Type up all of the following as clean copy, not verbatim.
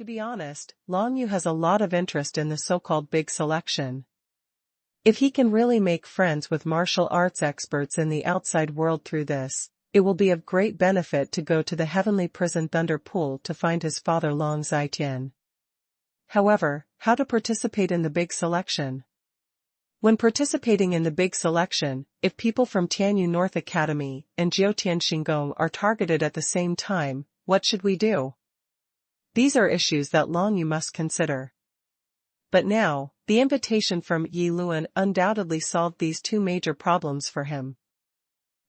To be honest, Long Yu has a lot of interest in the so-called big selection. If he can really make friends with martial arts experts in the outside world through this, it will be of great benefit to go to the heavenly prison Thunder Pool to find his father Long Zi Chen. However, how to participate in the big selection? When participating in the big selection, if people from Tianyu North Academy and Jiutian Xinggong are targeted at the same time, what should we do? These are issues that Long Yu must consider. But now, the invitation from Yi Luan undoubtedly solved these two major problems for him.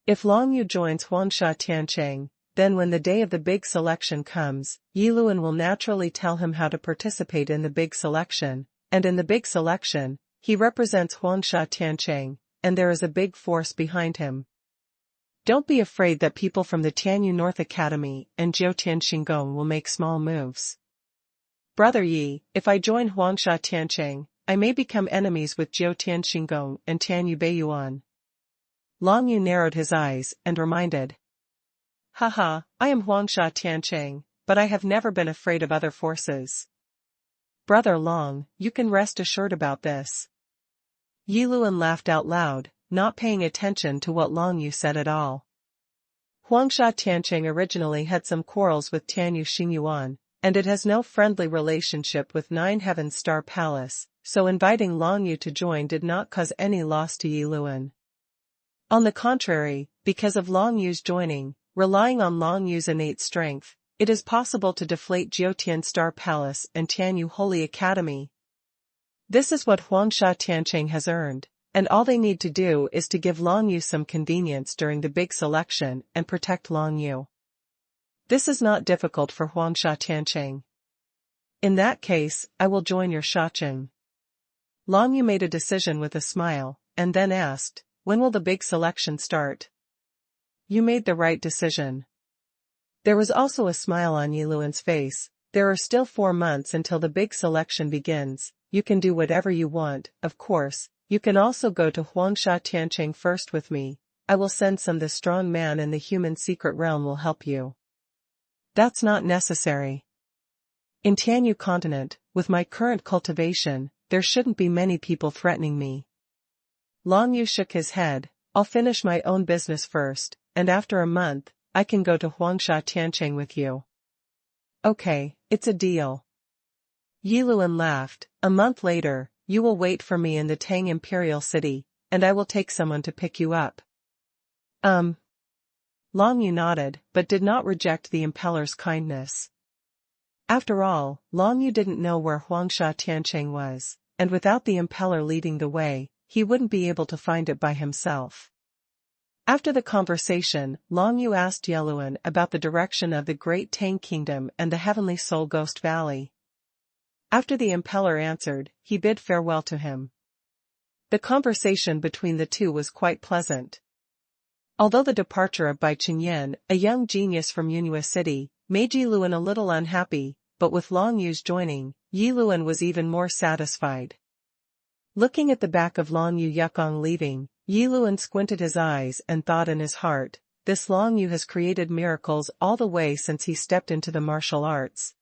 If Long Yu joins Huangsha Tiancheng, then when the day of the big selection comes, Yi Luan will naturally tell him how to participate in the big selection, and in the big selection, he represents Huangsha Tiancheng, and there is a big force behind him. Don't be afraid that people from the Tianyu North Academy and Jiutian Xinggong will make small moves. Brother Yi, if I join Huangsha Tiancheng, I may become enemies with Jiutian Xinggong and Tianyu Beiyuan. Long Yu narrowed his eyes and reminded. Haha, I am Huangsha Tiancheng, but I have never been afraid of other forces. Brother Long, you can rest assured about this. Yi Luan laughed out loud, not paying attention to what Long Yu said at all. Huangsha Tiancheng originally had some quarrels with Tianyu Xingyuan, and it has no friendly relationship with Nine Heavens Star Palace, so inviting Long Yu to join did not cause any loss to Yi Luan. On the contrary, because of Long Yu's joining, relying on Long Yu's innate strength, it is possible to deflate Jiutian Star Palace and Tianyu Holy Academy. This is what Huangsha Tiancheng has earned, and all they need to do is to give Long Yu some convenience during the big selection and protect Long Yu. This is not difficult for Huangsha Tiancheng. In that case, I will join your Shacheng. Long Yu made a decision with a smile, and then asked, when will the big selection start? You made the right decision. There was also a smile on Yi Luan's face. There are still 4 months until the big selection begins. You can do whatever you want, of course. You can also go to Huangsha Tiancheng first with me. I will send some. The strong man in the human secret realm will help you. That's not necessary. In Tianyu continent, with my current cultivation, there shouldn't be many people threatening me. Long Yu shook his head. I'll finish my own business first, and after a month, I can go to Huangsha Tiancheng with you. Okay, it's a deal. Yi Luan laughed. A month later, you will wait for me in the Tang Imperial City, and I will take someone to pick you up. Long Yu nodded, but did not reject the impeller's kindness. After all, Long Yu didn't know where Huangsha Tiancheng was, and without the impeller leading the way, he wouldn't be able to find it by himself. After the conversation, Long Yu asked Yi Luan about the direction of the Great Tang Kingdom and the Heavenly Soul Ghost Valley. After the impeller answered, he bid farewell to him. The conversation between the two was quite pleasant. Although the departure of Bai Chenyan, a young genius from Yunhua City, made Yi Luan a little unhappy, but with Long Yu's joining, Yi Luan was even more satisfied. Looking at the back of Long Yu Yukong leaving, Yi Luan squinted his eyes and thought in his heart, this Long Yu has created miracles all the way since he stepped into the martial arts.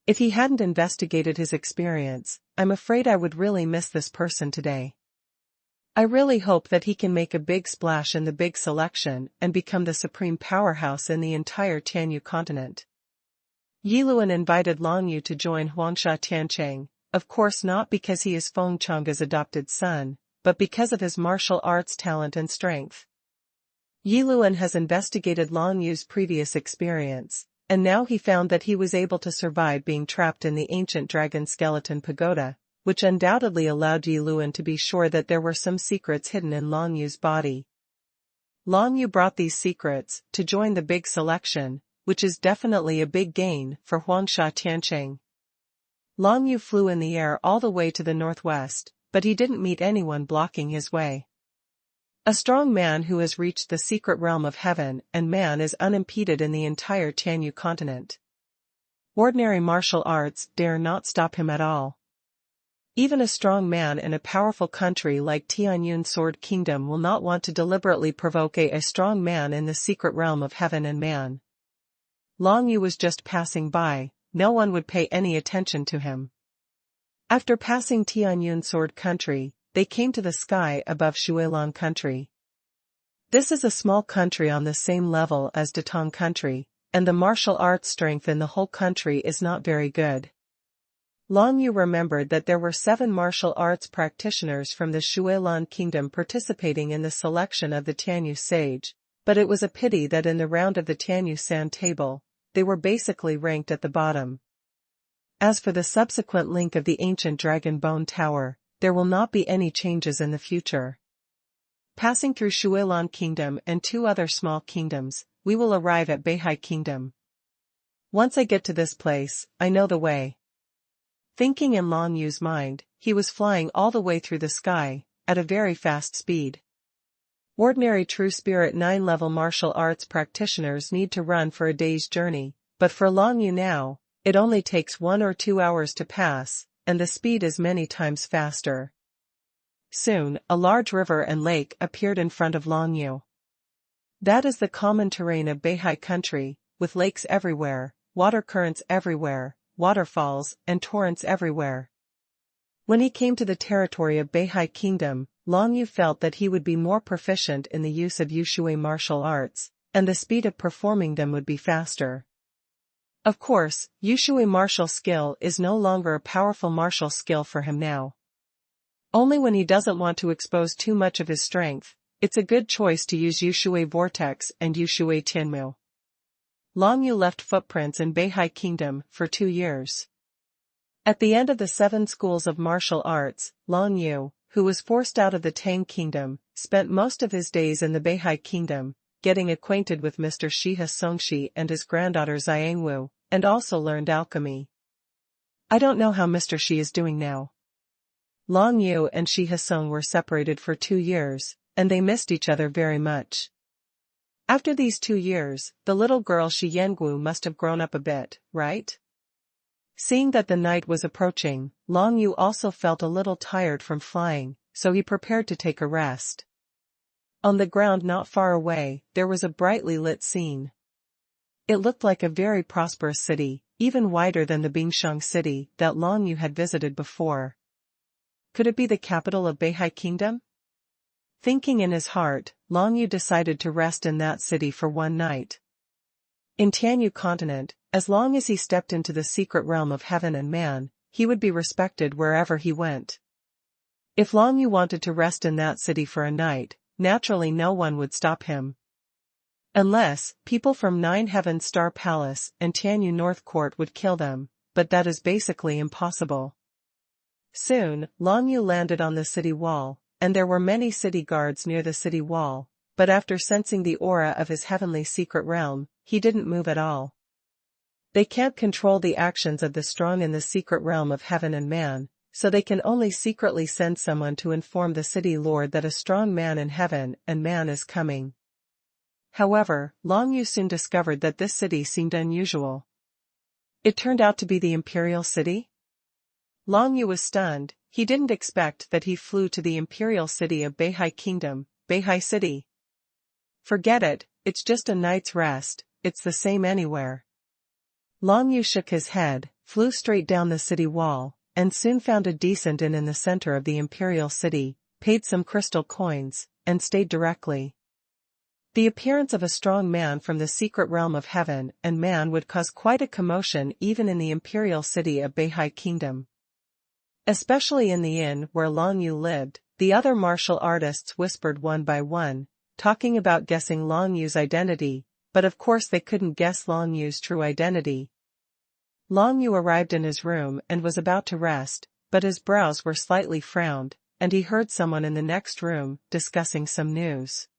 If he hadn't investigated his experience, I'm afraid I would really miss this person today. I really hope that he can make a big splash in the big selection and become the supreme powerhouse in the entire Tianyu continent. Yi Luan invited Long Yu to join Huangsha Tiancheng, of course not because he is Feng Chang's adopted son, but because of his martial arts talent and strength. Yi Luan has investigated Long Yu's previous experience, and now he found that he was able to survive being trapped in the ancient dragon skeleton pagoda, which undoubtedly allowed Yi Luan to be sure that there were some secrets hidden in Long Yu's body. Long Yu brought these secrets to join the big selection, which is definitely a big gain for Huangsha Tiancheng. Long Yu flew in the air all the way to the northwest, but he didn't meet anyone blocking his way. A strong man who has reached the secret realm of heaven and man is unimpeded in the entire Tianyu continent. Ordinary martial arts dare not stop him at all. Even a strong man in a powerful country like Tianyun Sword Kingdom will not want to deliberately provoke a strong man in the secret realm of heaven and man. Long Yu was just passing by, no one would pay any attention to him. After passing Tianyun Sword Country, they came to the sky above Xuelan Country. This is a small country on the same level as Datong Country, and the martial arts strength in the whole country is not very good. Long Yu remembered that there were 7 martial arts practitioners from the Xuelan Kingdom participating in the selection of the Tianyu Sage, but it was a pity that in the round of the Tianyu San table, they were basically ranked at the bottom. As for the subsequent link of the ancient Dragon Bone Tower, there will not be any changes in the future. Passing through Xuelan Kingdom and 2 other small kingdoms, we will arrive at Beihai Kingdom. Once I get to this place, I know the way. Thinking in Long Yu's mind, he was flying all the way through the sky, at a very fast speed. Ordinary True Spirit 9-level martial arts practitioners need to run for a day's journey, but for Long Yu now, it only takes 1 or 2 hours to pass, and the speed is many times faster. Soon, a large river and lake appeared in front of Long Yu. That is the common terrain of Beihai Country, with lakes everywhere, water currents everywhere, waterfalls and torrents everywhere. When he came to the territory of Beihai Kingdom, Long Yu felt that he would be more proficient in the use of Yushui martial arts, and the speed of performing them would be faster. Of course, Yushui martial skill is no longer a powerful martial skill for him now. Only when he doesn't want to expose too much of his strength, it's a good choice to use Yushui Vortex and Yushui Tianmu. Long Yu left footprints in Beihai Kingdom for 2 years. At the end of the 7 schools of martial arts, Long Yu, who was forced out of the Tang Kingdom, spent most of his days in the Beihai Kingdom, getting acquainted with Mr. Shiha Songshi and his granddaughter Xiangwu, and also learned alchemy. I don't know how Mr. Shi is doing now. Long Yu and Shiha Song were separated for 2 years, and they missed each other very much. After these 2 years, the little girl Shi Yangwu must have grown up a bit, right? Seeing that the night was approaching, Long Yu also felt a little tired from flying, so he prepared to take a rest. On the ground not far away, there was a brightly lit scene. It looked like a very prosperous city, even wider than the Bingshang city that Long Yu had visited before. Could it be the capital of Beihai Kingdom? Thinking in his heart, Long Yu decided to rest in that city for 1 night. In Tianyu Continent, as long as he stepped into the secret realm of heaven and man, he would be respected wherever he went. If Long Yu wanted to rest in that city for a night, naturally no one would stop him. Unless, people from 9 Heaven Star Palace and Tianyu North Court would kill them, but that is basically impossible. Soon, Long Yu landed on the city wall, and there were many city guards near the city wall, but after sensing the aura of his heavenly secret realm, he didn't move at all. They can't control the actions of the strong in the secret realm of heaven and man, so they can only secretly send someone to inform the city lord that a strong man in heaven and man is coming. However, Long Yu soon discovered that this city seemed unusual. It turned out to be the Imperial City? Long Yu was stunned. He didn't expect that he flew to the Imperial City of Beihai Kingdom, Beihai City. Forget it, it's just a night's rest, it's the same anywhere. Long Yu shook his head, flew straight down the city wall, and soon found a decent inn in the center of the Imperial City, paid some crystal coins, and stayed directly. The appearance of a strong man from the secret realm of heaven and man would cause quite a commotion even in the Imperial City of Beihai Kingdom. Especially in the inn where Long Yu lived, the other martial artists whispered one by one, talking about guessing Long Yu's identity, but of course they couldn't guess Long Yu's true identity. Long Yu arrived in his room and was about to rest, but his brows were slightly frowned, and he heard someone in the next room discussing some news.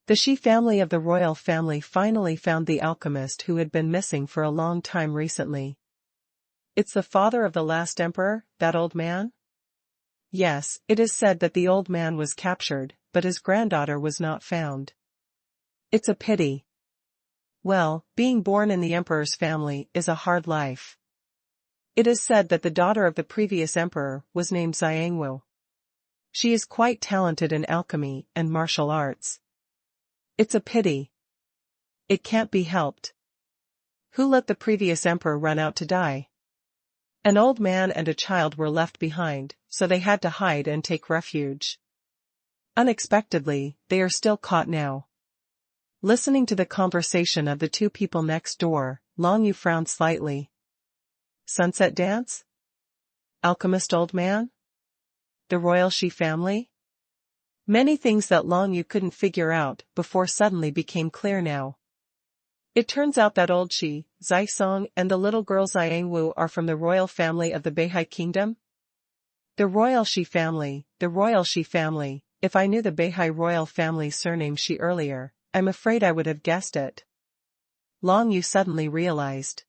The Shi family of the royal family finally found the alchemist who had been missing for a long time recently. It's the father of the last emperor, that old man? Yes, it is said that the old man was captured, but his granddaughter was not found. It's a pity. Well, being born in the emperor's family is a hard life. It is said that the daughter of the previous emperor was named Xiangwu. She is quite talented in alchemy and martial arts. It's a pity. It can't be helped. Who let the previous emperor run out to die? An old man and a child were left behind, so they had to hide and take refuge. Unexpectedly, they are still caught now. Listening to the conversation of the two people next door, Long Yu frowned slightly. Sunset dance? Alchemist old man? The royal Shi family? Many things that Long Yu couldn't figure out before suddenly became clear now. It turns out that old Shi, Zai Song and the little girl Zhang Wu are from the royal family of the Beihai Kingdom? The royal Shi family, the royal Shi family. If I knew the Beihai royal family's surname Shi earlier, I'm afraid I would have guessed it. Long Yu suddenly realized.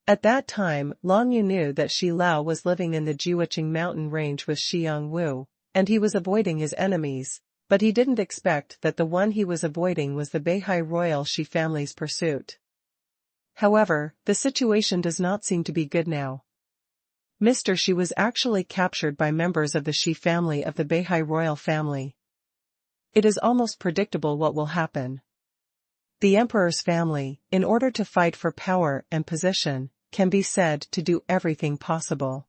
At that time, Long Yu knew that Shi Lao was living in the Jiuqing mountain range with Xiang Wu, and he was avoiding his enemies, but he didn't expect that the one he was avoiding was the Beihai royal Shi family's pursuit. However, the situation does not seem to be good now. Mr. Shi was actually captured by members of the Shi family of the Beihai royal family. It is almost predictable what will happen. The emperor's family, in order to fight for power and position, can be said to do everything possible.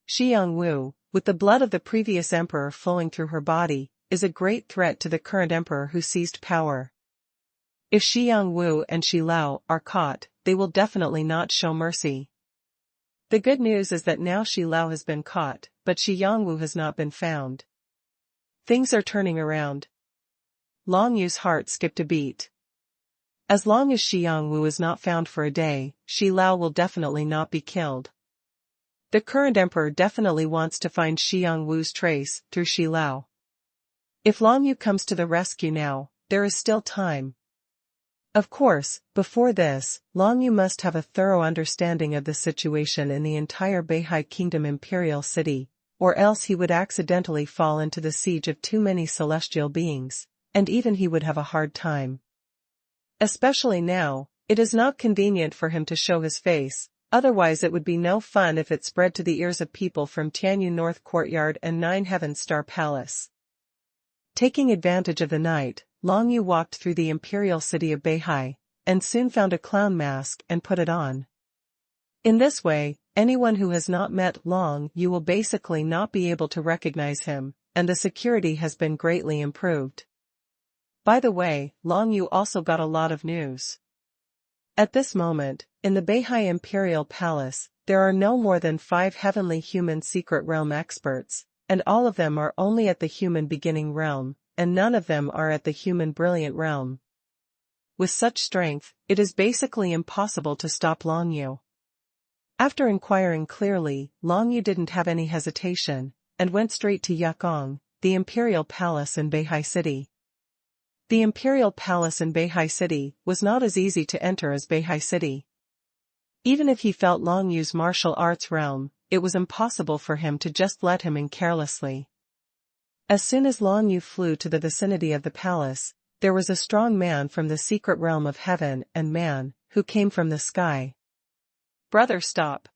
Xiang Wu, with the blood of the previous emperor flowing through her body, is a great threat to the current emperor who seized power. If Xiang Wu and Shi Lao are caught, they will definitely not show mercy. The good news is that now Shi Lao has been caught, but Xiang Wu has not been found. Things are turning around. Long Yu's heart skipped a beat. As long as Xiang Wu is not found for a day, Shi Lao will definitely not be killed. The current emperor definitely wants to find Xiang Wu's trace through Shi Lao. If Long Yu comes to the rescue now, there is still time. Of course, before this, Long Yu must have a thorough understanding of the situation in the entire Beihai Kingdom Imperial City, or else he would accidentally fall into the siege of too many celestial beings, and even he would have a hard time. Especially now, it is not convenient for him to show his face, otherwise it would be no fun if it spread to the ears of people from Tianyu North Courtyard and Nine Heavens Star Palace. Taking advantage of the night, Long Yu walked through the imperial city of Beihai, and soon found a clown mask and put it on. In this way, anyone who has not met Long Yu will basically not be able to recognize him, and the security has been greatly improved. By the way, Long Yu also got a lot of news. At this moment, in the Beihai Imperial Palace, there are no more than 5 heavenly human secret realm experts, and all of them are only at the human beginning realm, and none of them are at the human brilliant realm. With such strength, it is basically impossible to stop Long Yu. After inquiring clearly, Long Yu didn't have any hesitation, and went straight to Yakong, the Imperial Palace in Beihai City. The Imperial Palace in Beihai City was not as easy to enter as Beihai City. Even if he felt Long Yu's martial arts realm, it was impossible for him to just let him in carelessly. As soon as Long Yu flew to the vicinity of the palace, there was a strong man from the secret realm of heaven and man, who came from the sky. "Brother, stop!"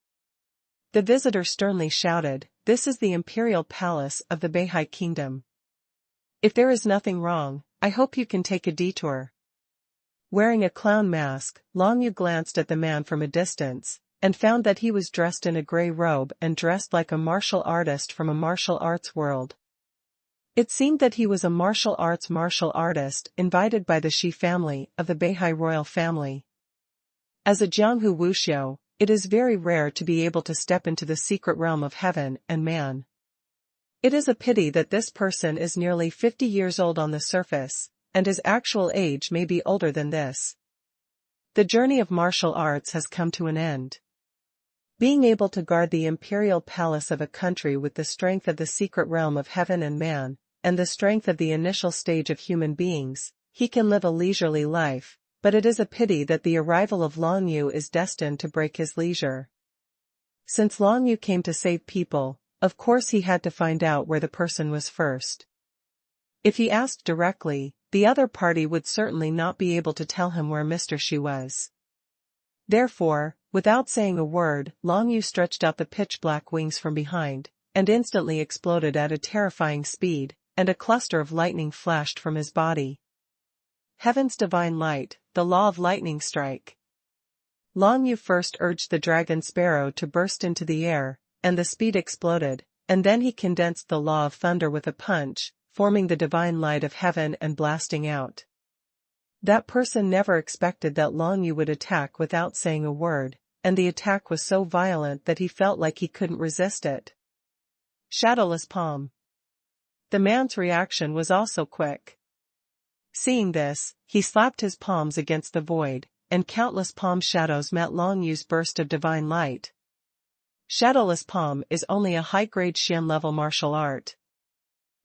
The visitor sternly shouted, "This is the Imperial Palace of the Beihai Kingdom. If there is nothing wrong, I hope you can take a detour." Wearing a clown mask, Long Yu glanced at the man from a distance, and found that he was dressed in a grey robe and dressed like a martial artist from a martial arts world. It seemed that he was a martial artist invited by the Shi family of the Beihai royal family. As a Jianghu Wuxiu, it is very rare to be able to step into the secret realm of heaven and man. It is a pity that this person is nearly 50 years old on the surface, and his actual age may be older than this. The journey of martial arts has come to an end. Being able to guard the imperial palace of a country with the strength of the secret realm of heaven and man, and the strength of the initial stage of human beings, he can live a leisurely life, but it is a pity that the arrival of Long Yu is destined to break his leisure. Since Long Yu came to save people, of course he had to find out where the person was first. If he asked directly, the other party would certainly not be able to tell him where Mr. Shi was. Therefore, without saying a word, Long Yu stretched out the pitch-black wings from behind, and instantly exploded at a terrifying speed, and a cluster of lightning flashed from his body. Heaven's divine light, the law of lightning strike. Long Yu first urged the dragon sparrow to burst into the air, and the speed exploded, and then he condensed the law of thunder with a punch, forming the divine light of heaven and blasting out. That person never expected that Long Yu would attack without saying a word, and the attack was so violent that he felt like he couldn't resist it. Shadowless palm. The man's reaction was also quick. Seeing this, he slapped his palms against the void, and countless palm shadows met Long Yu's burst of divine light. Shadowless palm is only a high-grade Xian-level martial art.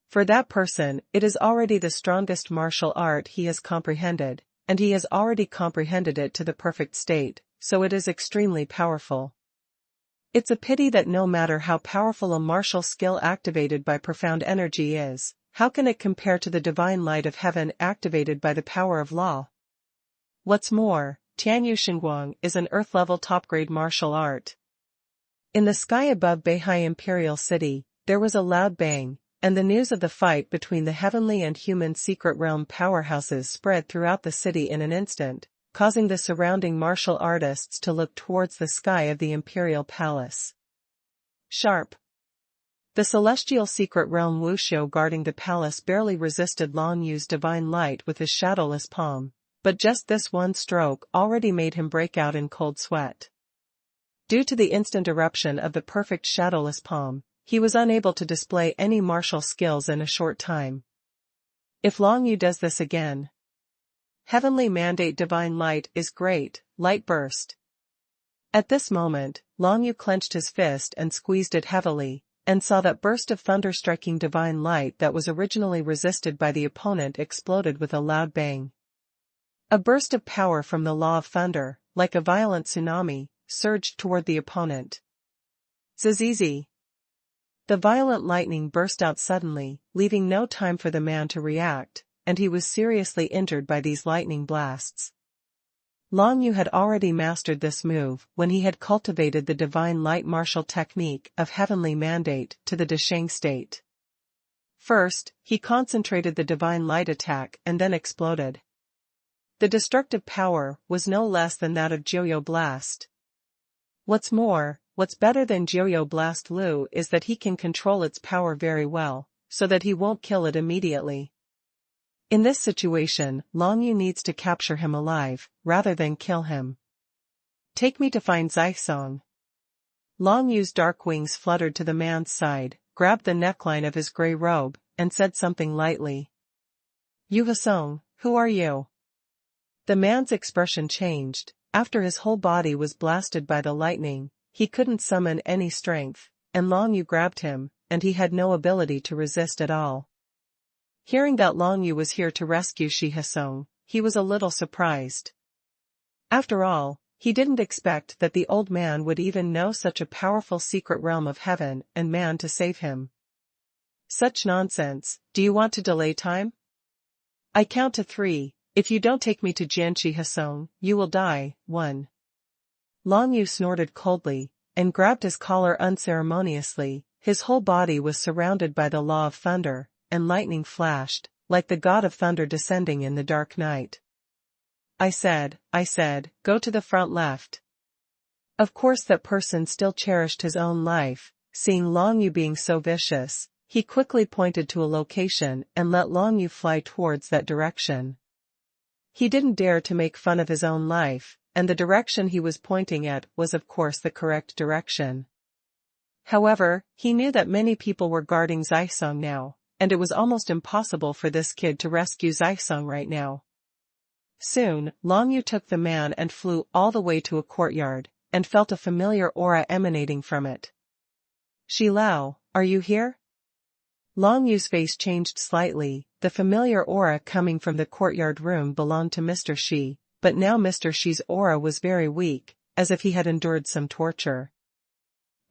For that person, it is already the strongest martial art he has comprehended, and he has already comprehended it to the perfect state, so it is extremely powerful. It's a pity that no matter how powerful a martial skill activated by profound energy is, how can it compare to the divine light of heaven activated by the power of law? What's more, Tianyu Xingguang is an earth-level top-grade martial art. In the sky above Beihai Imperial City, there was a loud bang, and the news of the fight between the heavenly and human secret realm powerhouses spread throughout the city in an instant, causing the surrounding martial artists to look towards the sky of the Imperial Palace. Sharp. The celestial secret realm Wuxiu guarding the palace barely resisted Long Yu's divine light with his shadowless palm, but just this one stroke already made him break out in cold sweat. Due to the instant eruption of the perfect shadowless palm, he was unable to display any martial skills in a short time. If Long Yu does this again. Heavenly mandate divine light is great, light burst. At this moment, Long Yu clenched his fist and squeezed it heavily, and saw that burst of thunder-striking divine light that was originally resisted by the opponent exploded with a loud bang. A burst of power from the law of thunder, like a violent tsunami, surged toward the opponent. Zizizi. The violent lightning burst out suddenly, leaving no time for the man to react, and he was seriously injured by these lightning blasts. Long Yu had already mastered this move when he had cultivated the divine light martial technique of heavenly mandate to the Desheng state. First, he concentrated the divine light attack and then exploded. The destructive power was no less than that of Jiuyo Blast. What's more, what's better than Jiuyo Blast Lu is that he can control its power very well, so that he won't kill it immediately. In this situation, Long Yu needs to capture him alive, rather than kill him. Take me to find Zai-song. Long Yu's dark wings fluttered to the man's side, grabbed the neckline of his gray robe, and said something lightly. Yu Hasong, who are you? The man's expression changed. After his whole body was blasted by the lightning, he couldn't summon any strength, and Long Yu grabbed him, and he had no ability to resist at all. Hearing that Long Yu was here to rescue Shi Hasong, he was a little surprised. After all, he didn't expect that the old man would even know such a powerful secret realm of heaven and man to save him. Such nonsense. Do you want to delay time? I count to 3. If you don't take me to Jianqi Hasong, you will die. 1. Long Yu snorted coldly, and grabbed his collar unceremoniously. His whole body was surrounded by the law of thunder, and lightning flashed, like the god of thunder descending in the dark night. I said, go to the front left. Of course that person still cherished his own life. Seeing Long Yu being so vicious, he quickly pointed to a location and let Long Yu fly towards that direction. He didn't dare to make fun of his own life, and the direction he was pointing at was of course the correct direction. However, he knew that many people were guarding Zai-song now, and it was almost impossible for this kid to rescue Zai-song right now. Soon, Long Yu took the man and flew all the way to a courtyard, and felt a familiar aura emanating from it. Shi Lao, are you here? Long Yu's face changed slightly. The familiar aura coming from the courtyard room belonged to Mr. Shi, but now Mr. Shi's aura was very weak, as if he had endured some torture.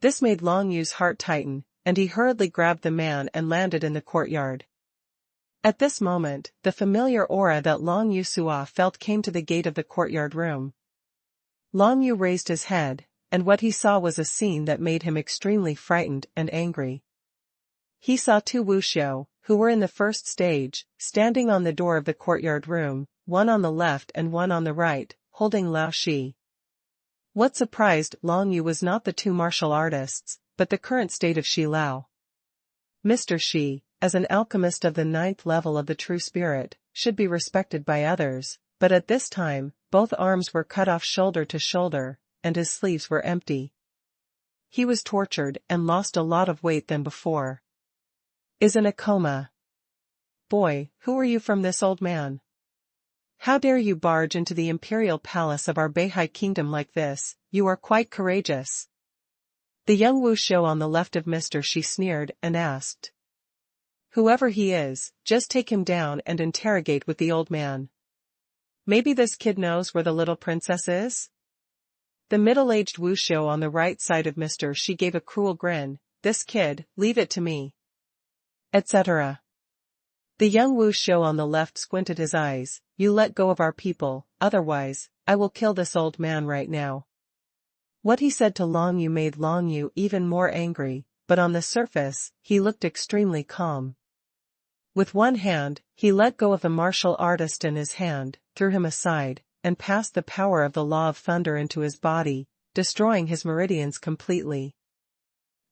This made Long Yu's heart tighten, and he hurriedly grabbed the man and landed in the courtyard. At this moment, the familiar aura that Long Yu Sua felt came to the gate of the courtyard room. Long Yu raised his head, and what he saw was a scene that made him extremely frightened and angry. He saw 2 Wuxiu, who were in the first stage, standing on the door of the courtyard room, one on the left and one on the right, holding Lao Shi. What surprised Long Yu was not the two martial artists, but the current state of Shi Lao. Mr. Shi, as an alchemist of the 9th level of the true spirit, should be respected by others, but at this time, both arms were cut off shoulder to shoulder, and his sleeves were empty. He was tortured and lost a lot of weight than before. Is in a coma. Boy, who are you from this old man? How dare you barge into the imperial palace of our Beihai kingdom like this? You are quite courageous. The young wushou on the left of Mr. Shi sneered and asked. Whoever he is, just take him down and interrogate with the old man. Maybe this kid knows where the little princess is? The middle-aged wushou on the right side of Mr. Shi gave a cruel grin. This kid, leave it to me. Etc. The young wushou on the left squinted his eyes. You let go of our people, otherwise, I will kill this old man right now. What he said to Long Yu made Long Yu even more angry, but on the surface, he looked extremely calm. With one hand, he let go of the martial artist in his hand, threw him aside, and passed the power of the law of thunder into his body, destroying his meridians completely.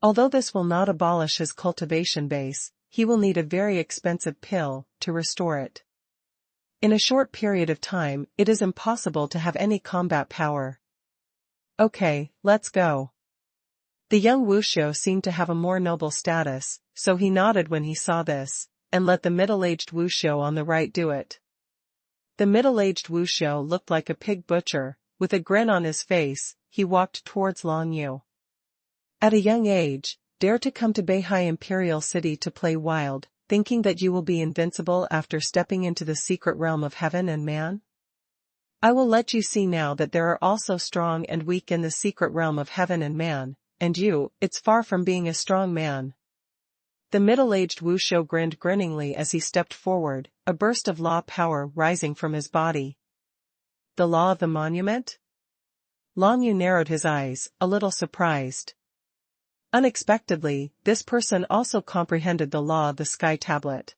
Although this will not abolish his cultivation base, he will need a very expensive pill to restore it. In a short period of time, it is impossible to have any combat power. Okay, let's go. The young wushou seemed to have a more noble status, so he nodded when he saw this, and let the middle-aged wushou on the right do it. The middle-aged wushou looked like a pig butcher. With a grin on his face, he walked towards Long Yu. At a young age, dare to come to Beihai Imperial City to play wild, thinking that you will be invincible after stepping into the secret realm of heaven and man? I will let you see now that there are also strong and weak in the secret realm of heaven and man, and you, it's far from being a strong man. The middle-aged wushou grinned grinningly as he stepped forward, a burst of law power rising from his body. The law of the monument? Long Yu narrowed his eyes, a little surprised. Unexpectedly, this person also comprehended the law of the sky tablet.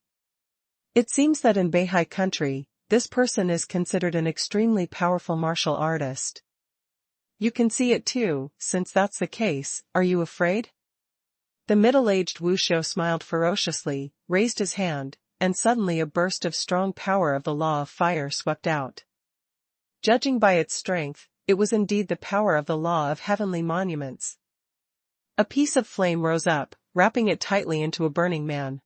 It seems that in Beihai country, this person is considered an extremely powerful martial artist. You can see it too. Since that's the case, are you afraid? The middle-aged wushou smiled ferociously, raised his hand, and suddenly a burst of strong power of the law of fire swept out. Judging by its strength, it was indeed the power of the law of heavenly monuments. A piece of flame rose up, wrapping it tightly into a burning man.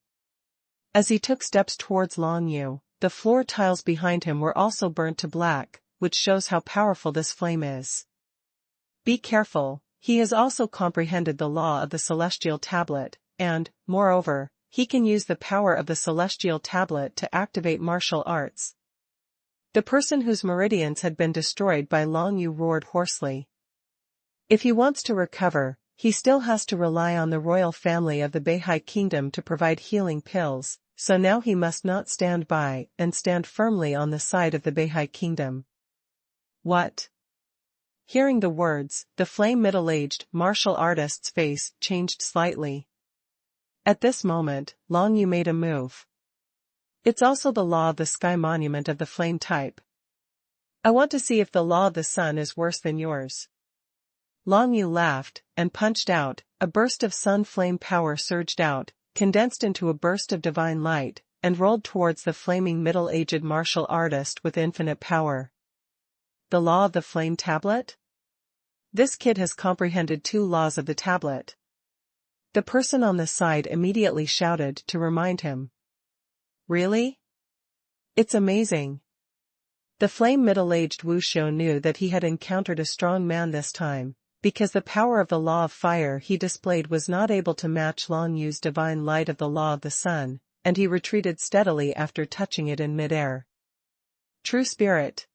As he took steps towards Long Yu, the floor tiles behind him were also burnt to black, which shows how powerful this flame is. Be careful, he has also comprehended the law of the celestial tablet, and, moreover, he can use the power of the celestial tablet to activate martial arts. The person whose meridians had been destroyed by Long Yu roared hoarsely. If he wants to recover, he still has to rely on the royal family of the Beihai kingdom to provide healing pills, so now he must not stand by and stand firmly on the side of the Beihai kingdom. What? Hearing the words, the flame middle-aged martial artist's face changed slightly. At this moment, Long Yu made a move. It's also the law of the sky monument of the flame type. I want to see if the law of the sun is worse than yours. Long Yu laughed, and punched out. A burst of sun flame power surged out, condensed into a burst of divine light, and rolled towards the flaming middle-aged martial artist with infinite power. The law of the flame tablet? This kid has comprehended 2 laws of the tablet. The person on the side immediately shouted to remind him. Really? It's amazing. The flame middle-aged wushou knew that he had encountered a strong man this time, because the power of the law of fire he displayed was not able to match Long Yu's divine light of the law of the sun, and he retreated steadily after touching it in midair. True spirit.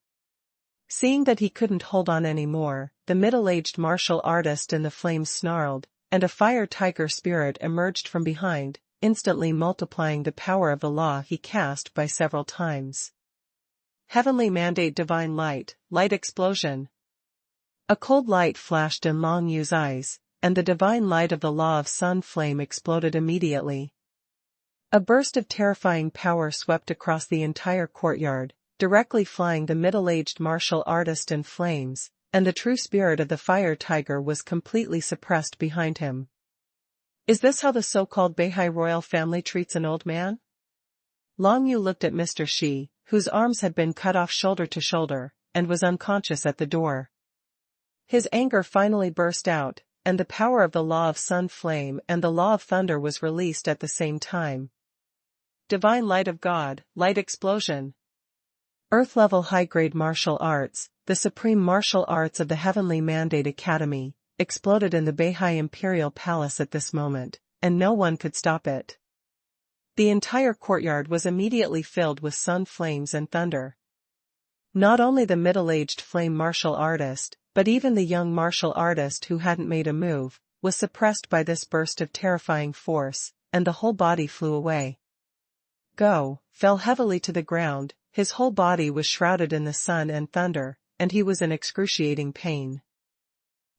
Seeing that he couldn't hold on anymore, the middle-aged martial artist in the flames snarled, and a fire tiger spirit emerged from behind, instantly multiplying the power of the law he cast by several times. Heavenly mandate divine light, light explosion. A cold light flashed in Long Yu's eyes, and the divine light of the law of sun flame exploded immediately. A burst of terrifying power swept across the entire courtyard, directly flying the middle-aged martial artist in flames, and the true spirit of the fire tiger was completely suppressed behind him. Is this how the so-called Beihai royal family treats an old man? Long Yu looked at Mr. Shi, whose arms had been cut off shoulder to shoulder, and was unconscious at the door. His anger finally burst out, and the power of the law of sun flame and the law of thunder was released at the same time. Divine light of God, light explosion. Earth-level high-grade martial arts, the supreme martial arts of the Heavenly Mandate Academy, exploded in the Beihai Imperial Palace at this moment, and no one could stop it. The entire courtyard was immediately filled with sun flames and thunder. Not only the middle-aged flame martial artist, but even the young martial artist who hadn't made a move, was suppressed by this burst of terrifying force, and the whole body flew away. Go, fell heavily to the ground, his whole body was shrouded in the sun and thunder, and he was in excruciating pain.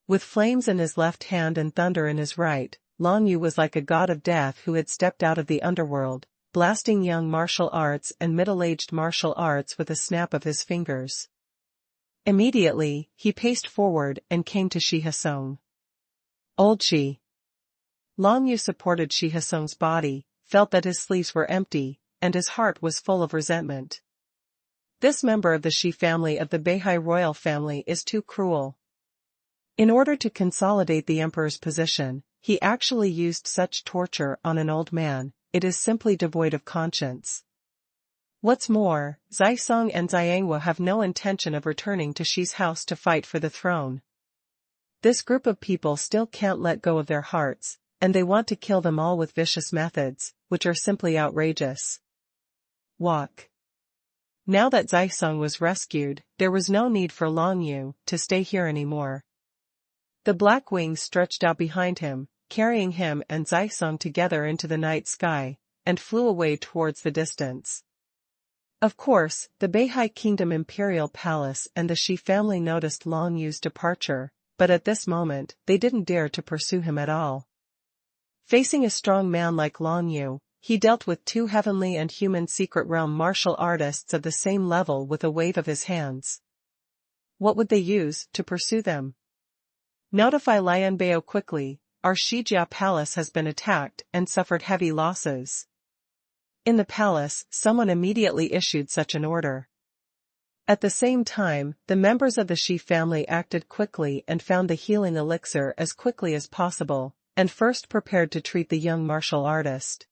With flames in his left hand and thunder in his right, Long Yu was like a god of death who had stepped out of the underworld, blasting young martial arts and middle-aged martial arts with a snap of his fingers. Immediately, he paced forward and came to Shi Hsong. Old Shi. Long Yu supported Shi Hsong's body, felt that his sleeves were empty, and his heart was full of resentment. This member of the Shi family of the Beihai royal family is too cruel. In order to consolidate the emperor's position, he actually used such torture on an old man. It is simply devoid of conscience. What's more, Zai Song and Ziyanghua have no intention of returning to Shi's house to fight for the throne. This group of people still can't let go of their hearts, and they want to kill them all with vicious methods, which are simply outrageous. Walk. Now that Zai Song was rescued, there was no need for Long Yu to stay here anymore. The black wings stretched out behind him, carrying him and Zai Song together into the night sky, and flew away towards the distance. Of course, the Beihai Kingdom Imperial Palace and the Shi family noticed Long Yu's departure, but at this moment, they didn't dare to pursue him at all. Facing a strong man like Long Yu, he dealt with two heavenly and human secret realm martial artists of the same level with a wave of his hands. What would they use to pursue them? Notify Lianbao quickly, our Shijia palace has been attacked and suffered heavy losses. In the palace, someone immediately issued such an order. At the same time, the members of the Shi family acted quickly and found the healing elixir as quickly as possible, and first prepared to treat the young martial artist.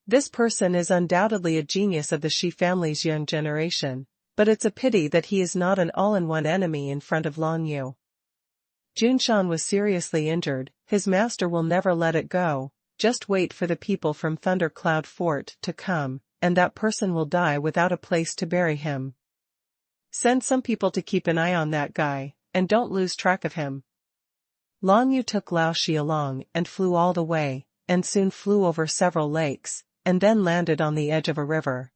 This person is undoubtedly a genius of the Shi family's young generation, but it's a pity that he is not an all-in-one enemy in front of Long Yu. Junshan was seriously injured, his master will never let it go. Just wait for the people from Thundercloud Fort to come, and that person will die without a place to bury him. Send some people to keep an eye on that guy, and don't lose track of him. Long Yu took Lao Shi along and flew all the way, and soon flew over several lakes, and then landed on the edge of a river.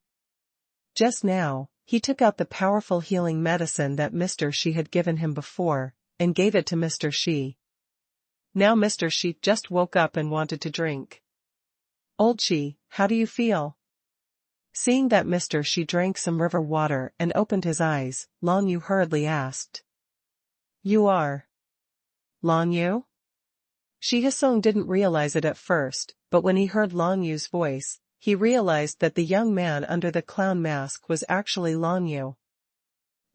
Just now, he took out the powerful healing medicine that Mr. Shi had given him before, and gave it to Mr. Shi. Now Mr. Shi just woke up and wanted to drink. Old Shi, how do you feel? Seeing that Mr. Shi drank some river water and opened his eyes, Long Yu hurriedly asked. You are Long Yu? Shi Hsong didn't realize it at first, but when he heard Long Yu's voice, he realized that the young man under the clown mask was actually Long Yu.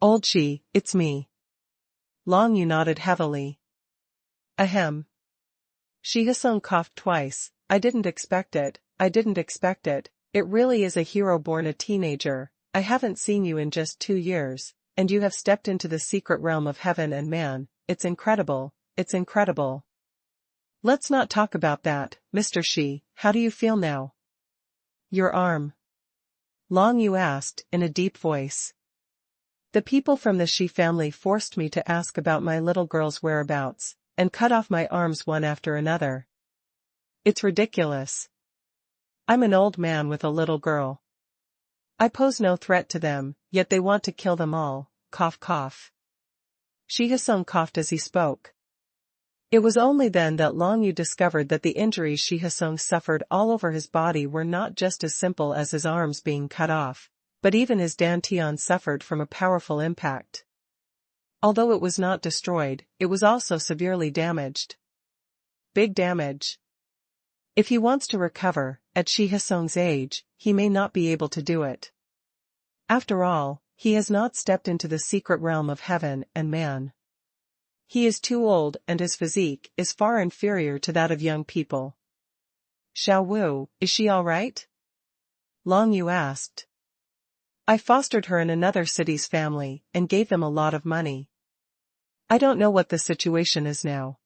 Old Shi, it's me. Long Yu nodded heavily. Ahem. Shi Hsong coughed twice. I didn't expect it, it really is a hero born a teenager. I haven't seen you in just 2 years, and you have stepped into the secret realm of heaven and man. It's incredible. Let's not talk about that, Mr. Shi, how do you feel now? Your arm? Long Yu asked, in a deep voice. The people from the Shi family forced me to ask about my little girl's whereabouts, and cut off my arms one after another. It's ridiculous. I'm an old man with a little girl. I pose no threat to them, yet they want to kill them all. Cough cough. Shi Hsong coughed as he spoke. It was only then that Long Yu discovered that the injuries Shi Hsong suffered all over his body were not just as simple as his arms being cut off, but even his dantian suffered from a powerful impact. Although it was not destroyed, it was also severely damaged. Big damage. If he wants to recover, at Shi Hsong's age, he may not be able to do it. After all, he has not stepped into the secret realm of heaven and man. He is too old and his physique is far inferior to that of young people. Xiao Wu, is she all right? Long Yu asked. I fostered her in another city's family and gave them a lot of money. I don't know what the situation is now.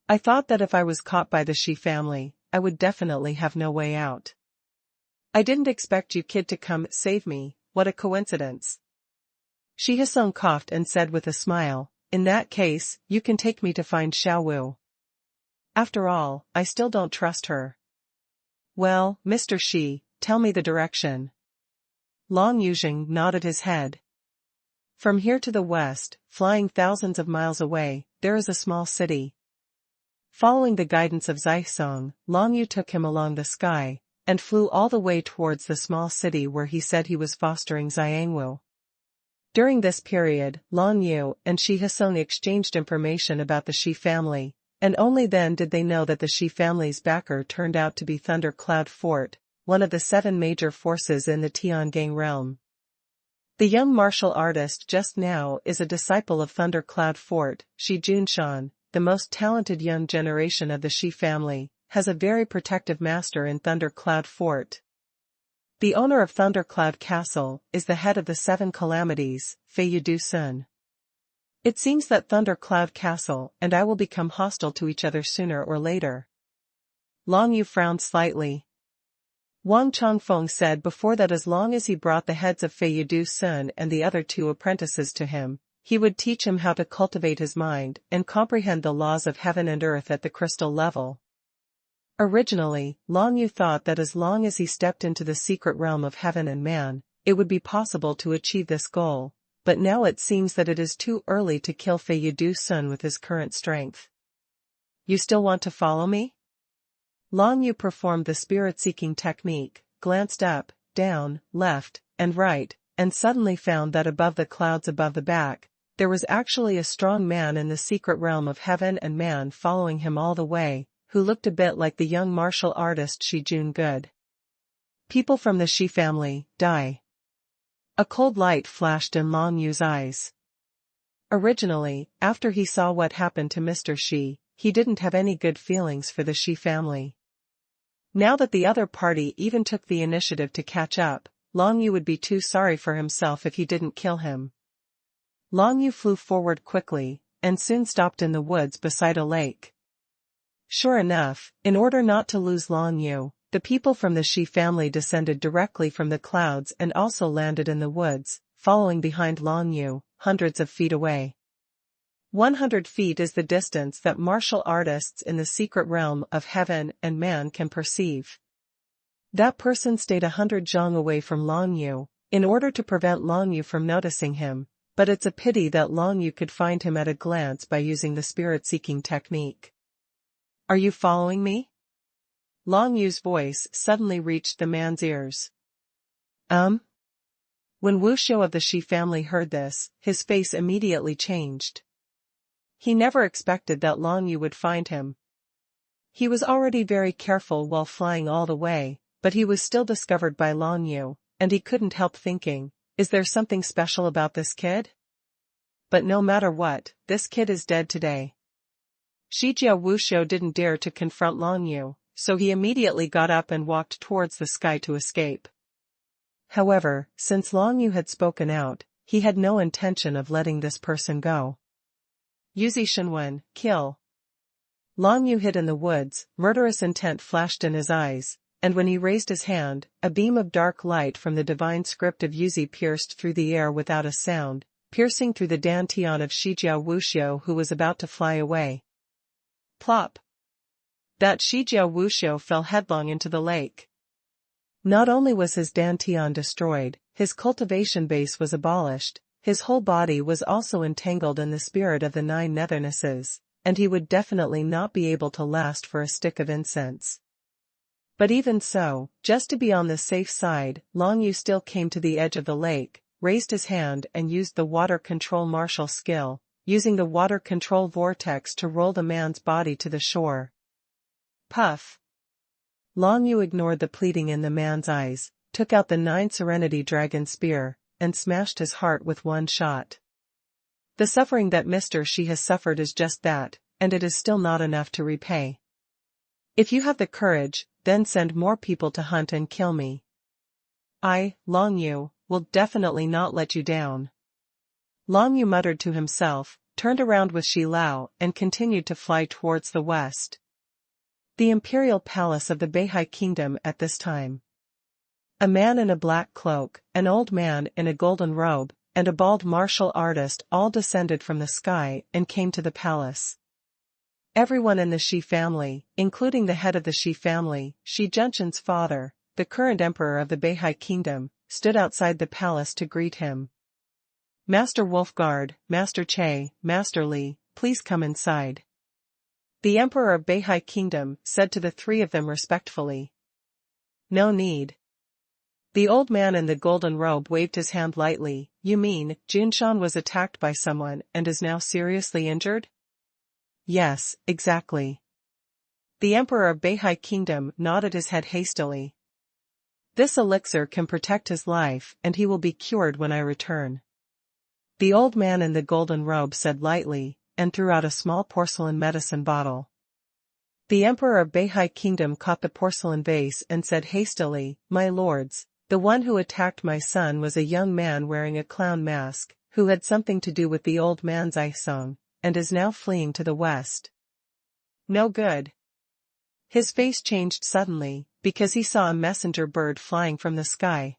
I thought that if I was caught by the Shi family, I would definitely have no way out. I didn't expect you kid to come save me, what a coincidence. Shi Hsong coughed and said with a smile, in that case, you can take me to find Xiao Wu. After all, I still don't trust her. Well, Mr. Shi, tell me the direction. Long Yuzheng nodded his head. From here to the west, flying thousands of miles away, there is a small city. Following the guidance of Zai-Song, Long Yu took him along the sky, and flew all the way towards the small city where he said he was fostering Xiangwu. During this period, Long Yu and Shi Hsong exchanged information about the Shi family, and only then did they know that the Shi family's backer turned out to be Thunder Cloud Fort, one of the 7 major forces in the Tiangang realm. The young martial artist just now is a disciple of Thunder Cloud Fort. Shi Junshan, the most talented young generation of the Shi family, has a very protective master in Thunder Cloud Fort. The owner of Thunder Cloud Castle is the head of the 7 calamities, Fei Yidu Sun. It seems that Thunder Cloud Castle and I will become hostile to each other sooner or later. Long Yu frowned slightly. Wang Chongfeng said before that as long as he brought the heads of Fei Yidu Sun and the other 2 apprentices to him, he would teach him how to cultivate his mind and comprehend the laws of heaven and earth at the crystal level. Originally, Long Yu thought that as long as he stepped into the secret realm of heaven and man, it would be possible to achieve this goal, but now it seems that it is too early to kill Fei Yidu Sun with his current strength. You still want to follow me? Long Yu performed the spirit-seeking technique, glanced up, down, left, and right, and suddenly found that above the clouds above the back, there was actually a strong man in the secret realm of heaven and man following him all the way, who looked a bit like the young martial artist Shi Jun-good. People from the Shi family, die. A cold light flashed in Long Yu's eyes. Originally, after he saw what happened to Mr. Shi, he didn't have any good feelings for the Shi family. Now that the other party even took the initiative to catch up, Long Yu would be too sorry for himself if he didn't kill him. Long Yu flew forward quickly, and soon stopped in the woods beside a lake. Sure enough, in order not to lose Long Yu, the people from the Shi family descended directly from the clouds and also landed in the woods, following behind Long Yu, hundreds of feet away. 100 feet is the distance that martial artists in the secret realm of heaven and man can perceive. That person stayed 100 zhang away from Long Yu, in order to prevent Long Yu from noticing him, but it's a pity that Long Yu could find him at a glance by using the spirit-seeking technique. Are you following me? Long Yu's voice suddenly reached the man's ears. When Wu Xiu of the Shi family heard this, his face immediately changed. He never expected that Long Yu would find him. He was already very careful while flying all the way, but he was still discovered by Long Yu, and he couldn't help thinking, is there something special about this kid? But no matter what, this kid is dead today. Shijiao Wu Xiu didn't dare to confront Long Yu, so he immediately got up and walked towards the sky to escape. However, since Long Yu had spoken out, he had no intention of letting this person go. Yuzi Xuanhuan, kill. Long Yu hid in the woods, murderous intent flashed in his eyes, and when he raised his hand, a beam of dark light from the divine script of Yuzi pierced through the air without a sound, piercing through the dantian of Shijiao Wu Xiu who was about to fly away. Plop! That Shijiao Wu Xiu fell headlong into the lake. Not only was his dantian destroyed, his cultivation base was abolished, his whole body was also entangled in the spirit of the 9 nethernesses, and he would definitely not be able to last for a stick of incense. But even so, just to be on the safe side, Long Yu still came to the edge of the lake, raised his hand and used the water control martial skill, using the water control vortex to roll the man's body to the shore. Puff. Long Yu ignored the pleading in the man's eyes, took out the 9 Serenity Dragon Spear, and smashed his heart with one shot. The suffering that Mr. She has suffered is just that, and it is still not enough to repay. If you have the courage, then send more people to hunt and kill me. I, Long Yu, will definitely not let you down. Long Yu muttered to himself, turned around with Shi Lao, and continued to fly towards the west. The imperial palace of the Beihai Kingdom at this time. A man in a black cloak, an old man in a golden robe, and a bald martial artist all descended from the sky and came to the palace. Everyone in the Shi family, including the head of the Shi family, Shi Junshan's father, the current emperor of the Beihai Kingdom, stood outside the palace to greet him. Master Wolfguard, Master Che, Master Li, please come inside. The emperor of Beihai Kingdom said to the 3 of them respectfully. No need. The old man in the golden robe waved his hand lightly. You mean, Junshan was attacked by someone and is now seriously injured? Yes, exactly. The emperor of Beihai Kingdom nodded his head hastily. This elixir can protect his life and he will be cured when I return. The old man in the golden robe said lightly, and threw out a small porcelain medicine bottle. The emperor of Beihai Kingdom caught the porcelain vase and said hastily, My lords, the one who attacked my son was a young man wearing a clown mask, who had something to do with the old man's Isong, and is now fleeing to the west. No good. His face changed suddenly, because he saw a messenger bird flying from the sky.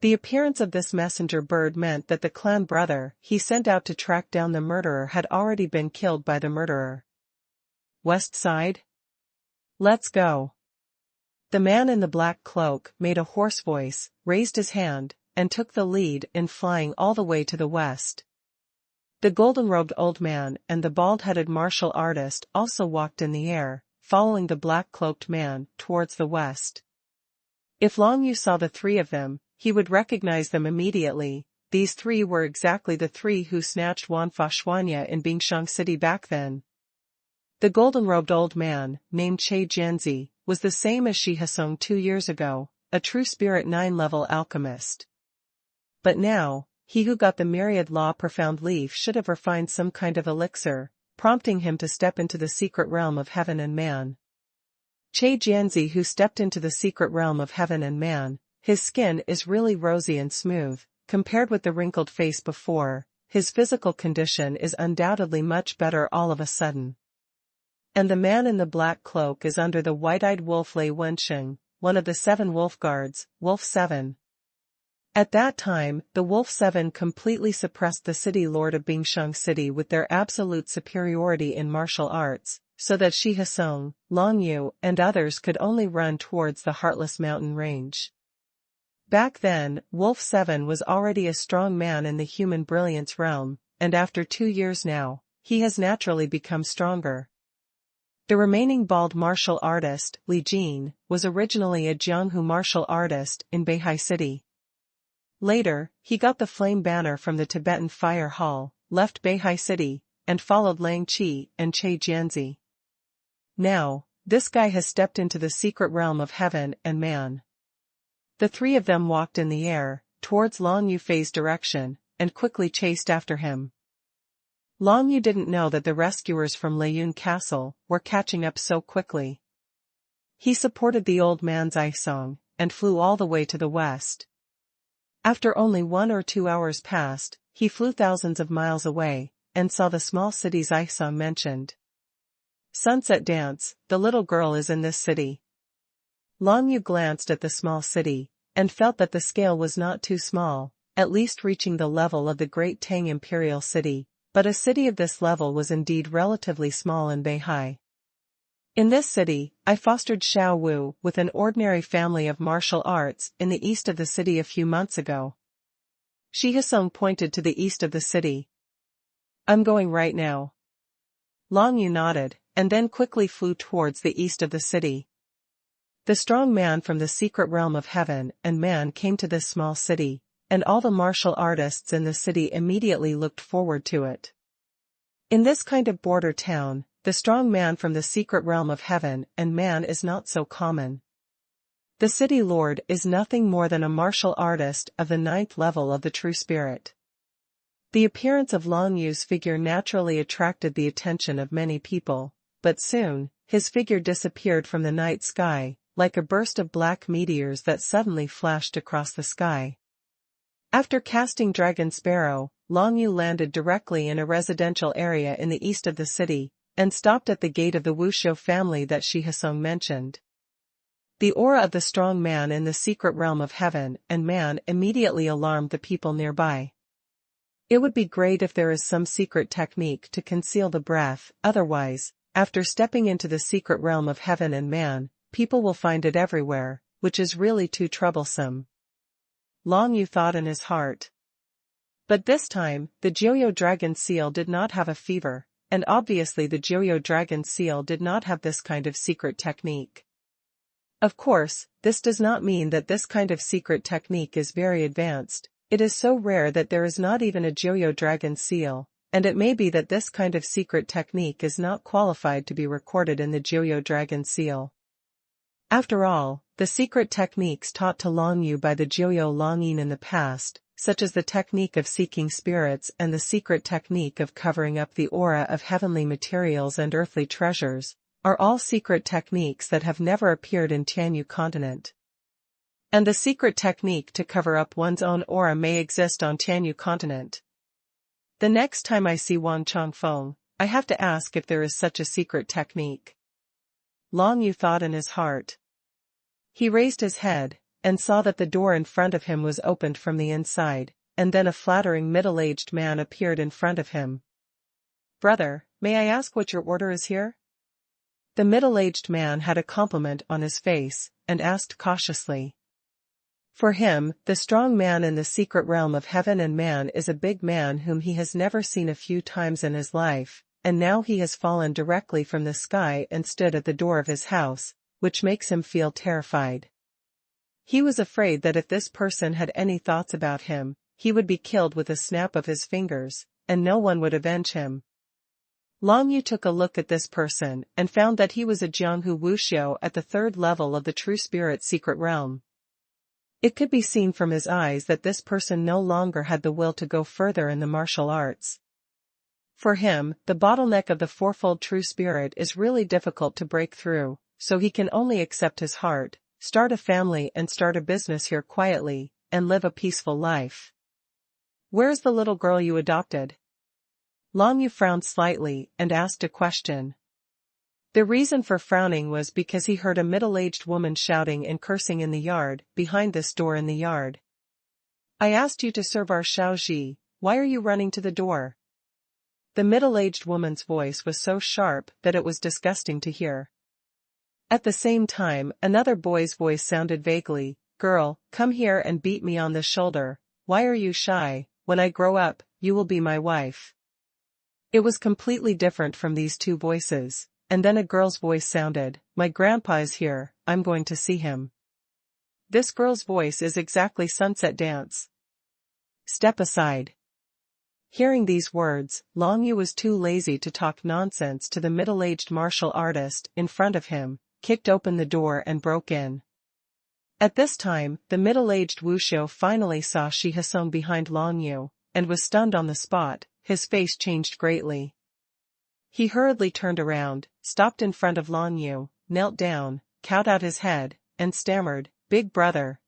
The appearance of this messenger bird meant that the clan brother he sent out to track down the murderer had already been killed by the murderer. West side? Let's go. The man in the black cloak made a hoarse voice, raised his hand, and took the lead in flying all the way to the west. The golden-robed old man and the bald-headed martial artist also walked in the air, following the black-cloaked man towards the west. If Long Yu saw the 3 of them, he would recognize them immediately. These 3 were exactly the 3 who snatched Wanfa Xuanya in Bingshang City back then. The golden-robed old man, named Che Jianzi, was the same as Shi Hasong 2 years ago, a true spirit 9-level alchemist. But now, he who got the myriad law profound leaf should have refined some kind of elixir, prompting him to step into the secret realm of heaven and man. Che Jianzi who stepped into the secret realm of heaven and man, his skin is really rosy and smooth, compared with the wrinkled face before, his physical condition is undoubtedly much better all of a sudden. And the man in the black cloak is under the white-eyed wolf Lei Wensheng, one of the 7 wolf guards, Wolf 7. At that time, the Wolf 7 completely suppressed the city lord of Bingshang City with their absolute superiority in martial arts, so that Shi Hasong, Long Yu, and others could only run towards the Heartless Mountain range. Back then, Wolf 7 was already a strong man in the human brilliance realm, and after 2 years now, he has naturally become stronger. The remaining bald martial artist, Li Jin, was originally a Jianghu martial artist in Beihai City. Later, he got the flame banner from the Tibetan Fire Hall, left Beihai City, and followed Lang Qi and Che Jianzi. Now, this guy has stepped into the secret realm of heaven and man. The 3 of them walked in the air, towards Long Yufei's direction, and quickly chased after him. Long Yu didn't know that the rescuers from Leiyun Castle were catching up so quickly. He supported the old man's Isong, and flew all the way to the west. After only 1 or 2 hours passed, he flew thousands of miles away, and saw the small cities Isong mentioned. Sunset Dance, the little girl is in this city. Long Yu glanced at the small city, and felt that the scale was not too small, at least reaching the level of the Great Tang Imperial City, but a city of this level was indeed relatively small in Beihai. In this city, I fostered Xiao Wu with an ordinary family of martial arts in the east of the city a few months ago. Shi Hasong pointed to the east of the city. I'm going right now. Long Yu nodded, and then quickly flew towards the east of the city. The strong man from the secret realm of heaven and man came to this small city, and all the martial artists in the city immediately looked forward to it. In this kind of border town, the strong man from the secret realm of heaven and man is not so common. The city lord is nothing more than a martial artist of the 9th level of the true spirit. The appearance of Long Yu's figure naturally attracted the attention of many people, but soon, his figure disappeared from the night sky, like a burst of black meteors that suddenly flashed across the sky. After casting Dragon Sparrow, Long Yu landed directly in a residential area in the east of the city, and stopped at the gate of the Wuxiu family that Shi Hesong mentioned. The aura of the strong man in the secret realm of heaven and man immediately alarmed the people nearby. It would be great if there is some secret technique to conceal the breath, otherwise, after stepping into the secret realm of heaven and man, people will find it everywhere, which is really too troublesome. Long Yu thought in his heart. But this time, the Jiuyo dragon seal did not have a fever, and obviously the Jiuyo dragon seal did not have this kind of secret technique. Of course, this does not mean that this kind of secret technique is very advanced. It is so rare that there is not even a Jiuyo dragon seal, and it may be that this kind of secret technique is not qualified to be recorded in the Jiuyo dragon seal. After all, the secret techniques taught to Long Yu by the Jiuyo Longyin in the past, such as the technique of seeking spirits and the secret technique of covering up the aura of heavenly materials and earthly treasures, are all secret techniques that have never appeared in Tianyu continent. And the secret technique to cover up one's own aura may exist on Tianyu continent. The next time I see Wan Chongfeng, I have to ask if there is such a secret technique. Long Yu thought in his heart. He raised his head, and saw that the door in front of him was opened from the inside, and then a flattering middle-aged man appeared in front of him. "Brother, may I ask what your order is here?" The middle-aged man had a compliment on his face, and asked cautiously. For him, the strong man in the secret realm of heaven and man is a big man whom he has never seen a few times in his life, and now he has fallen directly from the sky and stood at the door of his house, which makes him feel terrified. He was afraid that if this person had any thoughts about him, he would be killed with a snap of his fingers, and no one would avenge him. Long Yu took a look at this person and found that he was a Jianghu Wuxiu at the 3rd level of the True Spirit secret realm. It could be seen from his eyes that this person no longer had the will to go further in the martial arts. For him, the bottleneck of the fourfold True Spirit is really difficult to break through, so he can only accept his heart, start a family and start a business here quietly, and live a peaceful life. "Where's the little girl you adopted?" Long Yu frowned slightly and asked a question. The reason for frowning was because he heard a middle-aged woman shouting and cursing in the yard, behind this door in the yard. "I asked you to serve our Shaoji, why are you running to the door?" The middle-aged woman's voice was so sharp that it was disgusting to hear. At the same time, another boy's voice sounded vaguely, "Girl, come here and beat me on the shoulder, why are you shy? When I grow up, you will be my wife." It was completely different from these two voices. And then a girl's voice sounded, "My grandpa is here, I'm going to see him." This girl's voice is exactly Sunset Dance. "Step aside." Hearing these words, Long Yu was too lazy to talk nonsense to the middle-aged martial artist in front of him, kicked open the door and broke in. At this time, the middle-aged Wuxiu finally saw Shi Hesong behind Long Yu, and was stunned on the spot. His face changed greatly. He hurriedly turned around, stopped in front of Long Yu, knelt down, cowed out his head, and stammered, big brother,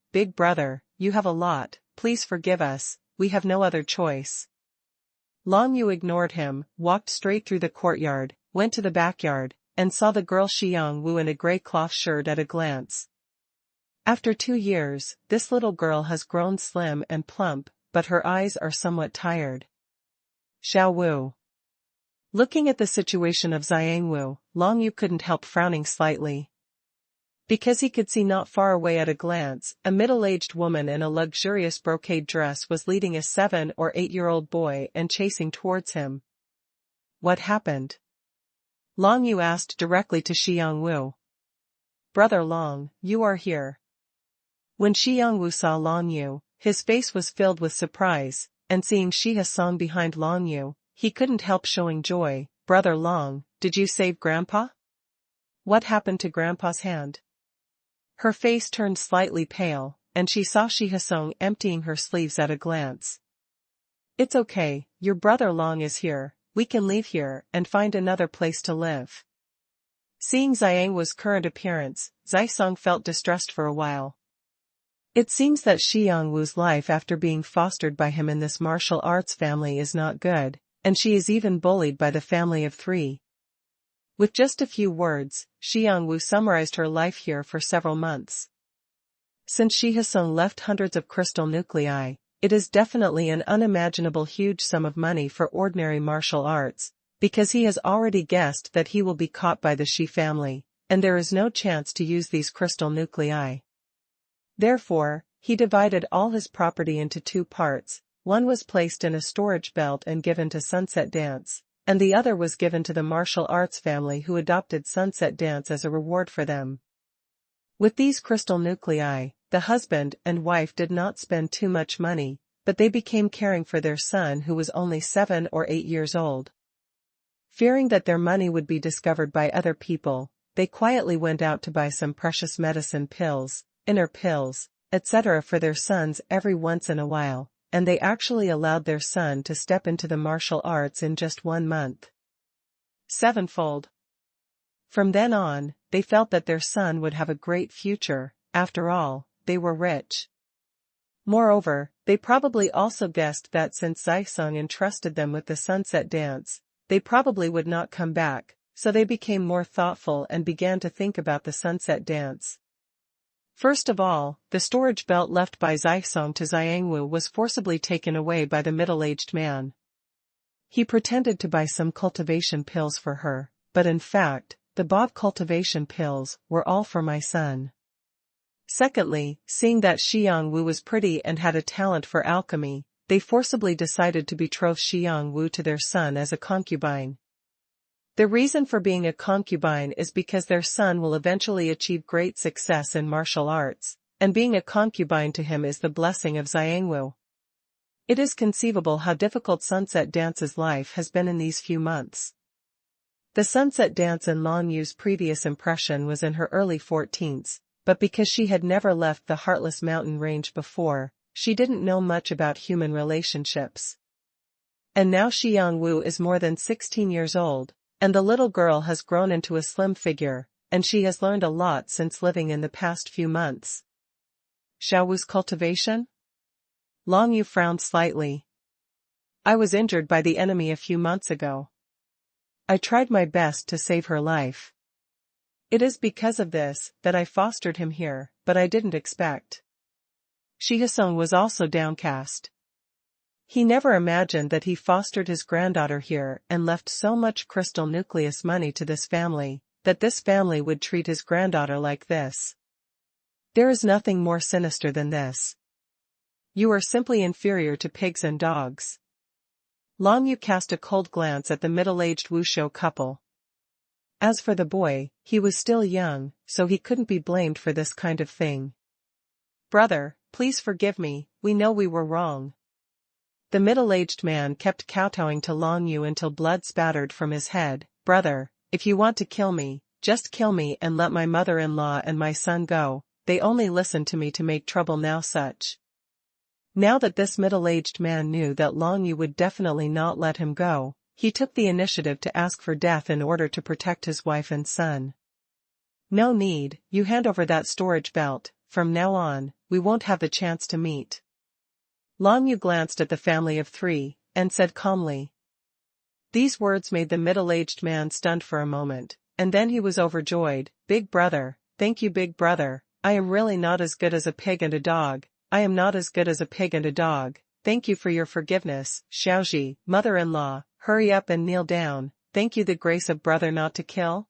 you have a lot, please forgive us, we have no other choice." Long Yu ignored him, walked straight through the courtyard, went to the backyard, and saw the girl Xiang Wu in a grey cloth shirt at a glance. After 2 years, this little girl has grown slim and plump, but her eyes are somewhat tired. Xiao Wu. Looking at the situation of Xiang Wu, Long Yu couldn't help frowning slightly. Because he could see not far away at a glance, a middle-aged woman in a luxurious brocade dress was leading a 7 or 8-year-old boy and chasing towards him. What happened? Long Yu asked directly to Xiang Wu. "Brother Long, you are here." When Xiang Wu saw Long Yu, his face was filled with surprise, and seeing Shi Hasong behind Long Yu, he couldn't help showing joy. Brother Long, did you save Grandpa? What happened to Grandpa's hand? Her face turned slightly pale, and she saw Shi Hasong emptying her sleeves at a glance. It's okay, your brother Long is here, we can leave here and find another place to live. Seeing Xianguo's current appearance, Zai-song felt distressed for a while. It seems that Xiangwu's life after being fostered by him in this martial arts family is not good, and she is even bullied by the family of three. With just a few words, Xiangwu summarized her life here for several months. Since Shi Hasong left hundreds of crystal nuclei, it is definitely an unimaginable huge sum of money for ordinary martial arts, because he has already guessed that he will be caught by the Shi family, and there is no chance to use these crystal nuclei. Therefore, he divided all his property into two parts. One was placed in a storage belt and given to Sunset Dance, and the other was given to the martial arts family who adopted Sunset Dance as a reward for them. With these crystal nuclei, the husband and wife did not spend too much money, but they became caring for their son who was only 7 or 8 years old. Fearing that their money would be discovered by other people, they quietly went out to buy some precious medicine pills, inner pills, etc. for their sons every once in a while, and they actually allowed their son to step into the martial arts in just 1 month. Sevenfold. From then on, they felt that their son would have a great future. After all, they were rich. Moreover, they probably also guessed that since Zai-sung entrusted them with the Sunset Dance, they probably would not come back, so they became more thoughtful and began to think about the Sunset Dance. First of all, the storage belt left by Zai-sung to Xiangwu was forcibly taken away by the middle-aged man. He pretended to buy some cultivation pills for her, but in fact, the bought cultivation pills were all for my son. Secondly, seeing that Xiangwu was pretty and had a talent for alchemy, they forcibly decided to betroth Xiangwu to their son as a concubine. The reason for being a concubine is because their son will eventually achieve great success in martial arts, and being a concubine to him is the blessing of Xiangwu. It is conceivable how difficult Sunset Dance's life has been in these few months. The Sunset Dance in Long Yu's previous impression was in her early 14s, but because she had never left the Heartless Mountain Range before, she didn't know much about human relationships. And now Xiangwu is more than 16 years old, and the little girl has grown into a slim figure, and she has learned a lot since living in the past few months. Xiaowu's cultivation? Long Yu frowned slightly. I was injured by the enemy a few months ago. I tried my best to save her life. It is because of this that I fostered him here, but I didn't expect. Shi Hasong was also downcast. He never imagined that he fostered his granddaughter here and left so much crystal nucleus money to this family, that this family would treat his granddaughter like this. There is nothing more sinister than this. You are simply inferior to pigs and dogs. Long Yu cast a cold glance at the middle-aged Wushou couple. As for the boy, he was still young, so he couldn't be blamed for this kind of thing. Brother, please forgive me, we know we were wrong. The middle-aged man kept kowtowing to Long Yu until blood spattered from his head. Brother, if you want to kill me, just kill me and let my mother-in-law and my son go, they only listen to me to make trouble now such. Now that this middle-aged man knew that Long Yu would definitely not let him go, he took the initiative to ask for death in order to protect his wife and son. No need, you hand over that storage belt, from now on, we won't have the chance to meet. Long Yu glanced at the family of three, and said calmly. These words made the middle-aged man stunned for a moment, and then he was overjoyed. Big brother, thank you big brother, I am really not as good as a pig and a dog, I am not as good as a pig and a dog, thank you for your forgiveness, Xiaoji, mother-in-law, hurry up and kneel down, thank you the grace of brother not to kill?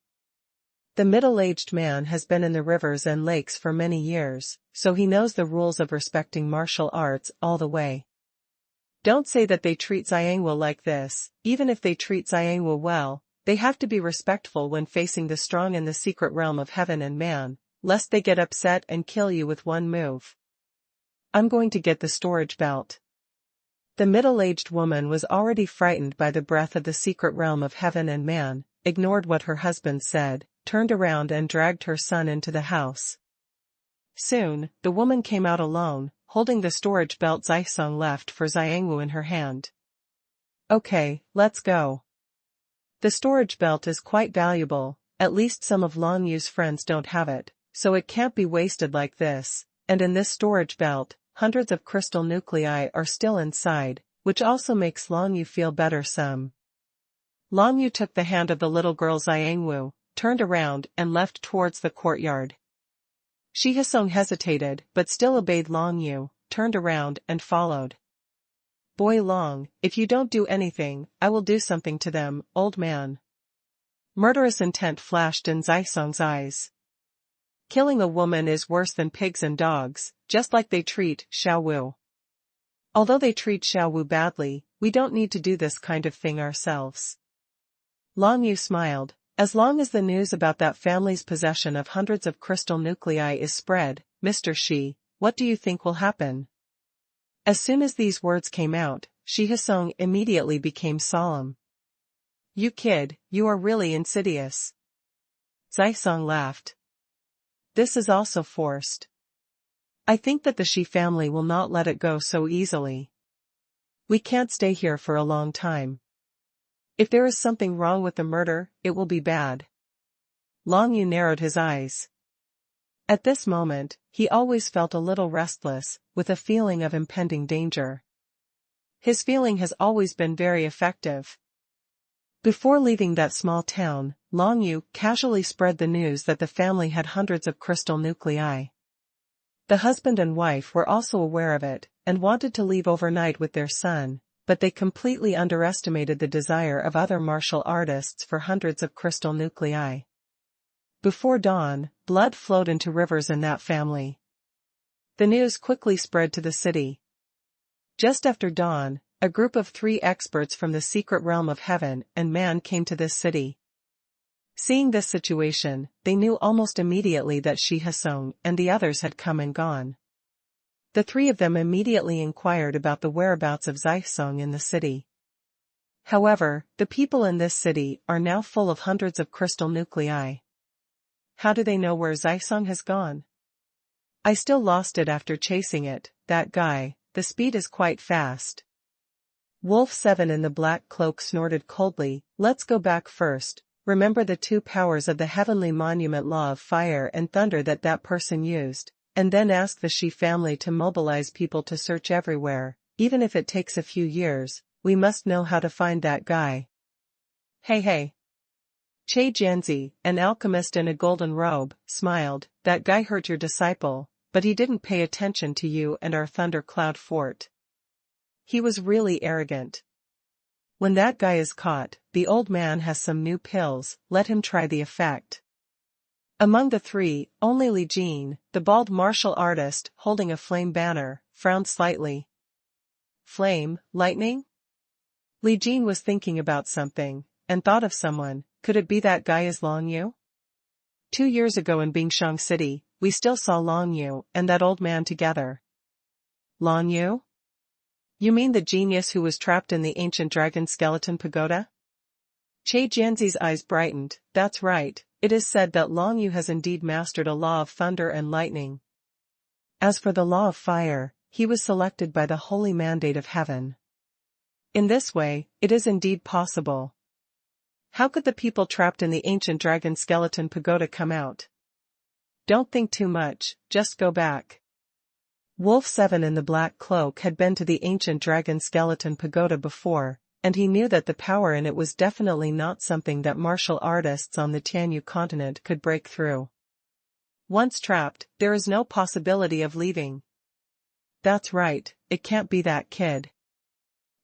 The middle-aged man has been in the rivers and lakes for many years, so he knows the rules of respecting martial arts all the way. Don't say that they treat Xiangwu like this, even if they treat Xiangwu well, they have to be respectful when facing the strong in the secret realm of heaven and man, lest they get upset and kill you with one move. I'm going to get the storage belt. The middle-aged woman was already frightened by the breath of the secret realm of heaven and man, ignored what her husband said, turned around and dragged her son into the house. Soon, the woman came out alone, holding the storage belt Zisong left for Xiangwu in her hand. Okay, let's go. The storage belt is quite valuable, at least some of Long Yu's friends don't have it, so it can't be wasted like this, and in this storage belt, hundreds of crystal nuclei are still inside, which also makes Long Yu feel better some. Long Yu took the hand of the little girl Xiangwu, turned around and left towards the courtyard. Shi Hsong hesitated but still obeyed Long Yu, turned around and followed. Boy Long, if you don't do anything, I will do something to them, old man. Murderous intent flashed in Zisong's eyes. Killing a woman is worse than pigs and dogs, just like they treat Xiaowu. Although they treat Xiaowu badly, we don't need to do this kind of thing ourselves. Long Yu smiled. As long as the news about that family's possession of hundreds of crystal nuclei is spread, Mr. Shi, what do you think will happen? As soon as these words came out, Shi Hsong immediately became solemn. You kid, you are really insidious. Zisong laughed. This is also forced. I think that the Shi family will not let it go so easily. We can't stay here for a long time. If there is something wrong with the murder, it will be bad. Long Yu narrowed his eyes. At this moment, he always felt a little restless, with a feeling of impending danger. His feeling has always been very effective. Before leaving that small town, Long Yu casually spread the news that the family had hundreds of crystal nuclei. The husband and wife were also aware of it, and wanted to leave overnight with their son, but they completely underestimated the desire of other martial artists for hundreds of crystal nuclei. Before dawn, blood flowed into rivers in that family. The news quickly spread to the city. Just after dawn, a group of 3 experts from the secret realm of heaven and man came to this city. Seeing this situation, they knew almost immediately that Shi Hsong and the others had come and gone. The 3 of them immediately inquired about the whereabouts of Zisong in the city. However, the people in this city are now full of hundreds of crystal nuclei. How do they know where Zisong has gone? I still lost it after chasing it, that guy, the speed is quite fast. Wolf 7 in the black cloak snorted coldly, let's go back first, remember the 2 powers of the heavenly monument law of fire and thunder that person used, and then ask the Shi family to mobilize people to search everywhere, even if it takes a few years, we must know how to find that guy. Hey. Che Jianzi, an alchemist in a golden robe, smiled, that guy hurt your disciple, but he didn't pay attention to you and our Thunder Cloud Fort. He was really arrogant. When that guy is caught, the old man has some new pills, let him try the effect. Among the 3, only Li Jin, the bald martial artist holding a flame banner, frowned slightly. Flame, lightning? Li Jin was thinking about something, and thought of someone. Could it be that guy is Long Yu? 2 years ago in Bingshang City, we still saw Long Yu and that old man together. Long Yu? You mean the genius who was trapped in the ancient dragon skeleton pagoda? Che Jianzi's eyes brightened, that's right, it is said that Long Yu has indeed mastered a law of thunder and lightning. As for the law of fire, he was selected by the holy mandate of heaven. In this way, it is indeed possible. How could the people trapped in the ancient dragon skeleton pagoda come out? Don't think too much, just go back. Wolf 7 in the black cloak had been to the ancient dragon skeleton pagoda before, and he knew that the power in it was definitely not something that martial artists on the Tianyu continent could break through. Once trapped, there is no possibility of leaving. That's right, it can't be that kid.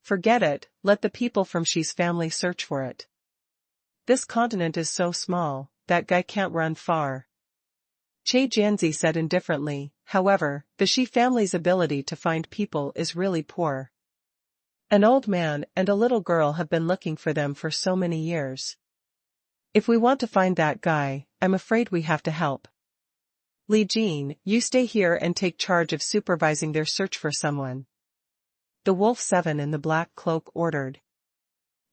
Forget it, let the people from Shi's family search for it. This continent is so small, that guy can't run far. Che Jianzi said indifferently, however, the Shi family's ability to find people is really poor. An old man and a little girl have been looking for them for so many years. If we want to find that guy, I'm afraid we have to help. Li Jin, you stay here and take charge of supervising their search for someone. The Wolf 7 in the black cloak ordered.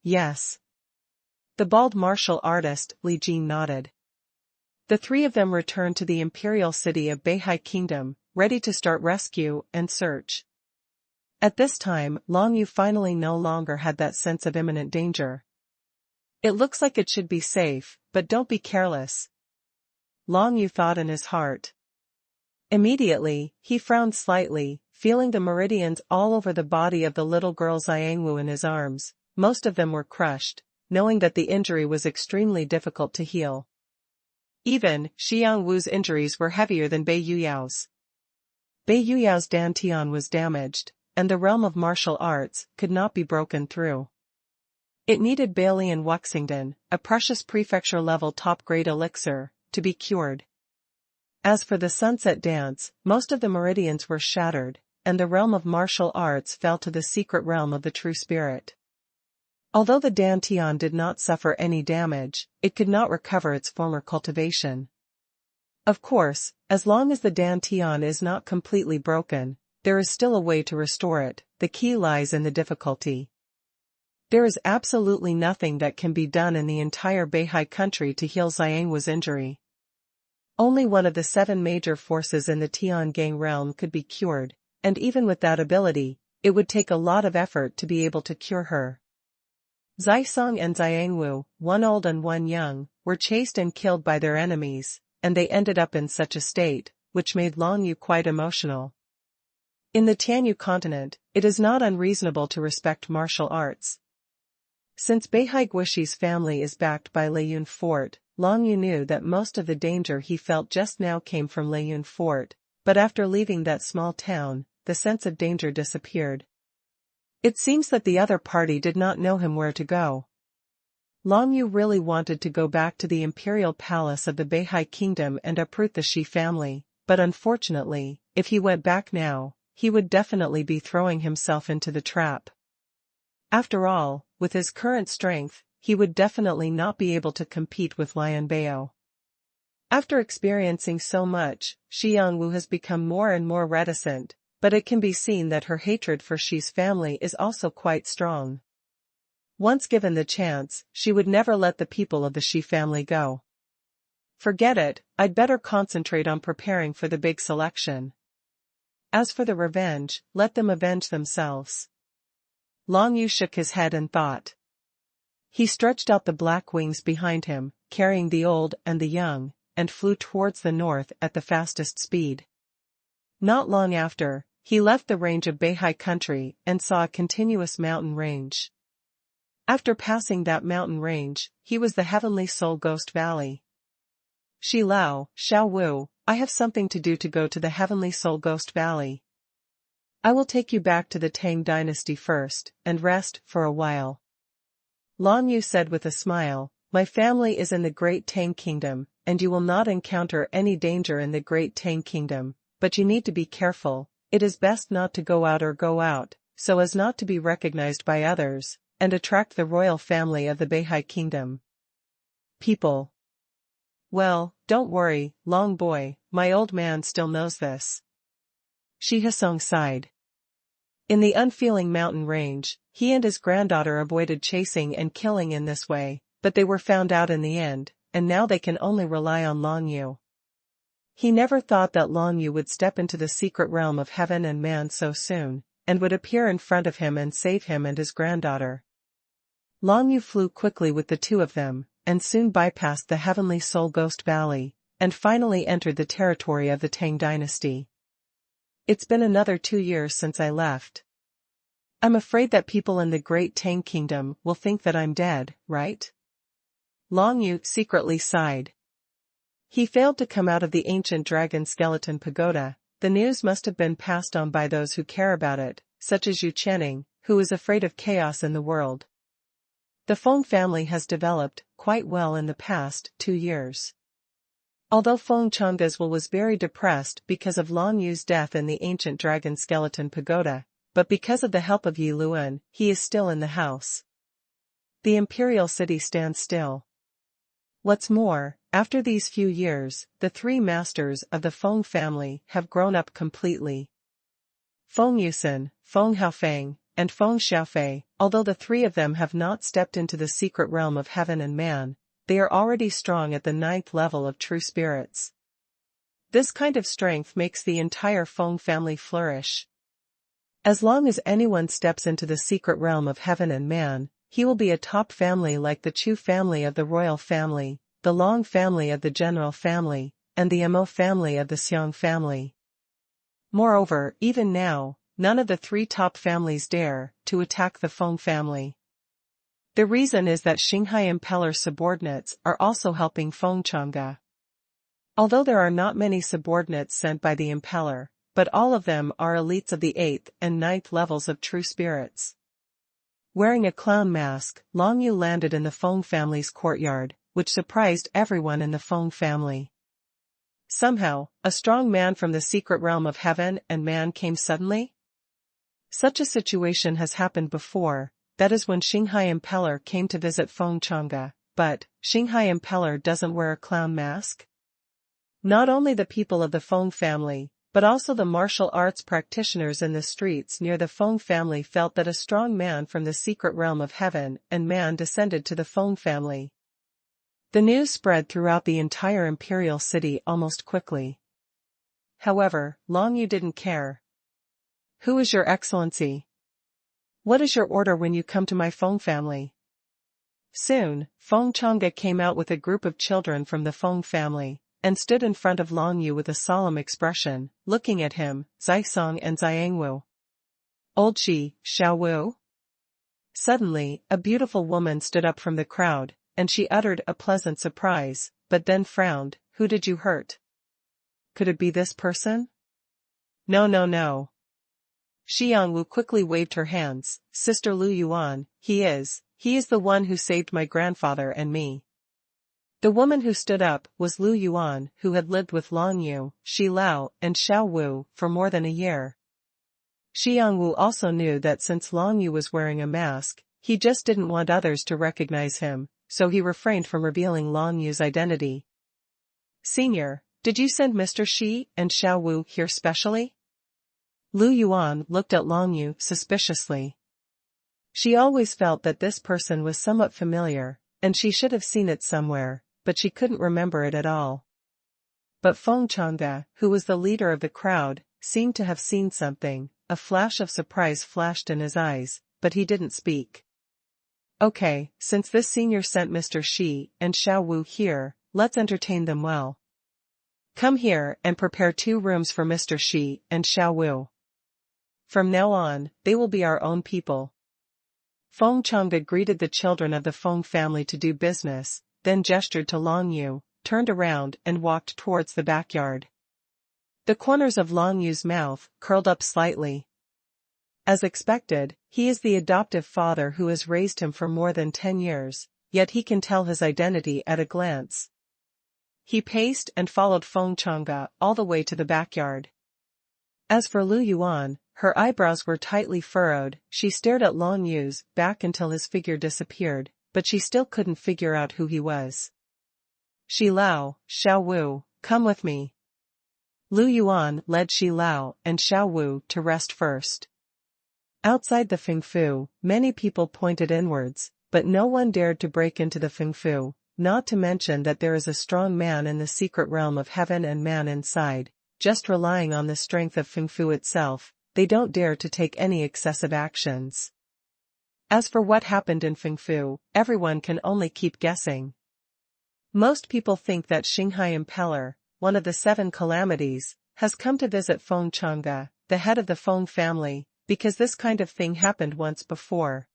Yes. The bald martial artist, Li Jin, nodded. The three of them returned to the imperial city of Beihai Kingdom, ready to start rescue and search. At this time, Long Yu finally no longer had that sense of imminent danger. It looks like it should be safe, but don't be careless. Long Yu thought in his heart. Immediately, he frowned slightly, feeling the meridians all over the body of the little girl Xiangwu in his arms. Most of them were crushed, knowing that the injury was extremely difficult to heal. Even, Xiangwu's injuries were heavier than Bei Yuyao's. Bei Yuyao's dantian was damaged, and the realm of martial arts could not be broken through. It needed Balian Wuxingdan, a precious prefecture-level top-grade elixir, to be cured. As for the sunset dance, most of the meridians were shattered, and the realm of martial arts fell to the secret realm of the true spirit. Although the dantian did not suffer any damage, it could not recover its former cultivation. Of course, as long as the dantian is not completely broken, there is still a way to restore it. The key lies in the difficulty. There is absolutely nothing that can be done in the entire Beihai country to heal Xiangwu's injury. Only one of the 7 major forces in the Tiangang realm could be cured, and even with that ability, it would take a lot of effort to be able to cure her. Zhaisong and Xiangwu, one old and one young, were chased and killed by their enemies, and they ended up in such a state, which made Long Yu quite emotional. In the Tianyu continent, it is not unreasonable to respect martial arts. Since Beihai Guishi's family is backed by Leiyun Fort, Long Yu knew that most of the danger he felt just now came from Leiyun Fort, but after leaving that small town, the sense of danger disappeared. It seems that the other party did not know him where to go. Long Yu really wanted to go back to the imperial palace of the Beihai kingdom and uproot the Shi family, but unfortunately, if he went back now, he would definitely be throwing himself into the trap. After all, with his current strength, he would definitely not be able to compete with Lian Bao. After experiencing so much, Xiangwu has become more and more reticent, but it can be seen that her hatred for Shi's family is also quite strong. Once given the chance, she would never let the people of the Shi family go. Forget it, I'd better concentrate on preparing for the big selection. As for the revenge, let them avenge themselves. Long Yu shook his head and thought. He stretched out the black wings behind him, carrying the old and the young, and flew towards the north at the fastest speed. Not long after, he left the range of Beihai country and saw a continuous mountain range. After passing that mountain range, he was the Heavenly Soul Ghost Valley. Shi Lao, Xiao Wu, I have something to do to go to the Heavenly Soul Ghost Valley. I will take you back to the Tang dynasty first, and rest for a while. Long Yu said with a smile, my family is in the Great Tang Kingdom, and you will not encounter any danger in the Great Tang Kingdom, but you need to be careful. It is best not to go out, so as not to be recognized by others, and attract the royal family of the Beihai Kingdom. People. Well, don't worry, Long Boy, my old man still knows this. Shi Hasong sighed. In the unfeeling mountain range, he and his granddaughter avoided chasing and killing in this way, but they were found out in the end, and now they can only rely on Long Yu. He never thought that Long Yu would step into the secret realm of heaven and man so soon, and would appear in front of him and save him and his granddaughter. Long Yu flew quickly with the two of them, and soon bypassed the Heavenly Soul Ghost Valley, and finally entered the territory of the Tang dynasty. It's been another 2 years since I left. I'm afraid that people in the Great Tang Kingdom will think that I'm dead, right? Long Yu secretly sighed. He failed to come out of the ancient dragon skeleton pagoda. The news must have been passed on by those who care about it, such as Yu Chenning, who is afraid of chaos in the world. The Feng family has developed quite well in the past 2 years. Although Feng Changgazwil was very depressed because of Long Yu's death in the ancient dragon skeleton pagoda, but because of the help of Yi Luan, he is still in the house. The imperial city stands still. What's more, after these few years, the three masters of the Feng family have grown up completely. Feng Yusen, Feng Haofeng, and Feng Xiaofei, although the three of them have not stepped into the secret realm of heaven and man, they are already strong at the 9th level of true spirits. This kind of strength makes the entire Feng family flourish. As long as anyone steps into the secret realm of heaven and man, he will be a top family like the Chu family of the royal family, the Long family of the general family, and the Amo family of the Xiang family. Moreover, even now, none of the three top families dare to attack the Feng family. The reason is that Xinghai Impeller's subordinates are also helping Feng Chang'e. Although there are not many subordinates sent by the Impeller, but all of them are elites of the 8th and 9th levels of true spirits. Wearing a clown mask, Long Yu landed in the Feng family's courtyard, which surprised everyone in the Feng family. Somehow, a strong man from the secret realm of heaven and man came suddenly? Such a situation has happened before, that is when Xinghai Impeller came to visit Feng Chang'e, but Xinghai Impeller doesn't wear a clown mask? Not only the people of the Feng family, but also the martial arts practitioners in the streets near the Feng family felt that a strong man from the secret realm of heaven and man descended to the Feng family. The news spread throughout the entire imperial city almost quickly. However, Long Yu didn't care. Who is your excellency? What is your order when you come to my Feng family? Soon, Feng Chang'e came out with a group of children from the Feng family, and stood in front of Long Yu with a solemn expression, looking at him, Zai-song and Zai-engwu. Old Shi, Xiao Wu? Suddenly, a beautiful woman stood up from the crowd, and she uttered a pleasant surprise, but then frowned. Who did you hurt? Could it be this person? No, no, no. Xiangwu quickly waved her hands. Sister Lu Yuan, he is the one who saved my grandfather and me. The woman who stood up was Lu Yuan, who had lived with Long Yu, Shi Lao, and Xiao Wu for more than a year. Xiangwu also knew that since Long Yu was wearing a mask, he just didn't want others to recognize him, so he refrained from revealing Long Yu's identity. Senior, did you send Mr. Shi and Xiao Wu here specially? Lu Yuan looked at Long Yu suspiciously. She always felt that this person was somewhat familiar, and she should have seen it somewhere, but she couldn't remember it at all. But Feng Chang'e, who was the leader of the crowd, seemed to have seen something. A flash of surprise flashed in his eyes, but he didn't speak. Okay, since this senior sent Mr. Shi and Xiao Wu here, let's entertain them well. Come here and prepare 2 rooms for Mr. Shi and Xiao Wu. From now on, they will be our own people. Feng Chang'e greeted the children of the Feng family to do business, then gestured to Long Yu, turned around and walked towards the backyard. The corners of Long Yu's mouth curled up slightly. As expected, he is the adoptive father who has raised him for more than 10 years, yet he can tell his identity at a glance. He paced and followed Feng Chang'e all the way to the backyard. As for Lu Yuan, her eyebrows were tightly furrowed. She stared at Long Yu's back until his figure disappeared, but she still couldn't figure out who he was. Shi Lao, Xiao Wu, come with me. Lu Yuan led Shi Lao and Xiao Wu to rest first. Outside the Feng Fu, many people pointed inwards, but no one dared to break into the Feng Fu, not to mention that there is a strong man in the secret realm of heaven and man inside. Just relying on the strength of Feng Fu itself, they don't dare to take any excessive actions. As for what happened in Feng Fu, everyone can only keep guessing. Most people think that Xinghai Impeller, one of the 7 calamities, has come to visit Feng Chang'e, the head of the Feng family, because this kind of thing happened once before.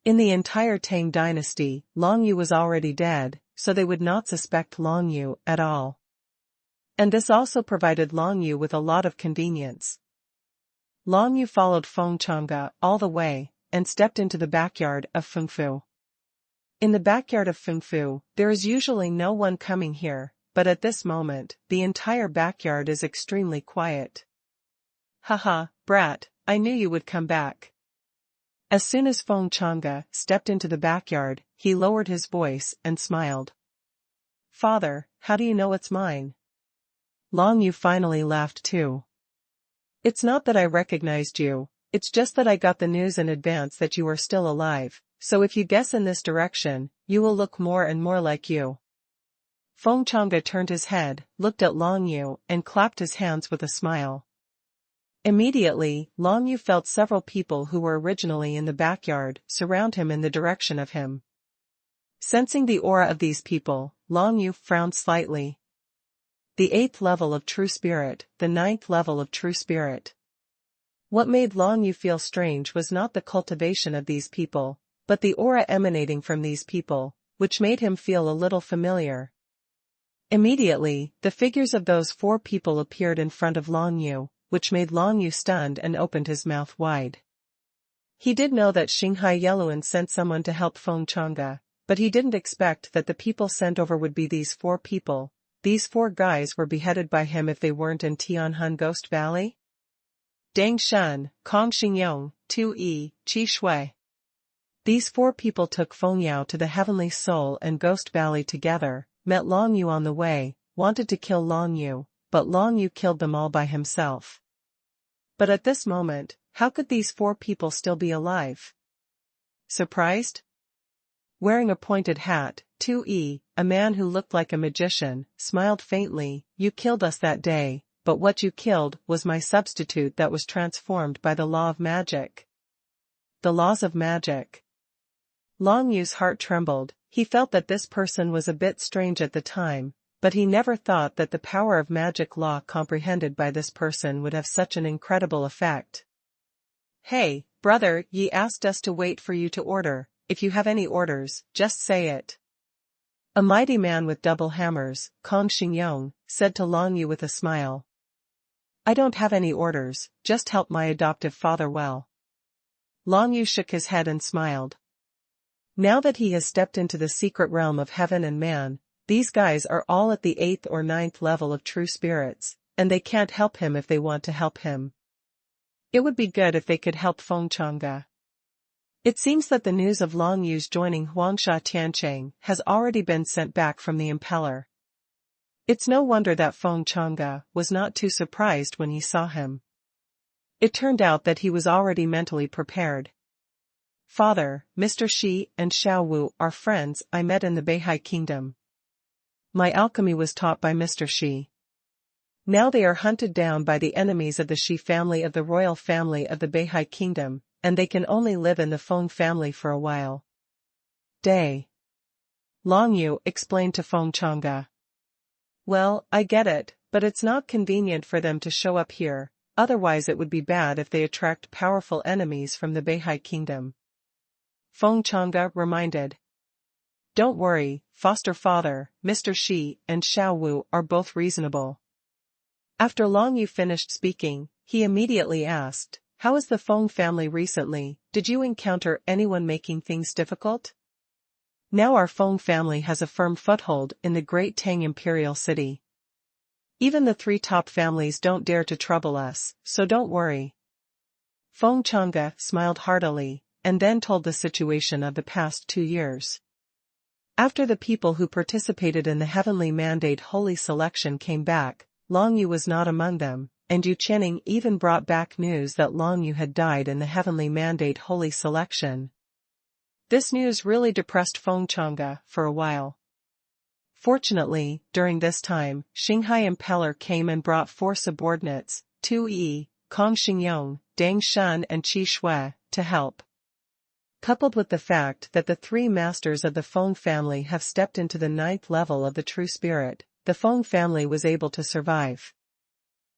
In the entire Tang dynasty, Long Yu was already dead, so they would not suspect Long Yu at all. And this also provided Long Yu with a lot of convenience. Long Yu followed Feng Chang'e all the way, and stepped into the backyard of Feng Fu. In the backyard of Feng Fu, there is usually no one coming here, but at this moment, the entire backyard is extremely quiet. Haha, brat, I knew you would come back. As soon as Feng Chang'e stepped into the backyard, he lowered his voice and smiled. Father, how do you know it's mine? Long Yu finally laughed too. It's not that I recognized you, it's just that I got the news in advance that you were still alive, so if you guess in this direction, you will look more and more like you. Feng Chang'e turned his head, looked at Long Yu, and clapped his hands with a smile. Immediately, Long Yu felt several people who were originally in the backyard surround him in the direction of him. Sensing the aura of these people, Long Yu frowned slightly. The 8th level of True Spirit, the 9th level of True Spirit. What made Long Yu feel strange was not the cultivation of these people, but the aura emanating from these people, which made him feel a little familiar. Immediately, the figures of those 4 people appeared in front of Long Yu, which made Long Yu stunned and opened his mouth wide. He did know that Xinghai Yeluan sent someone to help Feng Chang'e, but he didn't expect that the people sent over would be these 4 people. These 4 guys were beheaded by him if they weren't in Tianhun Ghost Valley? Dang Shen, Kong Xingyong, Tu Yi, Qi Shui. These 4 people took Feng Yao to the Heavenly Soul and Ghost Valley together, met Long Yu on the way, wanted to kill Long Yu, but Long Yu killed them all by himself. But at this moment, how could these 4 people still be alive? Surprised? Wearing a pointed hat, Tu Yi, a man who looked like a magician, smiled faintly. You killed us that day, but what you killed was my substitute that was transformed by the law of magic. The laws of magic. Long Yu's heart trembled. He felt that this person was a bit strange at the time, but he never thought that the power of magic law comprehended by this person would have such an incredible effect. Hey, brother, Yi asked us to wait for you to order. If you have any orders, just say it. A mighty man with double hammers, Kong Xingyong, said to Long Yu with a smile. I don't have any orders, just help my adoptive father well. Long Yu shook his head and smiled. Now that he has stepped into the secret realm of heaven and man, these guys are all at the 8th or 9th level of true spirits, and they can't help him if they want to help him. It would be good if they could help Feng Chang'e. It seems that the news of Long Yu's joining Huangsha Tiancheng has already been sent back from the impeller. It's no wonder that Feng Chang'e was not too surprised when he saw him. It turned out that he was already mentally prepared. Father, Mr. Shi and Xiao Wu are friends I met in the Beihai Kingdom. My alchemy was taught by Mr. Shi. Now they are hunted down by the enemies of the Shi family of the royal family of the Beihai Kingdom, and they can only live in the Feng family for a while. Day. Long Yu explained to Feng Chang'e. Well, I get it, but it's not convenient for them to show up here, otherwise it would be bad if they attract powerful enemies from the Beihai Kingdom. Feng Chang'e reminded. Don't worry, foster father, Mr. Shi and Xiao Wu are both reasonable. After Long Yu finished speaking, he immediately asked, how is the Feng family recently? Did you encounter anyone making things difficult? Now our Feng family has a firm foothold in the great Tang imperial city. Even the 3 top families don't dare to trouble us, so don't worry. Feng Chang'e smiled heartily, and then told the situation of the past 2 years. After the people who participated in the Heavenly Mandate Holy Selection came back, Long Yu was not among them, and Yu Qianning even brought back news that Long Yu had died in the Heavenly Mandate Holy Selection. This news really depressed Feng Chang'e for a while. Fortunately, during this time, Xinghai Impeller came and brought 4 subordinates, Tu Yi, Kong Xingyong, Dang Shan and Qi Shui, to help. Coupled with the fact that the 3 masters of the Feng family have stepped into the 9th level of the True Spirit, the Feng family was able to survive.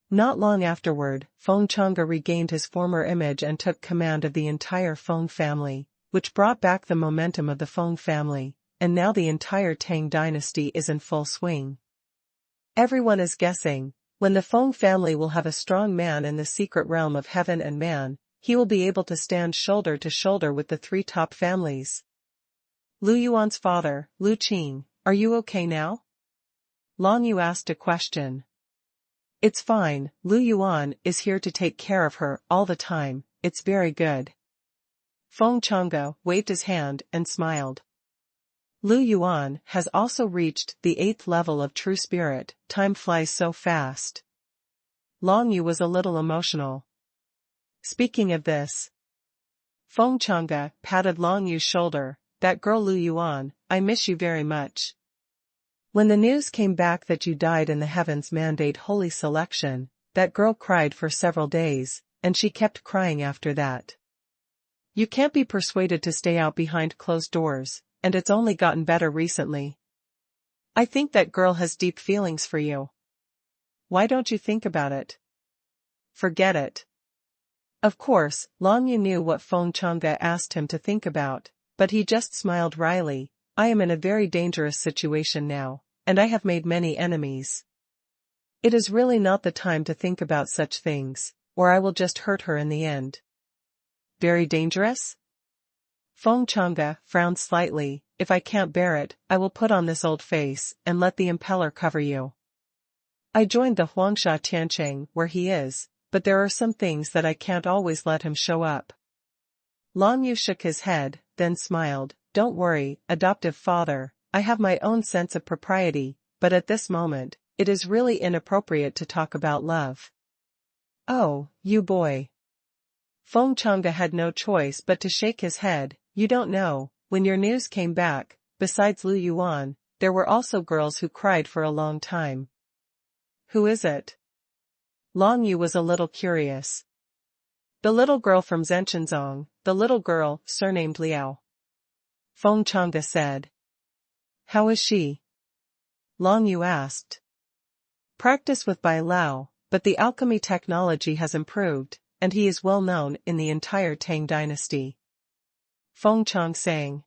Not long afterward, Feng Chang'e regained his former image and took command of the entire Feng family, which brought back the momentum of the Feng family, and now the entire Tang dynasty is in full swing. Everyone is guessing, when the Feng family will have a strong man in the secret realm of heaven and man, he will be able to stand shoulder to shoulder with the 3 top families. Lu Yuan's father, Lu Qing, are you okay now? Long Yu asked a question. It's fine, Lu Yuan is here to take care of her all the time, it's very good. Feng Chang'e waved his hand and smiled. Lu Yuan has also reached the 8th level of true spirit. Time flies so fast. Long Yu was a little emotional. Speaking of this, Feng Changge patted Long Yu's shoulder. That girl Lu Yuan, I miss you very much. When the news came back that you died in the Heavens Mandate Holy Selection, that girl cried for several days, and she kept crying after that. You can't be persuaded to stay out behind closed doors, and it's only gotten better recently. I think that girl has deep feelings for you. Why don't you think about it? Forget it. Of course, Long Yu knew what Feng Changge asked him to think about, but he just smiled wryly. I am in a very dangerous situation now, and I have made many enemies. It is really not the time to think about such things, or I will just hurt her in the end. Very dangerous? Feng Changge frowned slightly. If I can't bear it, I will put on this old face and let the impeller cover you. I joined the Huangsha Tiancheng where he is, but there are some things that I can't always let him show up. Long Yu shook his head, then smiled. Don't worry, adoptive father, I have my own sense of propriety, but at this moment, it is really inappropriate to talk about love. Oh, you boy. Feng Changge had no choice but to shake his head. You don't know, when your news came back, besides Lu Yuan, there were also girls who cried for a long time. Who is it? Long Yu was a little curious. The little girl from Zhenshenzong, the little girl, surnamed Liao. Feng Changge said. How is she? Long Yu asked. Practice with Bai Lao, but the alchemy technology has improved, and he is well known in the entire Tang dynasty. Feng Chang sang.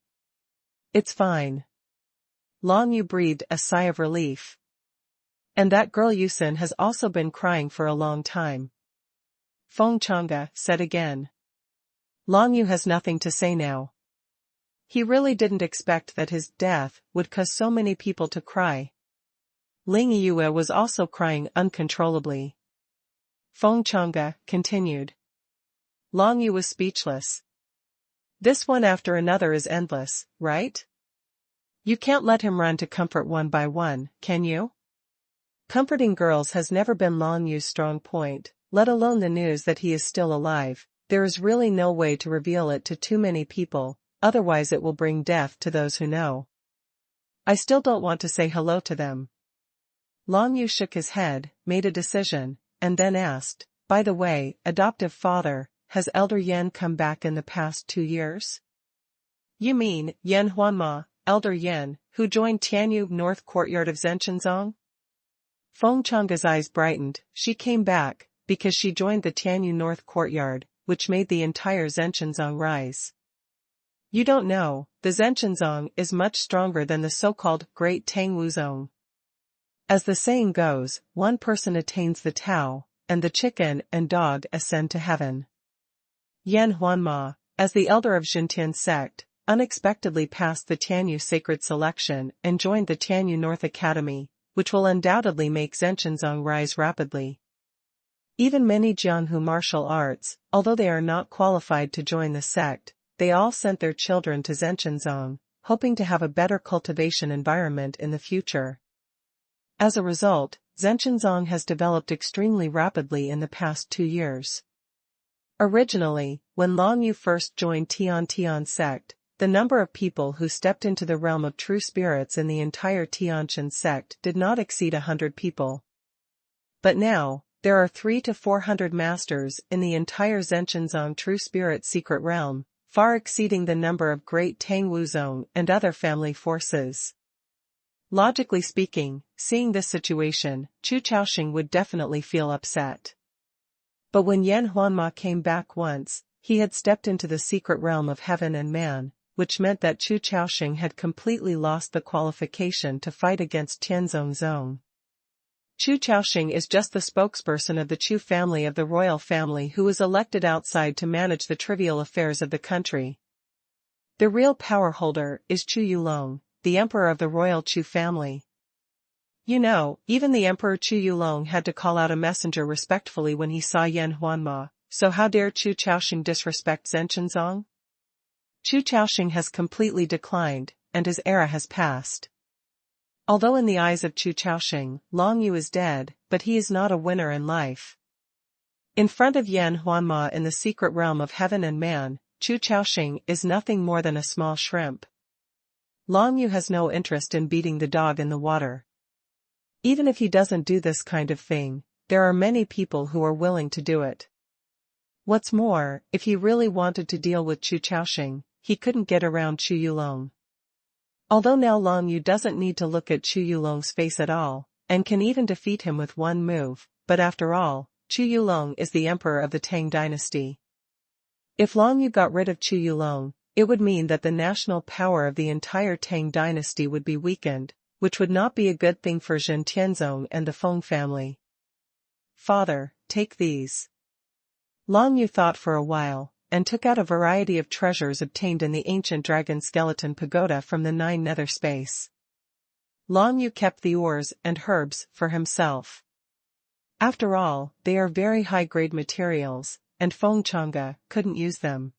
It's fine. Long Yu breathed a sigh of relief. And that girl Yusin has also been crying for a long time. Feng Changge said again. Long Yu has nothing to say now. He really didn't expect that his death would cause so many people to cry. Ling Yue was also crying uncontrollably. Feng Changge continued. Long Yu was speechless. This one after another is endless, right? You can't let him run to comfort one by one, can you? Comforting girls has never been Long Yu's strong point, let alone the news that he is still alive. There is really no way to reveal it to too many people. Otherwise it will bring death to those who know. I still don't want to say hello to them. Long Yu shook his head, made a decision, and then asked, by the way, adoptive father, has Elder Yan come back in the past 2 years? You mean, Yan Huanma, Elder Yan, who joined Tianyu North Courtyard of Zhenshenzong? Feng Changge's eyes brightened. She came back, because she joined the Tianyu North Courtyard, which made the entire Zhenshenzong rise. You don't know, the Zhenshenzong is much stronger than the so-called Great Tang Wuzong. As the saying goes, one person attains the Tao, and the chicken and dog ascend to heaven. Yan Huanma, as the elder of Xintian sect, unexpectedly passed the Tianyu Sacred Selection and joined the Tianyu North Academy, which will undoubtedly make Zhenshenzong rise rapidly. Even many Jianghu martial arts, although they are not qualified to join the sect, they all sent their children to Zhenshenzong, hoping to have a better cultivation environment in the future. As a result, Zhenshenzong has developed extremely rapidly in the past 2 years. Originally, when Long Yu first joined Tian sect, the number of people who stepped into the realm of true spirits in the entire Tianqian sect did not exceed 100 people. But now, there are 300 to 400 masters in the entire Zhenshenzong true spirit secret realm, far exceeding the number of Great Tang Wuzong and other family forces. Logically speaking, seeing this situation, Chu Chaoxing would definitely feel upset. But when Yan Huanma came back once, he had stepped into the secret realm of heaven and man, which meant that Chu Chaoxing had completely lost the qualification to fight against Tianzong. Chu Chaoxing is just the spokesperson of the Chu family of the royal family who was elected outside to manage the trivial affairs of the country. The real power holder is Chu Yulong, the emperor of the royal Chu family. You know, even the Emperor Chu Yulong had to call out a messenger respectfully when he saw Yan Huanma, so how dare Chu Chaoxing disrespect Zhenshenzong? Chu Chaoxing has completely declined, and his era has passed. Although in the eyes of Chu Chaoxing, Long Yu is dead, but he is not a winner in life. In front of Yan Huanma in the secret realm of heaven and man, Chu Chaoxing is nothing more than a small shrimp. Long Yu has no interest in beating the dog in the water. Even if he doesn't do this kind of thing, there are many people who are willing to do it. What's more, if he really wanted to deal with Chu Chaoxing, he couldn't get around Chu Yulong. Although now Long Yu doesn't need to look at Chu Yulong's face at all, and can even defeat him with one move, but after all, Chu Yulong is the emperor of the Tang dynasty. If Long Yu got rid of Chu Yulong, it would mean that the national power of the entire Tang dynasty would be weakened, which would not be a good thing for Zhen Tianzong and the Feng family. Father, take these. Long Yu thought for a while, and took out a variety of treasures obtained in the ancient dragon skeleton pagoda from the 9 nether space. Long Yu kept the ores and herbs for himself. After all, they are very high-grade materials, and Feng Chang'e couldn't use them.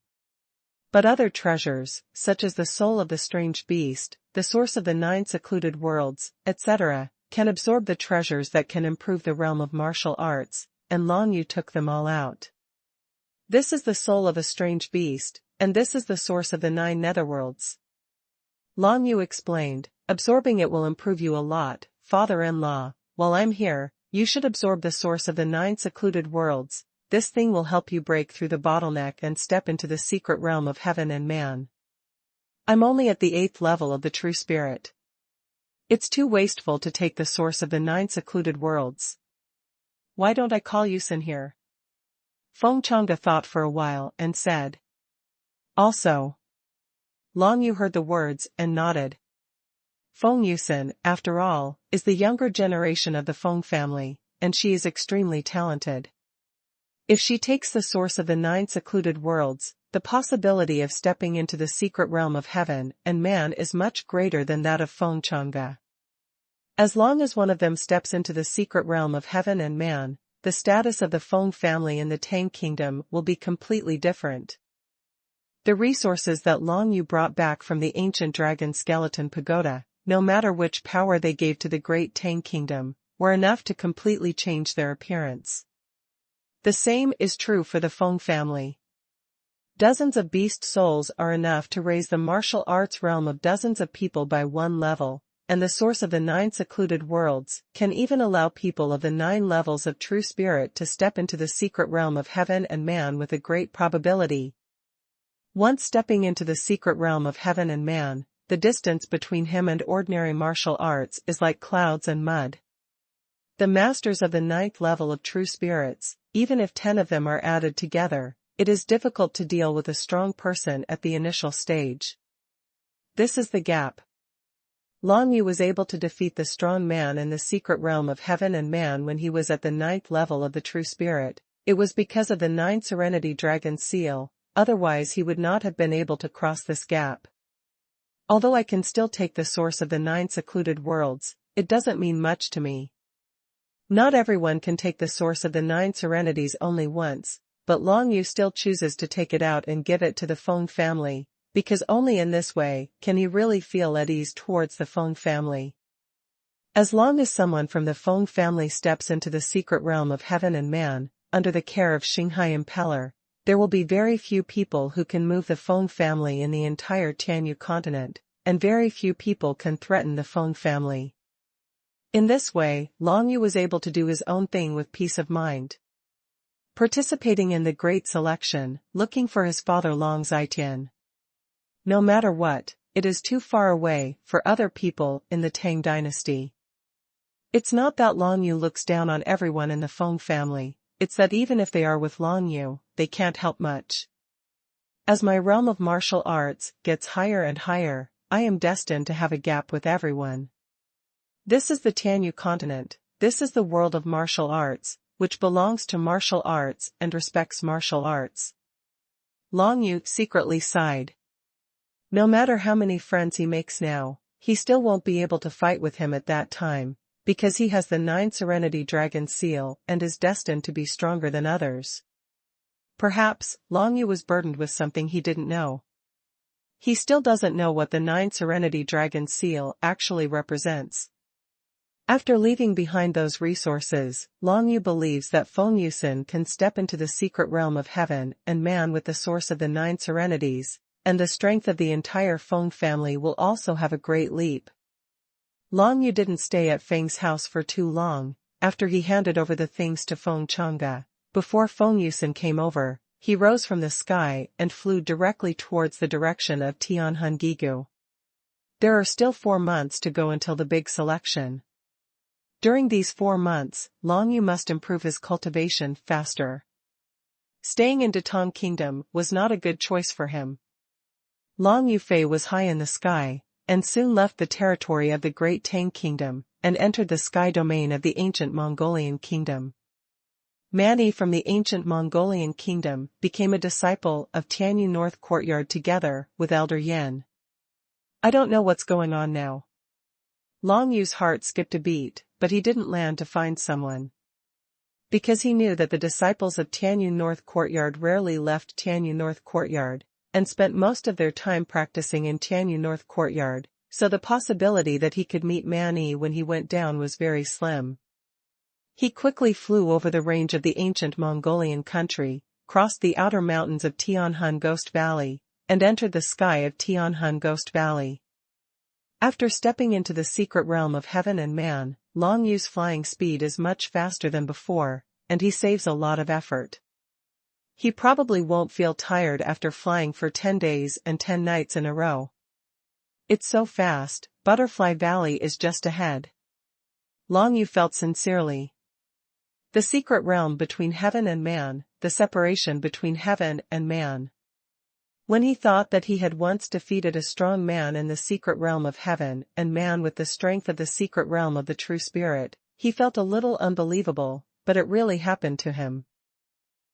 But other treasures, such as the soul of the strange beast, the source of the 9 secluded worlds, etc., can absorb the treasures that can improve the realm of martial arts, and Long Yu took them all out. This is the soul of a strange beast, and this is the source of the 9 netherworlds. Long Yu explained, absorbing it will improve you a lot, father-in-law. While I'm here, you should absorb the source of the 9 secluded worlds. This thing will help you break through the bottleneck and step into the secret realm of heaven and man. I'm only at the 8th level of the true spirit. It's too wasteful to take the source of the 9 secluded worlds. Why don't I call Yusin here? Feng Chang'e thought for a while and said. Also. Long Yu heard the words and nodded. Feng Yusin, after all, is the younger generation of the Feng family, and she is extremely talented. If she takes the source of the 9 secluded worlds, the possibility of stepping into the secret realm of heaven and man is much greater than that of Feng Chang'e. As long as one of them steps into the secret realm of heaven and man, the status of the Feng family in the Tang kingdom will be completely different. The resources that Long Yu brought back from the ancient dragon skeleton pagoda, no matter which power they gave to the great Tang kingdom, were enough to completely change their appearance. The same is true for the Feng family. Dozens of beast souls are enough to raise the martial arts realm of dozens of people by 1 level, and the source of the 9 secluded worlds can even allow people of the 9 levels of true spirit to step into the secret realm of heaven and man with a great probability. Once stepping into the secret realm of heaven and man, the distance between him and ordinary martial arts is like clouds and mud. The masters of the 9th level of true spirits, even if 10 of them are added together, it is difficult to deal with a strong person at the initial stage. This is the gap. Long Yu was able to defeat the strong man in the secret realm of heaven and man when he was at the 9th level of the true spirit. It was because of the 9 Serenity Dragon seal, otherwise he would not have been able to cross this gap. Although I can still take the source of the 9 secluded worlds, it doesn't mean much to me. Not everyone can take the source of the 9 serenities only once, but Long Yu still chooses to take it out and give it to the Feng family, because only in this way can he really feel at ease towards the Feng family. As long as someone from the Feng family steps into the secret realm of heaven and man, under the care of Xinghai Impeller, there will be very few people who can move the Feng family in the entire Tianyu continent, and very few people can threaten the Feng family. In this way, Long Yu was able to do his own thing with peace of mind. Participating in the Great Selection, looking for his father Long Zitian. No matter what, it is too far away for other people in the Tang dynasty. It's not that Long Yu looks down on everyone in the Feng family, it's that even if they are with Long Yu, they can't help much. As my realm of martial arts gets higher and higher, I am destined to have a gap with everyone. This is the Tianyu continent, this is the world of martial arts, which belongs to martial arts and respects martial arts. Long Yu secretly sighed. No matter how many friends he makes now, he still won't be able to fight with him at that time, because he has the 9 Serenity Dragon seal and is destined to be stronger than others. Perhaps, Long Yu was burdened with something he didn't know. He still doesn't know what the 9 Serenity Dragon seal actually represents. After leaving behind those resources, Long Yu believes that Feng Yin Zi Chen can step into the secret realm of heaven and man with the source of the 9 serenities, and the strength of the entire Feng family will also have a great leap. Long Yu didn't stay at Feng's house for too long. After he handed over the things to Feng Chang'e, before Feng Yin Zi Chen came over, he rose from the sky and flew directly towards the direction of Tianhan Gigu. There are still 4 months to go until the big selection. During these 4 months, Long Yu must improve his cultivation faster. Staying in Datong Kingdom was not a good choice for him. Long Yu Fei was high in the sky, and soon left the territory of the Great Tang Kingdom, and entered the sky domain of the ancient Mongolian kingdom. Mani from the ancient Mongolian kingdom became a disciple of Tianyu North Courtyard together with Elder Yan. I don't know what's going on now. Long Yu's heart skipped a beat, but he didn't land to find someone. Because he knew that the disciples of Tianyu North Courtyard rarely left Tianyu North Courtyard, and spent most of their time practicing in Tianyu North Courtyard, so the possibility that he could meet Mani when he went down was very slim. He quickly flew over the range of the ancient Mongolian country, crossed the outer mountains of Tianhan Ghost Valley, and entered the sky of Tianhan Ghost Valley. After stepping into the secret realm of heaven and man, Long Yu's flying speed is much faster than before, and he saves a lot of effort. He probably won't feel tired after flying for 10 days and 10 nights in a row. It's so fast, Butterfly Valley is just ahead. Long Yu felt sincerely. The secret realm between heaven and man, the separation between heaven and man. When he thought that he had once defeated a strong man in the secret realm of heaven and man with the strength of the secret realm of the true spirit, he felt a little unbelievable, but it really happened to him.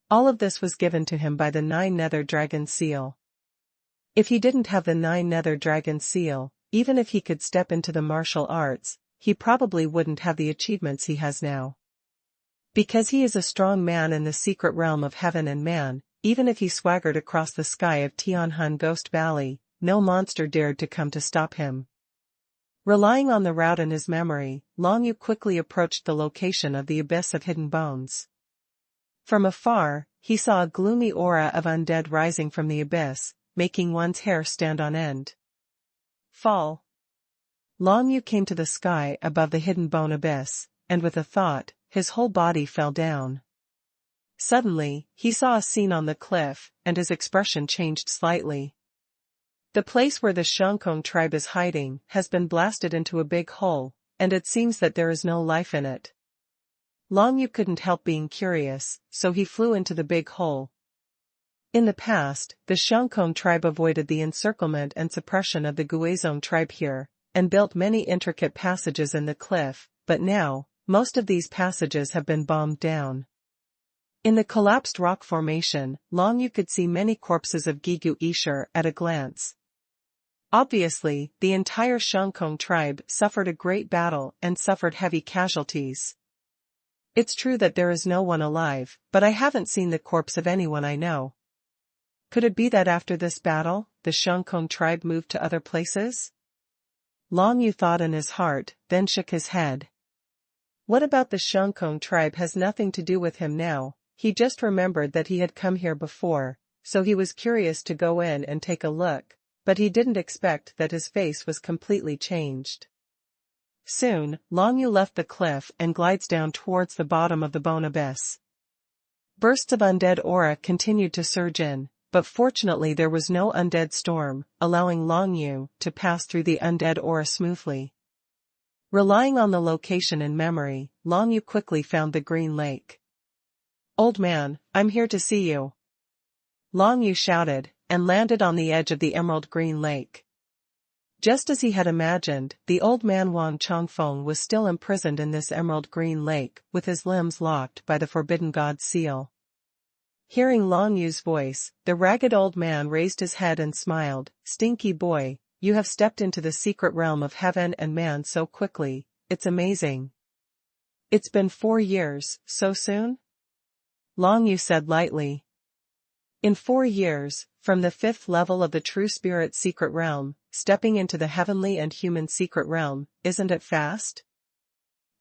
All of this was given to him by the 9 Nether Dragon seal. If he didn't have the 9 Nether Dragon seal, even if he could step into the martial arts, he probably wouldn't have the achievements he has now. Because he is a strong man in the secret realm of heaven and man, even if he swaggered across the sky of Tianhan Ghost Valley, no monster dared to come to stop him. Relying on the route in his memory, Long Yu quickly approached the location of the Abyss of Hidden Bones. From afar, he saw a gloomy aura of undead rising from the abyss, making one's hair stand on end. Fall. Long Yu came to the sky above the Hidden Bone Abyss, and with a thought, his whole body fell down. Suddenly, he saw a scene on the cliff, and his expression changed slightly. The place where the Xuanhuan tribe is hiding has been blasted into a big hole, and it seems that there is no life in it. Long Yu couldn't help being curious, so he flew into the big hole. In the past, the Xuanhuan tribe avoided the encirclement and suppression of the Guizhong tribe here, and built many intricate passages in the cliff, but now, most of these passages have been bombed down. In the collapsed rock formation, Long Yu could see many corpses of Gigu Isher at a glance. Obviously, the entire Xuanhuan tribe suffered a great battle and suffered heavy casualties. It's true that there is no one alive, but I haven't seen the corpse of anyone I know. Could it be that after this battle, the Xuanhuan tribe moved to other places? Long Yu thought in his heart, then shook his head. What about the Xuanhuan tribe has nothing to do with him now? He just remembered that he had come here before, so he was curious to go in and take a look, but he didn't expect that his face was completely changed. Soon, Long Yu left the cliff and glides down towards the bottom of the bone abyss. Bursts of undead aura continued to surge in, but fortunately there was no undead storm, allowing Long Yu to pass through the undead aura smoothly. Relying on the location in memory, Long Yu quickly found the green lake. "Old man, I'm here to see you," Long Yu shouted, and landed on the edge of the emerald green lake. Just as he had imagined, the old man Wang Chongfeng was still imprisoned in this emerald green lake, with his limbs locked by the Forbidden God seal. Hearing Long Yu's voice, the ragged old man raised his head and smiled. "Stinky boy, you have stepped into the secret realm of heaven and man so quickly, it's amazing." "It's been 4 years, so soon?" Long Yu said lightly. In 4 years, from the 5th level of the True Spirit Secret Realm, stepping into the Heavenly and Human Secret Realm, isn't it fast?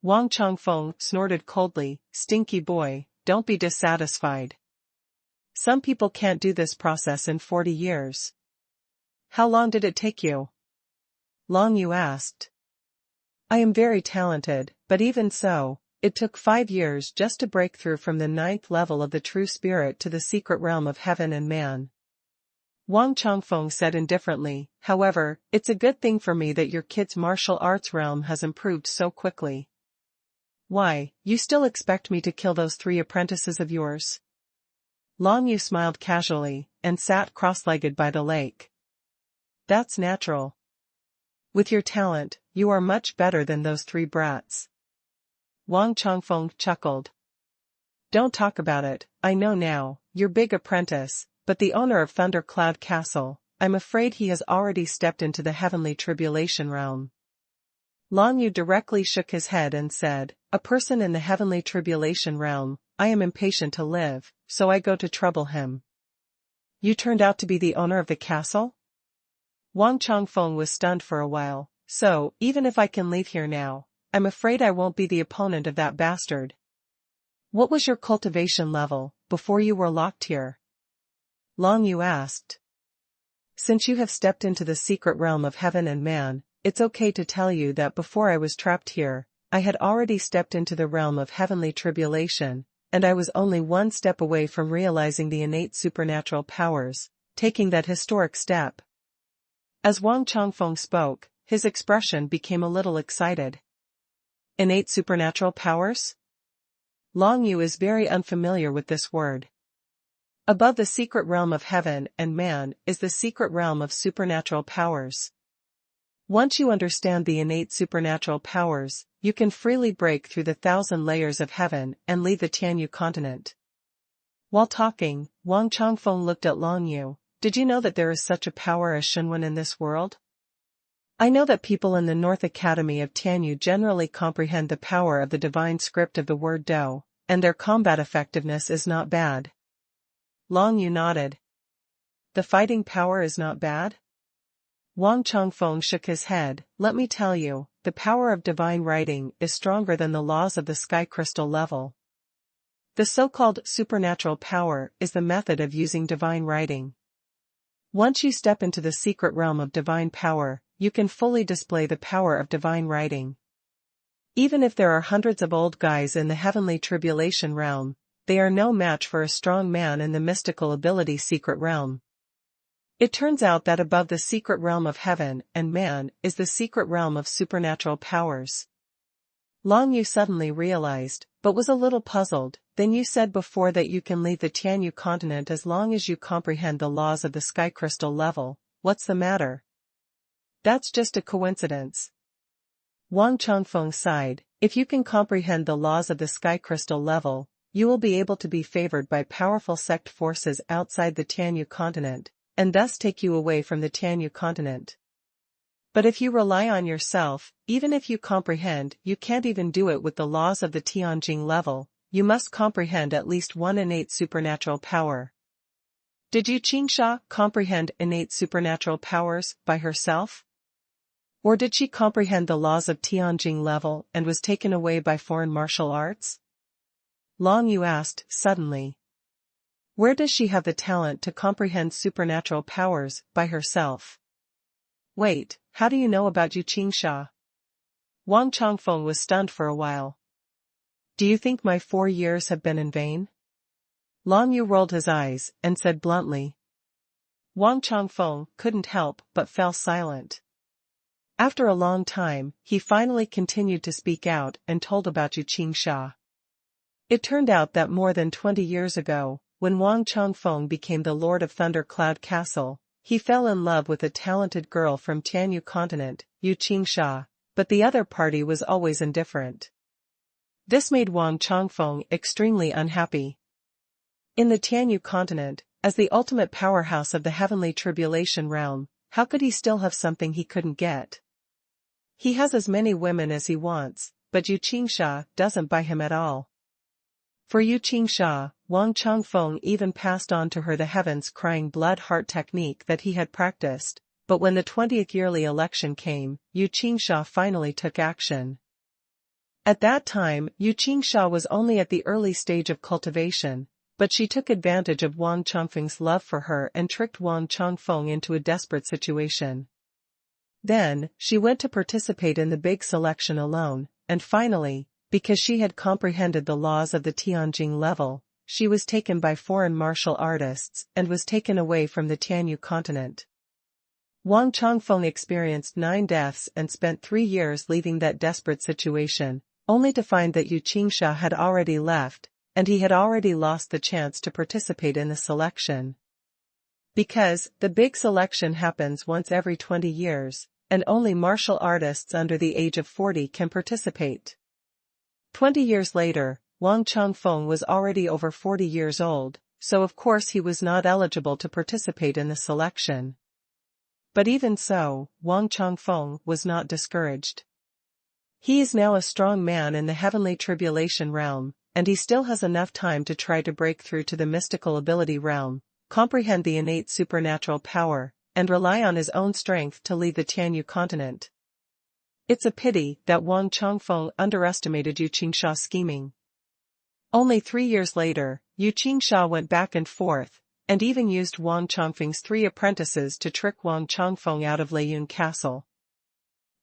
Wang Changfeng snorted coldly, "Stinky boy, don't be dissatisfied. Some people can't do this process in 40 years. How long did it take you?" Long Yu asked. "I am very talented, but even so, it took 5 years just to break through from the 9th level of the True Spirit to the secret realm of heaven and man." Wang Changfeng said indifferently, "However, it's a good thing for me that your kid's martial arts realm has improved so quickly." "Why, you still expect me to kill those 3 apprentices of yours?" Long Yu smiled casually, and sat cross-legged by the lake. "That's natural. With your talent, you are much better than those 3 brats." Wang Changfeng chuckled. "Don't talk about it, I know now, your big apprentice, but the owner of Thundercloud Castle, I'm afraid he has already stepped into the heavenly tribulation realm." Long Yu directly shook his head and said, "A person in the heavenly tribulation realm, I am impatient to live, so I go to trouble him." "You turned out to be the owner of the castle?" Wang Changfeng was stunned for a while. "So, even if I can leave here now, I'm afraid I won't be the opponent of that bastard." "What was your cultivation level, before you were locked here?" Long Yu asked. "Since you have stepped into the secret realm of heaven and man, it's okay to tell you that before I was trapped here, I had already stepped into the realm of heavenly tribulation, and I was only 1 step away from realizing the innate supernatural powers, taking that historic step." As Wang Changfeng spoke, his expression became a little excited. "Innate supernatural powers?" Long Yu is very unfamiliar with this word. Above the secret realm of heaven and man is the secret realm of supernatural powers. Once you understand the innate supernatural powers, you can freely break through the 1,000 layers of heaven and leave the Tianyu continent. While talking, Wang Changfeng looked at Long Yu. "Did you know that there is such a power as xuanhuan in this world? I know that people in the North Academy of Tianyu generally comprehend the power of the divine script of the word Dou, and their combat effectiveness is not bad." Long Yu nodded. "The fighting power is not bad?" Wang Changfeng shook his head. "Let me tell you, the power of divine writing is stronger than the laws of the sky crystal level. The so-called supernatural power is the method of using divine writing. Once you step into the secret realm of divine power, you can fully display the power of divine writing. Even if there are hundreds of old guys in the heavenly tribulation realm, they are no match for a strong man in the mystical ability secret realm. It turns out that above the secret realm of heaven and man is the secret realm of supernatural powers." Long Yu suddenly realized, but was a little puzzled. "Then you said before that you can leave the Tianyu continent as long as you comprehend the laws of the sky crystal level. What's the matter?" "That's just a coincidence." Wang Changfeng sighed. "If you can comprehend the laws of the sky crystal level, you will be able to be favored by powerful sect forces outside the Tianyu continent, and thus take you away from the Tianyu continent. But if you rely on yourself, even if you comprehend, you can't even do it with the laws of the Tianjing level. You must comprehend at least 1 innate supernatural power." "Did Yu Qingsha comprehend innate supernatural powers by herself? Or did she comprehend the laws of Tianjing level and was taken away by foreign martial arts?" Long Yu asked suddenly. "Where does she have the talent to comprehend supernatural powers by herself?" "Wait, how do you know about Yu Qingsha?" Wang Changfeng was stunned for a while. "Do you think my 4 years have been in vain?" Long Yu rolled his eyes and said bluntly. Wang Changfeng couldn't help but fell silent. After a long time, he finally continued to speak out and told about Yu Qingsha. It turned out that more than 20 years ago, when Wang Changfeng became the Lord of Thundercloud Castle, he fell in love with a talented girl from Tianyu continent, Yu Qingsha, but the other party was always indifferent. This made Wang Changfeng extremely unhappy. In the Tianyu continent, as the ultimate powerhouse of the heavenly tribulation realm, how could he still have something he couldn't get? He has as many women as he wants, but Yu Qingsha doesn't buy him at all. For Yu Qingsha, Wang Changfeng even passed on to her the heavens crying blood heart technique that he had practiced, but when the 20th yearly election came, Yu Qingsha finally took action. At that time, Yu Qingsha was only at the early stage of cultivation, but she took advantage of Wang Changfeng's love for her and tricked Wang Changfeng into a desperate situation. Then, she went to participate in the big selection alone, and finally, because she had comprehended the laws of the Tianjing level, she was taken by foreign martial artists and was taken away from the Tianyu continent. Wang Changfeng experienced 9 deaths and spent 3 years leaving that desperate situation, only to find that Yu Qingsha had already left, and he had already lost the chance to participate in the selection. Because, the big selection happens once every 20 years, and only martial artists under the age of 40 can participate. 20 years later, Wang Changfeng was already over 40 years old, so of course he was not eligible to participate in the selection. But even so, Wang Changfeng was not discouraged. He is now a strong man in the heavenly tribulation realm, and he still has enough time to try to break through to the mystical ability realm, comprehend the innate supernatural power, and rely on his own strength to leave the Tianyu continent. It's a pity that Wang Changfeng underestimated Yu Qingsha's scheming. Only 3 years later, Yu Qingsha went back and forth, and even used Wang Changfeng's 3 apprentices to trick Wang Changfeng out of Leiyun Castle.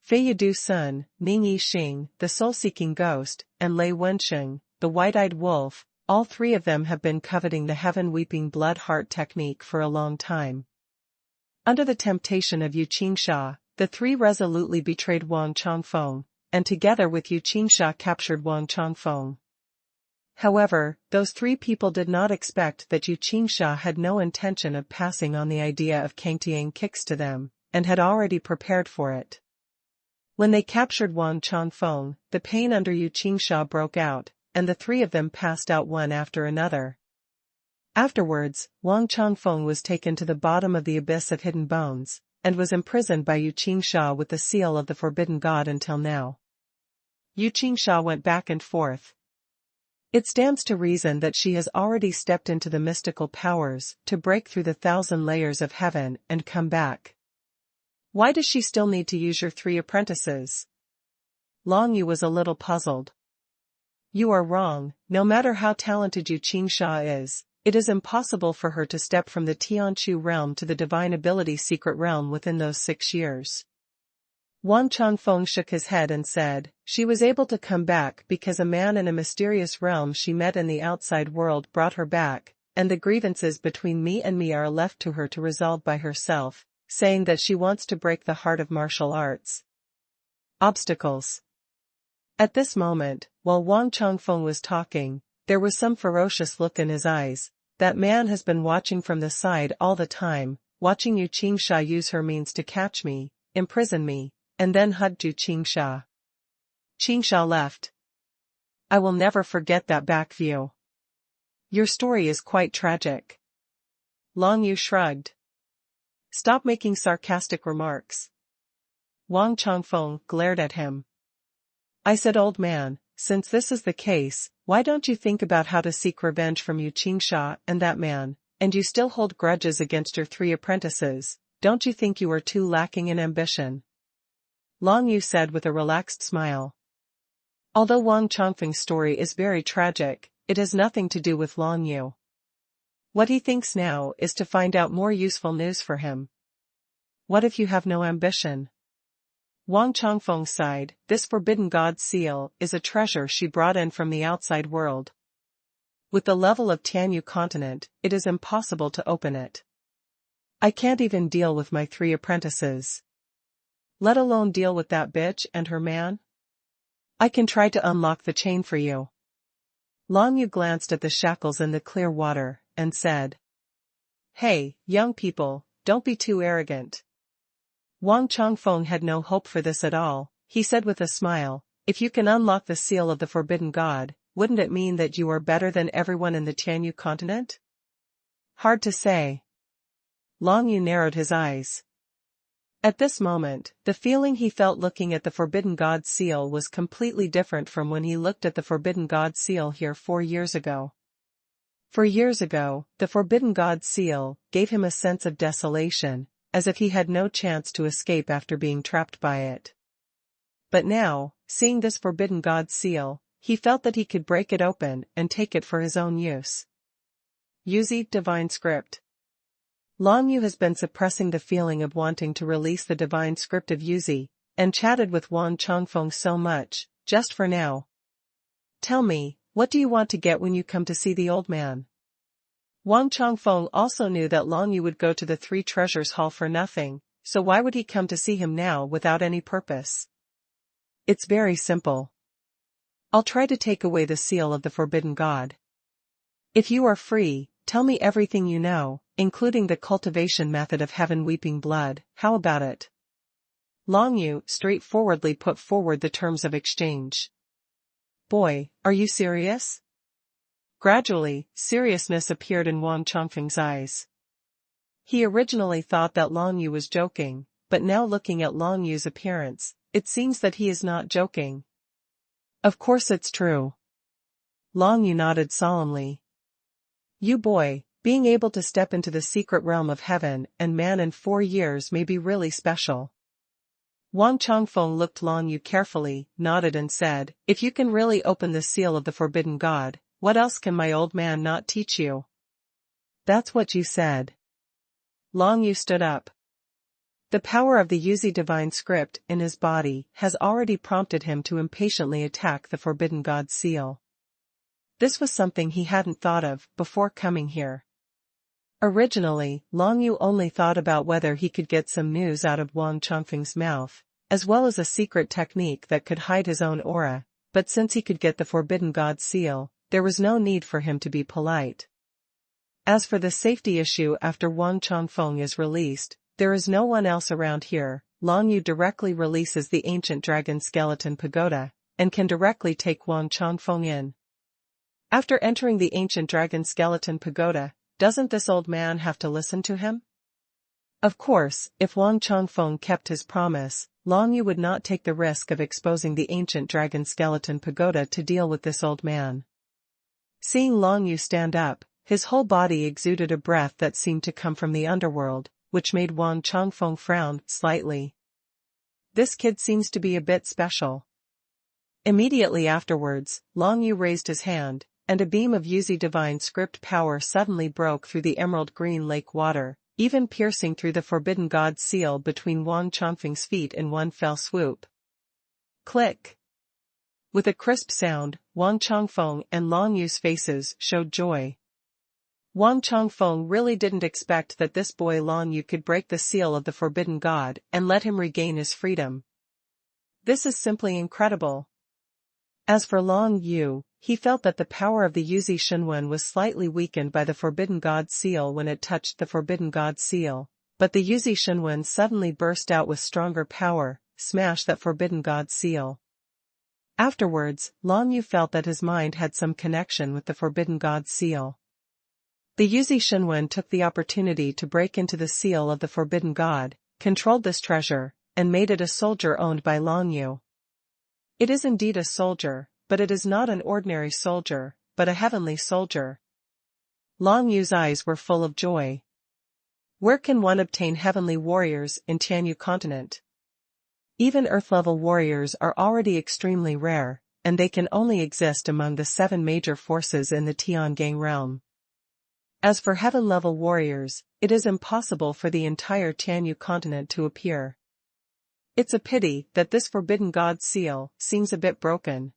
Fei Yadu Sun, Ning Yixing, the soul-seeking ghost, and Lei Wensheng, the white-eyed wolf, all 3 of them have been coveting the heaven-weeping blood heart technique for a long time. Under the temptation of Yu Qingsha, the 3 resolutely betrayed Wang Changfeng, and together with Yu Qingsha captured Wang Changfeng. However, those 3 people did not expect that Yu Qingsha had no intention of passing on the idea of Kangtiang kicks to them, and had already prepared for it. When they captured Wang Changfeng, the pain under Yu Qingsha broke out, and the 3 of them passed out one after another. Afterwards, Wang Changfeng was taken to the bottom of the abyss of hidden bones, and was imprisoned by Yu Qingsha with the seal of the forbidden god until now. Yu Qingsha went back and forth. It stands to reason that she has already stepped into the mystical powers to break through the 1,000 layers of heaven and come back. Why does she still need to use your 3 apprentices? Long Yu was a little puzzled. You are wrong, no matter how talented Yu Qingsha is, it is impossible for her to step from the Tianchu realm to the divine ability secret realm within those 6 years. Wang Changfeng shook his head and said, she was able to come back because a man in a mysterious realm she met in the outside world brought her back, and the grievances between me are left to her to resolve by herself, saying that she wants to break the heart of martial arts. Obstacles. At this moment, while Wang Changfeng was talking, there was some ferocious look in his eyes. That man has been watching from the side all the time, watching Yu Qingsha use her means to catch me, imprison me, and then hugged Yu Qingsha. Qingsha left. I will never forget that back view. Your story is quite tragic. Long Yu shrugged. Stop making sarcastic remarks. Wang Changfeng glared at him. I said, old man, since this is the case, why don't you think about how to seek revenge from Yu Qingsha and that man, and you still hold grudges against your 3 apprentices, don't you think you are too lacking in ambition? Long Yu said with a relaxed smile. Although Wang Changfeng's story is very tragic, it has nothing to do with Long Yu. What he thinks now is to find out more useful news for him. What if you have no ambition? Wang Changfeng sighed. This forbidden god seal is a treasure she brought in from the outside world. With the level of Tianyu continent, it is impossible to open it. I can't even deal with my 3 apprentices. Let alone deal with that bitch and her man? I can try to unlock the chain for you. Long Yu glanced at the shackles in the clear water, and said. Hey, young people, don't be too arrogant. Wang Changfeng had no hope for this at all. He said with a smile, if you can unlock the seal of the forbidden god, wouldn't it mean that you are better than everyone in the Tianyu continent? Hard to say. Long Yu narrowed his eyes. At this moment, the feeling he felt looking at the Forbidden God seal was completely different from when he looked at the Forbidden God seal here 4 years ago. 4 years ago, the Forbidden God seal gave him a sense of desolation, as if he had no chance to escape after being trapped by it. But now, seeing this Forbidden God seal, he felt that he could break it open and take it for his own use. Yin Zi Divine Script. Long Yu has been suppressing the feeling of wanting to release the divine script of Yin Zi, and chatted with Wang Chongfeng so much, just for now. Tell me, what do you want to get when you come to see the old man? Wang Chongfeng also knew that Long Yu would go to the Three Treasures Hall for nothing, so why would he come to see him now without any purpose? It's very simple. I'll try to take away the seal of the Forbidden God. If you are free, tell me everything you know, including the cultivation method of heaven weeping blood. How about it? Long Yu straightforwardly put forward the terms of exchange. Boy, are you serious? Gradually, seriousness appeared in Wang Chongfeng's eyes. He originally thought that Long Yu was joking, but now looking at Long Yu's appearance, it seems that he is not joking. Of course it's true. Long Yu nodded solemnly. You boy, being able to step into the secret realm of heaven and man in 4 years may be really special. Wang Chongfeng looked Long Yu carefully, nodded and said, if you can really open the seal of the Forbidden God, what else can my old man not teach you? That's what you said. Long Yu stood up. The power of the Yin Zi divine script in his body has already prompted him to impatiently attack the Forbidden God seal. This was something he hadn't thought of before coming here. Originally, Long Yu only thought about whether he could get some news out of Wang Chongfeng's mouth, as well as a secret technique that could hide his own aura, but since he could get the Forbidden God seal, there was no need for him to be polite. As for the safety issue after Wang Chongfeng is released, there is no one else around here. Long Yu directly releases the ancient dragon skeleton pagoda, and can directly take Wang Chongfeng in. After entering the ancient dragon skeleton pagoda, doesn't this old man have to listen to him? Of course, if Wang Chongfeng kept his promise, Long Yu would not take the risk of exposing the ancient dragon skeleton pagoda to deal with this old man. Seeing Long Yu stand up, his whole body exuded a breath that seemed to come from the underworld, which made Wang Chongfeng frown slightly. This kid seems to be a bit special. Immediately afterwards, Long Yu raised his hand, and a beam of Yin Zi divine script power suddenly broke through the emerald green lake water, even piercing through the Forbidden God seal between Wang Chongfeng's feet in one fell swoop. Click! With a crisp sound, Wang Chongfeng and Long Yu's faces showed joy. Wang Chongfeng really didn't expect that this boy Long Yu could break the seal of the Forbidden God and let him regain his freedom. This is simply incredible. As for Long Yu, he felt that the power of the Yin Zi xuanhuan was slightly weakened by the Forbidden God seal when it touched the Forbidden God seal, but the Yin Zi xuanhuan suddenly burst out with stronger power, smash that Forbidden God seal. Afterwards, Long Yu felt that his mind had some connection with the Forbidden God seal. The Yin Zi xuanhuan took the opportunity to break into the seal of the Forbidden God, controlled this treasure, and made it a soldier owned by Long Yu. It is indeed a soldier, but it is not an ordinary soldier, but a heavenly soldier. Long Yu's eyes were full of joy. Where can one obtain heavenly warriors in Tianyu continent? Even Earth-level warriors are already extremely rare, and they can only exist among the 7 major forces in the Tiangang realm. As for heaven-level warriors, it is impossible for the entire Tianyu continent to appear. It's a pity that this Forbidden God seal seems a bit broken.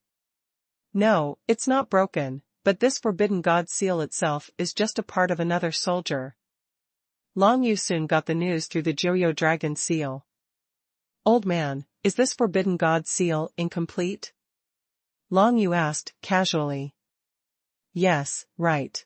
No, it's not broken, but this Forbidden God seal itself is just a part of another soldier. Long Yu soon got the news through the Joyo dragon seal. Old man, is this Forbidden God seal incomplete? Long Yu asked, casually. Yes, right.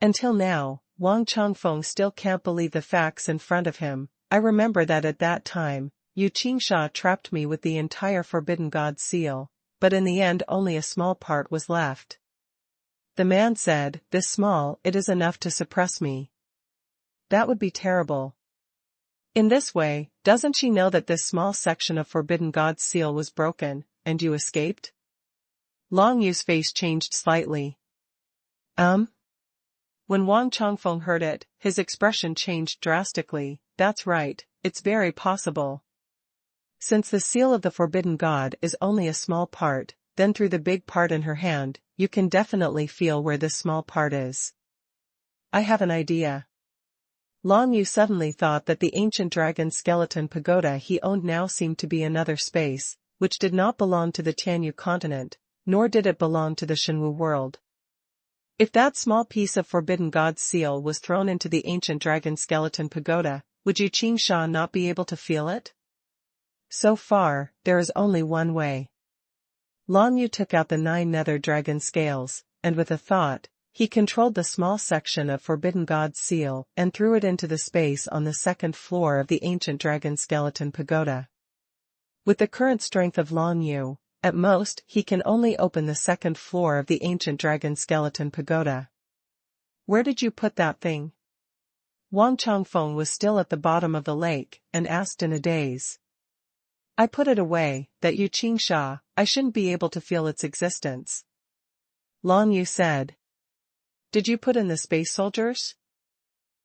Until now, Wang Chongfeng still can't believe the facts in front of him. I remember that at that time, Yu Qingsha trapped me with the entire Forbidden God seal, but in the end only a small part was left. The man said, this small, it is enough to suppress me. That would be terrible. In this way, doesn't she know that this small section of Forbidden God's seal was broken, and you escaped? Long Yu's face changed slightly. When Wang Chongfeng heard it, his expression changed drastically. That's right, it's very possible. Since the seal of the Forbidden God is only a small part, then through the big part in her hand, you can definitely feel where this small part is. I have an idea. Long Yu suddenly thought that the ancient dragon skeleton pagoda he owned now seemed to be another space, which did not belong to the Tianyu continent, nor did it belong to the Shenwu world. If that small piece of Forbidden God's seal was thrown into the ancient dragon skeleton pagoda, would Yu Qingsha not be able to feel it? So far, there is only one way. Long Yu took out the 9 nether dragon scales, and with a thought, he controlled the small section of Forbidden God's seal and threw it into the space on the 2nd floor of the ancient dragon skeleton pagoda. With the current strength of Long Yu, at most he can only open the 2nd floor of the ancient dragon skeleton pagoda. Where did you put that thing? Wang Chongfeng was still at the bottom of the lake, and asked in a daze. I put it away, that Yu Qingsha, I shouldn't be able to feel its existence. Long Yu said. Did you put in the space soldiers?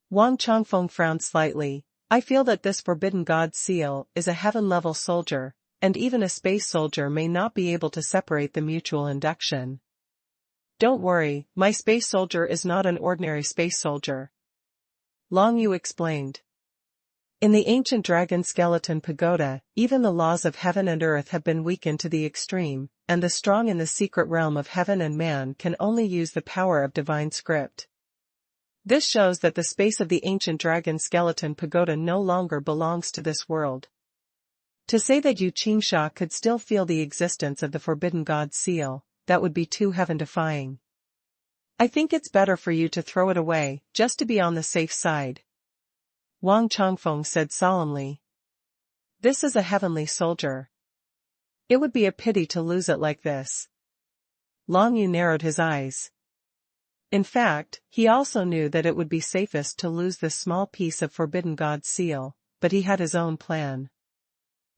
Wang Chongfeng frowned slightly. I feel that this Forbidden God seal is a heaven-level soldier, and even a space soldier may not be able to separate the mutual induction. Don't worry, my space soldier is not an ordinary space soldier. Long Yu explained. In the ancient dragon skeleton pagoda, even the laws of heaven and earth have been weakened to the extreme, and the strong in the secret realm of heaven and man can only use the power of divine script. This shows that the space of the ancient dragon skeleton pagoda no longer belongs to this world. To say that Yu Qingsha could still feel the existence of the Forbidden God seal, that would be too heaven-defying. I think it's better for you to throw it away, just to be on the safe side. Wang Chongfeng said solemnly. This is a heavenly soldier. It would be a pity to lose it like this. Long Yu narrowed his eyes. In fact, he also knew that it would be safest to lose this small piece of Forbidden God's seal, but he had his own plan.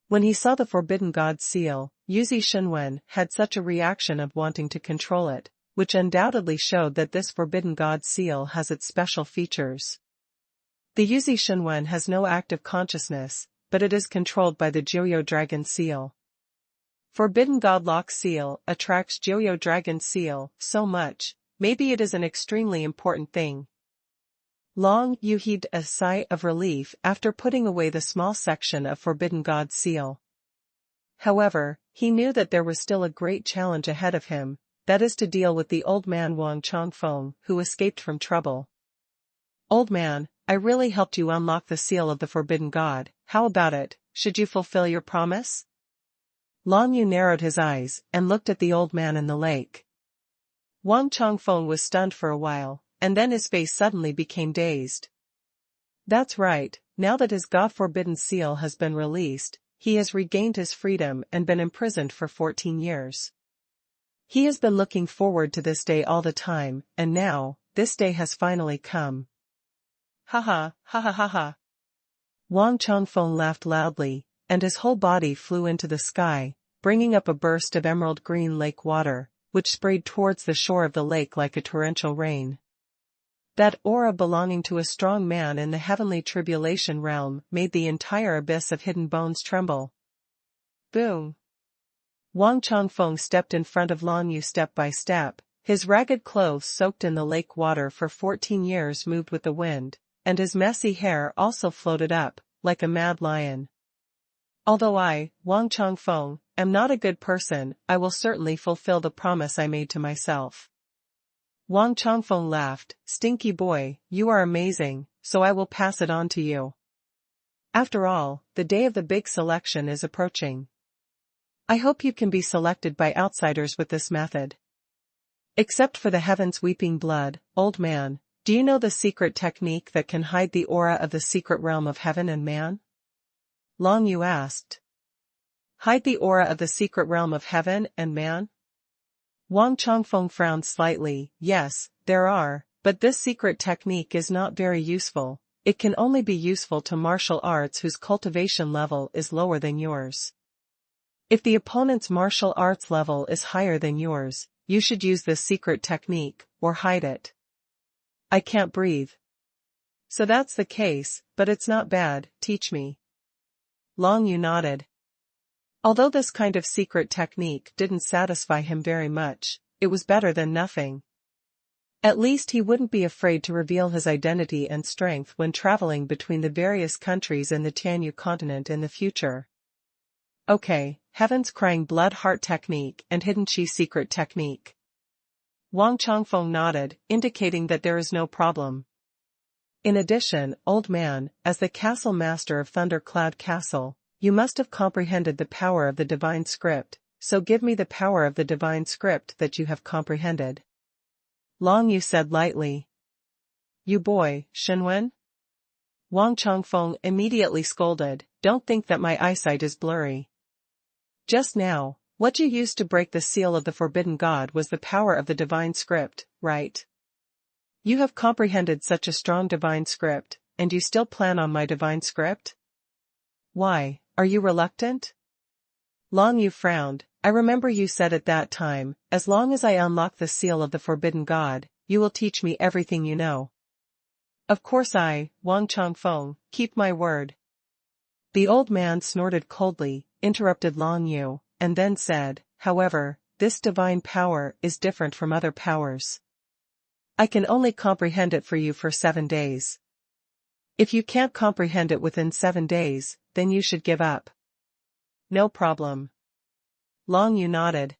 When he saw the Forbidden God seal, Yuzi Xuanhuan had such a reaction of wanting to control it, which undoubtedly showed that this Forbidden God seal has its special features. The Yuzi Xuanhuan has no active consciousness, but it is controlled by the Jiuyo Dragon seal. Forbidden God Lock seal attracts Jiuyo Dragon seal so much, maybe it is an extremely important thing. Long Yu heaved a sigh of relief after putting away the small section of Forbidden God's seal. However, he knew that there was still a great challenge ahead of him, that is to deal with the old man Wang Chongfeng, who escaped from trouble. Old man, I really helped you unlock the seal of the Forbidden God, how about it, should you fulfill your promise? Long Yu narrowed his eyes and looked at the old man in the lake. Wang Chongfeng was stunned for a while, and then his face suddenly became dazed. That's right, now that his God-forbidden seal has been released, he has regained his freedom and been imprisoned for 14 years. He has been looking forward to this day all the time, and now, this day has finally come. Ha ha, ha ha ha ha. Wang Chongfeng laughed loudly, and his whole body flew into the sky, bringing up a burst of emerald green lake water, which sprayed towards the shore of the lake like a torrential rain. That aura belonging to a strong man in the heavenly tribulation realm made the entire abyss of hidden bones tremble. Boom! Wang Chongfeng stepped in front of Long Yu step by step, his ragged clothes soaked in the lake water for 14 years moved with the wind, and his messy hair also floated up, like a mad lion. Although I, Wang Chongfeng, am not a good person, I will certainly fulfill the promise I made to myself. Wang Chongfeng laughed, Stinky boy, you are amazing, so I will pass it on to you. After all, the day of the big selection is approaching. I hope you can be selected by outsiders with this method. Except for the heavens weeping blood, old man, do you know the secret technique that can hide the aura of the secret realm of heaven and man? Long Yu asked. Hide the aura of the secret realm of heaven and man? Wang Chongfeng frowned slightly. Yes, there are, but this secret technique is not very useful. it can only be useful to martial arts whose cultivation level is lower than yours. If the opponent's martial arts level is higher than yours, you should use this secret technique, or hide it. I can't breathe. So that's the case, but it's not bad, teach me. Long Yu nodded. Although this kind of secret technique didn't satisfy him very much, it was better than nothing. At least he wouldn't be afraid to reveal his identity and strength when traveling between the various countries in the Tianyu continent in the future. Okay, Heaven's Crying Blood Heart Technique and Hidden Qi Secret Technique. Wang Changfeng nodded, indicating that there is no problem. In addition, old man, as the castle master of Thundercloud Castle, you must have comprehended the power of the divine script, so give me the power of the divine script that you have comprehended. Long Yu said lightly. You boy, xuanhuan? Wang Changfeng immediately scolded, don't think that my eyesight is blurry. Just now, what you used to break the seal of the forbidden god was the power of the divine script, right? You have comprehended such a strong divine script, and you still plan on my divine script? Why, are you reluctant? Long Yu frowned. I remember you said at that time, as long as I unlock the seal of the forbidden god, you will teach me everything you know. Of course Wang Changfeng, keep my word. The old man snorted coldly, interrupted Long Yu, and then said, however, this divine power is different from other powers. I can only comprehend it for you for 7 days. If you can't comprehend it within 7 days, then you should give up. No problem. Long Yu nodded.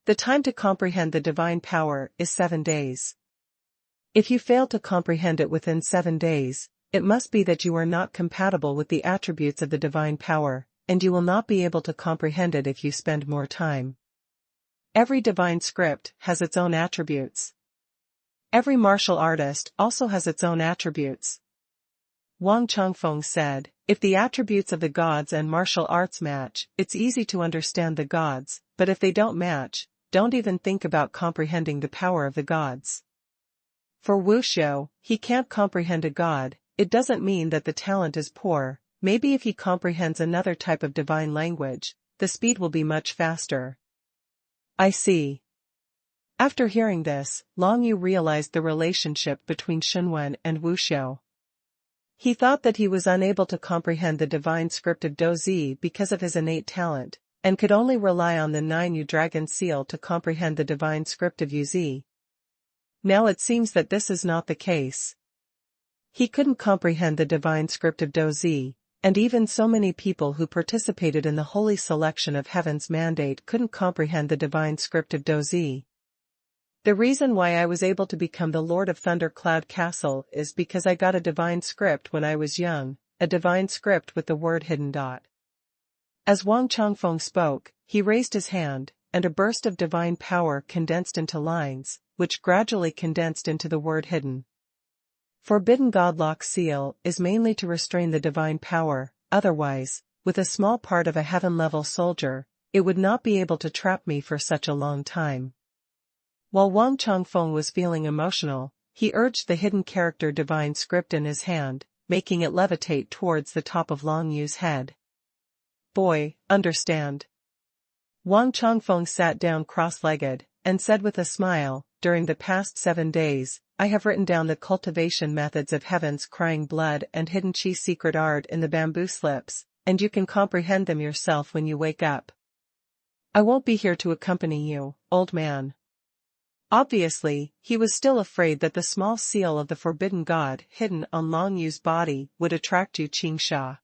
The time to comprehend the divine power is 7 days. If you fail to comprehend it within 7 days, it must be that you are not compatible with the attributes of the divine power, and you will not be able to comprehend it if you spend more time. Every divine script has its own attributes. Every martial artist also has its own attributes. Wang Changfeng said, if the attributes of the gods and martial arts match, it's easy to understand the gods, but if they don't match, don't even think about comprehending the power of the gods. For Wu Xiu, he can't comprehend a god. It doesn't mean that the talent is poor. Maybe if he comprehends another type of divine language, the speed will be much faster. I see. After hearing this, Long Yu realized the relationship between xuanhuan and Wu Xiu. He thought that he was unable to comprehend the divine script of Dozi because of his innate talent, and could only rely on the 9 dragon seal to comprehend the divine script of Yuzi. Now it seems that this is not the case. He couldn't comprehend the divine script of Dozi, and even so many people who participated in the holy selection of Heaven's mandate couldn't comprehend the divine script of Dozi. The reason why I was able to become the Lord of Thundercloud Castle is because I got a divine script when I was young, a divine script with the word hidden dot. As Wang Changfeng spoke, he raised his hand, and a burst of divine power condensed into lines, which gradually condensed into the word hidden. Forbidden Godlock Seal is mainly to restrain the divine power, otherwise, with a small part of a heaven-level soldier, it would not be able to trap me for such a long time. While Wang Changfeng was feeling emotional, he urged the hidden character divine script in his hand, making it levitate towards the top of Long Yu's head. Boy, understand. Wang Changfeng sat down cross-legged, and said with a smile, during the past 7 days, I have written down the cultivation methods of Heaven's Crying Blood and Hidden Qi secret art in the bamboo slips, and you can comprehend them yourself when you wake up. I won't be here to accompany you, old man. Obviously, he was still afraid that the small seal of the forbidden god hidden on Long Yu's body would attract Yu Qingsha.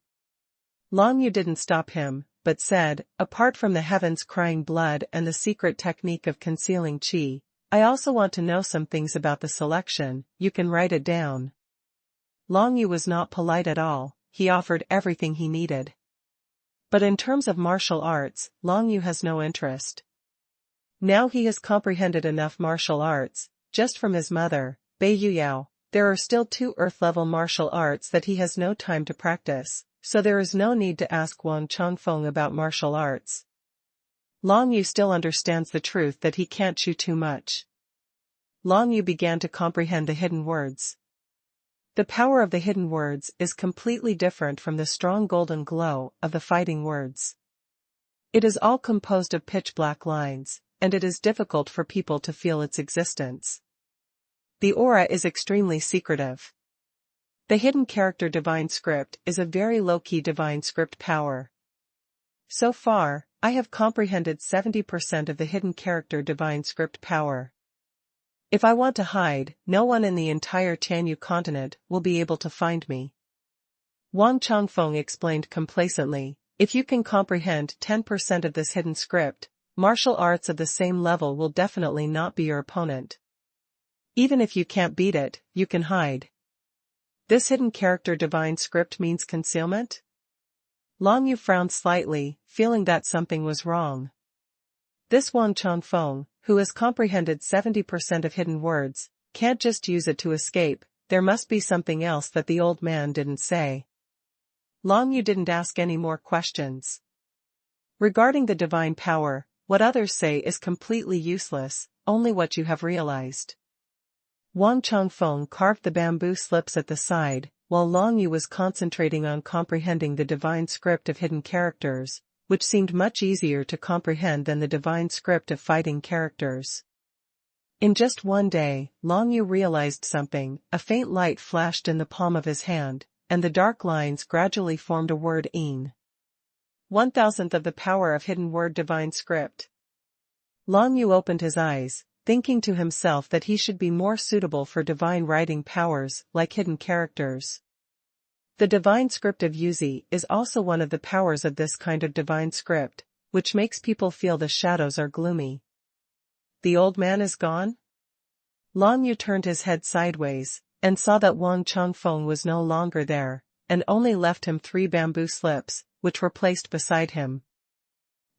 Long Yu didn't stop him, but said, apart from the Heaven's Crying Blood and the secret technique of concealing qi, I also want to know some things about the selection. You can write it down. Long Yu was not polite at all. He offered everything he needed. But in terms of martial arts, Long Yu has no interest. Now he has comprehended enough martial arts, just from his mother, Bei Yuyao. There are still 2 earth-level martial arts that he has no time to practice, so there is no need to ask Wang Changfeng about martial arts. Long Yu still understands the truth that he can't chew too much. Long Yu began to comprehend the hidden words. The power of the hidden words is completely different from the strong golden glow of the fighting words. It is all composed of pitch black lines, and it is difficult for people to feel its existence. The aura is extremely secretive. The hidden character divine script is a very low-key divine script power. So far, I have comprehended 70% of the hidden character divine script power. If I want to hide, no one in the entire Tianyu continent will be able to find me. Wang Changfeng explained complacently, if you can comprehend 10% of this hidden script, martial arts of the same level will definitely not be your opponent. Even if you can't beat it, you can hide. This hidden character divine script means concealment? Long Yu frowned slightly, feeling that something was wrong. This Wang Changfeng, who has comprehended 70% of hidden words, can't just use it to escape, there must be something else that the old man didn't say. Long Yu didn't ask any more questions. Regarding the divine power, what others say is completely useless, only what you have realized. Wang Changfeng carved the bamboo slips at the side, while Long Yu was concentrating on comprehending the divine script of hidden characters, which seemed much easier to comprehend than the divine script of fighting characters. In just one day, Long Yu realized something, a faint light flashed in the palm of his hand, and the dark lines gradually formed a word "een." 1,000th of the power of hidden word divine script. Long Yu opened his eyes, thinking to himself that he should be more suitable for divine writing powers, like hidden characters. The divine script of Yuzi is also one of the powers of this kind of divine script, which makes people feel the shadows are gloomy. The old man is gone? Long Yu turned his head sideways, and saw that Wang Changfeng was no longer there, and only left him 3 bamboo slips, which were placed beside him.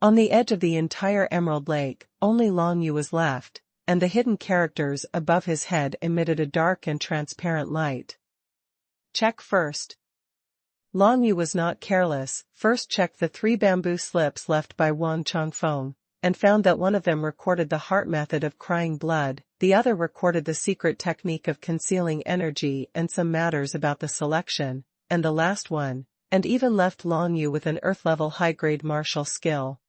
On the edge of the entire Emerald Lake, only Long Yu was left, and the hidden characters above his head emitted a dark and transparent light. Check first. Long Yu was not careless, first checked the 3 bamboo slips left by Wang Changfeng, and found that one of them recorded the heart method of crying blood, the other recorded the secret technique of concealing energy and some matters about the selection, and the last one, and even left Long Yu with an Earth-level high-grade martial skill.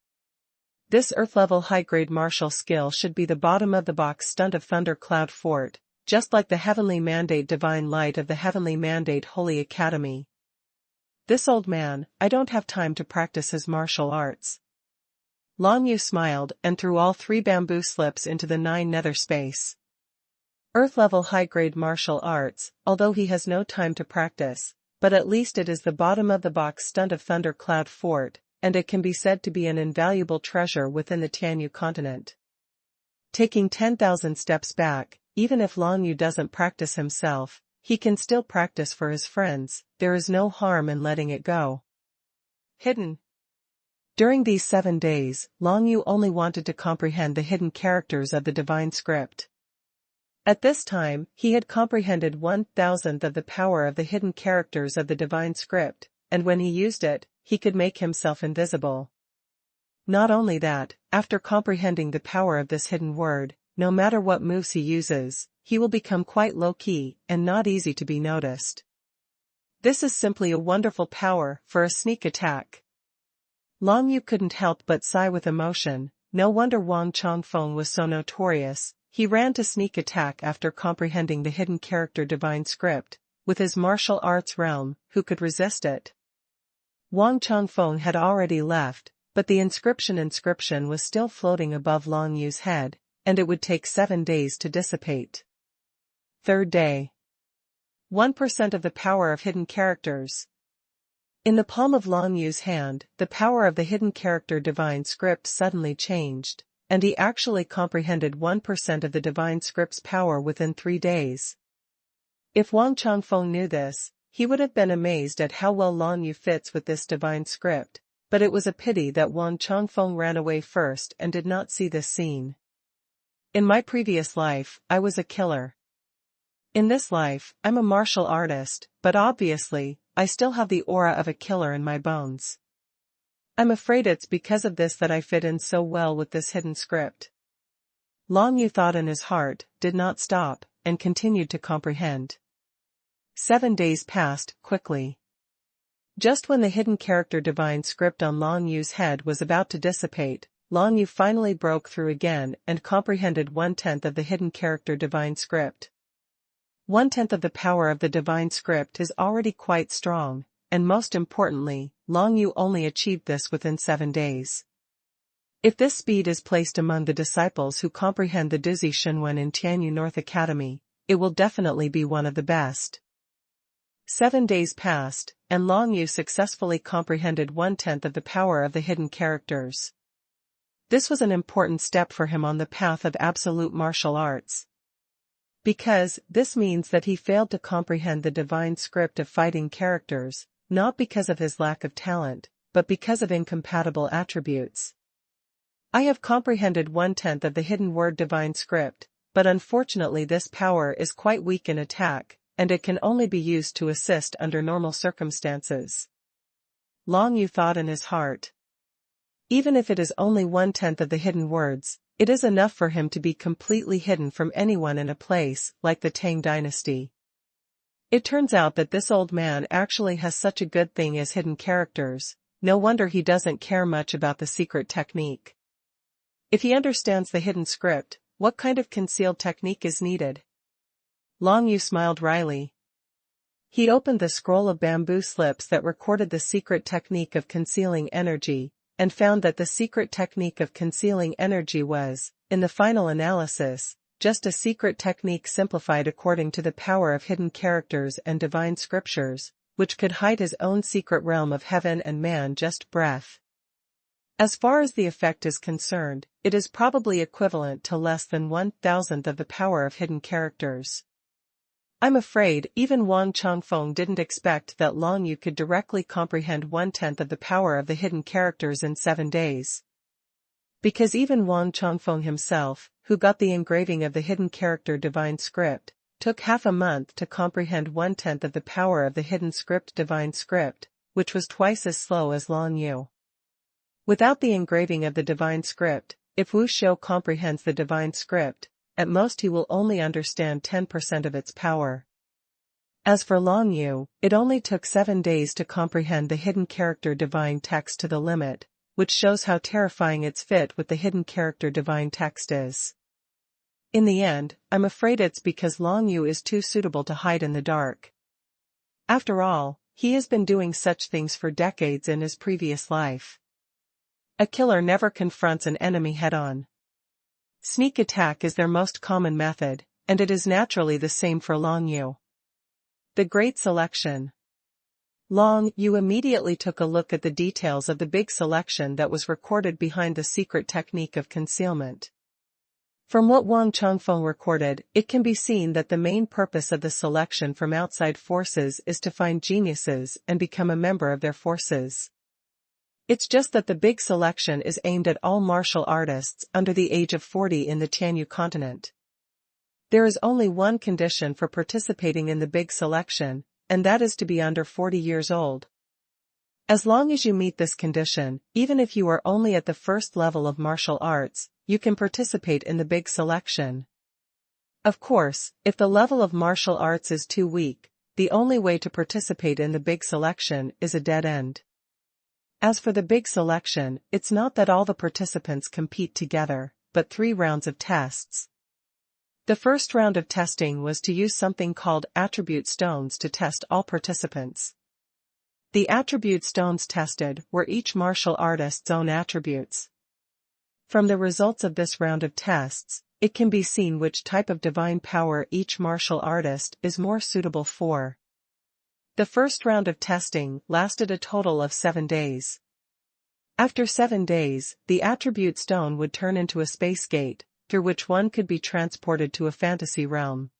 This Earth-level high-grade martial skill should be the bottom-of-the-box stunt of Thunder Cloud Fort, just like the Heavenly Mandate Divine Light of the Heavenly Mandate Holy Academy. This old man, I don't have time to practice his martial arts. Long Yu smiled and threw all 3 bamboo slips into the 9 nether space. Earth-level high-grade martial arts, although he has no time to practice, but at least it is the bottom-of-the-box stunt of Thunder Cloud Fort, and it can be said to be an invaluable treasure within the Tianyu continent. Taking 10,000 steps back, even if Long Yu doesn't practice himself, he can still practice for his friends, there is no harm in letting it go. Hidden. During these 7 days, Long Yu only wanted to comprehend the hidden characters of the divine script. At this time, he had comprehended 1,000th of the power of the hidden characters of the divine script, and when he used it, he could make himself invisible. Not only that, after comprehending the power of this hidden word, no matter what moves he uses, he will become quite low-key and not easy to be noticed. This is simply a wonderful power for a sneak attack. Long Yu couldn't help but sigh with emotion, no wonder Wang Changfeng was so notorious. He ran to sneak attack after comprehending the hidden character divine script, with his martial arts realm, who could resist it? Wang Changfeng had already left, but the inscription was still floating above Long Yu's head, and it would take 7 days to dissipate. 3rd day. 1% of the power of hidden characters. In the palm of Long Yu's hand, the power of the hidden character divine script suddenly changed, and he actually comprehended 1% of the divine script's power within 3 days. If Wang Changfeng knew this, he would have been amazed at how well Long Yu fits with this divine script, but it was a pity that Wang Changfeng ran away first and did not see this scene. In my previous life, I was a killer. In this life, I'm a martial artist, but obviously, I still have the aura of a killer in my bones. I'm afraid it's because of this that I fit in so well with this hidden script. Long Yu thought in his heart, did not stop, and continued to comprehend. 7 days passed, quickly. Just when the hidden character divine script on Long Yu's head was about to dissipate, Long Yu finally broke through again and comprehended 1/10 of the hidden character divine script. 1/10 of the power of the divine script is already quite strong, and most importantly, Long Yu only achieved this within 7 days. If this speed is placed among the disciples who comprehend the Duzi Xuanhuan in Tianyu North Academy, it will definitely be one of the best. 7 days passed, and Long Yu successfully comprehended 1/10 of the power of the hidden characters. This was an important step for him on the path of absolute martial arts. Because this means that he failed to comprehend the divine script of fighting characters, not because of his lack of talent, but because of incompatible attributes. I have comprehended 1/10 of the hidden word divine script, but unfortunately this power is quite weak in attack, and it can only be used to assist under normal circumstances. Long Yu thought in his heart. Even if it is only 1/10 of the hidden words, it is enough for him to be completely hidden from anyone in a place like the Tang dynasty. It turns out that this old man actually has such a good thing as hidden characters, no wonder he doesn't care much about the secret technique. If he understands the hidden script, what kind of concealed technique is needed? Long Yu smiled wryly. He opened the scroll of bamboo slips that recorded the secret technique of concealing energy, and found that the secret technique of concealing energy was, in the final analysis, just a secret technique simplified according to the power of hidden characters and divine scriptures, which could hide his own secret realm of heaven and man just breath. As far as the effect is concerned, it is probably equivalent to less than 1/1000th of the power of hidden characters. I'm afraid even Wang Chongfeng didn't expect that Long Yu could directly comprehend 1/10 of the power of the hidden characters in 7 days. Because even Wang Chongfeng himself, who got the engraving of the hidden character divine script, took half a month to comprehend 1/10 of the power of the hidden script divine script, which was twice as slow as Long Yu. Without the engraving of the divine script, if Wu Shou comprehends the divine script, at most he will only understand 10% of its power. As for Long Yu, it only took 7 days to comprehend the hidden character divine text to the limit, which shows how terrifying its fit with the hidden character divine text is. In the end, I'm afraid it's because Long Yu is too suitable to hide in the dark. After all, he has been doing such things for decades in his previous life. A killer never confronts an enemy head-on. Sneak attack is their most common method, and it is naturally the same for Long Yu. The Great Selection. Long Yu immediately took a look at the details of the big selection that was recorded behind the secret technique of concealment. From what Wang Chongfeng recorded, it can be seen that the main purpose of the selection from outside forces is to find geniuses and become a member of their forces. It's just that the big selection is aimed at all martial artists under the age of 40 in the Tianyu continent. There is only one condition for participating in the big selection, and that is to be under 40 years old. As long as you meet this condition, even if you are only at the first level of martial arts, you can participate in the big selection. Of course, if the level of martial arts is too weak, the only way to participate in the big selection is a dead end. As for the big selection, it's not that all the participants compete together, but 3 rounds of tests. The first round of testing was to use something called attribute stones to test all participants. The attribute stones tested were each martial artist's own attributes. From the results of this round of tests, it can be seen which type of divine power each martial artist is more suitable for. The first round of testing lasted a total of 7 days. After 7 days, the attribute stone would turn into a space gate, through which one could be transported to a fantasy realm.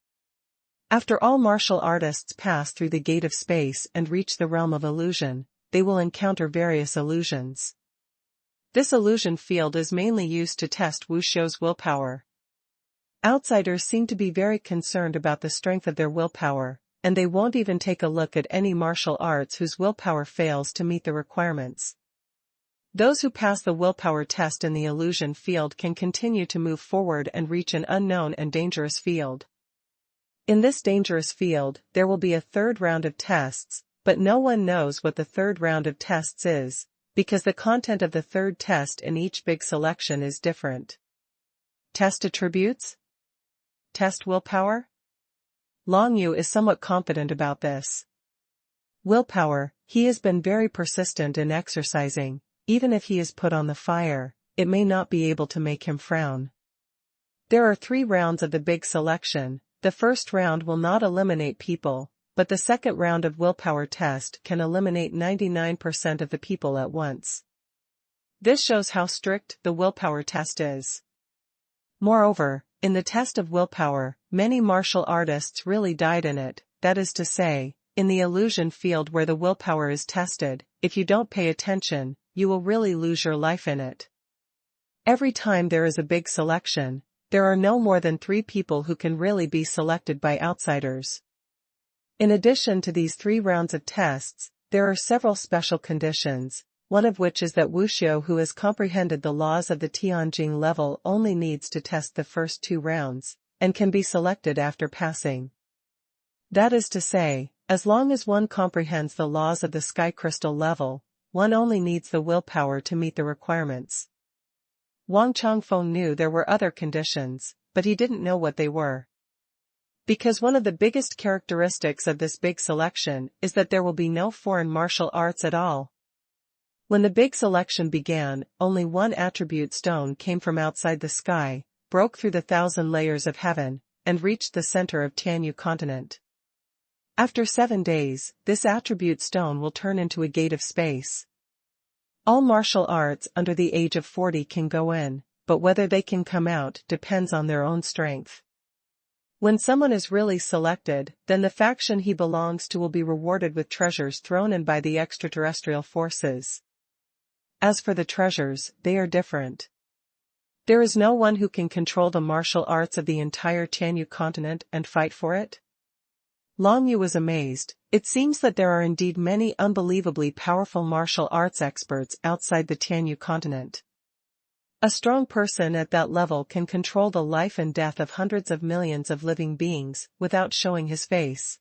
After all martial artists pass through the gate of space and reach the realm of illusion, they will encounter various illusions. This illusion field is mainly used to test Wu Shou's willpower. Outsiders seem to be very concerned about the strength of their willpower, and they won't even take a look at any martial arts whose willpower fails to meet the requirements. Those who pass the willpower test in the illusion field can continue to move forward and reach an unknown and dangerous field. In this dangerous field, there will be a third round of tests, but no one knows what the third round of tests is, because the content of the third test in each big selection is different. Test attributes? Test willpower? Long Yu is somewhat confident about this. Willpower, he has been very persistent in exercising, even if he is put on the fire, it may not be able to make him frown. There are 3 rounds of the big selection. The first round will not eliminate people, but the second round of willpower test can eliminate 99% of the people at once. This shows how strict the willpower test is. Moreover, in the test of willpower, many martial artists really died in it, that is to say, in the illusion field where the willpower is tested, if you don't pay attention, you will really lose your life in it. Every time there is a big selection, there are no more than 3 people who can really be selected by outsiders. In addition to these 3 rounds of tests, there are several special conditions, one of which is that Wuxiu who has comprehended the laws of the Tianjing level only needs to test the first 2 rounds, and can be selected after passing. That is to say, as long as one comprehends the laws of the sky crystal level, one only needs the willpower to meet the requirements. Wang Changfeng knew there were other conditions, but he didn't know what they were. Because one of the biggest characteristics of this big selection is that there will be no foreign martial arts at all. When the big selection began, only one attribute stone came from outside the sky, broke through the 1,000 layers of heaven, and reached the center of Tianyu continent. After 7 days, this attribute stone will turn into a gate of space. All martial arts under the age of 40 can go in, but whether they can come out depends on their own strength. When someone is really selected, then the faction he belongs to will be rewarded with treasures thrown in by the extraterrestrial forces. As for the treasures, they are different. There is no one who can control the martial arts of the entire Tianyu continent and fight for it. Long Yu was amazed. It seems that there are indeed many unbelievably powerful martial arts experts outside the Tianyu continent. A strong person at that level can control the life and death of hundreds of millions of living beings, without showing his face.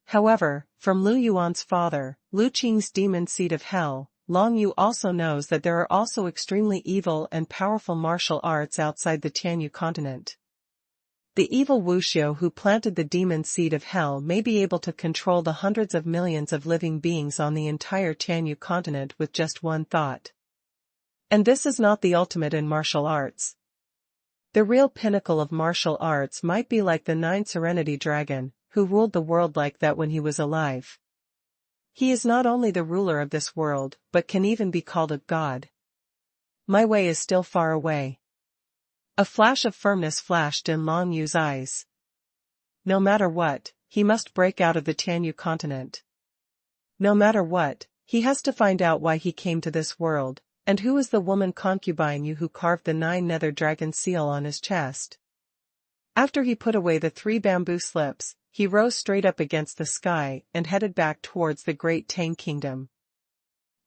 However, from Lu Yuan's father, Lu Qing's demon seed of hell, Long Yu also knows that there are also extremely evil and powerful martial arts outside the Tianyu continent. The evil Wuxiu who planted the demon seed of hell may be able to control the hundreds of millions of living beings on the entire Tianyu continent with just one thought. And this is not the ultimate in martial arts. The real pinnacle of martial arts might be like the 9 Serenity Dragon, who ruled the world like that when he was alive. He is not only the ruler of this world, but can even be called a god. My way is still far away. A flash of firmness flashed in Long Yu's eyes. No matter what, he must break out of the Tianyu continent. No matter what, he has to find out why he came to this world, and who is the woman concubine Yu who carved the 9 nether dragon seal on his chest. After he put away the 3 bamboo slips, he rose straight up against the sky and headed back towards the Great Tang Kingdom.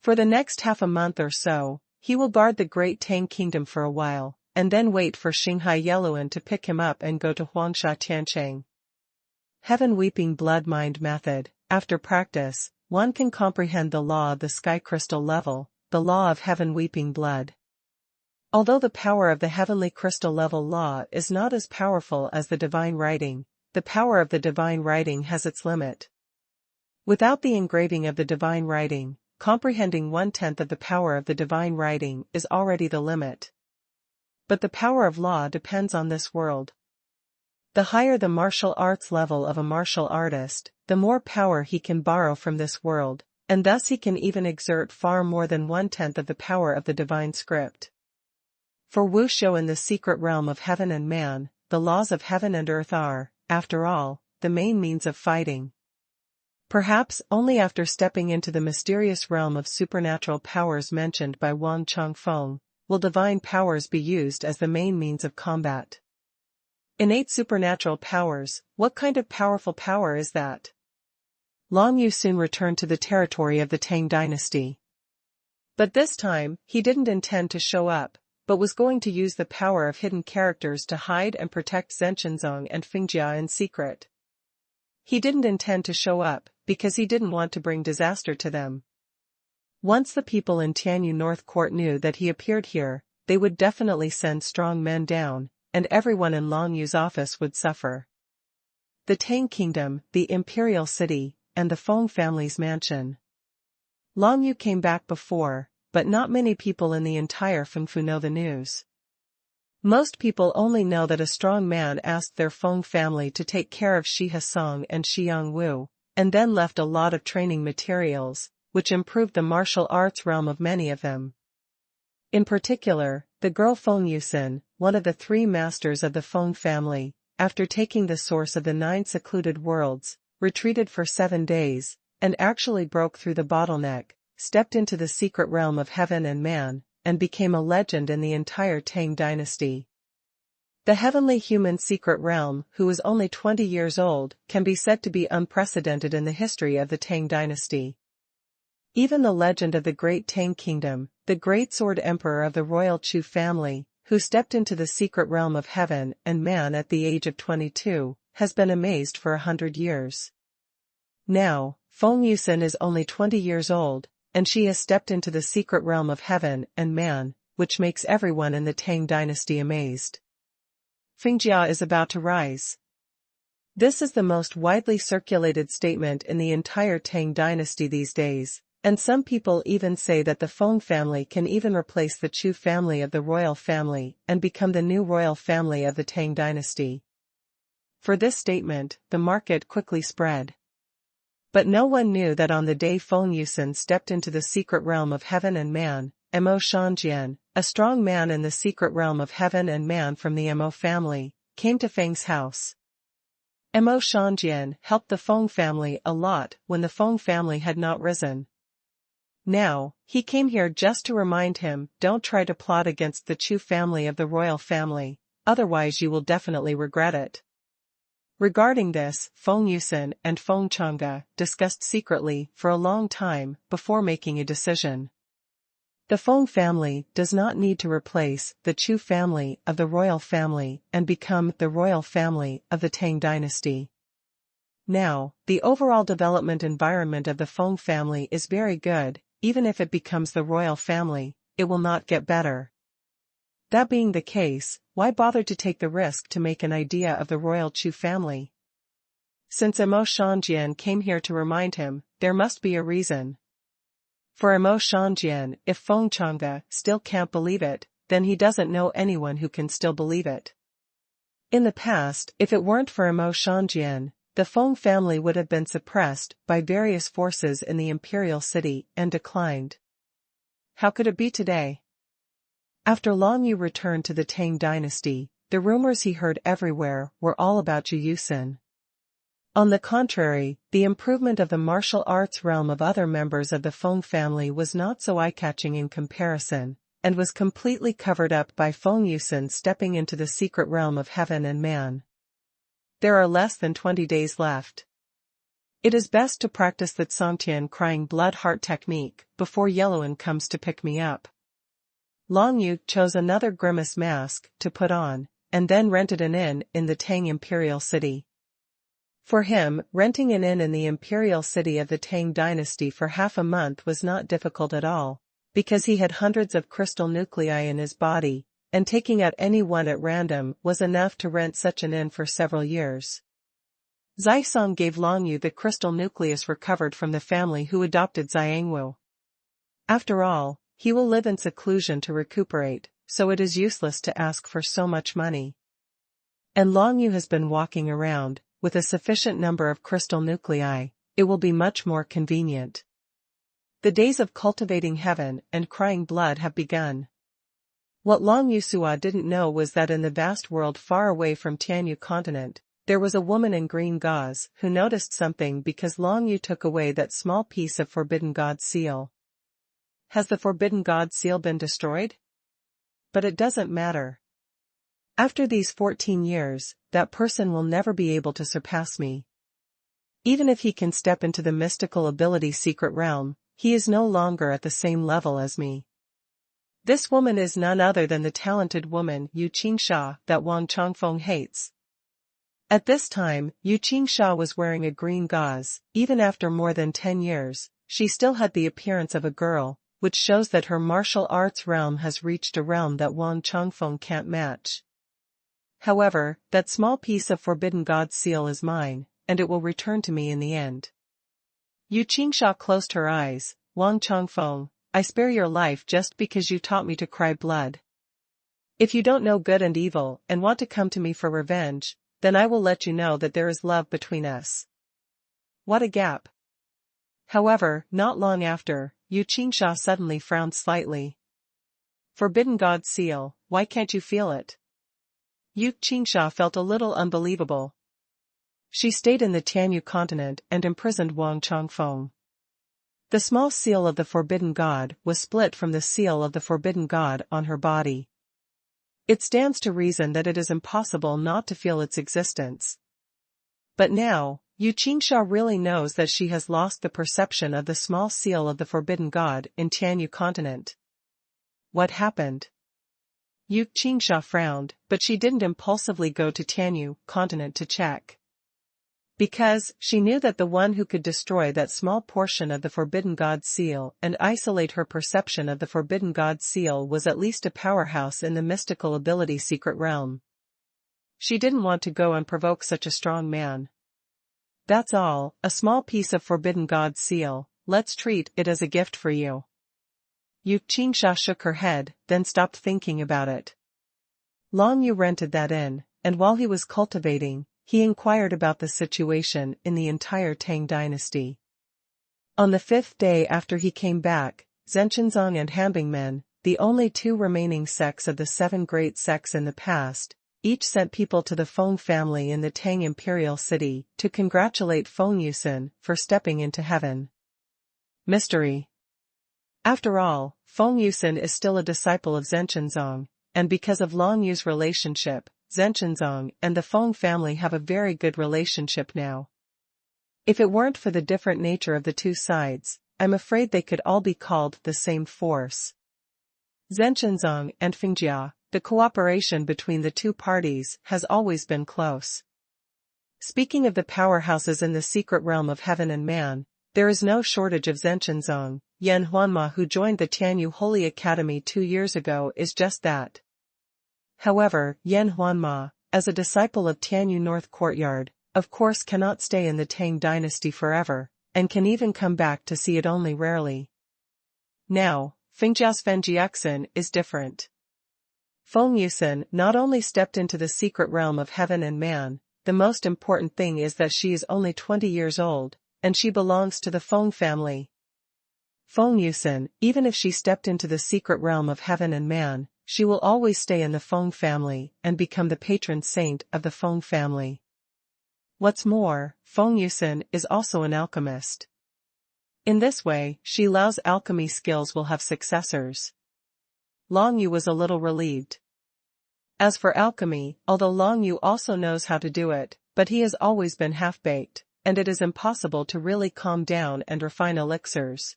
For the next half a month or so, he will guard the Great Tang Kingdom for a while, and then wait for Xinghai Yeluan to pick him up and go to Huangsha Tiancheng. Heaven Weeping Blood Mind Method. After practice, one can comprehend the law of the sky crystal level, the law of heaven weeping blood. Although the power of the heavenly crystal level law is not as powerful as the divine writing, the power of the divine writing has its limit. Without the engraving of the divine writing, comprehending 1/10 of the power of the divine writing is already the limit. But the power of law depends on this world. The higher the martial arts level of a martial artist, the more power he can borrow from this world, and thus he can even exert far more than 1/10 of the power of the divine script. For Wuxiu in the secret realm of heaven and man, the laws of heaven and earth are, after all, the main means of fighting. Perhaps only after stepping into the mysterious realm of supernatural powers mentioned by Wang Changfeng, will divine powers be used as the main means of combat. Innate supernatural powers, what kind of powerful power is that? Long Yu soon returned to the territory of the Tang dynasty. But this time, he didn't intend to show up, but was going to use the power of hidden characters to hide and protect Zhenshenzong and Fengjia in secret. He didn't intend to show up, because he didn't want to bring disaster to them. Once the people in Tianyu North Court knew that he appeared here, they would definitely send strong men down, and everyone in Long Yu's office would suffer. The Tang Kingdom, the Imperial City, and the Feng family's mansion. Long Yu came back before, but not many people in the entire Fengfu know the news. Most people only know that a strong man asked their Feng family to take care of Shi Hasong and Xiang Wu, and then left a lot of training materials, which improved the martial arts realm of many of them. In particular, the girl Feng Yusin, one of the 3 masters of the Feng family, after taking the source of the 9 secluded worlds, retreated for 7 days, and actually broke through the bottleneck, stepped into the secret realm of heaven and man, and became a legend in the entire Tang dynasty. The heavenly human secret realm, who is only 20 years old, can be said to be unprecedented in the history of the Tang dynasty. Even the legend of the Great Tang Kingdom, the Great Sword Emperor of the royal Chu family, who stepped into the secret realm of heaven and man at the age of 22, has been amazed for 100 years. Now, Feng Yusin is only 20 years old, and she has stepped into the secret realm of heaven and man, which makes everyone in the Tang dynasty amazed. Fengjia is about to rise. This is the most widely circulated statement in the entire Tang dynasty these days, and some people even say that the Feng family can even replace the Chu family of the royal family and become the new royal family of the Tang dynasty. For this statement, the market quickly spread. But no one knew that on the day Feng Yusin stepped into the secret realm of heaven and man, Mo Shangjian, a strong man in the secret realm of heaven and man from the Mo family, came to Feng's house. Mo Shangjian helped the Feng family a lot when the Feng family had not risen. Now, he came here just to remind him, don't try to plot against the Chu family of the royal family, otherwise you will definitely regret it. Regarding this, Feng Yusin and Feng Changge discussed secretly for a long time before making a decision. The Feng family does not need to replace the Chu family of the royal family and become the royal family of the Tang dynasty. Now, the overall development environment of the Feng family is very good. Even if it becomes the royal family, it will not get better. That being the case, why bother to take the risk to make an idea of the royal Chu family? Since Mo Shangjian came here to remind him, there must be a reason. For Mo Shangjian, if Feng Changge still can't believe it, then he doesn't know anyone who can still believe it. In the past, if it weren't for Mo Shangjian, the Feng family would have been suppressed by various forces in the imperial city and declined. How could it be today? After Long Yu returned to the Tang dynasty, the rumors he heard everywhere were all about Zhu Yusin. On the contrary, the improvement of the martial arts realm of other members of the Feng family was not so eye-catching in comparison, and was completely covered up by Feng Yusin stepping into the secret realm of heaven and man. There are less than 20 days left. It is best to practice the Tsongtian crying blood heart technique before Yellowin comes to pick me up. Long Yu chose another grimace mask to put on, and then rented an inn in the Tang Imperial City. For him, renting an inn in the Imperial City of the Tang dynasty for half a month was not difficult at all, because he had hundreds of crystal nuclei in his body, and taking out any one at random was enough to rent such an inn for several years. Zisong gave Long Yu the crystal nucleus recovered from the family who adopted Xiangwu. After all, he will live in seclusion to recuperate, so it is useless to ask for so much money. And Long Yu has been walking around, with a sufficient number of crystal nuclei, it will be much more convenient. The days of cultivating heaven and crying blood have begun. What Long Yusua didn't know was that in the vast world far away from Tianyu continent, there was a woman in green gauze who noticed something because Long Yu took away that small piece of Forbidden God seal. Has the Forbidden God seal been destroyed? But it doesn't matter. After these 14 years, that person will never be able to surpass me. Even if he can step into the mystical ability secret realm, he is no longer at the same level as me. This woman is none other than the talented woman Yu Qingsha that Wang Chongfeng hates. At this time, Yu Qingsha was wearing a green gauze. Even after more than 10 years, she still had the appearance of a girl, which shows that her martial arts realm has reached a realm that Wang Chongfeng can't match. However, that small piece of Forbidden God seal is mine, and it will return to me in the end. Yu Qingsha closed her eyes. Wang Chongfeng, I spare your life just because you taught me to cry blood. If you don't know good and evil and want to come to me for revenge, then I will let you know that there is love between us. What a gap. However, not long after, Yu Qingsha suddenly frowned slightly. Forbidden God seal, why can't you feel it? Yu Qingsha felt a little unbelievable. She stayed in the Tianyu continent and imprisoned Wang Chongfeng. The small seal of the Forbidden God was split from the seal of the Forbidden God on her body. It stands to reason that it is impossible not to feel its existence. But now, Yu Qingsha really knows that she has lost the perception of the small seal of the Forbidden God in Tianyu continent. What happened? Yu Qingsha frowned, but she didn't impulsively go to Tianyu continent to check. Because she knew that the one who could destroy that small portion of the Forbidden God seal and isolate her perception of the Forbidden God seal was at least a powerhouse in the mystical ability secret realm. She didn't want to go and provoke such a strong man. That's all, a small piece of Forbidden God seal, let's treat it as a gift for you. Yu Qingsha shook her head, then stopped thinking about it. Long Yu rented that inn, and while he was cultivating, he inquired about the situation in the entire Tang dynasty. On the 5th day after he came back, Zhenchenzong and Hanbingmen, the only 2 remaining sects of the 7 great sects in the past, each sent people to the Feng family in the Tang imperial city to congratulate Feng Yusen for stepping into heaven. Mystery. After all, Feng Yusen is still a disciple of Zhenchenzong, and because of Long Yu's relationship, Zhenchenzong and the Feng family have a very good relationship now. If it weren't for the different nature of the 2 sides, I'm afraid they could all be called the same force. Zhenchenzong and Fengjia, the cooperation between the 2 parties has always been close. Speaking of the powerhouses in the secret realm of heaven and man, there is no shortage of Zhenchenzong. Yan Huanma, who joined the Tianyu Holy Academy 2 years ago, is just that. However, Yan Huanma, as a disciple of Tianyu North Courtyard, of course cannot stay in the Tang dynasty forever, and can even come back to see it only rarely. Now, Fengjia's Fenjiexin is different. Feng Yusen not only stepped into the secret realm of heaven and man, the most important thing is that she is only 20 years old, and she belongs to the Feng family. Feng Yusen, even if she stepped into the secret realm of heaven and man, she will always stay in the Feng family and become the patron saint of the Feng family. What's more, Feng Yusen is also an alchemist. In this way, Shi Lao's alchemy skills will have successors. Long Yu was a little relieved. As for alchemy, although Long Yu also knows how to do it, but he has always been half-baked, and it is impossible to really calm down and refine elixirs.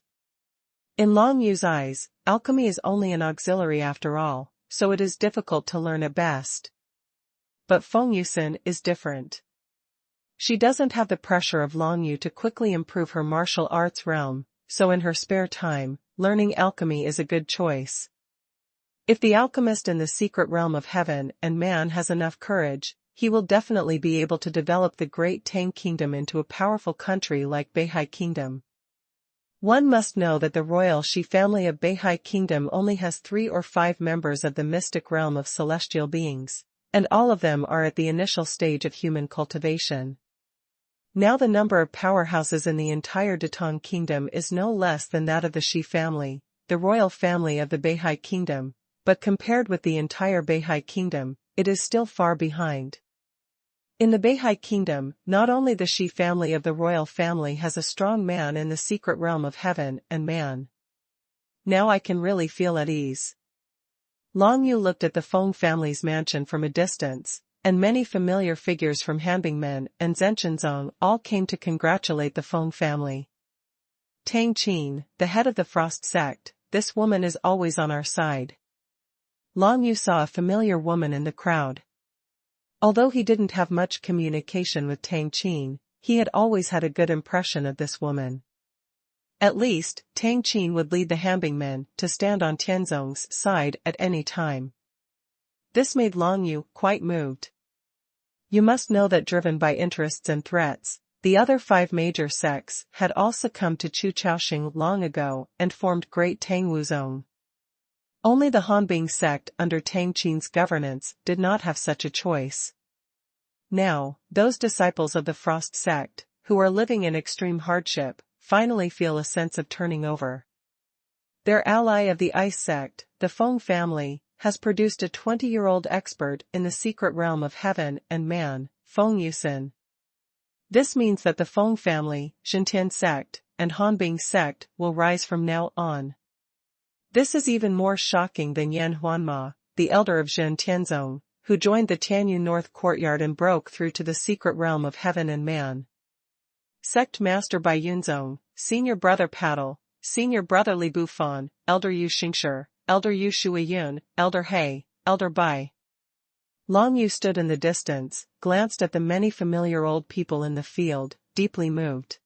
In Long Yu's eyes, alchemy is only an auxiliary after all, so it is difficult to learn at best. But Feng Yusen is different. She doesn't have the pressure of Long Yu to quickly improve her martial arts realm, so in her spare time, learning alchemy is a good choice. If the alchemist in the secret realm of heaven and man has enough courage, he will definitely be able to develop the great Tang kingdom into a powerful country like Beihai Kingdom. One must know that the royal Shi family of Beihai Kingdom only has 3 or 5 members of the mystic realm of celestial beings, and all of them are at the initial stage of human cultivation. Now the number of powerhouses in the entire Datong Kingdom is no less than that of the Shi family, the royal family of the Beihai Kingdom, but compared with the entire Beihai Kingdom, it is still far behind. In the Beihai Kingdom, not only the Shi family of the royal family has a strong man in the secret realm of heaven and man. Now I can really feel at ease. Long Yu looked at the Feng family's mansion from a distance, and many familiar figures from Hanbingmen and Zhenchenzong all came to congratulate the Feng family. Tang Qin, the head of the Frost sect, this woman is always on our side. Long Yu saw a familiar woman in the crowd. Although he didn't have much communication with Tang Qin, he had always had a good impression of this woman. At least, Tang Qin would lead the Hambing men to stand on Tianzong's side at any time. This made Long Yu quite moved. You must know that driven by interests and threats, the other 5 major sects had all succumbed to Chu Chaoxing long ago and formed Great Tang Wuzong. Only the Hanbing sect under Tang Qin's governance did not have such a choice. Now, those disciples of the Frost sect, who are living in extreme hardship, finally feel a sense of turning over. Their ally of the Ice sect, the Feng family, has produced a 20-year-old expert in the secret realm of heaven and man, Feng Yin Zi Chen. This means that the Feng family, Xintian sect, and Hanbing sect will rise from now on. This is even more shocking than Yan Huanma, the elder of Zhen Tianzong, who joined the Tianyu North courtyard and broke through to the secret realm of heaven and man. Sect Master Bai Yunzong, Senior Brother Paddle, Senior Brother Li Bufan, Elder Yu Xingshi, Elder Yu Shuiyun, Elder He, Elder Bai. Long Yu stood in the distance, glanced at the many familiar old people in the field, deeply moved.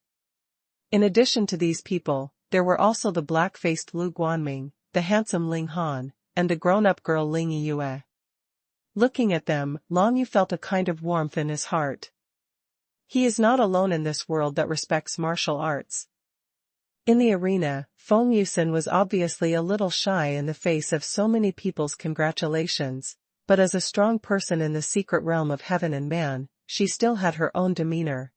In addition to these people, there were also the black-faced Lu Guanming, the handsome Ling Han, and the grown-up girl Ling Yue. Looking at them, Long Yu felt a kind of warmth in his heart. He is not alone in this world that respects martial arts. In the arena, Feng Yin Zi Chen was obviously a little shy in the face of so many people's congratulations, but as a strong person in the secret realm of heaven and man, she still had her own demeanor.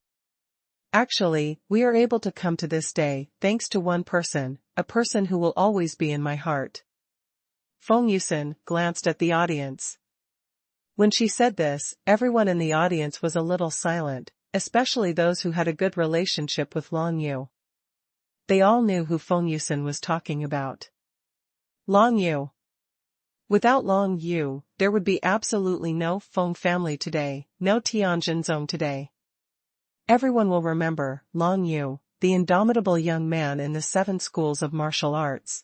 Actually, we are able to come to this day, thanks to one person, a person who will always be in my heart. Feng Yin Zi Chen glanced at the audience. When she said this, everyone in the audience was a little silent, especially those who had a good relationship with Long Yu. They all knew who Feng Yin Zi Chen was talking about. Long Yu. Without Long Yu, there would be absolutely no Feng family today, no Tianjinzong today. Everyone will remember Long Yu, the indomitable young man in the 7 schools of martial arts.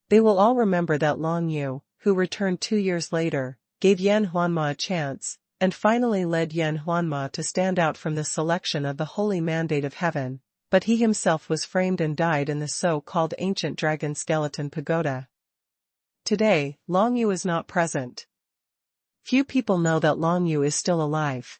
They will all remember that Long Yu, who returned 2 years later, gave Yan Huanma a chance, and finally led Yan Huanma to stand out from the selection of the Holy Mandate of Heaven, but he himself was framed and died in the so-called ancient dragon skeleton pagoda. Today, Long Yu is not present. Few people know that Long Yu is still alive.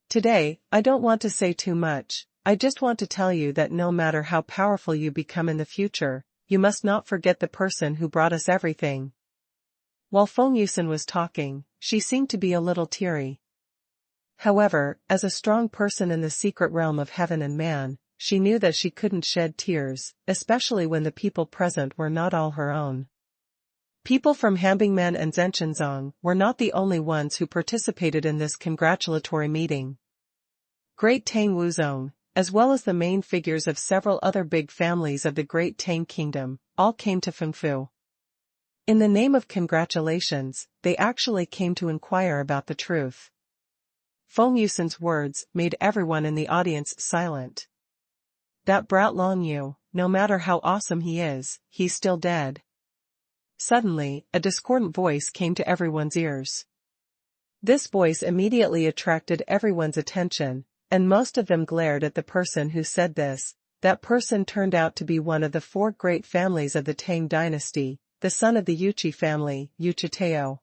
Today, I don't want to say too much, I just want to tell you that no matter how powerful you become in the future, you must not forget the person who brought us everything. While Feng Yin Zi Chen was talking, she seemed to be a little teary. However, as a strong person in the secret realm of heaven and man, she knew that she couldn't shed tears, especially when the people present were not all her own. People from Hambingmen and Zhenshenzong were not the only ones who participated in this congratulatory meeting. Great Tang Wuzong, as well as the main figures of several other big families of the Great Tang Kingdom, all came to Fengfu. In the name of congratulations, they actually came to inquire about the truth. Feng Yin Zi Chen's words made everyone in the audience silent. That brat Long Yu, no matter how awesome he is, he's still dead. Suddenly, a discordant voice came to everyone's ears. This voice immediately attracted everyone's attention, and most of them glared at the person who said this. That person turned out to be one of the 4 great families of the Tang dynasty, the son of the Yuqi family, Yu Qitao.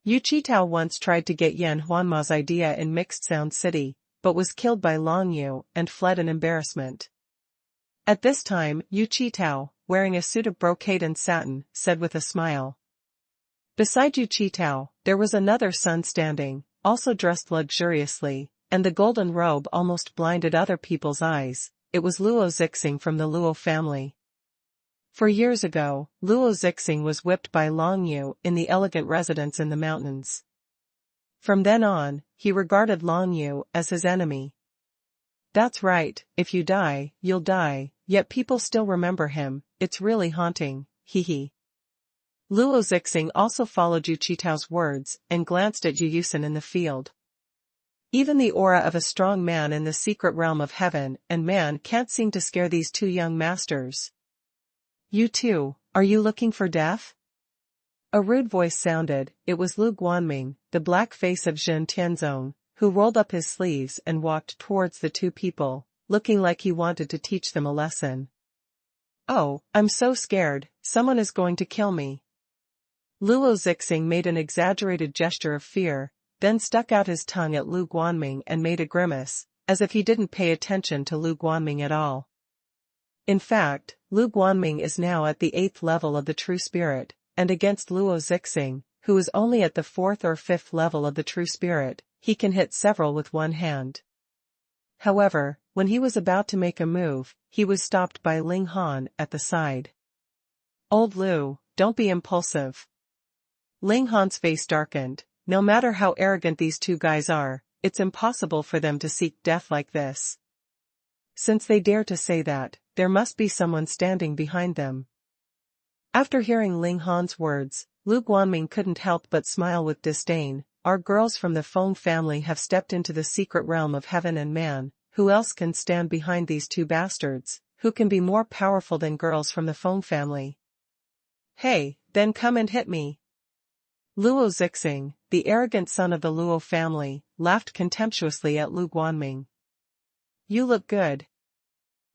Yu Qitao once tried to get Yan Huanma's idea in Mixed Sound City, but was killed by Long Yu and fled in embarrassment. At this time, Yu Qitao, wearing a suit of brocade and satin, said with a smile. Beside Yu Qitao, there was another son standing, also dressed luxuriously, and the golden robe almost blinded other people's eyes. It was Luo Zixing from the Luo family. For years ago, Luo Zixing was whipped by Long Yu in the elegant residence in the mountains. From then on, he regarded Long Yu as his enemy. That's right, if you die, you'll die, yet people still remember him, it's really haunting, hee. Luo Zixing also followed Yu Qitao's words and glanced at Yu Yin Zi Chen in the field. Even the aura of a strong man in the secret realm of heaven and man can't seem to scare these 2 young masters. You too, are you looking for death? A rude voice sounded. It was Lu Guanming, the black face of Zhen Tianzong, who rolled up his sleeves and walked towards the two people, looking like he wanted to teach them a lesson. Oh, I'm so scared, someone is going to kill me. Luo Zixing made an exaggerated gesture of fear, then stuck out his tongue at Lu Guanming and made a grimace, as if he didn't pay attention to Lu Guanming at all. In fact, Lu Guanming is now at the 8th level of the True Spirit, and against Luo Zixing, who is only at the 4th or 5th level of the True Spirit, he can hit several with one hand. However, when he was about to make a move, he was stopped by Ling Han at the side. Old Lu, don't be impulsive. Ling Han's face darkened. No matter how arrogant these two guys are, it's impossible for them to seek death like this. Since they dare to say that, there must be someone standing behind them. After hearing Ling Han's words, Lu Guanming couldn't help but smile with disdain. Our girls from the Feng family have stepped into the secret realm of heaven and man. Who else can stand behind these two bastards? Who can be more powerful than girls from the Feng family? Hey, then come and hit me. Luo Zixing, the arrogant son of the Luo family, laughed contemptuously at Lu Guanming. You look good.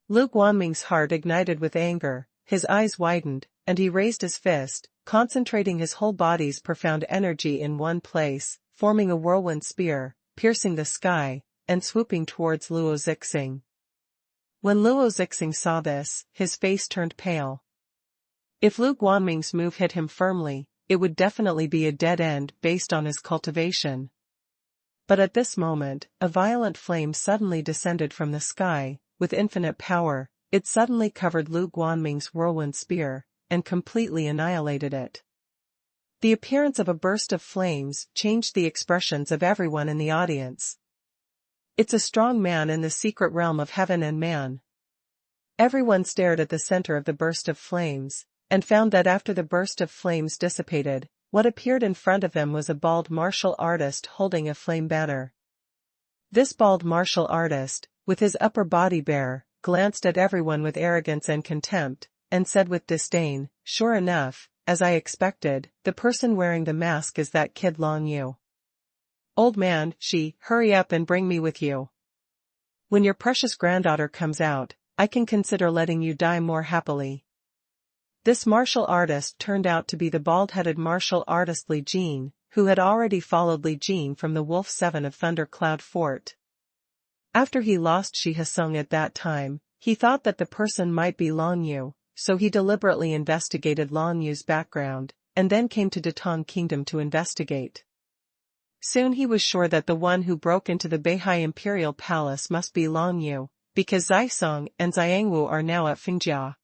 Lu Guanming's heart ignited with anger, his eyes widened, and he raised his fist, concentrating his whole body's profound energy in one place, forming a whirlwind spear, piercing the sky, and swooping towards Luo Zixing. When Luo Zixing saw this, his face turned pale. If Lu Guanming's move hit him firmly, it would definitely be a dead end based on his cultivation. But at this moment, a violent flame suddenly descended from the sky, with infinite power. It suddenly covered Lu Guanming's whirlwind spear, and completely annihilated it. The appearance of a burst of flames changed the expressions of everyone in the audience. It's a strong man in the secret realm of heaven and man. Everyone stared at the center of the burst of flames, and found that after the burst of flames dissipated, what appeared in front of them was a bald martial artist holding a flame banner. This bald martial artist, with his upper body bare, glanced at everyone with arrogance and contempt, and said with disdain, "Sure enough, as I expected, the person wearing the mask is that kid Long Yu. Old man, hurry up and bring me with you. When your precious granddaughter comes out, I can consider letting you die more happily." This martial artist turned out to be the bald-headed martial artist Li Jin, who had already followed Li Jin from the Wolf 7 of Thunder Cloud Fort. After he lost Shi Hasung at that time, he thought that the person might be Long Yu, so he deliberately investigated Long Yu's background, and then came to Datong Kingdom to investigate. Soon he was sure that the one who broke into the Beihai Imperial Palace must be Long Yu, because Zai Song and Xiangwu are now at Fingjia.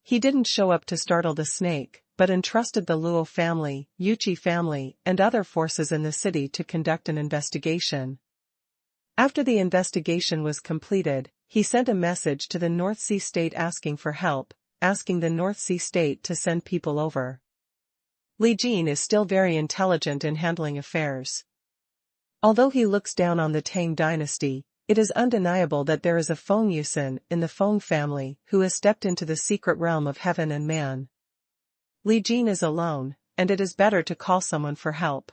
He didn't show up to startle the snake, but entrusted the Luo family, Yuqi family, and other forces in the city to conduct an investigation. After the investigation was completed, he sent a message to the North Sea State asking for help, asking the North Sea State to send people over. Li Jin is still very intelligent in handling affairs. Although he looks down on the Tang dynasty, it is undeniable that there is a Feng Yusin in the Feng family who has stepped into the secret realm of heaven and man. Li Jin is alone, and it is better to call someone for help.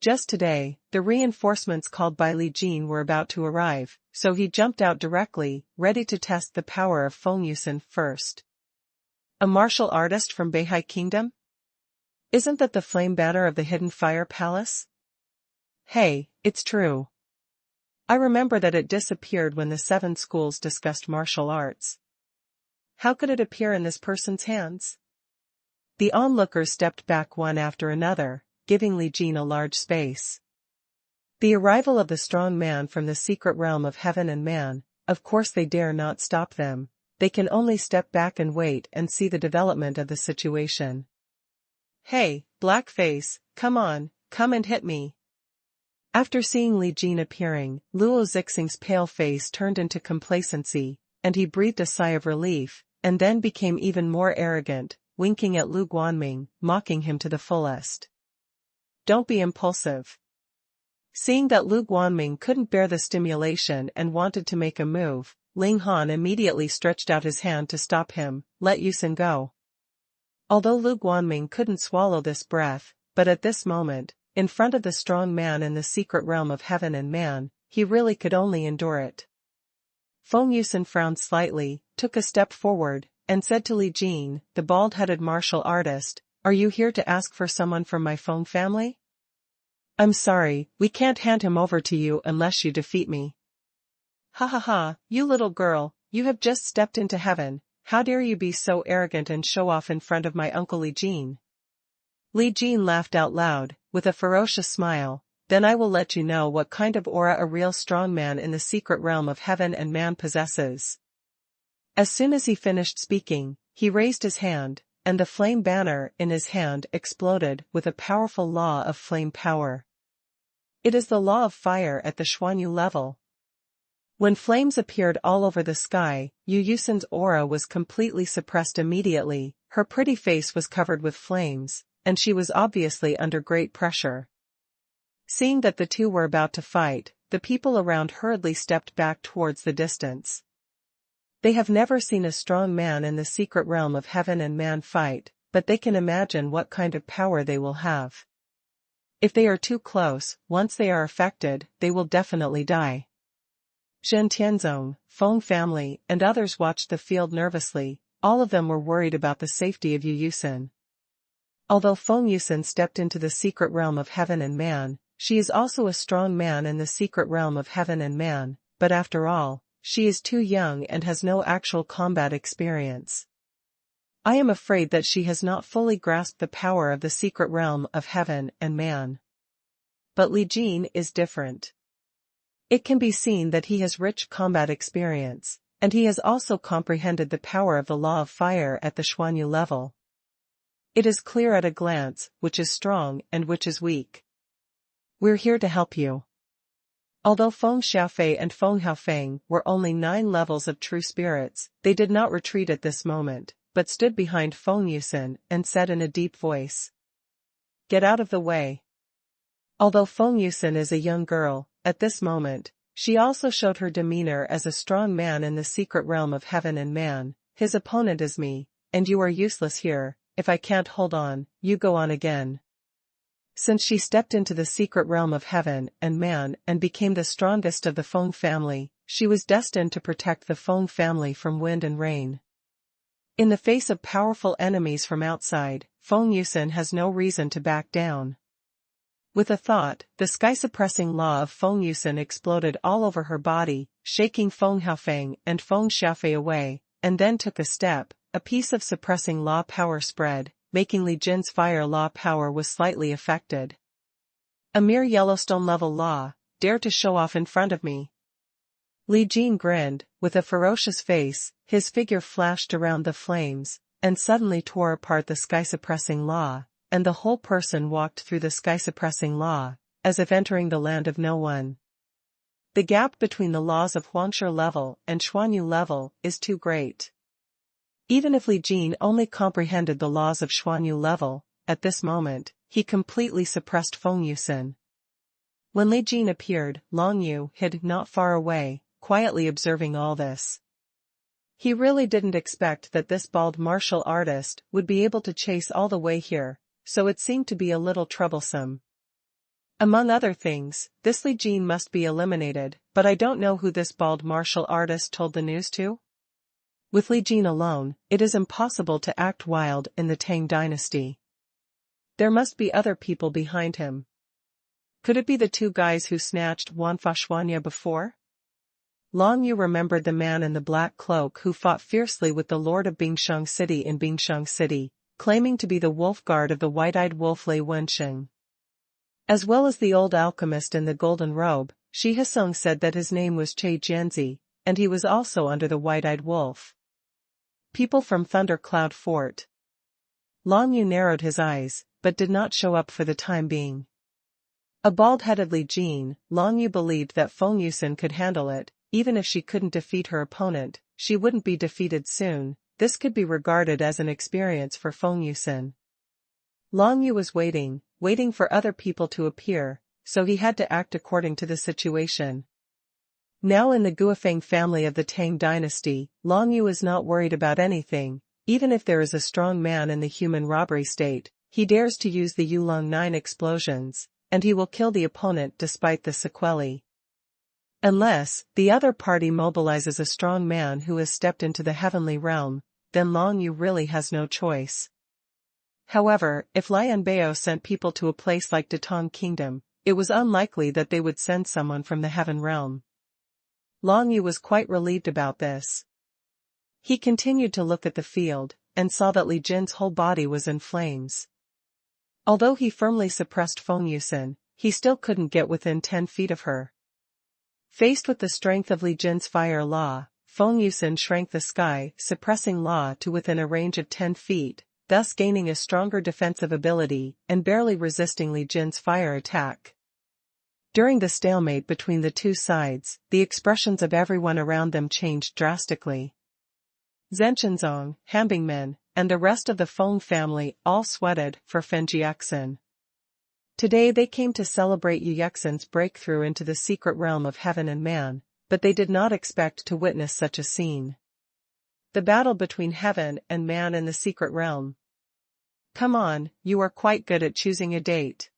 Just today, the reinforcements called by Li Jin were about to arrive, so he jumped out directly, ready to test the power of Feng Yusin first. A martial artist from Beihai Kingdom? Isn't that the flame banner of the Hidden Fire Palace? Hey, it's true. I remember that it disappeared when the 7 schools discussed martial arts. How could it appear in this person's hands? The onlookers stepped back one after another, giving Li Jin a large space. The arrival of the strong man from the secret realm of heaven and man, of course they dare not stop them, they can only step back and wait and see the development of the situation. Hey, Blackface, come on, come and hit me. After seeing Li Jin appearing, Luo Zixing's pale face turned into complacency, and he breathed a sigh of relief, and then became even more arrogant, winking at Lu Guanming, mocking him to the fullest. Don't be impulsive. Seeing that Lu Guanming couldn't bear the stimulation and wanted to make a move, Ling Han immediately stretched out his hand to stop him. Let Yusen go. Although Lu Guanming couldn't swallow this breath, but at this moment, in front of the strong man in the secret realm of heaven and man, he really could only endure it. Feng Yusen frowned slightly, took a step forward, and said to Li Jin, the bald-headed martial artist, "Are you here to ask for someone from my Feng family? I'm sorry, we can't hand him over to you unless you defeat me." "Ha ha ha, you little girl, you have just stepped into heaven, how dare you be so arrogant and show off in front of my uncle Li Jin?" Li Jin laughed out loud, with a ferocious smile. "Then I will let you know what kind of aura a real strong man in the secret realm of heaven and man possesses." As soon as he finished speaking, he raised his hand, and the flame banner in his hand exploded with a powerful law of flame power. It is the law of fire at the xuanhuan level. When flames appeared all over the sky, Yu Yusen's aura was completely suppressed immediately. Her pretty face was covered with flames, and she was obviously under great pressure. Seeing that the two were about to fight, the people around hurriedly stepped back towards the distance. They have never seen a strong man in the secret realm of heaven and man fight, but they can imagine what kind of power they will have. If they are too close, once they are affected, they will definitely die. Zhen Tianzong, Feng family, and others watched the field nervously. All of them were worried about the safety of Yu Yusen. Although Feng Yusen stepped into the secret realm of heaven and man, she is also a strong man in the secret realm of heaven and man, but after all, she is too young and has no actual combat experience. I am afraid that she has not fully grasped the power of the secret realm of heaven and man. But Li Jin is different. It can be seen that he has rich combat experience, and he has also comprehended the power of the law of fire at the xuanhuan level. It is clear at a glance which is strong and which is weak. "We're here to help you." Although Feng Xiaofei and Feng Haofeng were only 9 levels of true spirits, they did not retreat at this moment, but stood behind Feng Yusen and said in a deep voice, "Get out of the way." Although Feng Yusen is a young girl, at this moment, she also showed her demeanor as a strong man in the secret realm of heaven and man. "His opponent is me, and you are useless here. If I can't hold on, you go on again." Since she stepped into the secret realm of heaven and man and became the strongest of the Feng family, she was destined to protect the Feng family from wind and rain. In the face of powerful enemies from outside, Feng Yusen has no reason to back down. With a thought, the sky-suppressing law of Feng Yusen exploded all over her body, shaking Feng Haofeng and Feng Xiaofei away, and then took a step. A piece of suppressing law power spread, making Li Jin's fire law power was slightly affected. "A mere Yellowstone-level law, dare to show off in front of me." Li Jin grinned, with a ferocious face, his figure flashed around the flames, and suddenly tore apart the sky-suppressing law, and the whole person walked through the sky-suppressing law, as if entering the land of no one. The gap between the laws of Huangshe level and xuanhuan level is too great. Even if Li Jin only comprehended the laws of xuanhuan level, at this moment, he completely suppressed Feng Yusen. When Li Jin appeared, Long Yu hid not far away, quietly observing all this. He really didn't expect that this bald martial artist would be able to chase all the way here, so it seemed to be a little troublesome. Among other things, this Li Jin must be eliminated, but I don't know who this bald martial artist told the news to. With Li Jin alone, it is impossible to act wild in the Tang dynasty. There must be other people behind him. Could it be the 2 guys who snatched Wanfa Xuanya before? Long Yu remembered the man in the black cloak who fought fiercely with the Lord of Bingsheng City in Bingsheng City, claiming to be the wolf guard of the white-eyed wolf Lei Wensheng. As well as the old alchemist in the golden robe, Shi Hsong said that his name was Che Jianzi, and he was also under the white-eyed wolf. People from Thunder Cloud Fort. Long Yu narrowed his eyes, but did not show up for the time being. A bald-headed Li Jin, Long Yu believed that Feng Yusen could handle it. Even if she couldn't defeat her opponent, she wouldn't be defeated soon. This could be regarded as an experience for Feng Yusen. Long Yu was waiting for other people to appear, so he had to act according to the situation. Now in the Guofeng family of the Tang dynasty, Long Yu is not worried about anything. Even if there is a strong man in the human robbery state, he dares to use the Yulong 9 explosions, and he will kill the opponent despite the sequelae. Unless the other party mobilizes a strong man who has stepped into the heavenly realm, then Long Yu really has no choice. However, if Lian Bao sent people to a place like Datong Kingdom, it was unlikely that they would send someone from the heaven realm. Long Yu was quite relieved about this. He continued to look at the field, and saw that Li Jin's whole body was in flames. Although he firmly suppressed Feng Yusin, he still couldn't get within 10 feet of her. Faced with the strength of Li Jin's fire law, Feng Yusin shrank the sky, suppressing law to within a range of 10 feet, thus gaining a stronger defensive ability and barely resisting Li Jin's fire attack. During the stalemate between the two sides, the expressions of everyone around them changed drastically. Zhenshenzong, Hanbingmen, and the rest of the Feng family all sweated for Feng Jiexin. Today they came to celebrate Yu Yexin's breakthrough into the secret realm of heaven and man, but they did not expect to witness such a scene. The battle between heaven and man in the secret realm. Come on, you are quite good at choosing a date.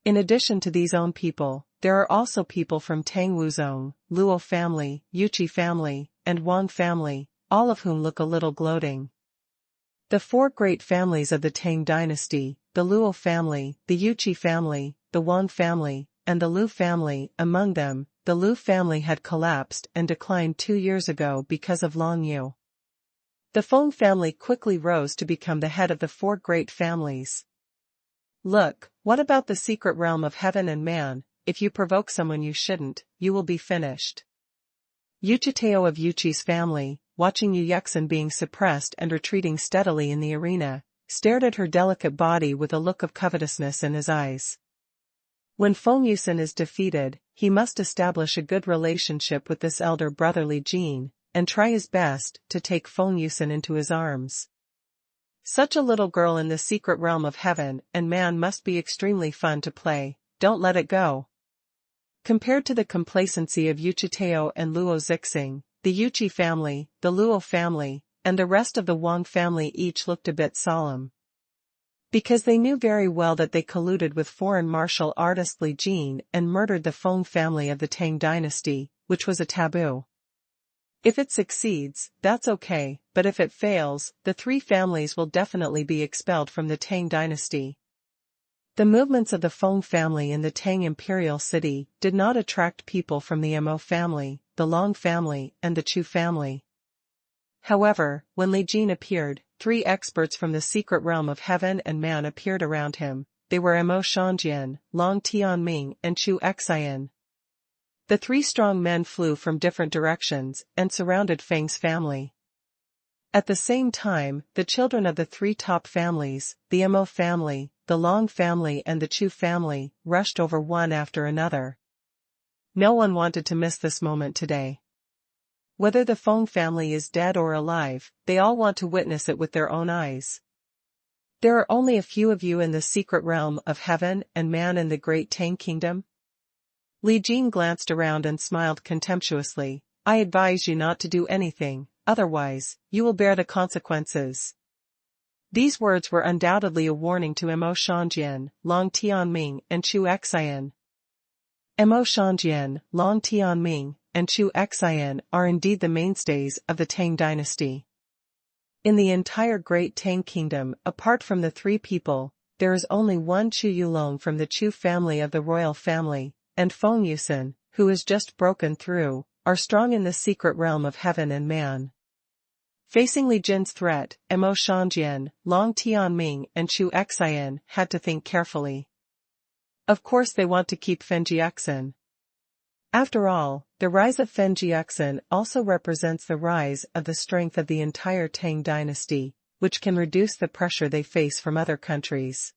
In addition to these own people, there are also people from Tang Wuzong, Luo family, Yuqi family, and Wang family, all of whom look a little gloating. The four great families of the Tang dynasty, the Luo family, the Yuqi family, the Wang family, and the Lu family. Among them, the Lu family had collapsed and declined 2 years ago because of Long Yu. The Feng family quickly rose to become the head of the four great families. Look, what about the secret realm of heaven and man? If you provoke someone you shouldn't, you will be finished. Yuchiteo of Yuchi's family, watching Yu Yexin being suppressed and retreating steadily in the arena, stared at her delicate body with a look of covetousness in his eyes. When Feng Yusin is defeated, he must establish a good relationship with this elder brotherly Jin, and try his best to take Feng Yusin into his arms. Such a little girl in the secret realm of heaven and man must be extremely fun to play. Don't let it go. Compared to the complacency of Yuchiteo and Luo Zixing, the Yuqi family, the Luo family, and the rest of the Wang family each looked a bit solemn. Because they knew very well that they colluded with foreign martial artist Li Jin and murdered the Feng family of the Tang dynasty, which was a taboo. If it succeeds, that's okay, but if it fails, the three families will definitely be expelled from the Tang dynasty. The movements of the Feng family in the Tang imperial city did not attract people from the Mo family, the Long family, and the Chu family. However, when Li Jin appeared, 3 experts from the secret realm of heaven and man appeared around him. They were Mo Shangjian, Long Tianming, and Chu Xian. The 3 strong men flew from different directions and surrounded Feng's family. At the same time, the children of the 3 top families, the Mo family, the Long family and the Chu family, rushed over one after another. No one wanted to miss this moment today. Whether the Feng family is dead or alive, they all want to witness it with their own eyes. There are only a few of you in the secret realm of heaven and man in the great Tang kingdom. Li Jin glanced around and smiled contemptuously. I advise you not to do anything, otherwise, you will bear the consequences. These words were undoubtedly a warning to Mo Shangjian, Long Tianming, and Chu Xian. Mo Shangjian, Long Tianming, and Chu Xian are indeed the mainstays of the Tang dynasty. In the entire great Tang kingdom, apart from the 3 people, there is only one Chu Yulong from the Chu family of the royal family, and Feng Yusin, who has just broken through, are strong in the secret realm of heaven and man. Facing Li Jin's threat, Mo Shangjian, Long Tianming, and Chu Xian had to think carefully. Of course they want to keep Feng Jiexin. After all, the rise of Feng Jiexin also represents the rise of the strength of the entire Tang dynasty, which can reduce the pressure they face from other countries.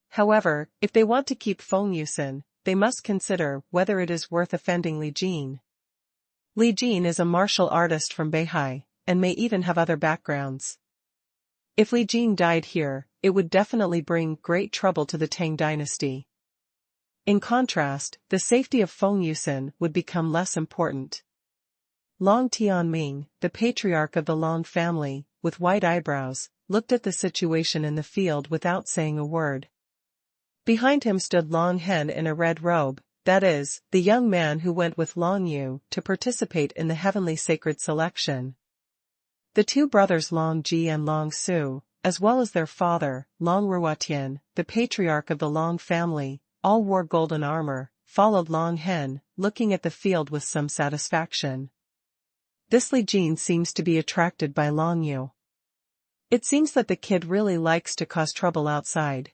However, if they want to keep Feng Yusin, they must consider whether it is worth offending Li Jin. Li Jin is a martial artist from Beihai, and may even have other backgrounds. If Li Jin died here, it would definitely bring great trouble to the Tang dynasty. In contrast, the safety of Feng Yin Zi Chen would become less important. Long Tianming, the patriarch of the Long family, with white eyebrows, looked at the situation in the field without saying a word. Behind him stood Long Hen in a red robe, that is, the young man who went with Long Yu to participate in the heavenly sacred selection. The two brothers Long Ji and Long Su, as well as their father, Long Ruotian, the patriarch of the Long family, all wore golden armor, followed Long Hen, looking at the field with some satisfaction. This Li Jin seems to be attracted by Long Yu. It seems that the kid really likes to cause trouble outside.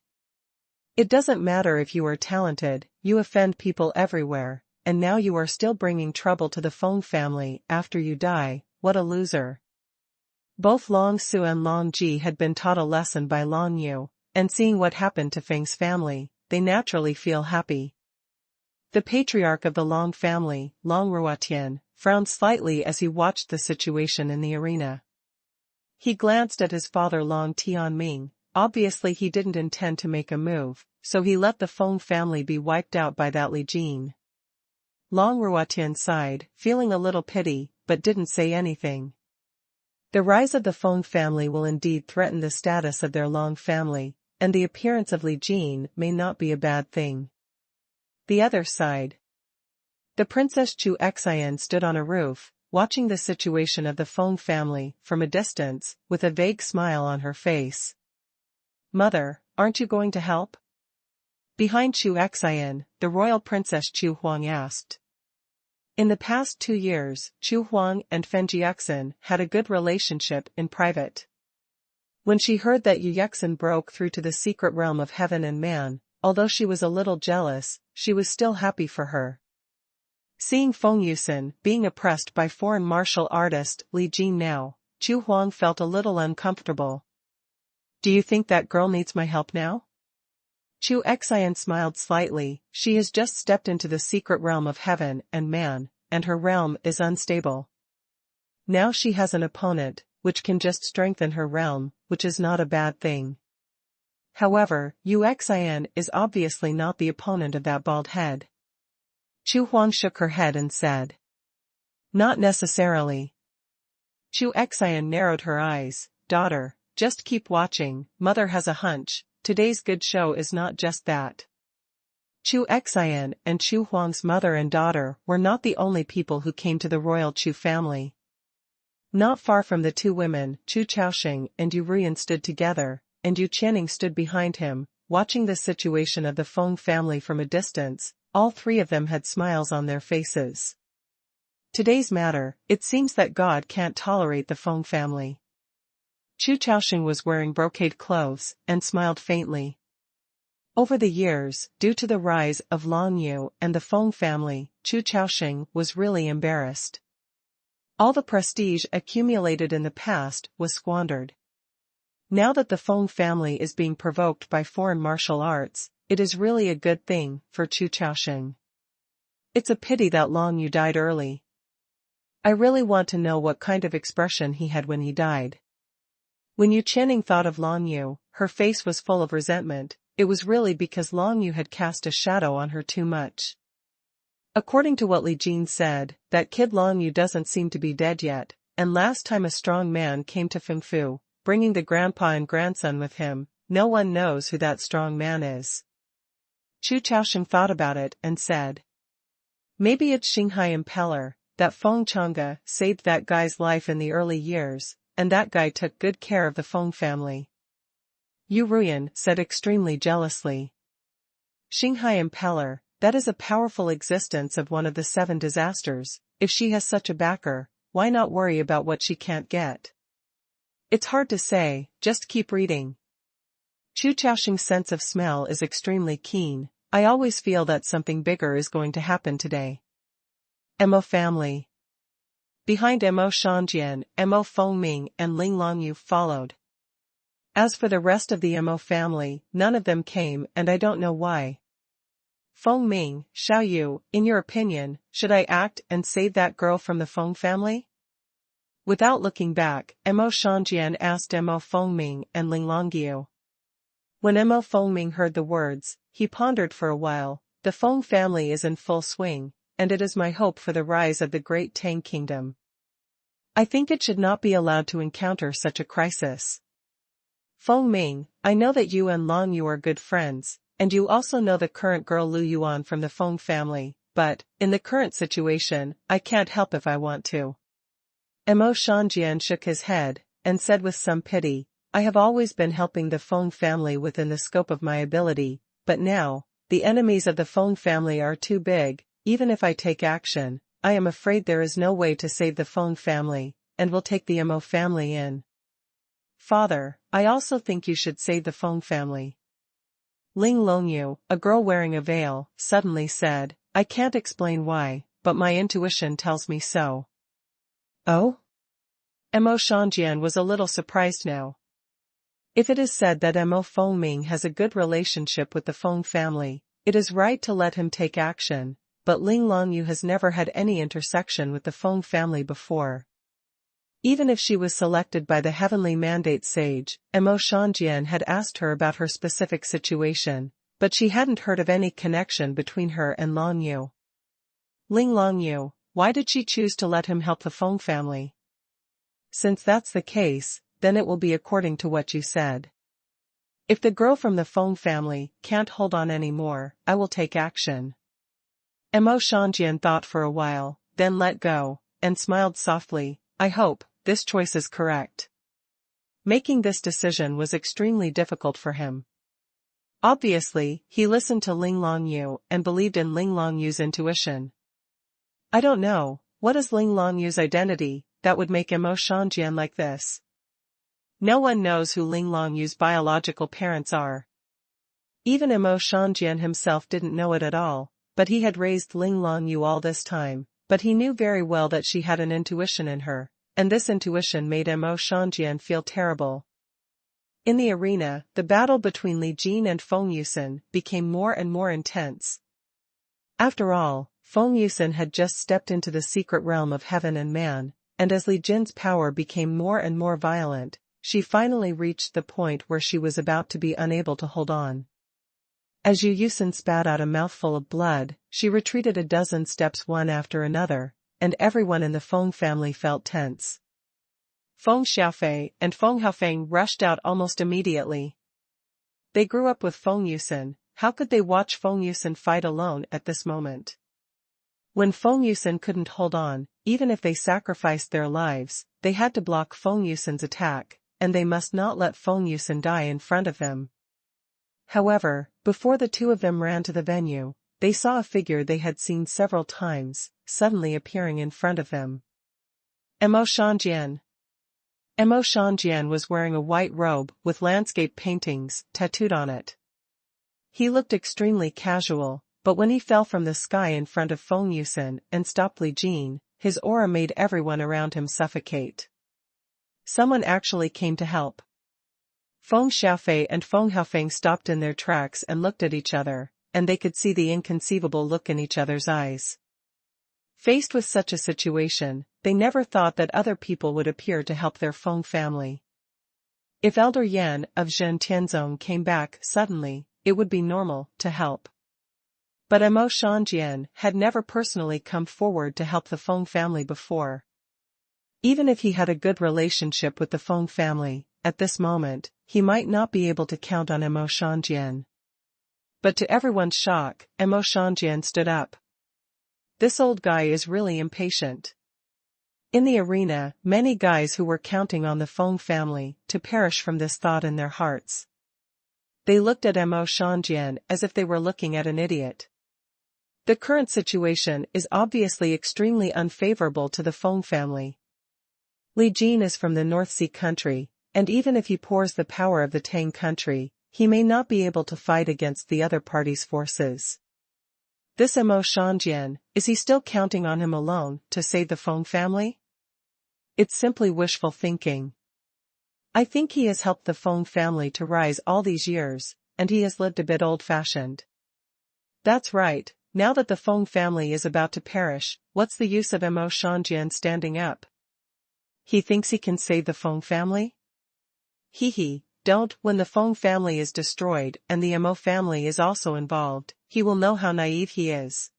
It doesn't matter if you are talented, you offend people everywhere, and now you are still bringing trouble to the Feng family after you die. What a loser. Both Long Su and Long Ji had been taught a lesson by Long Yu, and seeing what happened to Feng's family, they naturally feel happy. The patriarch of the Long family, Long Ruotian, frowned slightly as he watched the situation in the arena. He glanced at his father Long Tianming. Obviously he didn't intend to make a move, so he let the Feng family be wiped out by that Li Jin. Long Ruotian sighed, feeling a little pity, but didn't say anything. The rise of the Feng family will indeed threaten the status of their Long family, and the appearance of Li Jin may not be a bad thing. The other side. The Princess Chu Xian stood on a roof, watching the situation of the Feng family from a distance, with a vague smile on her face. Mother, aren't you going to help? Behind Chu Xian, the royal princess Chu Huang asked. In the past 2 years, Chu Huang and Fen Jiexin had a good relationship in private. When she heard that Yu Yexin broke through to the secret realm of heaven and man, although she was a little jealous, she was still happy for her. Seeing Feng Yin Zi Chen being oppressed by foreign martial artist Li Jin now, Chu Huang felt a little uncomfortable. Do you think that girl needs my help now? Chu Xian smiled slightly. She has just stepped into the secret realm of heaven and man, and her realm is unstable. Now she has an opponent, which can just strengthen her realm, which is not a bad thing. However, Yu Xian is obviously not the opponent of that bald head. Chu Huang shook her head and said. Not necessarily. Chu Xian narrowed her eyes. Daughter, just keep watching, mother has a hunch, today's good show is not just that. Chu Xian and Chu Huang's mother and daughter were not the only people who came to the royal Chu family. Not far from the two women, Chu Chaoxing and Yu Ruyan stood together, and Yu Qianning stood behind him, watching the situation of the Feng family from a distance. All three of them had smiles on their faces. Today's matter, it seems that God can't tolerate the Feng family. Chu Chaoxing was wearing brocade clothes, and smiled faintly. Over the years, due to the rise of Long Yu and the Feng family, Chu Chaoxing was really embarrassed. All the prestige accumulated in the past was squandered. Now that the Feng family is being provoked by foreign martial arts, it is really a good thing for Chu Chaoxing. It's a pity that Long Yu died early. I really want to know what kind of expression he had when he died. When Yu Qianning thought of Long Yu, her face was full of resentment. It was really because Long Yu had cast a shadow on her too much. According to what Li Jin said, that kid Long Yu doesn't seem to be dead yet, and last time a strong man came to Fengfu, bringing the grandpa and grandson with him, no one knows who that strong man is. Chu Chaoxing thought about it and said. Maybe it's Xinghai Impeller, that Feng Chang'e saved that guy's life in the early years, and that guy took good care of the Feng family. Yu Ruyan said extremely jealously. Xinghai Impeller, that is a powerful existence of one of the 7 disasters. If she has such a backer, why not worry about what she can't get? It's hard to say, just keep reading. Chu Chaoxing's sense of smell is extremely keen. I always feel that something bigger is going to happen today. Mo family. Behind Mo Shanjian, Mo Fengming and Ling Longyu followed. As for the rest of the Mo family, none of them came and I don't know why. Fengming, Xiaoyu, in your opinion, should I act and save that girl from the Feng family? Without looking back, Mo Shanjian asked Mo Fengming and Ling Longyu. When Mo Fengming heard the words, he pondered for a while, the Feng family is in full swing, and it is my hope for the rise of the great Tang kingdom. I think it should not be allowed to encounter such a crisis. Feng Ming, I know that you and Long Yu are good friends, and you also know the current girl Lu Yuan from the Feng family, but, in the current situation, I can't help if I want to. Mo Shanjian shook his head, and said with some pity, I have always been helping the Feng family within the scope of my ability, but now, the enemies of the Feng family are too big. Even if I take action, I am afraid there is no way to save the Feng family, and will take the Mo family in. Father, I also think you should save the Feng family. Ling Longyu, a girl wearing a veil, suddenly said, I can't explain why, but my intuition tells me so. Oh? Mo Shanjian was a little surprised now. If it is said that Mo Fengming has a good relationship with the Feng family, it is right to let him take action, but Ling Longyu has never had any intersection with the Feng family before. Even if she was selected by the heavenly mandate sage, Mo Shanjian had asked her about her specific situation, but she hadn't heard of any connection between her and Longyu. Ling Longyu, why did she choose to let him help the Feng family? Since that's the case, then it will be according to what you said. If the girl from the Feng family can't hold on anymore, I will take action. Mo Shanjian thought for a while, then let go, and smiled softly, I hope this choice is correct. Making this decision was extremely difficult for him. Obviously, he listened to Ling Longyu and believed in Ling Longyu's intuition. I don't know, what is Ling Longyu's identity that would make Mo Shanjian like this? No one knows who Ling Longyu's biological parents are. Even Mo Shanjian himself didn't know it at all, but he had raised Ling Longyu all this time, but he knew very well that she had an intuition in her, and this intuition made Mo Shanjian feel terrible. In the arena, the battle between Li Jin and Feng Yusen became more and more intense. After all, Feng Yusen had just stepped into the secret realm of heaven and man, and as Li Jin's power became more and more violent, she finally reached the point where she was about to be unable to hold on. As Yu Yusen spat out a mouthful of blood, she retreated a dozen steps one after another, and everyone in the Feng family felt tense. Feng Xiaofei and Feng Haofeng rushed out almost immediately. They grew up with Feng Yusen, how could they watch Feng Yusen fight alone at this moment? When Feng Yusen couldn't hold on, even if they sacrificed their lives, they had to block Feng Yusen's attack, and they must not let Feng Yusen die in front of them. However, before the two of them ran to the venue, they saw a figure they had seen several times, suddenly appearing in front of them. Mo Shanjian. Mo Shanjian was wearing a white robe with landscape paintings tattooed on it. He looked extremely casual, but when he fell from the sky in front of Feng Yusen and stopped Li Jin, his aura made everyone around him suffocate. Someone actually came to help. Feng Xiaofei and Feng Haofeng stopped in their tracks and looked at each other, and they could see the inconceivable look in each other's eyes. Faced with such a situation, they never thought that other people would appear to help their Feng family. If Elder Yan of Zhen Tianzong came back suddenly, it would be normal to help. But Mo Shanjian had never personally come forward to help the Feng family before. Even if he had a good relationship with the Feng family, at this moment, he might not be able to count on Mo Shanjian. But to everyone's shock, Mo Shanjian stood up. This old guy is really impatient. In the arena, many guys who were counting on the Feng family to perish from this thought in their hearts. They looked at Mo Shanjian as if they were looking at an idiot. The current situation is obviously extremely unfavorable to the Feng family. Li Jin is from the North Sea country, and even if he pours the power of the Tang country, he may not be able to fight against the other party's forces. This Mo Shanjian, is he still counting on him alone to save the Feng family? It's simply wishful thinking. I think he has helped the Feng family to rise all these years, and he has lived a bit old-fashioned. That's right, now that the Feng family is about to perish, what's the use of Mo Shanjian standing up? He thinks he can save the Feng family? Don't, when the Feng family is destroyed and the Mo family is also involved, He will know how naive he is.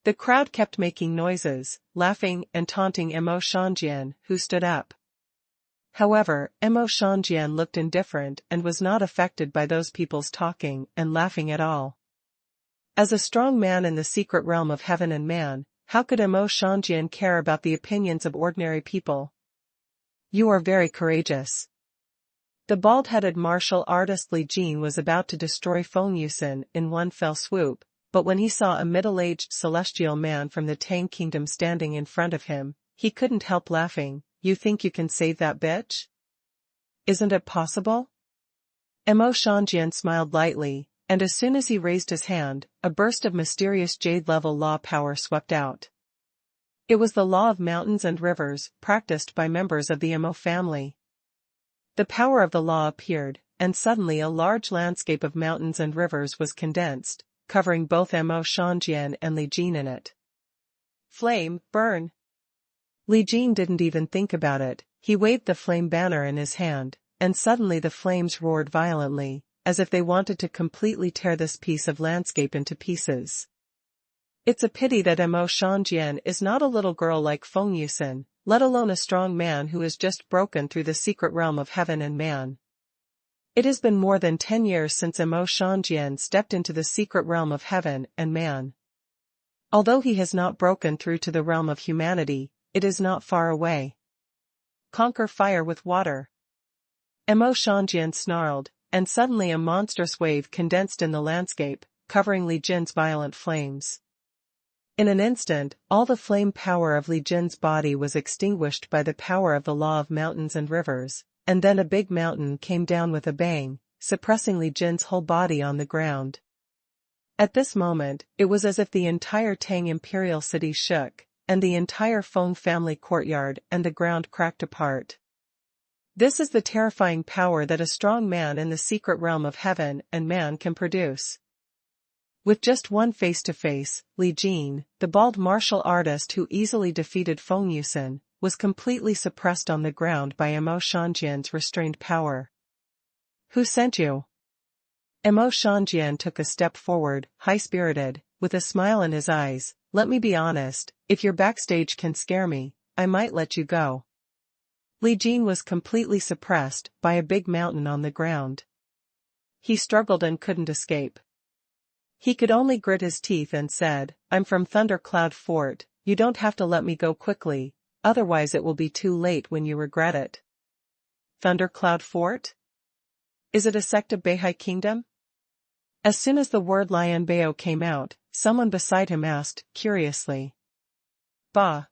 The crowd kept making noises, laughing and taunting Emo Shanjian, who stood up. However, Emo Shanjian looked indifferent and was not affected by those people's talking and laughing at all. As a strong man in the secret realm of heaven and man, how could Emo Shanjian care about the opinions of ordinary people? You are very courageous. The bald-headed martial artist Li Jin was about to destroy Feng Yin Zi Chen in one fell swoop, but when he saw a middle-aged celestial man from the Tang Kingdom standing in front of him, he couldn't help laughing. You think you can save that bitch? Isn't it possible? Emo Shanjian smiled lightly, and as soon as he raised his hand, a burst of mysterious jade-level law power swept out. It was the law of mountains and rivers, practiced by members of the Emo family. The power of the law appeared, and suddenly a large landscape of mountains and rivers was condensed, covering both Emo Shanjian and Li Jin in it. Flame, burn! Li Jin didn't even think about it. He waved the flame banner in his hand, and suddenly the flames roared violently, as if they wanted to completely tear this piece of landscape into pieces. It's a pity that Emo Shanjian is not a little girl like Feng Yin Zi Chen, let alone a strong man who has just broken through the secret realm of heaven and man. It has been more than 10 years since Emo Shanjian stepped into the secret realm of heaven and man. Although he has not broken through to the realm of humanity, it is not far away. Conquer fire with water. Emo Shanjian snarled, and suddenly a monstrous wave condensed in the landscape, covering Li Jin's violent flames. In an instant, all the flame power of Li Jin's body was extinguished by the power of the law of mountains and rivers, and then a big mountain came down with a bang, suppressing Li Jin's whole body on the ground. At this moment, it was as if the entire Tang imperial city shook, and the entire Feng family courtyard and the ground cracked apart. This is the terrifying power that a strong man in the secret realm of heaven and man can produce. With just one face-to-face, Li Jin, the bald martial artist who easily defeated Feng Yin Zi Chen, was completely suppressed on the ground by Emo Shanjian's restrained power. Who sent you? Emo Shanjian took a step forward, high-spirited, with a smile in his eyes. Let me be honest, if your backstage can scare me, I might let you go. Li Jin was completely suppressed by a big mountain on the ground. He struggled and couldn't escape. He could only grit his teeth and said, I'm from Thundercloud Fort, you don't have to let me go quickly, otherwise it will be too late when you regret it. Thundercloud Fort? Is it a sect of Beihai Kingdom? As soon as the word Lian Bao came out, someone beside him asked, curiously. Bah!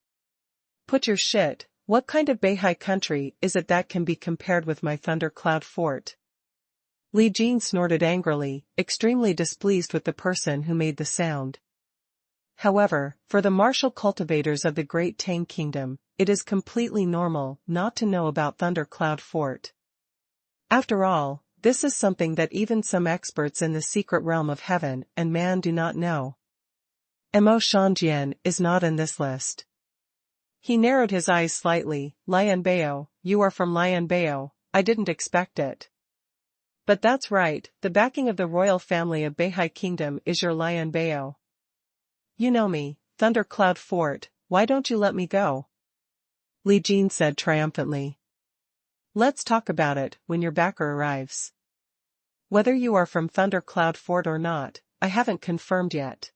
Put your shit, what kind of Beihai country is it that can be compared with my Thundercloud Fort? Li Jin snorted angrily, extremely displeased with the person who made the sound. However, for the martial cultivators of the Great Tang Kingdom, it is completely normal not to know about Thundercloud Fort. After all, this is something that even some experts in the secret realm of heaven and man do not know. Emo Shanjian is not in this list. He narrowed his eyes slightly. Lian Bao, you are from Lian Bao, I didn't expect it. But that's right, the backing of the royal family of Beihai Kingdom is your Lian Bao. You know me, Thundercloud Fort, why don't you let me go? Li Jin said triumphantly. Let's talk about it when your backer arrives. Whether you are from Thundercloud Fort or not, I haven't confirmed yet.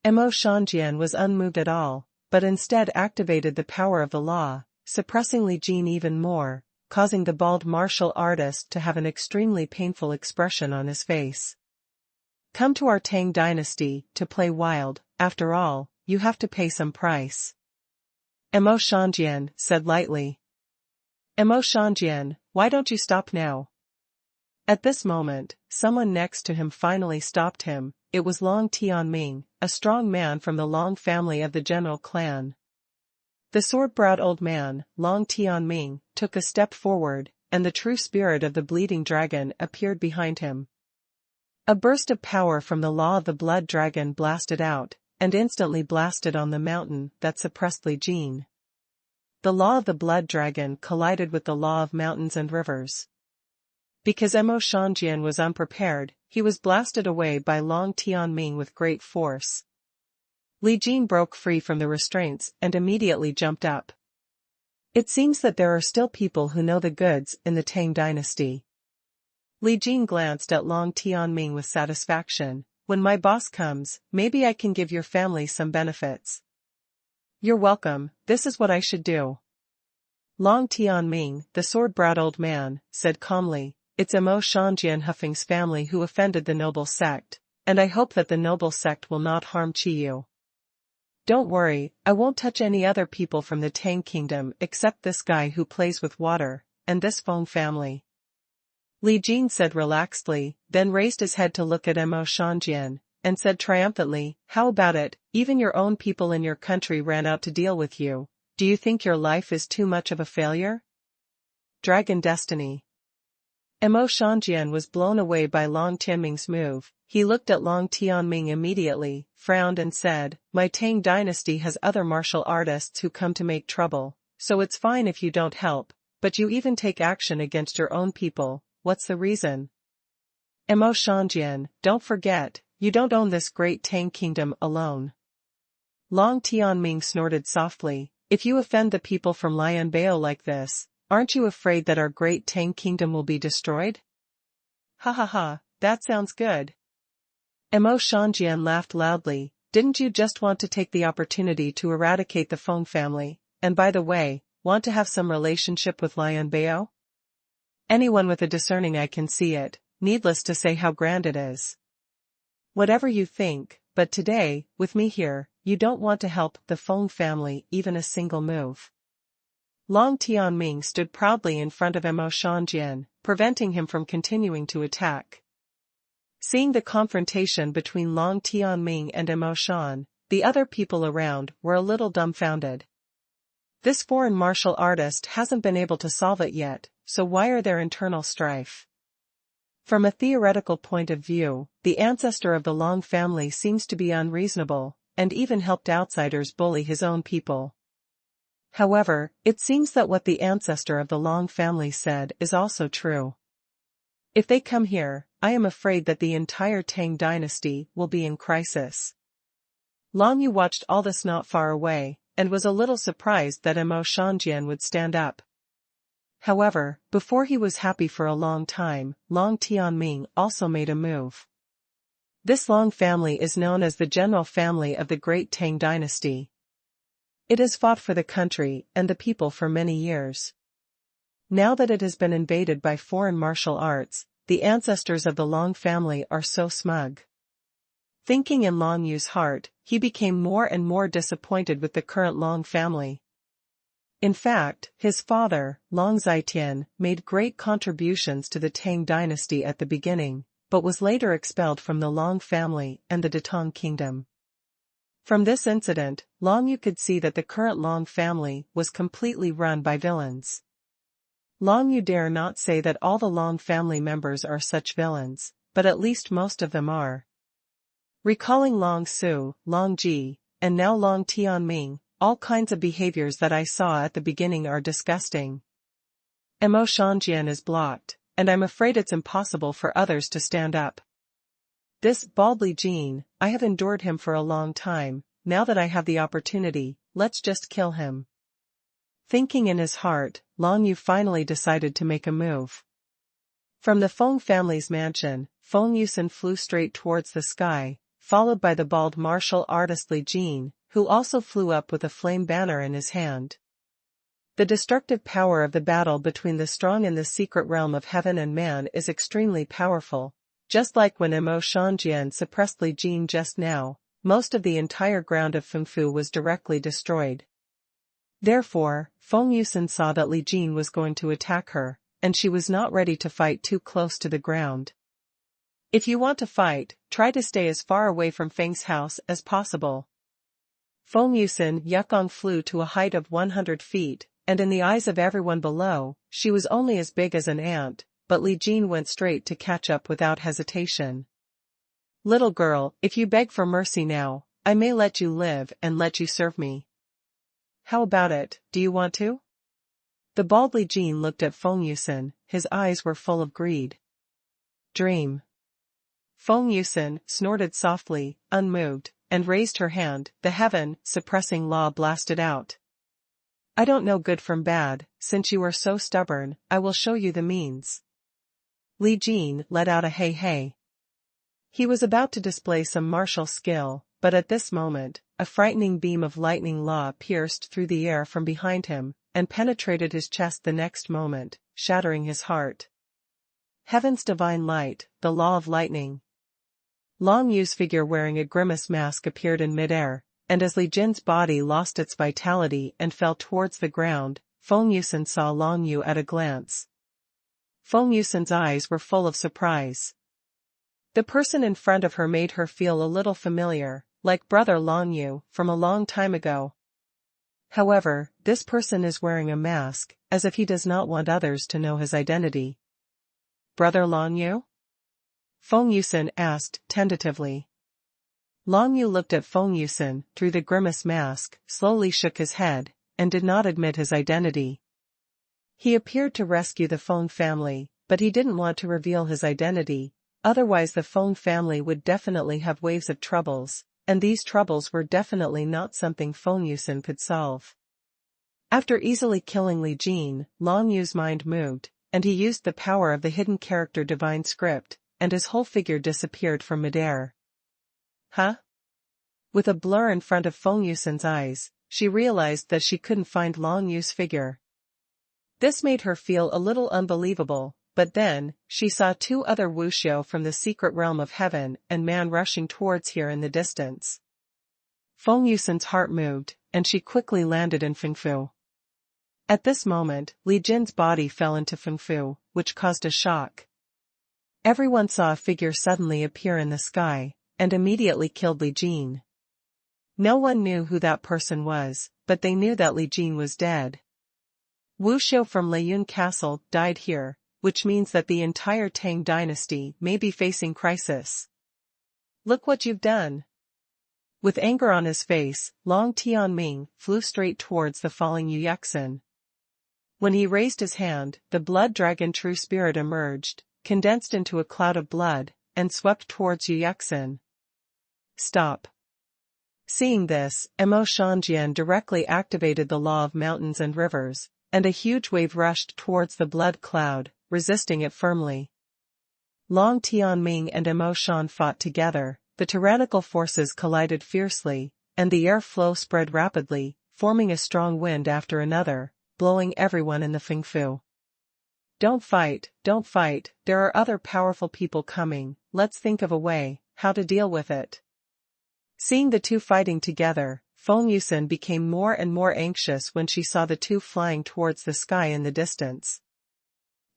Emo Shanjian was unmoved at all, but instead activated the power of the law, suppressing Li Jin even more, causing the bald martial artist to have an extremely painful expression on his face. Come to our Tang dynasty to play wild, after all, you have to pay some price. Emo Shanjian said lightly. Emo Shanjian, why don't you stop now? At this moment, someone next to him finally stopped him. It was Long Tianming, a strong man from the Long family of the General Clan. The sword-browed old man, Long Tianming, took a step forward, and the true spirit of the bleeding dragon appeared behind him. A burst of power from the law of the blood dragon blasted out, and instantly blasted on the mountain that suppressed Li Jin. The law of the blood dragon collided with the law of mountains and rivers. Because Mo Shangjian was unprepared, he was blasted away by Long Tianming with great force. Li Jin broke free from the restraints and immediately jumped up. It seems that there are still people who know the goods in the Tang dynasty. Li Jin glanced at Long Tianming with satisfaction. When my boss comes, maybe I can give your family some benefits. You're welcome, this is what I should do. Long Tianming, the sword-browed old man, said calmly, it's Mo Shangjian Hufeng's family who offended the noble sect, and I hope that the noble sect will not harm Qiyu. Don't worry, I won't touch any other people from the Tang kingdom except this guy who plays with water, and this Feng family. Li Jin said relaxedly, then raised his head to look at Mo Shangjian, and said triumphantly, how about it, even your own people in your country ran out to deal with you. Do you think your life is too much of a failure? Dragon Destiny. Mo Shangjian was blown away by Long Tianming's move. He looked at Long Tianming immediately, frowned and said, my Tang dynasty has other martial artists who come to make trouble, so it's fine if you don't help, but you even take action against your own people, what's the reason? Mo Shangjian, don't forget, you don't own this great Tang kingdom alone. Long Tianming snorted softly, if you offend the people from Lianbao like this, aren't you afraid that our great Tang kingdom will be destroyed? Ha ha ha, that sounds good. Mo Shangjian laughed loudly, didn't you just want to take the opportunity to eradicate the Feng family, and by the way, want to have some relationship with Lianbao? Anyone with a discerning eye can see it, needless to say how grand it is. Whatever you think, but today, with me here, you don't want to help the Feng family even a single move. Long Tianming stood proudly in front of Mo Shangjian, preventing him from continuing to attack. Seeing the confrontation between Long Tianming and Mo Shan, the other people around were a little dumbfounded. This foreign martial artist hasn't been able to solve it yet, so why are there internal strife? From a theoretical point of view, the ancestor of the Long family seems to be unreasonable, and even helped outsiders bully his own people. However, it seems that what the ancestor of the Long family said is also true. If they come here, I am afraid that the entire Tang dynasty will be in crisis. Long Yu watched all this not far away, and was a little surprised that Mo Shangjian would stand up. However, before he was happy for a long time, Long Tianming also made a move. This Long family is known as the general family of the great Tang dynasty. It has fought for the country and the people for many years. Now that it has been invaded by foreign martial arts, the ancestors of the Long family are so smug. Thinking in Long Yu's heart, he became more and more disappointed with the current Long family. In fact, his father, Long Zitian, made great contributions to the Tang dynasty at the beginning, but was later expelled from the Long family and the Datong kingdom. From this incident, Long Yu could see that the current Long family was completely run by villains. Long Yu dare not say that all the Long family members are such villains, but at least most of them are. Recalling Long Su, Long Ji, and now Long Tianming, all kinds of behaviors that I saw at the beginning are disgusting. Mo Shangjian is blocked, and I'm afraid it's impossible for others to stand up. This bald Li Jin, I have endured him for a long time, now that I have the opportunity, let's just kill him. Thinking in his heart, Long Yu finally decided to make a move. From the Feng family's mansion, Feng Yusen flew straight towards the sky, followed by the bald martial artist Li Jin, who also flew up with a flame banner in his hand. The destructive power of the battle between the strong in the secret realm of heaven and man is extremely powerful. Just like when Mo Shangjian suppressed Li Jin just now, most of the entire ground of Fengfu was directly destroyed. Therefore, Feng Yusen saw that Li Jin was going to attack her, and she was not ready to fight too close to the ground. If you want to fight, try to stay as far away from Feng's house as possible. Feng Yusen Yukong flew to a height of 100 feet, and in the eyes of everyone below, she was only as big as an ant, but Li Jin went straight to catch up without hesitation. Little girl, if you beg for mercy now, I may let you live and let you serve me. How about it, do you want to? The bald Li Jin looked at Feng Yusen, his eyes were full of greed. Dream. Feng Yusen snorted softly, unmoved, and raised her hand. The heaven-suppressing law blasted out. I don't know good from bad, since you are so stubborn, I will show you the means. Li Jin let out a hey hey. He was about to display some martial skill, but at this moment, a frightening beam of lightning law pierced through the air from behind him, and penetrated his chest the next moment, shattering his heart. Heaven's divine light, the law of lightning. Long Yu's figure wearing a grimace mask appeared in midair, and as Li Jin's body lost its vitality and fell towards the ground, Feng Yusen saw Long Yu at a glance. Feng Yusen's eyes were full of surprise. The person in front of her made her feel a little familiar, like Brother Long Yu, from a long time ago. However, this person is wearing a mask, as if he does not want others to know his identity. Brother Long Yu? Feng Yusen asked, tentatively. Long Yu looked at Feng Yusen through the grimace mask, slowly shook his head, and did not admit his identity. He appeared to rescue the Feng family, but he didn't want to reveal his identity, otherwise the Feng family would definitely have waves of troubles, and these troubles were definitely not something Feng Yusen could solve. After easily killing Li Jin, Long Yu's mind moved, and he used the power of the hidden character divine script, and his whole figure disappeared from midair. Huh? With a blur in front of Feng Yusen's eyes, she realized that she couldn't find Long Yu's figure. This made her feel a little unbelievable, but then, she saw two other wuxiu from the secret realm of heaven and man rushing towards her in the distance. Feng Yusen's heart moved, and she quickly landed in Fengfu. At this moment, Li Jin's body fell into Fengfu, which caused a shock. Everyone saw a figure suddenly appear in the sky, and immediately killed Li Jin. No one knew who that person was, but they knew that Li Jin was dead. Wuxiu from Liyun Castle died here, which means that the entire Tang dynasty may be facing crisis. Look what you've done. With anger on his face, Long Tianming flew straight towards the falling Yu Yexin. When he raised his hand, the blood dragon true spirit emerged, condensed into a cloud of blood, and swept towards Yu Yexin. Stop. Seeing this, Emo Shanjian directly activated the law of mountains and rivers, and a huge wave rushed towards the blood cloud, resisting it firmly. Long Tianming and Emo Shan fought together, the tyrannical forces collided fiercely, and the airflow spread rapidly, forming a strong wind after another, blowing everyone in the Fengfu. Don't fight, there are other powerful people coming, let's think of a way, how to deal with it. Seeing the two fighting together, Feng Yusen became more and more anxious when she saw the two flying towards the sky in the distance.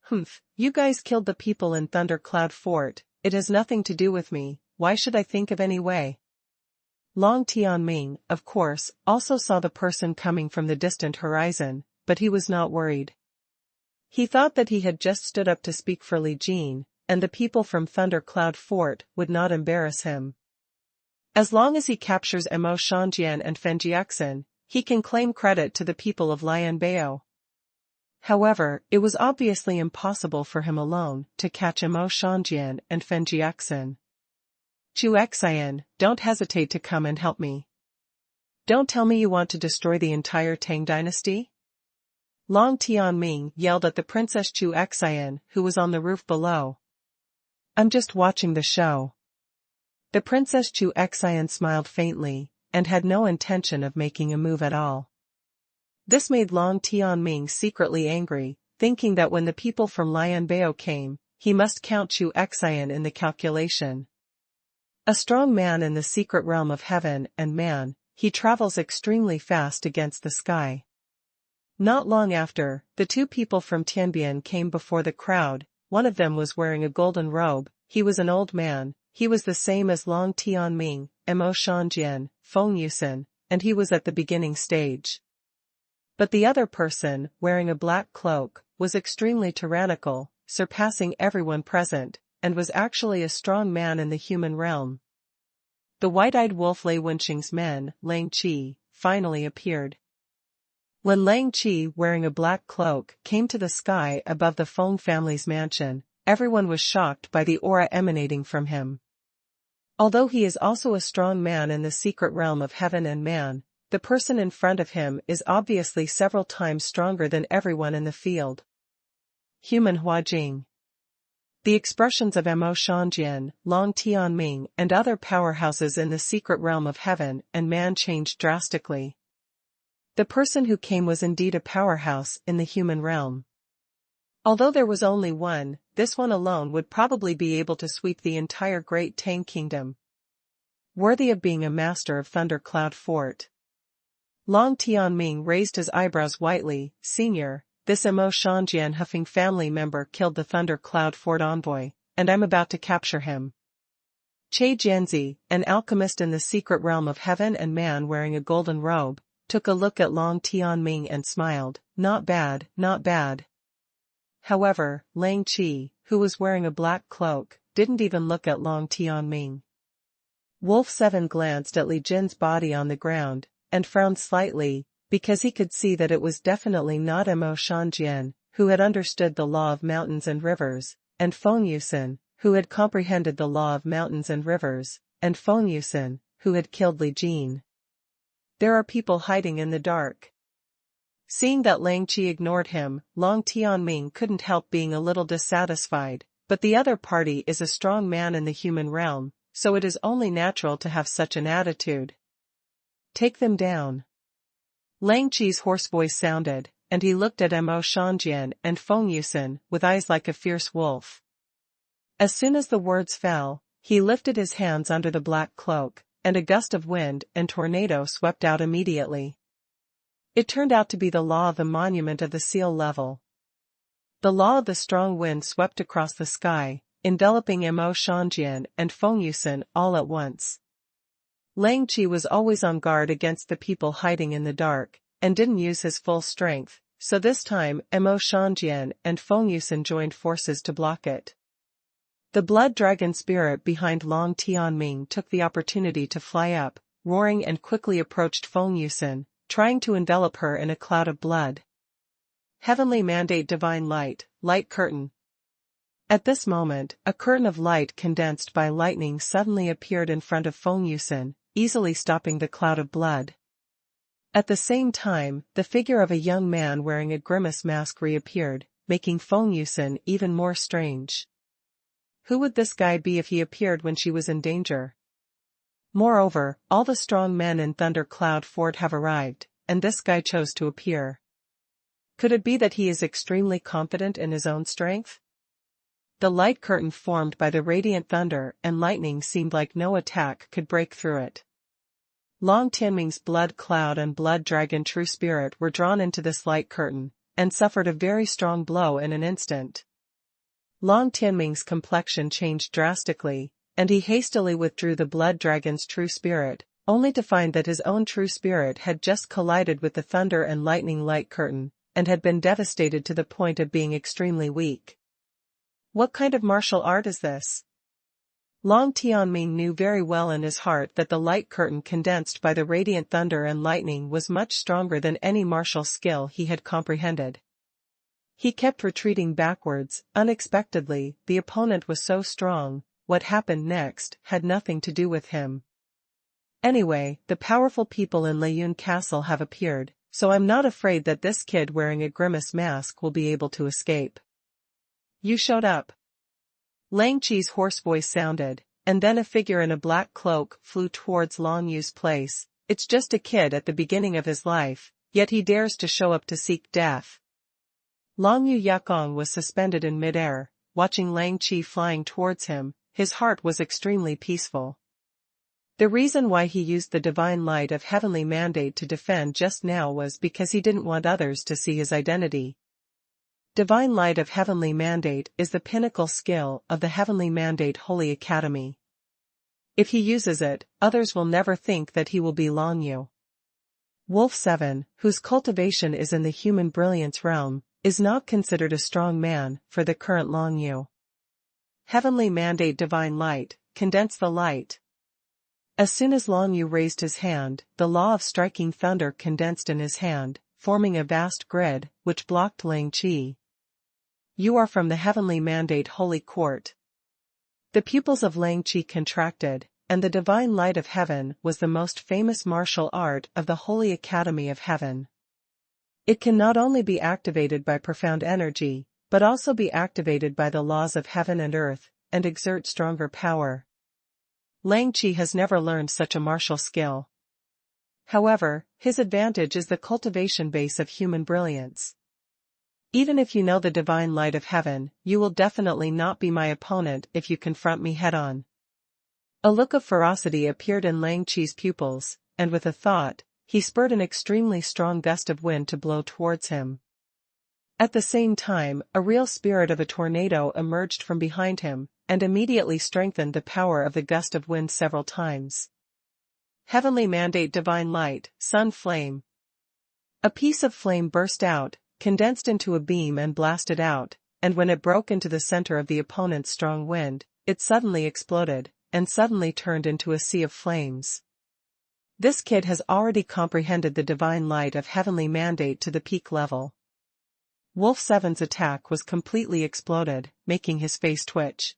Humph, you guys killed the people in Thundercloud Fort, it has nothing to do with me, why should I think of any way? Long Tianming, of course, also saw the person coming from the distant horizon, but he was not worried. He thought that he had just stood up to speak for Li Jin, and the people from Thundercloud Fort would not embarrass him. As long as he captures Emo Shanjian and Fenjiexin, he can claim credit to the people of Lianbao. However, it was obviously impossible for him alone to catch Emo Shanjian and Fenjiexin. Chu Xian, don't hesitate to come and help me. Don't tell me you want to destroy the entire Tang dynasty? Long Tianming yelled at the Princess Chu Xian, who was on the roof below. I'm just watching the show. The Princess Chu Xian smiled faintly, and had no intention of making a move at all. This made Long Tianming secretly angry, thinking that when the people from Lianbao came, he must count Chu Xian in the calculation. A strong man in the secret realm of heaven and man, he travels extremely fast against the sky. Not long after, the two people from Tianbian came before the crowd. One of them was wearing a golden robe, he was an old man, he was the same as Long Tianming, Emo Shanjian, Feng Yusen, and he was at the beginning stage. But the other person, wearing a black cloak, was extremely tyrannical, surpassing everyone present, and was actually a strong man in the human realm. The white-eyed wolf Lei Wenxing's men, Lang Qi, finally appeared. When Lang Qi, wearing a black cloak, came to the sky above the Feng family's mansion, everyone was shocked by the aura emanating from him. Although he is also a strong man in the secret realm of heaven and man, the person in front of him is obviously several times stronger than everyone in the field. Human Huajing. The expressions of Mo Shanjian, Long Tianming, and other powerhouses in the secret realm of heaven and man changed drastically. The person who came was indeed a powerhouse in the human realm. Although there was only one, this one alone would probably be able to sweep the entire Great Tang Kingdom. Worthy of being a master of Thunder Cloud Fort. Long Tianming raised his eyebrows whitely. Senior, this Mo Shanjian Huffing family member killed the Thunder Cloud Fort envoy, and I'm about to capture him. Che Jianzi, an alchemist in the secret realm of heaven and man wearing a golden robe, took a look at Long Tianming and smiled. Not bad, not bad. However, Lang Qi, who was wearing a black cloak, didn't even look at Long Tianming. Wolf 7 glanced at Li Jin's body on the ground, and frowned slightly, because he could see that it was definitely not Mo Shanjian, who had understood the law of mountains and rivers, and Feng Yusin, who had comprehended the law of mountains and rivers, and Feng Yusin, who had killed Li Jin. There are people hiding in the dark. Seeing that Lang Qi ignored him, Long Tianming couldn't help being a little dissatisfied, but the other party is a strong man in the human realm, so it is only natural to have such an attitude. Take them down. Lang Qi's hoarse voice sounded, and he looked at Mo Shanjian and Feng Yusin with eyes like a fierce wolf. As soon as the words fell, he lifted his hands under the black cloak, and a gust of wind and tornado swept out immediately. It turned out to be the law of the monument of the seal level. The law of the strong wind swept across the sky, enveloping Mo Shanjian and Feng Yusin all at once. Lang Qi was always on guard against the people hiding in the dark, and didn't use his full strength, so this time Mo Shanjian and Feng Yusin joined forces to block it. The blood dragon spirit behind Long Tianming took the opportunity to fly up, roaring, and quickly approached Feng Yusin, trying to envelop her in a cloud of blood. Heavenly Mandate Divine Light, Light Curtain. At this moment, a curtain of light condensed by lightning suddenly appeared in front of Feng Yusin, easily stopping the cloud of blood. At the same time, the figure of a young man wearing a grimace mask reappeared, making Feng Yusin even more strange. Who would this guy be if he appeared when she was in danger? Moreover, all the strong men in Thunder Cloud Fort have arrived, and this guy chose to appear. Could it be that he is extremely confident in his own strength? The light curtain formed by the radiant thunder and lightning seemed like no attack could break through it. Long Tianming's blood cloud and blood dragon true spirit were drawn into this light curtain, and suffered a very strong blow in an instant. Long Tianming's complexion changed drastically, and he hastily withdrew the blood dragon's true spirit, only to find that his own true spirit had just collided with the thunder and lightning light curtain, and had been devastated to the point of being extremely weak. What kind of martial art is this? Long Tianming knew very well in his heart that the light curtain condensed by the radiant thunder and lightning was much stronger than any martial skill he had comprehended. He kept retreating backwards. Unexpectedly, the opponent was so strong. What happened next had nothing to do with him. Anyway, the powerful people in Leyun Castle have appeared, so I'm not afraid that this kid wearing a grimace mask will be able to escape. You showed up. Lang Qi's hoarse voice sounded, and then a figure in a black cloak flew towards Long Yu's place. It's just a kid at the beginning of his life, yet he dares to show up to seek death. Long Yu Yakong was suspended in midair, watching Lang Qi flying towards him. His heart was extremely peaceful. The reason why he used the divine light of heavenly mandate to defend just now was because he didn't want others to see his identity. Divine light of heavenly mandate is the pinnacle skill of the heavenly mandate Holy Academy. If he uses it, others will never think that he will be Long Yu. Wolf 7, whose cultivation is in the human brilliance realm, is not considered a strong man for the current Long Yu. Heavenly mandate divine light, condense the light. As soon as Long Yu raised his hand, the law of striking thunder condensed in his hand, forming a vast grid, which blocked Lang Qi. You are from the heavenly mandate holy court. The pupils of Lang Qi contracted, and the divine light of heaven was the most famous martial art of the Holy Academy of Heaven. It can not only be activated by profound energy, but also be activated by the laws of heaven and earth, and exert stronger power. Lang Qi has never learned such a martial skill. However, his advantage is the cultivation base of human brilliance. Even if you know the divine light of heaven, you will definitely not be my opponent if you confront me head-on. A look of ferocity appeared in Lang Qi's pupils, and with a thought, he spurred an extremely strong gust of wind to blow towards him. At the same time, a real spirit of a tornado emerged from behind him, and immediately strengthened the power of the gust of wind several times. Heavenly mandate divine light, sun flame. A piece of flame burst out, condensed into a beam and blasted out, and when it broke into the center of the opponent's strong wind, it suddenly exploded, and suddenly turned into a sea of flames. This kid has already comprehended the divine light of heavenly mandate to the peak level. Wolf 7's attack was completely exploded, making his face twitch.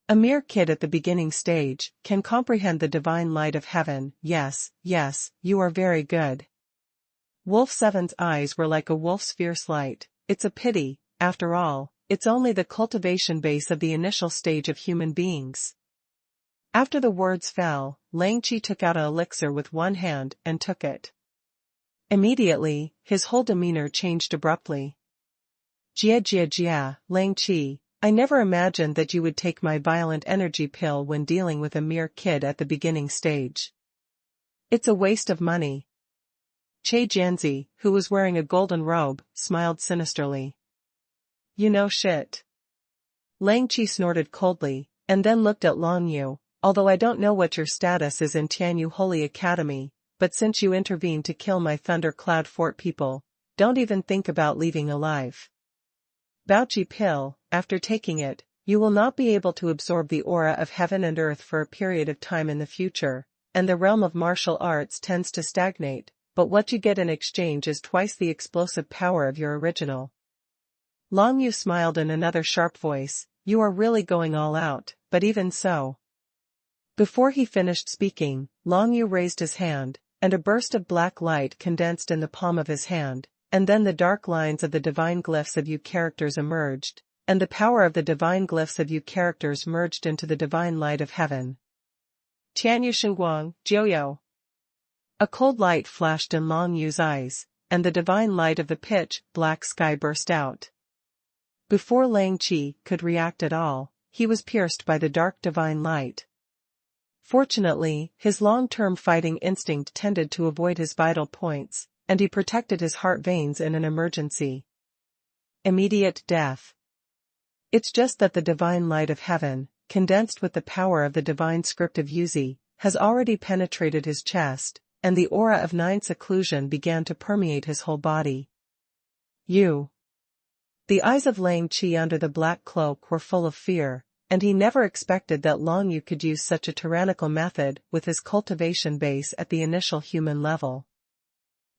A mere kid at the beginning stage can comprehend the divine light of heaven. Yes, you are very good. Wolf 7's eyes were like a wolf's fierce light. It's a pity, after all, it's only the cultivation base of the initial stage of human beings. After the words fell, Lang Qi took out an elixir with one hand and took it. Immediately, his whole demeanor changed abruptly. Jia, Lang Qi, I never imagined that you would take my violent energy pill when dealing with a mere kid at the beginning stage. It's a waste of money. Che Jianzi, who was wearing a golden robe, smiled sinisterly. You know shit. Lang Qi snorted coldly, and then looked at Long Yu. Although I don't know what your status is in Tianyu Holy Academy, but since you intervened to kill my Thunder Cloud Fort people, don't even think about leaving alive. Baoqi pill, after taking it, you will not be able to absorb the aura of heaven and earth for a period of time in the future, and the realm of martial arts tends to stagnate, but what you get in exchange is twice the explosive power of your original. Long Yu smiled in another sharp voice, you are really going all out, but even so. Before he finished speaking, Long Yu raised his hand, and a burst of black light condensed in the palm of his hand, and then the dark lines of the divine glyphs of you characters emerged, and the power of the divine glyphs of you characters merged into the divine light of heaven. Tianyu Shengguang, Jiuyo. A cold light flashed in Long Yu's eyes, and the divine light of the pitch black sky burst out. Before Lang Qi could react at all, he was pierced by the dark divine light. Fortunately, his long-term fighting instinct tended to avoid his vital points, and he protected his heart veins in an emergency. Immediate death. It's just that the divine light of heaven, condensed with the power of the divine script of Yuzi, has already penetrated his chest, and the aura of nine seclusion began to permeate his whole body. You. The eyes of Lang Qi under the black cloak were full of fear, and he never expected that Long Yu could use such a tyrannical method with his cultivation base at the initial human level.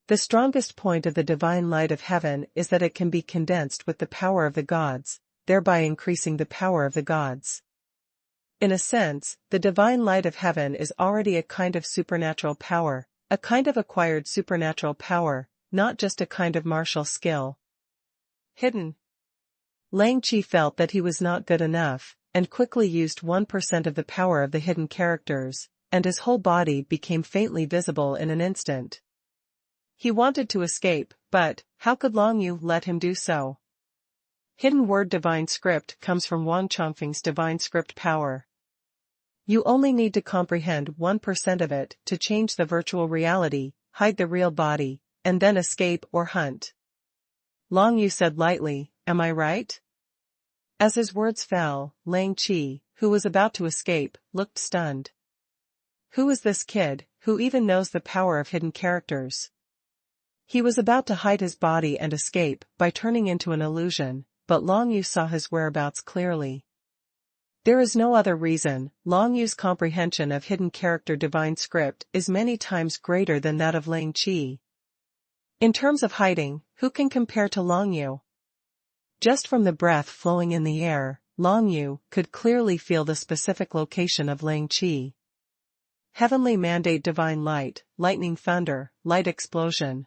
The strongest point of the divine light of heaven is that it can be condensed with the power of the gods, thereby increasing the power of the gods. In a sense, the divine light of heaven is already a kind of supernatural power, a kind of acquired supernatural power, not just a kind of martial skill. Hidden. Lang Qi felt that he was not good enough, and quickly used 1% of the power of the hidden characters, and his whole body became faintly visible in an instant. He wanted to escape, but how could Long Yu let him do so? Hidden word divine script comes from Wang Chongfeng's divine script power. You only need to comprehend 1% of it to change the virtual reality, hide the real body, and then escape or hunt. Long Yu said lightly, am I right? As his words fell, Lang Qi, who was about to escape, looked stunned. Who is this kid, who even knows the power of hidden characters? He was about to hide his body and escape by turning into an illusion, but Long Yu saw his whereabouts clearly. There is no other reason. Long Yu's comprehension of hidden character divine script is many times greater than that of Lang Qi. In terms of hiding, who can compare to Long Yu? Just from the breath flowing in the air, Long Yu could clearly feel the specific location of Lang Qi. Heavenly mandate divine light, lightning thunder, light explosion.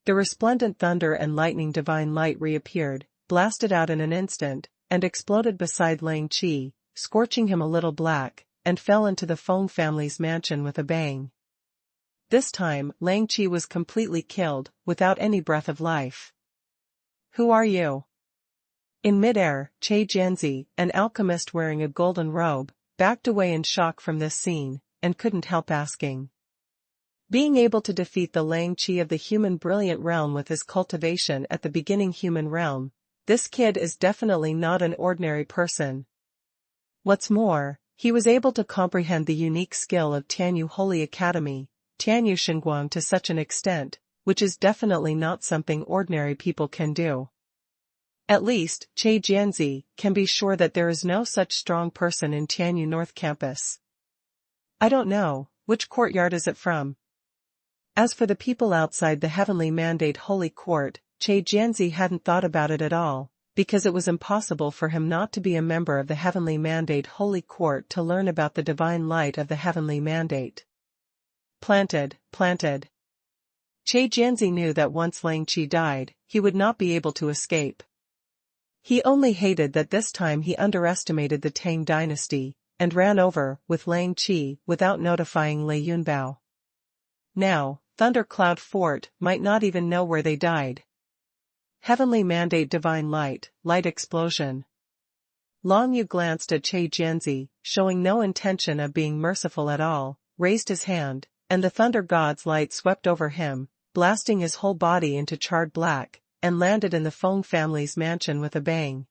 The resplendent thunder and lightning divine light reappeared, blasted out in an instant, and exploded beside Lang Qi, scorching him a little black, and fell into the Feng family's mansion with a bang. This time, Lang Qi was completely killed, without any breath of life. Who are you? In midair, Che Jianzi, an alchemist wearing a golden robe, backed away in shock from this scene, and couldn't help asking. Being able to defeat the Lang Qi of the human brilliant realm with his cultivation at the beginning human realm, this kid is definitely not an ordinary person. What's more, he was able to comprehend the unique skill of Tianyu Holy Academy, Tianyu Xingguang to such an extent, which is definitely not something ordinary people can do. At least, Che Jianzi can be sure that there is no such strong person in Tianyu North Campus. I don't know, which courtyard is it from? As for the people outside the heavenly mandate holy court, Che Jianzi hadn't thought about it at all, because it was impossible for him not to be a member of the heavenly mandate holy court to learn about the divine light of the heavenly mandate. Planted. Che Jianzi knew that once Lang Qi died, he would not be able to escape. He only hated that this time he underestimated the Tang dynasty, and ran over with Lang Qi without notifying Lei Yunbao. Now, Thundercloud Fort might not even know where they died. Heavenly mandate divine light, light explosion. Long Yu glanced at Che Jianzi, showing no intention of being merciful at all, raised his hand, and the thunder god's light swept over him, blasting his whole body into charred black, and landed in the Feng family's mansion with a bang.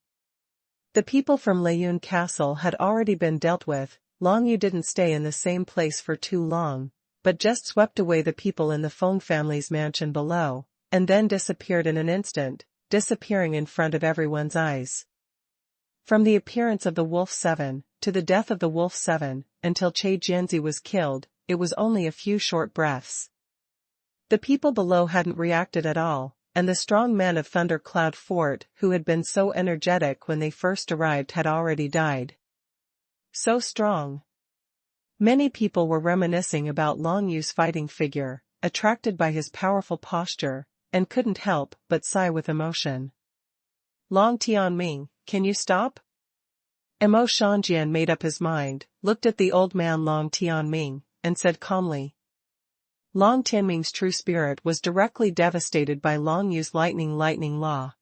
The people from Leiyun Castle had already been dealt with. Long Yu didn't stay in the same place for too long, but just swept away the people in the Feng family's mansion below, and then disappeared in an instant, disappearing in front of everyone's eyes. From the appearance of the Wolf 7, to the death of the Wolf 7, until Che Jianzi was killed, it was only a few short breaths. The people below hadn't reacted at all, and the strong men of Thunder Cloud Fort who had been so energetic when they first arrived had already died. So strong. Many people were reminiscing about Long Yu's fighting figure, attracted by his powerful posture, and couldn't help but sigh with emotion. Long Tianming, can you stop? Mo Shanjian made up his mind, looked at the old man Long Tianming, and said calmly. Long Tianming's true spirit was directly devastated by Long Yu's lightning law.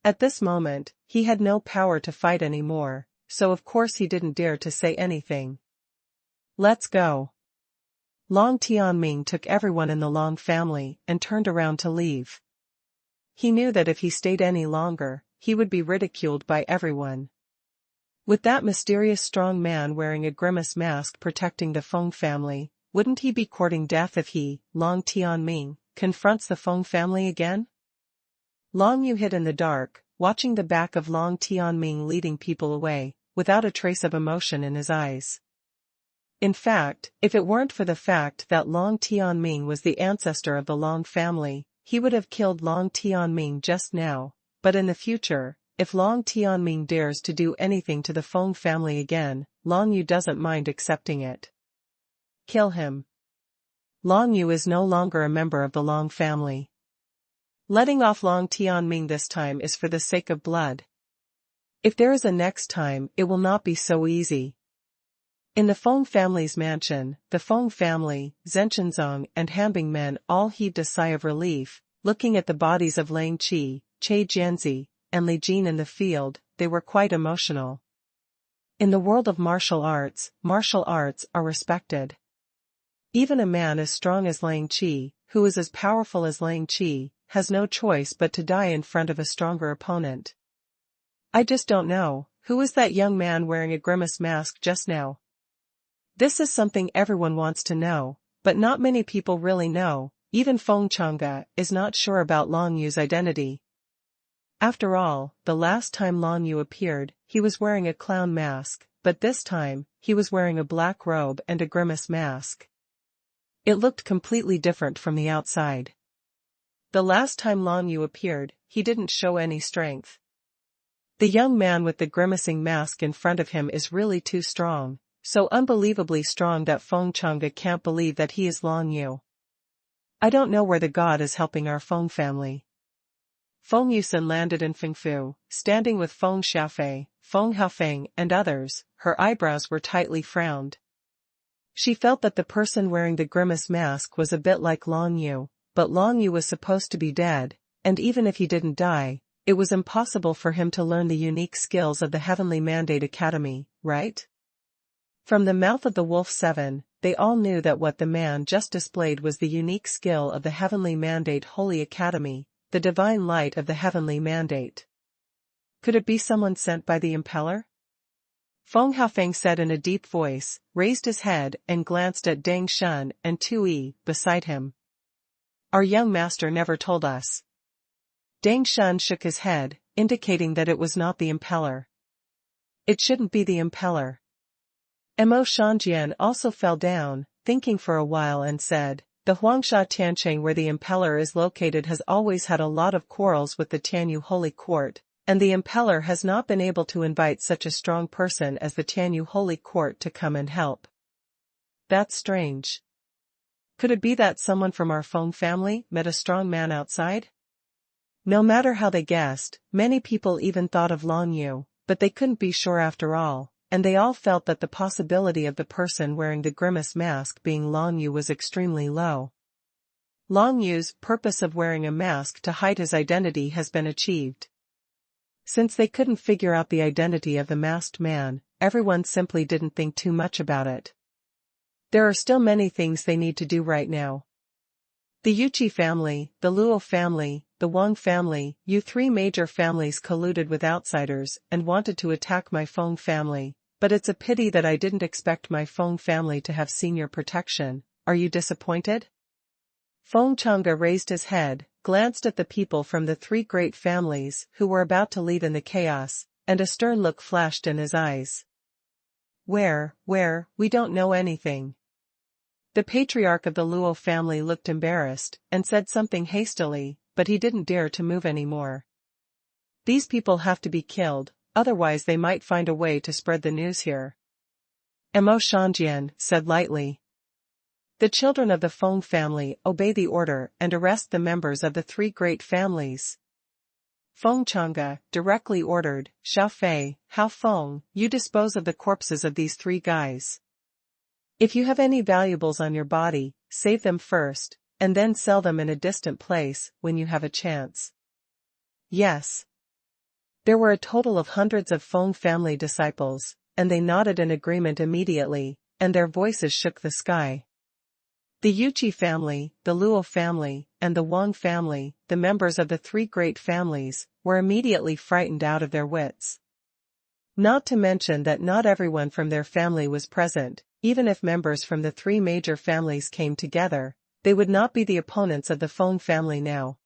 At this moment, he had no power to fight anymore, so of course he didn't dare to say anything. Let's go. Long Tianming took everyone in the Long family and turned around to leave. He knew that if he stayed any longer, he would be ridiculed by everyone. With that mysterious strong man wearing a grimace mask protecting the Feng family, wouldn't he be courting death if he, Long Tianming, confronts the Feng family again? Long Yu hid in the dark, watching the back of Long Tianming leading people away, without a trace of emotion in his eyes. In fact, if it weren't for the fact that Long Tianming was the ancestor of the Long family, he would have killed Long Tianming just now, but in the future, if Long Tianming dares to do anything to the Feng family again, Long Yu doesn't mind accepting it. Kill him. Long Yu is no longer a member of the Long family. Letting off Long Tianming this time is for the sake of blood. If there is a next time, it will not be so easy. In the Feng family's mansion, the Feng family, Zhenshenzong and Hambing men all heaved a sigh of relief, looking at the bodies of Lang Qi, Che Jianzi, and Li Jin in the field. They were quite emotional. In the world of martial arts are respected. Even a man as strong as Lang Qi, who is as powerful as Lang Qi, has no choice but to die in front of a stronger opponent. I just don't know, who is that young man wearing a grimace mask just now? This is something everyone wants to know, but not many people really know. Even Feng Chang'e is not sure about Long Yu's identity. After all, the last time Long Yu appeared, he was wearing a clown mask, but this time, he was wearing a black robe and a grimace mask. It looked completely different from the outside. The last time Long Yu appeared, he didn't show any strength. The young man with the grimacing mask in front of him is really too strong, so unbelievably strong that Feng Chang'e can't believe that he is Long Yu. I don't know where the god is helping our Feng family. Feng Yusen landed in Fengfu, standing with Feng Xiaofei, Feng Haofeng and others. Her eyebrows were tightly frowned. She felt that the person wearing the grimace mask was a bit like Long Yu, but Long Yu was supposed to be dead, and even if he didn't die, it was impossible for him to learn the unique skills of the Heavenly Mandate Academy, right? From the mouth of the Wolf Seven, they all knew that what the man just displayed was the unique skill of the Heavenly Mandate Holy Academy, the divine light of the Heavenly Mandate. Could it be someone sent by the Impeller? Feng Haofeng said in a deep voice, raised his head and glanced at Deng Shun and Tui beside him. Our young master never told us. Deng Shun shook his head, indicating that it was not the Impeller. It shouldn't be the Impeller. Mo Shanjian also fell down, thinking for a while and said, the Huangsha Tiancheng where the Impeller is located has always had a lot of quarrels with the Tianyu Holy Court, and the Impeller has not been able to invite such a strong person as the Tianyu Holy Court to come and help. That's strange. Could it be that someone from our Feng family met a strong man outside? No matter how they guessed, many people even thought of Long Yu, but they couldn't be sure after all, and they all felt that the possibility of the person wearing the grimace mask being Long Yu was extremely low. Long Yu's purpose of wearing a mask to hide his identity has been achieved. Since they couldn't figure out the identity of the masked man, everyone simply didn't think too much about it. There are still many things they need to do right now. The Yuqi family, the Luo family, the Wang family, three major families colluded with outsiders and wanted to attack my Feng family, but it's a pity that I didn't expect my Feng family to have senior protection. Are you disappointed? Feng Chang'e raised his head, glanced at the people from the three great families who were about to lead in the chaos, and a stern look flashed in his eyes. Where, we don't know anything. The patriarch of the Luo family looked embarrassed and said something hastily, but he didn't dare to move anymore. These people have to be killed, otherwise they might find a way to spread the news here. Mo Shanjian said lightly. The children of the Feng family obey the order and arrest the members of the three great families. Feng Chang'e directly ordered, Xiaofei, Haofeng, you dispose of the corpses of these three guys. If you have any valuables on your body, save them first, and then sell them in a distant place when you have a chance. Yes. There were a total of hundreds of Feng family disciples, and they nodded in agreement immediately, and their voices shook the sky. The Yuqi family, the Luo family, and the Wang family, the members of the three great families, were immediately frightened out of their wits. Not to mention that not everyone from their family was present. Even if members from the three major families came together, they would not be the opponents of the Feng family now.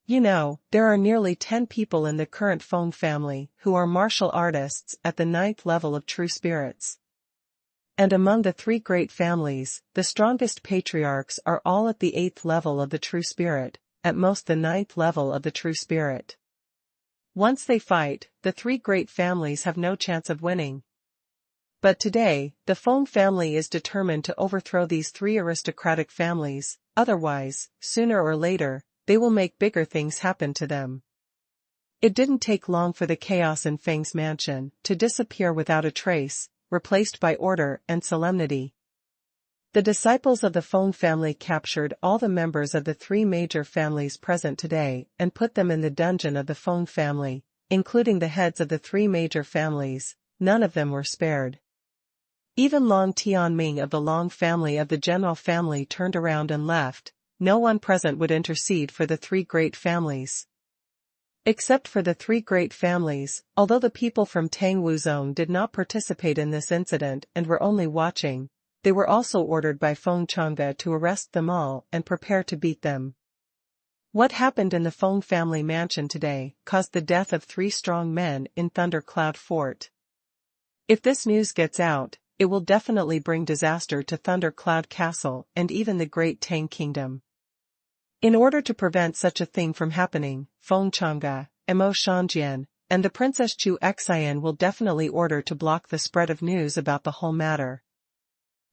You know, there are nearly 10 people in the current Feng family who are martial artists at the 9th level of true spirits. And among the three great families, the strongest patriarchs are all at the 8th level of the true spirit, at most the 9th level of the true spirit. Once they fight, the three great families have no chance of winning. But today, the Feng family is determined to overthrow these three aristocratic families, otherwise, sooner or later, they will make bigger things happen to them. It didn't take long for the chaos in Feng's mansion to disappear without a trace, replaced by order and solemnity. The disciples of the Feng family captured all the members of the three major families present today and put them in the dungeon of the Feng family, including the heads of the three major families. None of them were spared. Even Long Tianming of the Long family of the General family turned around and left. No one present would intercede for the three great families. Except for the three great families, although the people from Tangwu Zone did not participate in this incident and were only watching, they were also ordered by Feng Chang'e to arrest them all and prepare to beat them. What happened in the Feng family mansion today caused the death of 3 strong men in Thunder Cloud Fort. If this news gets out, it will definitely bring disaster to Thunder Cloud Castle and even the Great Tang Kingdom. In order to prevent such a thing from happening, Feng Chang'e, Mo Shanjian, and the Princess Chu Xian will definitely order to block the spread of news about the whole matter.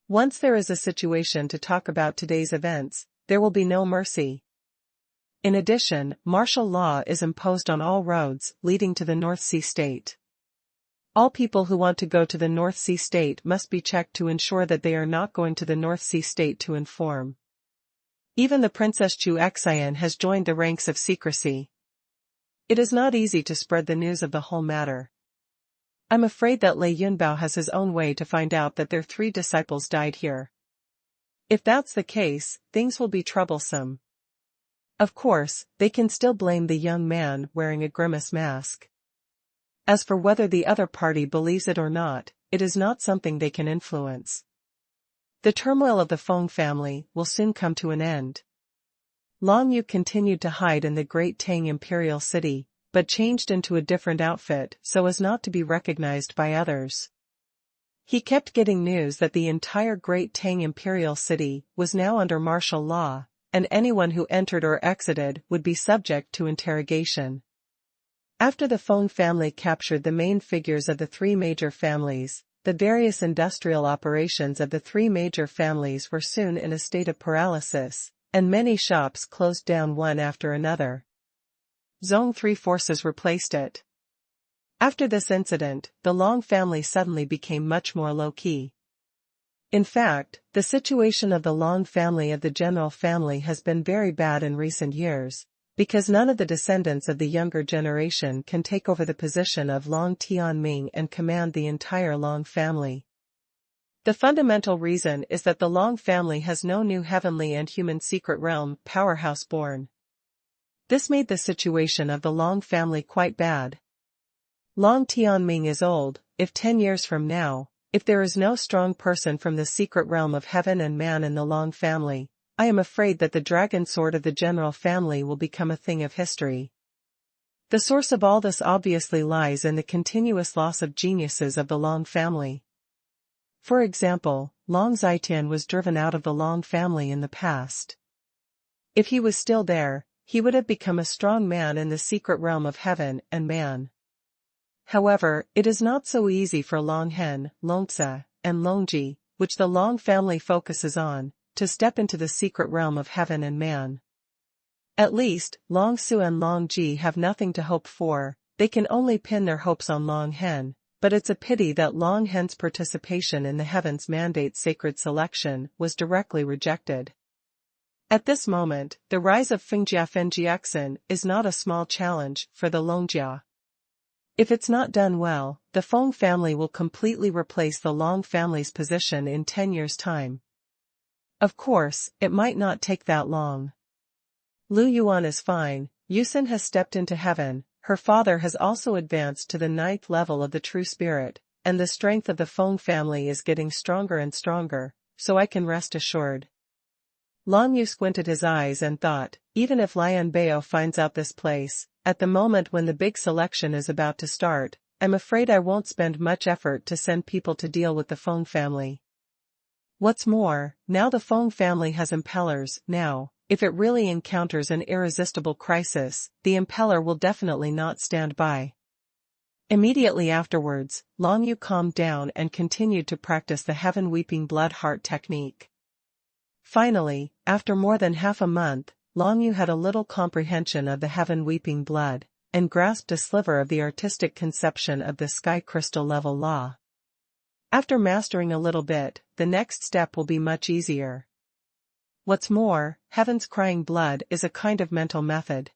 Once there is a situation to talk about today's events, there will be no mercy. In addition, martial law is imposed on all roads leading to the North Sea State. All people who want to go to the North Sea State must be checked to ensure that they are not going to the North Sea State to inform. Even the Princess Chu Xian has joined the ranks of secrecy. It is not easy to spread the news of the whole matter. I'm afraid that Lei Yunbao has his own way to find out that their 3 disciples died here. If that's the case, things will be troublesome. Of course, they can still blame the young man wearing a grimace mask. As for whether the other party believes it or not, it is not something they can influence. The turmoil of the Feng family will soon come to an end. Long Yu continued to hide in the Great Tang Imperial City, but changed into a different outfit so as not to be recognized by others. He kept getting news that the entire Great Tang Imperial City was now under martial law, and anyone who entered or exited would be subject to interrogation. After the Feng family captured the main figures of the 3 major families, the various industrial operations of the 3 major families were soon in a state of paralysis, and many shops closed down one after another. Zhong 3 forces replaced it. After this incident, the Long family suddenly became much more low-key. In fact, the situation of the Long family of the general family has been very bad in recent years, because none of the descendants of the younger generation can take over the position of Long Tianming and command the entire Long family. The fundamental reason is that the Long family has no new heavenly and human secret realm powerhouse born. This made the situation of the Long family quite bad. Long Tianming is old. If 10 years from now, if there is no strong person from the secret realm of heaven and man in the Long family, I am afraid that the dragon sword of the general family will become a thing of history. The source of all this obviously lies in the continuous loss of geniuses of the Long family. For example, Long Zitian was driven out of the Long family in the past. If he was still there, he would have become a strong man in the secret realm of heaven and man. However, it is not so easy for Long Hen, Longzi, and Longji, which the Long family focuses on, to step into the secret realm of heaven and man. At least, Long Su and Long Ji have nothing to hope for, they can only pin their hopes on Long Hen, but it's a pity that Long Hen's participation in the Heavens Mandate Sacred Selection was directly rejected. At this moment, the rise of Fengjia Fenjiexin is not a small challenge for the Longjia. If it's not done well, the Feng family will completely replace the Long family's position in 10 years' time. Of course, it might not take that long. Lu Yuan is fine, Yusin has stepped into heaven, her father has also advanced to the 9th level of the True Spirit, and the strength of the Feng family is getting stronger and stronger, so I can rest assured. Long Yu squinted his eyes and thought, even if Lian Bao finds out this place, at the moment when the big selection is about to start, I'm afraid I won't spend much effort to send people to deal with the Feng family. What's more, now the Feng family has impellers. Now, if it really encounters an irresistible crisis, the impeller will definitely not stand by. Immediately afterwards, Long Yu calmed down and continued to practice the Heaven Weeping Blood Heart technique. Finally, after more than half a month, Long Yu had a little comprehension of the Heaven Weeping Blood, and grasped a sliver of the artistic conception of the Sky Crystal level law. After mastering a little bit, the next step will be much easier. What's more, Heaven's Crying Blood is a kind of mental method.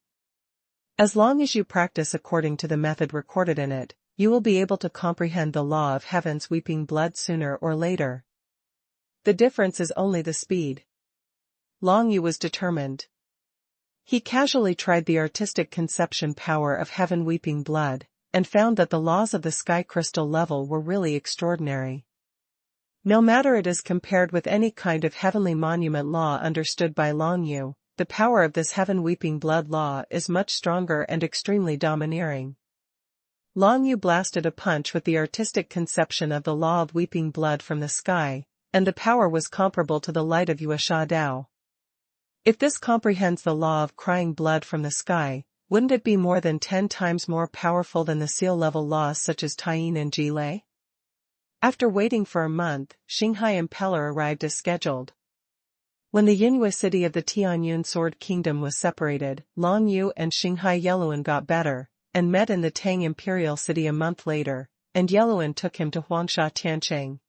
As long as you practice according to the method recorded in it, you will be able to comprehend the law of Heaven's Weeping Blood sooner or later. The difference is only the speed. Long Yu was determined. He casually tried the artistic conception power of Heaven Weeping Blood, and found that the laws of the Sky Crystal level were really extraordinary. No matter it is compared with any kind of heavenly monument law understood by Long Yu, the power of this Heaven Weeping Blood law is much stronger and extremely domineering. Long Yu blasted a punch with the artistic conception of the law of weeping blood from the sky, and the power was comparable to the light of Yuasha Dao. If this comprehends the law of crying blood from the sky, wouldn't it be more than 10 times more powerful than the seal-level laws such as Taiyin and Jilei? After waiting for a month, Xinghai Impeller arrived as scheduled. When the Yunhui city of the Tianyun Sword Kingdom was separated, Long Yu and Xinghai Yeluan got better, and met in the Tang Imperial City a month later, and Yeluan took him to Huangsha Tiancheng.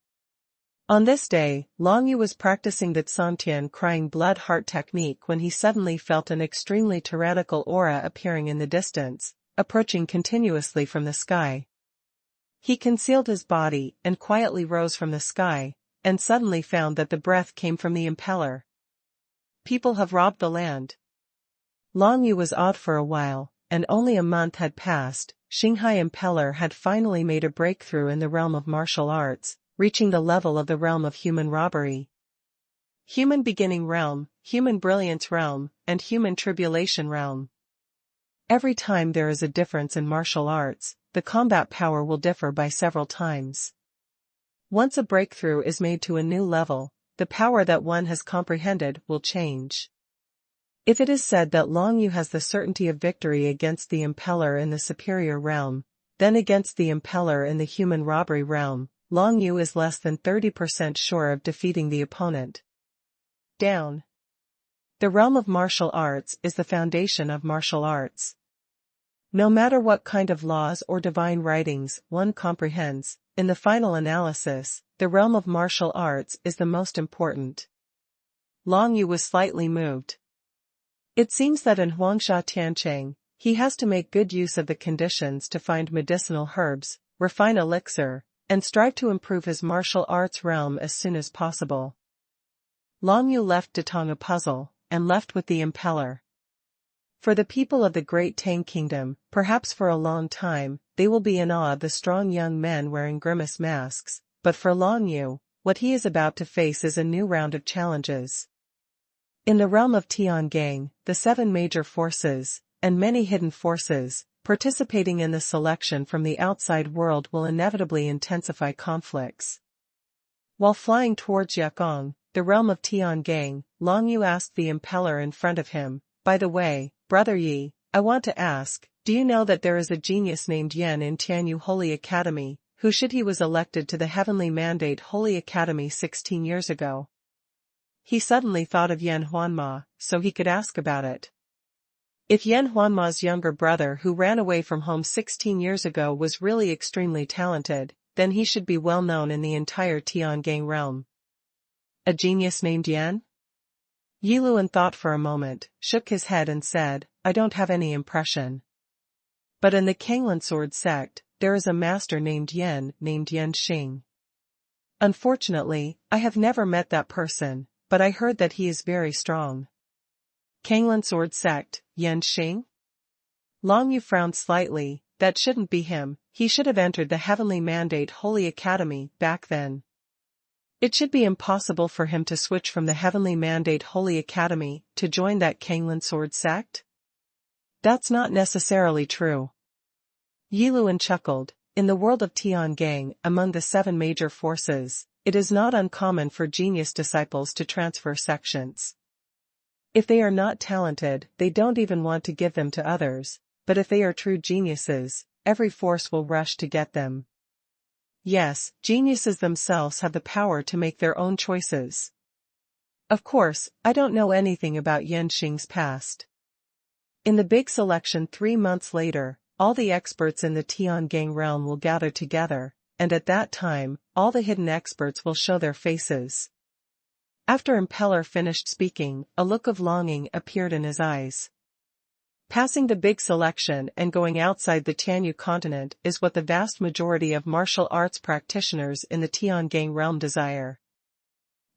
On this day, Long Yu was practicing the Tsantian crying blood heart technique when he suddenly felt an extremely tyrannical aura appearing in the distance, approaching continuously from the sky. He concealed his body and quietly rose from the sky, and suddenly found that the breath came from the impeller. People have robbed the land. Long Yu was awed for a while, and only a month had passed. Xinghai Impeller had finally made a breakthrough in the realm of martial arts, reaching the level of the realm of human robbery. Human beginning realm, human brilliance realm, and human tribulation realm. Every time there is a difference in martial arts, the combat power will differ by several times. Once a breakthrough is made to a new level, the power that one has comprehended will change. If it is said that Long Yu has the certainty of victory against the impeller in the superior realm, then against the impeller in the human robbery realm, Long Yu is less than 30% sure of defeating the opponent. Down. The realm of martial arts is the foundation of martial arts. No matter what kind of laws or divine writings one comprehends, in the final analysis, the realm of martial arts is the most important. Long Yu was slightly moved. It seems that in Huangsha Tiancheng, he has to make good use of the conditions to find medicinal herbs, refine elixir, and strive to improve his martial arts realm as soon as possible. Long Yu left Datong a puzzle, and left with the impeller. For the people of the Great Tang Kingdom, perhaps for a long time, they will be in awe of the strong young men wearing grimace masks, but for Long Yu, what he is about to face is a new round of challenges. In the realm of Tiangang, the 7 major forces, and many hidden forces, participating in the selection from the outside world will inevitably intensify conflicts. While flying towards Yakong, the realm of Tiangang, Long Yu asked the impeller in front of him, "By the way, Brother Yi, I want to ask, do you know that there is a genius named Yan in Tianyu Holy Academy, who should he was elected to the Heavenly Mandate Holy Academy 16 years ago?" He suddenly thought of Yan Huanma, so he could ask about it. If Yan Huanma's younger brother who ran away from home 16 years ago was really extremely talented, then he should be well known in the entire Tiangang realm. A genius named Yan? Yiluan thought for a moment, shook his head and said, "I don't have any impression. But in the Kanglan Sword sect, there is a master named Yan Xing. Unfortunately, I have never met that person, but I heard that he is very strong." Kanglan Sword sect, Yan Xing? Long Yu frowned slightly. That shouldn't be him. He should have entered the Heavenly Mandate Holy Academy back then. It should be impossible for him to switch from the Heavenly Mandate Holy Academy to join that Kanglan Sword sect? That's not necessarily true. Yiluan chuckled. In the world of Tiangang, among the 7 major forces, it is not uncommon for genius disciples to transfer sections. If they are not talented, they don't even want to give them to others, but if they are true geniuses, every force will rush to get them. Yes, geniuses themselves have the power to make their own choices. Of course, I don't know anything about Yan Xing's past. In the big selection 3 months later, all the experts in the Tiangang realm will gather together, and at that time, all the hidden experts will show their faces. After Impeller finished speaking, a look of longing appeared in his eyes. Passing the big selection and going outside the Tianyu continent is what the vast majority of martial arts practitioners in the Tiangang realm desire.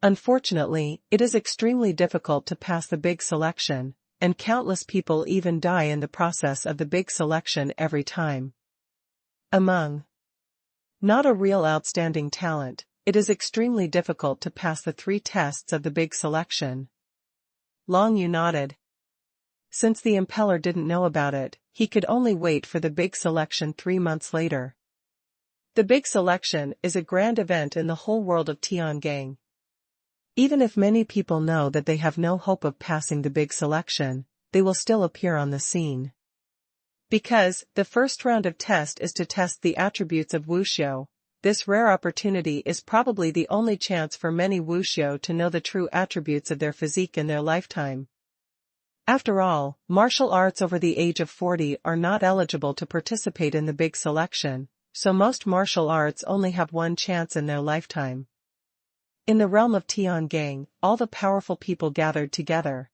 Unfortunately, it is extremely difficult to pass the big selection, and countless people even die in the process of the big selection every time. Among not a real outstanding talent, it is extremely difficult to pass the 3 tests of the big selection. Long Yu nodded. Since the impeller didn't know about it, he could only wait for the big selection 3 months later. The big selection is a grand event in the whole world of Tiangang. Even if many people know that they have no hope of passing the big selection, they will still appear on the scene. Because the first round of test is to test the attributes of wuxiu, this rare opportunity is probably the only chance for many wuxiu to know the true attributes of their physique in their lifetime. After all, martial arts over the age of 40 are not eligible to participate in the big selection, so most martial arts only have one chance in their lifetime. In the realm of Tiangang, all the powerful people gathered together.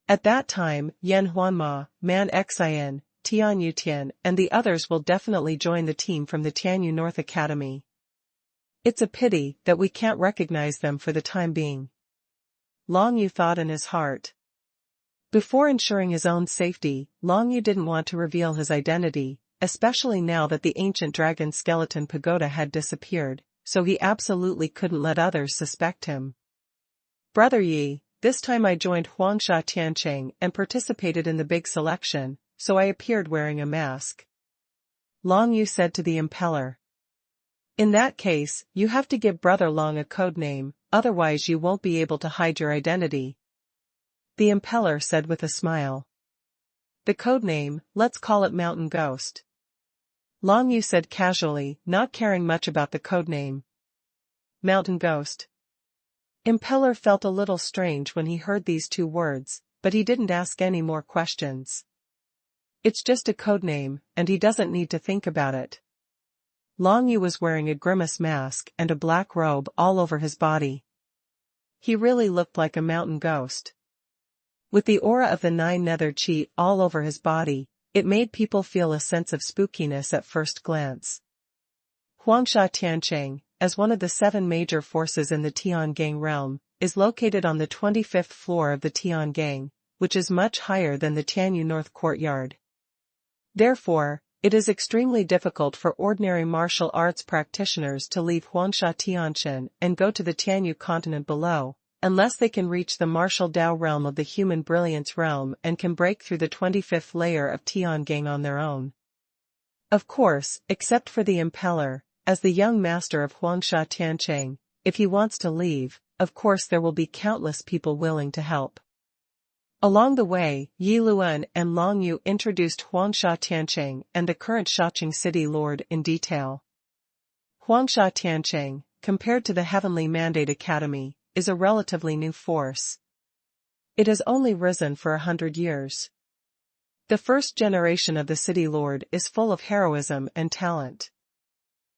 At that time, Yan Huanma, Man Xian, Tian Yutian, and the others will definitely join the team from the Tianyu North Academy. It's a pity that we can't recognize them for the time being. Long Yu thought in his heart. Before ensuring his own safety, Long Yu didn't want to reveal his identity, especially now that the ancient dragon skeleton pagoda had disappeared, so he absolutely couldn't let others suspect him. Brother Yi, this time I joined Huangsha Tiancheng and participated in the big selection, so I appeared wearing a mask. Long Yu said to the impeller. In that case, you have to give Brother Long a code name, otherwise you won't be able to hide your identity. The impeller said with a smile. The code name, let's call it Mountain Ghost. Long Yu said casually, not caring much about the code name. Mountain Ghost. Impeller felt a little strange when he heard these two words, but he didn't ask any more questions. It's just a code name, and he doesn't need to think about it. Long Yu was wearing a grimace mask and a black robe all over his body. He really looked like a mountain ghost. With the aura of the nine nether chi all over his body, it made people feel a sense of spookiness at first glance. Huangsha Tiancheng, as one of the 7 major forces in the Tiangang realm, is located on the 25th floor of the Tiangang, which is much higher than the Tianyu North Courtyard. Therefore, it is extremely difficult for ordinary martial arts practitioners to leave Huangsha Tianchen and go to the Tianyu continent below, unless they can reach the martial Dao realm of the human brilliance realm and can break through the 25th layer of Tiangang on their own. Of course, except for the impeller, as the young master of Huangsha Tiancheng, if he wants to leave, of course there will be countless people willing to help. Along the way, Yi Luan and Long Yu introduced Huangsha Tiancheng and the current Shaqing city lord in detail. Huangsha Tiancheng, compared to the Heavenly Mandate Academy, is a relatively new force. It has only risen for 100 years. The first generation of the city lord is full of heroism and talent.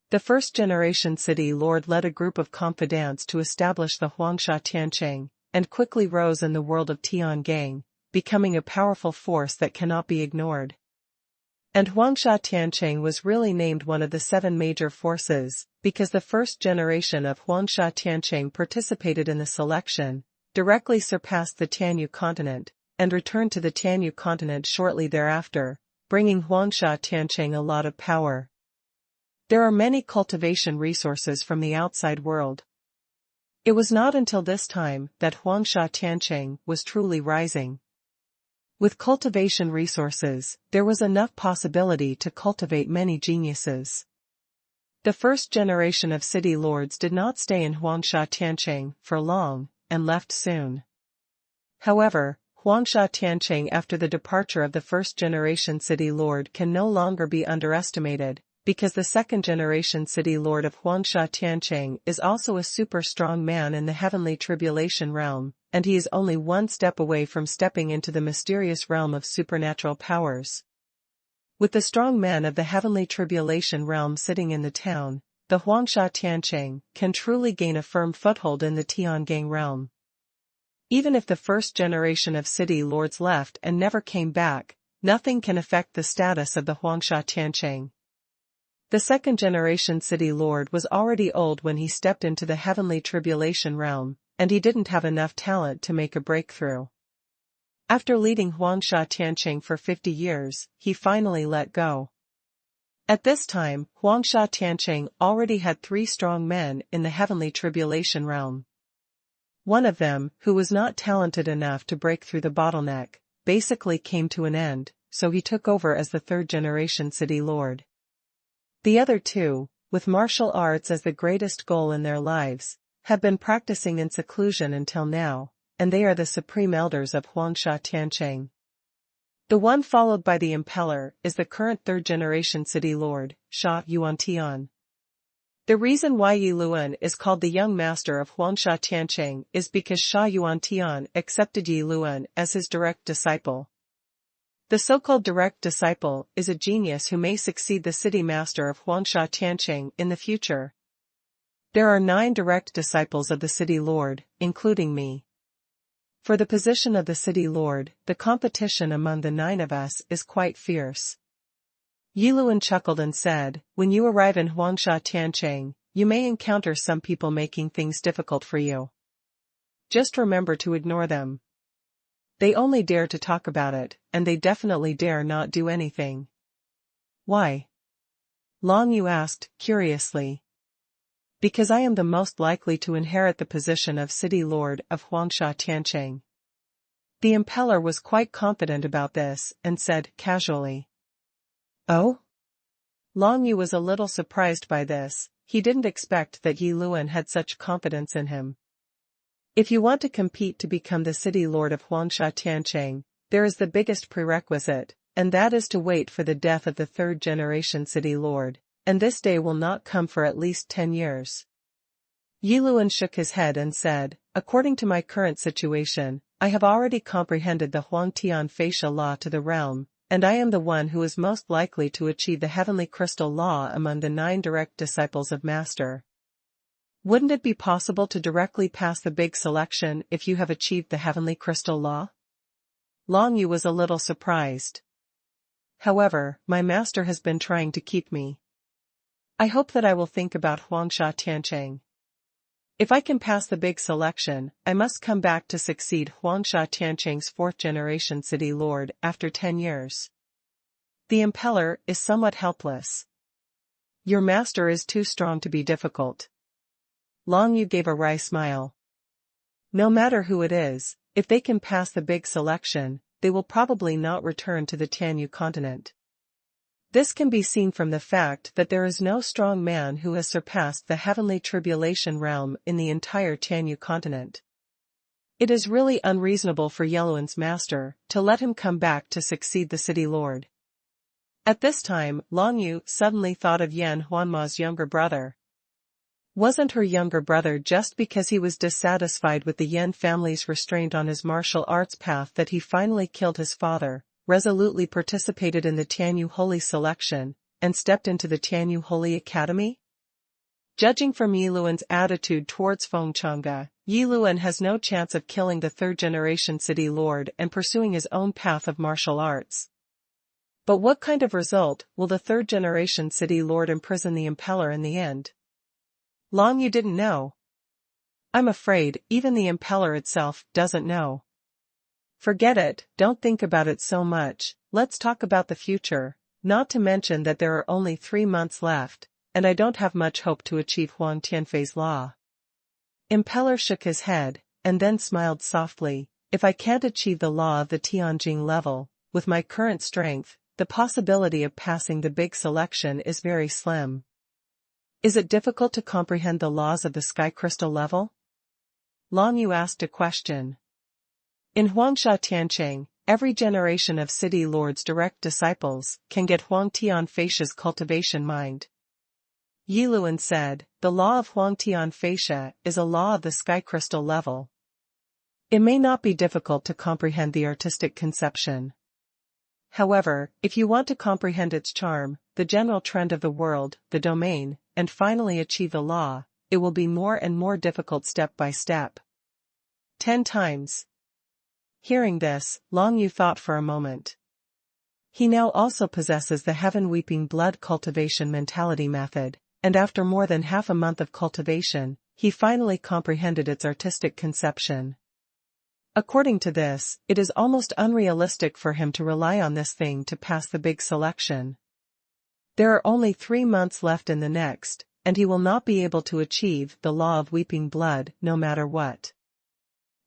The first generation city lord led a group of confidants to establish the Huangsha Tiancheng, and quickly rose in the world of Tiangang, becoming a powerful force that cannot be ignored. And Huangsha Tiancheng was really named one of the 7 major forces, because the first generation of Huangsha Tiancheng participated in the selection, directly surpassed the Tianyu continent, and returned to the Tianyu continent shortly thereafter, bringing Huangsha Tiancheng a lot of power. There are many cultivation resources from the outside world. It was not until this time that Huangsha Tiancheng was truly rising. With cultivation resources, there was enough possibility to cultivate many geniuses. The first generation of city lords did not stay in Huangsha Tiancheng for long, and left soon. However, Huangsha Tiancheng after the departure of the first generation city lord can no longer be underestimated, because the second generation city lord of Huangsha Tiancheng is also a super strong man in the heavenly tribulation realm, and he is only one step away from stepping into the mysterious realm of supernatural powers. With the strong men of the heavenly tribulation realm sitting in the town, the Huangsha Tiancheng can truly gain a firm foothold in the Tiangang realm. Even if the first generation of city lords left and never came back, nothing can affect the status of the Huangsha Tiancheng. The second generation city lord was already old when he stepped into the heavenly tribulation realm, and he didn't have enough talent to make a breakthrough. After leading Huangsha Tiancheng for 50 years, he finally let go. At this time, Huangsha Tiancheng already had 3 strong men in the heavenly tribulation realm. One of them, who was not talented enough to break through the bottleneck, basically came to an end, so he took over as the 3rd generation city lord. The other 2, with martial arts as the greatest goal in their lives, have been practicing in seclusion until now, and they are the supreme elders of Huangsha Tiancheng. The one followed by the Impeller is the current third-generation city lord, Xuanhuan Tian. The reason why Yi Luan is called the young master of Huangsha Tiancheng is because Xuanhuan Tian accepted Yi Luan as his direct disciple. The so-called direct disciple is a genius who may succeed the city master of Huangsha Tiancheng in the future. There are 9 direct disciples of the city lord, including me. For the position of the city lord, the competition among the 9 of us is quite fierce. Yi Luan chuckled and said, when you arrive in Huangsha Tiancheng, you may encounter some people making things difficult for you. Just remember to ignore them. They only dare to talk about it, and they definitely dare not do anything. Why? Long Yu asked, curiously. Because I am the most likely to inherit the position of city lord of Huangsha Tiancheng. The Impeller was quite confident about this, and said, casually. Oh? Long Yu was a little surprised by this. He didn't expect that Yi Luan had such confidence in him. If you want to compete to become the city lord of Huangsha Tiancheng, there is the biggest prerequisite, and that is to wait for the death of the third-generation city lord, and this day will not come for at least 10 years. Yi Luan shook his head and said, according to my current situation, I have already comprehended the Huangtian facial law to the realm, and I am the one who is most likely to achieve the heavenly crystal law among the 9 direct disciples of Master. Wouldn't it be possible to directly pass the big selection if you have achieved the heavenly crystal law? Long Yu was a little surprised. However, my master has been trying to keep me. I hope that I will think about Huangsha Tiancheng. If I can pass the big selection, I must come back to succeed Huangsha Tiancheng's 4th-generation city lord after 10 years. The Impeller is somewhat helpless. Your master is too strong to be difficult. Long Yu gave a wry smile. No matter who it is, if they can pass the big selection, they will probably not return to the Tianyu continent. This can be seen from the fact that there is no strong man who has surpassed the heavenly tribulation realm in the entire Tianyu continent. It is really unreasonable for Yeluan's master to let him come back to succeed the city lord. At this time, Long Yu suddenly thought of Yan Huanma's younger brother. Wasn't her younger brother just because he was dissatisfied with the Yan family's restraint on his martial arts path that he finally killed his father, resolutely participated in the Tianyu Holy Selection, and stepped into the Tianyu Holy Academy? Judging from Yi Luan's attitude towards Feng Chang'e, Yi Luan has no chance of killing the third-generation city lord and pursuing his own path of martial arts. But what kind of result will the third-generation city lord imprison the Impeller in the end? Long Yu didn't know. I'm afraid even the Impeller itself doesn't know. Forget it, don't think about it so much, let's talk about the future, not to mention that there are only 3 months left, and I don't have much hope to achieve Huang Tianfei's law. Impeller shook his head, and then smiled softly. If I can't achieve the law of the Tianjing level, with my current strength, the possibility of passing the big selection is very slim. Is it difficult to comprehend the laws of the sky crystal level? Long Yu asked a question. In Huangsha Tiancheng, every generation of city lords' direct disciples can get Huang Tian Facia's cultivation mind. Yi Luan said, the law of Huang Tian Facia is a law of the sky crystal level. It may not be difficult to comprehend the artistic conception. However, if you want to comprehend its charm, the general trend of the world, the domain, and finally achieve the law, it will be more and more difficult step by step. 10 times. Hearing this, Long Yu thought for a moment. He now also possesses the heaven-weeping blood cultivation mentality method, and after more than half a month of cultivation, he finally comprehended its artistic conception. According to this, it is almost unrealistic for him to rely on this thing to pass the big selection. There are only 3 months left in the next, and he will not be able to achieve the law of weeping blood no matter what.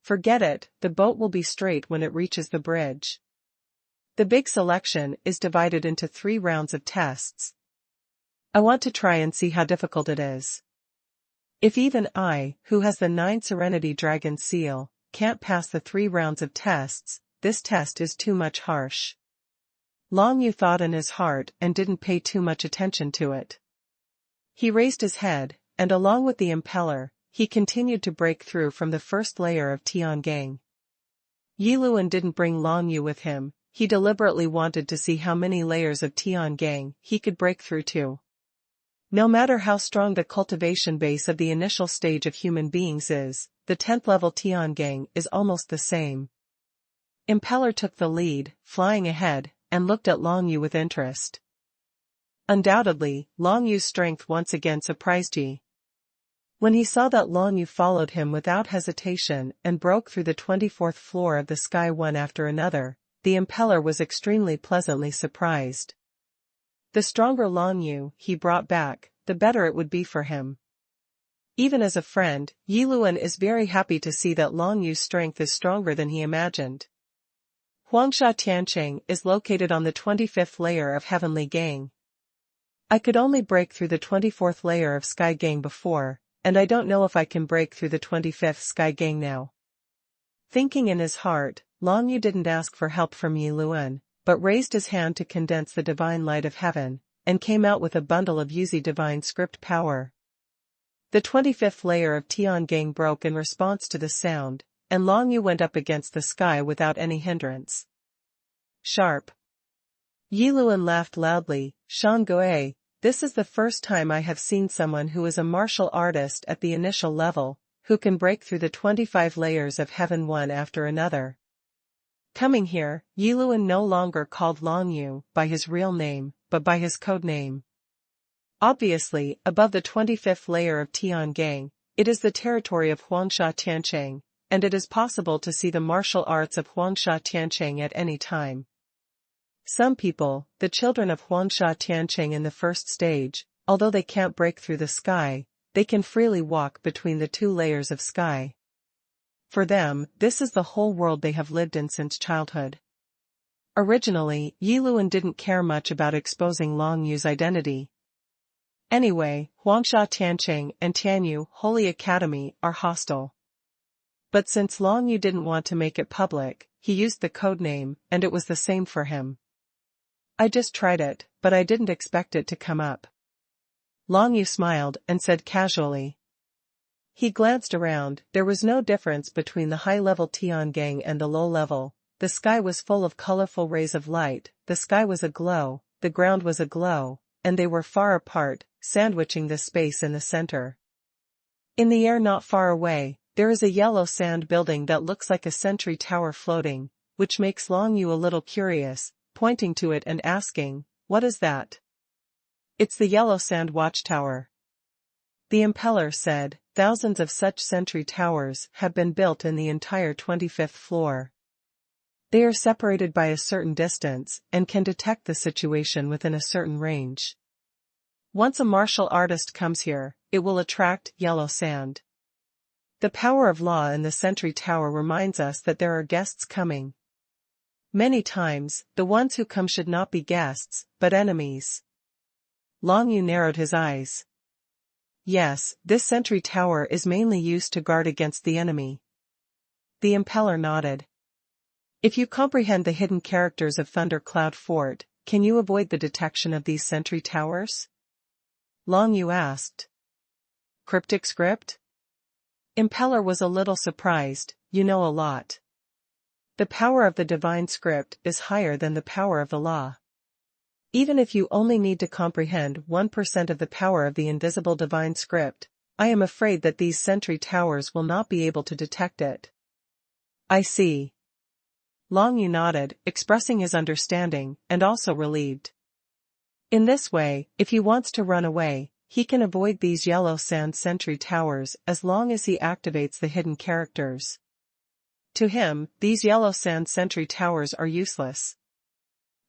Forget it, the boat will be straight when it reaches the bridge. The big selection is divided into 3 rounds of tests. I want to try and see how difficult it is. If even I, who has the 9 Serenity Dragon seal, can't pass the 3 rounds of tests, this test is too much harsh. Long Yu thought in his heart and didn't pay too much attention to it. He raised his head, and along with the impeller, he continued to break through from the first layer of Tiangang. Yiluan didn't bring Long Yu with him, he deliberately wanted to see how many layers of Tiangang he could break through to. No matter how strong the cultivation base of the initial stage of human beings is, the 10th level Tiangang is almost the same. Impeller took the lead, flying ahead, and looked at Long Yu with interest. Undoubtedly, Long Yu's strength once again surprised Yi. When he saw that Long Yu followed him without hesitation and broke through the 24th floor of the sky one after another, the impeller was extremely pleasantly surprised. The stronger Long Yu he brought back, the better it would be for him. Even as a friend, Yiluan is very happy to see that Long Yu's strength is stronger than he imagined. Huangsha Tiancheng is located on the 25th layer of Heavenly Gang. I could only break through the 24th layer of Sky Gang before, and I don't know if I can break through the 25th Sky Gang now. Thinking in his heart, Long Yu didn't ask for help from Yiluan, but raised his hand to condense the divine light of heaven, and came out with a bundle of Yuzi divine script power. The 25th layer of Tiangang broke in response to the sound, and Long Yu went up against the sky without any hindrance. Sharp. Yiluan laughed loudly. Shan Goe, this is the first time I have seen someone who is a martial artist at the initial level, who can break through the 25 layers of heaven one after another. Coming here, Yiluan no longer called Long Yu by his real name, but by his code name. Obviously, above the 25th layer of Tiangang, it is the territory of Huangsha Tiancheng, and it is possible to see the martial arts of Huangsha Tiancheng at any time. Some people, the children of Huangsha Tiancheng in the first stage, although they can't break through the sky, they can freely walk between the 2 layers of sky. For them, this is the whole world they have lived in since childhood. Originally, Yiluan didn't care much about exposing Long Yu's identity. Anyway, Huangsha Tiancheng and Tianyu Holy Academy are hostile. But since Long Yu didn't want to make it public, he used the code name, and it was the same for him. I just tried it, but I didn't expect it to come up. Long Yu smiled and said casually. He glanced around, there was no difference between the high-level Tiangang and the low-level. The sky was full of colorful rays of light, the sky was aglow, the ground was aglow, and they were far apart, sandwiching the space in the center. In the air not far away, there is a yellow sand building that looks like a sentry tower floating, which makes Long Yu a little curious, pointing to it and asking, "What is that?" "It's the Yellow Sand Watchtower." The impeller said, thousands of such sentry towers have been built in the entire 25th floor. They are separated by a certain distance and can detect the situation within a certain range. Once a martial artist comes here, it will attract yellow sand. The power of law in the sentry tower reminds us that there are guests coming. Many times, the ones who come should not be guests, but enemies. Long Yu narrowed his eyes. Yes, this sentry tower is mainly used to guard against the enemy. The impeller nodded. If you comprehend the hidden characters of Thundercloud Fort, can you avoid the detection of these sentry towers? Long Yu asked. Cryptic script? Impeller was a little surprised. You know a lot. The power of the divine script is higher than the power of the law. Even if you only need to comprehend 1% of the power of the invisible divine script, I am afraid that these sentry towers will not be able to detect it. I see. Long Yu nodded, expressing his understanding, and also relieved. In this way, if he wants to run away, he can avoid these yellow sand sentry towers as long as he activates the hidden characters. To him, these yellow sand sentry towers are useless.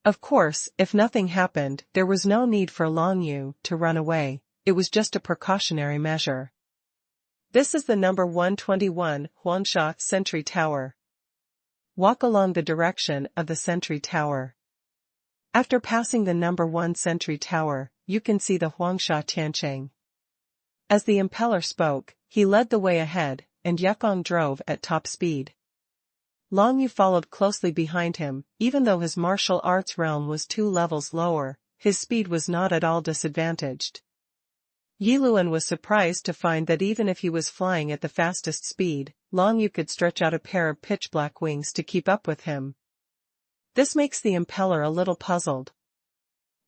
Of course, if nothing happened, there was no need for Long Yu to run away, it was just a precautionary measure. This is the number 121 Huangsha Sentry Tower. Walk along the direction of the sentry tower. After passing the number 1 sentry tower, you can see the Huangsha Tiancheng. As the impeller spoke, he led the way ahead, and Yukong drove at top speed. Long Yu followed closely behind him. Even though his martial arts realm was 2 levels lower, his speed was not at all disadvantaged. Yiluan was surprised to find that even if he was flying at the fastest speed, Long Yu could stretch out a pair of pitch-black wings to keep up with him. This makes the impeller a little puzzled.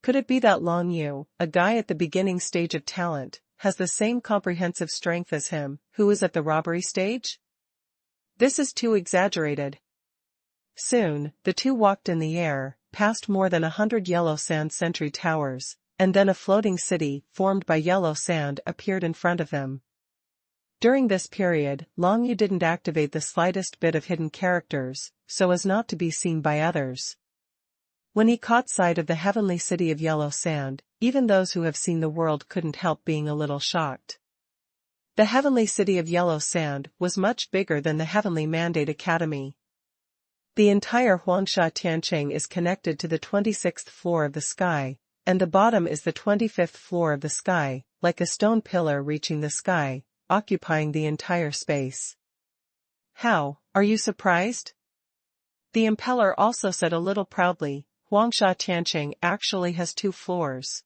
Could it be that Long Yu, a guy at the beginning stage of talent, has the same comprehensive strength as him, who is at the robbery stage? This is too exaggerated. Soon, the two walked in the air, past more than 100 yellow sand sentry towers, and then a floating city, formed by yellow sand, appeared in front of them. During this period, Long Yu didn't activate the slightest bit of hidden characters, so as not to be seen by others. When he caught sight of the heavenly city of yellow sand, even those who have seen the world couldn't help being a little shocked. The heavenly city of yellow sand was much bigger than the heavenly Mandate Academy. The entire Huangsha Tianqing is connected to the 26th floor of the sky, and the bottom is the 25th floor of the sky, like a stone pillar reaching the sky, occupying the entire space. How, are you surprised? The impeller also said a little proudly, Huangsha Tianqing actually has 2 floors.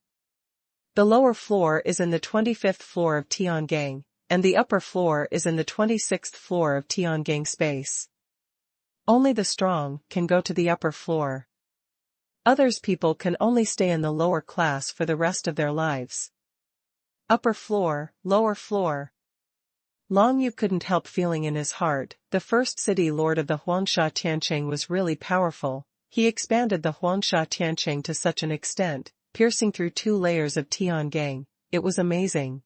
The lower floor is in the 25th floor of Tiangang, and the upper floor is in the 26th floor of Tiangang space. Only the strong can go to the upper floor. Others people can only stay in the lower class for the rest of their lives. Upper floor, lower floor. Long Yu couldn't help feeling in his heart, the first city lord of the Huangsha Tianqing was really powerful. He expanded the Huangsha Tianqing to such an extent, piercing through 2 layers of Tiangang. It was amazing.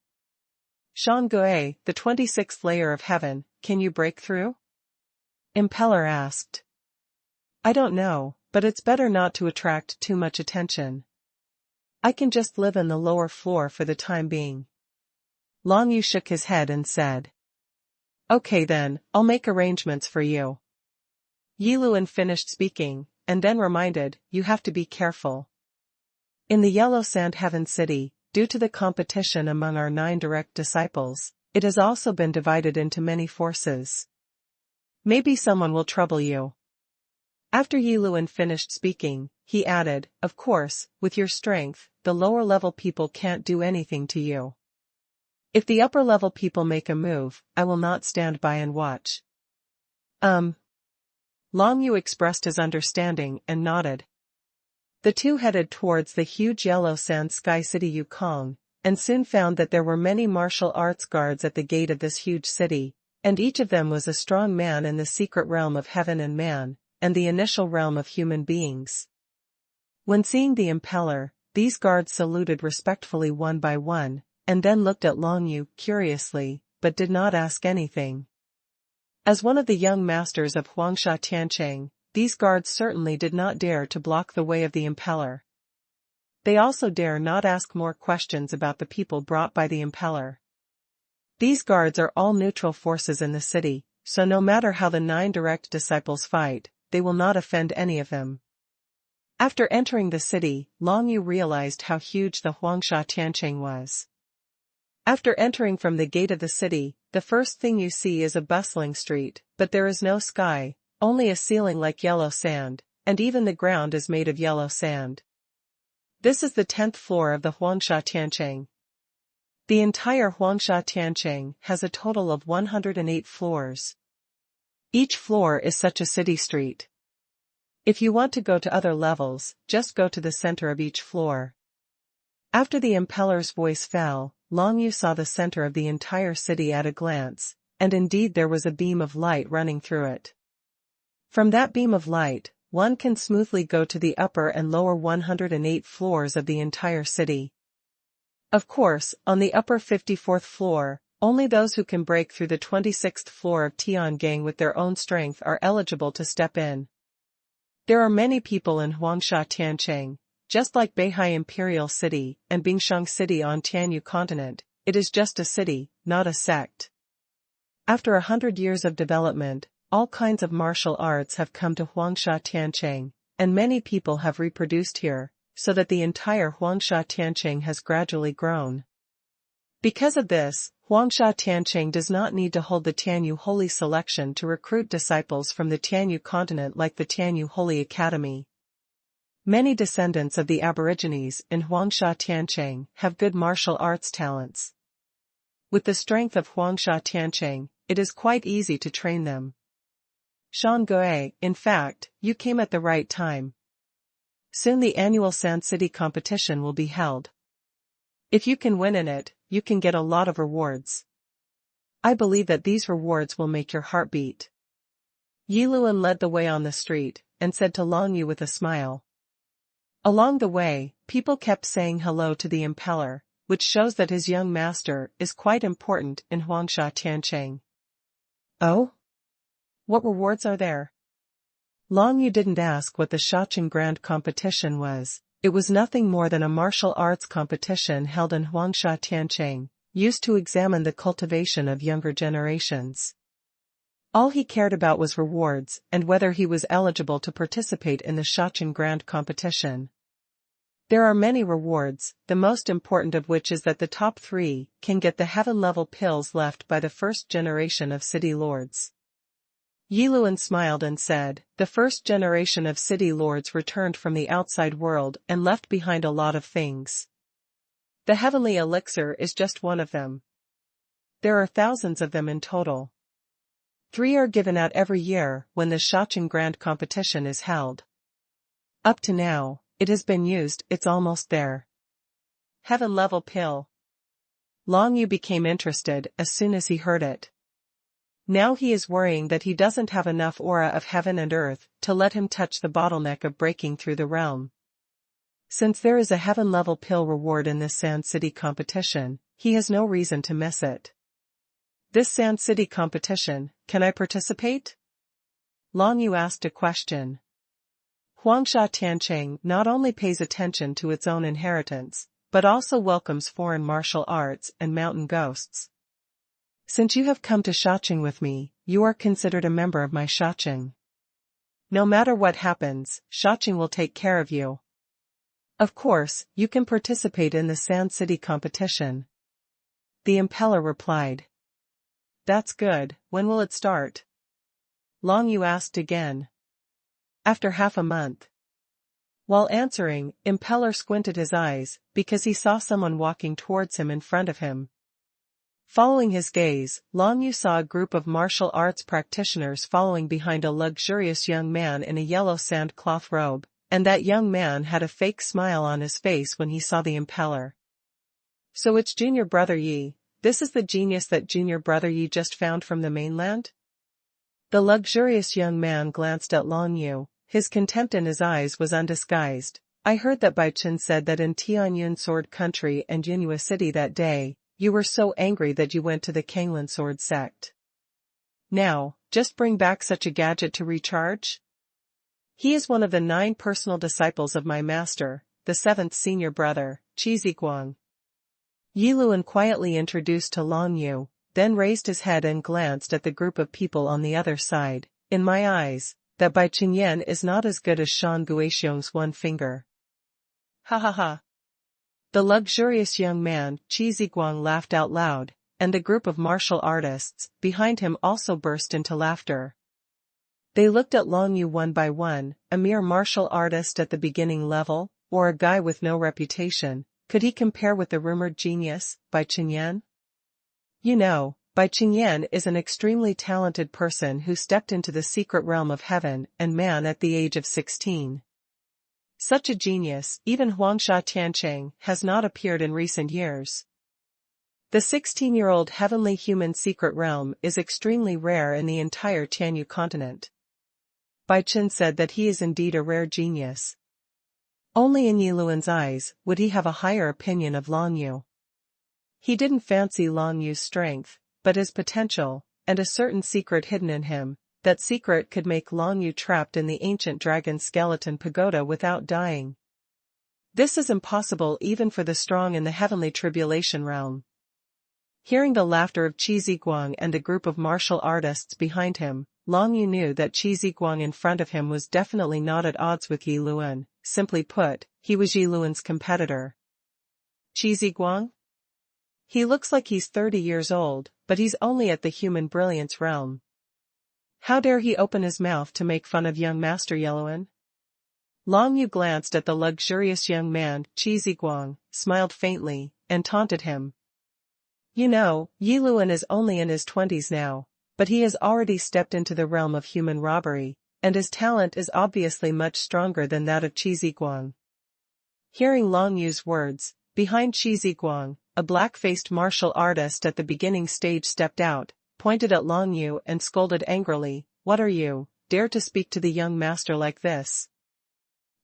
Shangue, the 26th layer of heaven, can you break through? Impeller asked. I don't know, but it's better not to attract too much attention. I can just live in the lower floor for the time being. Long Yu shook his head and said. Okay then, I'll make arrangements for you. Yiluan finished speaking, and then reminded, you have to be careful. In the Yellow Sand Heaven City, due to the competition among our 9 direct disciples, it has also been divided into many forces. Maybe someone will trouble you. After Yiluan finished speaking, he added, of course, with your strength, the lower-level people can't do anything to you. If the upper-level people make a move, I will not stand by and watch. Long Yu expressed his understanding and nodded. The two headed towards the huge yellow sand sky city Yukong, and soon found that there were many martial arts guards at the gate of this huge city, and each of them was a strong man in the secret realm of heaven and man, and the initial realm of human beings. When seeing the impeller, these guards saluted respectfully one by one, and then looked at Long Yu curiously, but did not ask anything. As one of the young masters of Huangsha Tianqing, these guards certainly did not dare to block the way of the impeller. They also dare not ask more questions about the people brought by the impeller. These guards are all neutral forces in the city, so no matter how the 9 direct disciples fight, they will not offend any of them. After entering the city, Long Yu realized how huge the Huangsha Tianqing was. After entering from the gate of the city, the first thing you see is a bustling street, but there is no sky, only a ceiling like yellow sand, and even the ground is made of yellow sand. This is the 10th floor of the Huangsha Tianqing. The entire Huangsha Tianqing has a total of 108 floors. Each floor is such a city street. If you want to go to other levels, just go to the center of each floor. After the impeller's voice fell, Long Yu saw the center of the entire city at a glance, and indeed there was a beam of light running through it. From that beam of light, one can smoothly go to the upper and lower 108 floors of the entire city. Of course, on the upper 54th floor, only those who can break through the 26th floor of Tiangang with their own strength are eligible to step in. There are many people in Huangsha Tianqing, just like Beihai Imperial City and Bingshang City on Tianyu continent. It is just a city, not a sect. After 100 years of development, all kinds of martial arts have come to Huangsha Tianqing, and many people have reproduced here, so that the entire Huangsha Tianqing has gradually grown. Because of this, Huangsha Tianqing does not need to hold the Tianyu Holy Selection to recruit disciples from the Tianyu continent like the Tianyu Holy Academy. Many descendants of the Aborigines in Huangsha Tianqing have good martial arts talents. With the strength of Huangsha Tianqing, it is quite easy to train them. Shan Gui, in fact, you came at the right time. Soon the annual Sand City competition will be held. If you can win in it, you can get a lot of rewards. I believe that these rewards will make your heart beat. Yi Luan led the way on the street, and said to Long Yu with a smile. Along the way, people kept saying hello to the impeller, which shows that his young master is quite important in Huangsha Tianqing. Oh? What rewards are there? Long Yu didn't ask what the Shaoqing Grand Competition was. It was nothing more than a martial arts competition held in Huangsha Tianqing, used to examine the cultivation of younger generations. All he cared about was rewards and whether he was eligible to participate in the Shaoqing Grand Competition. There are many rewards, the most important of which is that the top 3 can get the heaven-level pills left by the first generation of city lords. Yi Luan smiled and said, the first generation of city lords returned from the outside world and left behind a lot of things. The heavenly elixir is just one of them. There are thousands of them in total. 3 are given out every year when the Shaoqing Grand Competition is held. Up to now, it has been used, it's almost there. Heaven-level pill. Long Yu became interested as soon as he heard it. Now he is worrying that he doesn't have enough aura of heaven and earth to let him touch the bottleneck of breaking through the realm. Since there is a heaven-level pill reward in this Sand City competition, he has no reason to miss it. This Sand City competition, can I participate? Long Yu asked a question. Huangsha Tianqing not only pays attention to its own inheritance, but also welcomes foreign martial arts and mountain ghosts. Since you have come to Shaoqing with me, you are considered a member of my Shaoqing. No matter what happens, Shaoqing will take care of you. Of course, you can participate in the Sand City competition. The impeller replied. That's good, when will it start? Long Yu asked again. After half a month. While answering, impeller squinted his eyes, because he saw someone walking towards him in front of him. Following his gaze, Long Yu saw a group of martial arts practitioners following behind a luxurious young man in a yellow sandcloth robe, and that young man had a fake smile on his face when he saw the impeller. So it's Junior Brother Yi, this is the genius that Junior Brother Yi just found from the mainland? The luxurious young man glanced at Long Yu, his contempt in his eyes was undisguised. I heard that Bai Chen said that in Tianyun Sword Country and Yunhua City that day, you were so angry that you went to the Kanglin Sword sect. Now, just bring back such a gadget to recharge? He is one of the 9 personal disciples of my master, the 7th senior brother, Qi Ziguang. Yi Luan quietly introduced to Long Yu, then raised his head and glanced at the group of people on the other side. In my eyes, that Bai Qingyan is not as good as Shan Guixiong's one finger. Ha ha ha. The luxurious young man, Qi Ziguang, laughed out loud, and the group of martial artists behind him also burst into laughter. They looked at Long Yu one by one, a mere martial artist at the beginning level, or a guy with no reputation. Could he compare with the rumored genius, Bai Qingyan? You know, Bai Qingyan is an extremely talented person who stepped into the secret realm of heaven and man at the age of 16. Such a genius, even Huangsha Tianqing, has not appeared in recent years. The 16-year-old heavenly human secret realm is extremely rare in the entire Tianyu continent. Bai Chen said that he is indeed a rare genius. Only in Yi Luan's eyes would he have a higher opinion of Long Yu. He didn't fancy Long Yu's strength, but his potential, and a certain secret hidden in him. That secret could make Long Yu trapped in the ancient dragon skeleton pagoda without dying. This is impossible even for the strong in the heavenly tribulation realm. Hearing the laughter of Qi Ziguang and the group of martial artists behind him, Long Yu knew that Qi Ziguang in front of him was definitely not at odds with Yi Luan. Simply put, he was Yi Luan's competitor. Qi Ziguang? He looks like he's 30 years old, but he's only at the human brilliance realm. How dare he open his mouth to make fun of young Master Yellowen? Long Yu glanced at the luxurious young man, Qi Ziguang, smiled faintly, and taunted him. You know, Yiluen is only in his 20s now, but he has already stepped into the realm of human robbery, and his talent is obviously much stronger than that of Qi Ziguang. Hearing Long Yu's words, behind Qi Ziguang, a black-faced martial artist at the beginning stage stepped out, pointed at Long Yu and scolded angrily, "What are you, dare to speak to the young master like this?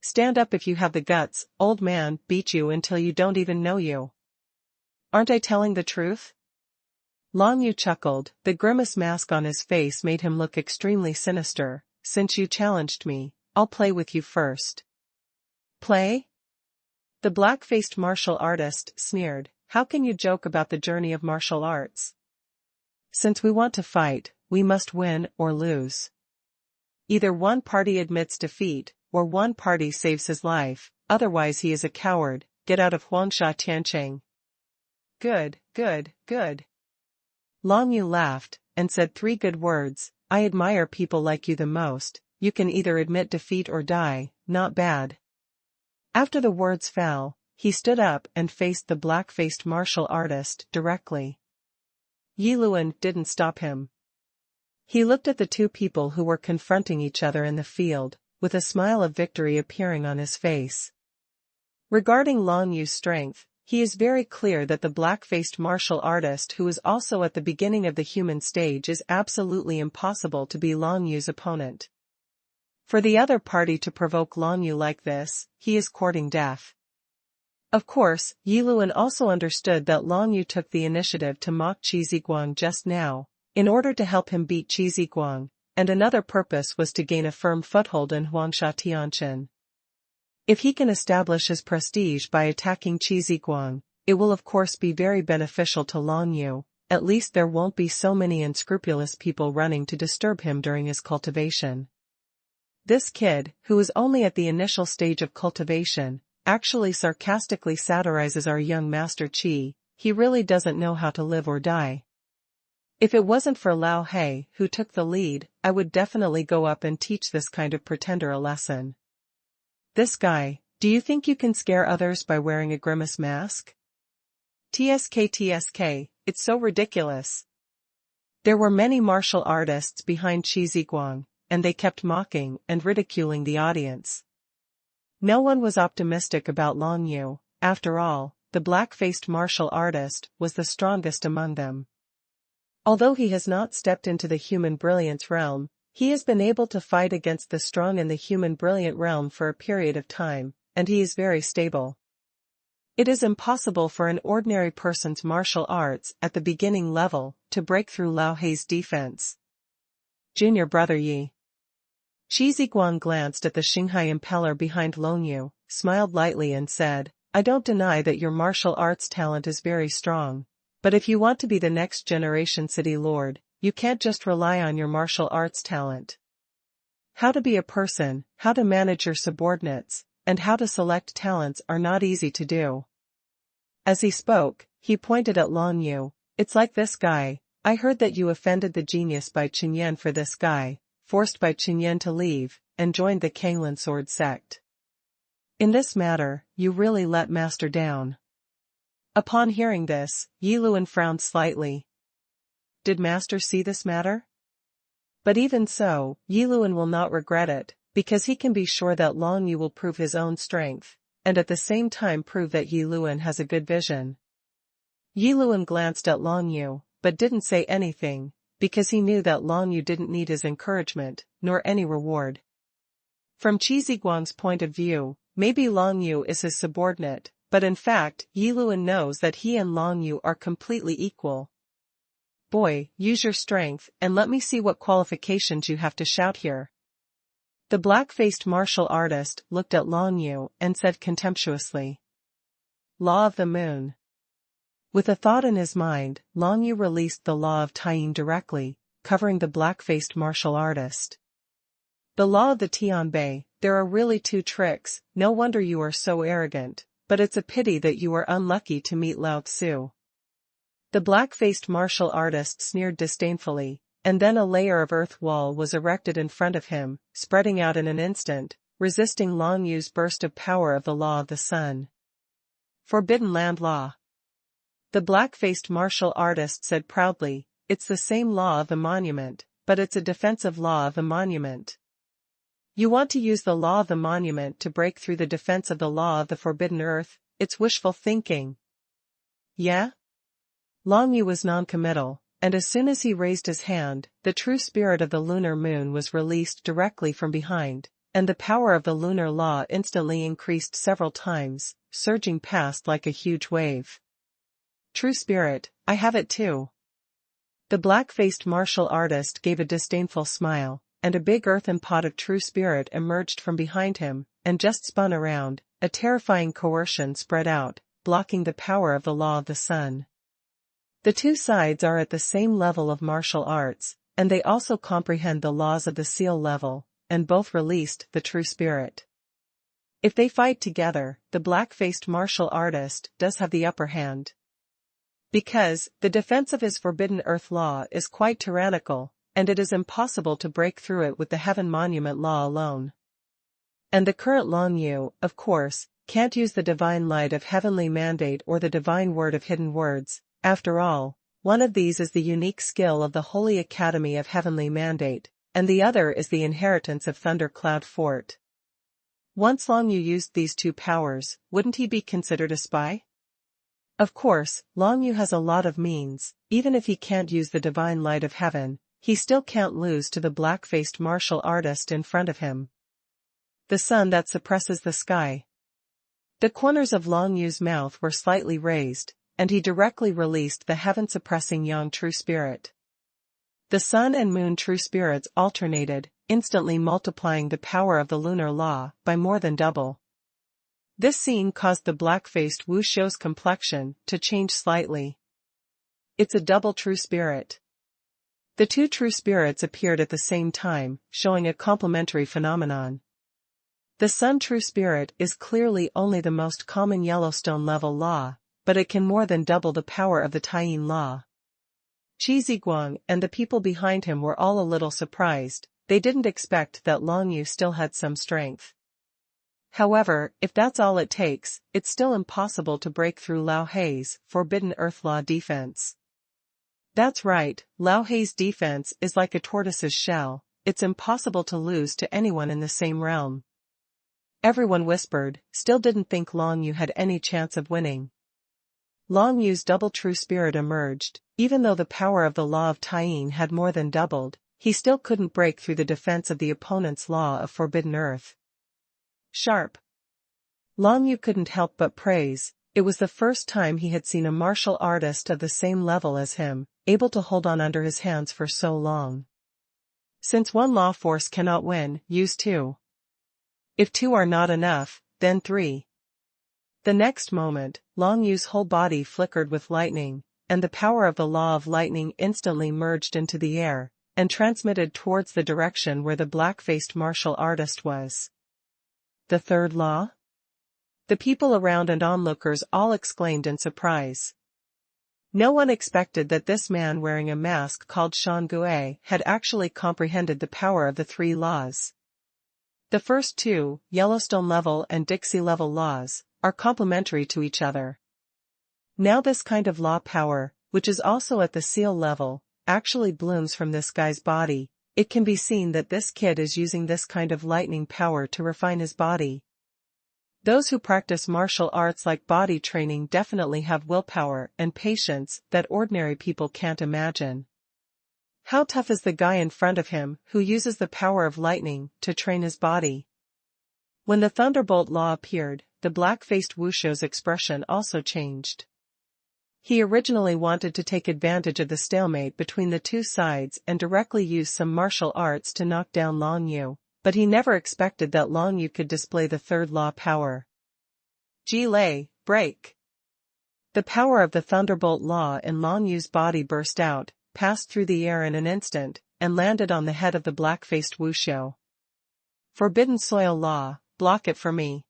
Stand up if you have the guts, old man, beat you until you don't even know you. Aren't I telling the truth?" Long Yu chuckled, the grimace mask on his face made him look extremely sinister. "Since you challenged me, I'll play with you first." "Play?" The black-faced martial artist sneered, "How can you joke about the journey of martial arts? Since we want to fight, we must win or lose. Either one party admits defeat, or one party saves his life, otherwise he is a coward. Get out of Huangsha Tiancheng." "Good, good, good." Long Yu laughed, and said 3 good words, "I admire people like you the most. You can either admit defeat or die, not bad." After the words fell, he stood up and faced the black-faced martial artist directly. Yiluen didn't stop him. He looked at the 2 people who were confronting each other in the field, with a smile of victory appearing on his face. Regarding Long Yu's strength, he is very clear that the black-faced martial artist who is also at the beginning of the human stage is absolutely impossible to be Long Yu's opponent. For the other party to provoke Long Yu like this, he is courting death. Of course, Yiluen also understood that Long Yu took the initiative to mock Qi Ziguang just now, in order to help him beat Qi Ziguang, and another purpose was to gain a firm foothold in Huangsha Tianchen. If he can establish his prestige by attacking Qi Ziguang, it will of course be very beneficial to Long Yu. At least there won't be so many unscrupulous people running to disturb him during his cultivation. This kid, who is only at the initial stage of cultivation, actually sarcastically satirizes our young master Qi. He really doesn't know how to live or die. If it wasn't for Lao He, who took the lead, I would definitely go up and teach this kind of pretender a lesson. This guy, do you think you can scare others by wearing a grimace mask? TSK, it's so ridiculous. There were many martial artists behind Qi Ziguang, and they kept mocking and ridiculing the audience. No one was optimistic about Long Yu. After all, the black-faced martial artist was the strongest among them. Although he has not stepped into the human brilliance realm, he has been able to fight against the strong in the human brilliant realm for a period of time, and he is very stable. It is impossible for an ordinary person's martial arts at the beginning level to break through Lao Hei's defense. Junior brother Yi. Qi Ziguang glanced at the Xinghai impeller behind Long Yu, smiled lightly and said, "I don't deny that your martial arts talent is very strong, but if you want to be the next generation city lord, you can't just rely on your martial arts talent. How to be a person, how to manage your subordinates, and how to select talents are not easy to do." As he spoke, he pointed at Long Yu. "It's like this guy. I heard that you offended the genius by Qinyan for this guy, forced by Qinyan to leave, and joined the Kanglin sword sect. In this matter, you really let master down." Upon hearing this, Yiluen frowned slightly. Did master see this matter? But even so, Yiluen will not regret it, because he can be sure that Long Yu will prove his own strength, and at the same time prove that Yiluen has a good vision. Yiluen glanced at Long Yu, but didn't say anything, because he knew that Long Yu didn't need his encouragement, nor any reward. From Qi Ziguang's point of view, maybe Long Yu is his subordinate, but in fact, Yiluen knows that he and Long Yu are completely equal. "Boy, use your strength, and let me see what qualifications you have to shout here." The black-faced martial artist looked at Long Yu and said contemptuously, "Law of the Moon." With a thought in his mind, Long Yu released the Law of Tying directly, covering the black-faced martial artist. "The Law of the Tianbei, there are really 2 tricks, no wonder you are so arrogant, but it's a pity that you are unlucky to meet Lao Tzu." The black-faced martial artist sneered disdainfully, and then a layer of earth wall was erected in front of him, spreading out in an instant, resisting Long Yu's burst of power of the law of the sun. Forbidden Land Law. The black-faced martial artist said proudly, "It's the same law of the monument, but it's a defensive law of the monument. You want to use the law of the monument to break through the defense of the law of the forbidden earth? It's wishful thinking." Yeah? Long Yu was non-committal, and as soon as he raised his hand, the true spirit of the lunar moon was released directly from behind, and the power of the lunar law instantly increased several times, surging past like a huge wave. True spirit, I have it too. The black-faced martial artist gave a disdainful smile, and a big earthen pot of true spirit emerged from behind him, and just spun around. A terrifying coercion spread out, blocking the power of the law of the sun. The two sides are at the same level of martial arts, and they also comprehend the laws of the seal level, and both released the true spirit. If they fight together, the black-faced martial artist does have the upper hand. Because the defense of his forbidden earth law is quite tyrannical, and it is impossible to break through it with the heaven monument law alone. And the current Long Yu, of course, can't use the divine light of heavenly mandate or the divine word of hidden words. After all, one of these is the unique skill of the Holy Academy of Heavenly Mandate, and the other is the inheritance of Thundercloud Fort. Once Long Yu used these two powers, wouldn't he be considered a spy? Of course, Long Yu has a lot of means. Even if he can't use the divine light of heaven, he still can't lose to the black-faced martial artist in front of him. The sun that suppresses the sky. The corners of Long Yu's mouth were slightly raised, and he directly released the heaven-suppressing yang true spirit. The sun and moon true spirits alternated, instantly multiplying the power of the lunar law by more than double. This scene caused the black-faced Wu Shou's complexion to change slightly. It's a double true spirit. The two true spirits appeared at the same time, showing a complementary phenomenon. The sun true spirit is clearly only the most common Yellowstone level law, but it can more than double the power of the Taiyin law. Qi Ziguang and the people behind him were all a little surprised. They didn't expect that Long Yu still had some strength. However, if that's all it takes, it's still impossible to break through Lao Hei's forbidden earth law defense. That's right, Lao Hei's defense is like a tortoise's shell. It's impossible to lose to anyone in the same realm. Everyone whispered, still didn't think Long Yu had any chance of winning. Long Yu's double true spirit emerged. Even though the power of the law of Taiyin had more than doubled, he still couldn't break through the defense of the opponent's law of forbidden earth. Sharp. Long Yu couldn't help but praise. It was the first time he had seen a martial artist of the same level as him, able to hold on under his hands for so long. Since one law force cannot win, use two. If two are not enough, then three. The next moment, Long Yu's whole body flickered with lightning, and the power of the law of lightning instantly merged into the air, and transmitted towards the direction where the black-faced martial artist was. The third law? The people around and onlookers all exclaimed in surprise. No one expected that this man wearing a mask called Xuanhuan had actually comprehended the power of the three laws. The first two, Yellowstone level and Dixie level laws, are complementary to each other. Now this kind of law power, which is also at the seal level, actually blooms from this guy's body. It can be seen that this kid is using this kind of lightning power to refine his body. Those who practice martial arts like body training definitely have willpower and patience that ordinary people can't imagine. How tough is the guy in front of him who uses the power of lightning to train his body? When the Thunderbolt Law appeared, the black-faced Wushou's expression also changed. He originally wanted to take advantage of the stalemate between the two sides and directly use some martial arts to knock down Long Yu, but he never expected that Long Yu could display the third law power. Ji Lei, break! The power of the Thunderbolt Law in Long Yu's body burst out, passed through the air in an instant, and landed on the head of the black-faced Wushou. Forbidden Soil Law, block it for me.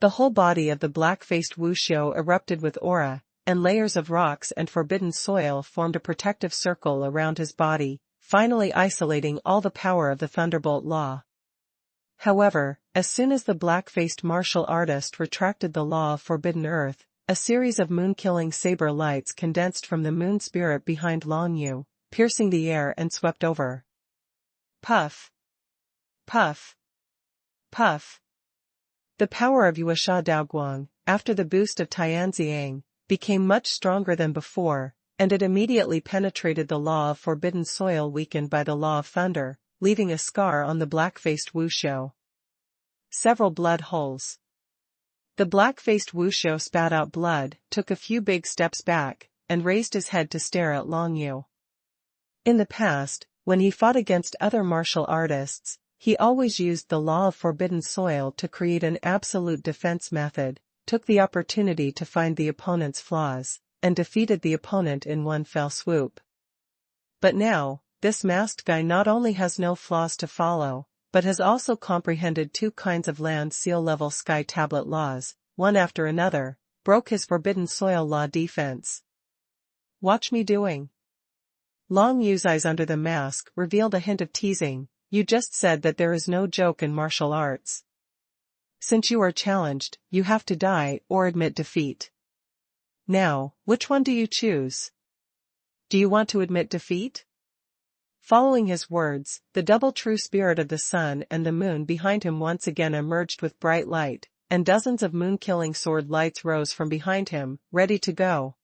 The whole body of the black-faced Wushou erupted with aura, and layers of rocks and forbidden soil formed a protective circle around his body, finally isolating all the power of the Thunderbolt Law. However, as soon as the black-faced martial artist retracted the Law of Forbidden Earth, a series of moon-killing saber lights condensed from the moon spirit behind Long Yu, piercing the air and swept over. Puff! Puff! Puff! The power of Yuesha Daoguang, after the boost of Tianziang, became much stronger than before, and it immediately penetrated the Law of Forbidden Soil weakened by the Law of Thunder, leaving a scar on the black-faced wushou. Several blood holes. The black-faced wushou spat out blood, took a few big steps back, and raised his head to stare at Long Yu. In the past, when he fought against other martial artists, he always used the Law of Forbidden Soil to create an absolute defense method, took the opportunity to find the opponent's flaws, and defeated the opponent in one fell swoop. But now, this masked guy not only has no flaws to follow, but has also comprehended two kinds of land seal level sky tablet laws, one after another, broke his Forbidden Soil Law defense. Watch me doing. Long Yu's eyes under the mask revealed a hint of teasing. You just said that there is no joke in martial arts. Since you are challenged, you have to die or admit defeat. Now, which one do you choose? Do you want to admit defeat? Following his words, the double true spirit of the sun and the moon behind him once again emerged with bright light, and dozens of moon-killing sword lights rose from behind him, ready to go.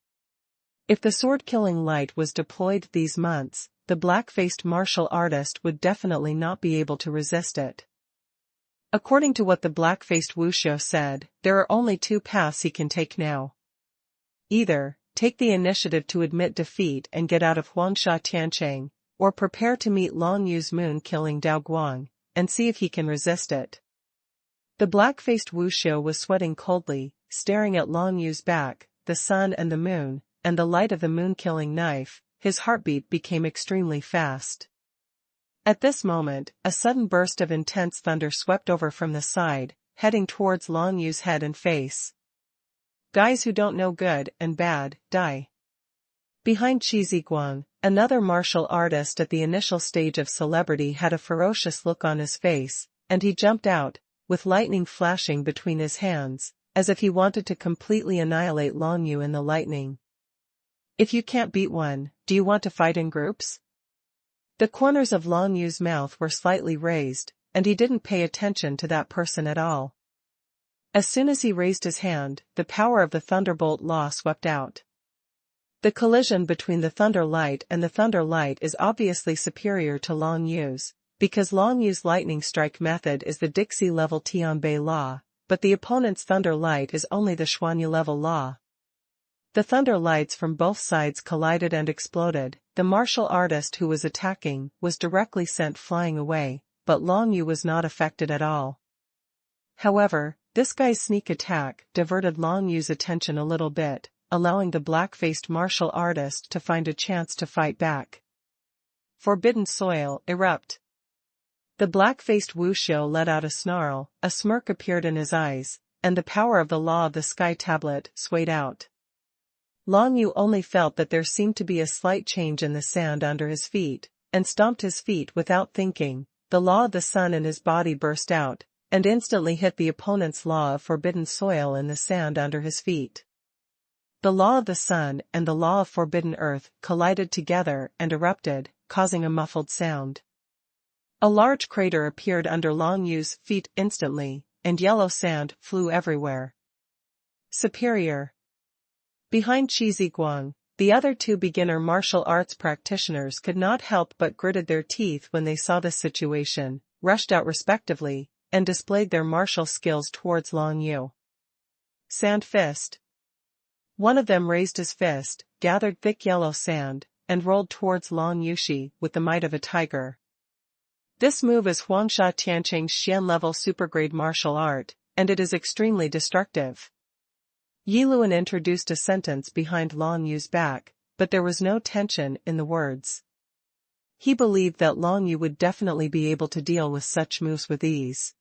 If the sword-killing light was deployed these months, the black-faced martial artist would definitely not be able to resist it. According to what the black-faced wushou said, there are only two paths he can take now. Either, take the initiative to admit defeat and get out of Huangsha Tiancheng, or prepare to meet Long Yu's moon-killing Daoguang, and see if he can resist it. The black-faced wushou was sweating coldly, staring at Long Yu's back, the sun and the moon, and the light of the moon-killing knife. His heartbeat became extremely fast. At this moment, a sudden burst of intense thunder swept over from the side, heading towards Long Yu's head and face. Guys who don't know good and bad, die. Behind Qi Ziguang, another martial artist at the initial stage of celebrity had a ferocious look on his face, and he jumped out, with lightning flashing between his hands, as if he wanted to completely annihilate Long Yu in the lightning. If you can't beat one, do you want to fight in groups? The corners of Long Yu's mouth were slightly raised, and he didn't pay attention to that person at all. As soon as he raised his hand, the power of the Thunderbolt Law swept out. The collision between the Thunder Light and the Thunder Light is obviously superior to Long Yu's, because Long Yu's lightning strike method is the Dixie level Tianbei Law, but the opponent's Thunder Light is only the Xuanhuan level law. The thunder lights from both sides collided and exploded. The martial artist who was attacking was directly sent flying away, but Long Yu was not affected at all. However, this guy's sneak attack diverted Long Yu's attention a little bit, allowing the black-faced martial artist to find a chance to fight back. Forbidden Soil, erupt. The black-faced wushou let out a snarl, a smirk appeared in his eyes, and the power of the Law of the Sky Tablet swayed out. Long Yu only felt that there seemed to be a slight change in the sand under his feet, and stomped his feet without thinking. The Law of the Sun in his body burst out, and instantly hit the opponent's Law of Forbidden Soil in the sand under his feet. The Law of the Sun and the Law of Forbidden Earth collided together and erupted, causing a muffled sound. A large crater appeared under Long Yu's feet instantly, and yellow sand flew everywhere. Superior. Behind Qi Ziguang, the other two beginner martial arts practitioners could not help but gritted their teeth when they saw the situation, rushed out respectively, and displayed their martial skills towards Long Yu. Sand Fist. One of them raised his fist, gathered thick yellow sand, and rolled towards Long Yushi with the might of a tiger. This move is Huangsha Tiancheng's Xian level supergrade martial art, and it is extremely destructive. Yiluan introduced a sentence behind Long Yu's back, but there was no tension in the words. He believed that Long Yu would definitely be able to deal with such moves with ease.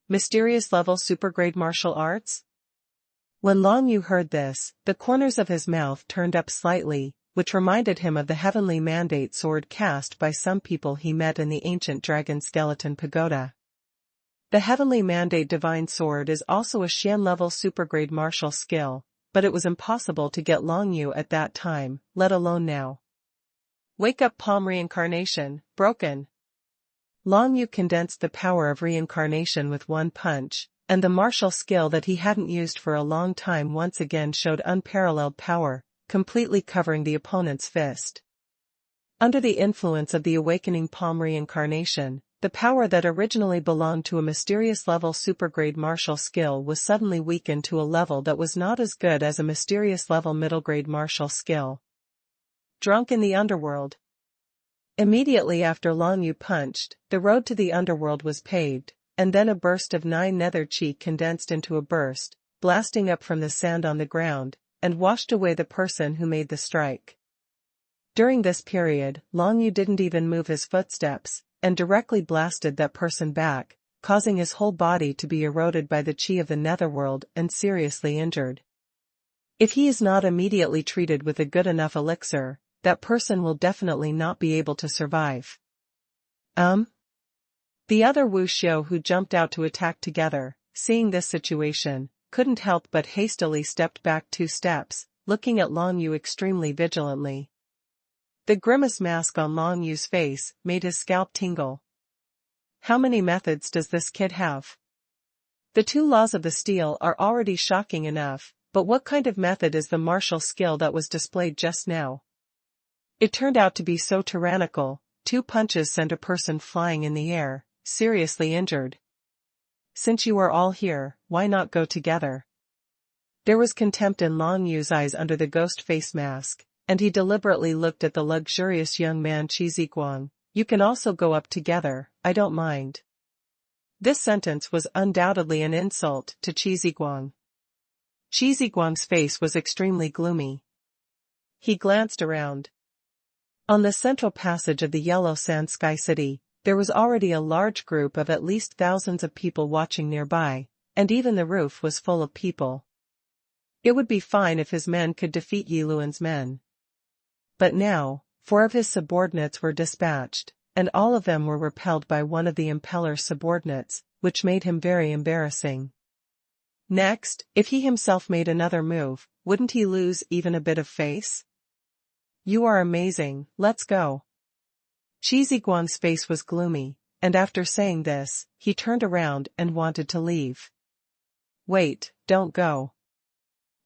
Mysterious level supergrade martial arts? When Long Yu heard this, the corners of his mouth turned up slightly, which reminded him of the heavenly mandate sword cast by some people he met in the ancient dragon skeleton pagoda. The heavenly mandate divine sword is also a Xian-level supergrade martial skill, but it was impossible to get Long Yu at that time, let alone now. Wake up palm reincarnation, broken. Long Yu condensed the power of reincarnation with one punch, and the martial skill that he hadn't used for a long time once again showed unparalleled power, completely covering the opponent's fist. Under the influence of the awakening palm reincarnation, the power that originally belonged to a mysterious level supergrade martial skill was suddenly weakened to a level that was not as good as a mysterious level middle grade martial skill. Drunk in the underworld. Immediately after Long Yu punched, the road to the underworld was paved, and then a burst of 9 nether chi condensed into a burst, blasting up from the sand on the ground, and washed away the person who made the strike. During this period, Long Yu didn't even move his footsteps, and directly blasted that person back, causing his whole body to be eroded by the chi of the netherworld and seriously injured. If he is not immediately treated with a good enough elixir, that person will definitely not be able to survive. The other wuxiu who jumped out to attack together, seeing this situation, couldn't help but hastily stepped back 2 steps, looking at Long Yu extremely vigilantly. The grimace mask on Long Yu's face made his scalp tingle. How many methods does this kid have? The 2 laws of the steel are already shocking enough, but what kind of method is the martial skill that was displayed just now? It turned out to be so tyrannical, 2 punches sent a person flying in the air, seriously injured. Since you are all here, why not go together? There was contempt in Long Yu's eyes under the ghost face mask, and he deliberately looked at the luxurious young man Qi Ziguang. You can also go up together, I don't mind. This sentence was undoubtedly an insult to Qi Ziguang. Qi Ziguang's face was extremely gloomy. He glanced around. On the central passage of the Yellow Sand Sky City, there was already a large group of at least thousands of people watching nearby, and even the roof was full of people. It would be fine if his men could defeat Yi Luan's men. But now, 4 of his subordinates were dispatched, and all of them were repelled by one of the impeller's subordinates, which made him very embarrassing. Next, if he himself made another move, wouldn't he lose even a bit of face? You are amazing, let's go. Qi Ziguang's face was gloomy, and after saying this, he turned around and wanted to leave. Wait, don't go.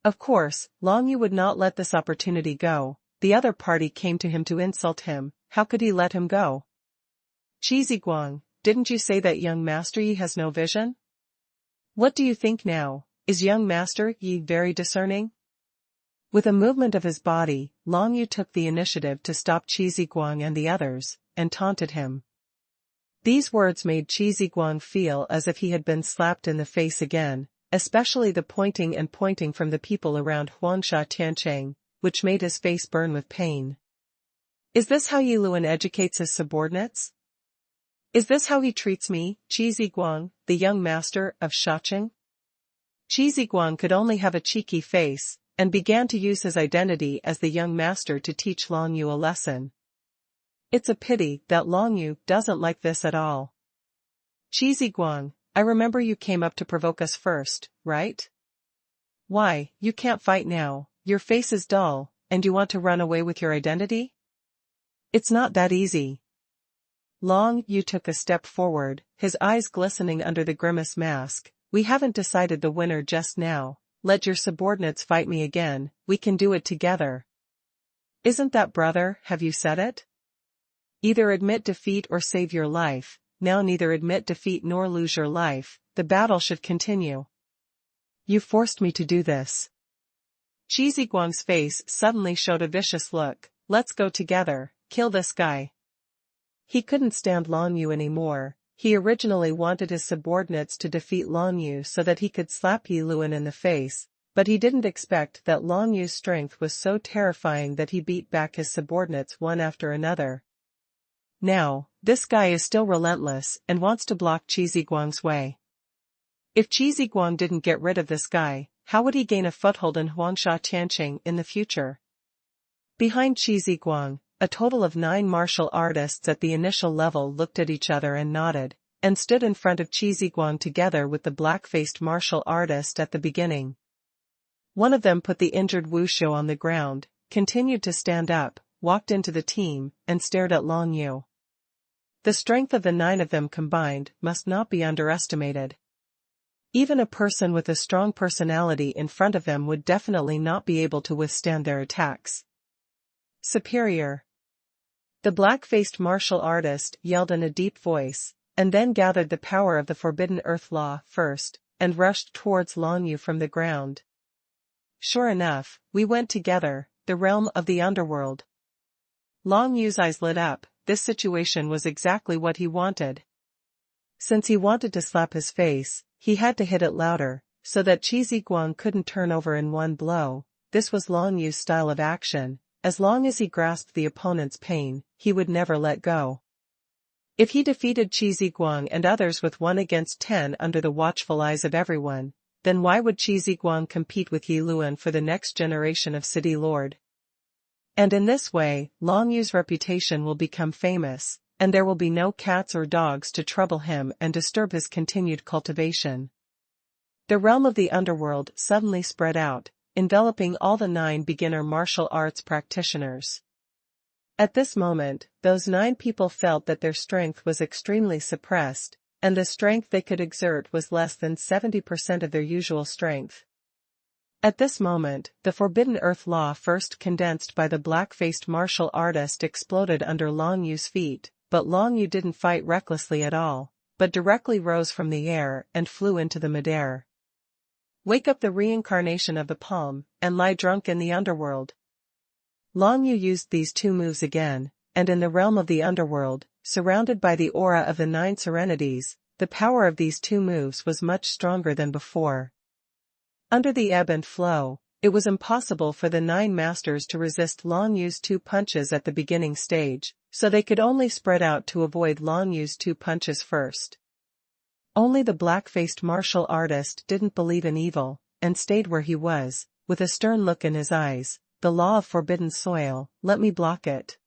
Of course, Long Yu would not let this opportunity go. The other party came to him to insult him, how could he let him go? Qi Ziguang, didn't you say that young Master Yi has no vision? What do you think now, is young Master Yi very discerning? With a movement of his body, Long Yu took the initiative to stop Qi Ziguang and the others, and taunted him. These words made Qi Ziguang feel as if he had been slapped in the face again, especially the pointing from the people around Huansha Tiancheng, which made his face burn with pain. Is this how Yi Luan educates his subordinates? Is this how he treats me, Qi Ziguang, the young master of Shacheng? Qi Ziguang could only have a cheeky face, and began to use his identity as the young master to teach Long Yu a lesson. It's a pity that Long Yu doesn't like this at all. Qi Ziguang, I remember you came up to provoke us first, right? Why, you can't fight now, your face is dull, and you want to run away with your identity? It's not that easy. Long Yu took a step forward, his eyes glistening under the grimace mask. We haven't decided the winner just now, let your subordinates fight me again, we can do it together. Isn't that brother, have you said it? Either admit defeat or save your life, now neither admit defeat nor lose your life, the battle should continue. You forced me to do this. Qi Ziguang's face suddenly showed a vicious look, let's go together, kill this guy. He couldn't stand Long Yu anymore. He originally wanted his subordinates to defeat Long Yu so that he could slap Yi Luan in the face, but he didn't expect that Long Yu's strength was so terrifying that he beat back his subordinates one after another. Now, this guy is still relentless and wants to block Qi Ziguang's way. If Qi Ziguang didn't get rid of this guy, how would he gain a foothold in Huangsha Tianqing in the future? Behind Qi Ziguang, a total of 9 martial artists at the initial level looked at each other and nodded, and stood in front of Qi Ziguang together with the black-faced martial artist at the beginning. One of them put the injured Wuxiu on the ground, continued to stand up, walked into the team, and stared at Long Yu. The strength of the 9 of them combined must not be underestimated. Even a person with a strong personality in front of them would definitely not be able to withstand their attacks. Superior. The black-faced martial artist yelled in a deep voice, and then gathered the power of the Forbidden Earth Law first, and rushed towards Long Yu from the ground. Sure enough, we went together, the realm of the underworld. Long Yu's eyes lit up. This situation was exactly what he wanted. Since he wanted to slap his face, he had to hit it louder, so that Qi Ziguang couldn't turn over in one blow. This was Long Yu's style of action. As long as he grasped the opponent's pain, he would never let go. If he defeated Qi Ziguang and others with 1 against 10 under the watchful eyes of everyone, then why would Qi Ziguang compete with Yi Luan for the next generation of city lord? And in this way, Long Yu's reputation will become famous, and there will be no cats or dogs to trouble him and disturb his continued cultivation. The realm of the underworld suddenly spread out, enveloping all the 9 beginner martial arts practitioners. At this moment, those 9 people felt that their strength was extremely suppressed, and the strength they could exert was less than 70% of their usual strength. At this moment, the Forbidden Earth Law first condensed by the black-faced martial artist exploded under Long Yu's feet, but Long Yu didn't fight recklessly at all, but directly rose from the air and flew into the midair. Wake up the reincarnation of the palm, and lie drunk in the underworld. Long Yu used these 2 moves again, and in the realm of the underworld, surrounded by the aura of the 9 serenities, the power of these 2 moves was much stronger than before. Under the ebb and flow, it was impossible for the 9 masters to resist Long Yu's 2 punches at the beginning stage, so they could only spread out to avoid Long Yu's 2 punches first. Only the black-faced martial artist didn't believe in evil, and stayed where he was, with a stern look in his eyes. The law of forbidden soil, let me block it.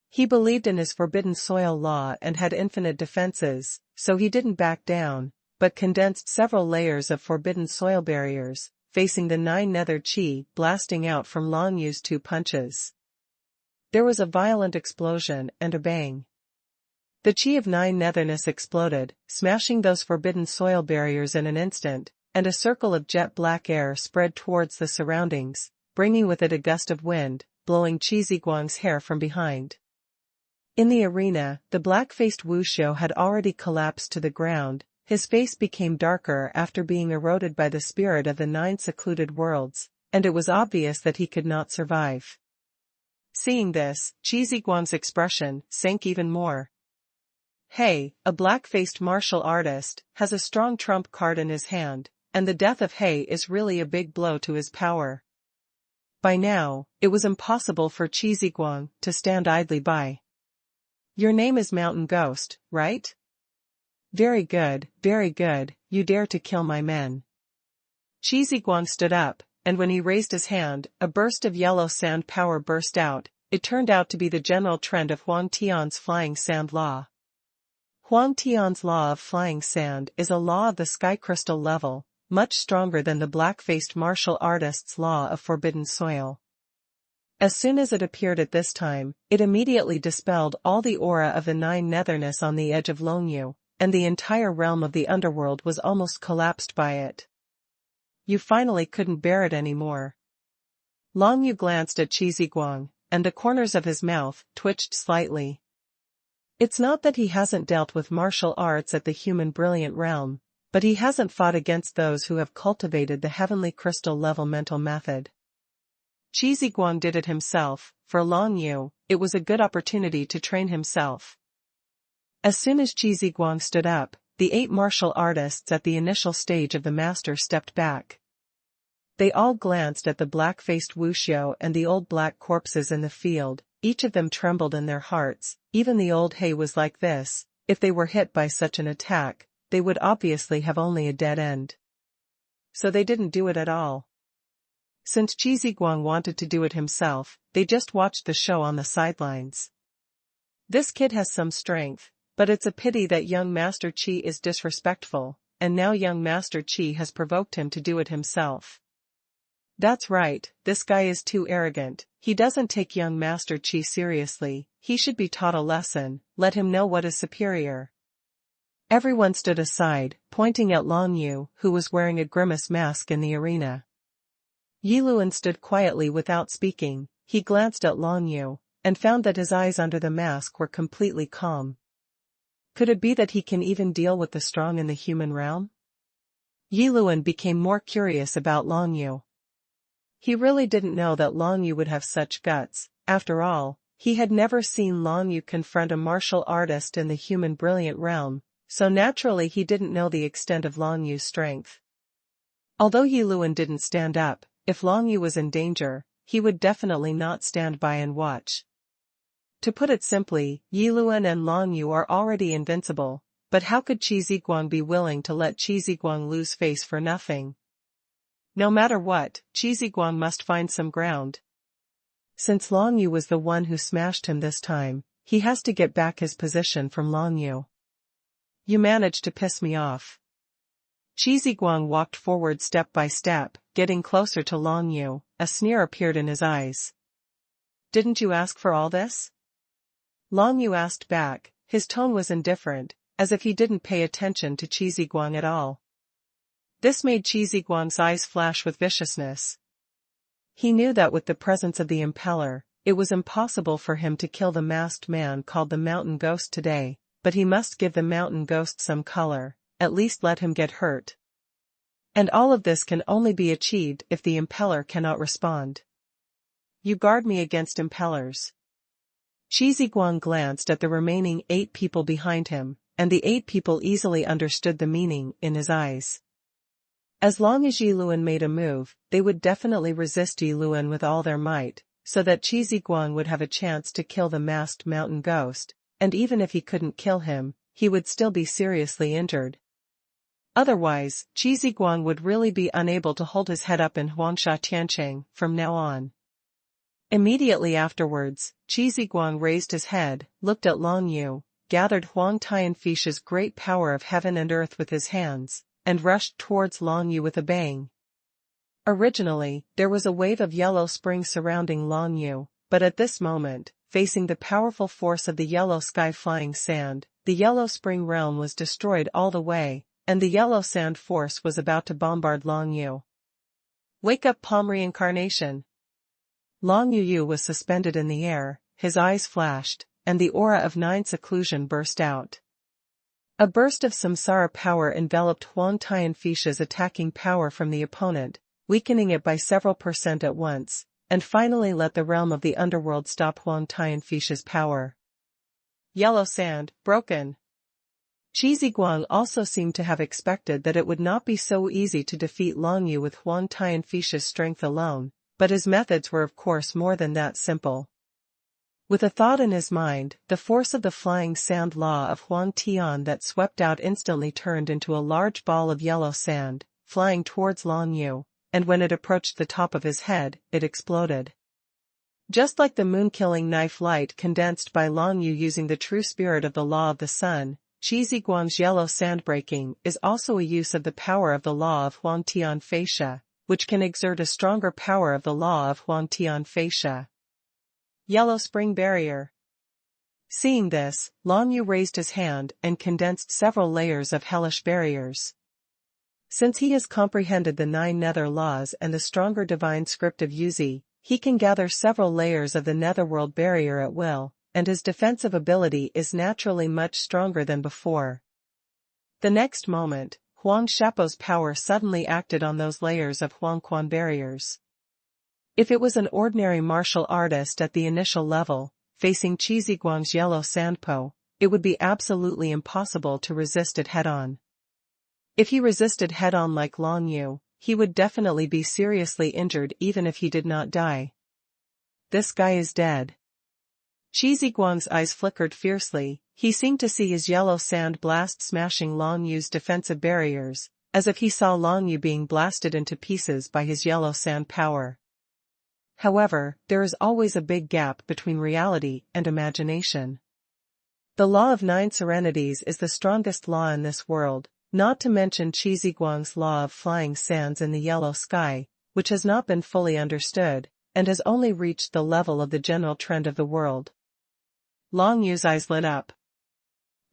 He believed in his forbidden soil law and had infinite defenses, so he didn't back down, but condensed several layers of forbidden soil barriers, facing the 9 nether chi blasting out from Long Yu's 2 punches. There was a violent explosion and a bang. The chi of 9 netherness exploded, smashing those forbidden soil barriers in an instant, and a circle of jet black air spread towards the surroundings, bringing with it a gust of wind, blowing Qi Ziguang's hair from behind. In the arena, the black-faced Wuxiu had already collapsed to the ground. His face became darker after being eroded by the spirit of the 9 secluded worlds, and it was obvious that he could not survive. Seeing this, Qi Ziguang's expression sank even more. He, a black-faced martial artist, has a strong trump card in his hand, and the death of He is really a big blow to his power. By now, it was impossible for Qi Ziguang to stand idly by. Your name is Mountain Ghost, right? Very good, you dare to kill my men. Qi Ziguang stood up, and when he raised his hand, a burst of yellow sand power burst out. It turned out to be the general trend of Huang Tian's flying sand law. Huang Tian's law of flying sand is a law of the sky crystal level, much stronger than the black-faced martial artist's law of forbidden soil. As soon as it appeared at this time, it immediately dispelled all the aura of the 9 netherness on the edge of Long Yu, and the entire realm of the underworld was almost collapsed by it. You finally couldn't bear it anymore. Long Yu glanced at Qi Ziguang, and the corners of his mouth twitched slightly. It's not that he hasn't dealt with martial arts at the human brilliant realm, but he hasn't fought against those who have cultivated the heavenly crystal level mental method. Qi Ziguang did it himself. For Long Yu, it was a good opportunity to train himself. As soon as Qi Ziguang stood up, the 8 martial artists at the initial stage of the master stepped back. They all glanced at the black-faced Wuxiu and the old black corpses in the field. Each of them trembled in their hearts. Even the old He was like this. If they were hit by such an attack, they would obviously have only a dead end. so they didn't do it at all. Since Qi Ziguang wanted to do it himself, they just watched the show on the sidelines. This kid has some strength, but it's a pity that young Master Qi is disrespectful, and now young Master Qi has provoked him to do it himself. That's right, this guy is too arrogant, he doesn't take young Master Qi seriously, he should be taught a lesson, let him know what is superior. Everyone stood aside, pointing at Long Yu, who was wearing a grimace mask in the arena. Yi Luan stood quietly without speaking. He glanced at Long Yu, and found that his eyes under the mask were completely calm. Could it be that he can even deal with the strong in the human realm? Yi Luan became more curious about Long Yu. He really didn't know that Long Yu would have such guts. After all, he had never seen Long Yu confront a martial artist in the human brilliant realm, so naturally he didn't know the extent of Long Yu's strength. Although Yi Luan didn't stand up, if Long Yu was in danger, he would definitely not stand by and watch. To put it simply, Yi Luan and Long Yu are already invincible, but how could Qi Ziguang be willing to let Qi Ziguang lose face for nothing? No matter what, Qi Ziguang must find some ground. Since Long Yu was the one who smashed him this time, he has to get back his position from Long Yu. You managed to piss me off. Qi Ziguang walked forward step by step, getting closer to Long Yu. A sneer appeared in his eyes. Didn't you ask for all this? Long Yu asked back. His tone was indifferent, as if he didn't pay attention to Qi Ziguang at all. This made Qi Ziguang's eyes flash with viciousness. He knew that with the presence of the impeller, it was impossible for him to kill the masked man called the Mountain Ghost today, but he must give the Mountain Ghost some color. At least let him get hurt. And all of this can only be achieved if the impeller cannot respond. You guard me against impellers. Qi Ziguang glanced at the remaining 8 people behind him, and the 8 people easily understood the meaning in his eyes. As long as Yi Luan made a move, they would definitely resist Yi Luan with all their might, so that Qi Ziguang would have a chance to kill the masked mountain ghost, and even if he couldn't kill him, he would still be seriously injured. Otherwise, Qi Ziguang would really be unable to hold his head up in Huangsha Tiancheng from now on. Immediately afterwards, Qi Ziguang raised his head, looked at Long Yu, gathered Huang Tianfisha's great power of heaven and earth with his hands, and rushed towards Long Yu with a bang. Originally, there was a wave of yellow spring surrounding Long Yu, but at this moment, facing the powerful force of the yellow sky flying sand, the yellow spring realm was destroyed all the way, and the yellow sand force was about to bombard Long Yu. Wake up, palm reincarnation! Long Yu was suspended in the air, his eyes flashed, and the aura of 9 seclusion burst out. A burst of samsara power enveloped Huang Tianfisha's attacking power from the opponent, weakening it by several % at once, and finally let the realm of the underworld stop Huang Tianfisha's power. Yellow sand, broken. Qi Ziguang also seemed to have expected that it would not be so easy to defeat Long Yu with Huang Tianfisha's strength alone, but his methods were of course more than that simple. With a thought in his mind, the force of the flying sand law of Huang Tian that swept out instantly turned into a large ball of yellow sand, flying towards Long Yu, and when it approached the top of his head, it exploded. Just like the moon-killing knife light condensed by Long Yu using the true spirit of the law of the sun, Qi Ziguang's yellow sand breaking is also a use of the power of the law of Huang Tian Feisha, which can exert a stronger power of the law of Huang Tian Feisha. Yellow spring barrier. Seeing this, Long Yu raised his hand and condensed several layers of hellish barriers. Since he has comprehended the 9 nether laws and the stronger divine script of Yuzi, he can gather several layers of the netherworld barrier at will, and his defensive ability is naturally much stronger than before. The next moment, Huang Shapo's power suddenly acted on those layers of Huangquan barriers. If it was an ordinary martial artist at the initial level, facing Qi Ziguang's yellow sandpo, it would be absolutely impossible to resist it head-on. If he resisted head-on like Long Yu, he would definitely be seriously injured even if he did not die. This guy is dead. Qi Ziguang's eyes flickered fiercely. He seemed to see his yellow sand blast smashing Long Yu's defensive barriers, as if he saw Long Yu being blasted into pieces by his yellow sand power. However, there is always a big gap between reality and imagination. The law of 9 serenities is the strongest law in this world, not to mention Qi Ziguang's law of flying sands in the yellow sky, which has not been fully understood, and has only reached the level of the general trend of the world. Long Yu's eyes lit up.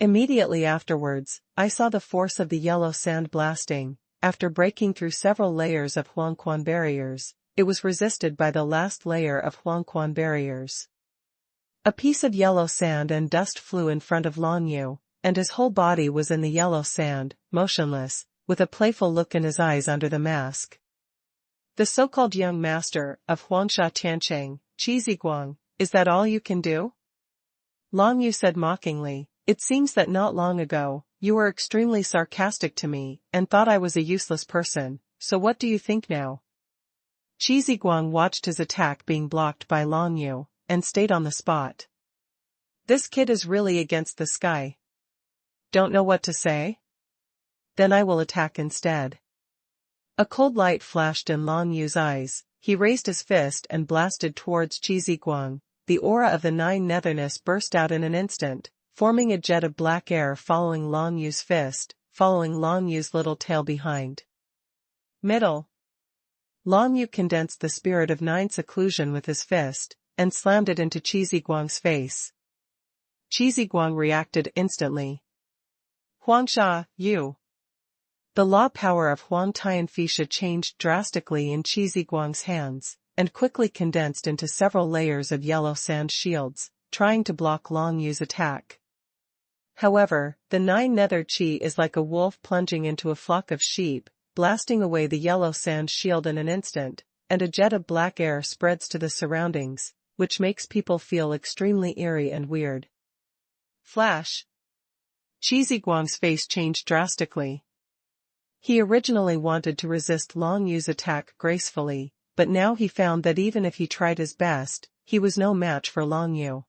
Immediately afterwards, I saw the force of the yellow sand blasting. After breaking through several layers of xuanhuan barriers, it was resisted by the last layer of xuanhuan barriers. A piece of yellow sand and dust flew in front of Long Yu, and his whole body was in the yellow sand, motionless, with a playful look in his eyes under the mask. The so-called young master of Huangsha Tiancheng, Qi Ziguang, is that all you can do? Long Yu said mockingly, it seems that not long ago, you were extremely sarcastic to me, and thought I was a useless person, so what do you think now? Qi Ziguang watched his attack being blocked by Long Yu, and stayed on the spot. This kid is really against the sky. Don't know what to say? Then I will attack instead. A cold light flashed in Long Yu's eyes. He raised his fist and blasted towards Qi Ziguang. The aura of the 9 netherness burst out in an instant, forming a jet of black air following Long Yu's fist, following Long Yu's little tail behind. Middle. Long Yu condensed the spirit of 9 seclusion with his fist, and slammed it into Qi Ziguang's face. Qi Ziguang reacted instantly. Huangsha, you. The law power of Huang Tianfisha changed drastically in Qi Ziguang's hands, and quickly condensed into several layers of yellow sand shields, trying to block Long Yu's attack. However, the 9 nether Qi is like a wolf plunging into a flock of sheep, blasting away the yellow sand shield in an instant, and a jet of black air spreads to the surroundings, which makes people feel extremely eerie and weird. Flash. Qi Ziguang's face changed drastically. He originally wanted to resist Long Yu's attack gracefully, but now he found that even if he tried his best, he was no match for Long Yu.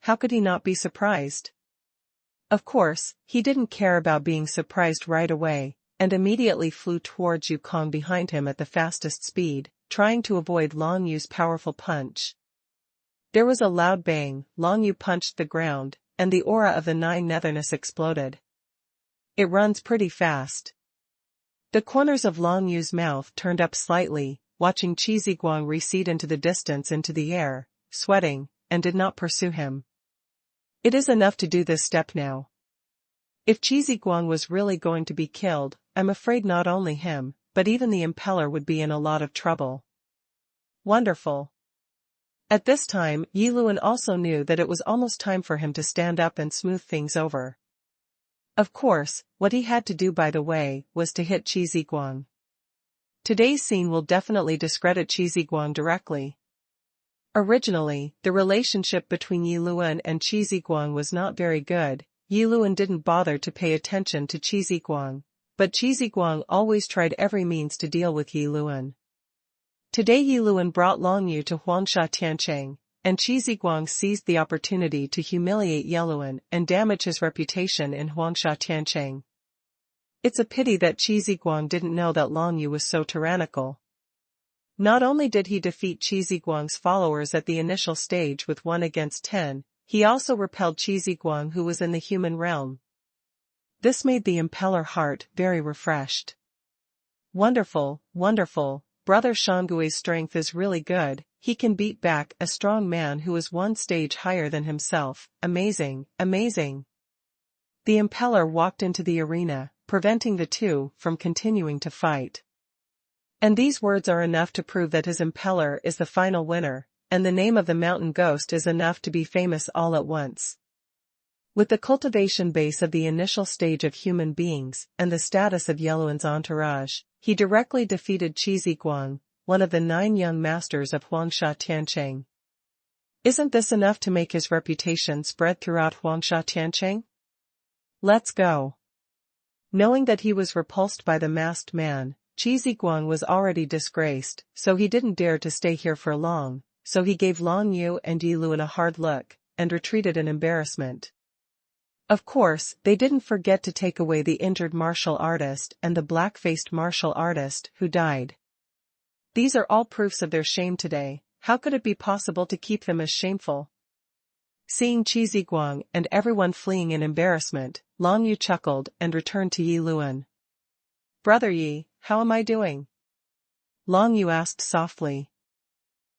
How could he not be surprised? Of course, he didn't care about being surprised right away, and immediately flew towards Yukong behind him at the fastest speed, trying to avoid Long Yu's powerful punch. There was a loud bang, Long Yu punched the ground, and the aura of the 9 netherness exploded. It runs pretty fast. The corners of Long Yu's mouth turned up slightly, watching Qi Ziguang recede into the distance into the air, sweating, and did not pursue him. It is enough to do this step now. If Qi Ziguang was really going to be killed, I'm afraid not only him, but even the impeller would be in a lot of trouble. Wonderful. At this time, Yi Luan also knew that it was almost time for him to stand up and smooth things over. Of course, what he had to do by the way, was to hit Qi Ziguang. Today's scene will definitely discredit Qi Ziguang directly. Originally, the relationship between Yi Luan and Qi Ziguang was not very good. Yi Luan didn't bother to pay attention to Qi Ziguang, but Qi Ziguang always tried every means to deal with Yi Luan. Today Yi Luan brought Long Yu to Huangsha Tiancheng, and Qi Ziguang seized the opportunity to humiliate Yi Luan and damage his reputation in Huangsha Tiancheng. It's a pity that Qi Ziguang didn't know that Long Yu was so tyrannical. Not only did he defeat Qi Ziguang's followers at the initial stage with 1 against 10, he also repelled Qi Ziguang who was in the human realm. This made the impeller heart very refreshed. Wonderful, wonderful, Brother Shangui's strength is really good, he can beat back a strong man who is 1 stage higher than himself, amazing, amazing. The impeller walked into the arena, preventing the two from continuing to fight. And these words are enough to prove that his impeller is the final winner, and the name of the mountain ghost is enough to be famous all at once. With the cultivation base of the initial stage of human beings and the status of Yi Luan's entourage, he directly defeated Qi Ziguang, one of the 9 young masters of Huangsha Tiancheng. Isn't this enough to make his reputation spread throughout Huangsha Tiancheng? Let's go. Knowing that he was repulsed by the masked man, Qi Ziguang was already disgraced, so he didn't dare to stay here for long, so he gave Long Yu and Yi Luan a hard look, and retreated in embarrassment. Of course, they didn't forget to take away the injured martial artist and the black-faced martial artist who died. These are all proofs of their shame today. How could it be possible to keep them as shameful? Seeing Qi Ziguang and everyone fleeing in embarrassment, Long Yu chuckled and returned to Yi Luan. "Brother Yi, how am I doing?" Long Yu asked softly.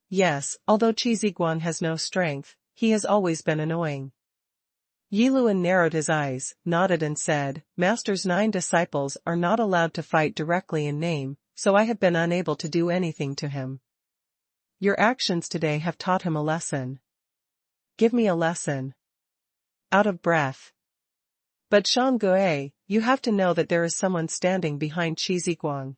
"Yes, although Qi Ziguang has no strength, he has always been annoying." Yi Luan narrowed his eyes, nodded and said, "Master's 9 disciples are not allowed to fight directly in name, so I have been unable to do anything to him. Your actions today have taught him a lesson." "Give me a lesson." Out of breath. "But Shangui, you have to know that there is someone standing behind Qi Ziguang."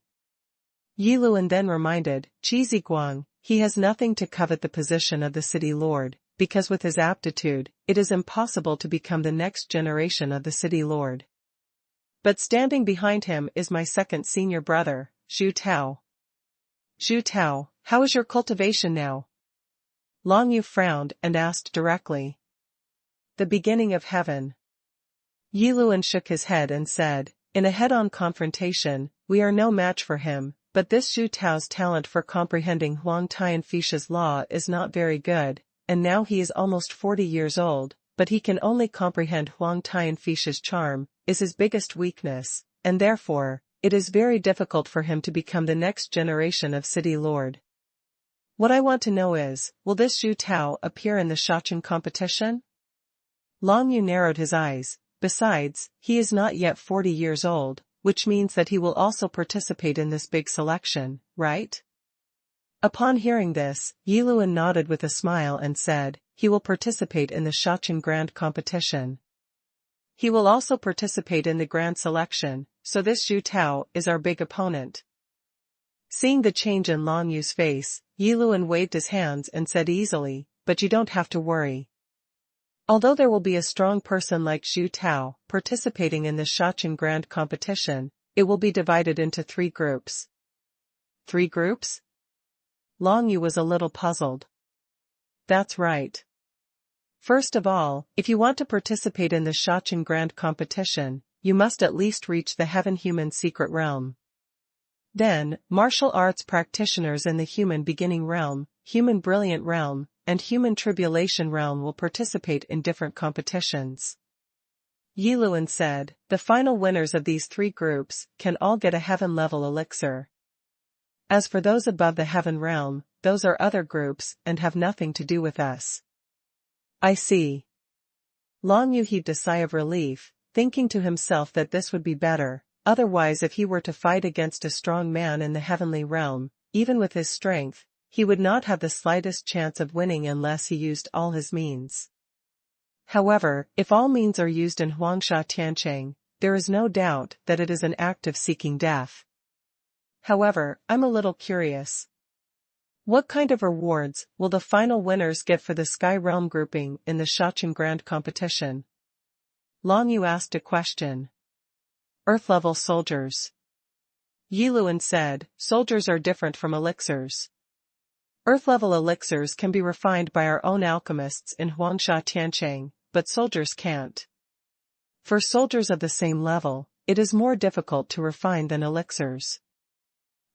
Yi Luan then reminded, "Qi Ziguang, he has nothing to covet the position of the city lord, because with his aptitude, it is impossible to become the next generation of the city lord. But standing behind him is my second senior brother, Zhu Tao." "Zhu Tao, how is your cultivation now?" Long Yu frowned and asked directly. "The beginning of heaven." Yi Luan shook his head and said, "In a head-on confrontation, we are no match for him, but this Zhu Tao's talent for comprehending Huang Tianfisha's law is not very good, and now he is almost 40 years old, but he can only comprehend Huang Tianfisha's charm, is his biggest weakness, and therefore, it is very difficult for him to become the next generation of city lord. What I want to know is, will this Zhu Tao appear in the Shachen competition?" Long Yu narrowed his eyes. "Besides, he is not yet 40 years old, which means that he will also participate in this big selection, right?" Upon hearing this, Yi Luan nodded with a smile and said, "He will participate in the Shachen Grand competition. He will also participate in the Grand selection, so this Zhu Tao is our big opponent." Seeing the change in Long Yu's face, Yi Luan waved his hands and said easily, "But you don't have to worry. Although there will be a strong person like Zhu Tao participating in the Shachen Grand competition, it will be divided into 3 groups." "3 groups?" Long Yu was a little puzzled. "That's right. First of all, if you want to participate in the Shachen Grand competition, you must at least reach the Heaven-Human Secret Realm. Then, martial arts practitioners in the Human Beginning Realm, Human Brilliant Realm, and Human Tribulation Realm will participate in different competitions." Yi Luan said, "The final winners of these 3 groups can all get a heaven-level elixir. As for those above the heaven realm, those are other groups and have nothing to do with us." "I see." Long Yu heaved a sigh of relief, thinking to himself that this would be better, otherwise if he were to fight against a strong man in the heavenly realm, even with his strength, he would not have the slightest chance of winning unless he used all his means. However, if all means are used in Huangsha Tiancheng, there is no doubt that it is an act of seeking death. However, I'm a little curious. What kind of rewards will the final winners get for the Sky Realm grouping in the Shachen Grand competition? Long Yu asked a question. Earth-level soldiers. Yi Luan said, soldiers are different from elixirs. Earth-level elixirs can be refined by our own alchemists in Huangsha Tiancheng, but soldiers can't. For soldiers of the same level, it is more difficult to refine than elixirs.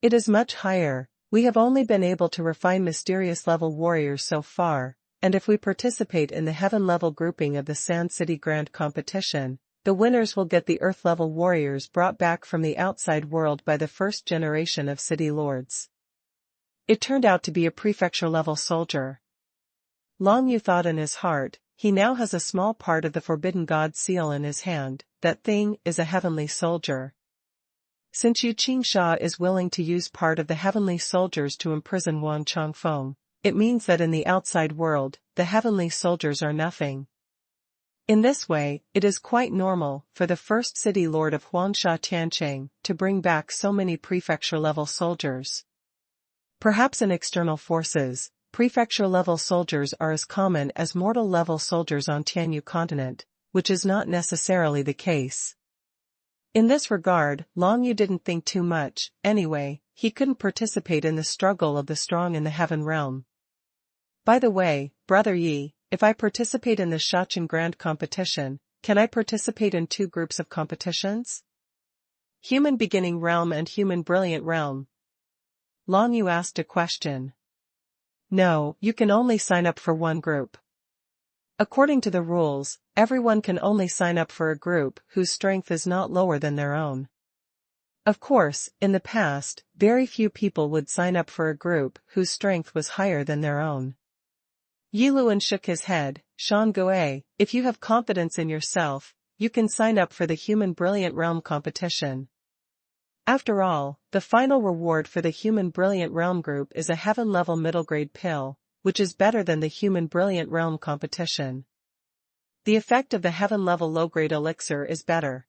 It is much higher. We have only been able to refine mysterious level warriors so far, and if we participate in the heaven level grouping of the Sand City Grand competition, the winners will get the earth level warriors brought back from the outside world by the first generation of city lords. It turned out to be a prefecture level soldier. Long Yu thought in his heart, he now has a small part of the Forbidden God seal in his hand, that thing is a heavenly soldier. Since Yu Qingsha is willing to use part of the heavenly soldiers to imprison Wang Changfeng, it means that in the outside world, the heavenly soldiers are nothing. In this way, it is quite normal for the first city lord of Huangsha Tiancheng to bring back so many prefecture-level soldiers. Perhaps in external forces, prefecture-level soldiers are as common as mortal-level soldiers on Tianyu continent, which is not necessarily the case. In this regard, Long Yu didn't think too much. Anyway, he couldn't participate in the struggle of the strong in the heaven realm. By the way, Brother Yi, if I participate in the Shachen Grand competition, can I participate in 2 groups of competitions? Human Beginning Realm and Human Brilliant Realm. Long Yu asked a question. No, you can only sign up for one group. According to the rules, everyone can only sign up for a group whose strength is not lower than their own. Of course, in the past, very few people would sign up for a group whose strength was higher than their own. Yi Luan shook his head. Shan Gui, if you have confidence in yourself, you can sign up for the Human Brilliant Realm competition. After all, the final reward for the Human Brilliant Realm group is a heaven-level middle-grade pill, which is better than the Human Brilliant Realm competition. The effect of the heaven-level low-grade elixir is better.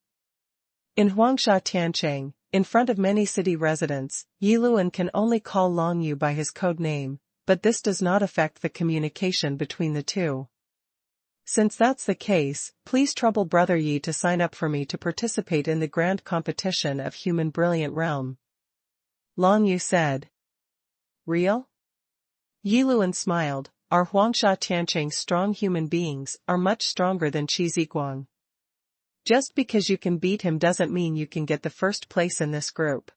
In Huangsha Tiancheng, in front of many city residents, Yi Luan can only call Long Yu by his code name, but this does not affect the communication between the two. Since that's the case, please trouble Brother Yi to sign up for me to participate in the grand competition of Human Brilliant Realm. Long Yu said. Real? Yi Luan smiled. Our Huangsha Tiancheng strong human beings are much stronger than Qi Ziguang. Just because you can beat him doesn't mean you can get the first place in this group.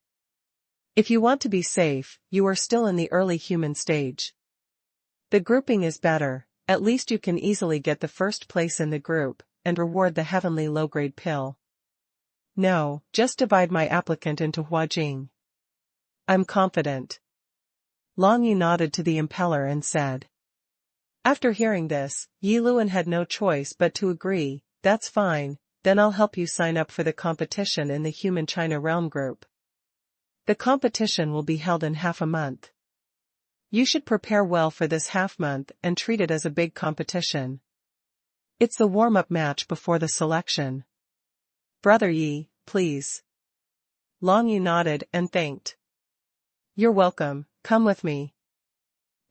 If you want to be safe, you are still in the early human stage. The grouping is better. At least you can easily get the first place in the group, and reward the heavenly low-grade pill. No, just divide my applicant into Huajing. I'm confident. Long Yu nodded to the impeller and said. After hearing this, Yi Luan had no choice but to agree. That's fine, then I'll help you sign up for the competition in the Human China Realm group. The competition will be held in half a month. You should prepare well for this half-month and treat it as a big competition. It's the warm-up match before the selection. Brother Yi, please. Long Yu nodded and thanked. You're welcome, come with me.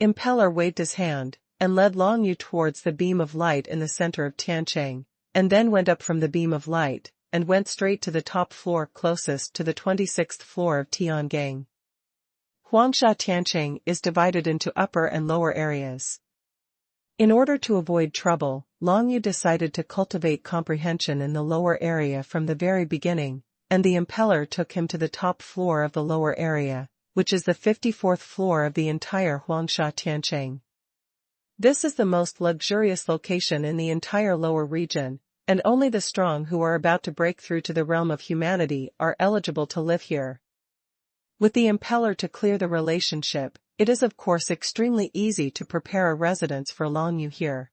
Impeller waved his hand, and led Long Yu towards the beam of light in the center of Tiancheng, and then went up from the beam of light, and went straight to the top floor closest to the 26th floor of Tiangang. Huangsha Tiancheng is divided into upper and lower areas. In order to avoid trouble, Long Yu decided to cultivate comprehension in the lower area from the very beginning, and the impeller took him to the top floor of the lower area, which is the 54th floor of the entire Huangsha Tiancheng. This is the most luxurious location in the entire lower region, and only the strong who are about to break through to the realm of humanity are eligible to live here. With the impeller to clear the relationship, it is of course extremely easy to prepare a residence for Long Yu here.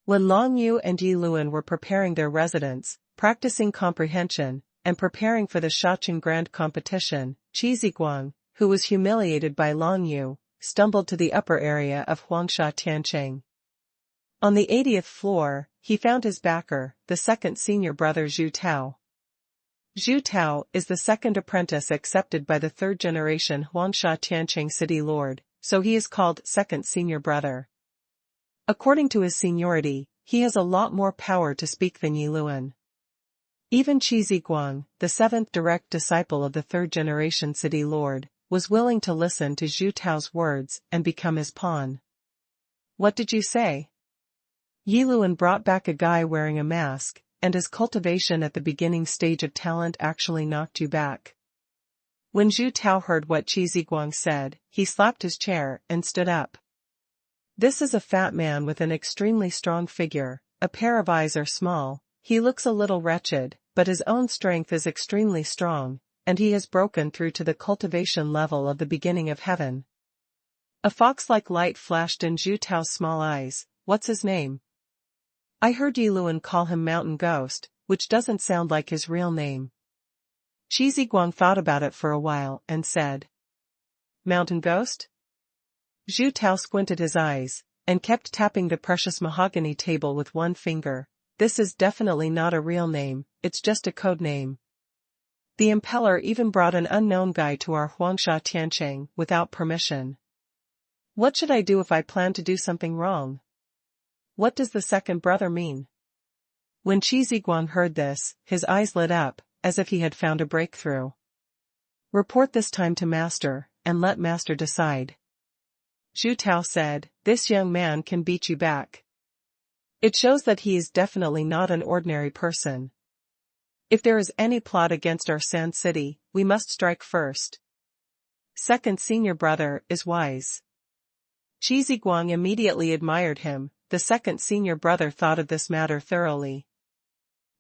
When Long Yu and Yi Luan were preparing their residence, practicing comprehension, and preparing for the Shaqing Grand Competition, Qi Ziguang, who was humiliated by Long Yu, stumbled to the upper area of Huangsha Tiancheng. On the 80th floor, he found his backer, the second senior brother Zhu Tao. Zhu Tao is the second apprentice accepted by the third-generation Huangsha Tiancheng city lord, so he is called second senior brother. According to his seniority, he has a lot more power to speak than Yi Luan. Even Qi Ziguang, the seventh direct disciple of the third-generation city lord, was willing to listen to Zhu Tao's words and become his pawn. What did you say? Yi Luan brought back a guy wearing a mask, and his cultivation at the beginning stage of talent actually knocked you back. When Zhu Tao heard what Qi Ziguang said, he slapped his chair and stood up. This is a fat man with an extremely strong figure, a pair of eyes are small, he looks a little wretched, but his own strength is extremely strong, and he has broken through to the cultivation level of the beginning of heaven. A fox-like light flashed in Zhu Tao's small eyes. What's his name? I heard Yi Luan call him Mountain Ghost, which doesn't sound like his real name. Qi Ziguang thought about it for a while and said. Mountain Ghost? Zhu Tao squinted his eyes, and kept tapping the precious mahogany table with one finger. This is definitely not a real name, it's just a code name. The impeller even brought an unknown guy to our Huangsha Tiancheng without permission. What should I do if I plan to do something wrong? What does the second brother mean? When Qi Ziguang heard this, his eyes lit up, as if he had found a breakthrough. Report this time to Master, and let Master decide. Zhu Tao said, this young man can beat you back. It shows that he is definitely not an ordinary person. If there is any plot against our Sand City, we must strike first. Second senior brother is wise. Qi Ziguang immediately admired him. The second senior brother thought of this matter thoroughly.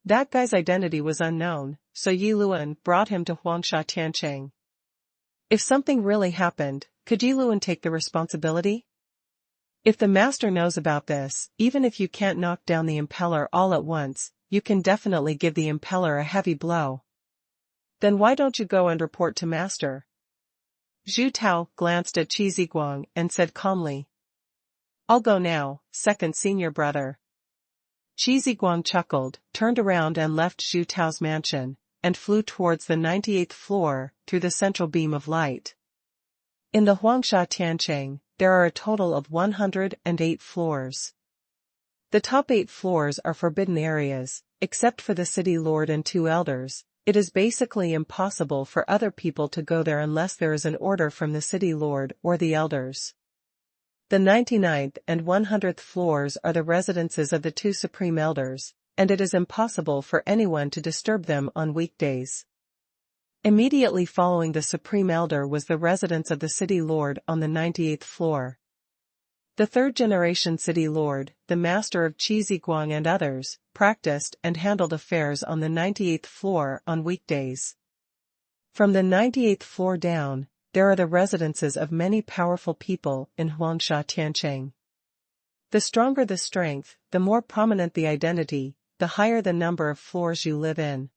That guy's identity was unknown, so Yi Luan brought him to Huangsha Tiancheng. If something really happened, could Yi Luan take the responsibility? If the master knows about this, even if you can't knock down the impeller all at once, you can definitely give the impeller a heavy blow. Then why don't you go and report to master? Zhu Tao glanced at Qi Ziguang and said calmly. I'll go now, second senior brother. Qi Ziguang chuckled, turned around and left Zhu Tao's mansion, and flew towards the 98th floor, through the central beam of light. In the Huangsha Tiancheng, there are a total of 108 floors. The top 8 floors are forbidden areas, except for the city lord and 2 elders. It is basically impossible for other people to go there unless there is an order from the city lord or the elders. The 99th and 100th floors are the residences of the 2 supreme elders, and it is impossible for anyone to disturb them on weekdays. Immediately following the supreme elder was the residence of the city lord on the 98th floor. The third-generation city lord, the master of Qi Ziguang and others, practiced and handled affairs on the 98th floor on weekdays. From the 98th floor down, there are the residences of many powerful people in Huangsha Tiancheng. The stronger the strength, the more prominent the identity, the higher the number of floors you live in.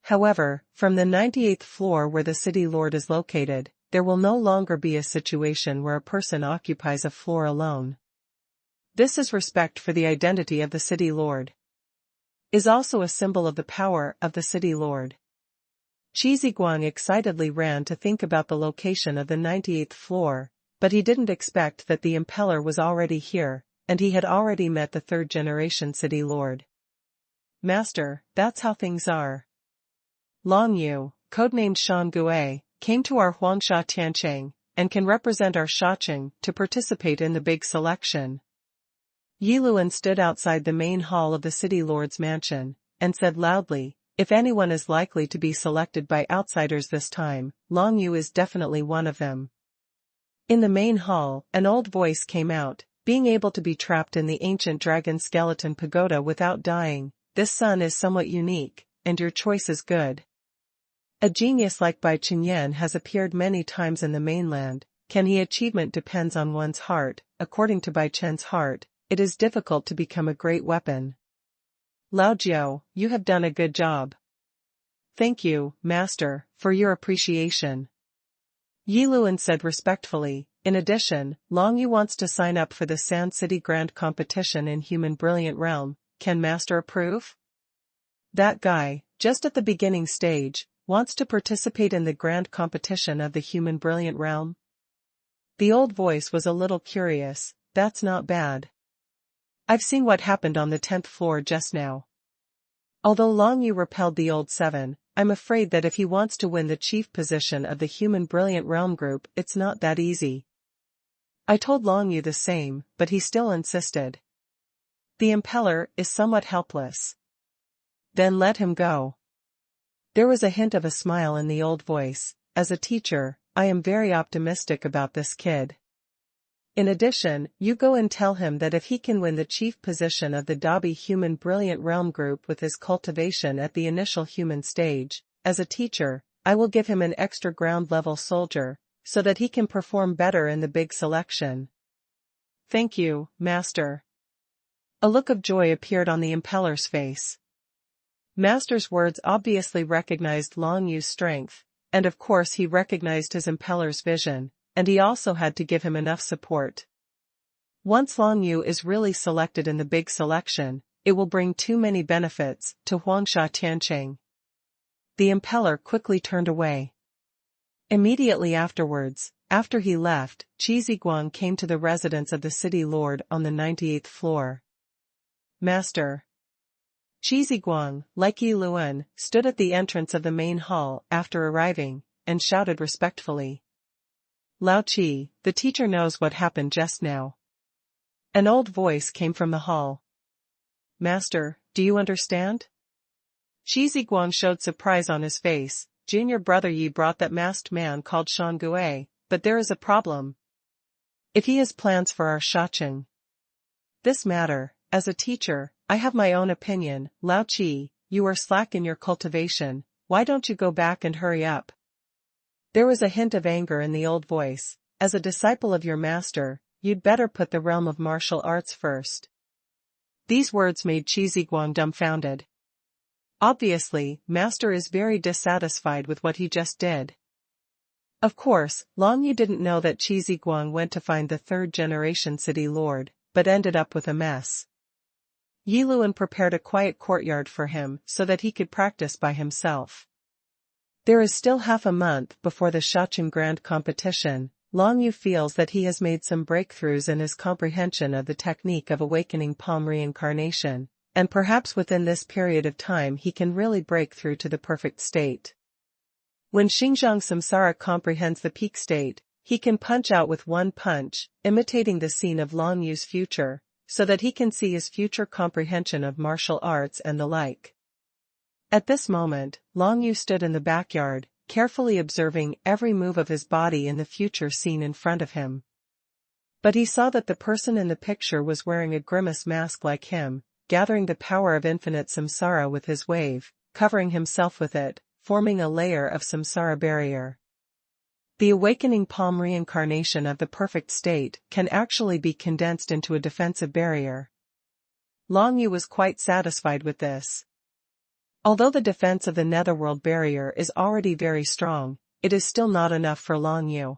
However, from the 98th floor where the city lord is located, there will no longer be a situation where a person occupies a floor alone. This is respect for the identity of the city lord. Is also a symbol of the power of the city lord. Qi Ziguang excitedly ran to think about the location of the 98th floor, but he didn't expect that the impeller was already here, and he had already met the third-generation city lord. Master, that's how things are. Long Yu, codenamed Shan Gue, came to our Huangsha Tiancheng, and can represent our Shacheng to participate in the big selection. Yi Luan stood outside the main hall of the city lord's mansion, and said loudly, if anyone is likely to be selected by outsiders this time, Long Yu is definitely one of them. In the main hall, an old voice came out, being able to be trapped in the ancient dragon skeleton pagoda without dying. This son is somewhat unique, and your choice is good. A genius like Bai Chenyan has appeared many times in the mainland. Achievement depends on one's heart. According to Bai Chen's heart, it is difficult to become a great weapon. Lao Jiao, you have done a good job. Thank you, master, for your appreciation. Yi Luan said respectfully. In addition, Long Yu wants to sign up for the Sand City Grand Competition in Human Brilliant Realm. Can master approve? That guy, just at the beginning stage, wants to participate in the grand competition of the Human Brilliant Realm? The old voice was a little curious. That's not bad. I've seen what happened on the 10th floor just now. Although Long Yu repelled the old 7, I'm afraid that if he wants to win the chief position of the Human Brilliant Realm group, it's not that easy. I told Long Yu the same, but he still insisted. The impeller is somewhat helpless. Then let him go. There was a hint of a smile in the old voice. As a teacher, I am very optimistic about this kid. In addition, you go and tell him that if he can win the chief position of the Dabi Human Brilliant Realm group with his cultivation at the initial human stage, as a teacher, I will give him an extra ground-level soldier, so that he can perform better in the big selection. Thank you, master. A look of joy appeared on the impeller's face. Master's words obviously recognized Long Yu's strength, and of course he recognized his impeller's vision, and he also had to give him enough support. Once Long Yu is really selected in the big selection, it will bring too many benefits to Huangsha Tiancheng. The impeller quickly turned away. Immediately afterwards, after he left, Qi Ziguang came to the residence of the city lord on the 98th floor. Master. Qi Ziguang, like Yi Luan, stood at the entrance of the main hall after arriving, and shouted respectfully. Lao Qi, the teacher knows what happened just now. An old voice came from the hall. Master, do you understand? Qi Ziguang showed surprise on his face. Junior brother Yi brought that masked man called Shangue, but there is a problem. If he has plans for our Shacheng. This matter, as a teacher, I have my own opinion. Lao Qi, you are slack in your cultivation, why don't you go back and hurry up? There was a hint of anger in the old voice. As a disciple of your master, you'd better put the realm of martial arts first. These words made Qi Ziguang dumbfounded. Obviously, master is very dissatisfied with what he just did. Of course, Long Yu didn't know that Qi Ziguang went to find the third-generation city lord, but ended up with a mess. Yi Luan prepared a quiet courtyard for him so that he could practice by himself. There is still half a month before the Shacheng Grand Competition. Long Yu feels that he has made some breakthroughs in his comprehension of the technique of awakening palm reincarnation, and perhaps within this period of time he can really break through to the perfect state. When Xingzhang Samsara comprehends the peak state, he can punch out with one punch, imitating the scene of Long Yu's future, so that he can see his future comprehension of martial arts and the like. At this moment, Long Yu stood in the backyard, carefully observing every move of his body in the future scene in front of him. But he saw that the person in the picture was wearing a grimace mask like him, gathering the power of infinite samsara with his wave, covering himself with it, forming a layer of samsara barrier. The awakening palm reincarnation of the perfect state can actually be condensed into a defensive barrier. Long Yu was quite satisfied with this. Although the defense of the netherworld barrier is already very strong, it is still not enough for Long Yu.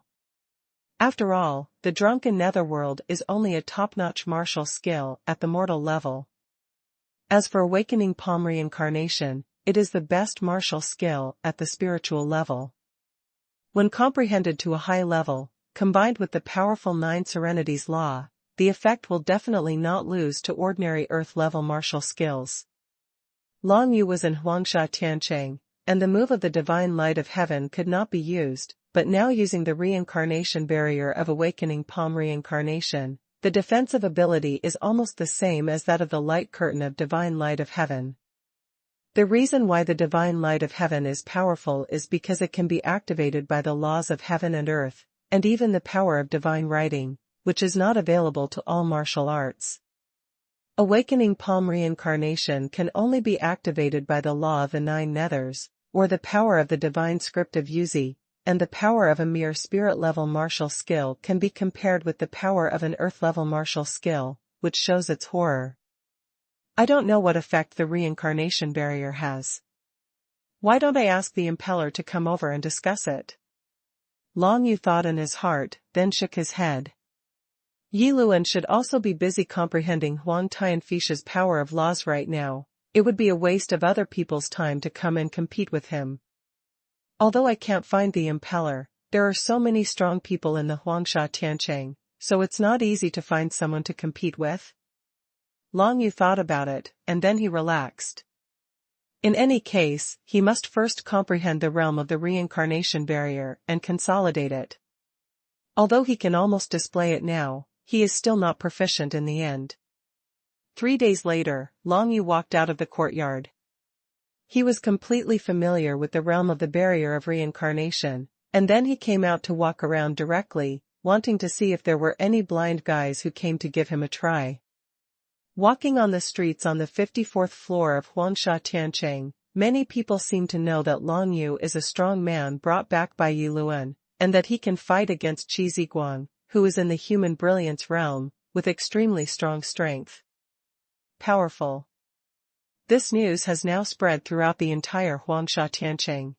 After all, the drunken netherworld is only a top-notch martial skill at the mortal level. As for awakening palm reincarnation, it is the best martial skill at the spiritual level. When comprehended to a high level, combined with the powerful Nine Serenities law, the effect will definitely not lose to ordinary earth-level martial skills. Long Yu was in Huangsha Tiancheng, and the move of the divine light of heaven could not be used, but now using the reincarnation barrier of awakening palm reincarnation, the defensive ability is almost the same as that of the light curtain of divine light of heaven. The reason why the divine light of heaven is powerful is because it can be activated by the laws of heaven and earth, and even the power of divine writing, which is not available to all martial arts. Awakening palm reincarnation can only be activated by the law of the nine nethers, or the power of the divine script of Yuzi, and the power of a mere spirit-level martial skill can be compared with the power of an earth-level martial skill, which shows its horror. I don't know what effect the reincarnation barrier has. Why don't I ask the impeller to come over and discuss it? Long Yu thought in his heart, then shook his head. Yi Luan should also be busy comprehending Huang Tianfisha's power of laws right now. It would be a waste of other people's time to come and compete with him. Although I can't find the impeller, there are so many strong people in the Huangsha Tiancheng, so it's not easy to find someone to compete with. Long Yu thought about it, and then he relaxed. In any case, he must first comprehend the realm of the reincarnation barrier and consolidate it. Although he can almost display it now, he is still not proficient in the end. 3 days later, Long Yu walked out of the courtyard. He was completely familiar with the realm of the barrier of reincarnation, and then he came out to walk around directly, wanting to see if there were any blind guys who came to give him a try. Walking on the streets on the 54th floor of Huangsha Tiancheng, many people seem to know that Long Yu is a strong man brought back by Yi Luan, and that he can fight against Qi Ziguang, who is in the human brilliance realm, with extremely strong strength. Powerful. This news has now spread throughout the entire Huangsha Tiancheng.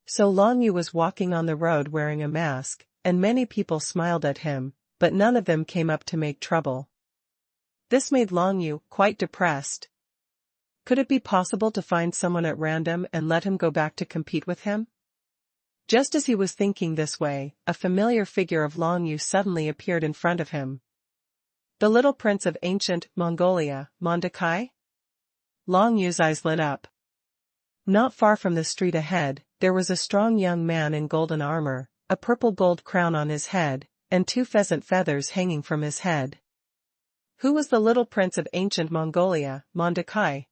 So Long Yu was walking on the road wearing a mask, and many people smiled at him, but none of them came up to make trouble. This made Long Yu quite depressed. Could it be possible to find someone at random and let him go back to compete with him? Just as he was thinking this way, a familiar figure of Long Yu suddenly appeared in front of him. The little prince of ancient Mongolia, Mondakai? Long Yu's eyes lit up. Not far from the street ahead, there was a strong young man in golden armor, a purple gold crown on his head, and 2 pheasant feathers hanging from his head. Who was the little prince of ancient Mongolia, Mondakai?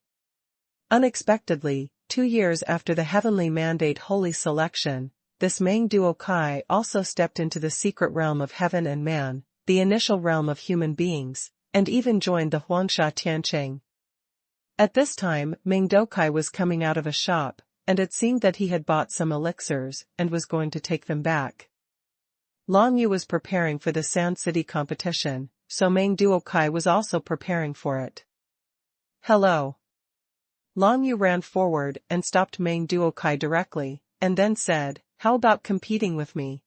Unexpectedly, 2 years after the heavenly mandate holy selection, this Meng Duokai also stepped into the secret realm of heaven and man, the initial realm of human beings, and even joined the Huangsha Tiancheng. At this time, Meng Duokai was coming out of a shop, and it seemed that he had bought some elixirs and was going to take them back. Long Yu was preparing for the Sand City competition, so Meng Duokai was also preparing for it. Hello. Long Yu ran forward and stopped Meng Duokai directly, and then said, "How about competing with me?"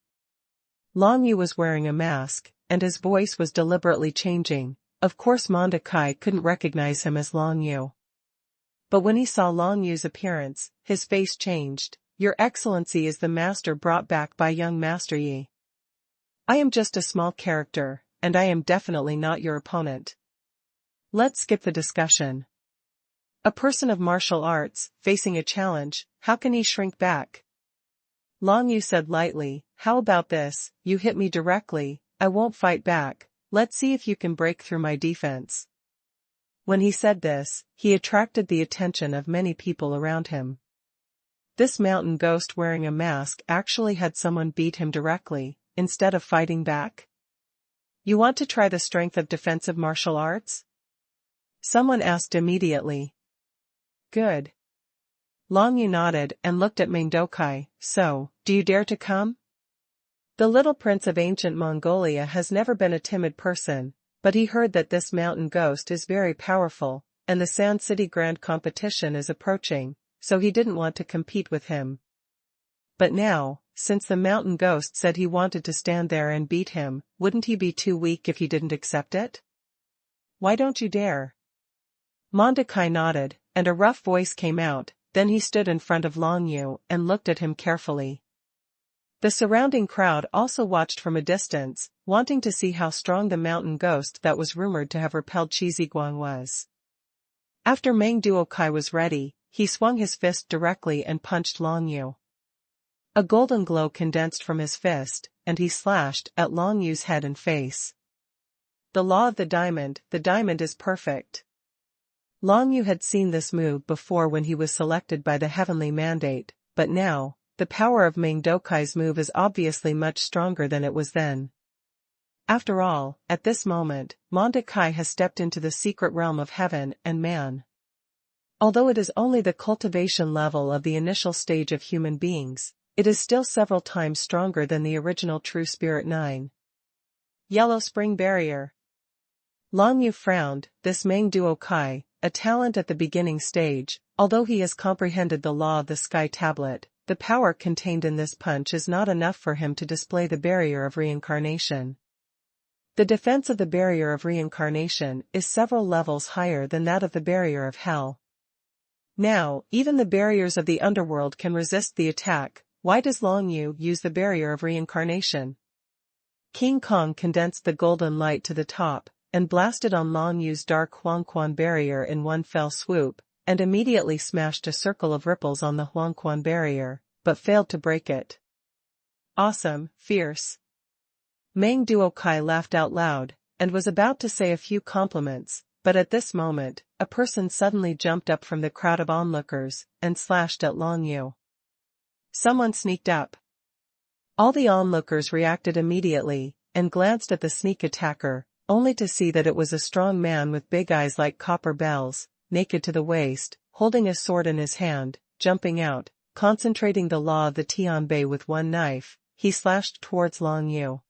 Long Yu was wearing a mask, and his voice was deliberately changing. Of course Mondakai couldn't recognize him as Long Yu. But when he saw Long Yu's appearance, his face changed. "Your Excellency is the master brought back by young Master Yi. I am just a small character, and I am definitely not your opponent. Let's skip the discussion. A person of martial arts, facing a challenge, how can he shrink back?" Long Yu said lightly, "How about this, you hit me directly, I won't fight back, let's see if you can break through my defense." When he said this, he attracted the attention of many people around him. This mountain ghost wearing a mask actually had someone beat him directly, instead of fighting back. "You want to try the strength of defensive martial arts?" Someone asked immediately. Good. Long Yu nodded and looked at Meng Duokai. "So, do you dare to come?" The little prince of ancient Mongolia has never been a timid person, but he heard that this mountain ghost is very powerful, and the Sand City Grand Competition is approaching, so he didn't want to compete with him. But now, since the mountain ghost said he wanted to stand there and beat him, wouldn't he be too weak if he didn't accept it? "Why don't you dare?" Mondakai nodded, and a rough voice came out. Then he stood in front of Long Yu and looked at him carefully. The surrounding crowd also watched from a distance, wanting to see how strong the mountain ghost that was rumored to have repelled Qiziguang was. After Meng Duokai was ready, he swung his fist directly and punched Long Yu. A golden glow condensed from his fist, and he slashed at Long Yu's head and face. The law of the diamond is perfect. Long Yu had seen this move before when he was selected by the heavenly mandate, but now, the power of Meng Duokai's move is obviously much stronger than it was then. After all, at this moment, Mondakai has stepped into the secret realm of heaven and man. Although it is only the cultivation level of the initial stage of human beings, it is still several times stronger than the original True Spirit 9. Yellow Spring Barrier. Long Yu frowned. This Meng Duokai, a talent at the beginning stage, although he has comprehended the law of the sky tablet, the power contained in this punch is not enough for him to display the barrier of reincarnation. The defense of the barrier of reincarnation is several levels higher than that of the barrier of hell. Now, even the barriers of the underworld can resist the attack. Why does Long Yu use the barrier of reincarnation? King Kong condensed the golden light to the top, and blasted on Long Yu's dark xuanhuan barrier in one fell swoop, and immediately smashed a circle of ripples on the xuanhuan barrier, but failed to break it. Awesome, fierce. Meng Duokai laughed out loud, and was about to say a few compliments, but at this moment, a person suddenly jumped up from the crowd of onlookers, and slashed at Long Yu. Someone sneaked up. All the onlookers reacted immediately, and glanced at the sneak attacker, only to see that it was a strong man with big eyes like copper bells, naked to the waist, holding a sword in his hand, jumping out, concentrating the law of the Tianbei with one knife, he slashed towards Long Yu.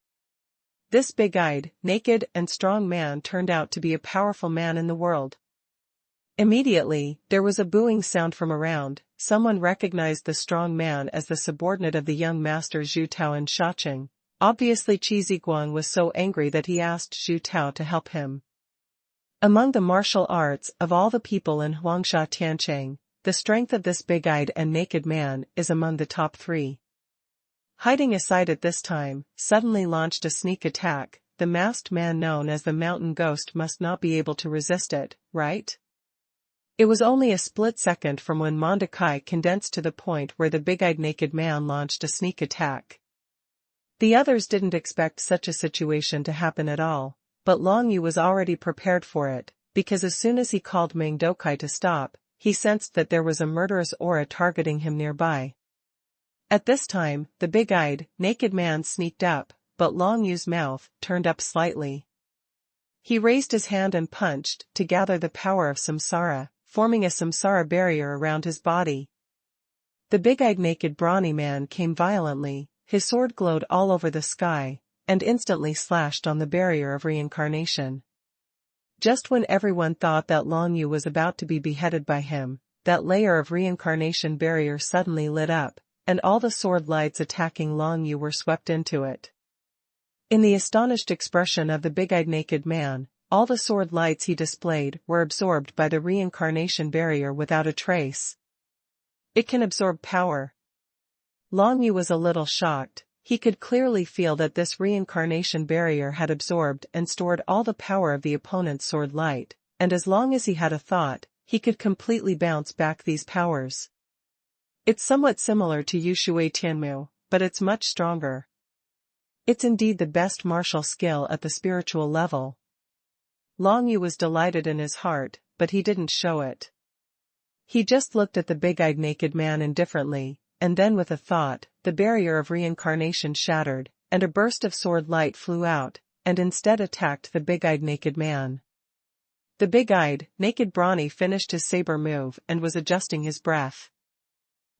This big-eyed, naked and strong man turned out to be a powerful man in the world. Immediately, there was a booing sound from around. Someone recognized the strong man as the subordinate of the young master Zhu Tao and Shacheng. Obviously Qiziguang was so angry that he asked Zhu Tao to help him. Among the martial arts of all the people in Huangsha Tiancheng, the strength of this big-eyed and naked man is among the top 3. Hiding aside at this time, suddenly launched a sneak attack. The masked man known as the Mountain Ghost must not be able to resist it, right? It was only a split second from when Mondakai condensed to the point where the big-eyed naked man launched a sneak attack. The others didn't expect such a situation to happen at all. but Long Yu was already prepared for it, because as soon as he called Meng Dokai to stop, he sensed that there was a murderous aura targeting him nearby. At this time, the big-eyed, naked man sneaked up, but Long Yu's mouth turned up slightly. He raised his hand and punched to gather the power of samsara, forming a samsara barrier around his body. The big-eyed naked brawny man came violently, his sword glowed all over the sky, and instantly slashed on the barrier of reincarnation. Just when everyone thought that Long Yu was about to be beheaded by him, that layer of reincarnation barrier suddenly lit up, and all the sword lights attacking Long Yu were swept into it. In the astonished expression of the big-eyed naked man, all the sword lights he displayed were absorbed by the reincarnation barrier without a trace. It can absorb power. Long Yu was a little shocked. He could clearly feel that this reincarnation barrier had absorbed and stored all the power of the opponent's sword light, and as long as he had a thought, he could completely bounce back these powers. It's somewhat similar to Yushui Tianmu, but it's much stronger. It's indeed the best martial skill at the spiritual level. Long Yu was delighted in his heart, but he didn't show it. He just looked at the big-eyed naked man indifferently, and then with a thought, the barrier of reincarnation shattered, and a burst of sword light flew out, and instead attacked the big-eyed naked man. The big-eyed, naked brawny finished his saber move and was adjusting his breath.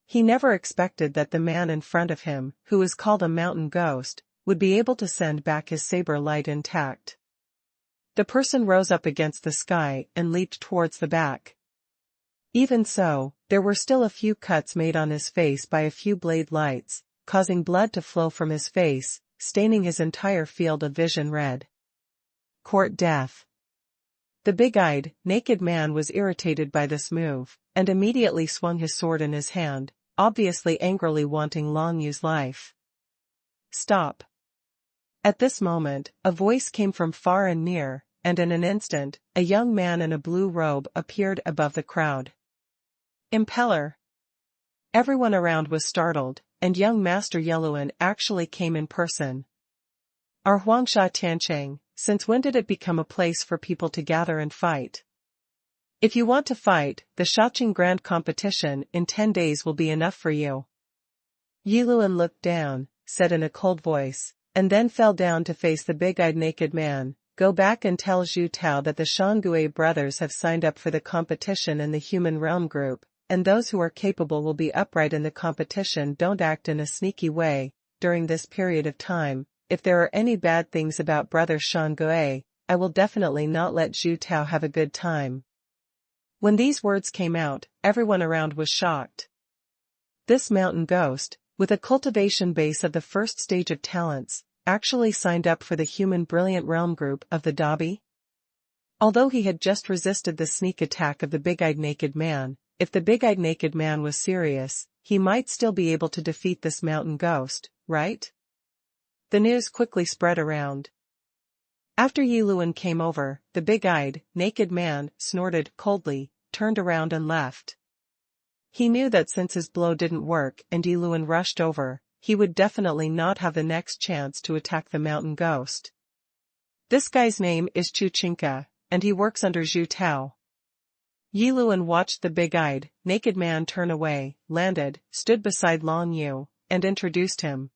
He never expected that the man in front of him, who is called a mountain ghost, would be able to send back his saber light intact. The person rose up against the sky and leaped towards the back. Even so, there were still a few cuts made on his face by a few blade lights, causing blood to flow from his face, staining his entire field of vision red. Court death. The big-eyed, naked man was irritated by this move, and immediately swung his sword in his hand, obviously angrily wanting Long Yu's life. Stop. At this moment, a voice came from far and near, and in an instant, a young man in a blue robe appeared above the crowd. Impeller. Everyone around was startled, and young Master Yeluan actually came in person. Our Huangsha Tiancheng, since when did it become a place for people to gather and fight? If you want to fight, the Shaqing Grand Competition in 10 days will be enough for you. Yeluan looked down, said in a cold voice, and then fell down to face the big-eyed naked man. Go back and tell Zhu Tao that the Shangue brothers have signed up for the competition in the human realm group, and those who are capable will be upright in the competition. Don't act in a sneaky way. During this period of time, if there are any bad things about brother Shangue, I will definitely not let Zhu Tao have a good time. When these words came out, everyone around was shocked. This mountain ghost, with a cultivation base of the first stage of talents, actually signed up for the human brilliant realm group of the Dabi? Although he had just resisted the sneak attack of the big-eyed naked man, if the big-eyed naked man was serious, he might still be able to defeat this mountain ghost, right? The news quickly spread around. After Yeluan came over, the big-eyed, naked man snorted coldly, turned around and left. He knew that since his blow didn't work and Yeluan rushed over, he would definitely not have the next chance to attack the mountain ghost. This guy's name is Chu Chinka, and he works under Zhu Tao. Yeluan watched the big-eyed, naked man turn away, landed, stood beside Long Yu, and introduced him.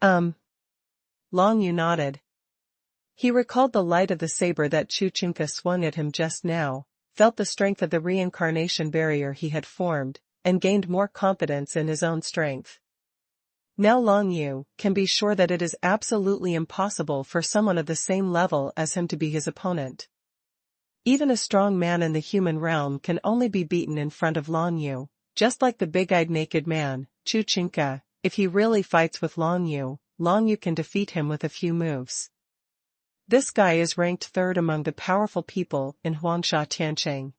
Long Yu nodded. He recalled the light of the saber that Chu Chinka swung at him just now, felt the strength of the reincarnation barrier he had formed, and gained more confidence in his own strength. Now Long Yu can be sure that it is absolutely impossible for someone of the same level as him to be his opponent. Even a strong man in the human realm can only be beaten in front of Long Yu, just like the big-eyed naked man, Chu Chinka. If he really fights with Long Yu can defeat him with a few moves. This guy is ranked third among the powerful people in Huangsha Tiancheng.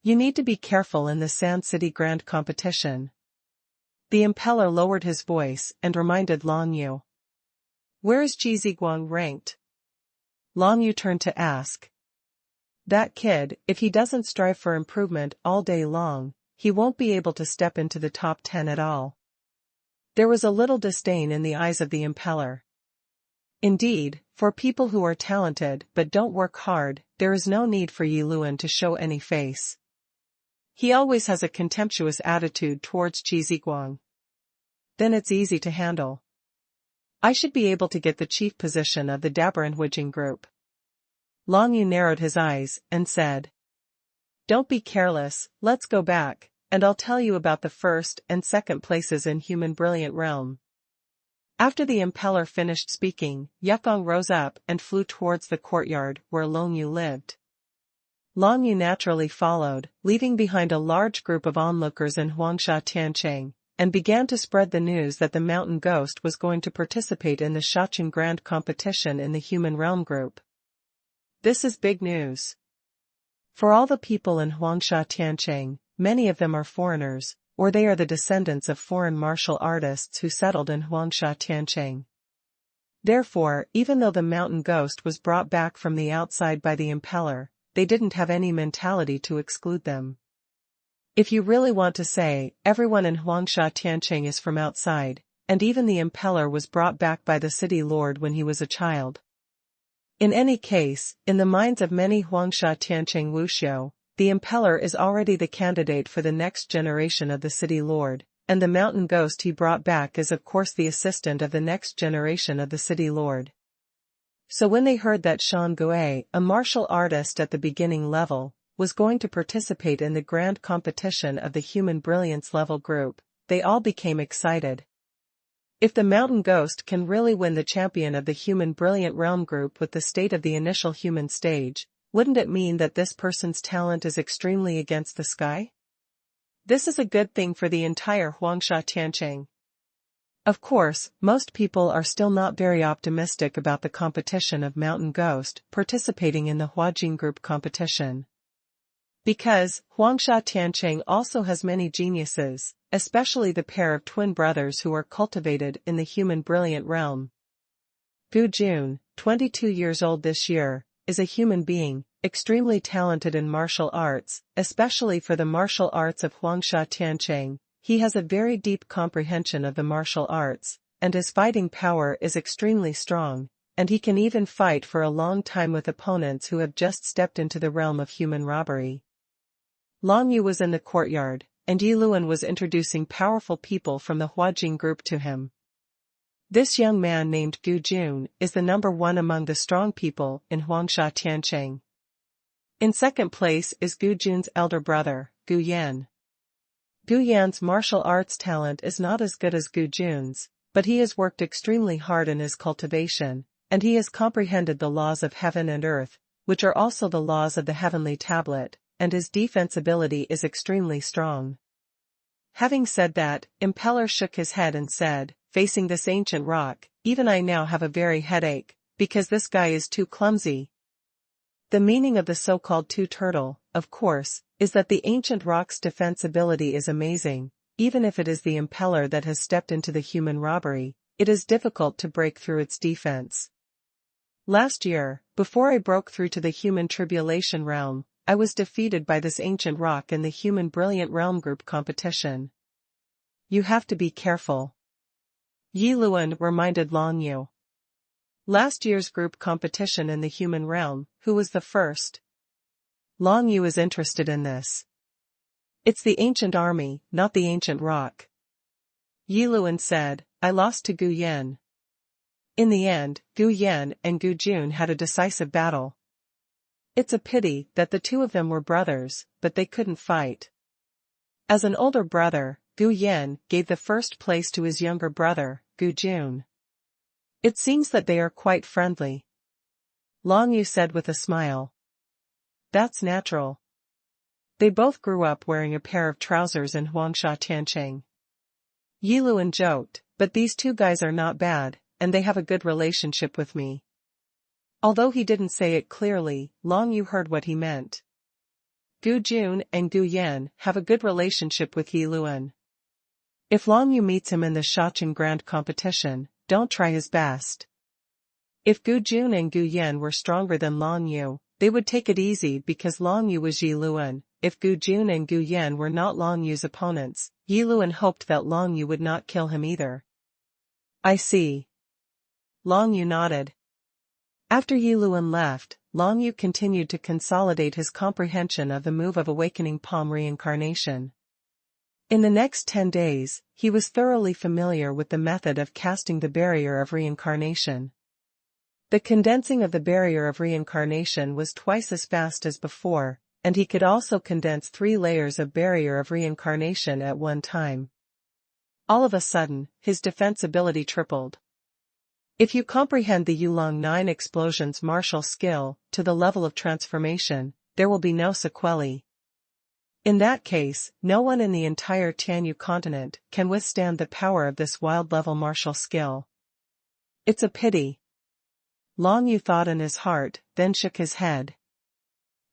You need to be careful in the Sand City Grand Competition. The impeller lowered his voice and reminded Long Yu. Where is Ji Ziguang ranked? Long Yu turned to ask. That kid, if he doesn't strive for improvement all day long, he won't be able to step into the top 10 at all. There was a little disdain in the eyes of the impeller. Indeed, for people who are talented but don't work hard, there is no need for Yi Luan to show any face. He always has a contemptuous attitude towards Qi Ziguang. Then it's easy to handle. I should be able to get the chief position of the Dabaranhuijing group. Long Yu narrowed his eyes and said, "Don't be careless, let's go back, and I'll tell you about the first and second places in Human Brilliant Realm." After the impeller finished speaking, Yukong rose up and flew towards the courtyard where Long Yu lived. Long Yu naturally followed, leaving behind a large group of onlookers in Huangsha Tiancheng, and began to spread the news that the Mountain Ghost was going to participate in the Shaoqing Grand Competition in the Human Realm group. This is big news. For all the people in Huangsha Tiancheng, many of them are foreigners, or they are the descendants of foreign martial artists who settled in Huangsha Tiancheng. Therefore, even though the Mountain Ghost was brought back from the outside by the impeller, they didn't have any mentality to exclude them. If you really want to say, everyone in Huangsha Tiancheng is from outside, and even the impeller was brought back by the city lord when he was a child. In any case, in the minds of many Huangsha Tiancheng wuxiu, the impeller is already the candidate for the next generation of the city lord, and the Mountain Ghost he brought back is of course the assistant of the next generation of the city lord. So when they heard that Shan Gui, a martial artist at the beginning level, was going to participate in the grand competition of the Human Brilliance level group, they all became excited. If the Mountain Ghost can really win the champion of the Human Brilliant Realm group with the state of the initial human stage, wouldn't it mean that this person's talent is extremely against the sky? This is a good thing for the entire Huangsha Tiancheng. Of course, most people are still not very optimistic about the competition of Mountain Ghost participating in the Huajing group competition. Because Huangsha Tiancheng also has many geniuses, especially the pair of twin brothers who are cultivated in the Human Brilliant Realm. Gu Jun, 22 years old this year, is a human being, extremely talented in martial arts, especially for the martial arts of Huangsha Tiancheng. He has a very deep comprehension of the martial arts, and his fighting power is extremely strong, and he can even fight for a long time with opponents who have just stepped into the realm of human robbery. Long Yu was in the courtyard, and Yi Luan was introducing powerful people from the Huajing group to him. This young man named Gu Jun is the number one among the strong people in Huangsha Tiancheng. In second place is Gu Jun's elder brother, Gu Yan. Gu Yan's martial arts talent is not as good as Gu Jun's, but he has worked extremely hard in his cultivation, and he has comprehended the laws of heaven and earth, which are also the laws of the heavenly tablet, and his defense ability is extremely strong. Having said that, Impeller shook his head and said, facing this ancient rock, even I now have a very headache, because this guy is too clumsy. The meaning of the so-called two-turtle, of course, is that the ancient rock's defense ability is amazing. Even if it is the impeller that has stepped into the human robbery, it is difficult to break through its defense. Last year, before I broke through to the human tribulation realm, I was defeated by this ancient rock in the Human Brilliant Realm group competition. You have to be careful. Yi Luan reminded Long Yu. Last year's group competition in the human realm, who was the first? Long Yu is interested in this. It's the ancient army, not the ancient rock. Yi Luan said, I lost to Gu Yan. In the end, Gu Yan and Gu Jun had a decisive battle. It's a pity that the two of them were brothers, but they couldn't fight. As an older brother, Gu Yan gave the first place to his younger brother, Gu Jun. It seems that they are quite friendly. Long Yu said with a smile. That's natural. They both grew up wearing a pair of trousers in Huangsha Tiancheng. Yi Luan joked, but these two guys are not bad, and they have a good relationship with me. Although he didn't say it clearly, Long Yu heard what he meant. Gu Jun and Gu Yan have a good relationship with Yi Luan. If Long Yu meets him in the Shaoqing Grand Competition, don't try his best. If Gu Jun and Gu Yan were stronger than Long Yu, they would take it easy because Long Yu was Yi Luan. If Gu Jun and Gu Yan were not Long Yu's opponents, Yi Luan hoped that Long Yu would not kill him either. I see. Long Yu nodded. After Yi Luan left, Long Yu continued to consolidate his comprehension of the move of awakening palm reincarnation. In the next 10 days, he was thoroughly familiar with the method of casting the barrier of reincarnation. The condensing of the barrier of reincarnation was twice as fast as before, and he could also condense 3 layers of barrier of reincarnation at one time. All of a sudden, his defense ability tripled. If you comprehend the Yulong 9 explosions martial skill to the level of transformation, there will be no sequelae. In that case, no one in the entire Tianyu continent can withstand the power of this wild level martial skill. It's a pity. Long Yu thought in his heart, then shook his head.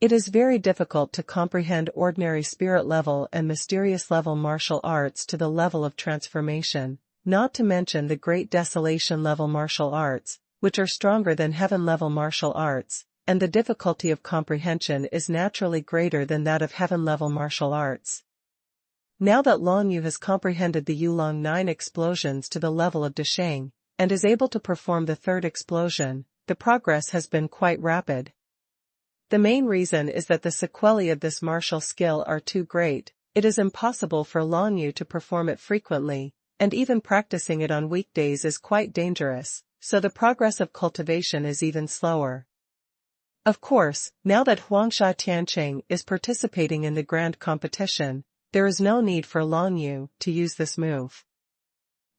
It is very difficult to comprehend ordinary spirit level and mysterious level martial arts to the level of transformation, not to mention the great desolation level martial arts, which are stronger than heaven level martial arts, and the difficulty of comprehension is naturally greater than that of heaven level martial arts. Now that Long Yu has comprehended the Yulong 9 explosions to the level of Desheng, and is able to perform the 3rd explosion, the progress has been quite rapid. The main reason is that the sequelae of this martial skill are too great. It is impossible for Long Yu to perform it frequently, and even practicing it on weekdays is quite dangerous, so the progress of cultivation is even slower. Of course, now that Huangsha Tianqing is participating in the grand competition, there is no need for Long Yu to use this move.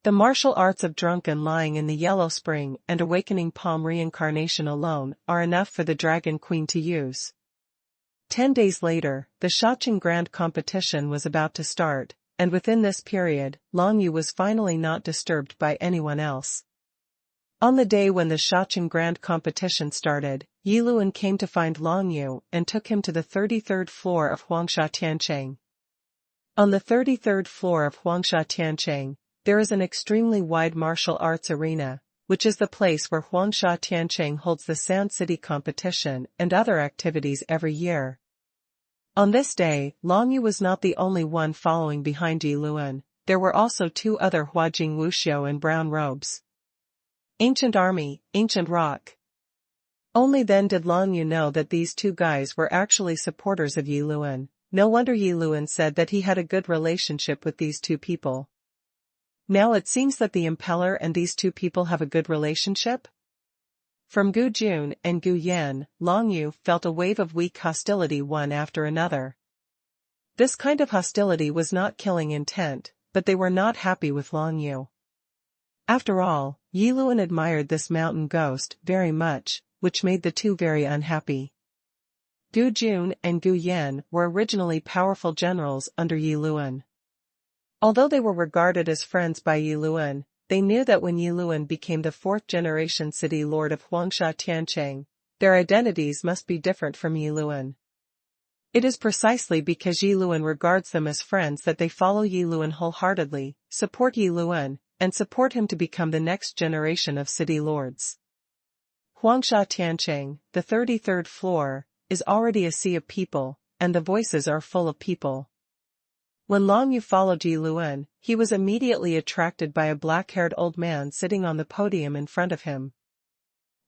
The martial arts of drunken lying in the Yellow Spring and awakening palm reincarnation alone are enough for the Dragon Queen to use. 10 days later, the Shaoqing Grand Competition was about to start, and within this period, Long Yu was finally not disturbed by anyone else. On the day when the Shaoqing Grand Competition started, Yi Luan came to find Long Yu and took him to the 33rd floor of Huangsha Tianqing. On the 33rd floor of Huangsha Tianqing, there is an extremely wide martial arts arena, which is the place where Huangsha Tianqing holds the Sand City competition and other activities every year. On this day, Long Yu was not the only one following behind Yi Luan, there were also 2 other Huajing Wuxiu in brown robes. Ancient Army, Ancient Rock. Only then did Long Yu know that these 2 guys were actually supporters of Yi Luan. No wonder Yi Luan said that he had a good relationship with these 2 people. Now it seems that the Impeller and these 2 people have a good relationship? From Gu Jun and Gu Yan, Long Yu felt a wave of weak hostility one after another. This kind of hostility was not killing intent, but they were not happy with Long Yu. After all, Yi Luan admired this mountain ghost very much, which made the 2 very unhappy. Gu Jun and Gu Yan were originally powerful generals under Yi Luan. Although they were regarded as friends by Yi Luan, they knew that when Yi Luan became the 4th-generation city lord of Huangsha Tianqing, their identities must be different from Yi Luan. It is precisely because Yi Luan regards them as friends that they follow Yi Luan wholeheartedly, support Yi Luan, and support him to become the next generation of city lords. Huangsha Tianqing, the 33rd floor, is already a sea of people, and the voices are full of people. When Long Yu followed Yi Luan, he was immediately attracted by a black-haired old man sitting on the podium in front of him.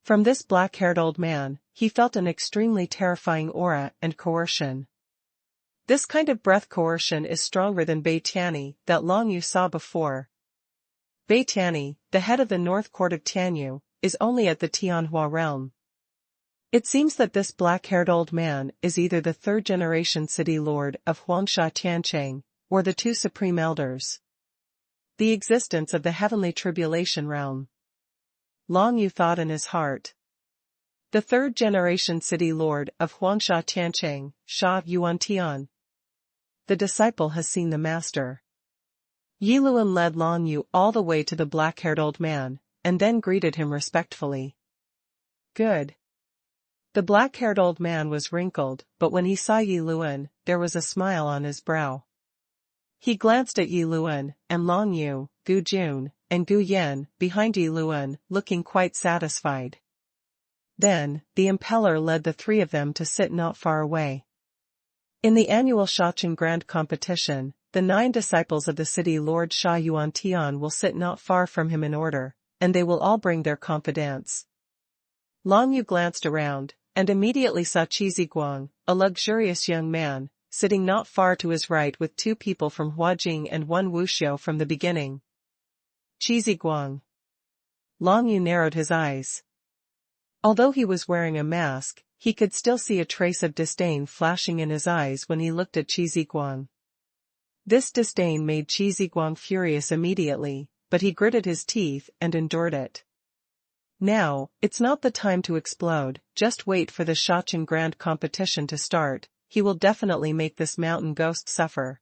From this black-haired old man, he felt an extremely terrifying aura and coercion. This kind of breath coercion is stronger than Bei Tianyi that Long Yu saw before. Bei Tianyi, the head of the North Court of Tianyu, is only at the Tianhua realm. It seems that this black-haired old man is either the 3rd-generation city lord of Huangsha Tianqing, or the 2 supreme elders. The existence of the heavenly tribulation realm. Long Yu thought in his heart. The 3rd-generation city lord of Huangsha Tianqing, Sha Yuantian. The disciple has seen the master. Yi Luan led Long Yu all the way to the black-haired old man, and then greeted him respectfully. Good. The black-haired old man was wrinkled, but when he saw Yi Luan, there was a smile on his brow. He glanced at Yi Luan, and Long Yu, Gu Jun, and Gu Yan, behind Yi Luan, looking quite satisfied. Then, the Impeller led the 3 of them to sit not far away. In the annual Shaoqing Grand Competition, the 9 disciples of the city Lord Sha Yuantian will sit not far from him in order, and they will all bring their confidants. Long Yu glanced around, and immediately saw Qi Ziguang, a luxurious young man, sitting not far to his right with two people from Huajing and one Wuxiu from the beginning. Qi Ziguang. Long Yu narrowed his eyes. Although he was wearing a mask, he could still see a trace of disdain flashing in his eyes when he looked at Qi Ziguang. This disdain made Qi Ziguang furious immediately, but he gritted his teeth and endured it. Now, it's not the time to explode, just wait for the Shachen Grand Competition to start, he will definitely make this mountain ghost suffer.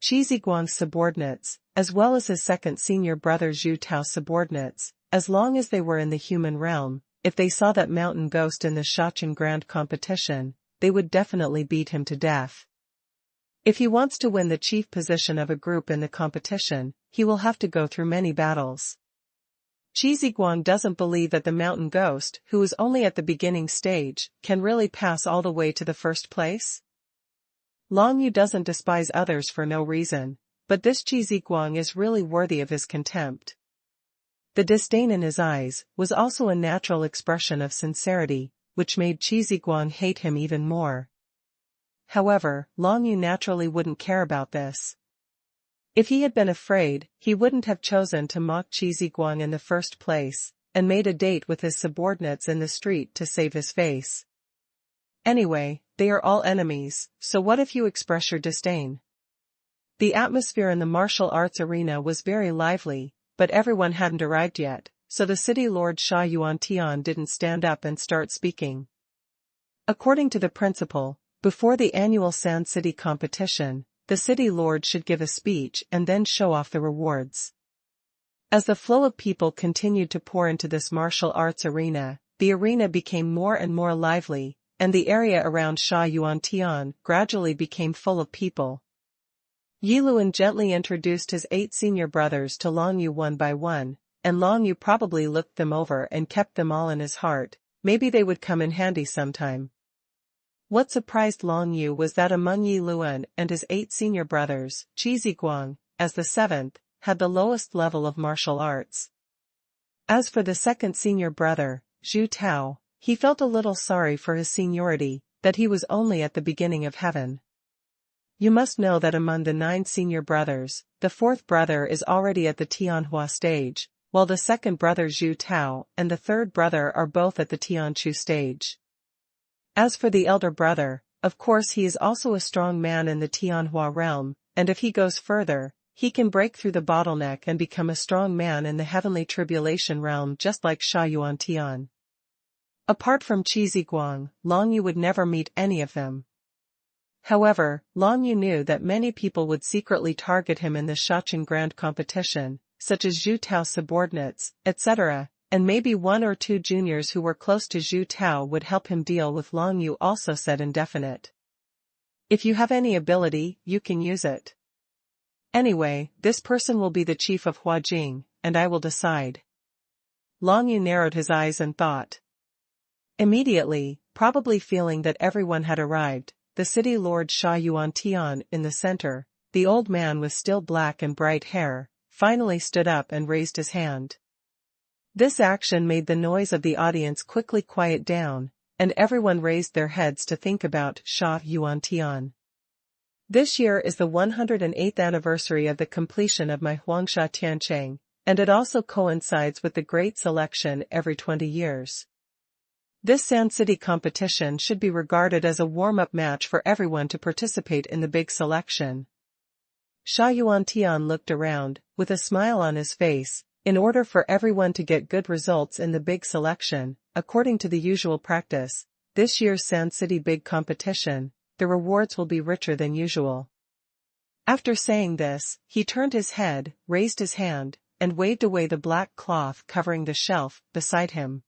Qi Ziguang's subordinates, as well as his second senior brother Zhu Tao's subordinates, as long as they were in the human realm, if they saw that mountain ghost in the Shachen Grand Competition, they would definitely beat him to death. If he wants to win the chief position of a group in the competition, he will have to go through many battles. Qi Ziguang doesn't believe that the mountain ghost, who is only at the beginning stage, can really pass all the way to the first place. Long Yu doesn't despise others for no reason, but this Qi Ziguang is really worthy of his contempt. The disdain in his eyes was also a natural expression of sincerity, which made Qi Ziguang hate him even more. However, Long Yu naturally wouldn't care about this. If he had been afraid, he wouldn't have chosen to mock Qi Ziguang in the first place, and made a date with his subordinates in the street to save his face. Anyway, they are all enemies, so what if you express your disdain? The atmosphere in the martial arts arena was very lively, but everyone hadn't arrived yet, so the city lord Sha Yuantian didn't stand up and start speaking. According to the principle, before the annual Sand City competition, the city lord should give a speech and then show off the rewards. As the flow of people continued to pour into this martial arts arena, the arena became more and more lively, and the area around Sha Yuantian gradually became full of people. Yi Luan gently introduced his 8 senior brothers to Long Yu one by one, and Long Yu probably looked them over and kept them all in his heart, maybe they would come in handy sometime. What surprised Long Yu was that among Yi Luan and his 8 senior brothers, Qi Ziguang, as the 7th, had the lowest level of martial arts. As for the second senior brother, Zhu Tao, he felt a little sorry for his seniority, that he was only at the beginning of heaven. You must know that among the 9 senior brothers, the 4th brother is already at the Tianhua stage, while the second brother Zhu Tao and the third brother are both at the Tianchu stage. As for the elder brother, of course he is also a strong man in the Tianhua realm, and if he goes further, he can break through the bottleneck and become a strong man in the heavenly tribulation realm just like Sha Yuantian. Apart from Qi Ziguang, Long Yu would never meet any of them. However, Long Yu knew that many people would secretly target him in the Shachen Grand Competition, such as Zhu Tao's subordinates, etc., and maybe 1 or 2 juniors who were close to Zhu Tao would help him deal with Long Yu also said indefinite. If you have any ability, you can use it. Anyway, this person will be the chief of Huajing, and I will decide. Long Yu narrowed his eyes and thought. Immediately, probably feeling that everyone had arrived, the city lord Sha Yuantian in the center, the old man with still black and bright hair, finally stood up and raised his hand. This action made the noise of the audience quickly quiet down, and everyone raised their heads to think about Sha Yuantian. This year is the 108th anniversary of the completion of my Huangsha Tiancheng, and it also coincides with the Great Selection every 20 years. This Sand City competition should be regarded as a warm-up match for everyone to participate in the big selection. Sha Yuantian looked around, with a smile on his face. In order for everyone to get good results in the big selection, according to the usual practice, this year's Sand City Big Competition, the rewards will be richer than usual. After saying this, he turned his head, raised his hand, and waved away the black cloth covering the shelf beside him.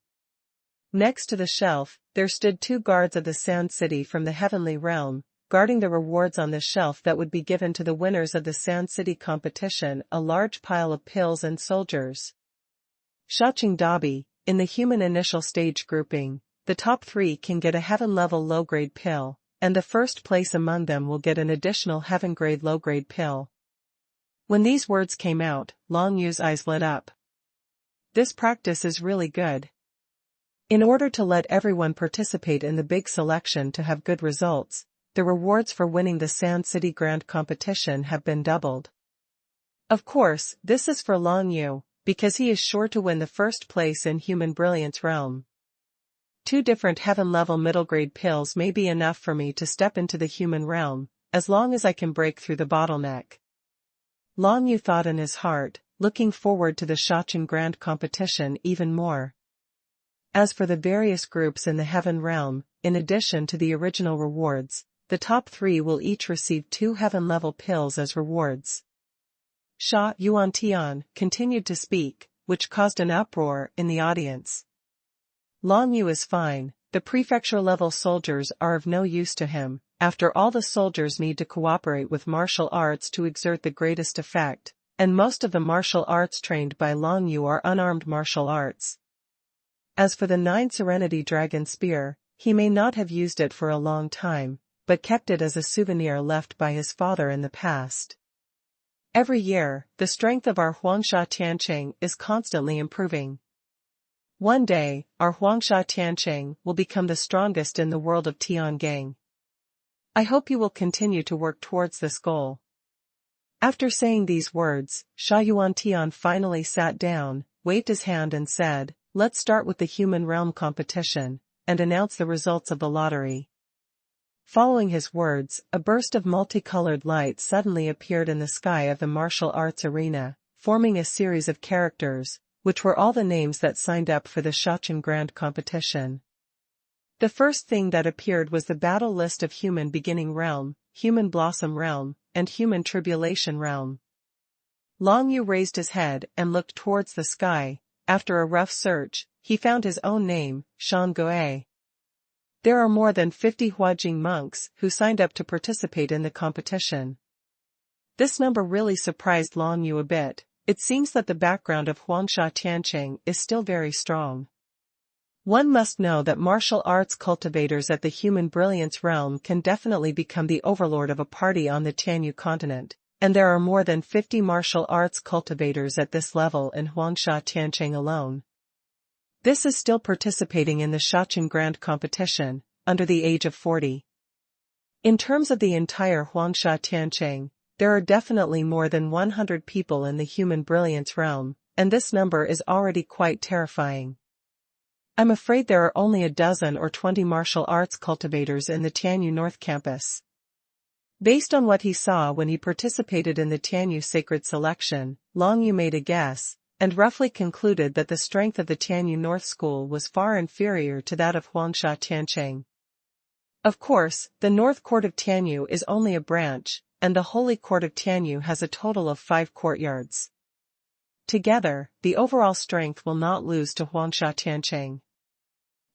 Next to the shelf, there stood 2 guards of the Sand City from the heavenly realm, guarding the rewards on the shelf that would be given to the winners of the Sand City competition, a large pile of pills and soldiers. Shacheng Dabi, in the human initial stage grouping, the top 3 can get a heaven-level low-grade pill, and the first place among them will get an additional heaven-grade low-grade pill. When these words came out, Long Yu's eyes lit up. This practice is really good. In order to let everyone participate in the big selection to have good results, the rewards for winning the Sand City Grand Competition have been doubled. Of course, this is for Long Yu, because he is sure to win the first place in Human Brilliance realm. 2 different heaven-level middle-grade pills may be enough for me to step into the human realm, as long as I can break through the bottleneck. Long Yu thought in his heart, looking forward to the Shachen Grand Competition even more. As for the various groups in the heaven realm, in addition to the original rewards, the top 3 will each receive 2 heaven-level pills as rewards. Xuanhuan Tian continued to speak, which caused an uproar in the audience. Long Yu is fine, the prefecture-level soldiers are of no use to him. After all, the soldiers need to cooperate with martial arts to exert the greatest effect, and most of the martial arts trained by Long Yu are unarmed martial arts. As for the 9 Serenity Dragon Spear, he may not have used it for a long time, but kept it as a souvenir left by his father in the past. Every year, the strength of our Huangsha Tianqing is constantly improving. One day, our Huangsha Tianqing will become the strongest in the world of Tiangang. I hope you will continue to work towards this goal. After saying these words, Xuanhuan Tian finally sat down, waved his hand and said, "Let's start with the human realm competition," and announce the results of the lottery. Following his words, a burst of multicolored light suddenly appeared in the sky of the martial arts arena, forming a series of characters, which were all the names that signed up for the Shachen Grand Competition. The first thing that appeared was the battle list of Human Beginning Realm, Human Blossom Realm, and Human Tribulation Realm. Long Yu raised his head and looked towards the sky. After a rough search, he found his own name, Shan Goe. There are more than 50 Huajing monks who signed up to participate in the competition. This number really surprised Long Yu a bit. It seems that the background of Huangsha Tianqing is still very strong. One must know that martial arts cultivators at the Human Brilliance realm can definitely become the overlord of a party on the Tianyu continent, and there are more than 50 martial arts cultivators at this level in Huangsha Tianqing alone. This is still participating in the Shachen Grand Competition, under the age of 40. In terms of the entire Huangsha Tianqing, there are definitely more than 100 people in the Human Brilliance realm, and this number is already quite terrifying. I'm afraid there are only a dozen or 20 martial arts cultivators in the Tianyu North Campus. Based on what he saw when he participated in the Tianyu Sacred Selection, Long Yu made a guess, and roughly concluded that the strength of the Tianyu North School was far inferior to that of Huangsha Tianqing. Of course, the North Court of Tianyu is only a branch, and the Holy Court of Tianyu has a total of 5 courtyards. Together, the overall strength will not lose to Huangsha Tianqing.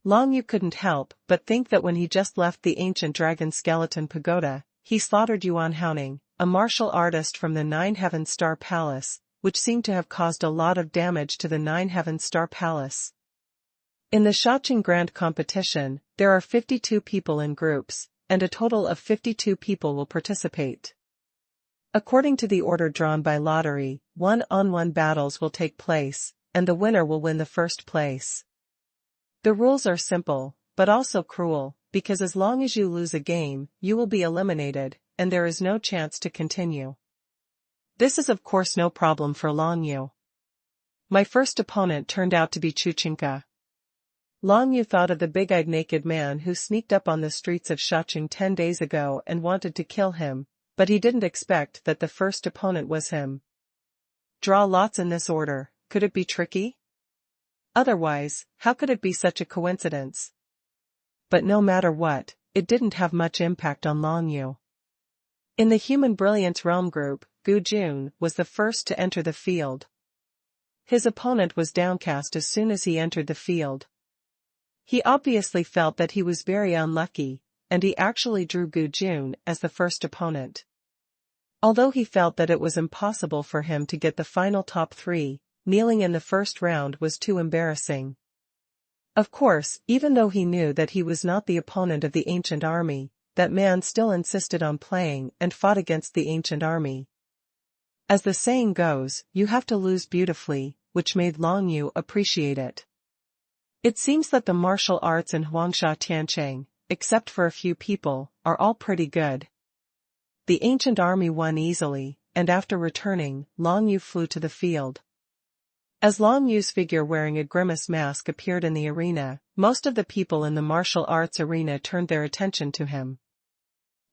Long Yu couldn't help but think that when he just left the ancient dragon skeleton pagoda, he slaughtered Yuan Haoning, a martial artist from the 9 Heaven Star Palace, which seemed to have caused a lot of damage to the 9 Heaven Star Palace. In the Shachen Grand Competition, there are 52 people in groups, and a total of 52 people will participate. According to the order drawn by lottery, 1-on-1 battles will take place, and the winner will win the first place. The rules are simple, but also cruel, because as long as you lose a game, you will be eliminated, and there is no chance to continue. This is of course no problem for Long Yu. My first opponent turned out to be Chuchinka. Long Yu thought of the big-eyed naked man who sneaked up on the streets of Shachen 10 days ago and wanted to kill him, but he didn't expect that the first opponent was him. Draw lots in this order, could it be tricky? Otherwise, how could it be such a coincidence? But no matter what, it didn't have much impact on Long Yu. In the Human Brilliance Realm group, Gu Jun was the first to enter the field. His opponent was downcast as soon as he entered the field. He obviously felt that he was very unlucky, and he actually drew Gu Jun as the first opponent. Although he felt that it was impossible for him to get the final top 3, kneeling in the first round was too embarrassing. Of course, even though he knew that he was not the opponent of the ancient army, that man still insisted on playing and fought against the ancient army. As the saying goes, you have to lose beautifully, which made Long Yu appreciate it. It seems that the martial arts in Huangsha Tiancheng, except for a few people, are all pretty good. The ancient army won easily, and after returning, Long Yu flew to the field. As Long Yu's figure wearing a grimace mask appeared in the arena, most of the people in the martial arts arena turned their attention to him.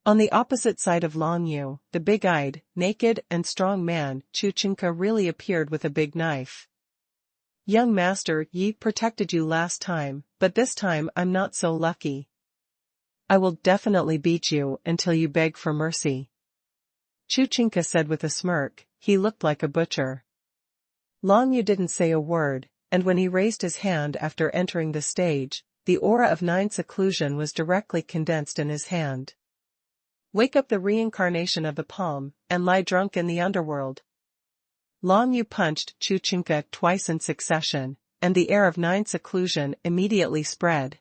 On the opposite side of Long Yu, the big-eyed, naked and strong man, Chuchinka really appeared with a big knife. "Young master, Yi protected you last time, but this time I'm not so lucky. I will definitely beat you until you beg for mercy," Chuchinka said with a smirk. He looked like a butcher. Long Yu didn't say a word, and when he raised his hand after entering the stage, the aura of 9 seclusion was directly condensed in his hand. "Wake up the reincarnation of the palm, and lie drunk in the underworld." Long Yu punched Chuchinka twice in succession, and the air of 9 seclusion immediately spread.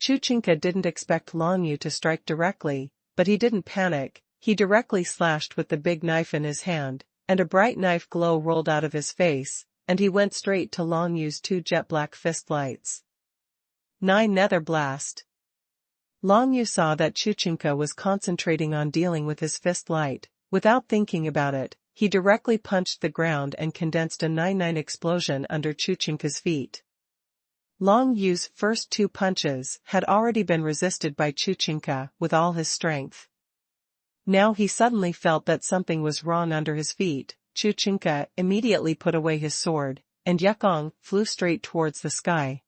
Chuchinka didn't expect Long Yu to strike directly, but he didn't panic. He directly slashed with the big knife in his hand, and a bright knife glow rolled out of his face, and he went straight to Long Yu's 2 jet-black fist lights. 9 Nether Blast. Long Yu saw that Chuchinka was concentrating on dealing with his fist light. Without thinking about it, he directly punched the ground and condensed a 9-9 explosion under Chuchinka's feet. Long Yu's first 2 punches had already been resisted by Chuchinka with all his strength. Now he suddenly felt that something was wrong under his feet. Chuchinka immediately put away his sword, and Yukong flew straight towards the sky.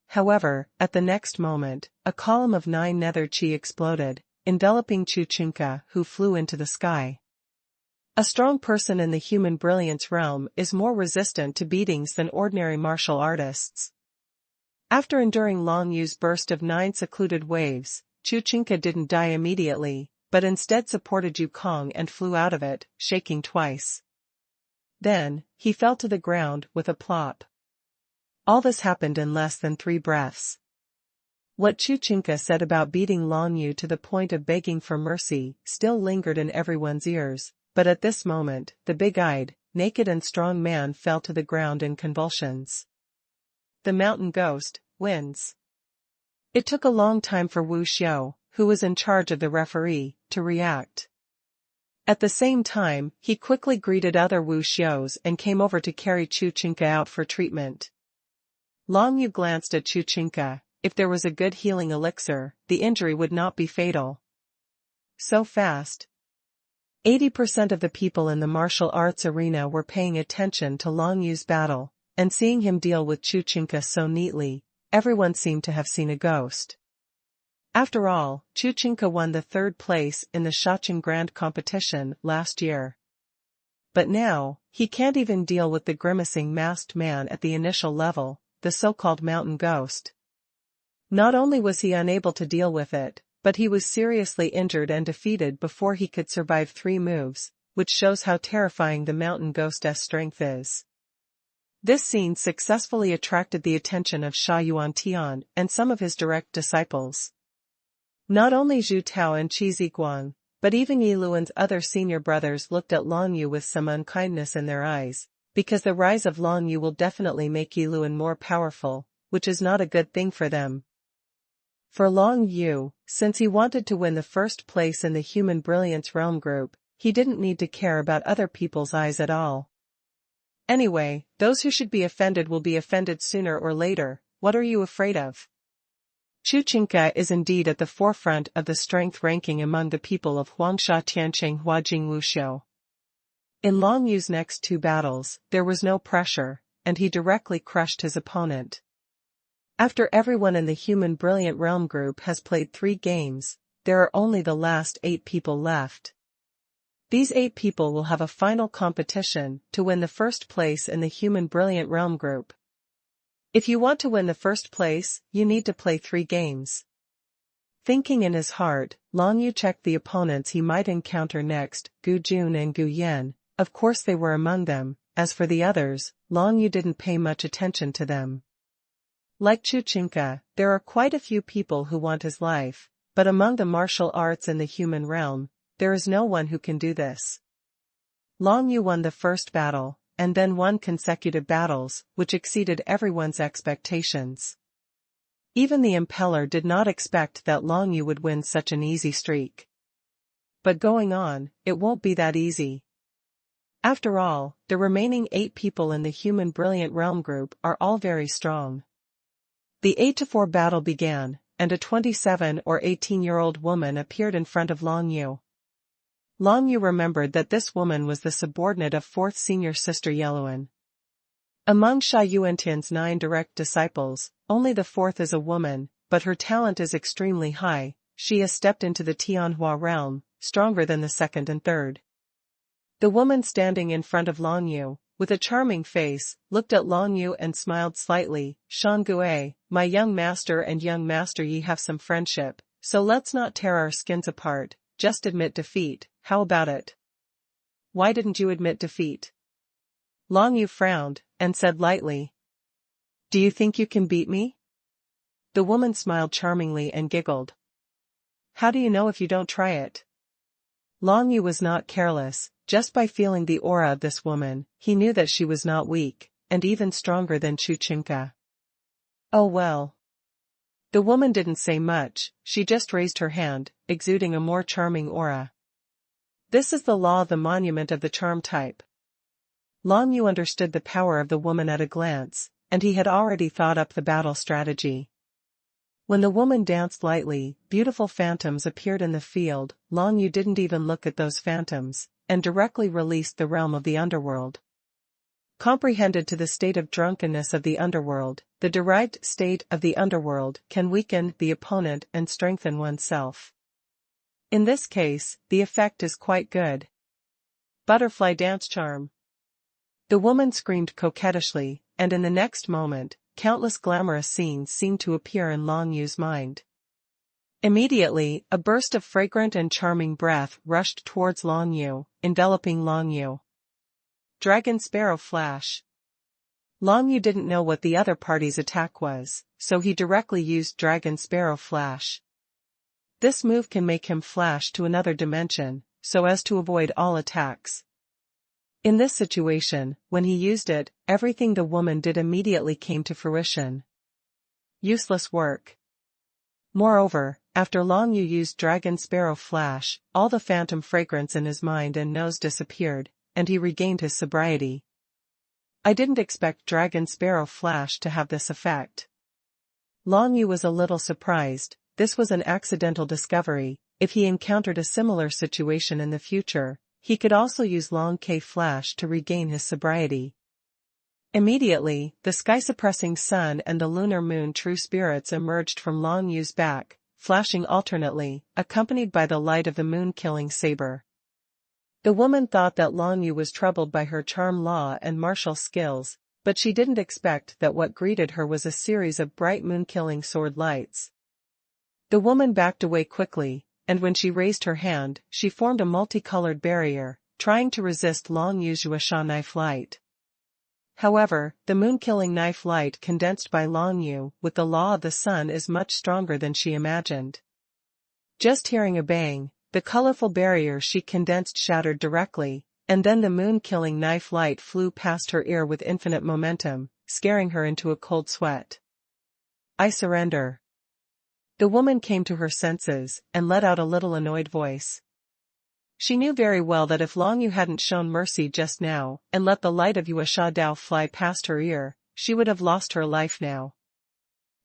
However, at the next moment, a column of 9 nether chi exploded, enveloping Chuchinka, who flew into the sky. A strong person in the human brilliance realm is more resistant to beatings than ordinary martial artists. After enduring Long Yu's burst of 9 secluded waves, Chuchinka didn't die immediately, but instead supported Yukong and flew out of it, shaking twice. Then, he fell to the ground with a plop. All this happened in less than 3 breaths. What Chuchinka said about beating Long Yu to the point of begging for mercy still lingered in everyone's ears, but at this moment, the big-eyed, naked and strong man fell to the ground in convulsions. The mountain ghost wins. It took a long time for Wu Xiao, who was in charge of the referee, to react. At the same time, he quickly greeted other Wu Xiaos and came over to carry Chuchinka out for treatment. Long Yu glanced at Chuchinka. If there was a good healing elixir, the injury would not be fatal. So fast. 80% of the people in the martial arts arena were paying attention to Long Yu's battle, and seeing him deal with Chuchinka so neatly, everyone seemed to have seen a ghost. After all, Chuchinka won the 3rd place in the Shaoqing Grand Competition last year. But now, he can't even deal with the grimacing masked man at the initial level, the so-called mountain ghost. Not only was he unable to deal with it, but he was seriously injured and defeated before he could survive 3 moves, which shows how terrifying the mountain ghost's strength is. This scene successfully attracted the attention of Sha Yuan Tian and some of his direct disciples. Not only Zhu Tao and Qi Ziguang, but even Yi Luan's other senior brothers looked at Long Yu with some unkindness in their eyes, because the rise of Long Yu will definitely make Yi Luan more powerful, which is not a good thing for them. For Long Yu, since he wanted to win the 1st place in the Human Brilliance Realm group, he didn't need to care about other people's eyes at all. Anyway, those who should be offended will be offended sooner or later. What are you afraid of? Chuchinka is indeed at the forefront of the strength ranking among the people of Huangsha Tiancheng Huajing Wuxiu. In Long Yu's next 2 battles, there was no pressure, and he directly crushed his opponent. After everyone in the Human Brilliant Realm group has played 3 games, there are only the last 8 people left. These 8 people will have a final competition to win the 1st place in the Human Brilliant Realm group. If you want to win the 1st place, you need to play 3 games. Thinking in his heart, Long Yu checked the opponents he might encounter next, Gu Jun and Gu Yan. Of course they were among them. As for the others, Long Yu didn't pay much attention to them. Like Chuchinka, there are quite a few people who want his life, but among the martial arts in the human realm, there is no one who can do this. Long Yu won the 1st battle, and then won consecutive battles, which exceeded everyone's expectations. Even the Impeller did not expect that Long Yu would win such an easy streak. But going on, it won't be that easy. After all, the remaining 8 people in the human Brilliant Realm group are all very strong. The 8-4 battle began, and a 27 or 18-year-old woman appeared in front of Long Yu. Long Yu remembered that this woman was the subordinate of 4th senior sister Yeluan. Among Sha Yuantian's 9 direct disciples, only the 4th is a woman, but her talent is extremely high. She has stepped into the Tianhua realm, stronger than the 2nd and 3rd. The woman standing in front of Long Yu, with a charming face, looked at Long Yu and smiled slightly. "Xuanhuan, my young master and young master Yi have some friendship, so let's not tear our skins apart, just admit defeat, how about it?" "Why didn't you admit defeat?" Long Yu frowned, and said lightly. "Do you think you can beat me?" The woman smiled charmingly and giggled. "How do you know if you don't try it?" Long Yu was not careless. Just by feeling the aura of this woman, he knew that she was not weak, and even stronger than Chu Chinka. "Oh well." The woman didn't say much, she just raised her hand, exuding a more charming aura. This is the law of the monument of the charm type. Long Yu understood the power of the woman at a glance, and he had already thought up the battle strategy. When the woman danced lightly, beautiful phantoms appeared in the field. Long Yu didn't even look at those phantoms, and directly released the realm of the underworld. Comprehended to the state of drunkenness of the underworld, the derived state of the underworld can weaken the opponent and strengthen oneself. In this case, the effect is quite good. Butterfly dance charm. The woman screamed coquettishly, and in the next moment, countless glamorous scenes seemed to appear in Long Yu's mind. Immediately, a burst of fragrant and charming breath rushed towards Long Yu, enveloping Long Yu. Dragon Sparrow Flash. Long Yu didn't know what the other party's attack was, so he directly used Dragon Sparrow Flash. This move can make him flash to another dimension, so as to avoid all attacks. In this situation, when he used it, everything the woman did immediately came to fruition. Useless work. Moreover, after Long Yu used Dragon Sparrow Flash, all the phantom fragrance in his mind and nose disappeared, and he regained his sobriety. I didn't expect Dragon Sparrow Flash to have this effect. Long Yu was a little surprised. This was an accidental discovery. If he encountered a similar situation in the future, he could also use Long K Flash to regain his sobriety. Immediately, the sky-suppressing sun and the lunar moon true spirits emerged from Long Yu's back, flashing alternately, accompanied by the light of the moon-killing saber. The woman thought that Long Yu was troubled by her charm law and martial skills, but she didn't expect that what greeted her was a series of bright moon-killing sword lights. The woman backed away quickly, and when she raised her hand, she formed a multicolored barrier, trying to resist Long Yu's Yuasha knife light. However, the moon-killing knife light condensed by Long Yu with the law of the sun is much stronger than she imagined. Just hearing a bang, the colorful barrier she condensed shattered directly, and then the moon-killing knife light flew past her ear with infinite momentum, scaring her into a cold sweat. "I surrender." The woman came to her senses, and let out a little annoyed voice. She knew very well that if Long Yu hadn't shown mercy just now, and let the light of Yuasha Dao fly past her ear, she would have lost her life now.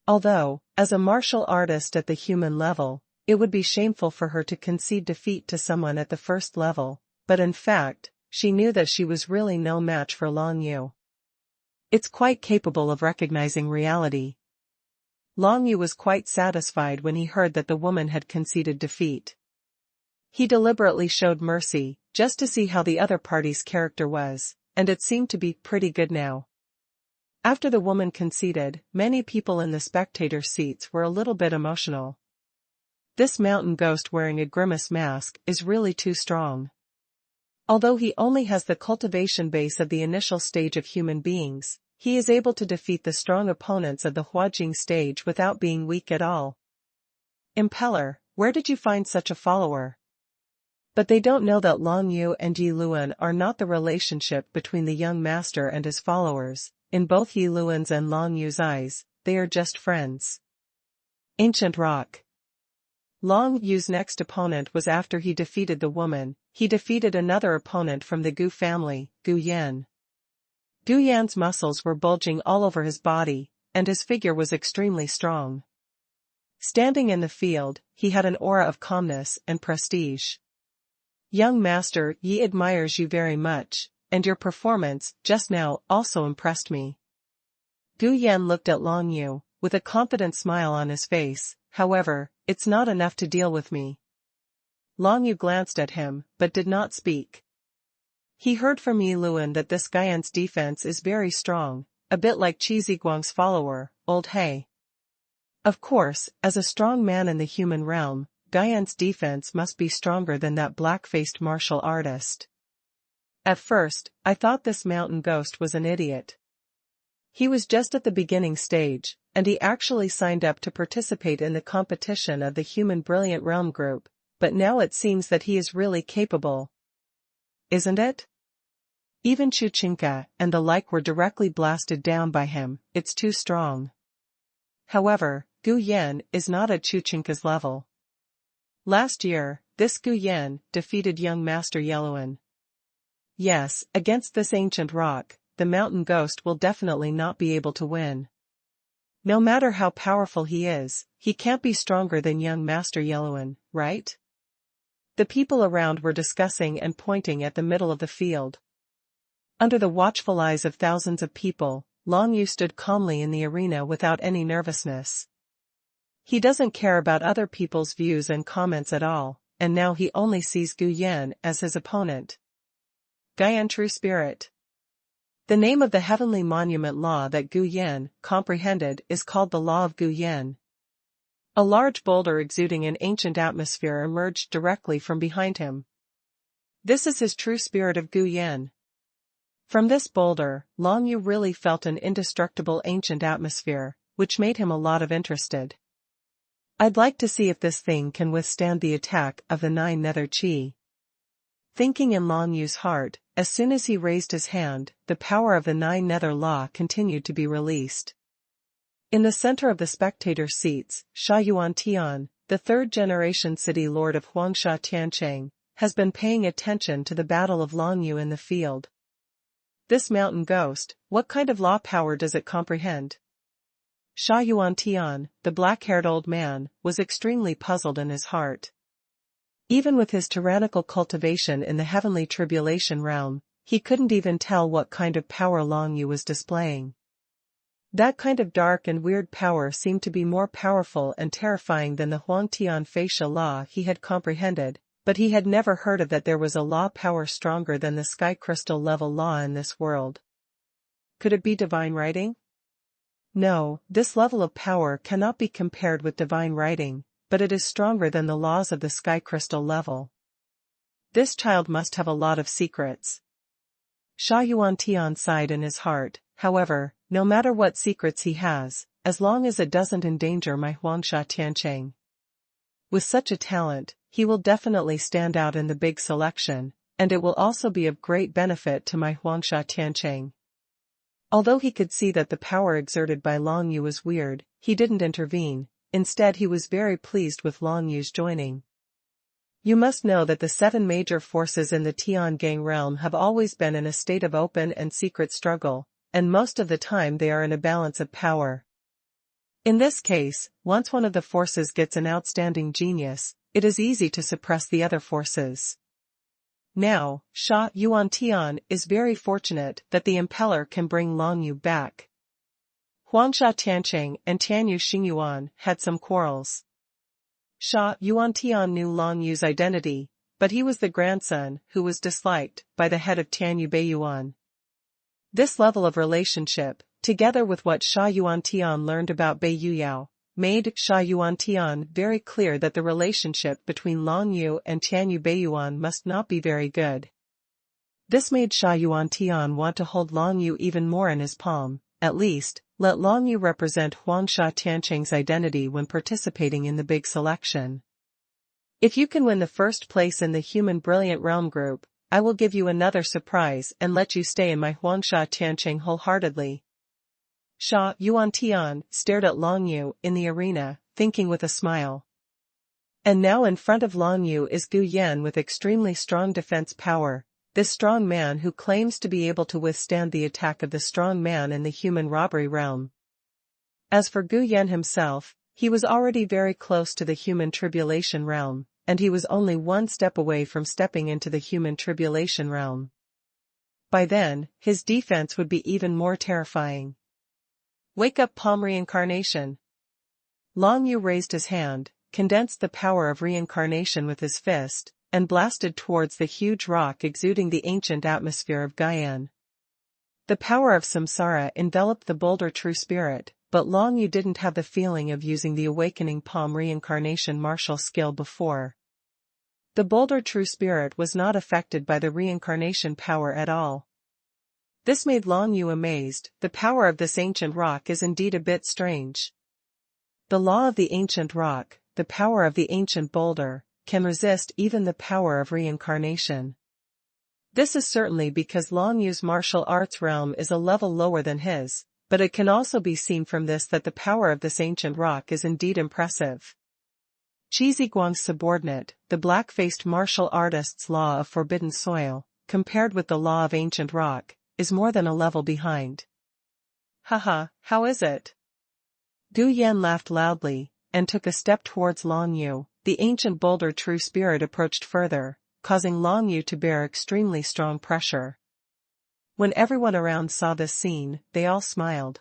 Although, as a martial artist at the human level, it would be shameful for her to concede defeat to someone at the first level, but in fact, she knew that she was really no match for Long Yu. It's quite capable of recognizing reality. Long Yu was quite satisfied when he heard that the woman had conceded defeat. He deliberately showed mercy, just to see how the other party's character was, and it seemed to be pretty good now. After the woman conceded, many people in the spectator seats were a little bit emotional. This mountain ghost wearing a grimace mask is really too strong. Although he only has the cultivation base of the initial stage of human beings, he is able to defeat the strong opponents of the Huajing stage without being weak at all. Impeller, where did you find such a follower? But they don't know that Long Yu and Yi Luan are not the relationship between the young master and his followers. In both Yi Luan's and Long Yu's eyes, they are just friends. Ancient Rock. Long Yu's next opponent was after he defeated the woman. He defeated another opponent from the Gu family, Gu Yan. Gu Yan's muscles were bulging all over his body, and his figure was extremely strong. Standing in the field, he had an aura of calmness and prestige. Young master, Yi admires you very much, and your performance, just now, also impressed me. Gu Yan looked at Long Yu, with a confident smile on his face. However, it's not enough to deal with me. Long Yu glanced at him, but did not speak. He heard from Yi Luan that this Guyan's defense is very strong, a bit like Qi Ziguang's follower, Old He. Of course, as a strong man in the human realm, Guyan's defense must be stronger than that black-faced martial artist. At first, I thought this mountain ghost was an idiot. He was just at the beginning stage, and he actually signed up to participate in the competition of the Human Brilliant Realm group, but now it seems that he is really capable. Isn't it? Even Chuchinka and the like were directly blasted down by him. It's too strong. However, Gu Yan is not at Chuchinka's level. Last year, this Gu Yan defeated young Master Yeluan. Yes, against this ancient rock, the mountain ghost will definitely not be able to win. No matter how powerful he is, he can't be stronger than young Master Yeluan, right? The people around were discussing and pointing at the middle of the field. Under the watchful eyes of thousands of people, Long Yu stood calmly in the arena without any nervousness. He doesn't care about other people's views and comments at all, and now he only sees Gu Yan as his opponent. Guyan True Spirit. The name of the heavenly monument law that Gu Yan comprehended is called the Law of Gu Yan. A large boulder exuding an ancient atmosphere emerged directly from behind him. This is his true spirit of Gu Yan. From this boulder, Long Yu really felt an indestructible ancient atmosphere, which made him a lot of interested. I'd like to see if this thing can withstand the attack of the 9 nether chi. Thinking in Long Yu's heart, as soon as he raised his hand, the power of the 9 nether law continued to be released. In the center of the spectator seats, Xuanhuan Tian, the third-generation city lord of Huangsha Tiancheng, has been paying attention to the battle of Long Yu in the field. This mountain ghost, what kind of law power does it comprehend? Xuanhuan Tian, the black-haired old man, was extremely puzzled in his heart. Even with his tyrannical cultivation in the heavenly tribulation realm, he couldn't even tell what kind of power Long Yu was displaying. That kind of dark and weird power seemed to be more powerful and terrifying than the Huangtian facial law he had comprehended, but he had never heard of that there was a law power stronger than the sky crystal level law in this world. Could it be divine writing? No, this level of power cannot be compared with divine writing, but it is stronger than the laws of the sky crystal level. This child must have a lot of secrets. Xuanhuan Tian sighed in his heart. However, no matter what secrets he has, as long as it doesn't endanger my Huangsha Tiancheng. With such a talent, he will definitely stand out in the big selection, and it will also be of great benefit to my Huangsha Tiancheng. Although he could see that the power exerted by Long Yu was weird, he didn't intervene. Instead, he was very pleased with Long Yu's joining. You must know that the 7 major forces in the Tiangang realm have always been in a state of open and secret struggle, and most of the time they are in a balance of power. In this case, once one of the forces gets an outstanding genius, it is easy to suppress the other forces. Now, Xuanhuan Tian is very fortunate that the impeller can bring Long Yu back. Huangsha Tiancheng and Tianyu Xingyuan had some quarrels. Xuanhuan Tian knew Long Yu's identity, but he was the grandson who was disliked by the head of Tianyu Beiyuan. This level of relationship, together with what Xuanhuan Tian learned about Bei Yuyao, made Xuanhuan Tian very clear that the relationship between Long Yu and Tianyu Beiyuan must not be very good. This made Xuanhuan Tian want to hold Long Yu even more in his palm. At least, let Long Yu represent Huangsha Tiancheng's identity when participating in the big selection. If you can win the first place in the Human Brilliant Realm group, I will give you another surprise and let you stay in my Huangsha Tianqing wholeheartedly. Sha Yuan Tian stared at Long Yu in the arena, thinking with a smile. And now in front of Long Yu is Gu Yan with extremely strong defense power, this strong man who claims to be able to withstand the attack of the strong man in the human robbery realm. As for Gu Yan himself, he was already very close to the human tribulation realm, and he was only one step away from stepping into the human tribulation realm. By then, his defense would be even more terrifying. Wake up, palm reincarnation. Long Yu raised his hand, condensed the power of reincarnation with his fist, and blasted towards the huge rock exuding the ancient atmosphere of Gaian. The power of samsara enveloped the boulder true spirit, but Long Yu didn't have the feeling of using the awakening palm reincarnation martial skill before. The boulder true spirit was not affected by the reincarnation power at all. This made Long Yu amazed. The power of this ancient rock is indeed a bit strange. The law of the ancient rock, the power of the ancient boulder, can resist even the power of reincarnation. This is certainly because Long Yu's martial arts realm is a level lower than his, but it can also be seen from this that the power of this ancient rock is indeed impressive. Qi Ziguang's subordinate, the black-faced martial artist's law of forbidden soil, compared with the law of ancient rock, is more than a level behind. Haha, how is it? Gu Yan laughed loudly, and took a step towards Long Yu. The ancient boulder true spirit approached further, causing Long Yu to bear extremely strong pressure. When everyone around saw this scene, they all smiled.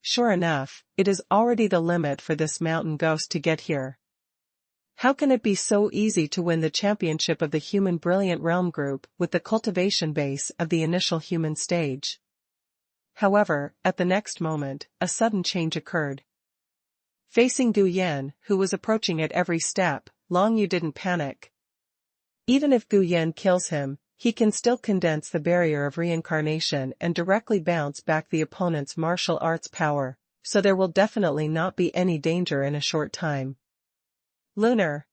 Sure enough, it is already the limit for this mountain ghost to get here. How can it be so easy to win the championship of the Human Brilliant Realm group with the cultivation base of the initial human stage? However, at the next moment, a sudden change occurred. Facing Gu Yan, who was approaching at every step, Long Yu didn't panic. Even if Gu Yan kills him, he can still condense the barrier of reincarnation and directly bounce back the opponent's martial arts power, so there will definitely not be any danger in a short time. Lunar.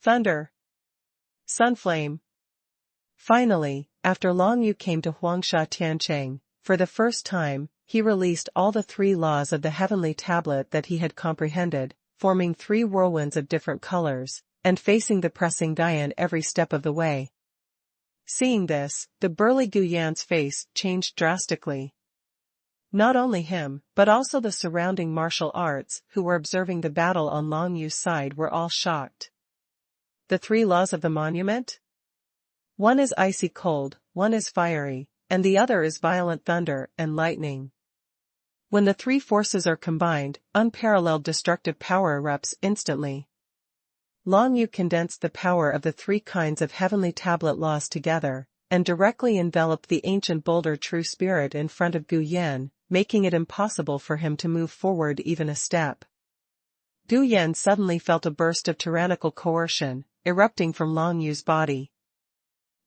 Thunder. Sunflame. Finally, after Long Yu came to Huangsha Tianqing, for the first time, he released all the 3 laws of the heavenly tablet that he had comprehended, forming 3 whirlwinds of different colors, and facing the pressing Gaian every step of the way. Seeing this, the burly Gu Yan's face changed drastically. Not only him, but also the surrounding martial arts who were observing the battle on Long Yu's side were all shocked. The 3 laws of the monument? One is icy cold, one is fiery, and the other is violent thunder and lightning. When the 3 forces are combined, unparalleled destructive power erupts instantly. Long Yu condensed the power of the 3 kinds of heavenly tablet laws together, and directly enveloped the ancient boulder true spirit in front of Gu Yan, making it impossible for him to move forward even a step. Gu Yan suddenly felt a burst of tyrannical coercion, erupting from Long Yu's body.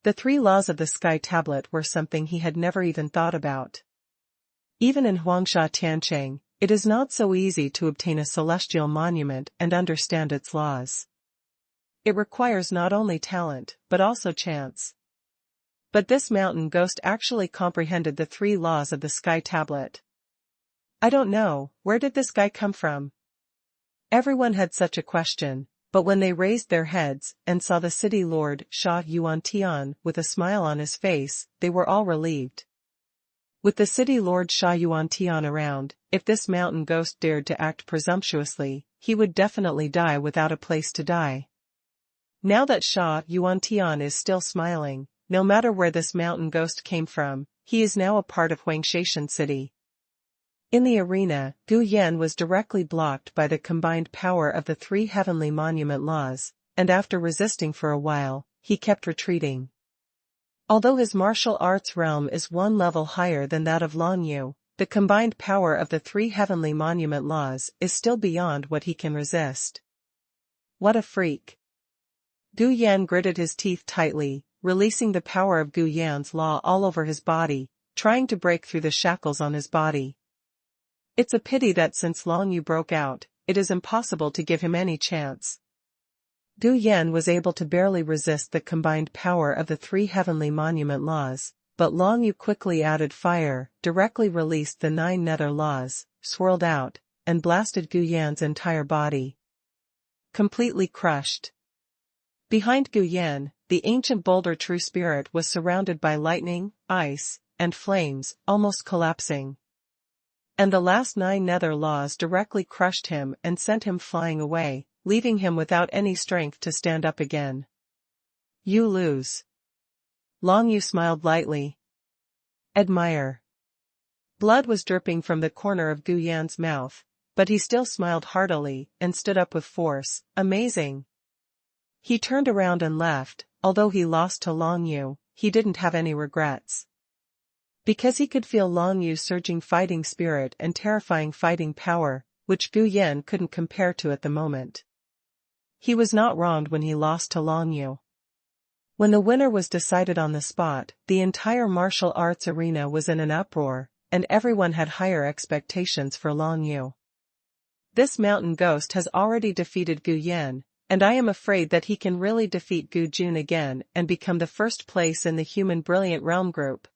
The 3 laws of the sky tablet were something he had never even thought about. Even in Huangsha Tianqing, it is not so easy to obtain a celestial monument and understand its laws. It requires not only talent, but also chance. But this mountain ghost actually comprehended the 3 laws of the sky tablet. I don't know, where did this guy come from? Everyone had such a question, but when they raised their heads and saw the city lord Sha Yuan Tian with a smile on his face, they were all relieved. With the city lord Sha Yuan Tian around, if this mountain ghost dared to act presumptuously, he would definitely die without a place to die. Now that Sha Yuan Tian is still smiling, no matter where this mountain ghost came from, he is now a part of Huangshan City. In the arena, Gu Yan was directly blocked by the combined power of the 3 heavenly monument laws, and after resisting for a while, he kept retreating. Although his martial arts realm is 1 level higher than that of Long Yu, the combined power of the 3 heavenly monument laws is still beyond what he can resist. What a freak! Gu Yan gritted his teeth tightly, releasing the power of Gu Yan's law all over his body, trying to break through the shackles on his body. It's a pity that since Long Yu broke out, it is impossible to give him any chance. Gu Yan was able to barely resist the combined power of the three heavenly monument laws, but Long Yu quickly added fire, directly released the 9 nether laws, swirled out, and blasted Gu Yan's entire body. Completely crushed. Behind Gu Yan, the ancient boulder true spirit was surrounded by lightning, ice, and flames, almost collapsing. And the last 9 nether laws directly crushed him and sent him flying away, leaving him without any strength to stand up again. You lose. Long Yu smiled lightly. Admire. Blood was dripping from the corner of Gu Yan's mouth, but he still smiled heartily and stood up with force. Amazing. He turned around and left. Although he lost to Long Yu, he didn't have any regrets. Because he could feel Long Yu's surging fighting spirit and terrifying fighting power, which Gu Yan couldn't compare to at the moment. He was not wronged when he lost to Long Yu. When the winner was decided on the spot, the entire martial arts arena was in an uproar, and everyone had higher expectations for Long Yu. This mountain ghost has already defeated Gu Yan, and I am afraid that he can really defeat Gu Jun again and become the first place in the human brilliant realm group.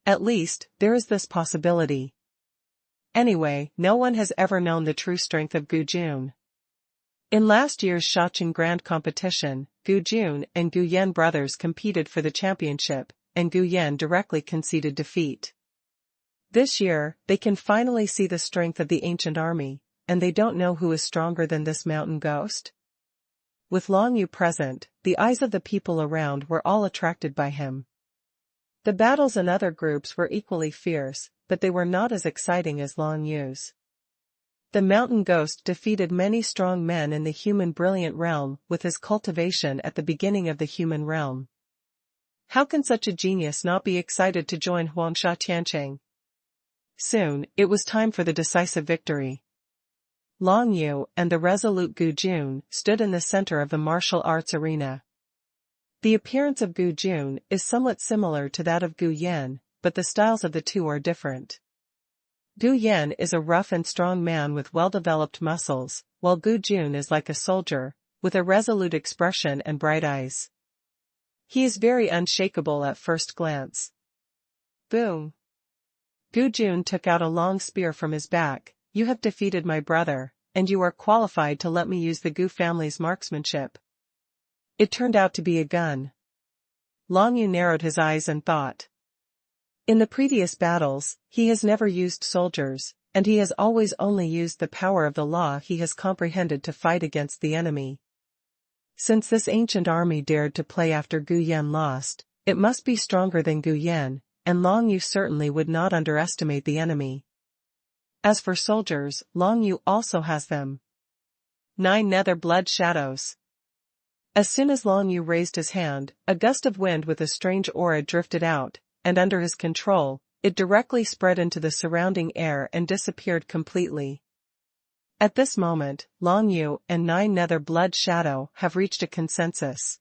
At least, there is this possibility. Anyway, no one has ever known the true strength of Gu Jun. In last year's Shaoqing Grand Competition, Gu Jun and Gu Yan brothers competed for the championship, and Gu Yan directly conceded defeat. This year, they can finally see the strength of the ancient army, and they don't know who is stronger than this mountain ghost. With Long Yu present, the eyes of the people around were all attracted by him. The battles in other groups were equally fierce, but they were not as exciting as Long Yu's. The mountain ghost defeated many strong men in the human brilliant realm with his cultivation at the beginning of the human realm. How can such a genius not be excited to join Huangsha Tianqing? Soon, it was time for the decisive victory. Long Yu and the resolute Gu Jun stood in the center of the martial arts arena. The appearance of Gu Jun is somewhat similar to that of Gu Yan, but the styles of the two are different. Gu Yan is a rough and strong man with well-developed muscles, while Gu Jun is like a soldier, with a resolute expression and bright eyes. He is very unshakable at first glance. Boom! Gu Jun took out a long spear from his back. You have defeated my brother, and you are qualified to let me use the Gu family's marksmanship. It turned out to be a gun. Long Yu narrowed his eyes and thought. In the previous battles, he has never used soldiers, and he has always only used the power of the law he has comprehended to fight against the enemy. Since this ancient army dared to play after Gu Yan lost, it must be stronger than Gu Yan, and Long Yu certainly would not underestimate the enemy. As for soldiers, Long Yu also has them. 9 nether blood shadows. As soon as Long Yu raised his hand, a gust of wind with a strange aura drifted out, and under his control, it directly spread into the surrounding air and disappeared completely. At this moment, Long Yu and 9 nether blood shadow have reached a consensus.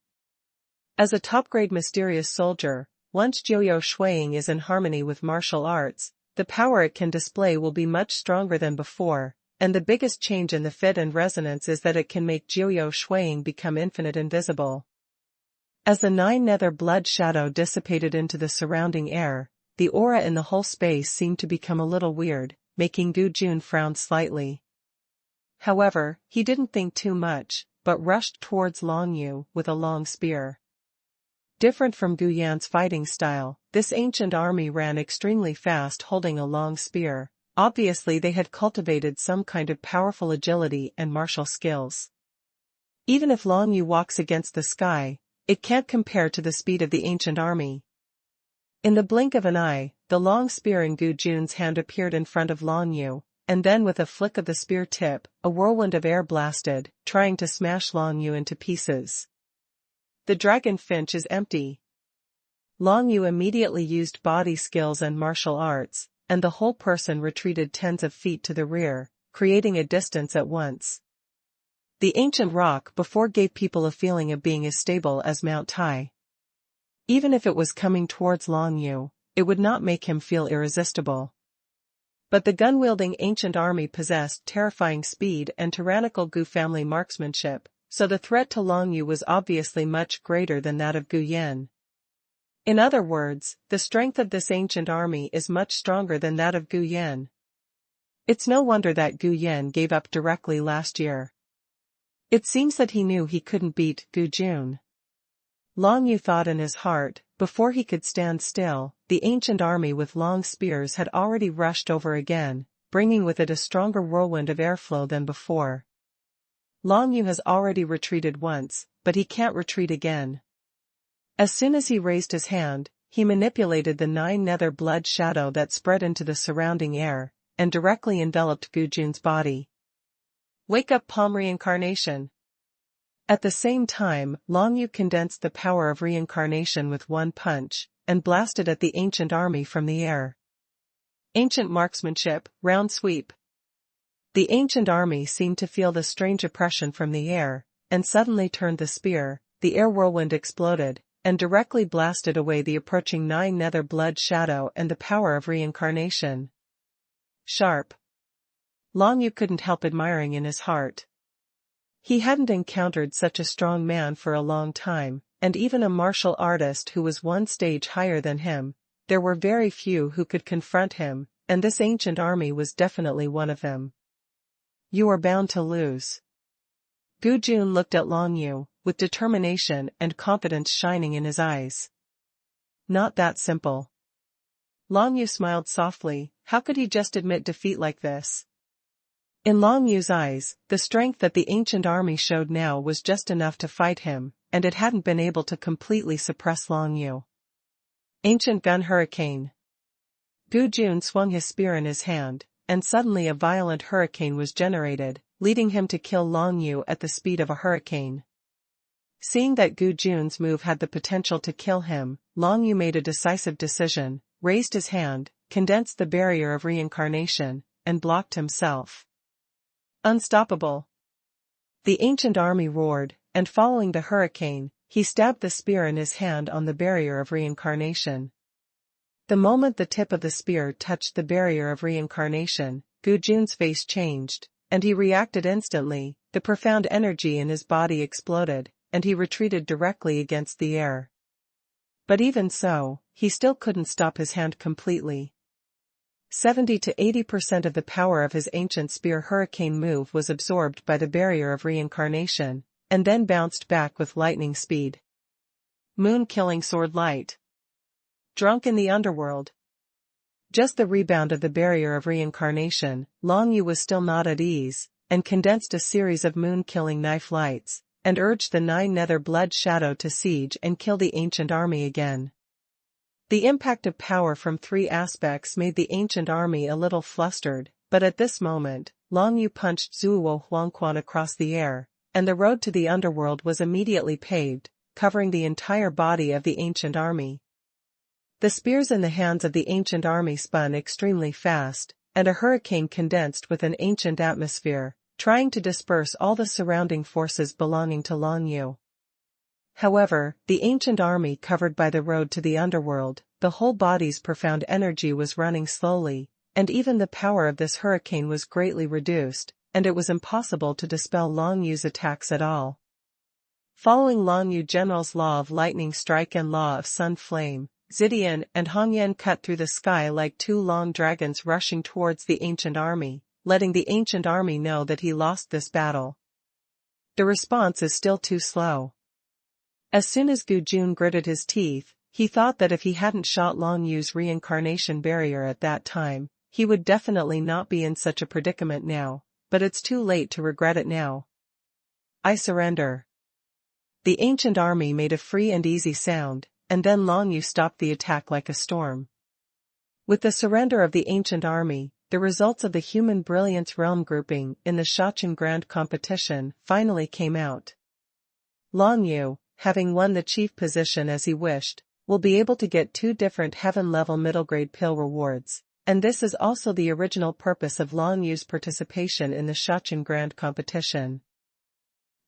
As a top-grade mysterious soldier, once Jiuyou Shuiying is in harmony with martial arts, the power it can display will be much stronger than before, and the biggest change in the fit and resonance is that it can make Jiuyou Shuiying become infinite invisible. As the 9 nether blood shadow dissipated into the surrounding air, the aura in the whole space seemed to become a little weird, making Gu Jun frown slightly. However, he didn't think too much, but rushed towards Long Yu with a long spear. Different from Gu Yan's fighting style, this ancient army ran extremely fast holding a long spear. Obviously they had cultivated some kind of powerful agility and martial skills. Even if Long Yu walks against the sky, it can't compare to the speed of the ancient army. In the blink of an eye, the long spear in Gu Jun's hand appeared in front of Long Yu, and then with a flick of the spear tip, a whirlwind of air blasted, trying to smash Long Yu into pieces. The dragon finch is empty. Long Yu immediately used body skills and martial arts, and the whole person retreated tens of feet to the rear, creating a distance at once. The ancient rock before gave people a feeling of being as stable as Mount Tai. Even if it was coming towards Long Yu, it would not make him feel irresistible. But the gun-wielding ancient army possessed terrifying speed and tyrannical Gu family marksmanship, so the threat to Long Yu was obviously much greater than that of Gu Yan. In other words, the strength of this ancient army is much stronger than that of Gu Yan. It's no wonder that Gu Yan gave up directly last year. It seems that he knew he couldn't beat Gu Jun. Long Yu thought in his heart, before he could stand still, the ancient army with long spears had already rushed over again, bringing with it a stronger whirlwind of airflow than before. Long Yu has already retreated once, but he can't retreat again. As soon as he raised his hand, he manipulated the 9 nether blood shadow that spread into the surrounding air, and directly enveloped Gu Jun's body. Wake up, palm reincarnation. At the same time, Long Yu condensed the power of reincarnation with one punch, and blasted at the ancient army from the air. Ancient marksmanship, round sweep. The ancient army seemed to feel the strange oppression from the air, and suddenly turned the spear. The air whirlwind exploded, and directly blasted away the approaching 9 nether blood shadow and the power of reincarnation. Sharp. Long Yu couldn't help admiring in his heart. He hadn't encountered such a strong man for a long time, and even a martial artist who was one stage higher than him. There were very few who could confront him, and this ancient army was definitely one of them. You are bound to lose. Gu Jun looked at Long Yu, with determination and confidence shining in his eyes. Not that simple. Long Yu smiled softly. How could he just admit defeat like this? In Long Yu's eyes, the strength that the ancient army showed now was just enough to fight him, and it hadn't been able to completely suppress Long Yu. Ancient gun hurricane. Gu Jun swung his spear in his hand, and suddenly a violent hurricane was generated, leading him to kill Long Yu at the speed of a hurricane. Seeing that Gu Jun's move had the potential to kill him, Long Yu made a decisive decision, raised his hand, condensed the barrier of reincarnation, and blocked himself. Unstoppable. The ancient army roared, and following the hurricane, he stabbed the spear in his hand on the barrier of reincarnation. The moment the tip of the spear touched the barrier of reincarnation, Gu Jun's face changed, and he reacted instantly. The profound energy in his body exploded, and he retreated directly against the air. But even so, he still couldn't stop his hand completely. 70 to 80% of the power of his ancient spear hurricane move was absorbed by the barrier of reincarnation, and then bounced back with lightning speed. Moon-killing sword light. Drunk in the underworld. Just the rebound of the barrier of reincarnation, Long Yu was still not at ease, and condensed a series of moon-killing knife lights, and urged the 9 nether blood shadow to siege and kill the ancient army again. The impact of power from 3 aspects made the ancient army a little flustered, but at this moment, Long Yu punched xuanhuan across the air, and the road to the underworld was immediately paved, covering the entire body of the ancient army. The spears in the hands of the ancient army spun extremely fast, and a hurricane condensed with an ancient atmosphere, trying to disperse all the surrounding forces belonging to Long Yu. However, the ancient army covered by the road to the underworld, the whole body's profound energy was running slowly, and even the power of this hurricane was greatly reduced, and it was impossible to dispel Long Yu's attacks at all. Following Long Yu General's law of lightning strike and law of sun flame, Zidian and Hongyan cut through the sky like 2 long dragons rushing towards the ancient army, letting the ancient army know that he lost this battle. The response is still too slow. As soon as Gu Jun gritted his teeth, he thought that if he hadn't shot Long Yu's reincarnation barrier at that time, he would definitely not be in such a predicament now, but it's too late to regret it now. I surrender. The ancient army made a free and easy sound, and then Long Yu stopped the attack like a storm. With the surrender of the ancient army, the results of the Human Brilliance Realm grouping in the Shachen Grand Competition finally came out. Long Yu, having won the chief position as he wished, will be able to get 2 different heaven-level middle-grade pill rewards, and this is also the original purpose of Long Yu's participation in the Shachen Grand Competition.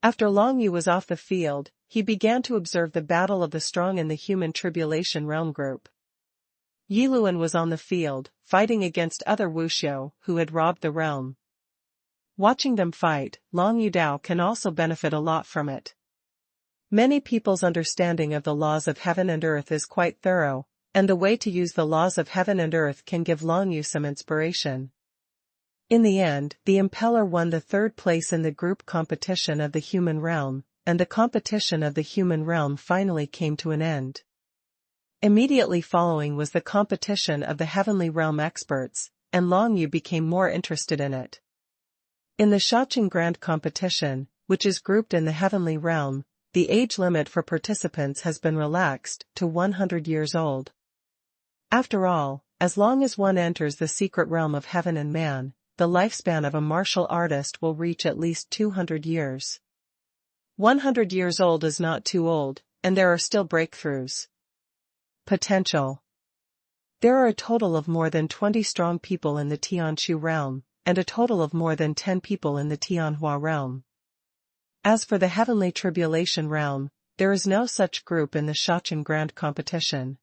After Long Yu was off the field, he began to observe the battle of the strong in the Human Tribulation Realm group. Yiluan was on the field, fighting against other wuxiu who had robbed the realm. Watching them fight, Long Yudao can also benefit a lot from it. Many people's understanding of the laws of heaven and earth is quite thorough, and the way to use the laws of heaven and earth can give Long Yu some inspiration. In the end, the Impeller won the third place in the group competition of the human realm, and the competition of the human realm finally came to an end. Immediately following was the competition of the heavenly realm experts, and Long Yu became more interested in it. In the Shaoqing Grand Competition, which is grouped in the heavenly realm, the age limit for participants has been relaxed to 100 years old. After all, as long as one enters the secret realm of heaven and man, the lifespan of a martial artist will reach at least 200 years. 100 years old is not too old, and there are still breakthroughs. Potential. There are a total of more than 20 strong people in the Tianshu realm, and a total of more than 10 people in the Tianhua realm. As for the Heavenly Tribulation realm, there is no such group in the Shaoqing Grand Competition.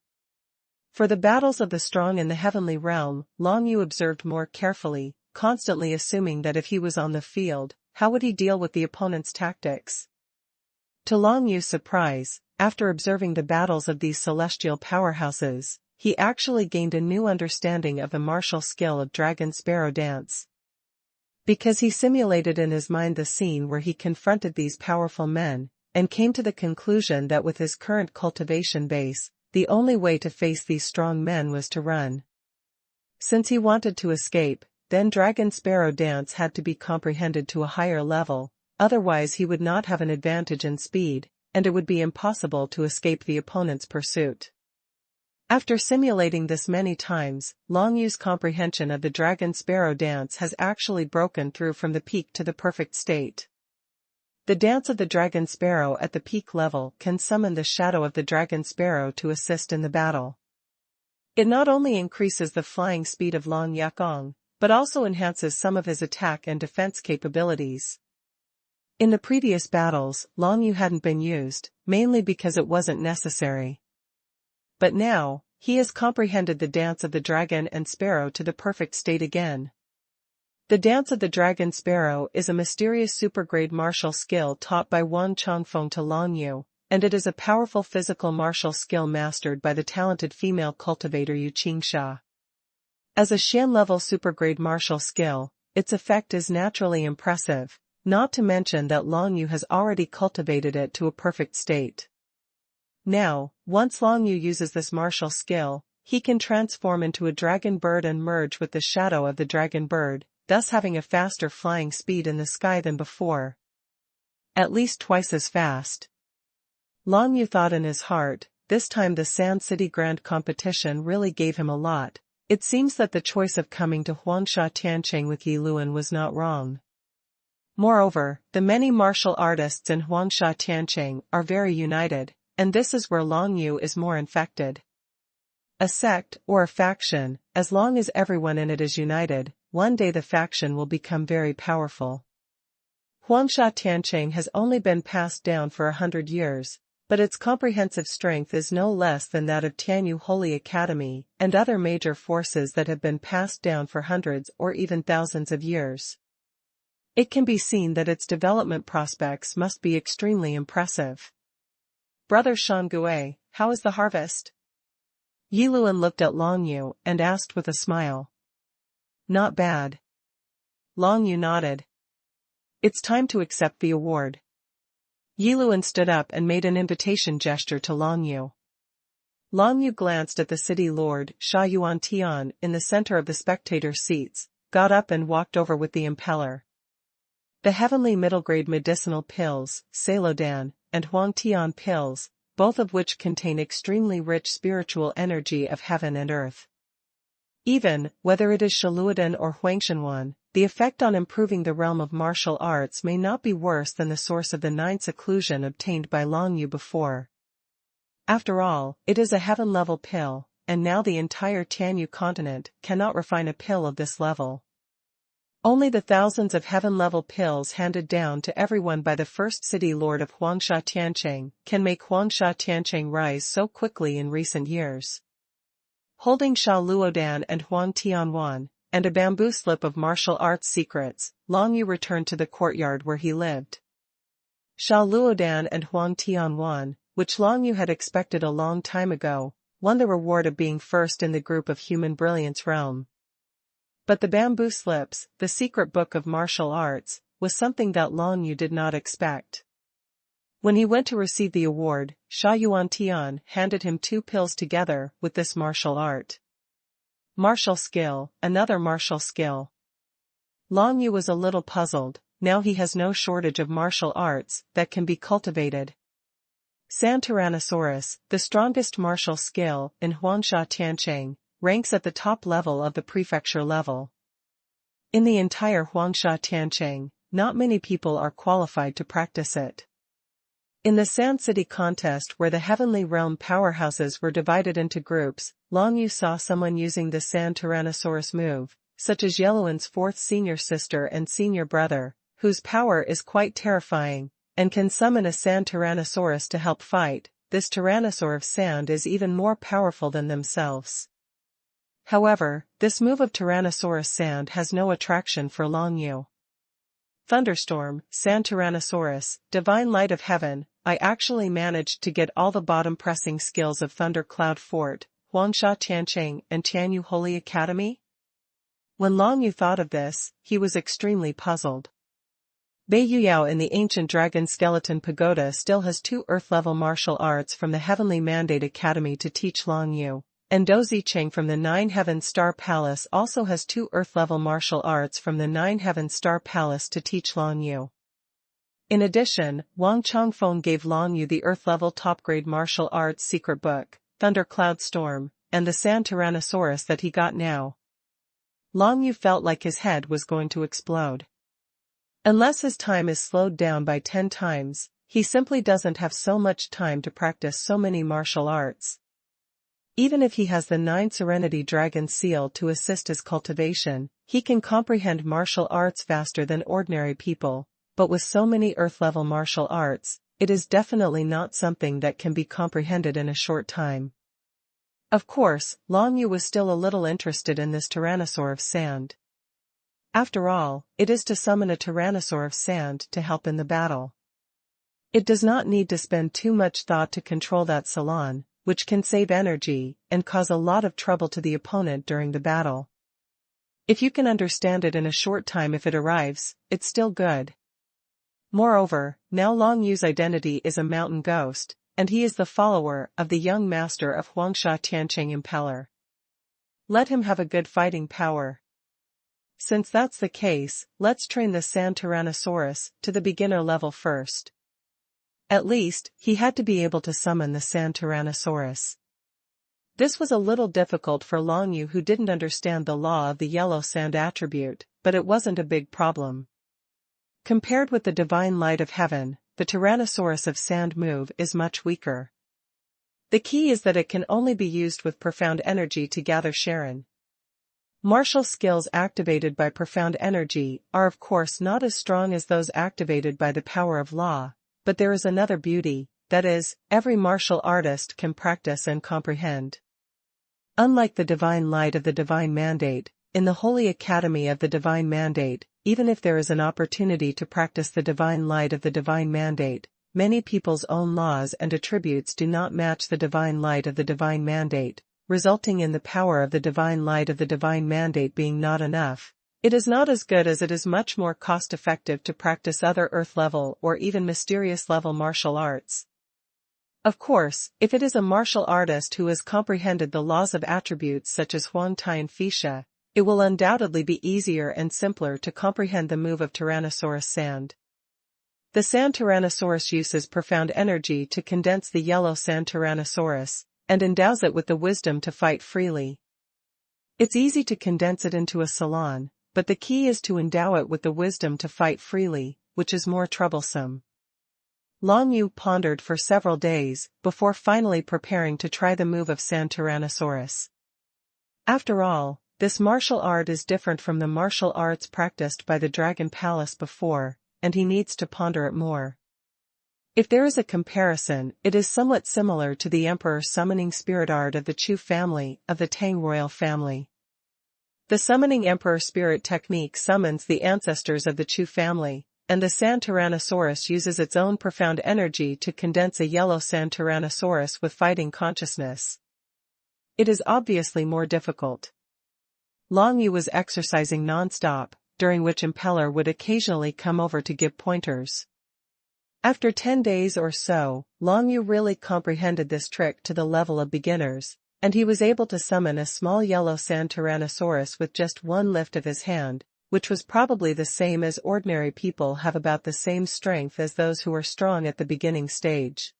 For the battles of the strong in the heavenly realm, Long Yu observed more carefully, constantly assuming that if he was on the field, how would he deal with the opponent's tactics? To Long Yu's surprise, after observing the battles of these celestial powerhouses, he actually gained a new understanding of the martial skill of Dragon Sparrow dance. Because he simulated in his mind the scene where he confronted these powerful men, and came to the conclusion that with his current cultivation base, the only way to face these strong men was to run. Since he wanted to escape, then Dragon Sparrow dance had to be comprehended to a higher level, otherwise he would not have an advantage in speed, and it would be impossible to escape the opponent's pursuit. After simulating this many times, Long Yu's comprehension of the Dragon Sparrow dance has actually broken through from the peak to the perfect state. The dance of the Dragon Sparrow at the peak level can summon the shadow of the Dragon Sparrow to assist in the battle. It not only increases the flying speed of Long Yakong, but also enhances some of his attack and defense capabilities. In the previous battles, Long Yu hadn't been used, mainly because it wasn't necessary. But now, he has comprehended the dance of the dragon and sparrow to the perfect state again. The dance of the dragon sparrow is a mysterious supergrade martial skill taught by Wan Chongfeng to Long Yu, and it is a powerful physical martial skill mastered by the talented female cultivator Yu Qingsha. As a Xian-level supergrade martial skill, its effect is naturally impressive, not to mention that Long Yu has already cultivated it to a perfect state. Now, once Long Yu uses this martial skill, he can transform into a dragon bird and merge with the shadow of the dragon bird, thus having a faster flying speed in the sky than before. At least twice as fast. Long Yu thought in his heart, this time the Sand City Grand Competition really gave him a lot. It seems that the choice of coming to Huangsha Tiancheng with Yi Luan was not wrong. Moreover, the many martial artists in Huangsha Tiancheng are very united, and this is where Long Yu is more infected. A sect, or a faction, as long as everyone in it is united, one day the faction will become very powerful. Huangsha Tiancheng has only been passed down for 100 years, but its comprehensive strength is no less than that of Tianyu Holy Academy and other major forces that have been passed down for hundreds or even thousands of years. It can be seen that its development prospects must be extremely impressive. Brother Shangue, how is the harvest? Yi Luan looked at Long Yu and asked with a smile. Not bad. Long Yu nodded. It's time to accept the award. Yi Luan stood up and made an invitation gesture to Long Yu. Long Yu glanced at the city lord, Sha Yuan Tian, in the center of the spectator seats, got up and walked over with the impeller. The heavenly middle-grade medicinal pills, Celodan, and Huang Tian pills, both of which contain extremely rich spiritual energy of heaven and earth. Even, whether it is Shaluodan or Huangshanwan, the effect on improving the realm of martial arts may not be worse than the source of the 9 seclusion obtained by Long Yu before. After all, it is a heaven-level pill, and now the entire Tianyu continent cannot refine a pill of this level. Only the thousands of heaven-level pills handed down to everyone by the first city lord of Huangsha Tiancheng can make Huangsha Tiancheng rise so quickly in recent years. Holding Sha Luodan and Huang Tianwan, and a bamboo slip of martial arts secrets, Long Yu returned to the courtyard where he lived. Sha Luodan and Huang Tianhuan, which Long Yu had expected a long time ago, won the reward of being first in the group of human brilliance realm. But the bamboo slips, the secret book of martial arts, was something that Long Yu did not expect. When he went to receive the award, Sha Yuantian handed him 2 pills together with this martial art. Martial skill, another martial skill. Long Yu was a little puzzled. Now he has no shortage of martial arts that can be cultivated. Sand Tyrannosaurus, the strongest martial skill in Huangsha Tiancheng, ranks at the top level of the prefecture level. In the entire Huangsha Tiancheng, not many people are qualified to practice it. In the Sand City contest where the Heavenly Realm powerhouses were divided into groups, Long Yu saw someone using the Sand Tyrannosaurus move, such as Yellowin's 4th senior sister and senior brother, whose power is quite terrifying, and can summon a Sand Tyrannosaurus to help fight. This Tyrannosaur of Sand is even more powerful than themselves. However, this move of Tyrannosaurus Sand has no attraction for Long Yu. Thunderstorm, Sand Tyrannosaurus, Divine Light of Heaven, I actually managed to get all the bottom-pressing skills of Thunder Cloud Fort, Huangsha Tiancheng and Tianyu Holy Academy? When Long Yu thought of this, he was extremely puzzled. Bei Yuyao in the ancient Dragon Skeleton Pagoda still has 2 Earth-level martial arts from the Heavenly Mandate Academy to teach Long Yu, and Dou Zicheng from the 9 Heaven Star Palace also has 2 Earth-level martial arts from the 9 Heaven Star Palace to teach Long Yu. In addition, Wang Chongfeng gave Long Yu the Earth-level top-grade martial arts secret book, Thunder Cloud Storm, and the Sand Tyrannosaurus that he got now. Long Yu felt like his head was going to explode. Unless his time is slowed down by 10 times, he simply doesn't have so much time to practice so many martial arts. Even if he has the 9 Serenity Dragon Seal to assist his cultivation, he can comprehend martial arts faster than ordinary people, but with so many Earth-level martial arts, it is definitely not something that can be comprehended in a short time. Of course, Long Yu was still a little interested in this Tyrannosaur of Sand. After all, it is to summon a Tyrannosaur of Sand to help in the battle. It does not need to spend too much thought to control that salon, which can save energy and cause a lot of trouble to the opponent during the battle. If you can understand it in a short time if it arrives, it's still good. Moreover, now Long Yu's identity is a mountain ghost, and he is the follower of the young master of Huangsha Tiancheng Impeller. Let him have a good fighting power. Since that's the case, let's train the Sand Tyrannosaurus to the beginner level first. At least, he had to be able to summon the Sand Tyrannosaurus. This was a little difficult for Long Yu who didn't understand the law of the yellow sand attribute, but it wasn't a big problem. Compared with the Divine Light of Heaven, the Tyrannosaurus of Sand move is much weaker. The key is that it can only be used with profound energy to gather Sharon. Martial skills activated by profound energy are of course not as strong as those activated by the power of law, but there is another beauty, that is, every martial artist can practice and comprehend. Unlike the Divine Light of the Divine Mandate, in the Holy Academy of the Divine Mandate, even if there is an opportunity to practice the Divine Light of the Divine Mandate, many people's own laws and attributes do not match the Divine Light of the Divine Mandate, resulting in the power of the Divine Light of the Divine Mandate being not enough. It is not as good as it is much more cost-effective to practice other Earth-level or even mysterious-level martial arts. Of course, if it is a martial artist who has comprehended the laws of attributes such as Huang Tian Fisha, it will undoubtedly be easier and simpler to comprehend the move of Tyrannosaurus Sand. The Sand Tyrannosaurus uses profound energy to condense the yellow Sand Tyrannosaurus, and endows it with the wisdom to fight freely. It's easy to condense it into a salon, but the key is to endow it with the wisdom to fight freely, which is more troublesome. Long Yu pondered for several days, before finally preparing to try the move of Sand Tyrannosaurus. After all, this martial art is different from the martial arts practiced by the Dragon Palace before, and he needs to ponder it more. If there is a comparison, it is somewhat similar to the Emperor summoning spirit art of the Chu family of the Tang royal family. The Summoning Emperor Spirit technique summons the ancestors of the Chu family, and the Sand Tyrannosaurus uses its own profound energy to condense a yellow Sand Tyrannosaurus with fighting consciousness. It is obviously more difficult. Long Yu was exercising non-stop, during which Impeller would occasionally come over to give pointers. After 10 days or so, Long Yu really comprehended this trick to the level of beginners, and he was able to summon a small yellow Sand Tyrannosaurus with just one lift of his hand, which was probably the same as ordinary people have about the same strength as those who are strong at the beginning stage.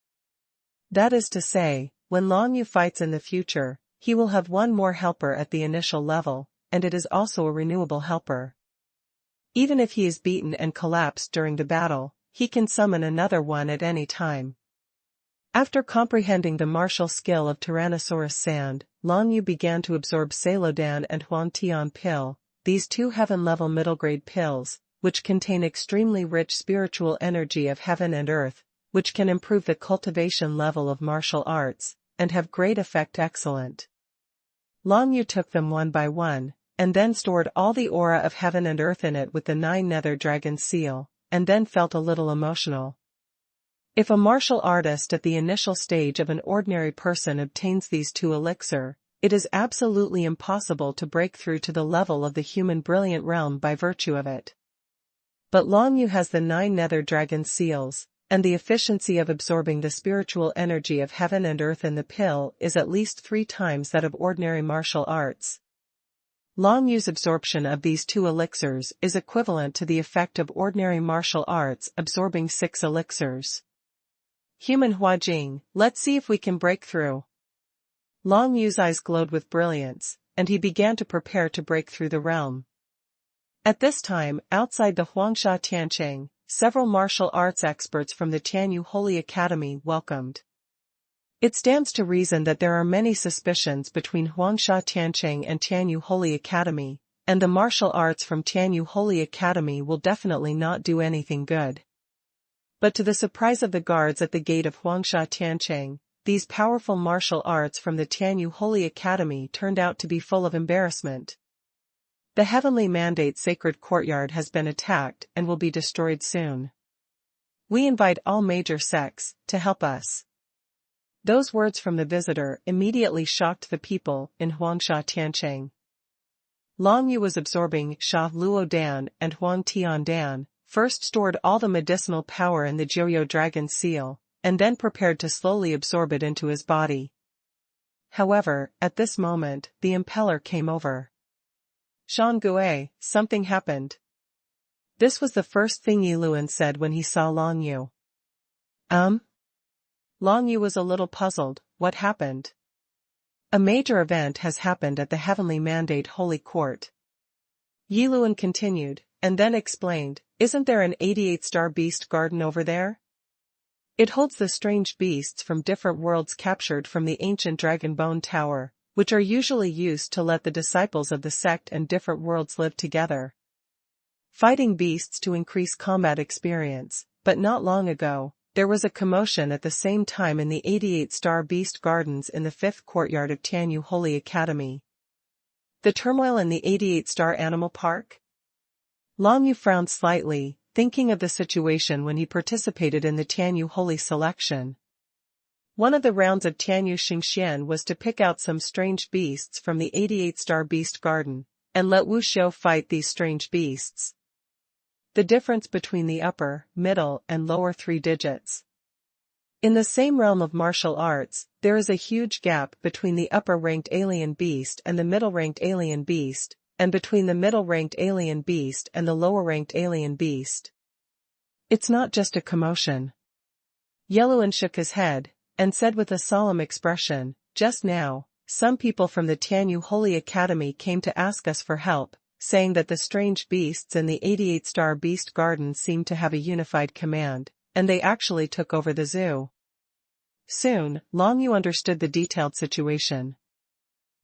That is to say, when Long Yu fights in the future, he will have one more helper at the initial level, and it is also a renewable helper. Even if he is beaten and collapsed during the battle, he can summon another one at any time. After comprehending the martial skill of Tyrannosaurus Sand, Long Yu began to absorb Celodan and Huang Tian pill, these 2 heaven-level middle-grade pills, which contain extremely rich spiritual energy of heaven and earth, which can improve the cultivation level of martial arts, and have great effect. Excellent. Long Yu took them one by one, and then stored all the aura of heaven and earth in it with the 9 nether dragon seal, and then felt a little emotional. If a martial artist at the initial stage of an ordinary person obtains these 2 elixir, it is absolutely impossible to break through to the level of the human brilliant realm by virtue of it. But Long Yu has the 9 nether dragon seals, and the efficiency of absorbing the spiritual energy of heaven and earth in the pill is at least 3 times that of ordinary martial arts. Long Yu's absorption of these 2 elixirs is equivalent to the effect of ordinary martial arts absorbing 6 elixirs. Human Huajing, let's see if we can break through. Long Yu's eyes glowed with brilliance, and he began to prepare to break through the realm. At this time, outside the Huangsha Tiancheng, several martial arts experts from the Tianyu Holy Academy welcomed. It stands to reason that there are many suspicions between Huangsha Tiancheng and Tianyu Holy Academy, and the martial arts from Tianyu Holy Academy will definitely not do anything good. But to the surprise of the guards at the gate of Huangsha Tiancheng, these powerful martial arts from the Tianyu Holy Academy turned out to be full of embarrassment. The Heavenly Mandate Sacred Courtyard has been attacked and will be destroyed soon. We invite all major sects to help us. Those words from the visitor immediately shocked the people in Huangsha Tiancheng. Long Yu was absorbing Sha Luo Dan and Huang Tian Dan, first stored all the medicinal power in the Jiuyo Dragon Seal, and then prepared to slowly absorb it into his body. However, at this moment, the Impeller came over. Shan Gui, something happened. This was the first thing Yi Luan said when he saw Long Yu. Long Yu was a little puzzled. What happened? A major event has happened at the Heavenly Mandate Holy Court. Yi Luan continued, and then explained, isn't there an 88-star beast garden over there? It holds the strange beasts from different worlds captured from the ancient Dragon Bone Tower, which are usually used to let the disciples of the sect and different worlds live together. Fighting beasts to increase combat experience, but not long ago, there was a commotion at the same time in the 88-star beast gardens in the 5th courtyard of Tianyu Holy Academy. The turmoil in the 88-star animal park? Long Yu frowned slightly, thinking of the situation when he participated in the Tianyu Holy Selection. One of the rounds of Tianyu Xingxian was to pick out some strange beasts from the 88-star beast garden, and let Wu Xiu fight these strange beasts. The difference between the upper, middle, and lower 3 digits. In the same realm of martial arts, there is a huge gap between the upper-ranked alien beast and the middle-ranked alien beast, and between the middle-ranked alien beast and the lower-ranked alien beast. It's not just a commotion. Yeluan shook his head, and said with a solemn expression, just now, some people from the Tianyu Holy Academy came to ask us for help, saying that the strange beasts in the 88-star beast garden seemed to have a unified command, and they actually took over the zoo. Soon, Long Yu understood the detailed situation.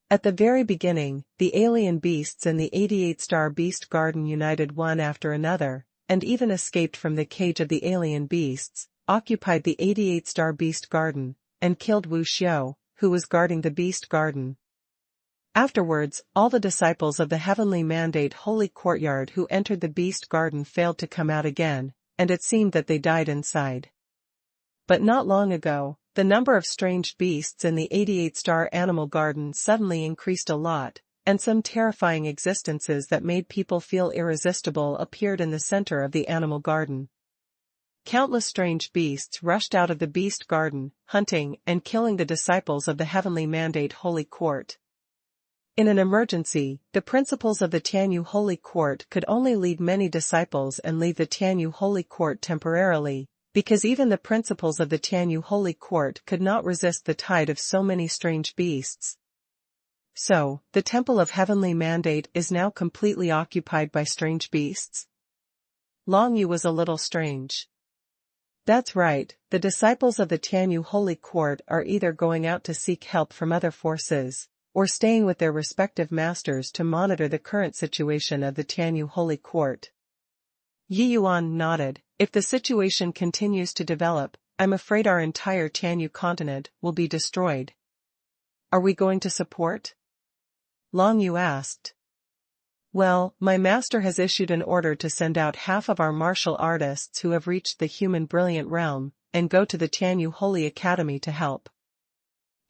At the very beginning, the alien beasts in the 88-star beast garden united one after another, and even escaped from the cage of the alien beasts, occupied the 88-star beast garden, and killed Wu Xiu, who was guarding the beast garden. Afterwards, all the disciples of the heavenly mandate holy courtyard who entered the beast garden failed to come out again, and it seemed that they died inside. But not long ago, the number of strange beasts in the 88-star animal garden suddenly increased a lot, and some terrifying existences that made people feel irresistible appeared in the center of the animal garden. Countless strange beasts rushed out of the beast garden, hunting and killing the disciples of the heavenly mandate holy court. In an emergency, the principals of the Tianyu holy court could only lead many disciples and leave the Tianyu holy court temporarily, because even the principals of the Tianyu holy court could not resist the tide of so many strange beasts. So, the temple of heavenly mandate is now completely occupied by strange beasts? Long Yu was a little strange. That's right, the disciples of the Tianyu holy court are either going out to seek help from other forces, or staying with their respective masters to monitor the current situation of the Tianyu holy court. Yi Yuan nodded. If the situation continues to develop, I'm afraid our entire Tianyu continent will be destroyed. Are we going to support? Long Yu asked. Well, my master has issued an order to send out half of our martial artists who have reached the human brilliant realm, and go to the Tianyu Holy Academy to help.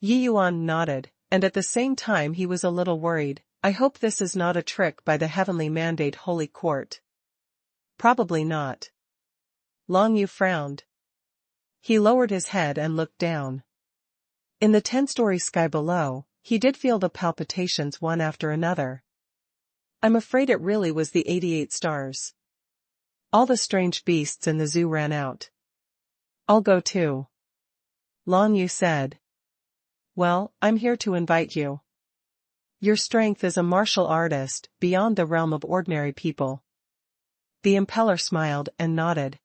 Yi Yuan nodded, and at the same time he was a little worried. I hope this is not a trick by the heavenly mandate holy court. Probably not. Long Yu frowned. He lowered his head and looked down. In the 10-story sky below, he did feel the palpitations one after another. I'm afraid it really was the 88 stars. All the strange beasts in the zoo ran out. I'll go too. Long Yu said. Well, I'm here to invite you. Your strength as a martial artist, beyond the realm of ordinary people. The impeller smiled and nodded.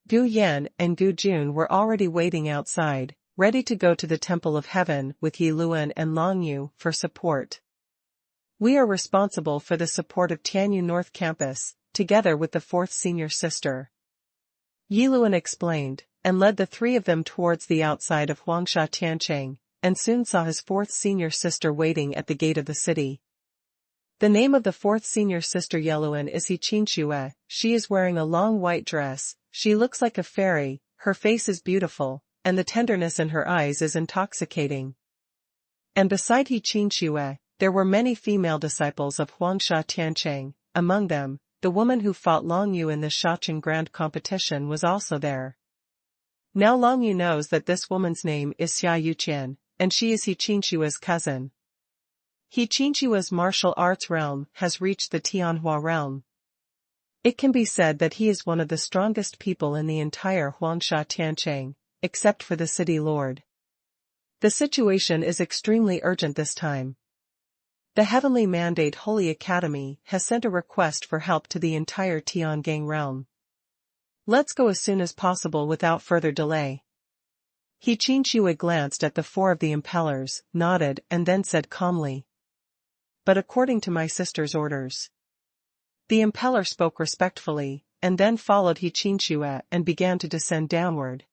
Gu Yan and Gu Jun were already waiting outside, ready to go to the Temple of Heaven with Yi Luan and Long Yu for support. We are responsible for the support of Tianyu North Campus, together with the fourth senior sister. Yi Luan explained, and led the three of them towards the outside of Huangsha Tiancheng, and soon saw his fourth senior sister waiting at the gate of the city. The name of the fourth senior sister Yeluan is He Qinxue. She is wearing a long white dress, she looks like a fairy, her face is beautiful, and the tenderness in her eyes is intoxicating. And beside He Qinxue, there were many female disciples of Huangsha Tiancheng. Among them, the woman who fought Long Yu in the Shaoqing Grand competition was also there. Now Long Yu knows that this woman's name is Xia Yuqian, and she is He Qinshue's cousin. He Qinshue's martial arts realm has reached the Tianhua realm. It can be said that he is one of the strongest people in the entire Huangsha Tiancheng, except for the city lord. The situation is extremely urgent this time. The Heavenly Mandate Holy Academy has sent a request for help to the entire Tiangang realm. Let's go as soon as possible without further delay. He Qinxue glanced at the four of the impellers, nodded and then said calmly. But according to my sister's orders. The impeller spoke respectfully, and then followed He Qinxue and began to descend downward.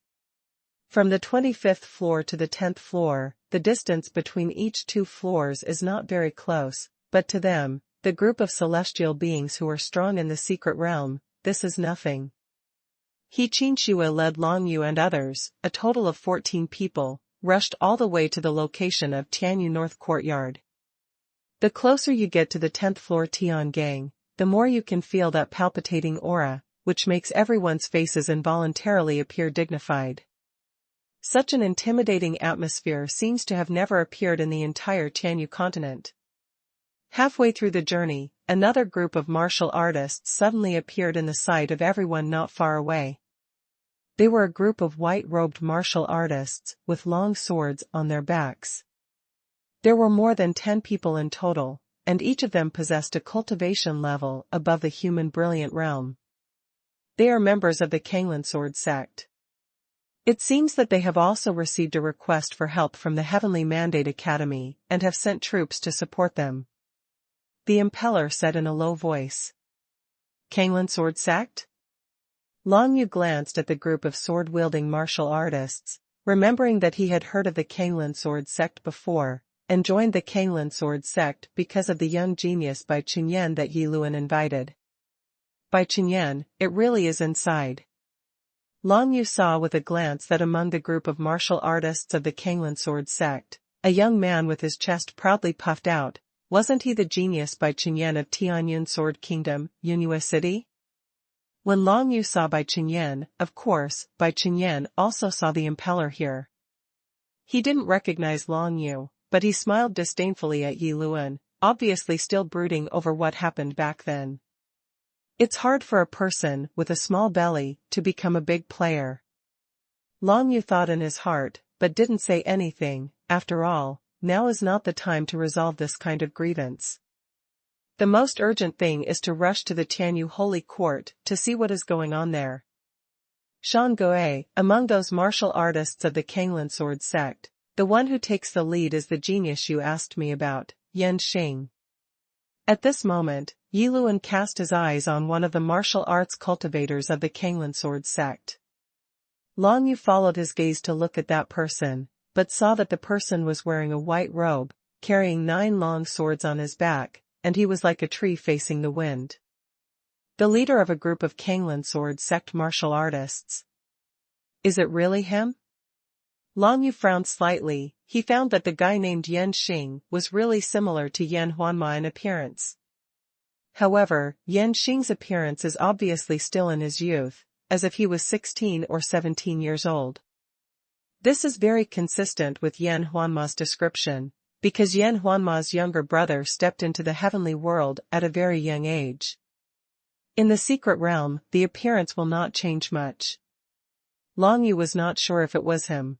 From the 25th floor to the 10th floor, the distance between each two floors is not very close, but to them, the group of celestial beings who are strong in the secret realm, this is nothing. He Qinxue led Long Yu and others, a total of 14 people, rushed all the way to the location of Tianyu North Courtyard. The closer you get to the 10th floor Tiangang, the more you can feel that palpitating aura, which makes everyone's faces involuntarily appear dignified. Such an intimidating atmosphere seems to have never appeared in the entire Tianyu continent. Halfway through the journey, another group of martial artists suddenly appeared in the sight of everyone not far away. They were a group of white-robed martial artists, with long swords on their backs. There were more than 10 people in total, and each of them possessed a cultivation level above the human brilliant realm. They are members of the Kanglan Sword sect. It seems that they have also received a request for help from the Heavenly Mandate Academy and have sent troops to support them. The impeller said in a low voice. Kanglan Sword sect? Long Yu glanced at the group of sword-wielding martial artists, remembering that he had heard of the Kanglan Sword sect before, and joined the Kanglin sword sect because of the young genius Bai Qingyan that Yi Luan invited. Bai Qingyan, it really is inside. Long Yu saw with a glance that among the group of martial artists of the Kanglin sword sect, a young man with his chest proudly puffed out, wasn't he the genius Bai Qingyan of Tianyun Sword Kingdom, Yunhua City? When Long Yu saw Bai Qingyan, of course, Bai Qingyan also saw the impeller here. He didn't recognize Long Yu, but he smiled disdainfully at Yi Luan, obviously still brooding over what happened back then. It's hard for a person with a small belly to become a big player. Long Yu thought in his heart, but didn't say anything. After all, now is not the time to resolve this kind of grievance. The most urgent thing is to rush to the Tianyu Holy Court to see what is going on there. Shan Goe, among those martial artists of the Kanglin sword sect, the one who takes the lead is the genius you asked me about, Yan Xing. At this moment, Yi Luan cast his eyes on one of the martial arts cultivators of the Kanglin sword sect. Long Yu followed his gaze to look at that person, but saw that the person was wearing a white robe, carrying 9 long swords on his back, and he was like a tree facing the wind. The leader of a group of Kanglin sword sect martial artists. Is it really him? Long Yu frowned slightly. He found that the guy named Yan Xing was really similar to Yan Huanma in appearance. However, Yan Xing's appearance is obviously still in his youth, as if he was 16 or 17 years old. This is very consistent with Yan Huanma's description, because Yan Huanma's younger brother stepped into the heavenly world at a very young age. In the secret realm, the appearance will not change much. Long Yu was not sure if it was him.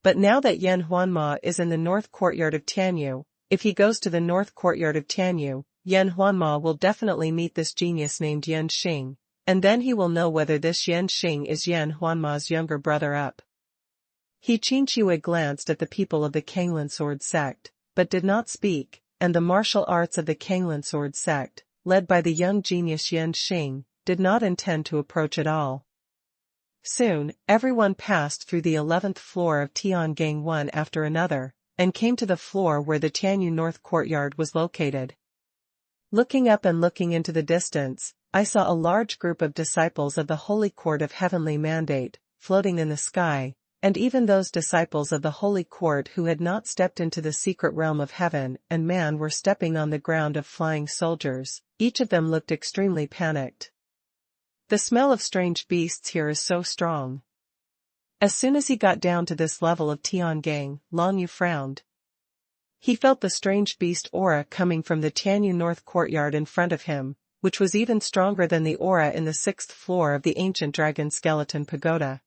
But now that Yan Huanma is in the north courtyard of Tianyu, if he goes to the north courtyard of Tianyu, Yan Huanma will definitely meet this genius named Yan Xing, and then he will know whether this Yan Xing is Yan Huanma's younger brother up. He Qinqiwei glanced at the people of the Kanglin sword sect, but did not speak, and the martial arts of the Kanglin sword sect, led by the young genius Yan Xing, did not intend to approach at all. Soon, everyone passed through the 11th floor of Tiangang one after another, and came to the floor where the Tianyu North Courtyard was located. Looking up and looking into the distance, I saw a large group of disciples of the Holy Court of Heavenly Mandate, floating in the sky, and even those disciples of the Holy Court who had not stepped into the secret realm of heaven and man were stepping on the ground of flying soldiers. Each of them looked extremely panicked. The smell of strange beasts here is so strong. As soon as he got down to this level of Tiangang, Long Yu frowned. He felt the strange beast aura coming from the Tianyu North Courtyard in front of him, which was even stronger than the aura in the 6th floor of the ancient dragon skeleton pagoda.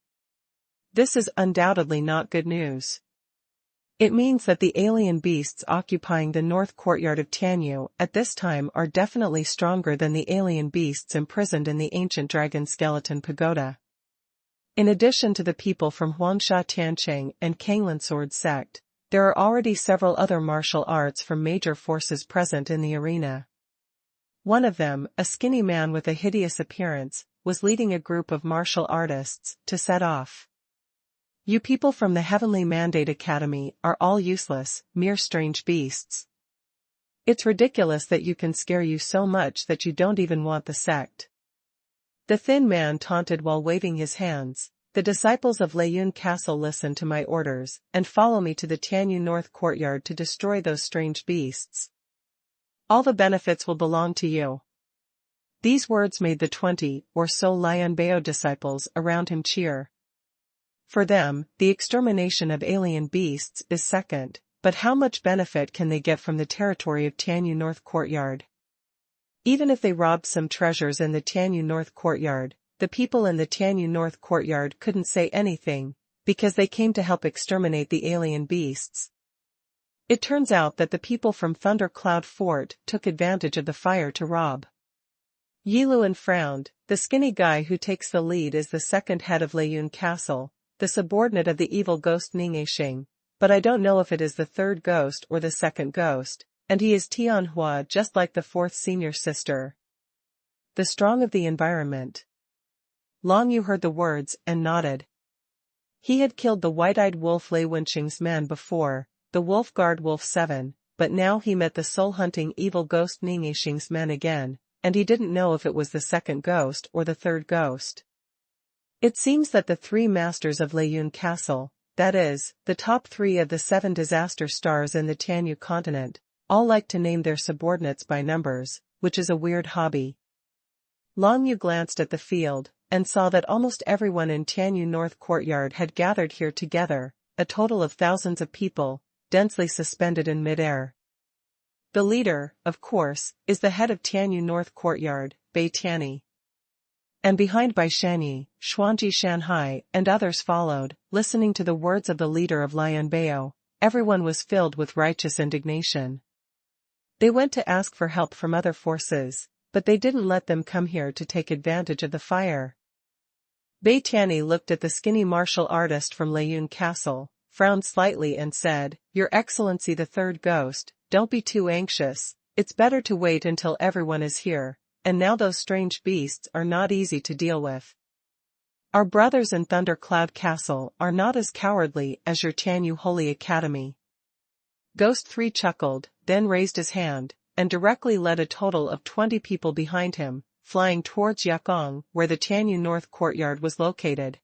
This is undoubtedly not good news. It means that the alien beasts occupying the north courtyard of Tianyu at this time are definitely stronger than the alien beasts imprisoned in the ancient dragon skeleton pagoda. In addition to the people from Huangsha Tiancheng and Kanglin sword sect, there are already several other martial arts from major forces present in the arena. One of them, a skinny man with a hideous appearance, was leading a group of martial artists to set off. You people from the Heavenly Mandate Academy are all useless, mere strange beasts. It's ridiculous that you can scare you so much that you don't even want the sect. The thin man taunted while waving his hands. The disciples of Leiyun Castle listen to my orders, and follow me to the Tianyu North Courtyard to destroy those strange beasts. All the benefits will belong to you. These words made the 20 or so Lianbao disciples around him cheer. For them, the extermination of alien beasts is second, but how much benefit can they get from the territory of Tianyu North Courtyard? Even if they robbed some treasures in the Tianyu North Courtyard, the people in the Tianyu North Courtyard couldn't say anything, because they came to help exterminate the alien beasts. It turns out that the people from Thunder Cloud Fort took advantage of the fire to rob. Yi Luan frowned. The skinny guy who takes the lead is the second head of Leiyun Castle, the subordinate of the evil ghost Ningxing, but I don't know if it is the third ghost or the second ghost, and he is Tianhua just like the fourth senior sister. The strong of the environment. Long Yu heard the words and nodded. He had killed the white-eyed wolf Lei Wenqing's man before, the wolf guard Wolf 7, but now he met the soul-hunting evil ghost Ningxing's men again, and he didn't know if it was the second ghost or the third ghost. It seems that the three masters of Leyun Castle, that is, the top three of the 7 disaster stars in the Tianyu continent, all like to name their subordinates by numbers, which is a weird hobby. Long Yu glanced at the field, and saw that almost everyone in Tianyu North Courtyard had gathered here together, a total of thousands of people, densely suspended in midair. The leader, of course, is the head of Tianyu North Courtyard, Bei Tianyi. And behind Bai Shanyi, Xuanji Shanhai and others followed, listening to the words of the leader of Lianbao. Everyone was filled with righteous indignation. They went to ask for help from other forces, but they didn't let them come here to take advantage of the fire. Bei Tianyi looked at the skinny martial artist from Leyun Castle, frowned slightly and said, "Your Excellency the third ghost, don't be too anxious, it's better to wait until everyone is here. And now those strange beasts are not easy to deal with. Our brothers in Thunder Cloud Castle are not as cowardly as your Tianyu Holy Academy." Ghost 3 chuckled, then raised his hand, and directly led a total of 20 people behind him, flying towards Yakong, where the Tianyu North Courtyard was located.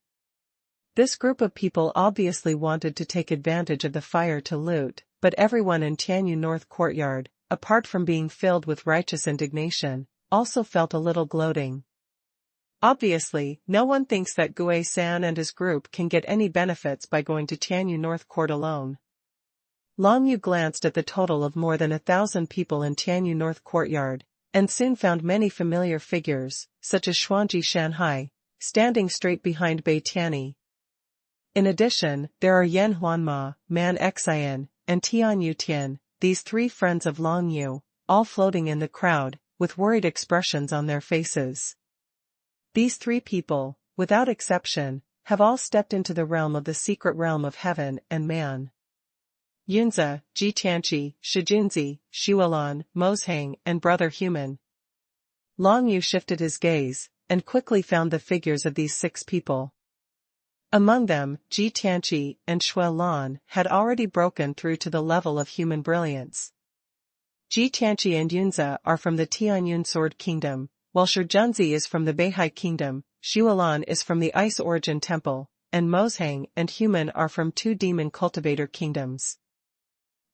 This group of people obviously wanted to take advantage of the fire to loot, but everyone in Tianyu North Courtyard, apart from being filled with righteous indignation, also felt a little gloating. Obviously, no one thinks that Gue-san and his group can get any benefits by going to Tianyu North Court alone. Long Yu glanced at the total of more than 1,000 people in Tianyu North Courtyard, and soon found many familiar figures, such as Xuanji Shanhai, standing straight behind Bei Tianyi. In addition, there are Yan Huanma, Man Xian, and Tian Yutian, these 3 friends of Long Yu, all floating in the crowd, with worried expressions on their faces. These 3 people, without exception, have all stepped into the realm of the secret realm of heaven and man. Yunzi, Ji Tianqi, Shijunzi, Xuanhuan, Mozhang, and Brother Human. Long Yu shifted his gaze, and quickly found the figures of these 6 people. Among them, Ji Tianqi and Xuanhuan had already broken through to the level of human brilliance. Ji Tianqi and Yunzi are from the Tianyun Sword Kingdom, while Shijunzi is from the Beihai Kingdom, Xuanhuan is from the Ice Origin Temple, and Mozhang and Human are from 2 Demon Cultivator Kingdoms.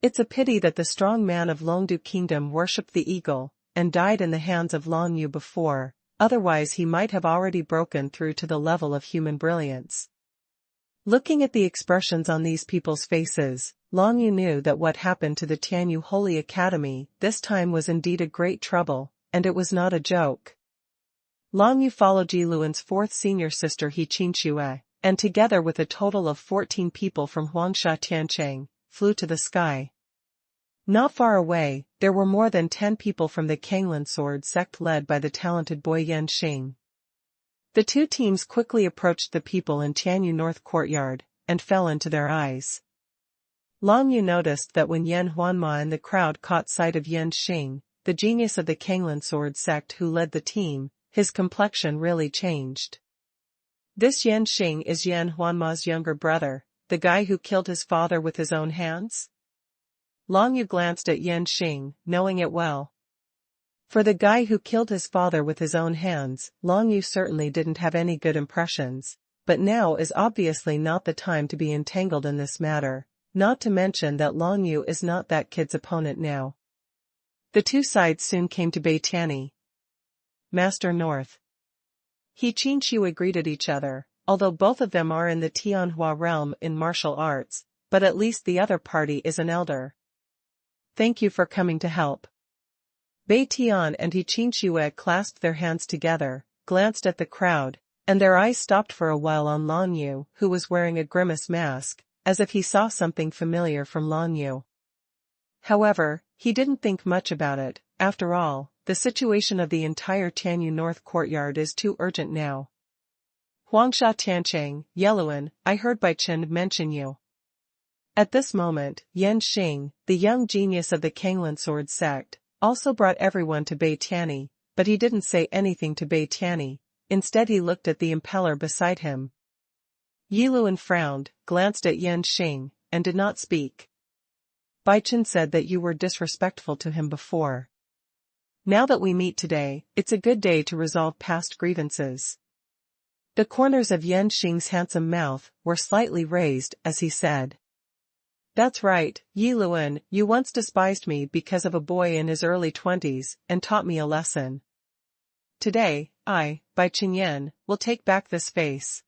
It's a pity that the strong man of Longdu Kingdom worshipped the eagle, and died in the hands of Long Yu before, otherwise he might have already broken through to the level of human brilliance. Looking at the expressions on these people's faces, Long Yu knew that what happened to the Tianyu Holy Academy this time was indeed a great trouble, and it was not a joke. Long Yu followed Jiluan's 4th senior sister He Qinxue, and together with a total of 14 people from Huangsha Tiancheng, flew to the sky. Not far away, there were more than 10 people from the Kanglan Sword sect led by the talented boy Yan Xing. The 2 teams quickly approached the people in Tianyu North Courtyard, and fell into their eyes. Long Yu noticed that when Yan Huanma and the crowd caught sight of Yan Xing, the genius of the Kanglan Sword sect who led the team, his complexion really changed. This Yan Xing is Yan Huanma's younger brother, the guy who killed his father with his own hands? Long Yu glanced at Yan Xing, knowing it well. For the guy who killed his father with his own hands, Long Yu certainly didn't have any good impressions, but now is obviously not the time to be entangled in this matter, not to mention that Long Yu is not that kid's opponent now. The 2 sides soon came to Bei Tianyi. Master North. He Qinxue greeted each other, although both of them are in the Tianhua realm in martial arts, but at least the other party is an elder. Thank you for coming to help. Bei Tian and He Qinxue clasped their hands together, glanced at the crowd, and their eyes stopped for a while on Long Yu, who was wearing a grimace mask, as if he saw something familiar from Long Yu. However, he didn't think much about it. After all, the situation of the entire Tianyu North Courtyard is too urgent now. Huangsha Tiancheng, Yeluan, I heard Bai Chen mention you. At this moment, Yan Xing, the young genius of the Kanglan Sword sect, also brought everyone to Bei Tianyi, but he didn't say anything to Bei Tianyi. Instead he looked at the impeller beside him. Yiluan frowned, glanced at Yan Xing, and did not speak. Bai Chen said that you were disrespectful to him before. Now that we meet today, it's a good day to resolve past grievances. The corners of Yan Xing's handsome mouth were slightly raised as he said. That's right, Yi Luan, you once despised me because of a boy in his early 20s and taught me a lesson. Today, I, Bai Qingyan, will take back this face.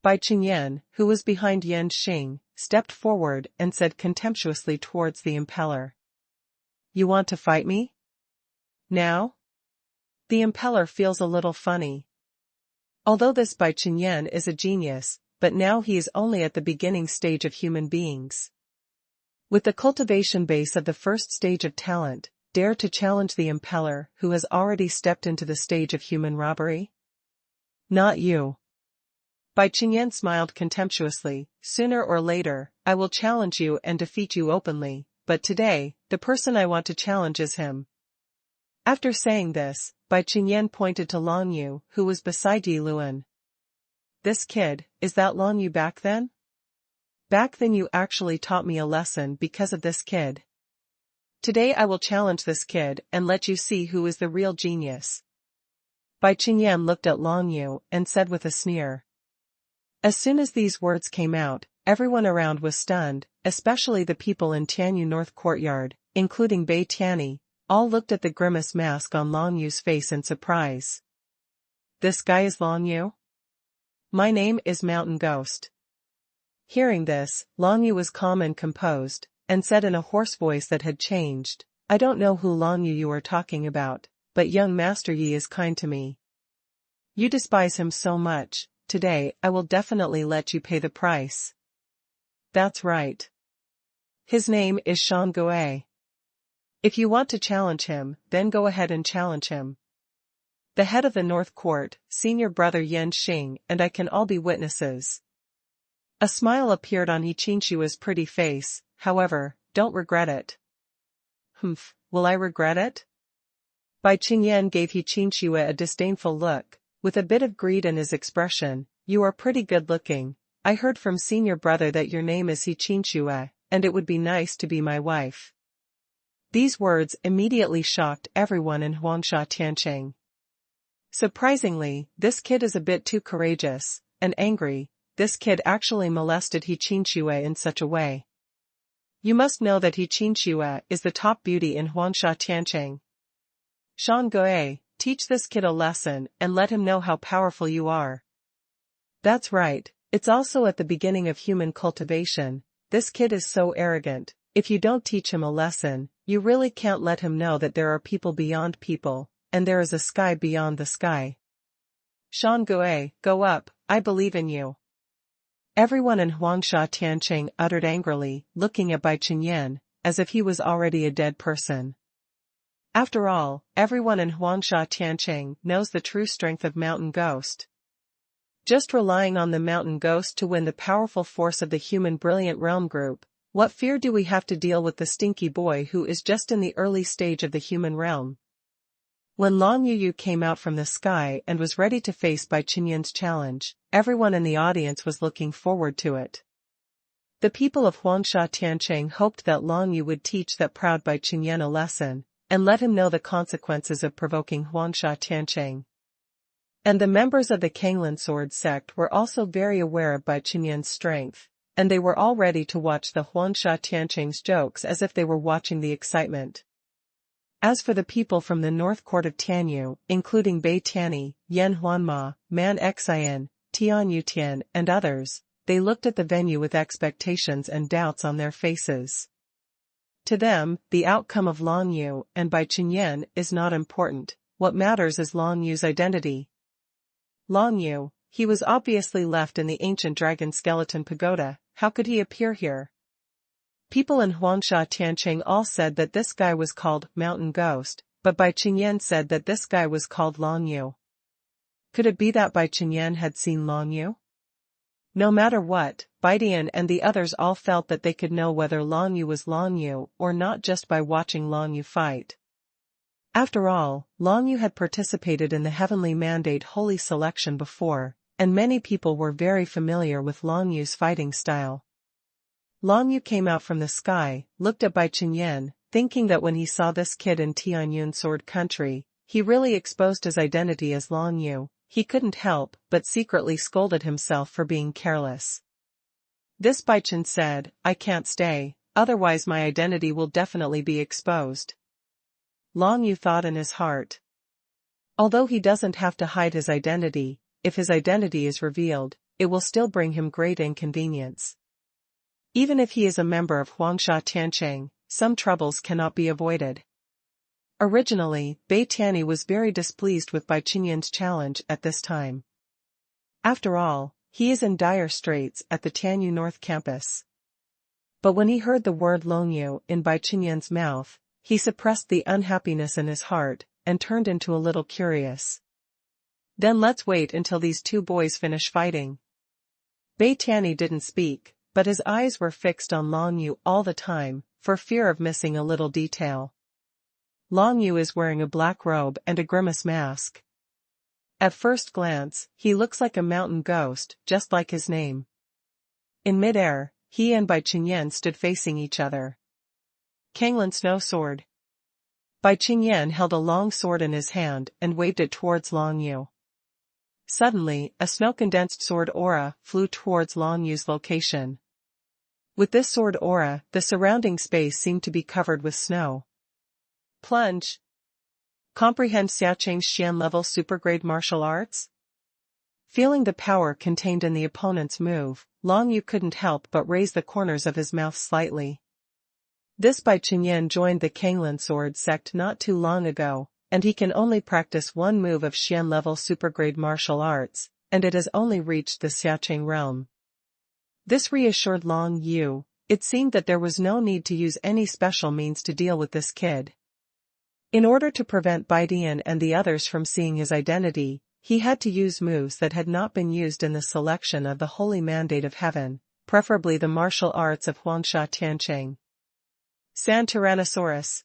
Bai Qingyan, who was behind Yan Xing, stepped forward and said contemptuously towards the impeller. You want to fight me? Now? The impeller feels a little funny. Although this Bai Qingyan is a genius, but now he is only at the beginning stage of human beings. With the cultivation base of the first stage of talent, dare to challenge the impeller who has already stepped into the stage of human robbery? Not you. Bai Qingyan smiled contemptuously. Sooner or later, I will challenge you and defeat you openly, but today, the person I want to challenge is him. After saying this, Bai Qingyan pointed to Long Yu, who was beside Yi Luan. This kid, is that Long Yu back then? Back then you actually taught me a lesson because of this kid. Today I will challenge this kid and let you see who is the real genius. Bai Qingyan looked at Long Yu and said with a sneer. As soon as these words came out, everyone around was stunned, especially the people in Tianyu North Courtyard, including Bai Tianyi. All looked at the grimace mask on Long Yu's face in surprise. This guy is Long Yu? My name is Mountain Ghost. Hearing this, Long Yu was calm and composed, and said in a hoarse voice that had changed, I don't know who Long Yu you are talking about, but young Master Yi is kind to me. You despise him so much, today I will definitely let you pay the price. That's right. His name is xuanhuan. If you want to challenge him, then go ahead and challenge him. The head of the North Court, senior brother Yan Xing and I can all be witnesses. A smile appeared on He Qinshua's pretty face, however, don't regret it. Humph, will I regret it? Bai Qingyan gave He Qinshu a disdainful look, with a bit of greed in his expression. You are pretty good looking. I heard from senior brother that your name is He Qinshu, and it would be nice to be my wife. These words immediately shocked everyone in Huangsha Tiancheng. Surprisingly, this kid is a bit too courageous and angry. This kid actually molested He Qinshu in such a way. You must know that He Qinshu is the top beauty in Huangsha Tiancheng. xuanhuan, teach this kid a lesson and let him know how powerful you are. That's right, it's also at the beginning of human cultivation. This kid is so arrogant. If you don't teach him a lesson, you really can't let him know that there are people beyond people, and there is a sky beyond the sky. xuanhuan, go up, I believe in you. Everyone in Huangsha Tiancheng uttered angrily, looking at Bai Qingyan, as if he was already a dead person. After all, everyone in Huangsha Tiancheng knows the true strength of Mountain Ghost. Just relying on the Mountain Ghost to win the powerful force of the human Brilliant Realm group, what fear do we have to deal with the stinky boy who is just in the early stage of the human realm? When Long Yu came out from the sky and was ready to face Bai Qingyan's challenge, everyone in the audience was looking forward to it. The people of Huangsha Tiancheng hoped that Long Yu would teach that proud Bai Qingyan a lesson, and let him know the consequences of provoking Huangsha Tiancheng. And the members of the Kanglin Sword sect were also very aware of Bai Qingyan's strength, and they were all ready to watch the Huangsha Tiancheng's jokes as if they were watching the excitement. As for the people from the North Court of Tianyu, including Bai Tianyi, Yan Huanma, Man Xian, Tian Yutian and others, they looked at the venue with expectations and doubts on their faces. To them, the outcome of Long Yu and Bai Qingyan is not important. What matters is Long Yu's identity. Long Yu, he was obviously left in the ancient dragon skeleton pagoda. How could he appear here? People in Huangsha Tiancheng all said that this guy was called Mountain Ghost, but Bai Qingyan said that this guy was called Long Yu. Could it be that Bai Qingyan had seen Long Yu? No matter what, Bai Dian and the others all felt that they could know whether Long Yu was Long Yu or not just by watching Long Yu fight. After all, Long Yu had participated in the Heavenly Mandate Holy Selection before, and many people were very familiar with Long Yu's fighting style. Long Yu came out from the sky, looked at Bai Qinyan, thinking that when he saw this kid in Tianyun Sword Country, he really exposed his identity as Long Yu. He couldn't help but secretly scolded himself for being careless. This Bai Qin said, "I can't stay, otherwise my identity will definitely be exposed." Long Yu thought in his heart. Although he doesn't have to hide his identity, if his identity is revealed, it will still bring him great inconvenience. Even if he is a member of Huangsha Tiancheng, some troubles cannot be avoided. Originally, Bai Tianyi was very displeased with Bai Qinyan's challenge at this time. After all, he is in dire straits at the Tianyu North campus. But when he heard the word Long Yu in Bai Qinyan's mouth, he suppressed the unhappiness in his heart, and turned into a little curious. Then let's wait until these two boys finish fighting. Bai Tianyi didn't speak, but his eyes were fixed on Long Yu all the time, for fear of missing a little detail. Long Yu is wearing a black robe and a grimace mask. At first glance, he looks like a mountain ghost, just like his name. In midair, he and Bai Qinyan stood facing each other. Kanglan Snow Sword. Bai Qinyan held a long sword in his hand and waved it towards Long Yu. Suddenly, a snow-condensed sword aura flew towards Long Yu's location. With this sword aura, the surrounding space seemed to be covered with snow. Plunge. Comprehend Xiaoqing's Xian level supergrade martial arts? Feeling the power contained in the opponent's move, Long Yu couldn't help but raise the corners of his mouth slightly. This Bai Qinyan joined the Kanglan sword sect not too long ago, and he can only practice one move of Xian level supergrade martial arts, and it has only reached the Xiaoqing realm. This reassured Long Yu. It seemed that there was no need to use any special means to deal with this kid. In order to prevent Bai Dian and the others from seeing his identity, he had to use moves that had not been used in the selection of the Holy Mandate of Heaven, preferably the martial arts of Huangsha Tiancheng. Sand Tyrannosaurus.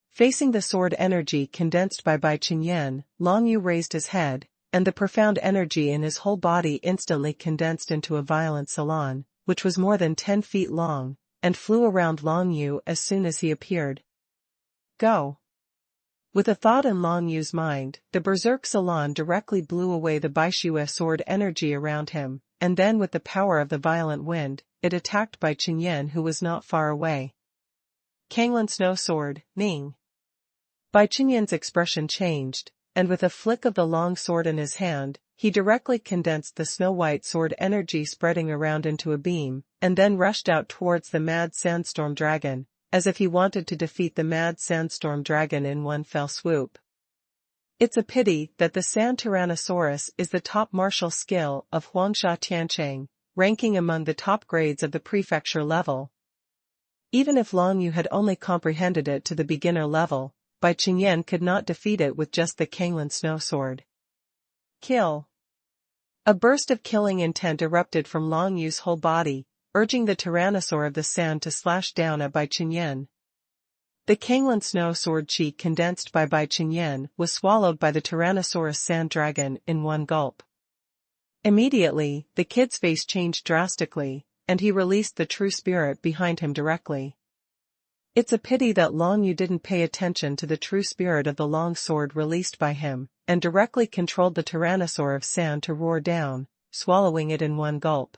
Facing the sword energy condensed by Bai Qinyan, Long Yu raised his head, and the profound energy in his whole body instantly condensed into a violent salon, which was more than 10 feet long, and flew around Long Yu as soon as he appeared. Go. With a thought in Long Yu's mind, the berserk salon directly blew away the Baishue sword energy around him, and then with the power of the violent wind, it attacked Bai Qinyan who was not far away. Kanglan Snow Sword, Ning. Bai Qinyan's expression changed, and with a flick of the long sword in his hand, he directly condensed the snow-white sword energy spreading around into a beam, and then rushed out towards the mad sandstorm dragon, as if he wanted to defeat the mad sandstorm dragon in one fell swoop. It's a pity that the Sand Tyrannosaurus is the top martial skill of Huangsha Tiancheng, ranking among the top grades of the prefecture level. Even if Long Yu had only comprehended it to the beginner level, Bai Qinyan could not defeat it with just the Kanglan Snow Sword. Kill. A burst of killing intent erupted from Long Yu's whole body, urging the Tyrannosaur of the Sand to slash down at Bai Qinyan. The Kanglan Snow Sword chi condensed by Bai Qinyan was swallowed by the Tyrannosaurus Sand Dragon in one gulp. Immediately, the kid's face changed drastically, and he released the true spirit behind him directly. It's a pity that Long Yu didn't pay attention to the true spirit of the long sword released by him, and directly controlled the Tyrannosaur of Sand to roar down, swallowing it in one gulp.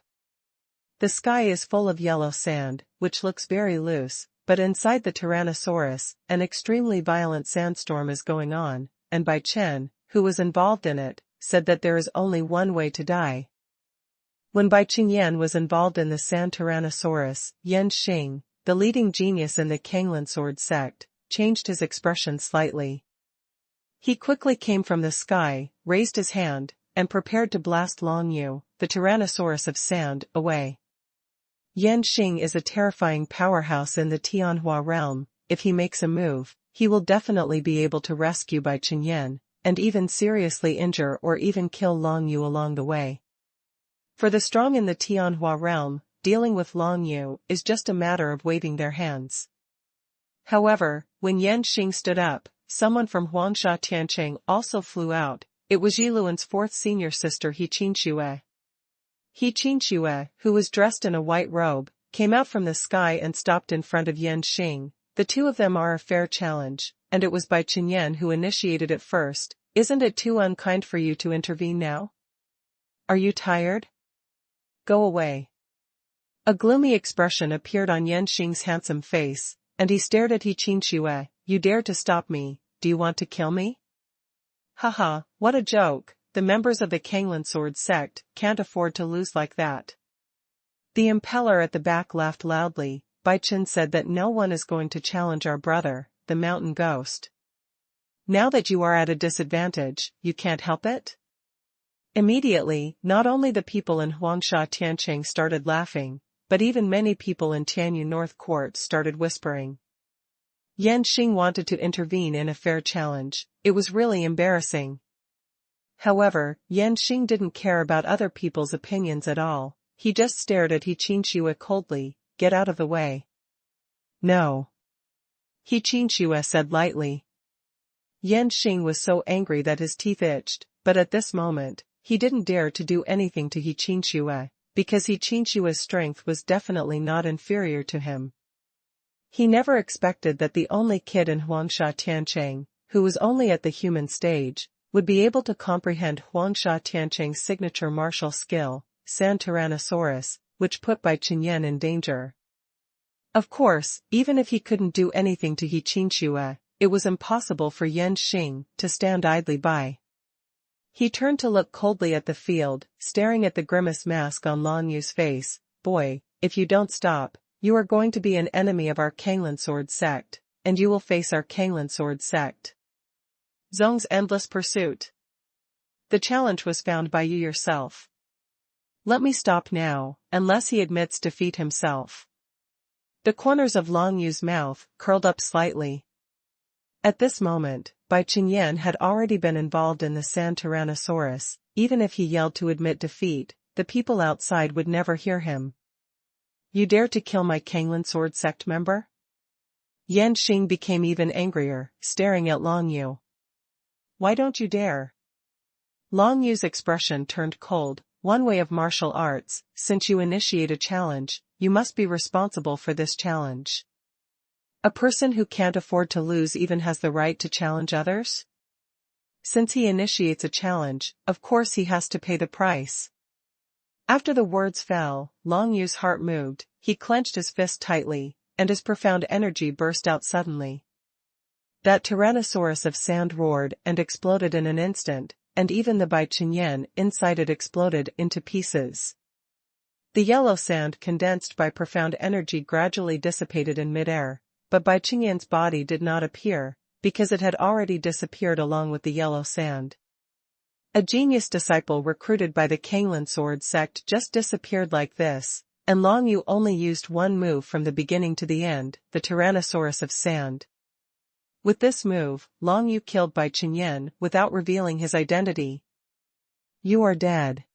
The sky is full of yellow sand, which looks very loose, but inside the Tyrannosaurus, an extremely violent sandstorm is going on, and Bai Chen, who was involved in it, said that there is only one way to die. When Bai Qinyan was involved in the Sand Tyrannosaurus, Yan Xing, the leading genius in the Kanglan sword sect, changed his expression slightly. He quickly came from the sky, raised his hand, and prepared to blast Long Yu, the Tyrannosaurus of Sand, away. Yan Xing is a terrifying powerhouse in the Tianhua realm. If he makes a move, he will definitely be able to rescue Bai Qinyan, and even seriously injure or even kill Long Yu along the way. For the strong in the Tianhua realm, dealing with Long Yu is just a matter of waving their hands. However, when Yan Xing stood up, someone from Huangsha Tiancheng also flew out. It was Yiluan's fourth senior sister He Qinxue. He Qinxue, who was dressed in a white robe, came out from the sky and stopped in front of Yan Xing. The two of them are a fair challenge, and it was Bai Qinyan who initiated it first. Isn't it too unkind for you to intervene now? Are you tired? Go away. A gloomy expression appeared on Yan Xing's handsome face, and he stared at He Qinxue. You dare to stop me, do you want to kill me? Haha, what a joke, the members of the Kanglan Sword sect can't afford to lose like that. The impeller at the back laughed loudly. Bai Qin said that no one is going to challenge our brother, the mountain ghost. Now that you are at a disadvantage, you can't help it? Immediately, not only the people in Huangsha Tianqing started laughing, but even many people in Tianyu North Court started whispering. Yan Xing wanted to intervene in a fair challenge. It was really embarrassing. However, Yan Xing didn't care about other people's opinions at all. He just stared at He Qinxue coldly. Get out of the way. No. He Qinxue said lightly. Yan Xing was so angry that his teeth itched, but at this moment, he didn't dare to do anything to He Qinxue, because He Qinxue's strength was definitely not inferior to him. He never expected that the only kid in Huangsha Tianqing, who was only at the human stage, would be able to comprehend Huangsha Tianqing's signature martial skill, Sand Tyrannosaurus, which put Bai Qinyan in danger. Of course, even if he couldn't do anything to He Qinxue, it was impossible for Yan Xing to stand idly by. He turned to look coldly at the field, staring at the grimace mask on Long Yu's face. Boy, if you don't stop, you are going to be an enemy of our Kanglan Sword sect, and you will face our Kanglan Sword sect. Zhong's endless pursuit. The challenge was found by you yourself. Let me stop now, unless he admits defeat himself. The corners of Long Yu's mouth curled up slightly. At this moment, Bai Qinyan had already been involved in the Sand Tyrannosaurus. Even if he yelled to admit defeat, the people outside would never hear him. You dare to kill my Kanglan Sword sect member? Yan Xing became even angrier, staring at Long Yu. Why don't you dare? Long Yu's expression turned cold. One way of martial arts, since you initiate a challenge, you must be responsible for this challenge. A person who can't afford to lose even has the right to challenge others? Since he initiates a challenge, of course he has to pay the price. After the words fell, Long Yu's heart moved, he clenched his fist tightly, and his profound energy burst out suddenly. That Tyrannosaurus of sand roared and exploded in an instant, and even the Bai Qinyan inside it exploded into pieces. The yellow sand condensed by profound energy gradually dissipated in midair, but Bai Qinyan's body did not appear, because it had already disappeared along with the yellow sand. A genius disciple recruited by the Kanglan Sword sect just disappeared like this, and Long Yu only used one move from the beginning to the end, the Tyrannosaurus of sand. With this move, Long Yu killed Bai Qinyan without revealing his identity. You are dead.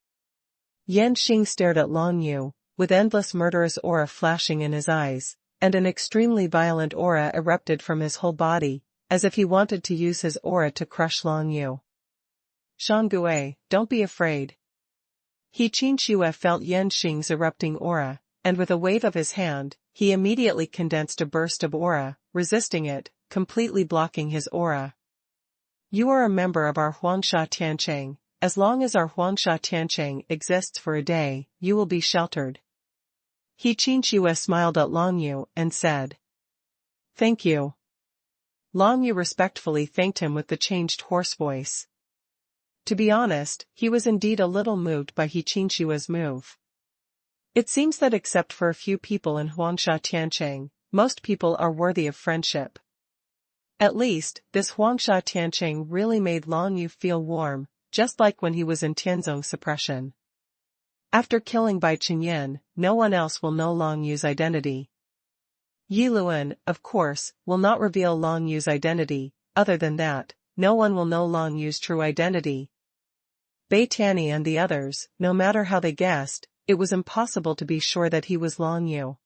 Yan Xing stared at Long Yu, with endless murderous aura flashing in his eyes, and an extremely violent aura erupted from his whole body, as if he wanted to use his aura to crush Long Yu. Xuanhuan, don't be afraid. He Qinxue felt Yan Xing's erupting aura, and with a wave of his hand, he immediately condensed a burst of aura, resisting it, completely blocking his aura. You are a member of our Huangsha Tianqing. As long as our Huangsha Tianqing exists for a day, you will be sheltered. He Qinxue smiled at Long Yu and said. Thank you. Long Yu respectfully thanked him with the changed hoarse voice. To be honest, he was indeed a little moved by He Qinxue's move. It seems that except for a few people in Huangsha Tianqing, most people are worthy of friendship. At least, this Huangsha Tianqing really made Long Yu feel warm, just like when he was in Tianzong suppression. After killing Bai Qinyan, no one else will know Long Yu's identity. Yi Luan, of course, will not reveal Long Yu's identity. Other than that, no one will know Long Yu's true identity. Bai Tanni and the others, no matter how they guessed, it was impossible to be sure that he was Long Yu.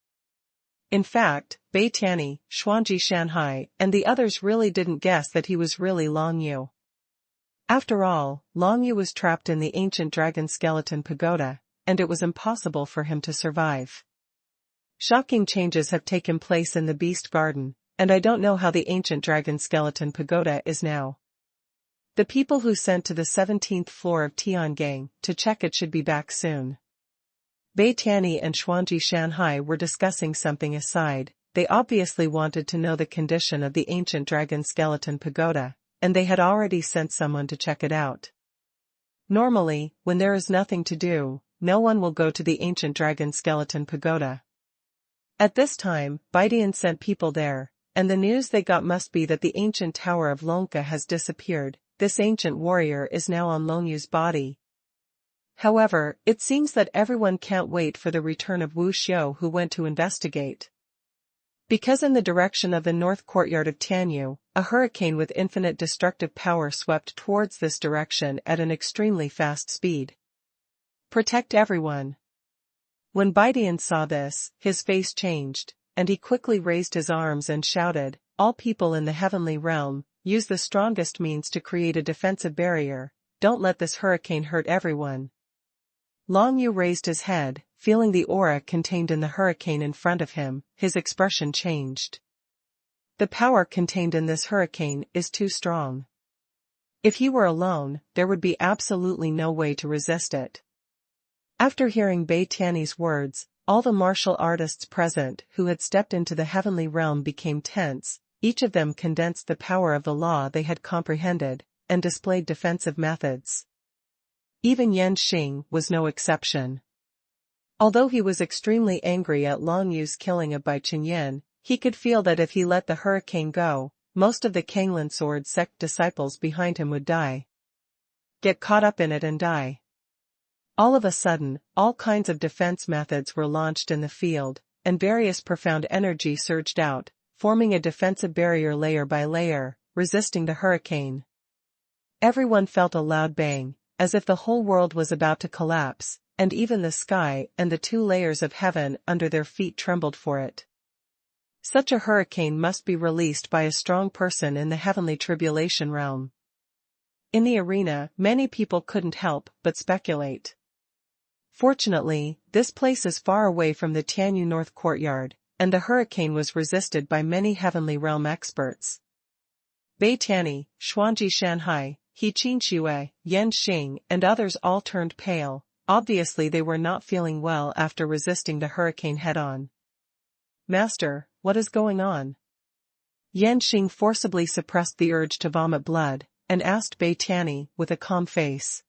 In fact, Bai Tanni, Xuanji Shanhai, and the others really didn't guess that he was really Long Yu. After all, Long Yu was trapped in the ancient dragon skeleton pagoda, and it was impossible for him to survive. Shocking changes have taken place in the Beast Garden, and I don't know how the ancient dragon skeleton pagoda is now. The people who sent to the 17th floor of Tiangang to check it should be back soon. Bai Tianyi and Xuanji Shanhai were discussing something aside. They obviously wanted to know the condition of the ancient dragon skeleton pagoda, and they had already sent someone to check it out. Normally, when there is nothing to do, no one will go to the ancient dragon skeleton pagoda. At this time, Baidian sent people there, and the news they got must be that the ancient tower of Lonka has disappeared. This ancient warrior is now on Longyu's body. However, it seems that everyone can't wait for the return of Wu Xiu, who went to investigate. Because in the direction of the north courtyard of Tianyu, a hurricane with infinite destructive power swept towards this direction at an extremely fast speed. Protect everyone. When Baidian saw this, his face changed, and he quickly raised his arms and shouted, "All people in the heavenly realm, use the strongest means to create a defensive barrier. Don't let this hurricane hurt everyone." Long Yu raised his head, feeling the aura contained in the hurricane in front of him. His expression changed. The power contained in this hurricane is too strong. If he were alone, there would be absolutely no way to resist it. After hearing Bai Tianyi's words, all the martial artists present who had stepped into the heavenly realm became tense. Each of them condensed the power of the law they had comprehended, and displayed defensive methods. Even Yan Xing was no exception. Although he was extremely angry at Long Yu's killing of Bai Chenyan, he could feel that if he let the hurricane go, most of the Kanglin sword sect disciples behind him would die. Get caught up in it and die. All of a sudden, all kinds of defense methods were launched in the field, and various profound energy surged out, forming a defensive barrier layer by layer, resisting the hurricane. Everyone felt a loud bang, as if the whole world was about to collapse, and even the sky and the 2 layers of heaven under their feet trembled for it. Such a hurricane must be released by a strong person in the heavenly tribulation realm. In the arena, many people couldn't help but speculate. Fortunately, this place is far away from the Tianyu North Courtyard, and the hurricane was resisted by many heavenly realm experts. Bai Tianyi, Xuanji Shanhai, He Qinxue, Yan Xing, and others all turned pale. Obviously they were not feeling well after resisting the hurricane head-on. "Master, what is going on?" Yan Xing forcibly suppressed the urge to vomit blood, and asked Bai Tianyi with a calm face.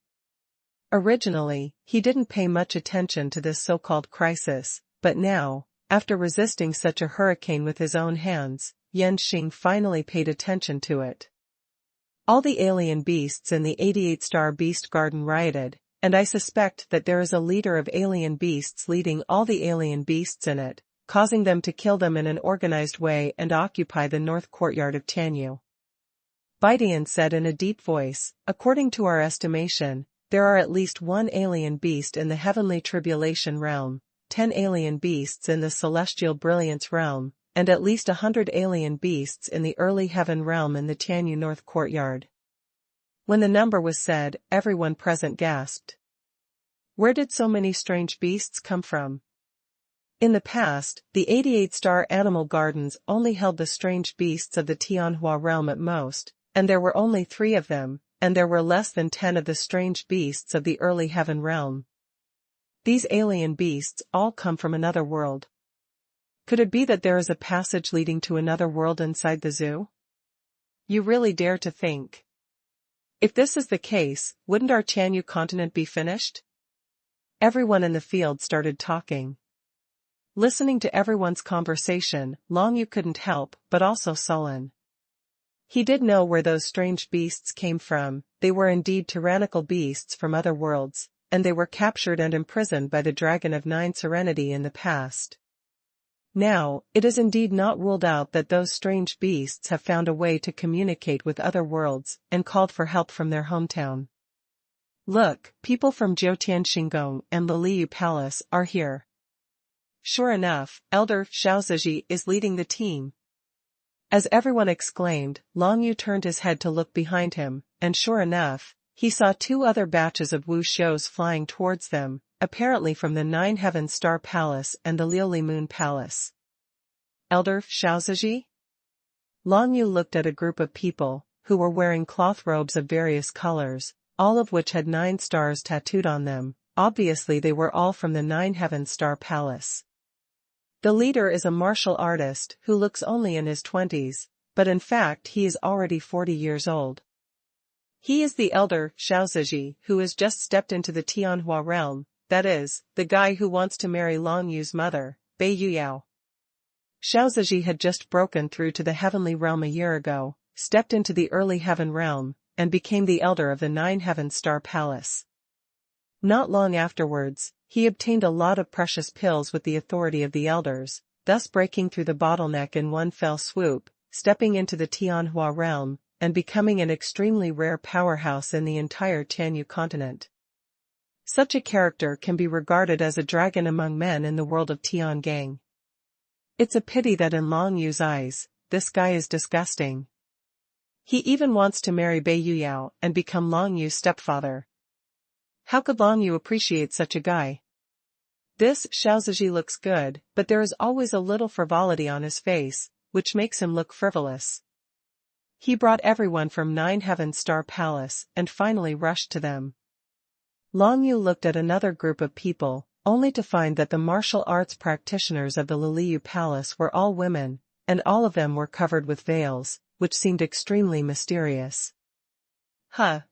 Originally, he didn't pay much attention to this so-called crisis, but now, after resisting such a hurricane with his own hands, Yan Xing finally paid attention to it. All the alien beasts in the 88-star beast garden rioted, and I suspect that there is a leader of alien beasts leading all the alien beasts in it, causing them to kill them in an organized way and occupy the north courtyard of Tianyu. Baidian said in a deep voice, "According to our estimation, there are at least 1 alien beast in the heavenly tribulation realm, 10 alien beasts in the celestial brilliance realm, and at least 100 alien beasts in the early heaven realm in the Tianyu North Courtyard." When the number was said, everyone present gasped. Where did so many strange beasts come from? In the past, the 88-star animal gardens only held the strange beasts of the Tianhua realm at most, and there were only 3 of them, and there were less than 10 of the strange beasts of the early heaven realm. These alien beasts all come from another world. Could it be that there is a passage leading to another world inside the zoo? You really dare to think? If this is the case, wouldn't our Tianyu continent be finished? Everyone in the field started talking. Listening to everyone's conversation, Long Yu couldn't help but also sullen. He did know where those strange beasts came from. They were indeed tyrannical beasts from other worlds, and they were captured and imprisoned by the Dragon of Nine Serenity in the past. Now, it is indeed not ruled out that those strange beasts have found a way to communicate with other worlds and called for help from their hometown. Look, people from Jiutian Xinggong and the Liu Palace are here. Sure enough, Elder Xiaoziji is leading the team. As everyone exclaimed, Long Yu turned his head to look behind him, and sure enough, he saw 2 other batches of Wu Xius flying towards them, apparently from the Nine Heaven Star Palace and the Liuli Moon Palace. Elder Xiaoziji? Long Yu looked at a group of people, who were wearing cloth robes of various colors, all of which had 9 stars tattooed on them. Obviously they were all from the Nine Heaven Star Palace. The leader is a martial artist who looks only in his 20s, but in fact he is already 40 years old. He is the elder Xiaoziji who has just stepped into the Tianhua realm, that is, the guy who wants to marry Long Yu's mother, Bei Yuyao. Xiaoziji had just broken through to the heavenly realm a year ago, stepped into the early heaven realm, and became the elder of the Nine Heaven Star Palace. Not long afterwards, he obtained a lot of precious pills with the authority of the elders, thus breaking through the bottleneck in one fell swoop, stepping into the Tianhua realm, and becoming an extremely rare powerhouse in the entire Tianyu continent. Such a character can be regarded as a dragon among men in the world of Tiangang. It's a pity that in Long Yu's eyes, this guy is disgusting. He even wants to marry Bei Yuyao and become Long Yu's stepfather. How could Long Yu appreciate such a guy? This Xiaoziji looks good, but there is always a little frivolity on his face, which makes him look frivolous. He brought everyone from Nine Heaven Star Palace and finally rushed to them. Long Yu looked at another group of people, only to find that the martial arts practitioners of the Liliu Palace were all women, and all of them were covered with veils, which seemed extremely mysterious.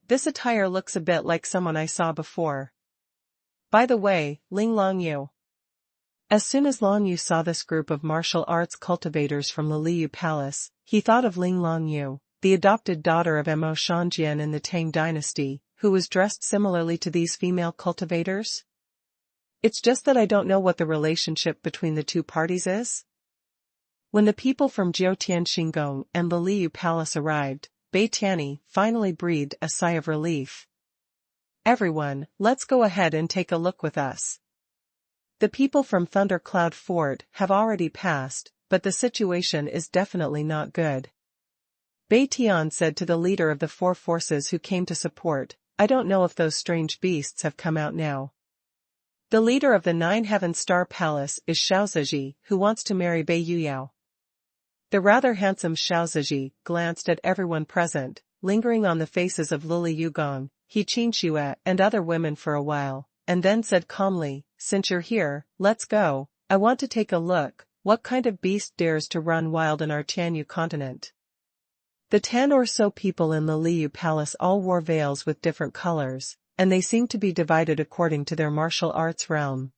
This attire looks a bit like someone I saw before. By the way, Long Yu. As soon as Long Yu saw this group of martial arts cultivators from Liliu Palace, he thought of Long Yu, the adopted daughter of Mo Shangjian in the Tang dynasty, who was dressed similarly to these female cultivators. It's just that I don't know what the relationship between the two parties is. When the people from Jiutian Xinggong and Liliu Palace arrived, Bei Tianyi finally breathed a sigh of relief. Everyone, let's go ahead and take a look with us. The people from Thundercloud Fort have already passed, but the situation is definitely not good. Bei Tian said to the leader of the 4 forces who came to support, I don't know if those strange beasts have come out now. The leader of the Nine Heaven Star Palace is Xiaoziji, who wants to marry Bei Yuyao. The rather handsome Xiaoziji glanced at everyone present, lingering on the faces of Lili Yugong, He Qinxue and other women for a while, and then said calmly, since you're here, let's go. I want to take a look, what kind of beast dares to run wild in our Tianyu continent. The 10 or so people in the Liu Palace all wore veils with different colors, and they seemed to be divided according to their martial arts realm.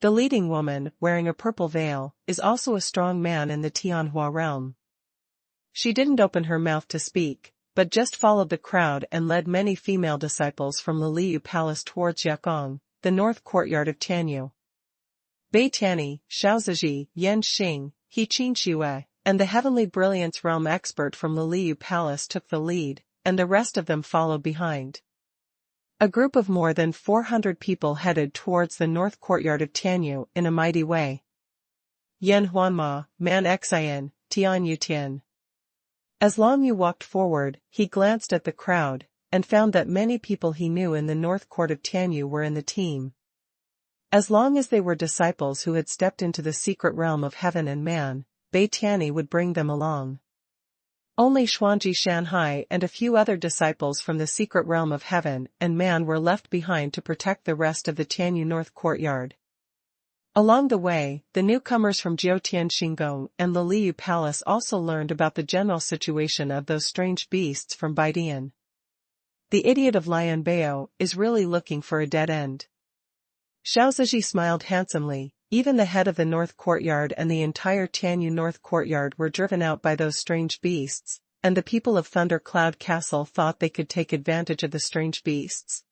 The leading woman, wearing a purple veil, is also a strong man in the Tianhua realm. She didn't open her mouth to speak, but just followed the crowd and led many female disciples from the Liu Palace towards Yakong, the north courtyard of Tianyu. Bei Tianyi, Xiaoziji, Yan Xing, He Qinxue, and the Heavenly Brilliance Realm expert from the Liu Palace took the lead, and the rest of them followed behind. A group of more than 400 people headed towards the north courtyard of Tianyu in a mighty way. Yan Huanma, Man Xian, Tian Yutian. As Long Yu walked forward, he glanced at the crowd, and found that many people he knew in the north court of Tianyu were in the team. As long as they were disciples who had stepped into the secret realm of heaven and man, Bei Tianyi would bring them along. Only Xuanji Shanhai and a few other disciples from the secret realm of heaven and man were left behind to protect the rest of the Tianyu North courtyard. Along the way, the newcomers from Jiutian Xinggong and the Liu Palace also learned about the general situation of those strange beasts from Baidian. The idiot of Lian Bao is really looking for a dead end. Xiaoziji smiled handsomely. Even the head of the North Courtyard and the entire Tianyu North Courtyard were driven out by those strange beasts, and the people of Thunder Cloud Castle thought they could take advantage of the strange beasts.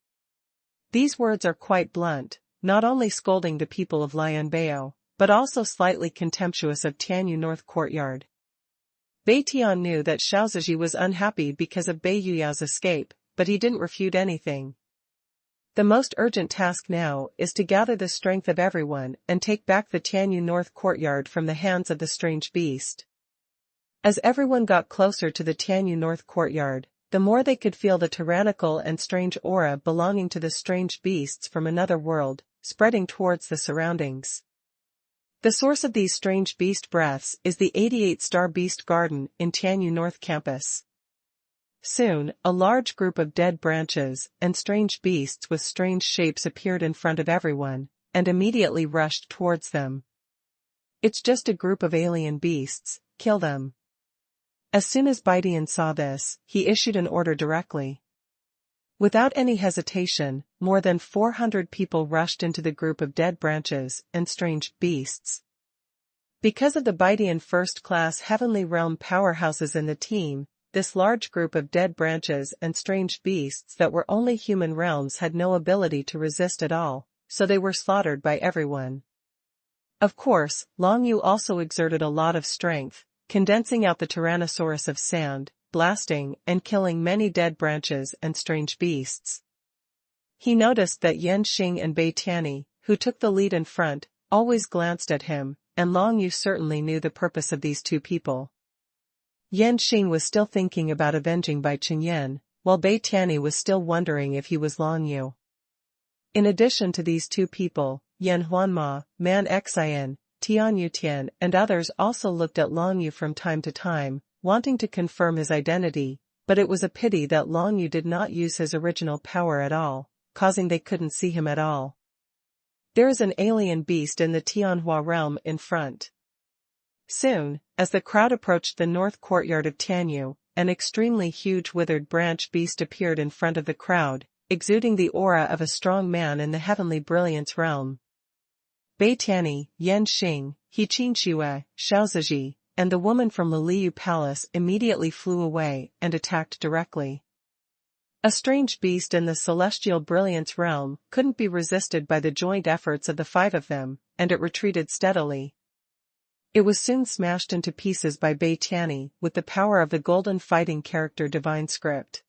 These words are quite blunt, not only scolding the people of Lian Bao, but also slightly contemptuous of Tianyu North Courtyard. Bei Tian knew that Xiaoziji was unhappy because of Bei Yuyao's escape, but he didn't refute anything. The most urgent task now is to gather the strength of everyone and take back the Tianyu North Courtyard from the hands of the strange beast. As everyone got closer to the Tianyu North Courtyard, the the more they could feel the tyrannical and strange aura belonging to the strange beasts from another world, spreading towards the surroundings. The source of these strange beast breaths is the 88-star Beast Garden in Tianyu North Campus. Soon, a large group of dead branches and strange beasts with strange shapes appeared in front of everyone, and immediately rushed towards them. "It's just a group of alien beasts, kill them." As soon as Baidian saw this, he issued an order directly. Without any hesitation, more than 400 people rushed into the group of dead branches and strange beasts. Because of the Baidian first-class Heavenly Realm powerhouses in the team, this large group of dead branches and strange beasts that were only human realms had no ability to resist at all, so they were slaughtered by everyone. Of course, Long Yu also exerted a lot of strength, condensing out the Tyrannosaurus of sand, blasting and killing many dead branches and strange beasts. He noticed that Yan Xing and Bai Tianyi, who took the lead in front, always glanced at him, and Long Yu certainly knew the purpose of these two people. Yan Xing was still thinking about avenging Bai Qingyan, while Bai Tianyi was still wondering if he was Long Yu. In addition to these two people, Yan Huanma, Man Xian, Tian Yutian and others also looked at Long Yu from time to time, wanting to confirm his identity, but it was a pity that Long Yu did not use his original power at all, causing they couldn't see him at all. "There is an alien beast in the Tianhua realm in front." Soon, as the crowd approached the north courtyard of Tianyu, an extremely huge withered branch beast appeared in front of the crowd, exuding the aura of a strong man in the heavenly brilliance realm. Bai Tianyi, Yan Xing, He Qinxue, Xiao Ziji, and the woman from the Liu Palace immediately flew away and attacked directly. A strange beast in the celestial brilliance realm couldn't be resisted by the joint efforts of the five of them, and it retreated steadily. It was soon smashed into pieces by Bai Tianyi with the power of the golden fighting character Divine Script.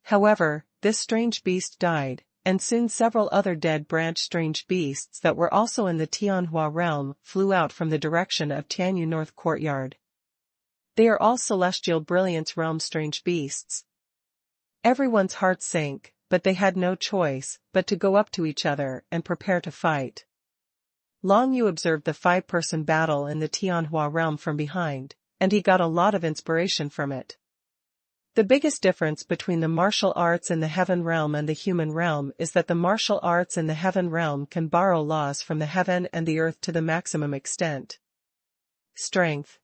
However, this strange beast died, and soon several other dead branch strange beasts that were also in the Tianhua realm flew out from the direction of Tianyu North Courtyard. They are all celestial brilliance realm strange beasts. Everyone's heart sank, but they had no choice but to go up to each other and prepare to fight. Long Yu observed the five-person battle in the Tianhua realm from behind, and he got a lot of inspiration from it. The biggest difference between the martial arts in the heaven realm and the human realm is that the martial arts in the heaven realm can borrow laws from the heaven and the earth to the maximum extent. Strength.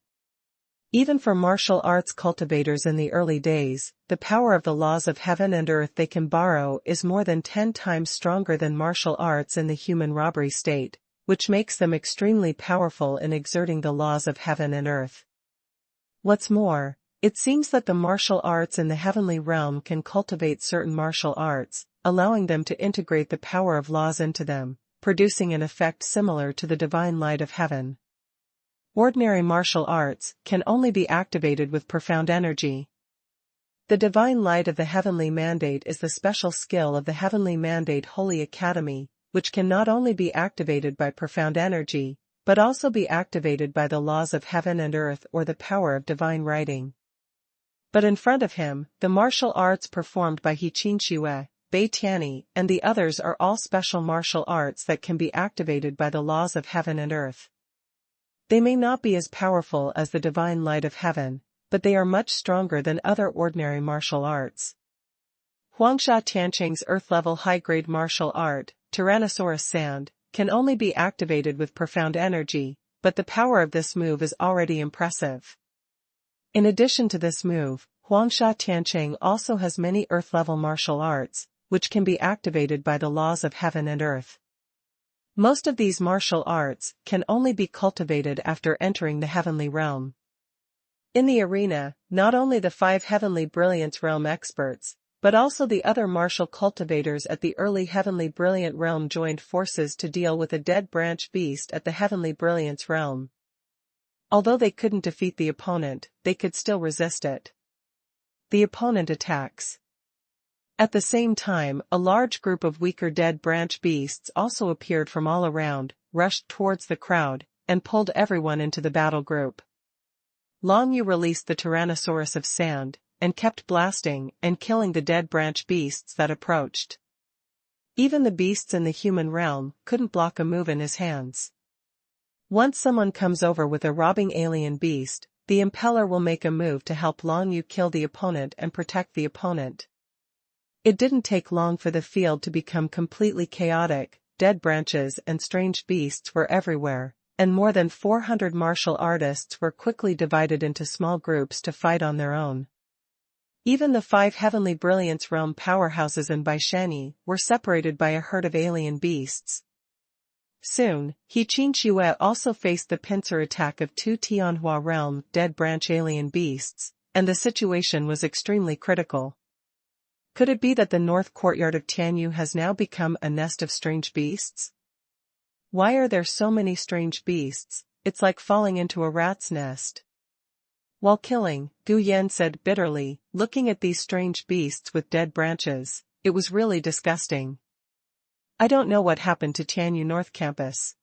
Even for martial arts cultivators in the early days, the power of the laws of heaven and earth they can borrow is more than 10 times stronger than martial arts in the human robbery state, which makes them extremely powerful in exerting the laws of heaven and earth. What's more, it seems that the martial arts in the heavenly realm can cultivate certain martial arts, allowing them to integrate the power of laws into them, producing an effect similar to the divine light of heaven. Ordinary martial arts can only be activated with profound energy. The divine light of the heavenly mandate is the special skill of the heavenly mandate Holy Academy, which can not only be activated by profound energy, but also be activated by the laws of heaven and earth or the power of divine writing. But in front of him, the martial arts performed by He Qinxue, Bai Tianyi, and the others are all special martial arts that can be activated by the laws of heaven and earth. They may not be as powerful as the divine light of heaven, but they are much stronger than other ordinary martial arts. Huangsha Tianqing's earth-level high-grade martial art, Tyrannosaurus Sand, can only be activated with profound energy, but the power of this move is already impressive. In addition to this move, Huangsha Tianqing also has many earth-level martial arts, which can be activated by the laws of heaven and earth. Most of these martial arts can only be cultivated after entering the heavenly realm. In the arena, not only the 5 heavenly brilliance realm experts, but also the other martial cultivators at the early heavenly brilliant realm joined forces to deal with a dead branch beast at the heavenly brilliance realm. Although they couldn't defeat the opponent, they could still resist it. The opponent attacks. At the same time, a large group of weaker dead branch beasts also appeared from all around, rushed towards the crowd, and pulled everyone into the battle group. Long Yu released the Tyrannosaurus of Sand, and kept blasting and killing the dead branch beasts that approached. Even the beasts in the human realm couldn't block a move in his hands. Once someone comes over with a robbing alien beast, the impeller will make a move to help Long Yu kill the opponent and protect the opponent. It didn't take long for the field to become completely chaotic. Dead branches and strange beasts were everywhere, and more than 400 martial artists were quickly divided into small groups to fight on their own. Even the 5 Heavenly Brilliance realm powerhouses in Baishani were separated by a herd of alien beasts. Soon, Qin Shue also faced the pincer attack of 2 Tianhua realm dead branch alien beasts, and the situation was extremely critical. Could it be that the north courtyard of Tianyu has now become a nest of strange beasts? Why are there so many strange beasts? It's like falling into a rat's nest. While killing, Gu Yan said bitterly, looking at these strange beasts with dead branches, it was really disgusting. I don't know what happened to Tianyu North Campus.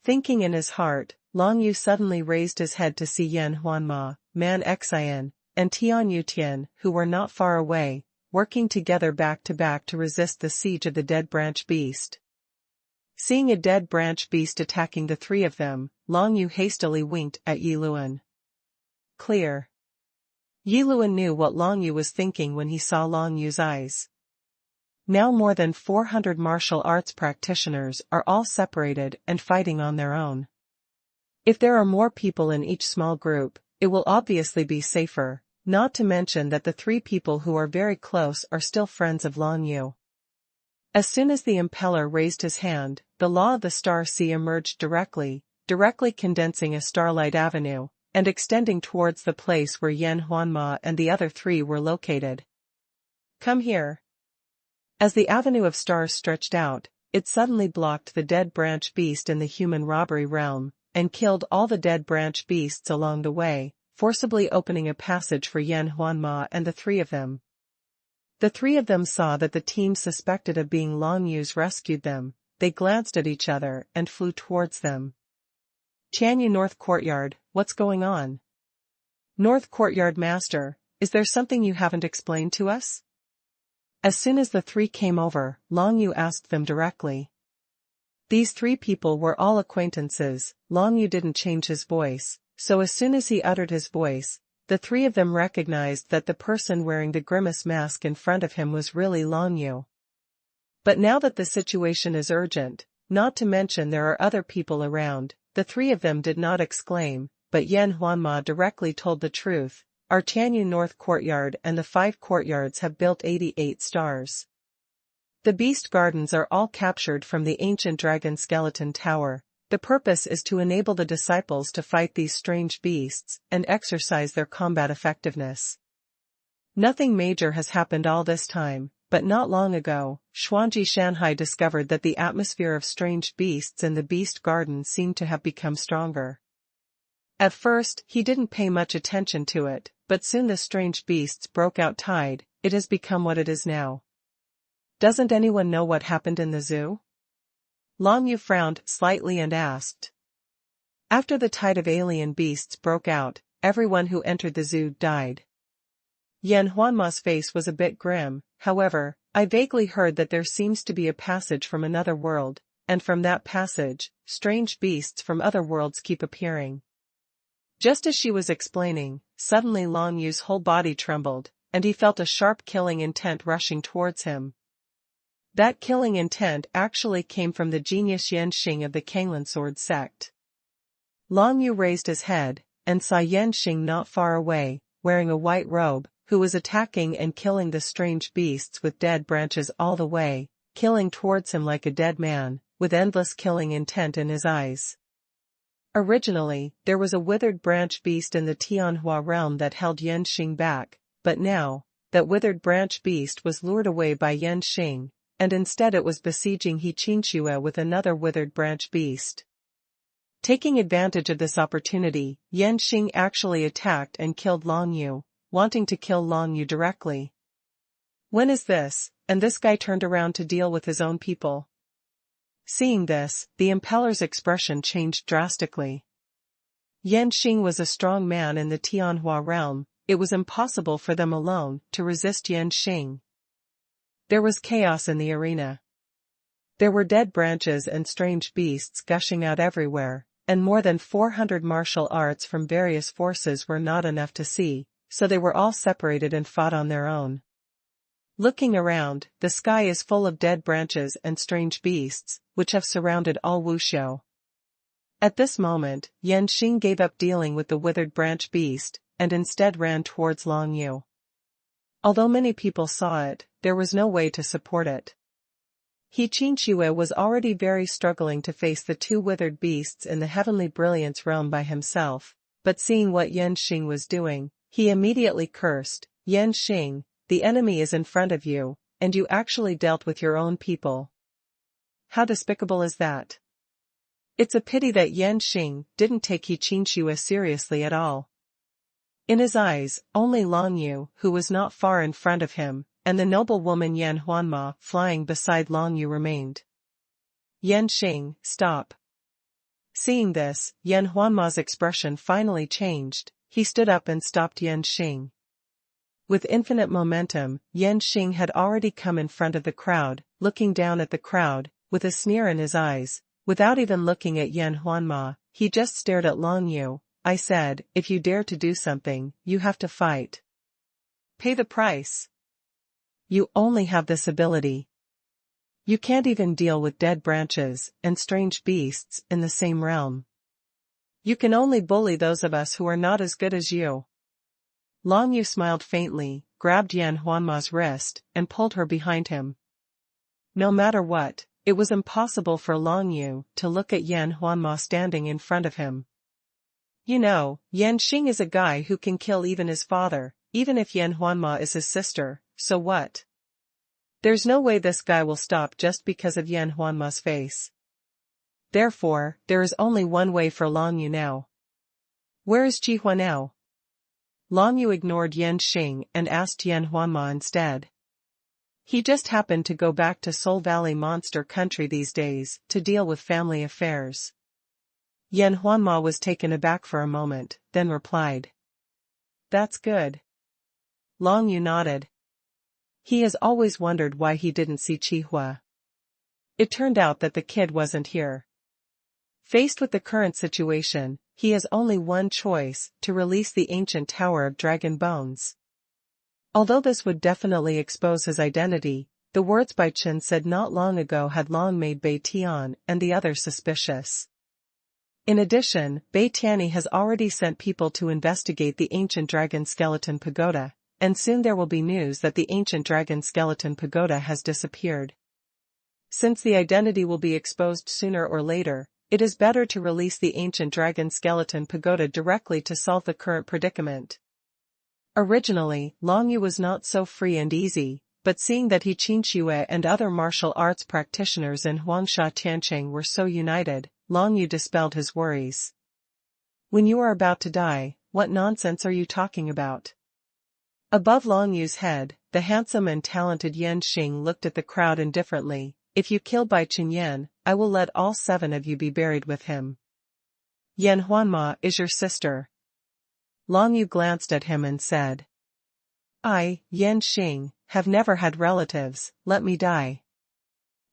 Thinking in his heart, Long Yu suddenly raised his head to see Yan Huanma, Man Xian, and Tian Yutian, who were not far away, working together back to back to resist the siege of the dead branch beast. Seeing a dead branch beast attacking the 3 of them, Long Yu hastily winked at Yi Luan. Clear. Yi Luan knew what Long Yu was thinking when he saw Long Yu's eyes. Now more than 400 martial arts practitioners are all separated and fighting on their own. If there are more people in each small group, it will obviously be safer. Not to mention that the 3 people who are very close are still friends of Long Yu. As soon as the impeller raised his hand, the law of the star sea emerged directly condensing a starlight avenue, and extending towards the place where Yan Huanma and the other 3 were located. Come here. As the avenue of stars stretched out, it suddenly blocked the dead branch beast in the human robbery realm, and killed all the dead branch beasts along the way, forcibly opening a passage for Yan Huanma and the 3 of them. The 3 of them saw that the team suspected of being Long Yu's rescued them. They glanced at each other and flew towards them. Tianyu North Courtyard, what's going on? North Courtyard Master, is there something you haven't explained to us? As soon as the 3 came over, Long Yu asked them directly. These 3 people were all acquaintances. Long Yu didn't change his voice. So as soon as he uttered his voice, the 3 of them recognized that the person wearing the grimace mask in front of him was really Long Yu. But now that the situation is urgent, not to mention there are other people around, the 3 of them did not exclaim, but Yan Huanma directly told the truth. Our Tianyu North Courtyard and the 5 courtyards have built 88 stars. The beast gardens are all captured from the ancient dragon skeleton tower. The purpose is to enable the disciples to fight these strange beasts and exercise their combat effectiveness. Nothing major has happened all this time, but not long ago, Xuanji Shanhai discovered that the atmosphere of strange beasts in the beast garden seemed to have become stronger. At first, he didn't pay much attention to it, but soon the strange beasts broke out tide. It has become what it is now. Doesn't anyone know what happened in the zoo? Long Yu frowned slightly and asked. After the tide of alien beasts broke out, everyone who entered the zoo died. Yan Huanma's face was a bit grim. However, I vaguely heard that there seems to be a passage from another world, and from that passage, strange beasts from other worlds keep appearing. Just as she was explaining, suddenly Long Yu's whole body trembled, and he felt a sharp killing intent rushing towards him. That killing intent actually came from the genius Yan Xing of the Kanglan Sword sect. Long Yu raised his head, and saw Yan Xing not far away, wearing a white robe, who was attacking and killing the strange beasts with dead branches all the way, killing towards him like a dead man, with endless killing intent in his eyes. Originally, there was a withered branch beast in the Tianhua realm that held Yan Xing back, but now, that withered branch beast was lured away by Yan Xing, and instead it was besieging Qin Shue with another withered branch beast. Taking advantage of this opportunity, Yan Xing actually attacked and killed Long Yu, wanting to kill Long Yu directly. When is this? And this guy turned around to deal with his own people. Seeing this, the impeller's expression changed drastically. Yan Xing was a strong man in the Tianhua realm. it was impossible for them alone to resist Yan Xing. There was chaos in the arena. There were dead branches and strange beasts gushing out everywhere, and more than 400 martial arts from various forces were not enough to see, so they were all separated and fought on their own. Looking around, the sky is full of dead branches and strange beasts, which have surrounded all wuxiu. At this moment, Yan Xing gave up dealing with the withered branch beast, and instead ran towards Long Yu. Although many people saw it, there was no way to support it. He Qinxue was already very struggling to face the two withered beasts in the heavenly brilliance realm by himself, but seeing what Yan Xing was doing, he immediately cursed, "Yan Xing, the enemy is in front of you, and you actually dealt with your own people. How despicable is that?" It's a pity that Yan Xing didn't take He Qinxue seriously at all. In his eyes, only Long Yu, who was not far in front of him, and the noble woman Yan Huanma flying beside Long Yu remained. "Yan Xing, stop." Seeing this, Yan Huanma's expression finally changed. He stood up and stopped Yan Xing. With infinite momentum, Yan Xing had already come in front of the crowd, looking down at the crowd, with a sneer in his eyes. Without even looking at Yan Huanma, he just stared at Long Yu. "I said, if you dare to do something, you have to fight. Pay the price. You only have this ability. You can't even deal with dead branches and strange beasts in the same realm. You can only bully those of us who are not as good as you." Long Yu smiled faintly, grabbed Yan Huanma's wrist, and pulled her behind him. No matter what, it was impossible for Long Yu to look at Yan Huanma standing in front of him. You know, Yan Xing is a guy who can kill even his father, even if Yan Huanma is his sister, so what? There's no way this guy will stop just because of Yan Huanma's face. Therefore, there is only one way for Long Yu now. Where is Jihua now? Long Yu ignored Yan Xing and asked Yan Huanma instead. He just happened to go back to Soul Valley Monster Country these days to deal with family affairs. Yan Huanma was taken aback for a moment, then replied. That's good. Long Yu nodded. He has always wondered why he didn't see Jihua. It turned out that the kid wasn't here. Faced with the current situation, he has only one choice, to release the ancient Tower of Dragon Bones. Although this would definitely expose his identity, the words Bai Chen said not long ago had long made Bai Tian and the others suspicious. In addition, Bai Tianyi has already sent people to investigate the ancient dragon skeleton pagoda, and soon there will be news that the ancient dragon skeleton pagoda has disappeared. Since the identity will be exposed sooner or later, it is better to release the ancient dragon skeleton pagoda directly to solve the current predicament. Originally, Long Yu was not so free and easy, but seeing that He Qinxue and other martial arts practitioners in Huangsha Tianqing were so united, Long Yu dispelled his worries. When you are about to die, what nonsense are you talking about? Above Long Yu's head, the handsome and talented Yan Xing looked at the crowd indifferently. If you kill Bai Chen, I will let all 7 of you be buried with him. Yan Huanma is your sister. Long Yu glanced at him and said. I, Yan Xing, have never had relatives, let me die.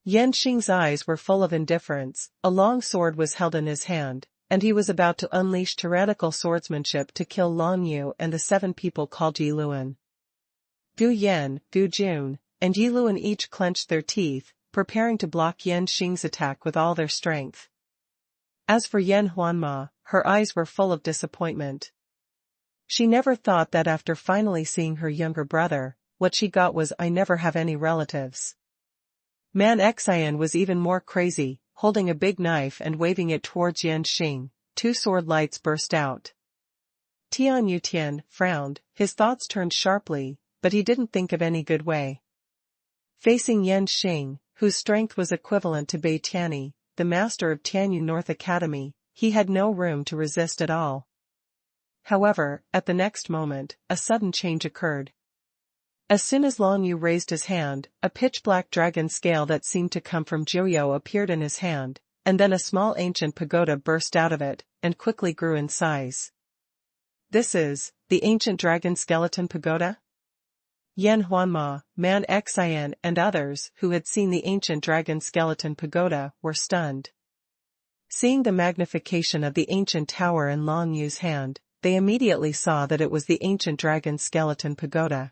Yan Xing's eyes were full of indifference, a long sword was held in his hand, and he was about to unleash tyrannical swordsmanship to kill Long Yu and the 7 people called Yi Luan. Gu Yan, Gu Jun, and Yi Luan each clenched their teeth, preparing to block Yan Xing's attack with all their strength. As for Yan Huanma, her eyes were full of disappointment. She never thought that after finally seeing her younger brother, what she got was I never have any relatives. Man Xian was even more crazy, holding a big knife and waving it towards Yan Xing. 2 sword lights burst out. Tian Yutian frowned, his thoughts turned sharply, but he didn't think of any good way. Facing Yan Xing, whose strength was equivalent to Bai Tianyi, the master of Tianyu North Academy, he had no room to resist at all. However, at the next moment, a sudden change occurred. As soon as Long Yu raised his hand, a pitch-black dragon scale that seemed to come from Jiuyou appeared in his hand, and then a small ancient pagoda burst out of it, and quickly grew in size. This is the ancient dragon skeleton pagoda? Yan Huanma, Man Xin and others who had seen the ancient dragon skeleton pagoda were stunned. Seeing the magnification of the ancient tower in Long Yu's hand, they immediately saw that it was the ancient dragon skeleton pagoda.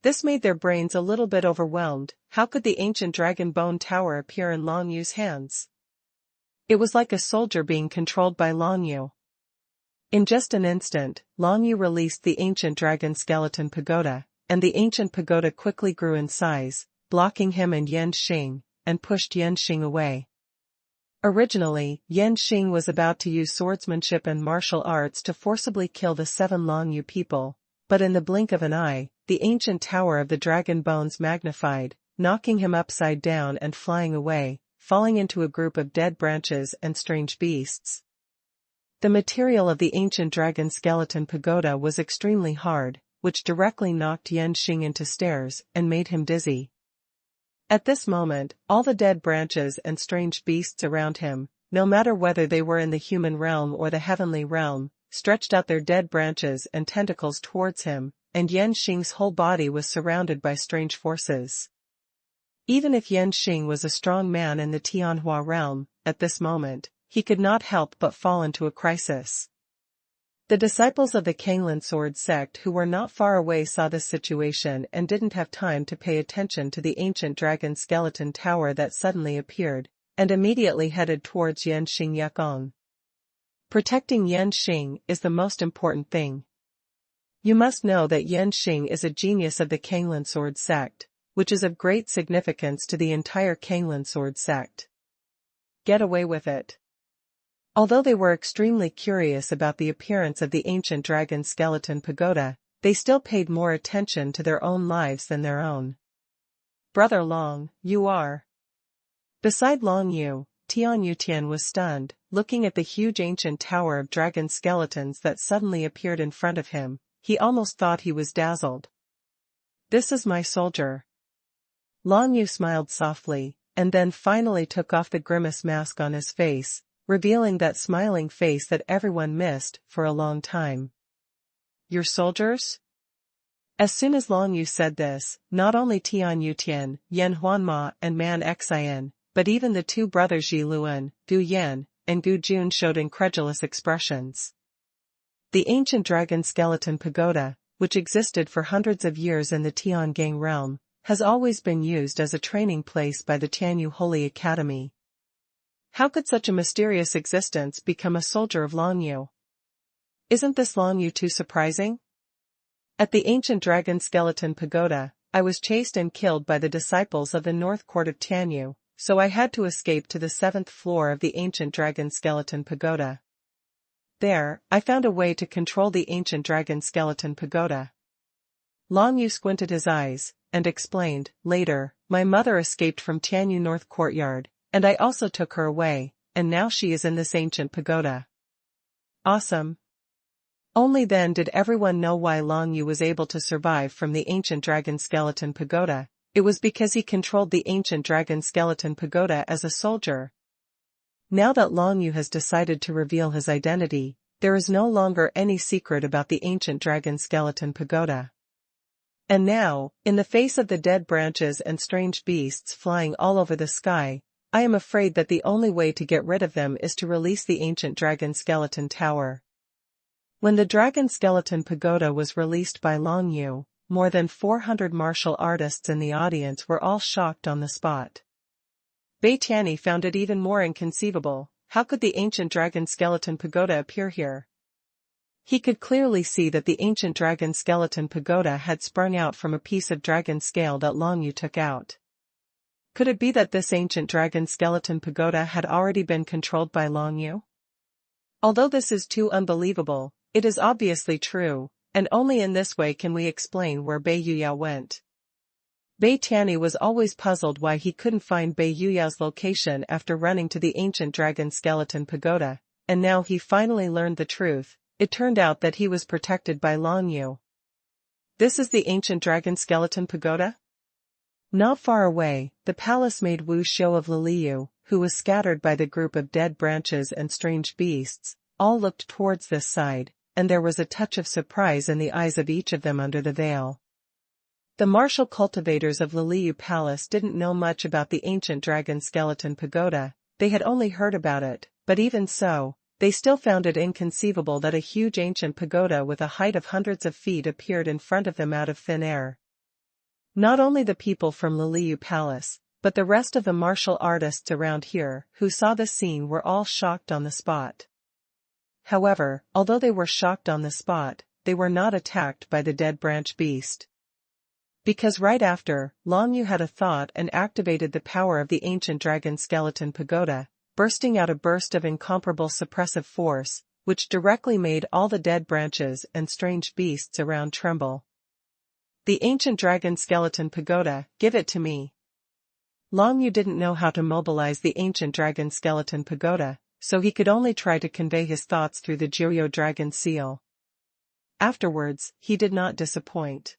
This made their brains a little bit overwhelmed. How could the ancient dragon bone tower appear in Long Yu's hands? It was like a soldier being controlled by Long Yu. In just an instant, Long Yu released the ancient dragon skeleton pagoda, and the ancient pagoda quickly grew in size, blocking him and Yan Xing, and pushed Yan Xing away. Originally, Yan Xing was about to use swordsmanship and martial arts to forcibly kill the 7 Long Yu people, but in the blink of an eye, the ancient tower of the dragon bones magnified, knocking him upside down and flying away, falling into a group of dead branches and strange beasts. The material of the ancient dragon skeleton pagoda was extremely hard, which directly knocked Yan Xing into stairs and made him dizzy. At this moment, all the dead branches and strange beasts around him, no matter whether they were in the human realm or the heavenly realm, stretched out their dead branches and tentacles towards him, and Yan Xing's whole body was surrounded by strange forces. Even if Yan Xing was a strong man in the Tianhua realm, at this moment, he could not help but fall into a crisis. The disciples of the Kanglin sword sect who were not far away saw this situation and didn't have time to pay attention to the ancient dragon skeleton tower that suddenly appeared, and immediately headed towards Yan Xing Yakong. Protecting Yan Xing is the most important thing. You must know that Yan Xing is a genius of the Kanglin sword sect, which is of great significance to the entire Kanglin sword sect. Get away with it. Although they were extremely curious about the appearance of the ancient dragon skeleton pagoda, they still paid more attention to their own lives than their own. Brother Long, you are. Beside Long Yu, Tian Yutian was stunned, looking at the huge ancient tower of dragon skeletons that suddenly appeared in front of him. He almost thought he was dazzled. This is my soldier. Long Yu smiled softly, and then finally took off the grimace mask on his face, revealing that smiling face that everyone missed for a long time. Your soldiers? As soon as Long Yu said this, not only Tian Yutian, Yan Huanma and Man Xin, but even the 2 brothers Yi Luan, Gu Yan, and Gu Jun showed incredulous expressions. The ancient dragon skeleton pagoda, which existed for hundreds of years in the Tiangang realm, has always been used as a training place by the Tianyu Holy Academy. How could such a mysterious existence become a soldier of Long Yu? Isn't this Long Yu too surprising? At the ancient dragon skeleton pagoda, I was chased and killed by the disciples of the North Court of Tianyu, so I had to escape to the 7th floor of the ancient dragon skeleton pagoda. There, I found a way to control the ancient dragon skeleton pagoda. Long Yu squinted his eyes, and explained, later, my mother escaped from Tianyu North Courtyard, and I also took her away, and now she is in this ancient pagoda. Awesome. Only then did everyone know why Long Yu was able to survive from the ancient dragon skeleton pagoda. It was because he controlled the ancient dragon skeleton pagoda as a soldier. Now that Long Yu has decided to reveal his identity, there is no longer any secret about the ancient dragon skeleton pagoda. And now, in the face of the dead branches and strange beasts flying all over the sky, I am afraid that the only way to get rid of them is to release the ancient dragon skeleton tower. When the dragon skeleton pagoda was released by Long Yu, more than 400 martial artists in the audience were all shocked on the spot. Bei Tianyi found it even more inconceivable. How could the ancient dragon skeleton pagoda appear here? He could clearly see that the ancient dragon skeleton pagoda had sprung out from a piece of dragon scale that Long Yu took out. Could it be that this ancient dragon skeleton pagoda had already been controlled by Long Yu? Although this is too unbelievable, it is obviously true, and only in this way can we explain where Bei Yuyao went. Bei Tianyi was always puzzled why he couldn't find Bei Yuyao's location after running to the ancient dragon skeleton pagoda, and now he finally learned the truth. It turned out that he was protected by Long Yu. This is the ancient dragon skeleton pagoda? Not far away, the palace maid Wu Xiu of Liliu, who was scattered by the group of dead branches and strange beasts, all looked towards this side, and there was a touch of surprise in the eyes of each of them under the veil. The martial cultivators of Liliu Palace didn't know much about the ancient dragon skeleton pagoda, they had only heard about it, but even so, they still found it inconceivable that a huge ancient pagoda with a height of hundreds of feet appeared in front of them out of thin air. Not only the people from Liliu Palace, but the rest of the martial artists around here who saw the scene were all shocked on the spot. However, although they were shocked on the spot, they were not attacked by the dead branch beast. Because right after, Long Yu had a thought and activated the power of the ancient dragon skeleton pagoda, bursting out a burst of incomparable suppressive force, which directly made all the dead branches and strange beasts around tremble. The ancient dragon skeleton pagoda, give it to me. Long Yu didn't know how to mobilize the ancient dragon skeleton pagoda, so he could only try to convey his thoughts through the Jiryo dragon seal. Afterwards, he did not disappoint.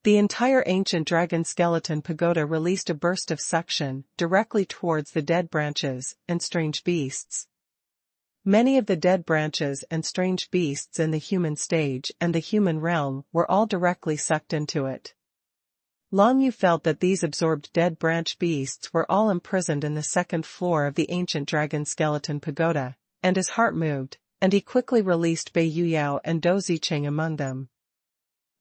The entire ancient dragon skeleton pagoda released a burst of suction directly towards the dead branches and strange beasts. Many of the dead branches and strange beasts in the human stage and the human realm were all directly sucked into it. Long Yu felt that these absorbed dead branch beasts were all imprisoned in the second floor of the ancient dragon skeleton pagoda, and his heart moved, and he quickly released Bei Yuyao and Dou Zicheng among them.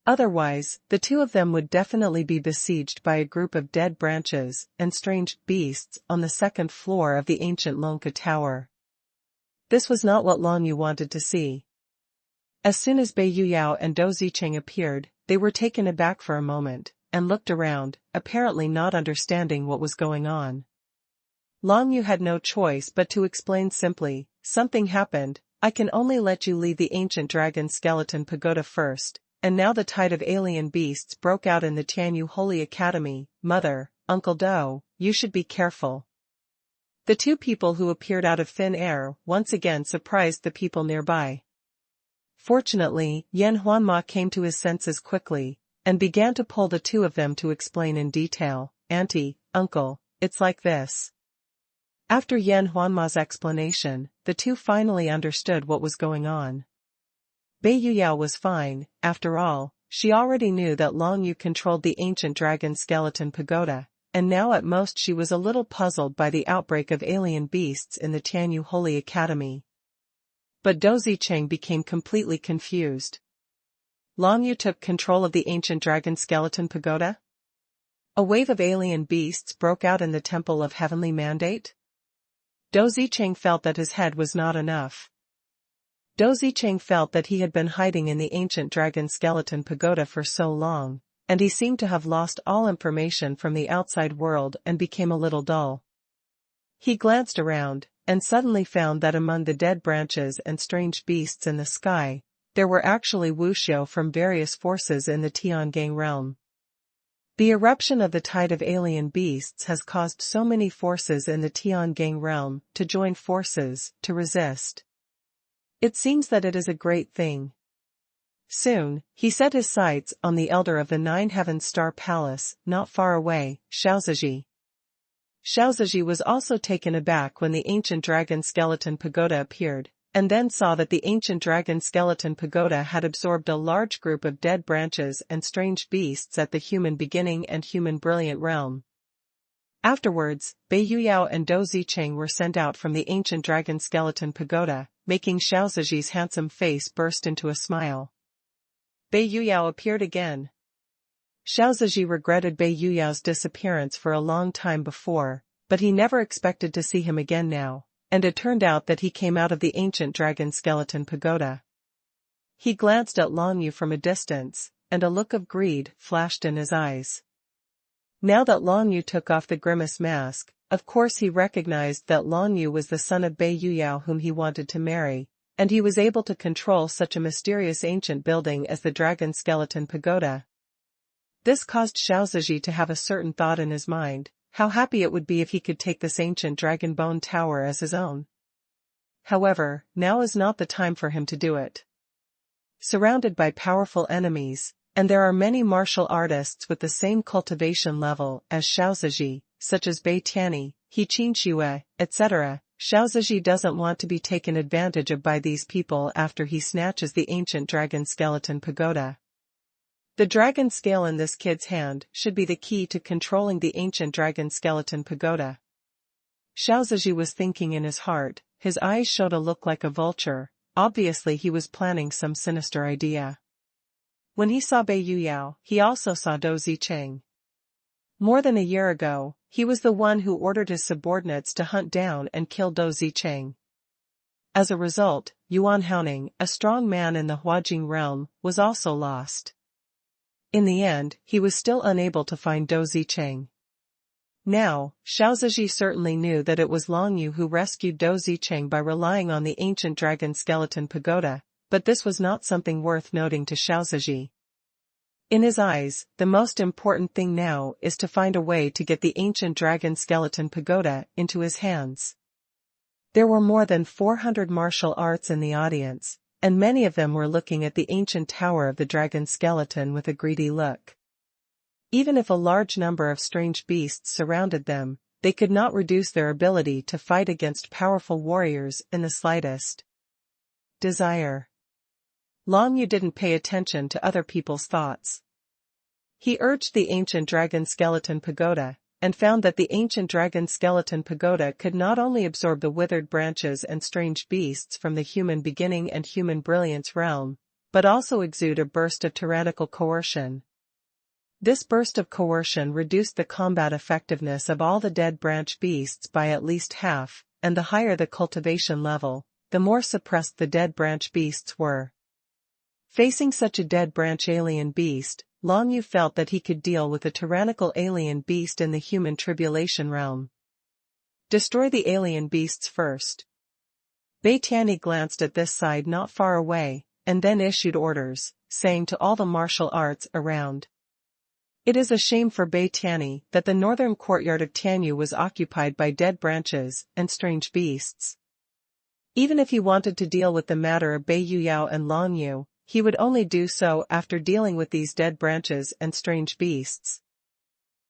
Otherwise, the two of them would definitely be besieged by a group of dead branches and strange beasts on the second floor of the ancient Lonka Tower. This was not what Long Yu wanted to see. As soon as Bei Yuyao and Dou Zicheng appeared, they were taken aback for a moment, and looked around, apparently not understanding what was going on. Long Yu had no choice but to explain simply, something happened, I can only let you leave the ancient dragon skeleton pagoda first, and now the tide of alien beasts broke out in the Tianyu Holy Academy, Mother, Uncle Dou, you should be careful. The two people who appeared out of thin air once again surprised the people nearby. Fortunately, Yan Huanma came to his senses quickly, and began to pull the two of them to explain in detail, Auntie, Uncle, it's like this. After Yan Huanma's explanation, the two finally understood what was going on. Bei Yuyao was fine, after all, she already knew that Long Yu controlled the ancient dragon skeleton pagoda, and now at most she was a little puzzled by the outbreak of alien beasts in the Tianyu Holy Academy. But Dou Zicheng became completely confused. Long Yu took control of the ancient dragon skeleton pagoda? A wave of alien beasts broke out in the Temple of Heavenly Mandate? Dou Zicheng felt that his head was not enough. Dou Zicheng felt that he had been hiding in the ancient dragon skeleton pagoda for so long, and he seemed to have lost all information from the outside world and became a little dull. He glanced around, and suddenly found that among the dead branches and strange beasts in the sky, there were actually wuxiu from various forces in the Tiangang realm. The eruption of the tide of alien beasts has caused so many forces in the Tiangang realm to join forces to resist. It seems that it is a great thing. Soon, he set his sights on the elder of the Nine Heavens Star Palace, not far away, Xiaoziji. Xiaoziji was also taken aback when the ancient dragon skeleton pagoda appeared, and then saw that the ancient dragon skeleton pagoda had absorbed a large group of dead branches and strange beasts at the human beginning and human brilliant realm. Afterwards, Bei Yuyao and Dou Zicheng were sent out from the ancient dragon skeleton pagoda, making Xiaoziji's handsome face burst into a smile. Bei Yuyao appeared again. Xiaoziji regretted Bei Yuyao's disappearance for a long time before, but he never expected to see him again now, and it turned out that he came out of the ancient dragon skeleton pagoda. He glanced at Long Yu from a distance, and a look of greed flashed in his eyes. Now that Long Yu took off the grimace mask, of course he recognized that Long Yu was the son of Bei Yuyao whom he wanted to marry, and he was able to control such a mysterious ancient building as the dragon skeleton pagoda. This caused Xiaoziji to have a certain thought in his mind, how happy it would be if he could take this ancient dragon bone tower as his own. However, now is not the time for him to do it. Surrounded by powerful enemies, and there are many martial artists with the same cultivation level as Xiaoziji, such as Bei Tianyi, He Qinxue, etc., Xiaozhi doesn't want to be taken advantage of by these people after he snatches the ancient dragon skeleton pagoda. The dragon scale in this kid's hand should be the key to controlling the ancient dragon skeleton pagoda. Xiaozhi was thinking in his heart, his eyes showed a look like a vulture, obviously he was planning some sinister idea. When he saw Bei Yuyao, he also saw Dou Zicheng. More than a year ago, he was the one who ordered his subordinates to hunt down and kill Dou Zicheng. As a result, Yuan Haoning, a strong man in the Huajing realm, was also lost. In the end, he was still unable to find Dou Zicheng. Now, Xiaozhi certainly knew that it was Long Yu who rescued Dou Zicheng by relying on the ancient dragon skeleton pagoda, but this was not something worth noting to Xiaozhi. In his eyes, the most important thing now is to find a way to get the ancient dragon skeleton pagoda into his hands. There were more than 400 martial arts in the audience, and many of them were looking at the ancient tower of the dragon skeleton with a greedy look. Even if a large number of strange beasts surrounded them, they could not reduce their ability to fight against powerful warriors in the slightest. Desire. Long Yu didn't pay attention to other people's thoughts. He urged the ancient dragon skeleton pagoda, and found that the ancient dragon skeleton pagoda could not only absorb the withered branches and strange beasts from the human beginning and human brilliance realm, but also exude a burst of tyrannical coercion. This burst of coercion reduced the combat effectiveness of all the dead branch beasts by at least half, and the higher the cultivation level, the more suppressed the dead branch beasts were. Facing such a dead branch alien beast, Long Yu felt that he could deal with a tyrannical alien beast in the human tribulation realm. Destroy the alien beasts first. Bei Tianyi glanced at this side not far away, and then issued orders, saying to all the martial arts around. It is a shame for Bei Tianyi that the northern courtyard of Tianyu was occupied by dead branches and strange beasts. Even if he wanted to deal with the matter of Bei Yuyao and Long Yu, he would only do so after dealing with these dead branches and strange beasts.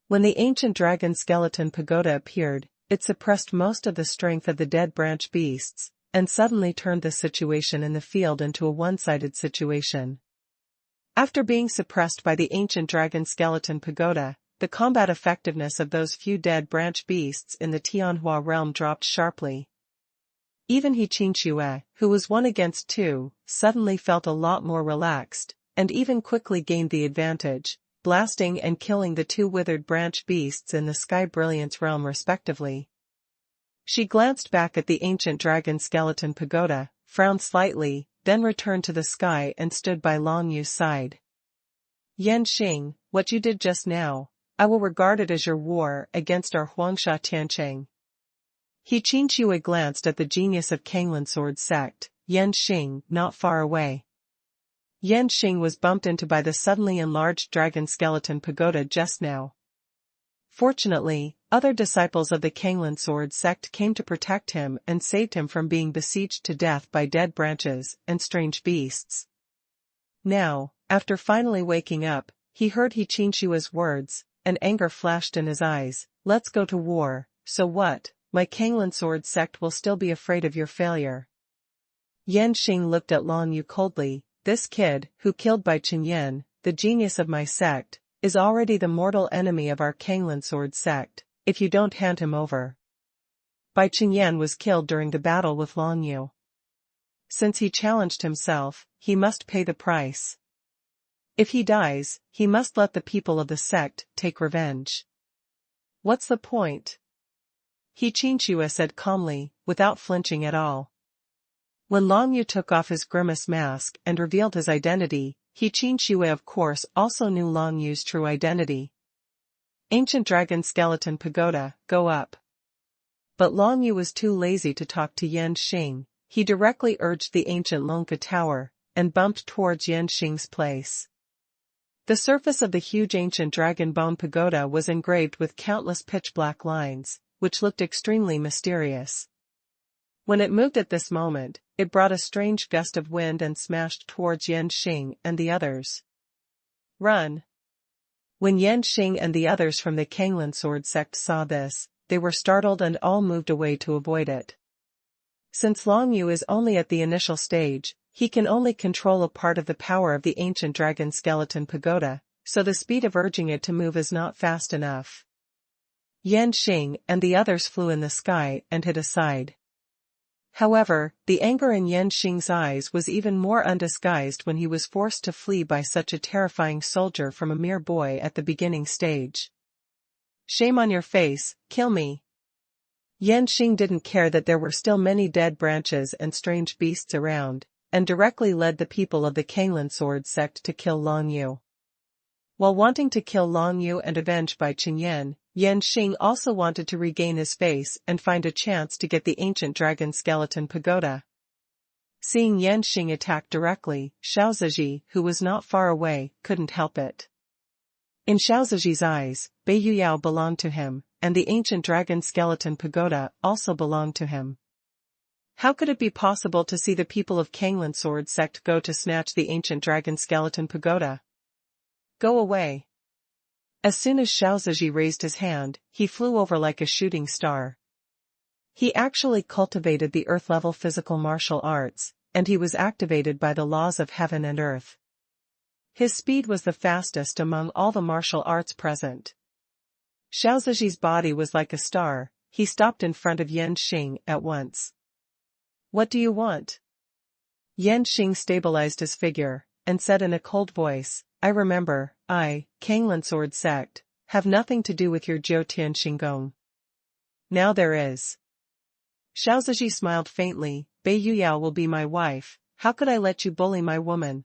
When the ancient dragon skeleton pagoda appeared, it suppressed most of the strength of the dead branch beasts, and suddenly turned the situation in the field into a one-sided situation. After being suppressed by the ancient dragon skeleton pagoda, the combat effectiveness of those few dead branch beasts in the Tianhua realm dropped sharply. Even He Qingxue, who was 1 against 2, suddenly felt a lot more relaxed, and even quickly gained the advantage, blasting and killing the 2 withered branch beasts in the Sky Brilliance realm respectively. She glanced back at the ancient dragon skeleton pagoda, frowned slightly, then returned to the sky and stood by Long Yu's side. Yan Xing, what you did just now, I will regard it as your war against our Huangsha Tiancheng. He Qingxue glanced at the genius of Kanglan Sword sect, Yan Xing, not far away. Yan Xing was bumped into by the suddenly enlarged dragon skeleton pagoda just now. Fortunately, other disciples of the Kanglan Sword sect came to protect him and saved him from being besieged to death by dead branches and strange beasts. Now, after finally waking up, he heard He Qingxue's words, and anger flashed in his eyes. Let's go to war, so what? My Kanglan Sword sect will still be afraid of your failure. Yan Xing looked at Long Yu coldly. This kid, who killed Bai Chenyan, the genius of my sect, is already the mortal enemy of our Kanglan Sword sect, if you don't hand him over. Bai Chenyan was killed during the battle with Long Yu. Since he challenged himself, he must pay the price. If he dies, he must let the people of the sect take revenge. What's the point? He Qingxue said calmly, without flinching at all. When Long Yu took off his grimace mask and revealed his identity, He Qingxue of course also knew Long Yu's true identity. Ancient Dragon Skeleton Pagoda, go up. But Long Yu was too lazy to talk to Yan Xing. He directly urged the ancient Longka Tower, and bumped towards Yan Xing's place. The surface of the huge ancient dragon bone pagoda was engraved with countless pitch-black lines, which looked extremely mysterious. When it moved at this moment, it brought a strange gust of wind and smashed towards Yan Xing and the others. Run! When Yan Xing and the others from the Kanglan Sword sect saw this, they were startled and all moved away to avoid it. Since Long Yu is only at the initial stage, he can only control a part of the power of the ancient dragon skeleton pagoda, so the speed of urging it to move is not fast enough. Yan Xing and the others flew in the sky and hid aside. However, the anger in Yan Xing's eyes was even more undisguised when he was forced to flee by such a terrifying soldier from a mere boy at the beginning stage. Shame on your face, kill me. Yan Xing didn't care that there were still many dead branches and strange beasts around, and directly led the people of the Kanglan sword sect to kill Long Yu. While wanting to kill Long Yu and avenge Bai Qingyan, Yan Xing also wanted to regain his face and find a chance to get the ancient dragon skeleton pagoda. Seeing Yan Xing attack directly, Xiao Ziji, who was not far away, couldn't help it. In Xiao Ziji's eyes, Bei Yuyao belonged to him, and the ancient dragon skeleton pagoda also belonged to him. How could it be possible to see the people of Kanglan sword sect go to snatch the ancient dragon skeleton pagoda? Go away. As soon as Xiao Ziji raised his hand, he flew over like a shooting star. He actually cultivated the earth-level physical martial arts, and he was activated by the laws of heaven and earth. His speed was the fastest among all the martial arts present. Xiao Ziji's body was like a star. He stopped in front of Yan Xing at once. What do you want? Yan Xing stabilized his figure, and said in a cold voice, I remember, Kanglan sword sect, have nothing to do with your Jiutian Xinggong. Now there is. Xiao Ziji smiled faintly, Bei Yuyao will be my wife, how could I let you bully my woman?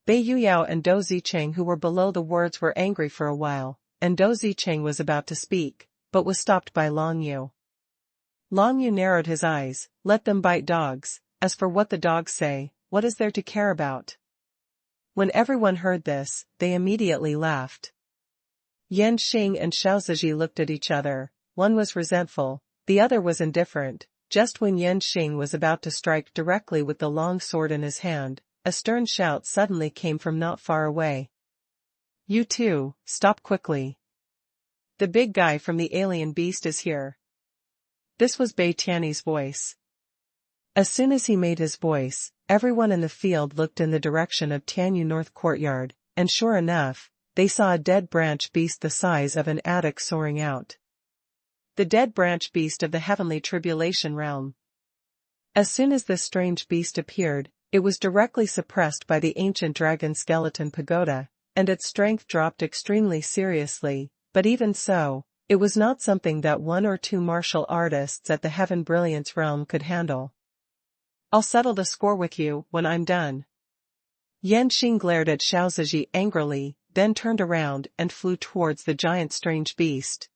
Bei Yuyao and Dou Zicheng who were below the words were angry for a while, and Dou Zicheng was about to speak, but was stopped by Long Yu. Long Yu narrowed his eyes, let them bite dogs, as for what the dogs say, what is there to care about? When everyone heard this, they immediately laughed. Yan Xing and Xiao Ziji looked at each other, one was resentful, the other was indifferent. Just when Yan Xing was about to strike directly with the long sword in his hand, a stern shout suddenly came from not far away. You two, stop quickly. The big guy from the alien beast is here. This was Bai Tianyi's voice. As soon as he made his voice, everyone in the field looked in the direction of Tianyu North Courtyard, and sure enough, they saw a dead branch beast the size of an attic soaring out. The dead branch beast of the heavenly tribulation realm. As soon as this strange beast appeared, it was directly suppressed by the ancient dragon skeleton pagoda, and its strength dropped extremely seriously, but even so, it was not something that one or two martial artists at the Heaven Brilliance realm could handle. I'll settle the score with you when I'm done. Yan Xing glared at Xiao Ziji angrily, then turned around and flew towards the giant strange beast.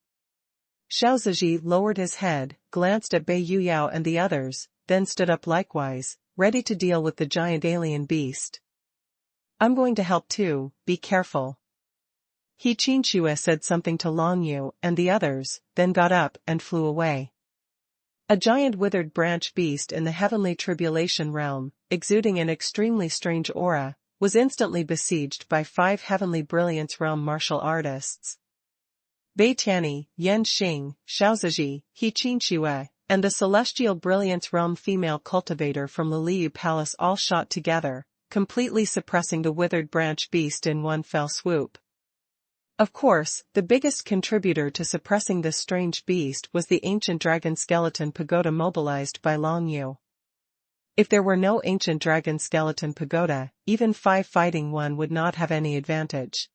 Xiao Ziji lowered his head, glanced at Bei Yuyao and the others, then stood up likewise, ready to deal with the giant alien beast. I'm going to help too, be careful. He Qinxue said something to Long Yu and the others, then got up and flew away. A giant withered branch beast in the heavenly tribulation realm, exuding an extremely strange aura, was instantly besieged by 5 heavenly brilliance realm martial artists. Bai Tianyi, Yan Xing, Xiao Ziji, He Qinxue, and the celestial brilliance realm female cultivator from Liliu Palace all shot together, completely suppressing the withered branch beast in one fell swoop. Of course, the biggest contributor to suppressing this strange beast was the ancient dragon skeleton pagoda mobilized by Long Yu. If there were no ancient dragon skeleton pagoda, even 5 fighting one would not have any advantage.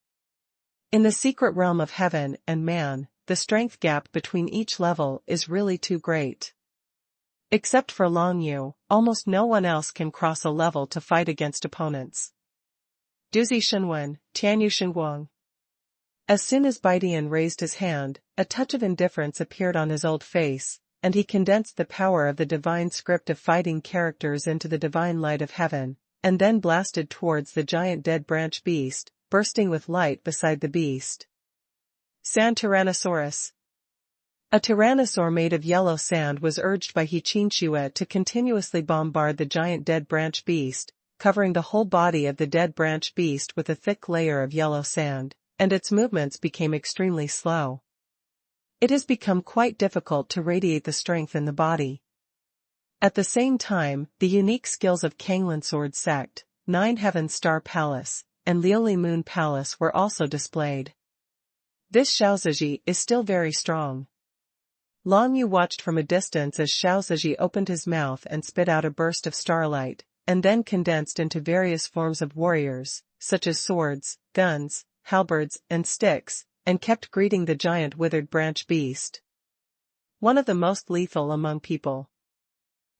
In the secret realm of heaven and man, the strength gap between each level is really too great. Except for Long Yu, almost no one else can cross a level to fight against opponents. Duzi Xuanhuan, Tianyu Xingguang. As soon as Baidian raised his hand, a touch of indifference appeared on his old face, and he condensed the power of the divine script of fighting characters into the divine light of heaven, and then blasted towards the giant dead branch beast, bursting with light beside the beast. Sand Tyrannosaurus. A tyrannosaur made of yellow sand was urged by He Qinxue to continuously bombard the giant dead branch beast, covering the whole body of the dead branch beast with a thick layer of yellow sand, and its movements became extremely slow. It has become quite difficult to radiate the strength in the body. At the same time, the unique skills of Kanglin Sword Sect, Nine Heaven Star Palace, and Liuli Moon Palace were also displayed. This Xiaoziji is still very strong. Long Yu watched from a distance as Xiaoziji opened his mouth and spit out a burst of starlight, and then condensed into various forms of warriors, such as swords, guns, halberds, and sticks, and kept greeting the giant withered branch beast. One of the most lethal among people.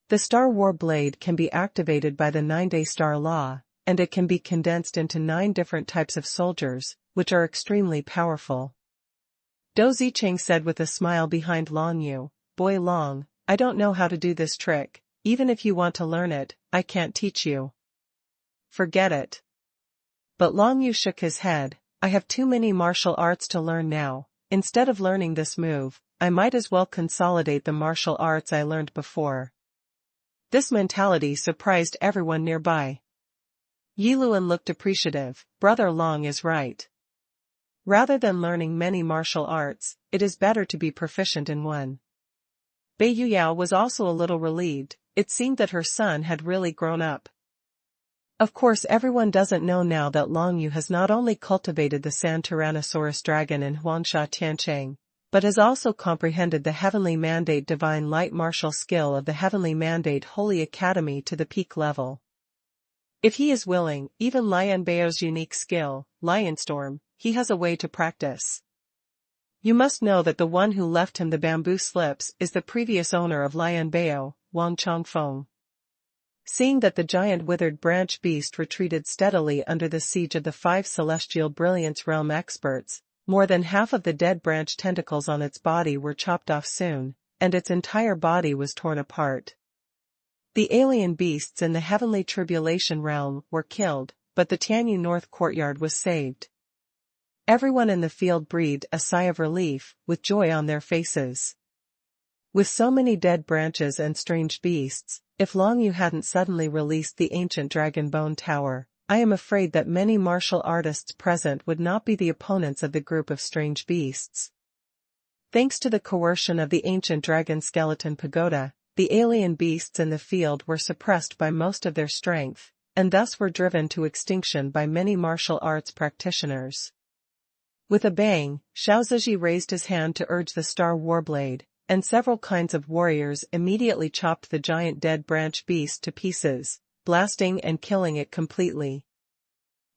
The Star War Blade can be activated by the 9-day star law, and it can be condensed into 9 different types of soldiers, which are extremely powerful. Dou Zicheng said with a smile behind Long Yu, "Boy Long, I don't know how to do this trick, even if you want to learn it, I can't teach you." "Forget it." But Long Yu shook his head, "I have too many martial arts to learn now. Instead of learning this move, I might as well consolidate the martial arts I learned before." This mentality surprised everyone nearby. Yiluan looked appreciative. Brother Long is right. Rather than learning many martial arts, it is better to be proficient in one. Bei Yuyao was also a little relieved. It seemed that her son had really grown up. Of course, everyone doesn't know now that Long Yu has not only cultivated the Sand Tyrannosaurus dragon in Huangsha Tiancheng, but has also comprehended the Heavenly Mandate Divine Light martial skill of the Heavenly Mandate Holy Academy to the peak level. If he is willing, even Lian Bao's unique skill, Lionstorm, he has a way to practice. You must know that the one who left him the bamboo slips is the previous owner of Lian Bao, Wang Chongfeng. Seeing that the giant withered branch beast retreated steadily under the siege of the 5 celestial brilliance realm experts, more than half of the dead branch tentacles on its body were chopped off soon, and its entire body was torn apart. The alien beasts in the heavenly tribulation realm were killed, but the Tianyu North courtyard was saved. Everyone in the field breathed a sigh of relief, with joy on their faces. With so many dead branches and strange beasts, if Long Yu hadn't suddenly released the ancient Dragon Bone Tower, I am afraid that many martial artists present would not be the opponents of the group of strange beasts. Thanks to the coercion of the ancient Dragon Skeleton Pagoda, the alien beasts in the field were suppressed by most of their strength, and thus were driven to extinction by many martial arts practitioners. With a bang, Xiaoziji raised his hand to urge the Star Warblade, and several kinds of warriors immediately chopped the giant dead branch beast to pieces, blasting and killing it completely.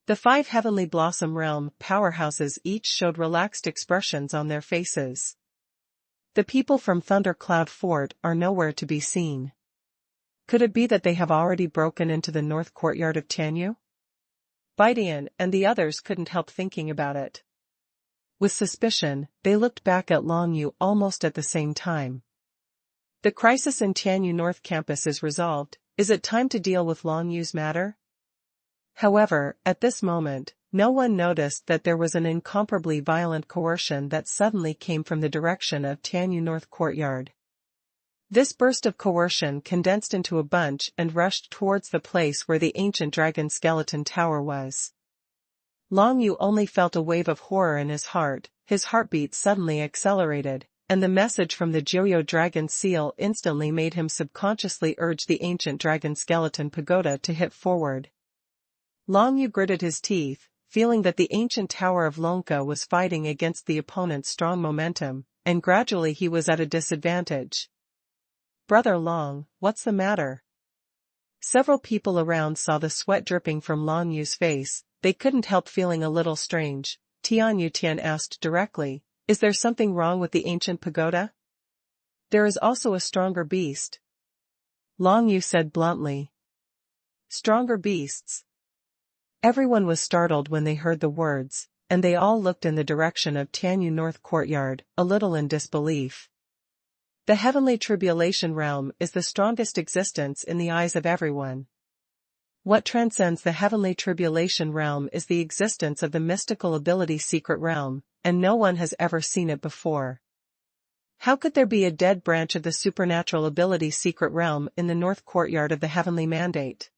The 5 Heavenly Blossom Realm powerhouses each showed relaxed expressions on their faces. The people from Thundercloud Fort are nowhere to be seen. Could it be that they have already broken into the north courtyard of Tianyu? Baidian and the others couldn't help thinking about it. With suspicion, they looked back at Long Yu almost at the same time. The crisis in Tianyu North Campus is resolved. Is it time to deal with Long Yu's matter? However, at this moment, no one noticed that there was an incomparably violent coercion that suddenly came from the direction of Tianyu North Courtyard. This burst of coercion condensed into a bunch and rushed towards the place where the ancient dragon skeleton tower was. Long Yu only felt a wave of horror in his heart, his heartbeat suddenly accelerated, and the message from the Joyo dragon seal instantly made him subconsciously urge the ancient dragon skeleton pagoda to hit forward. Long Yu gritted his teeth, feeling that the ancient tower of Lonka was fighting against the opponent's strong momentum, and gradually he was at a disadvantage. "Brother Long, what's the matter?" Several people around saw the sweat dripping from Long Yu's face. They couldn't help feeling a little strange. Tian Yutian asked directly, "Is there something wrong with the ancient pagoda?" "There is also a stronger beast," Long Yu said bluntly. "Stronger beasts?" Everyone was startled when they heard the words, and they all looked in the direction of Tianyu North Courtyard, a little in disbelief. The heavenly tribulation realm is the strongest existence in the eyes of everyone. What transcends the heavenly tribulation realm is the existence of the mystical ability secret realm, and no one has ever seen it before. How could there be a dead branch of the supernatural ability secret realm in the north courtyard of the heavenly mandate?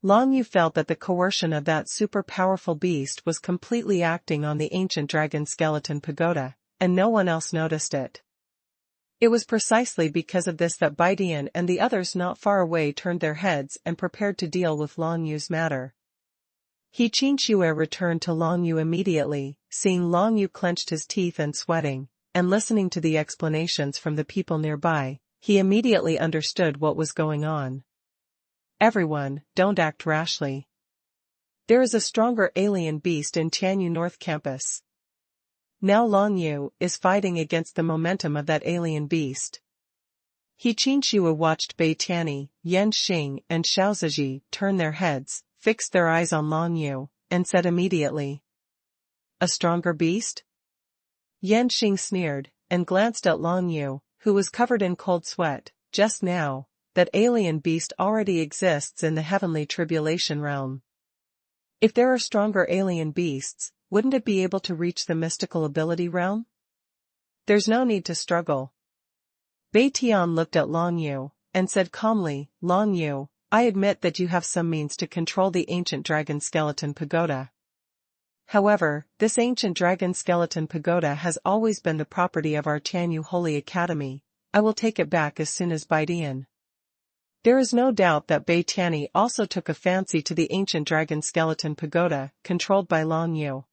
Long Yu felt that the coercion of that super-powerful beast was completely acting on the ancient dragon skeleton pagoda, and no one else noticed it. It was precisely because of this that Baidian and the others not far away turned their heads and prepared to deal with Long Yu's matter. He Qinxue returned to Long Yu immediately, seeing Long Yu clenched his teeth and sweating, and listening to the explanations from the people nearby, he immediately understood what was going on. Everyone, don't act rashly. There is a stronger alien beast in Tianyu North Campus. Now Long Yu is fighting against the momentum of that alien beast. He Qinxue watched Bai Tianyi, Yan Xing and Xiao Ziji turn their heads, fixed their eyes on Long Yu, and said immediately, "A stronger beast?" Yan Xing sneered, and glanced at Long Yu, who was covered in cold sweat. Just now, that alien beast already exists in the heavenly tribulation realm. If there are stronger alien beasts, wouldn't it be able to reach the mystical ability realm? There's no need to struggle. Bai Tian looked at Long Yu, and said calmly, "Long Yu, I admit that you have some means to control the ancient dragon skeleton pagoda. However, this ancient dragon skeleton pagoda has always been the property of our Tianyu Holy Academy. I will take it back as soon as Baidian." There is no doubt that Bai Tianyi also took a fancy to the ancient dragon skeleton pagoda, controlled by Long Yu.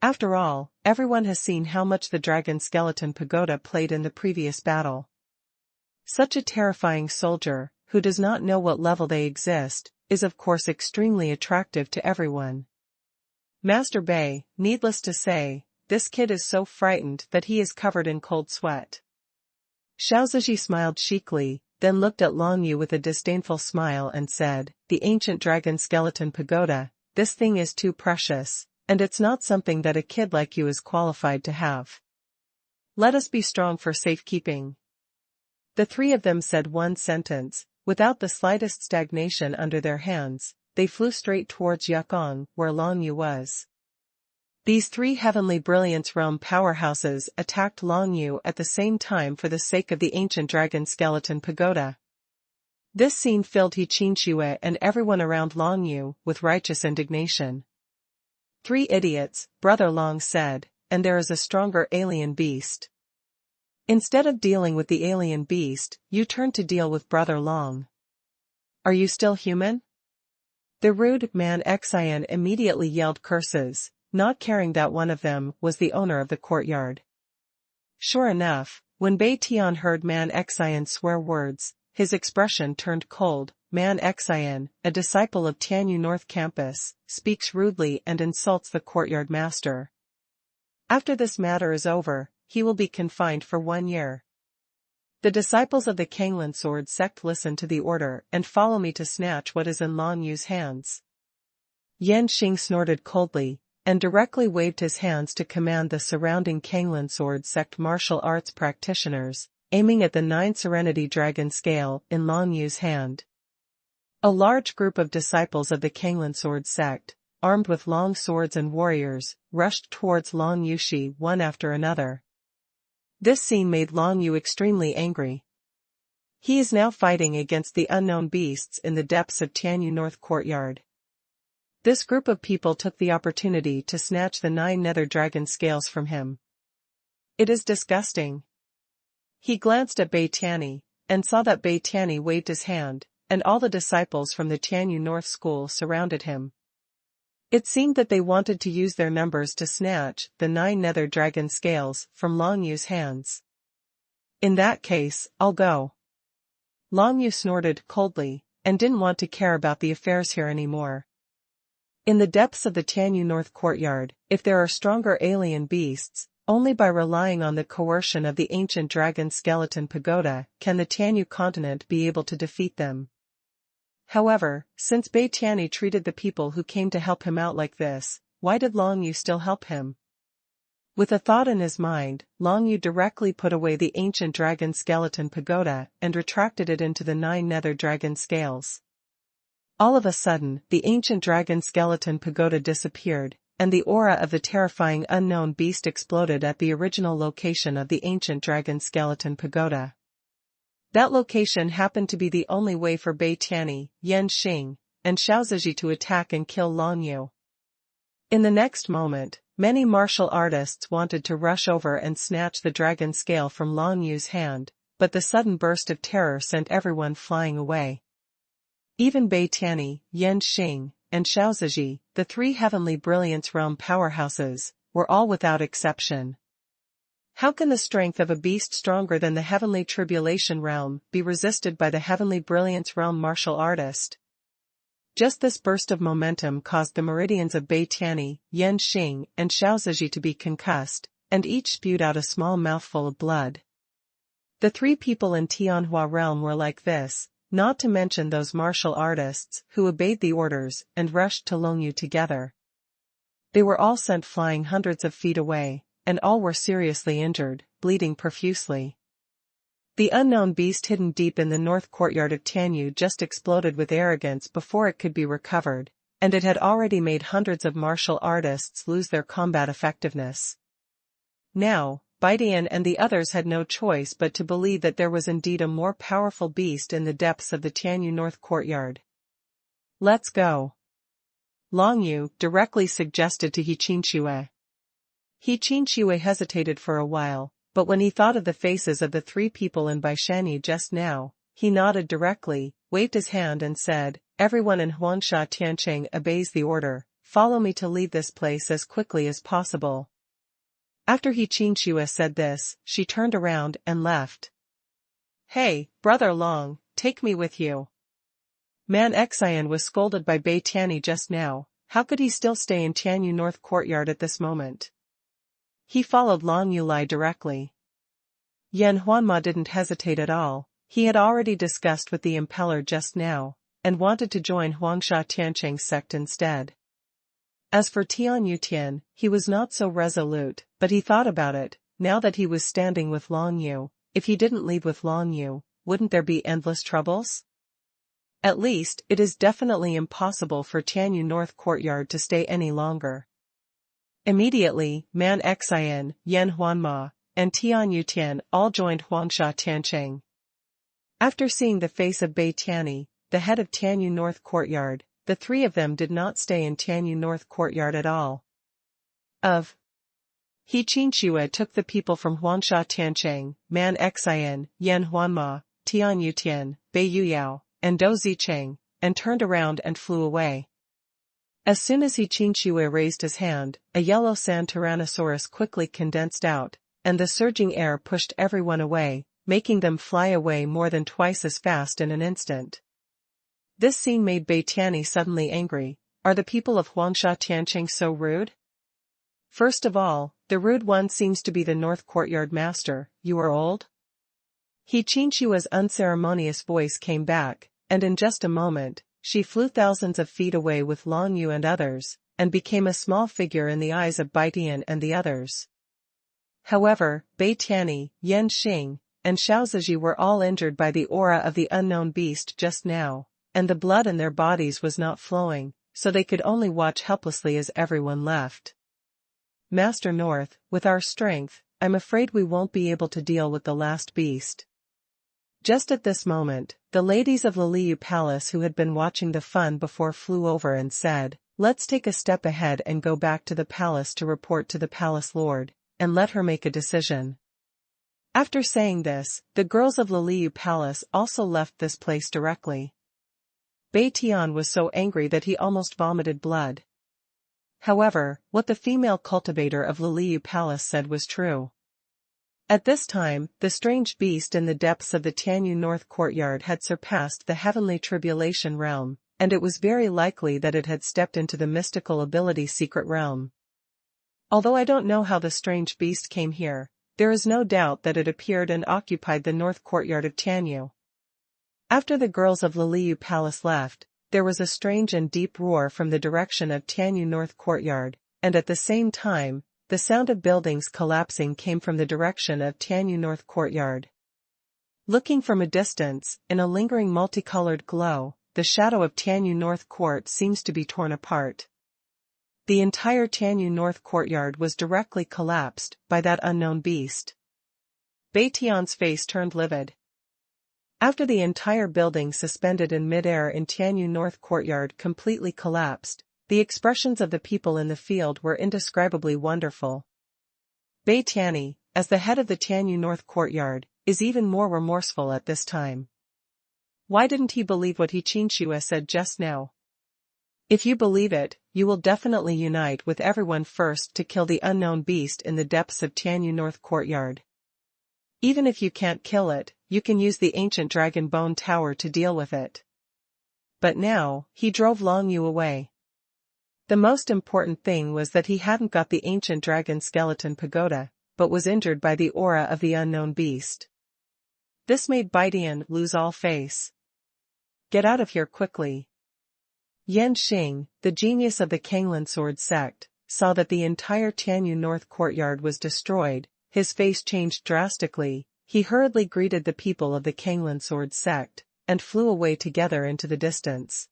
After all, everyone has seen how much the dragon skeleton pagoda played in the previous battle. Such a terrifying soldier, who does not know what level they exist, is of course extremely attractive to everyone. Master Bai, needless to say, this kid is so frightened that he is covered in cold sweat. Xiao Ziji smiled cheekily, then looked at Long Yu with a disdainful smile and said, "The ancient dragon skeleton pagoda, this thing is too precious, and it's not something that a kid like you is qualified to have. Let us be strong for safekeeping." The three of them said one sentence, without the slightest stagnation under their hands. They flew straight towards Yukong, where Long Yu was. These three heavenly brilliance realm powerhouses attacked Long Yu at the same time for the sake of the ancient dragon skeleton pagoda. This scene filled He Qinxue and everyone around Long Yu with righteous indignation. "Three idiots," Brother Long said, "and there is a stronger alien beast. Instead of dealing with the alien beast, you turn to deal with Brother Long. Are you still human?" The rude man Xian immediately yelled curses, not caring that one of them was the owner of the courtyard. Sure enough, when Bai Tian heard man Xian swear words, his expression turned cold. Man Xian, a disciple of Tianyu North Campus, speaks rudely and insults the courtyard master. After this matter is over, he will be confined for 1 year. The disciples of the Kanglin sword sect listen to the order and follow me to snatch what is in Long Yu's hands. Yan Xing snorted coldly, and directly waved his hands to command the surrounding Kanglin sword sect martial arts practitioners, aiming at the 9 Serenity Dragon scale in Long Yu's hand. A large group of disciples of the Kanglin sword sect, armed with long swords and warriors, rushed towards Long Yushi one after another. This scene made Long Yu extremely angry. He is now fighting against the unknown beasts in the depths of Tianyu North Courtyard. This group of people took the opportunity to snatch the 9 nether dragon scales from him. It is disgusting. He glanced at Bai Tianyi, and saw that Bai Tianyi waved his hand, and all the disciples from the Tianyu North School surrounded him. It seemed that they wanted to use their numbers to snatch the 9 nether dragon scales from Long Yu's hands. In that case, I'll go. Long Yu snorted coldly, and didn't want to care about the affairs here anymore. In the depths of the Tianyu North Courtyard, if there are stronger alien beasts, only by relying on the coercion of the ancient dragon skeleton pagoda can the Tianyu continent be able to defeat them. However, since Bai Tianyi treated the people who came to help him out like this, why did Long Yu still help him? With a thought in his mind, Long Yu directly put away the ancient dragon skeleton pagoda and retracted it into the 9 nether dragon scales. All of a sudden, the ancient dragon skeleton pagoda disappeared, and the aura of the terrifying unknown beast exploded at the original location of the ancient dragon skeleton pagoda. That location happened to be the only way for Bai Tianyi, Yan Xing, and Xiao Ziji to attack and kill Long Yu. In the next moment, many martial artists wanted to rush over and snatch the dragon scale from Long Yu's hand, but the sudden burst of terror sent everyone flying away. Even Bai Tianyi, Yan Xing, and Xiao Ziji, the three heavenly brilliance realm powerhouses, were all without exception. How can the strength of a beast stronger than the heavenly tribulation realm be resisted by the heavenly brilliance realm martial artist? Just this burst of momentum caused the meridians of Bai Tianyi, Yan Xing, and Xiao Ziji to be concussed, and each spewed out a small mouthful of blood. The three people in Tianhua realm were like this, not to mention those martial artists who obeyed the orders and rushed to Longyu together. They were all sent flying hundreds of feet away, and all were seriously injured, bleeding profusely. The unknown beast hidden deep in the north courtyard of Tianyu just exploded with arrogance before it could be recovered, and it had already made hundreds of martial artists lose their combat effectiveness. Now, Baidian and the others had no choice but to believe that there was indeed a more powerful beast in the depths of the Tianyu north courtyard. Let's go. Long Yu directly suggested to He Qinxue. He Qinxue hesitated for a while, but when he thought of the faces of the three people in Baishanyi just now, he nodded directly, waved his hand and said, "Everyone in Huangsha Tiancheng obeys the order, follow me to leave this place as quickly as possible." After He Qinxue said this, she turned around and left. "Hey, Brother Long, take me with you." Man Xian was scolded by Bai Tianyi just now. How could he still stay in Tianyu North Courtyard at this moment? He followed Long Yulai directly. Yan Huanma didn't hesitate at all. He had already discussed with the impeller just now, and wanted to join Huangsha Tiancheng's sect instead. As for Tian Yutian, he was not so resolute, but he thought about it. Now that he was standing with Long Yu, if he didn't leave with Long Yu, wouldn't there be endless troubles? At least, it is definitely impossible for Tianyu North Courtyard to stay any longer. Immediately, Man Xian, Yan Huanma, and Tian Yutian all joined Huangsha Tiancheng. After seeing the face of Bai Tianyi, the head of Tianyu North Courtyard, the three of them did not stay in Tianyu North Courtyard at all. He Qinxue took the people from Huangsha Tiancheng, Man Xian, Yan Huanma, Tian Yutian, Bai Yuyao, and Dou Zicheng, and turned around and flew away. As soon as He Qinxue raised his hand, a yellow sand tyrannosaurus quickly condensed out, and the surging air pushed everyone away, making them fly away more than twice as fast in an instant. This scene made Bai Tianyi suddenly angry. Are the people of Huangsha Tiancheng so rude? First of all, the rude one seems to be the North Courtyard Master. You are old? He Qinshua's unceremonious voice came back, and in just a moment, she flew thousands of feet away with Long Yu and others, and became a small figure in the eyes of Baidian and the others. However, Bai Tianyi, Yan Xing, and Xiao Ziji were all injured by the aura of the unknown beast just now, and the blood in their bodies was not flowing, so they could only watch helplessly as everyone left. Master North, with our strength, I'm afraid we won't be able to deal with the last beast. Just at this moment, the ladies of Liliu Palace who had been watching the fun before flew over and said, "Let's take a step ahead and go back to the palace to report to the palace lord, and let her make a decision." After saying this, the girls of Liliu Palace also left this place directly. Bai Tian was so angry that he almost vomited blood. However, what the female cultivator of Liliu Palace said was true. At this time, the strange beast in the depths of the Tianyu North Courtyard had surpassed the heavenly tribulation realm, and it was very likely that it had stepped into the mystical ability secret realm. Although I don't know how the strange beast came here, there is no doubt that it appeared and occupied the North Courtyard of Tianyu. After the girls of Liliu Palace left, there was a strange and deep roar from the direction of Tianyu North Courtyard, and at the same time, the sound of buildings collapsing came from the direction of Tianyu North Courtyard. Looking from a distance, in a lingering multicolored glow, the shadow of Tianyu North Court seems to be torn apart. The entire Tianyu North Courtyard was directly collapsed by that unknown beast. Bai Tian's face turned livid. After the entire building suspended in midair in Tianyu North Courtyard completely collapsed, the expressions of the people in the field were indescribably wonderful. Bei Tianyi, as the head of the Tianyu North Courtyard, is even more remorseful at this time. Why didn't he believe what he Qinshue said just now? If you believe it, you will definitely unite with everyone first to kill the unknown beast in the depths of Tianyu North Courtyard. Even if you can't kill it, you can use the ancient dragon bone tower to deal with it. But now, he drove Long Yu away. The most important thing was that he hadn't got the ancient dragon skeleton pagoda, but was injured by the aura of the unknown beast. This made Baidian lose all face. Get out of here quickly. Yan Xing, the genius of the Kanglan sword sect, saw that the entire Tianyu North Courtyard was destroyed. His face changed drastically. He hurriedly greeted the people of the Kanglan sword sect, and flew away together into the distance.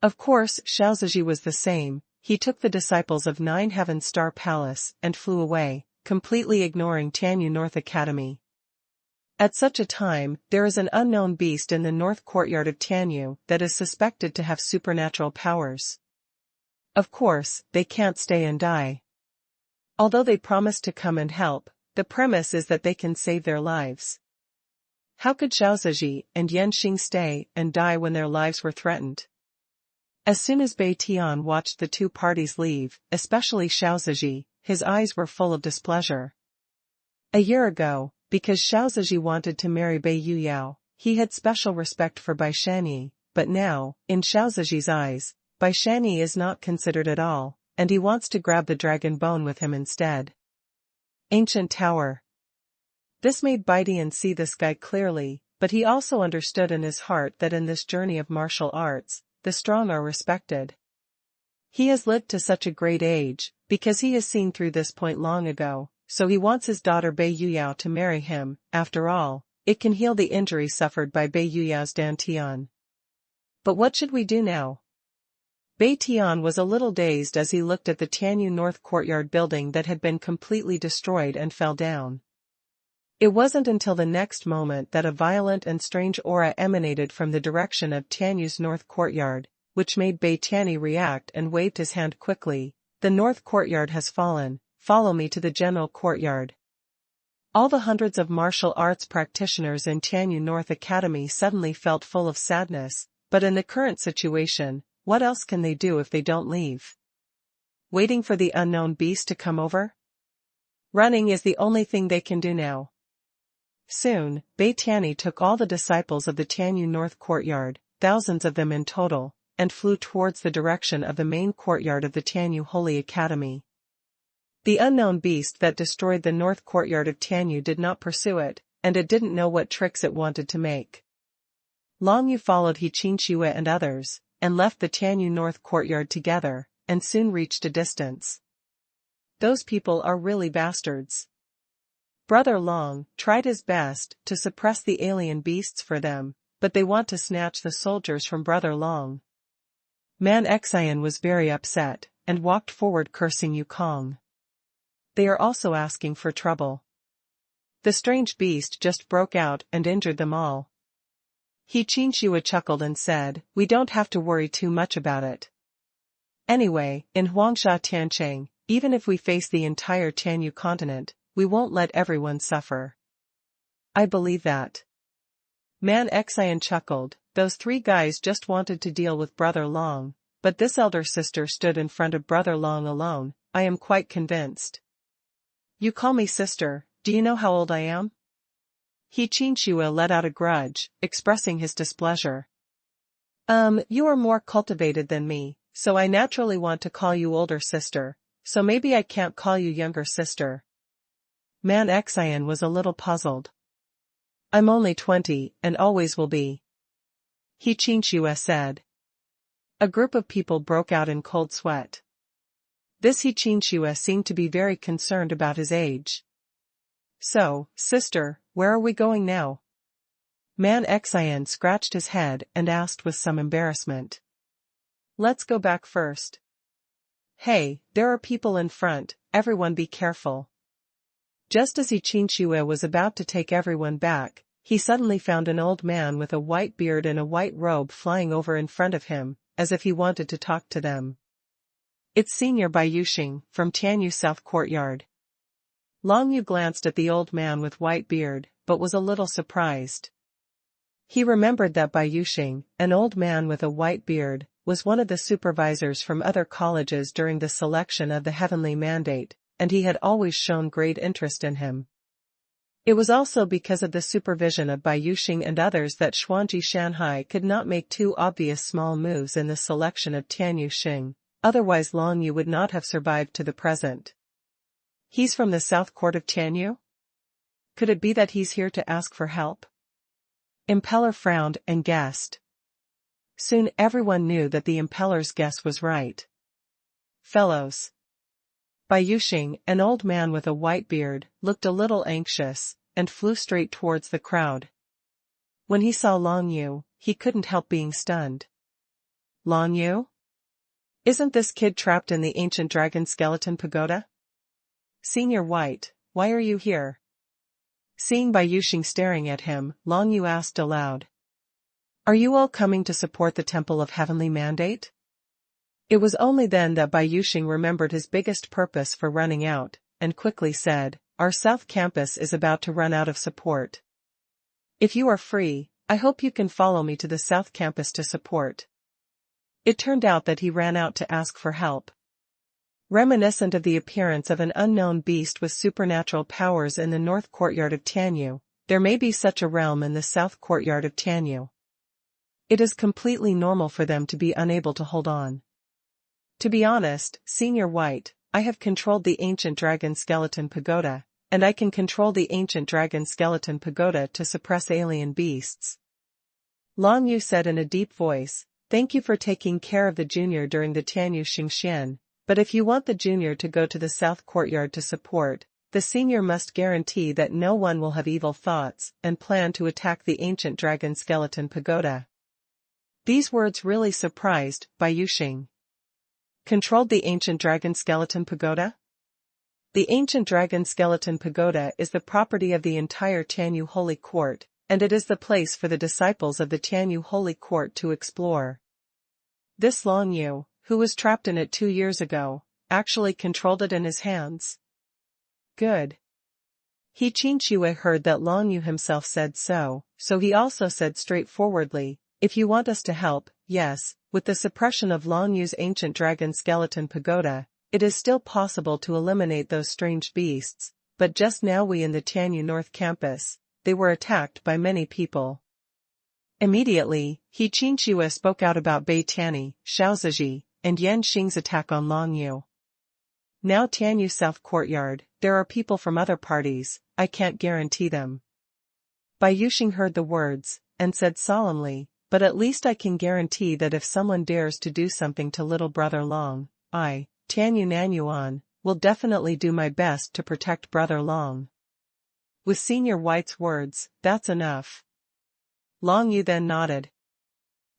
Of course, Xiaoziji was the same. He took the disciples of Nine Heaven Star Palace and flew away, completely ignoring Tianyu North Academy. At such a time, there is an unknown beast in the North Courtyard of Tianyu that is suspected to have supernatural powers. Of course, they can't stay and die. Although they promise to come and help, the premise is that they can save their lives. How could Xiaoziji and Yan Xing stay and die when their lives were threatened? As soon as Bei Tian watched the two parties leave, especially Xiaoziji, his eyes were full of displeasure. A year ago, because Xiaoziji wanted to marry Bei Yuyao, he had special respect for Bai Shanyi, but now, in Xiaoziji's eyes, Bai Shanyi is not considered at all, and he wants to grab the dragon bone with him instead. Ancient Tower. This made Baidian see the sky clearly, but he also understood in his heart that in this journey of martial arts, the strong are respected. He has lived to such a great age, because he has seen through this point long ago, so he wants his daughter Bei Yuyao to marry him. After all, it can heal the injury suffered by Bei Yuyao's dantian. But what should we do now? Bei Tian was a little dazed as he looked at the Tianyu North Courtyard building that had been completely destroyed and fell down. It wasn't until the next moment that a violent and strange aura emanated from the direction of Tianyu's North Courtyard, which made Bei Tianyi react and waved his hand quickly. The North Courtyard has fallen, follow me to the General Courtyard. All the hundreds of martial arts practitioners in Tianyu North Academy suddenly felt full of sadness, but in the current situation, what else can they do if they don't leave? Waiting for the unknown beast to come over? Running is the only thing they can do now. Soon, Bei Tianyi took all the disciples of the Tianyu North Courtyard, thousands of them in total, and flew towards the direction of the main courtyard of the Tianyu Holy Academy. The unknown beast that destroyed the North Courtyard of Tianyu did not pursue it, and it didn't know what tricks it wanted to make. Long Yu followed He Qinshue and others, and left the Tianyu North Courtyard together, and soon reached a distance. Those people are really bastards. Brother Long tried his best to suppress the alien beasts for them, but they want to snatch the soldiers from Brother Long. Man Xian was very upset, and walked forward cursing Yukong. They are also asking for trouble. The strange beast just broke out and injured them all. He Qinshue chuckled and said, we don't have to worry too much about it. Anyway, in Huangsha Tiancheng, even if we face the entire Tianyu continent, we won't let everyone suffer. I believe that. Man Xian chuckled, those three guys just wanted to deal with Brother Long, but this elder sister stood in front of Brother Long alone, I am quite convinced. You call me sister, do you know how old I am? He Qinshue let out a grudge, expressing his displeasure. You are more cultivated than me, so I naturally want to call you older sister, so maybe I can't call you younger sister. Man Xian was a little puzzled. I'm only 20, and always will be. He Qinshue said. A group of people broke out in cold sweat. This He Qinshue seemed to be very concerned about his age. So, sister, where are we going now? Man Xian scratched his head and asked with some embarrassment. Let's go back first. Hey, there are people in front, everyone be careful. Just as He Qinshue was about to take everyone back, he suddenly found an old man with a white beard and a white robe flying over in front of him, as if he wanted to talk to them. It's Senior Bayuxing, from Tianyu South Courtyard. Long Yu glanced at the old man with white beard, but was a little surprised. He remembered that Bayuxing, an old man with a white beard, was one of the supervisors from other colleges during the selection of the Heavenly Mandate, and he had always shown great interest in him. It was also because of the supervision of Bayuxing and others that Xuanji Shanhai could not make too obvious small moves in the selection of Tianyu Xing, otherwise Long Yu would not have survived to the present. He's from the South Court of Tianyu? Could it be that he's here to ask for help? Impeller frowned and guessed. Soon everyone knew that the Impeller's guess was right. Fellows. Bayuxing, an old man with a white beard, looked a little anxious, and flew straight towards the crowd. When he saw Long Yu, he couldn't help being stunned. Long Yu? Isn't this kid trapped in the ancient dragon skeleton pagoda? Senior White, why are you here? Seeing Bayuxing staring at him, Long Yu asked aloud. Are you all coming to support the Temple of Heavenly Mandate? It was only then that Bayuxing remembered his biggest purpose for running out, and quickly said, Our South Campus is about to run out of support. If you are free, I hope you can follow me to the South Campus to support. It turned out that he ran out to ask for help. Reminiscent of the appearance of an unknown beast with supernatural powers in the North Courtyard of Tianyu, there may be such a realm in the South Courtyard of Tianyu. It is completely normal for them to be unable to hold on. To be honest, Senior White, I have controlled the ancient dragon skeleton pagoda, and I can control the ancient dragon skeleton pagoda to suppress alien beasts. Long Yu said in a deep voice, Thank you for taking care of the junior during the Tianyu Xingxian. But if you want the junior to go to the South Courtyard to support, the senior must guarantee that no one will have evil thoughts and plan to attack the ancient dragon skeleton pagoda. These words really surprised Bayuxing. Controlled the ancient dragon skeleton pagoda? The ancient dragon skeleton pagoda is the property of the entire Tianyu Holy Court, and it is the place for the disciples of the Tianyu Holy Court to explore. This Long Yu, who was trapped in it 2 years ago, actually controlled it in his hands. Good. He Qinxue heard that Long Yu himself said so he also said straightforwardly, if you want us to help, yes, with the suppression of Long Yu's ancient dragon skeleton pagoda, it is still possible to eliminate those strange beasts, but just now we in the Tianyu North Campus, they were attacked by many people. Immediately, He Qinxue spoke out about Bei Tianyi, Xiaoziji, and Yan Xing's attack on Long Yu. Now Tianyu South Courtyard, there are people from other parties, I can't guarantee them. Bayuxing heard the words, and said solemnly, but at least I can guarantee that if someone dares to do something to little brother Long, I, Tianyu Nanyuan, will definitely do my best to protect brother Long. With Senior White's words, that's enough. Long Yu then nodded.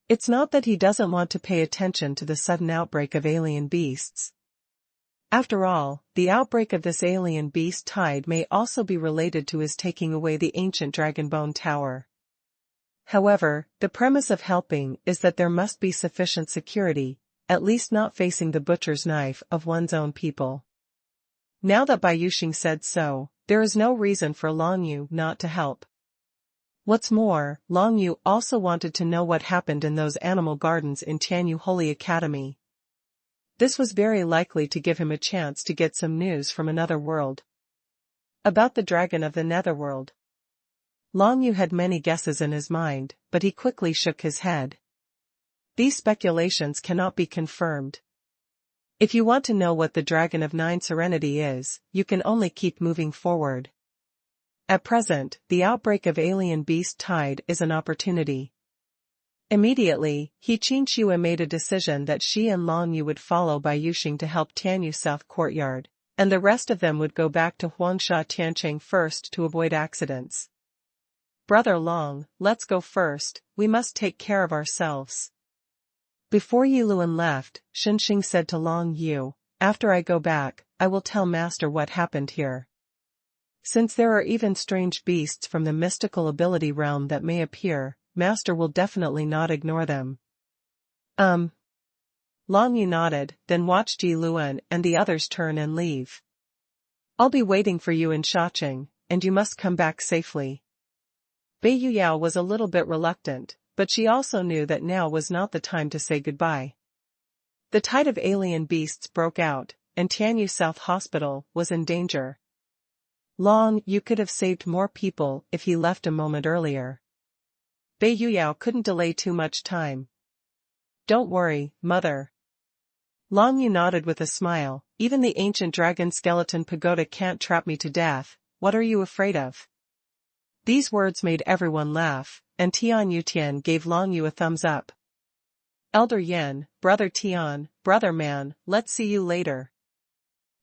It's not that he doesn't want to pay attention to the sudden outbreak of alien beasts. After all, the outbreak of this alien beast tide may also be related to his taking away the ancient Dragonbone Tower. However, the premise of helping is that there must be sufficient security, at least not facing the butcher's knife of one's own people. Now that Bayuxing said so, there is no reason for Long Yu not to help. What's more, Long Yu also wanted to know what happened in those animal gardens in Tianyu Holy Academy. This was very likely to give him a chance to get some news from another world. About the dragon of the netherworld. Long Yu had many guesses in his mind, but he quickly shook his head. These speculations cannot be confirmed. If you want to know what the Dragon of Nine Serenity is, you can only keep moving forward. At present, the outbreak of alien beast tide is an opportunity. Immediately, He Qinxue made a decision that she and Long Yu would follow Bayuxing to help Tianyu South Courtyard, and the rest of them would go back to Huangsha Tiancheng first to avoid accidents. Brother Long, let's go first, we must take care of ourselves. Before Yiluan left, Shenxing said to Long Yu, after I go back, I will tell Master what happened here. Since there are even strange beasts from the mystical ability realm that may appear, Master will definitely not ignore them. Long Yu nodded, then watched Ji Luan and the others turn and leave. I'll be waiting for you in Shacheng, and you must come back safely. Bei Yuyao was a little bit reluctant, but she also knew that now was not the time to say goodbye. The tide of alien beasts broke out, and Tianyu South Hospital was in danger. Long Yu could have saved more people if he left a moment earlier. Bei Yuyao couldn't delay too much time. Don't worry, mother. Long Yu nodded with a smile. Even the ancient dragon skeleton pagoda can't trap me to death. What are you afraid of? These words made everyone laugh, and Tian Yutian gave Long Yu a thumbs up. Elder Yan, Brother Tian, Brother Man, let's see you later.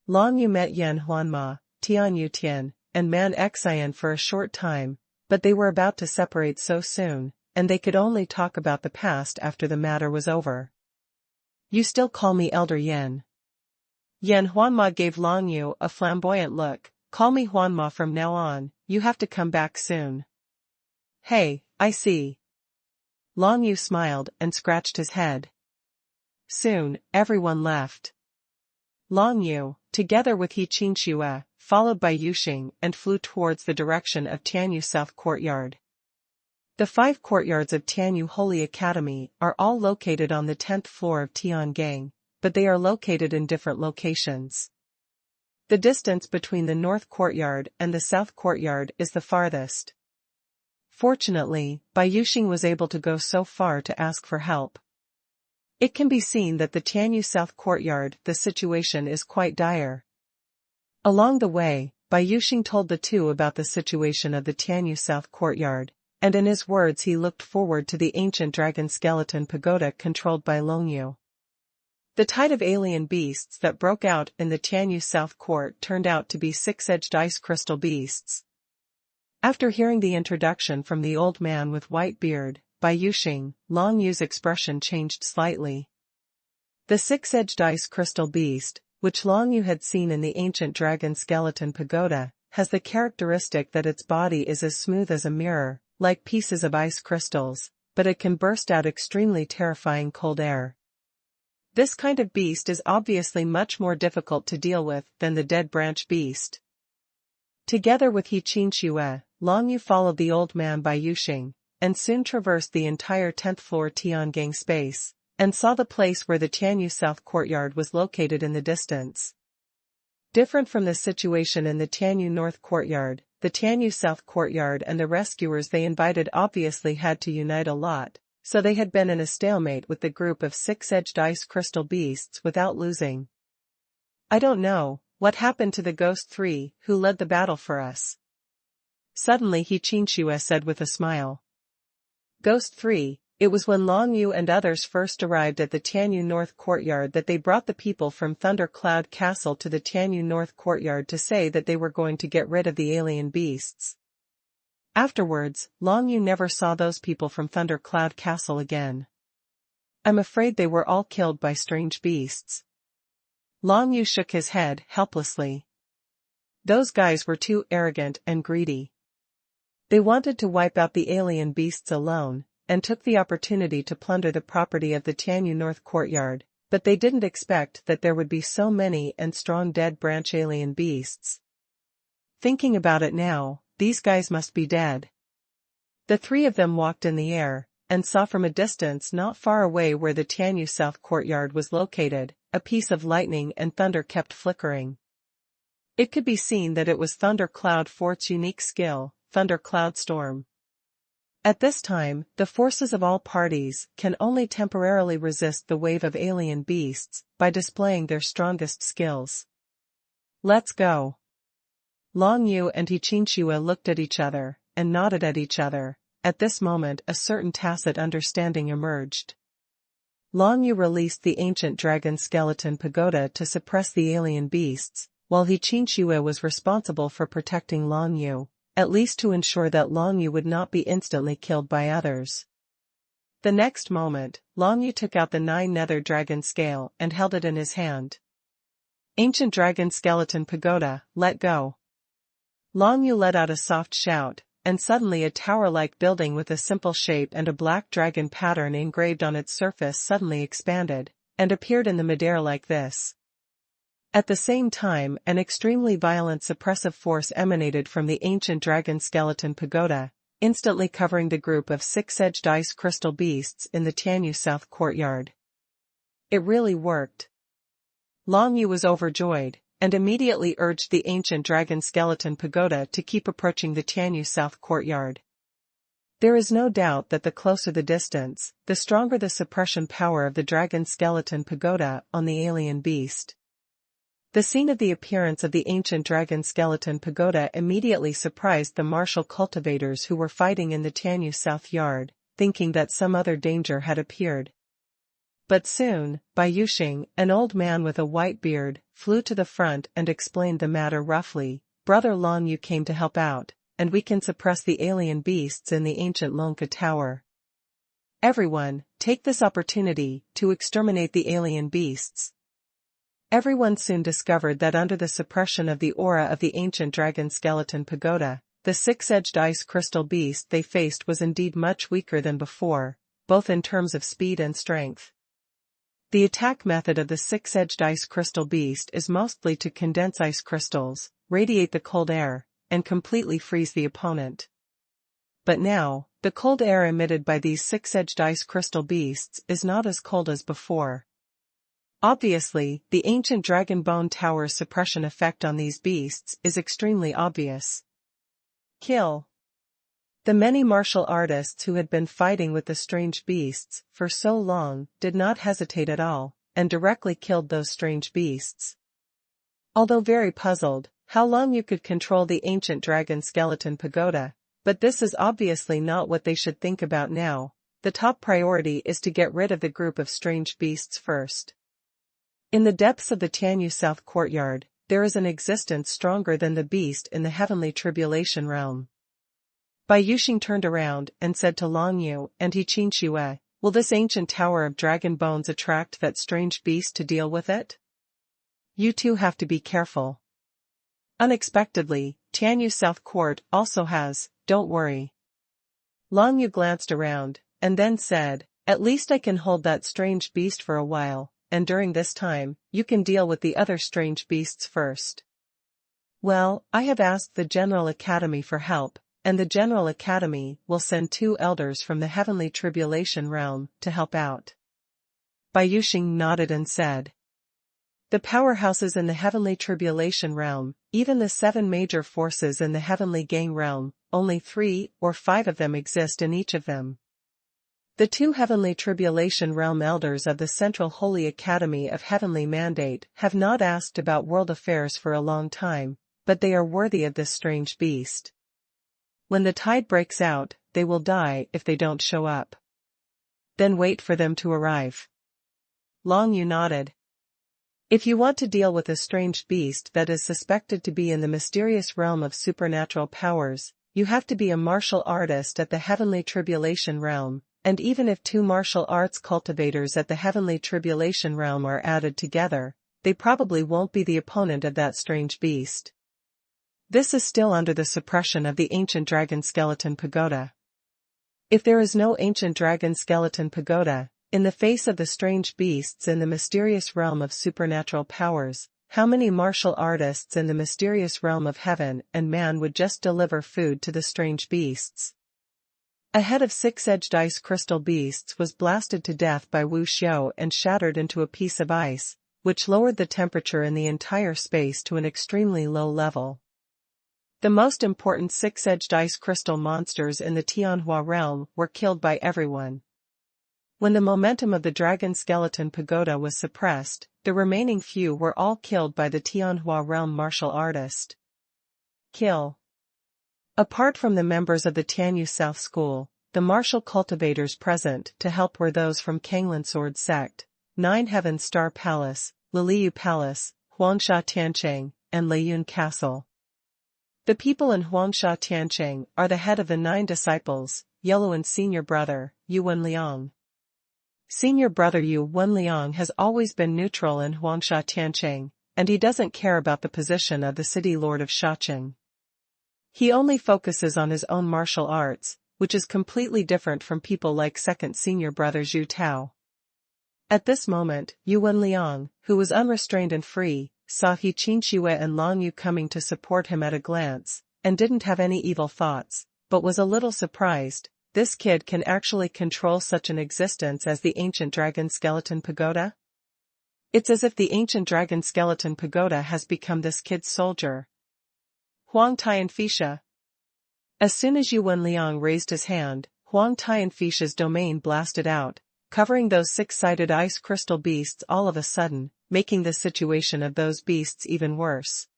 Long Yu met Yan Huanma, Tian Yutian, and Man Xian for a short time, but they were about to separate so soon, and they could only talk about the past after the matter was over. You still call me Elder Yan. Yan Huanma gave Long Yu a flamboyant look. Call me Huanma from now on, you have to come back soon. Hey, I see. Long Yu smiled and scratched his head. Soon, everyone left. Long Yu, together with He Qingxue, followed by Yuxing and flew towards the direction of Tianyu South Courtyard. The 5 courtyards of Tianyu Holy Academy are all located on the 10th floor of Tiangang, but they are located in different locations. The distance between the North Courtyard and the South Courtyard is the farthest. Fortunately, Bai Yuxing was able to go so far to ask for help. It can be seen that the Tianyu South Courtyard, the situation is quite dire. Along the way, Bai Yuxing told the two about the situation of the Tianyu South Courtyard, and in his words he looked forward to the ancient dragon skeleton pagoda controlled by Long Yu. The tide of alien beasts that broke out in the Tianyu South Court turned out to be 6-edged ice crystal beasts. After hearing the introduction from the old man with white beard, Bai Yuxing, Long Yu's expression changed slightly. The 6-edged ice crystal beast, which Long Yu had seen in the ancient dragon skeleton pagoda, has the characteristic that its body is as smooth as a mirror, like pieces of ice crystals, but it can burst out extremely terrifying cold air. This kind of beast is obviously much more difficult to deal with than the dead branch beast. Together with He Qingxue, Long Yu followed the old man Bai Yuxing, and soon traversed the entire 10th floor Tiangang space, and saw the place where the Tianyu South Courtyard was located in the distance. Different from the situation in the Tianyu North Courtyard, the Tianyu South Courtyard and the rescuers they invited obviously had to unite a lot, so they had been in a stalemate with the group of 6-edged ice crystal beasts without losing. I don't know, what happened to the Ghost 3 who led the battle for us? Suddenly He Qingxue said with a smile. Ghost 3, it was when Long Yu and others first arrived at the Tianyu North Courtyard that they brought the people from Thunder Cloud Castle to the Tianyu North Courtyard to say that they were going to get rid of the alien beasts. Afterwards, Long Yu never saw those people from Thunder Cloud Castle again. I'm afraid they were all killed by strange beasts. Long Yu shook his head helplessly. Those guys were too arrogant and greedy. They wanted to wipe out the alien beasts alone, and took the opportunity to plunder the property of the Tianyu North Courtyard, but they didn't expect that there would be so many and strong dead branch alien beasts. Thinking about it now, these guys must be dead. The 3 of them walked in the air, and saw from a distance not far away where the Tianyu South Courtyard was located, a piece of lightning and thunder kept flickering. It could be seen that it was Thunder Cloud Fort's unique skill, Thunder Cloud Storm. At this time, the forces of all parties can only temporarily resist the wave of alien beasts by displaying their strongest skills. Let's go. Long Yu and He Qingxue looked at each other, and nodded at each other. At this moment a certain tacit understanding emerged. Long Yu released the ancient dragon skeleton pagoda to suppress the alien beasts, while He Qingxue was responsible for protecting Long Yu, at least to ensure that Long Yu would not be instantly killed by others. The next moment, Long Yu took out the 9 nether dragon scale and held it in his hand. Ancient dragon skeleton pagoda, let go. Long Yu let out a soft shout, and suddenly a tower-like building with a simple shape and a black dragon pattern engraved on its surface suddenly expanded, and appeared in the midair like this. At the same time, an extremely violent suppressive force emanated from the ancient dragon skeleton pagoda, instantly covering the group of six-edged ice crystal beasts in the Tianyu South courtyard. It really worked. Long Yu was overjoyed, and immediately urged the ancient dragon skeleton pagoda to keep approaching the Tianyu South courtyard. There is no doubt that the closer the distance, the stronger the suppression power of the dragon skeleton pagoda on the alien beast. The scene of the appearance of the ancient dragon skeleton pagoda immediately surprised the martial cultivators who were fighting in the Tianyu South yard, thinking that some other danger had appeared. But soon, Bai Yuxing, an old man with a white beard, flew to the front and explained the matter roughly. Brother Long Yu came to help out, and we can suppress the alien beasts in the ancient Lonka Tower. Everyone, take this opportunity to exterminate the alien beasts. Everyone soon discovered that under the suppression of the aura of the ancient dragon skeleton pagoda, the six-edged ice crystal beast they faced was indeed much weaker than before, both in terms of speed and strength. The attack method of the six-edged ice crystal beast is mostly to condense ice crystals, radiate the cold air, and completely freeze the opponent. But now, the cold air emitted by these six-edged ice crystal beasts is not as cold as before. Obviously, the ancient Dragon Bone Tower's suppression effect on these beasts is extremely obvious. Kill. The many martial artists who had been fighting with the strange beasts for so long did not hesitate at all, and directly killed those strange beasts. Although very puzzled, how long you could control the ancient dragon skeleton pagoda, but this is obviously not what they should think about now. The top priority is to get rid of the group of strange beasts first. In the depths of the Tianyu South courtyard, there is an existence stronger than the beast in the heavenly tribulation realm. Bai Yuxing turned around and said to Long Yu and He Qin Xue, will this ancient tower of dragon bones attract that strange beast to deal with it? You two have to be careful. Unexpectedly, Tianyu South Court also has, don't worry. Long Yu glanced around, and then said, at least I can hold that strange beast for a while, and during this time, you can deal with the other strange beasts first. Well, I have asked the General Academy for help, and the General Academy will send 2 elders from the heavenly tribulation realm to help out. Bai Yuxing nodded and said, the powerhouses in the heavenly tribulation realm, even the 7 major forces in the heavenly gang realm, only 3 or 5 of them exist in each of them. The 2 heavenly tribulation realm elders of the Central Holy Academy of Heavenly Mandate have not asked about world affairs for a long time, but they are worthy of this strange beast. When the tide breaks out, they will die if they don't show up. Then wait for them to arrive. Long Yu nodded. If you want to deal with a strange beast that is suspected to be in the mysterious realm of supernatural powers, you have to be a martial artist at the heavenly tribulation realm, and even if 2 martial arts cultivators at the heavenly tribulation realm are added together, they probably won't be the opponent of that strange beast. This is still under the suppression of the ancient dragon skeleton pagoda. If there is no ancient dragon skeleton pagoda, in the face of the strange beasts in the mysterious realm of supernatural powers, how many martial artists in the mysterious realm of heaven and man would just deliver food to the strange beasts? A head of 6-edged ice crystal beasts was blasted to death by Wu Xiao and shattered into a piece of ice, which lowered the temperature in the entire space to an extremely low level. The most important 6-edged ice crystal monsters in the Tianhua realm were killed by everyone. When the momentum of the dragon skeleton pagoda was suppressed, the remaining few were all killed by the Tianhua realm martial artist. Kill. Apart from the members of the Tianyu South School, the martial cultivators present to help were those from Kanglin Sword Sect, 9 Heaven Star Palace, Liliu Palace, Huangsha Tiancheng, and Leiyun Castle. The people in Huangsha Tiancheng are the head of the 9 disciples, Yeluan's senior brother, Yu Wenliang. Senior brother Yu Wenliang has always been neutral in Huangsha Tiancheng, and he doesn't care about the position of the city lord of Shacheng. He only focuses on his own martial arts, which is completely different from people like second senior brother Zhu Tao. At this moment, Yuan Liang, who was unrestrained and free, saw He Qinxue and Long Yu coming to support him at a glance, and didn't have any evil thoughts, but was a little surprised. This kid can actually control such an existence as the ancient dragon skeleton pagoda? It's as if the ancient dragon skeleton pagoda has become this kid's soldier. Huang Tianfisha. As soon as Yuan Liang raised his hand, Huang Tianfisha's domain blasted out, covering those six-sided ice crystal beasts all of a sudden, making the situation of those beasts even worse.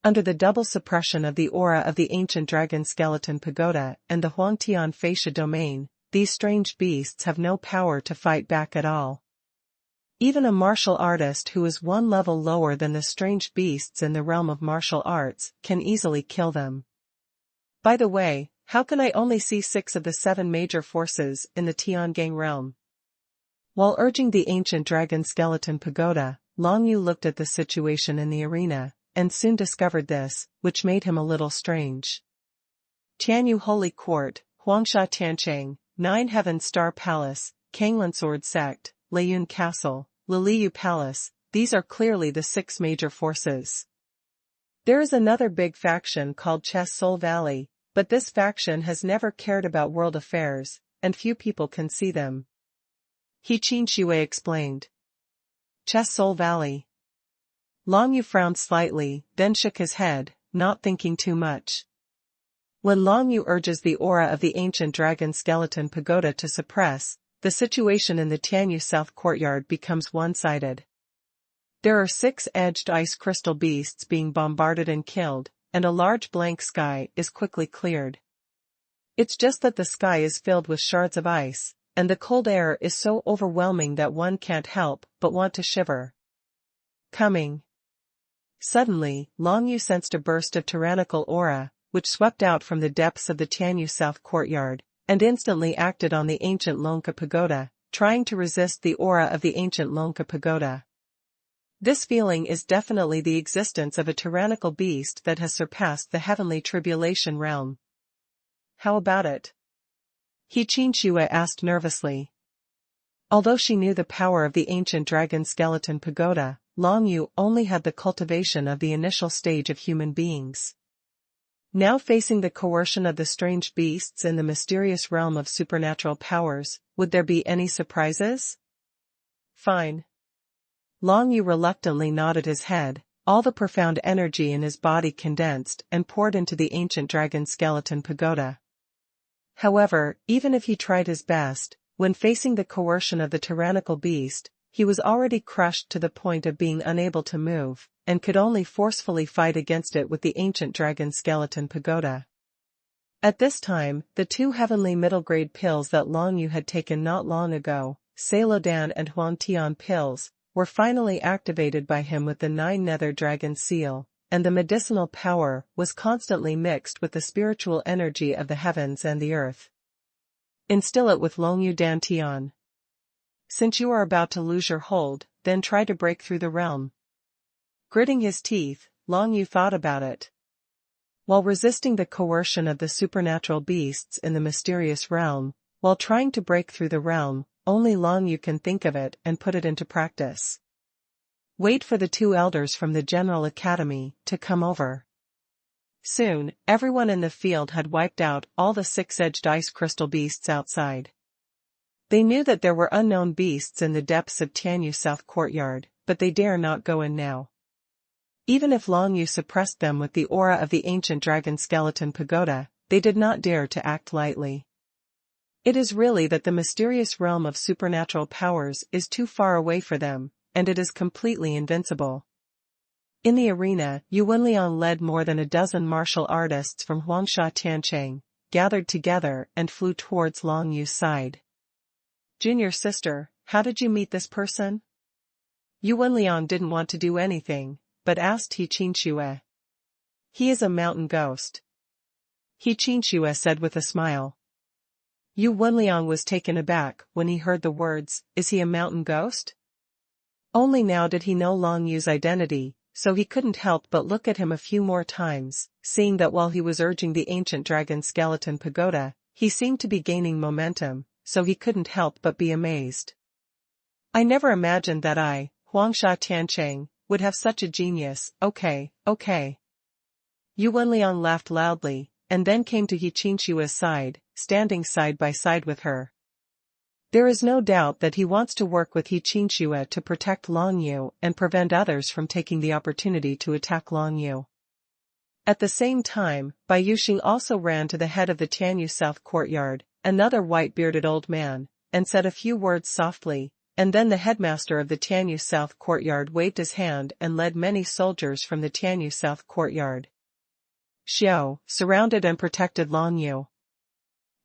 Under the double suppression of the aura of the ancient dragon skeleton pagoda and the Huang Tianfisha domain, these strange beasts have no power to fight back at all. Even a martial artist who is one level lower than the strange beasts in the realm of martial arts can easily kill them. By the way, how can I only see 6 of the 7 major forces in the Tiangang realm? While urging the ancient dragon skeleton pagoda, Long Yu looked at the situation in the arena, and soon discovered this, which made him a little strange. Tianyu Holy Court, Huangsha Tiancheng, 9 Heaven Star Palace, Kanglan Sword Sect, Leiyun Castle, Liliyu Palace, these are clearly the 6 major forces. There is another big faction called Chess Soul Valley, but this faction has never cared about world affairs, and few people can see them. He Qinxue explained. Chess Soul Valley. Long Yu frowned slightly, then shook his head, not thinking too much. When Long Yu urges the aura of the ancient dragon skeleton pagoda to suppress, the situation in the Tianyu South Courtyard becomes one-sided. There are 6-edged ice crystal beasts being bombarded and killed, and a large blank sky is quickly cleared. It's just that the sky is filled with shards of ice, and the cold air is so overwhelming that one can't help but want to shiver. Coming. Suddenly, Long Yu sensed a burst of tyrannical aura, which swept out from the depths of the Tianyu South Courtyard, and instantly acted on the ancient Longka Pagoda, trying to resist the aura of the ancient Longka Pagoda. This feeling is definitely the existence of a tyrannical beast that has surpassed the heavenly tribulation realm. How about it? He Qinxue asked nervously. Although she knew the power of the ancient dragon skeleton pagoda, Long Yu only had the cultivation of the initial stage of human beings. Now facing the coercion of the strange beasts in the mysterious realm of supernatural powers, would there be any surprises? Fine. Long Yu reluctantly nodded his head, all the profound energy in his body condensed and poured into the ancient dragon skeleton pagoda. However, even if he tried his best, when facing the coercion of the tyrannical beast, he was already crushed to the point of being unable to move, and could only forcefully fight against it with the ancient dragon skeleton pagoda. At this time, the 2 heavenly middle-grade pills that Long Yu had taken not long ago, Salodan and Huangtian pills, were finally activated by him with the 9 nether dragon seal, and the medicinal power was constantly mixed with the spiritual energy of the heavens and the earth. Instill it with Long Yu Dantian. Since you are about to lose your hold, then try to break through the realm. Gritting his teeth, Long Yu thought about it. While resisting the coercion of the supernatural beasts in the mysterious realm, while trying to break through the realm, only Long Yu can think of it and put it into practice. Wait for the 2 elders from the General Academy to come over. Soon, everyone in the field had wiped out all the 6-edged ice crystal beasts outside. They knew that there were unknown beasts in the depths of Tianyu South Courtyard, but they dare not go in now. Even if Long Yu suppressed them with the aura of the ancient dragon skeleton pagoda, they did not dare to act lightly. It is really that the mysterious realm of supernatural powers is too far away for them, and it is completely invincible. In the arena, Yuan Liang led more than a dozen martial artists from Huangsha Tiancheng, gathered together and flew towards Long Yu's side. Junior sister, how did you meet this person? Yuan Liang didn't want to do anything, but asked He Qinxue. He is a mountain ghost. He Qinxue said with a smile. Yuan Liang was taken aback when he heard the words, is he a mountain ghost? Only now did he know Long Yu's identity, so he couldn't help but look at him a few more times, seeing that while he was urging the ancient dragon skeleton pagoda, he seemed to be gaining momentum, so he couldn't help but be amazed. I never imagined that I, Huangsha Tiancheng, would have such a genius. Okay. Yu Wenliang laughed loudly, and then came to He Qinshua's side, standing side by side with her. There is no doubt that he wants to work with He Qinshu to protect Long Yu and prevent others from taking the opportunity to attack Long Yu. At the same time, Bai Yuxing also ran to the head of the Tianyu South courtyard, another white-bearded old man, and said a few words softly, and then the headmaster of the Tianyu South courtyard waved his hand and led many soldiers from the Tianyu South courtyard. Xiao, surrounded and protected Long Yu.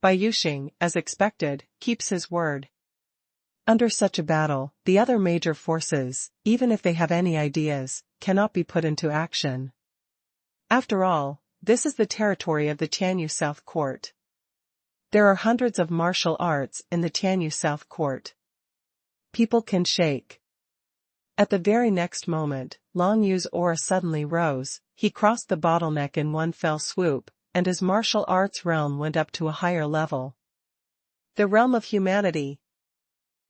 Bai Yuxing, as expected, keeps his word. Under such a battle, the other major forces, even if they have any ideas, cannot be put into action. After all, this is the territory of the Tianyu South Court. There are hundreds of martial arts in the Tianyu South Court. People can shake. At the very next moment, Long Yu's aura suddenly rose, he crossed the bottleneck in one fell swoop, and his martial arts realm went up to a higher level. The realm of humanity.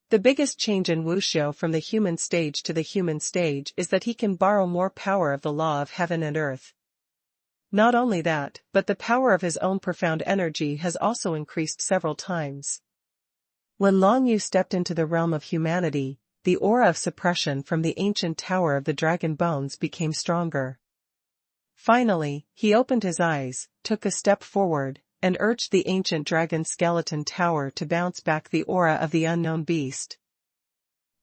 The biggest change in Wuxiu from the human stage to the human stage is that he can borrow more power of the law of heaven and earth. Not only that, but the power of his own profound energy has also increased several times. When Long Yu stepped into the realm of humanity, the aura of suppression from the ancient tower of the dragon bones became stronger. Finally, he opened his eyes, took a step forward, and urged the ancient dragon skeleton tower to bounce back the aura of the unknown beast.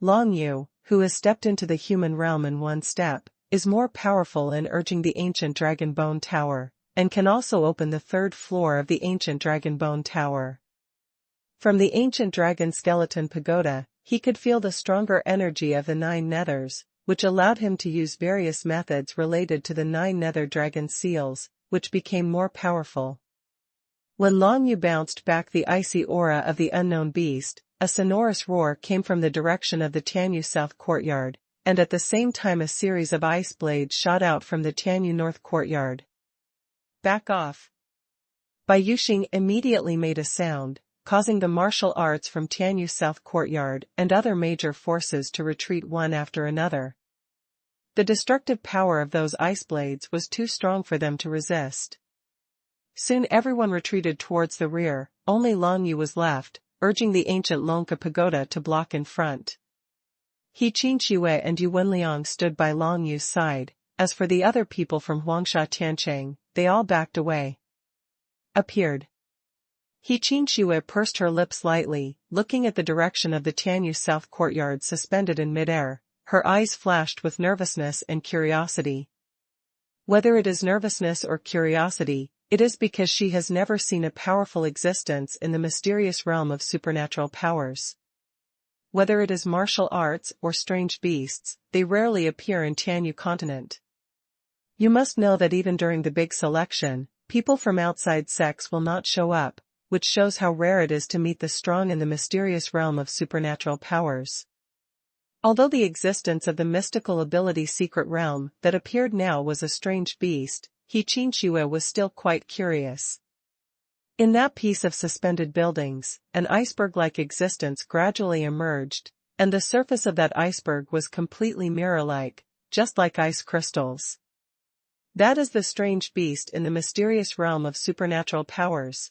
Long Yu, who has stepped into the human realm in one step, is more powerful in urging the ancient dragon bone tower, and can also open the third floor of the ancient dragon bone tower. From the ancient dragon skeleton pagoda, he could feel the stronger energy of the 9 nethers, which allowed him to use various methods related to the 9 nether dragon seals, which became more powerful. When Long Yu bounced back the icy aura of the unknown beast, a sonorous roar came from the direction of the Tianyu South courtyard, and at the same time a series of ice blades shot out from the Tianyu North courtyard. Back off. Bai Yuxing immediately made a sound, causing the martial arts from Tianyu South courtyard and other major forces to retreat one after another. The destructive power of those ice blades was too strong for them to resist. Soon everyone retreated towards the rear, only Long Yu was left, urging the ancient Longka pagoda to block in front. He Qinshu and Yu Wenliang stood by Long Yu's side. As for the other people from Huangsha Tiancheng, they all backed away. Appeared. He Qinshu pursed her lips lightly, looking at the direction of the Tianyu South courtyard suspended in midair. Her eyes flashed with nervousness and curiosity. Whether it is nervousness or curiosity, it is because she has never seen a powerful existence in the mysterious realm of supernatural powers. Whether it is martial arts or strange beasts, they rarely appear in Tianyu continent. You must know that even during the big selection, people from outside sects will not show up, which shows how rare it is to meet the strong in the mysterious realm of supernatural powers. Although the existence of the mystical ability secret realm that appeared now was a strange beast, He Qinshu was still quite curious. In that piece of suspended buildings, an iceberg-like existence gradually emerged, and the surface of that iceberg was completely mirror-like, just like ice crystals. That is the strange beast in the mysterious realm of supernatural powers.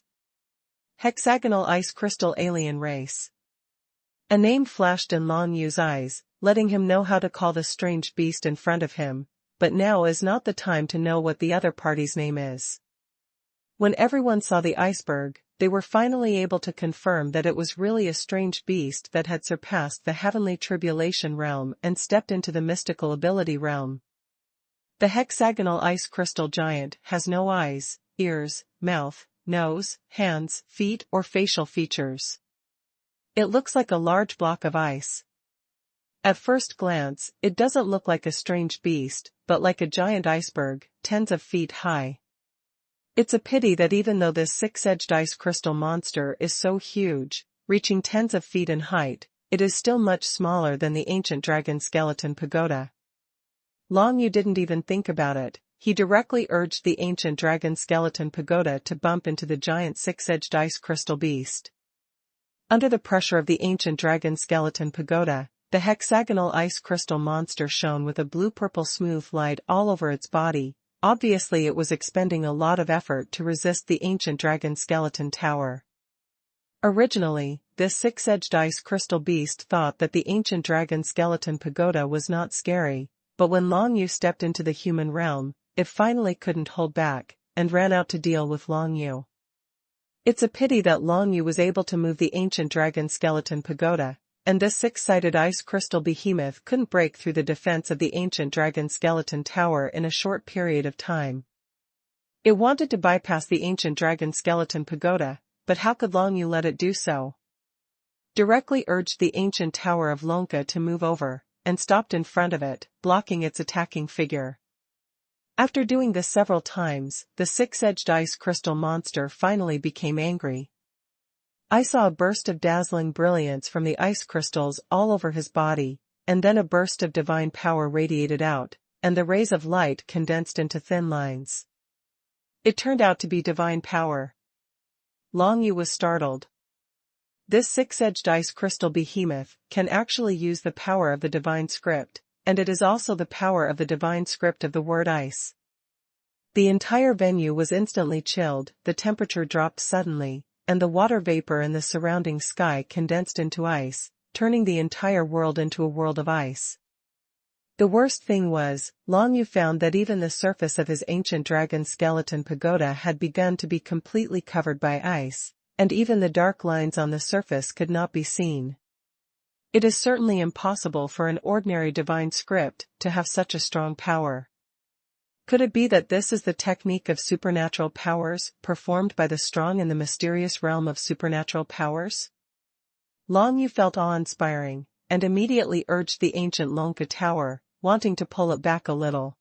Hexagonal ice crystal alien race. A name flashed in Long Yu's eyes, letting him know how to call the strange beast in front of him, but now is not the time to know what the other party's name is. When everyone saw the iceberg, they were finally able to confirm that it was really a strange beast that had surpassed the heavenly tribulation realm and stepped into the mystical ability realm. The hexagonal ice crystal giant has no eyes, ears, mouth, nose, hands, feet, or facial features. It looks like a large block of ice. At first glance, it doesn't look like a strange beast, but like a giant iceberg, tens of feet high. It's a pity that even though this 6-edged ice crystal monster is so huge, reaching tens of feet in height, it is still much smaller than the ancient dragon skeleton pagoda. Long Yu didn't even think about it, he directly urged the ancient dragon skeleton pagoda to bump into the giant 6-edged ice crystal beast. Under the pressure of the ancient dragon skeleton pagoda, The hexagonal ice crystal monster shone with a blue-purple smooth light all over its body. Obviously it was expending a lot of effort to resist the ancient dragon skeleton tower. Originally, this six-edged ice crystal beast thought that the ancient dragon skeleton pagoda was not scary, but when Long Yu stepped into the human realm, it finally couldn't hold back, and ran out to deal with Long Yu. It's a pity that Long Yu was able to move the ancient dragon skeleton pagoda, and this six-sided ice crystal behemoth couldn't break through the defense of the ancient dragon skeleton tower in a short period of time. It wanted to bypass the ancient dragon skeleton pagoda, but how could Long Yu let it do so? Directly urged the ancient tower of Lonka to move over, and stopped in front of it, blocking its attacking figure. After doing this several times, the six-edged ice crystal monster finally became angry. I saw a burst of dazzling brilliance from the ice crystals all over his body, and then a burst of divine power radiated out, and the rays of light condensed into thin lines. It turned out to be divine power. Long Yu was startled. This six-edged ice crystal behemoth can actually use the power of the divine script, and it is also the power of the divine script of the word ice. The entire venue was instantly chilled, the temperature dropped suddenly, and the water vapor in the surrounding sky condensed into ice, turning the entire world into a world of ice. The worst thing was, Long Yu found that even the surface of his ancient dragon skeleton pagoda had begun to be completely covered by ice, and even the dark lines on the surface could not be seen. It is certainly impossible for an ordinary divine script to have such a strong power. Could it be that this is the technique of supernatural powers, performed by the strong in the mysterious realm of supernatural powers? Long Yu felt awe-inspiring, and immediately urged the ancient Lonka tower, wanting to pull it back a little.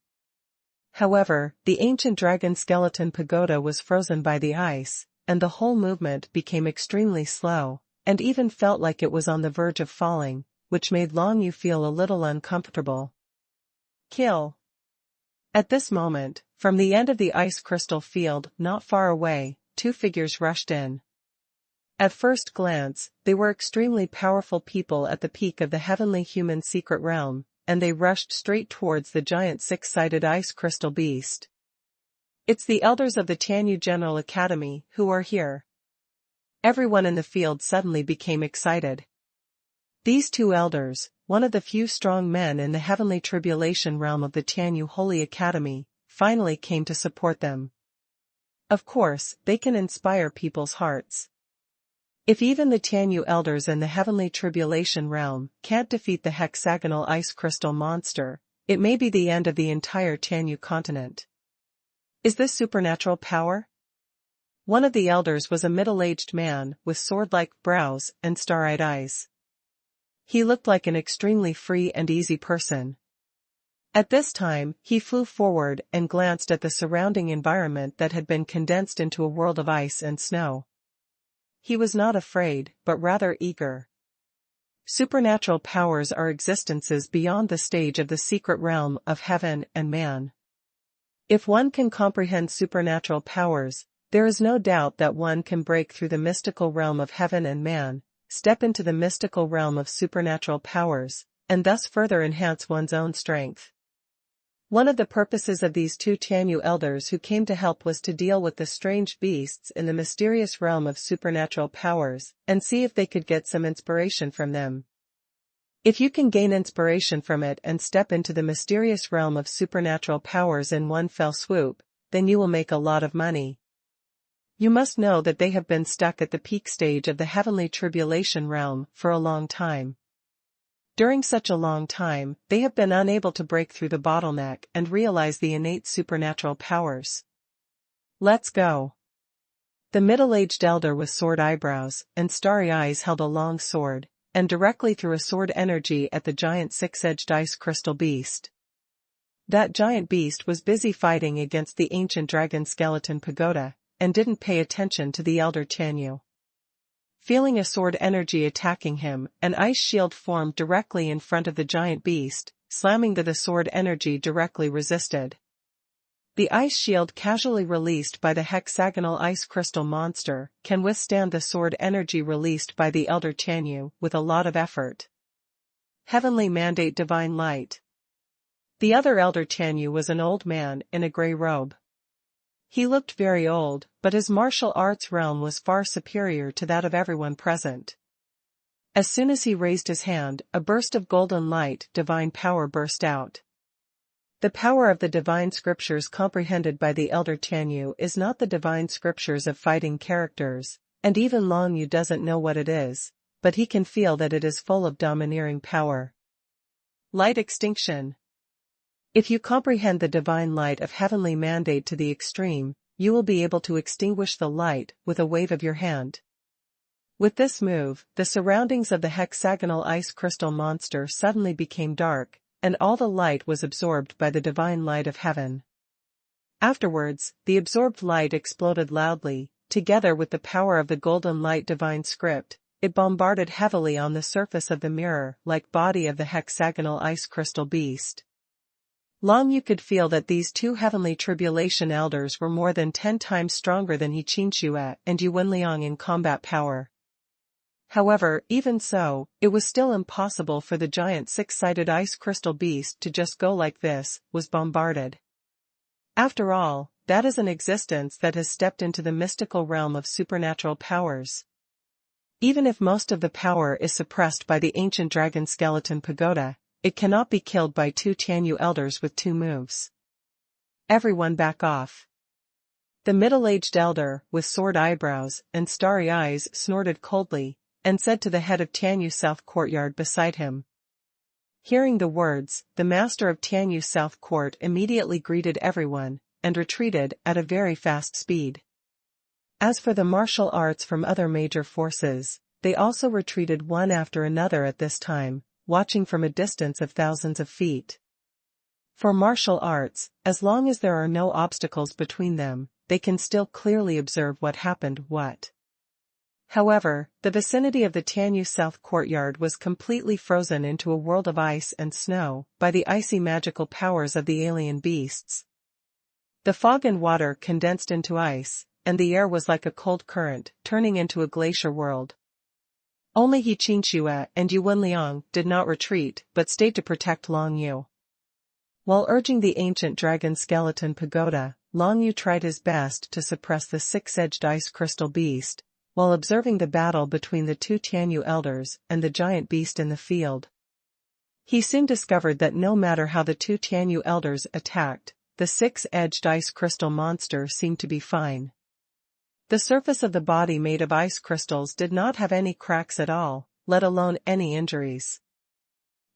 However, the ancient dragon skeleton pagoda was frozen by the ice, and the whole movement became extremely slow, and even felt like it was on the verge of falling, which made Long Yu feel a little uncomfortable. Kill. At this moment, from the end of the ice crystal field not far away, two figures rushed in. At first glance, they were extremely powerful people at the peak of the heavenly human secret realm, and they rushed straight towards the giant six-sided ice crystal beast. It's the elders of the Tianyu General Academy who are here. Everyone in the field suddenly became excited. These two elders, one of the few strong men in the heavenly tribulation realm of the Tianyu Holy Academy, finally came to support them. Of course, they can inspire people's hearts. If even the Tianyu elders in the heavenly tribulation realm can't defeat the hexagonal ice crystal monster, it may be the end of the entire Tianyu continent. Is this supernatural power? One of the elders was a middle-aged man with sword-like brows and star-eyed eyes. He looked like an extremely free and easy person. At this time, he flew forward and glanced at the surrounding environment that had been condensed into a world of ice and snow. He was not afraid, but rather eager. Supernatural powers are existences beyond the stage of the secret realm of heaven and man. If one can comprehend supernatural powers, there is no doubt that one can break through the mystical realm of heaven and man, step into the mystical realm of supernatural powers, and thus further enhance one's own strength. One of the purposes of these two Tianyu elders who came to help was to deal with the strange beasts in the mysterious realm of supernatural powers, and see if they could get some inspiration from them. If you can gain inspiration from it and step into the mysterious realm of supernatural powers in one fell swoop, then you will make a lot of money. You must know that they have been stuck at the peak stage of the heavenly tribulation realm for a long time. During such a long time, they have been unable to break through the bottleneck and realize the innate supernatural powers. Let's go. The middle-aged elder with sword eyebrows and starry eyes held a long sword, and directly threw a sword energy at the giant six-edged ice crystal beast. That giant beast was busy fighting against the ancient dragon skeleton pagoda, and didn't pay attention to the elder Tianyu. Feeling a sword energy attacking him, an ice shield formed directly in front of the giant beast, slamming the sword energy directly resisted. The ice shield casually released by the hexagonal ice crystal monster can withstand the sword energy released by the elder Tianyu with a lot of effort. Heavenly Mandate Divine Light. The other elder Tianyu was an old man in a gray robe. He looked very old, but his martial arts realm was far superior to that of everyone present. As soon as he raised his hand, a burst of golden light, divine power burst out. The power of the divine scriptures comprehended by the elder Tianyu is not the divine scriptures of fighting characters, and even Long Yu doesn't know what it is, but he can feel that it is full of domineering power. Light extinction. If you comprehend the divine light of heavenly mandate to the extreme, you will be able to extinguish the light with a wave of your hand. With this move, the surroundings of the hexagonal ice crystal monster suddenly became dark, and all the light was absorbed by the divine light of heaven. Afterwards, the absorbed light exploded loudly, together with the power of the golden light divine script. It bombarded heavily on the surface of the mirror-like body of the hexagonal ice crystal beast. Long Yu could feel that these two heavenly tribulation elders were more than 10 times stronger than He Qinxue and Yuwen Liang in combat power. However, even so, it was still impossible for the giant six-sided ice crystal beast to just go like this, was bombarded. After all, that is an existence that has stepped into the mystical realm of supernatural powers. Even if most of the power is suppressed by the ancient dragon skeleton pagoda, it cannot be killed by 2 Tianyu elders with 2 moves. Everyone back off. The middle-aged elder, with sword eyebrows and starry eyes, snorted coldly, and said to the head of Tianyu South Courtyard beside him. Hearing the words, the master of Tianyu South Court immediately greeted everyone, and retreated at a very fast speed. As for the martial arts from other major forces, they also retreated one after another at this time, watching from a distance of thousands of feet. For martial arts, as long as there are no obstacles between them, they can still clearly observe what happened. However, the vicinity of the Tianyu South Courtyard was completely frozen into a world of ice and snow by the icy magical powers of the alien beasts. The fog and water condensed into ice, and the air was like a cold current, turning into a glacier world. Only He Qinxue and Yuwen Liang did not retreat but stayed to protect Long Yu. While urging the ancient dragon skeleton pagoda, Long Yu tried his best to suppress the 6-edged ice crystal beast, while observing the battle between the 2 Tianyu elders and the giant beast in the field. He soon discovered that no matter how the 2 Tianyu elders attacked, the 6-edged ice crystal monster seemed to be fine. The surface of the body made of ice crystals did not have any cracks at all, let alone any injuries.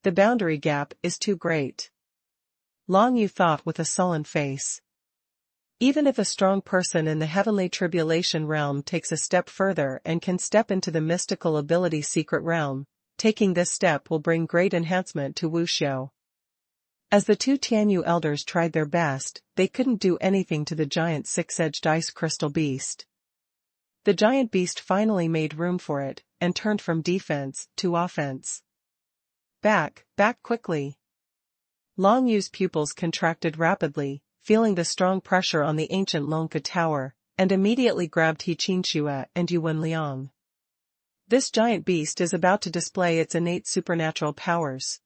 The boundary gap is too great. Long Yu thought with a sullen face. Even if a strong person in the heavenly tribulation realm takes a step further and can step into the mystical ability secret realm, taking this step will bring great enhancement to wuxiu. As the 2 Tianyu elders tried their best, they couldn't do anything to the giant 6-edged ice crystal beast. The giant beast finally made room for it, and turned from defense to offense. Back quickly. Long Yu's pupils contracted rapidly, feeling the strong pressure on the ancient Longka Tower, and immediately grabbed He Qinxue and Yuwen Liang. This giant beast is about to display its innate supernatural powers.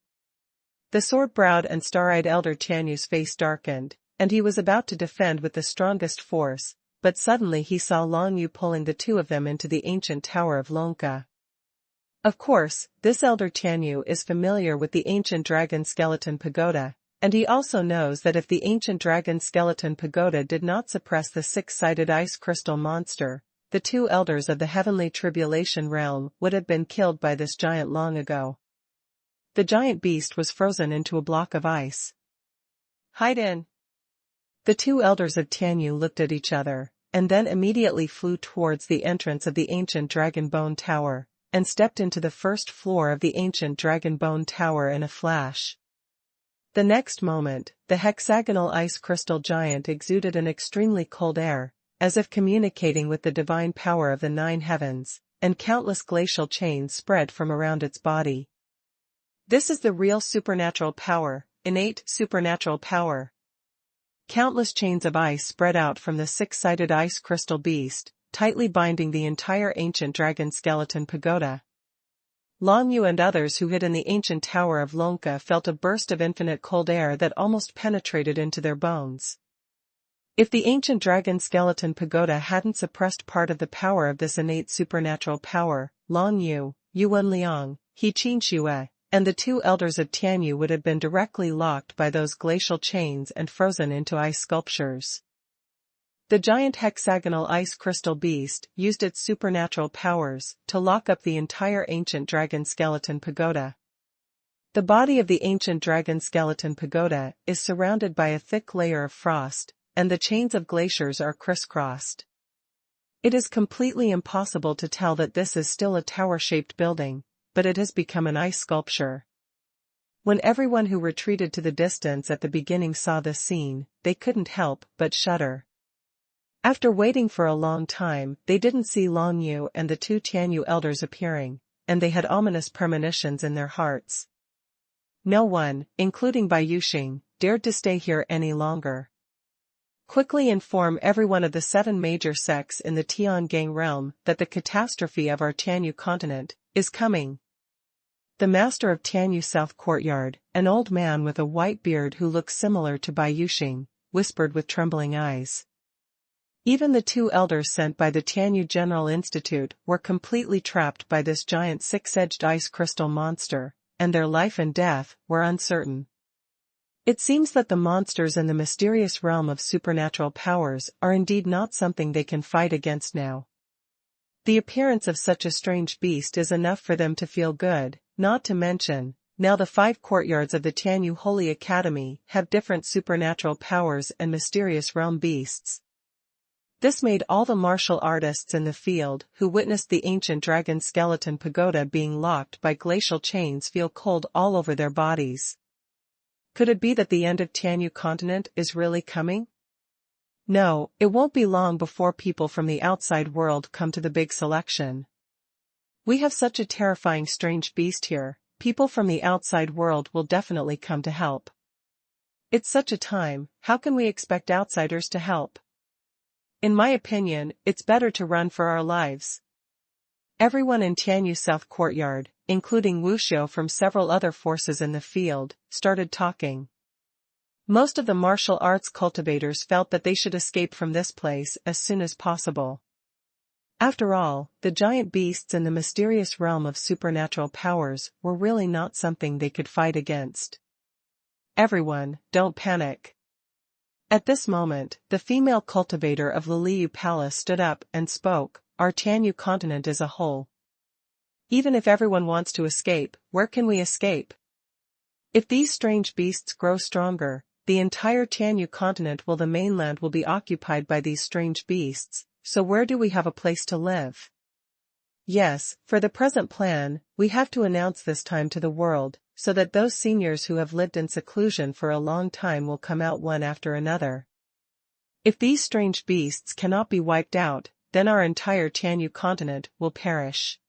The sword-browed and star-eyed elder Tianyu's face darkened, and he was about to defend with the strongest force, but suddenly he saw Long Yu pulling the 2 of them into the ancient tower of Longka. Of course, this elder Tianyu is familiar with the ancient dragon skeleton pagoda, and he also knows that if the ancient dragon skeleton pagoda did not suppress the 6-sided ice crystal monster, the 2 elders of the heavenly tribulation realm would have been killed by this giant long ago. The giant beast was frozen into a block of ice. Hide in. The 2 elders of Tianyu looked at each other, and then immediately flew towards the entrance of the ancient dragon bone tower, and stepped into the first floor of the ancient dragon bone tower in a flash. The next moment, the hexagonal ice crystal giant exuded an extremely cold air, as if communicating with the divine power of the 9 heavens, and countless glacial chains spread from around its body. This is the real supernatural power, innate supernatural power. Countless chains of ice spread out from the 6-sided ice crystal beast, tightly binding the entire ancient dragon skeleton pagoda. Long Yu and others who hid in the ancient tower of Lonka felt a burst of infinite cold air that almost penetrated into their bones. If the ancient dragon skeleton pagoda hadn't suppressed part of the power of this innate supernatural power, Long Yu, Yuan Liang, He Qin Xue, and the two elders of Tianyu would have been directly locked by those glacial chains and frozen into ice sculptures. The giant hexagonal ice crystal beast used its supernatural powers to lock up the entire ancient dragon skeleton pagoda. The body of the ancient dragon skeleton pagoda is surrounded by a thick layer of frost, and the chains of glaciers are crisscrossed. It is completely impossible to tell that this is still a tower-shaped building, but it has become an ice sculpture. When everyone who retreated to the distance at the beginning saw this scene, they couldn't help but shudder. After waiting for a long time, they didn't see Long Yu and the two Tianyu elders appearing, and they had ominous premonitions in their hearts. No one, including Bai Yuxing, dared to stay here any longer. Quickly inform everyone of the 7 major sects in the Tiangang realm that the catastrophe of our Tianyu continent is coming. The master of Tianyu South Courtyard, an old man with a white beard who looked similar to Bai Yuxing, whispered with trembling eyes. Even the two elders sent by the Tianyu General Institute were completely trapped by this giant 6-edged ice crystal monster, and their life and death were uncertain. It seems that the monsters in the mysterious realm of supernatural powers are indeed not something they can fight against now. The appearance of such a strange beast is enough for them to feel good, not to mention, now the 5 courtyards of the Tianyu Holy Academy have different supernatural powers and mysterious realm beasts. This made all the martial artists in the field who witnessed the ancient dragon skeleton pagoda being locked by glacial chains feel cold all over their bodies. Could it be that the end of Tianyu continent is really coming? No, it won't be long before people from the outside world come to the big selection. We have such a terrifying strange beast here, people from the outside world will definitely come to help. It's such a time, how can we expect outsiders to help? In my opinion, it's better to run for our lives. Everyone in Tianyu South Courtyard, including Wuxiu from several other forces in the field, started talking. Most of the martial arts cultivators felt that they should escape from this place as soon as possible. After all, the giant beasts in the mysterious realm of supernatural powers were really not something they could fight against. Everyone, don't panic. At this moment, the female cultivator of Liliu Palace stood up and spoke. Our Tianyu continent as a whole. Even if everyone wants to escape, where can we escape? If these strange beasts grow stronger, the entire Tianyu continent the mainland will be occupied by these strange beasts, so where do we have a place to live? Yes, for the present plan, we have to announce this time to the world, so that those seniors who have lived in seclusion for a long time will come out one after another. If these strange beasts cannot be wiped out, then our entire Tianyu continent will perish.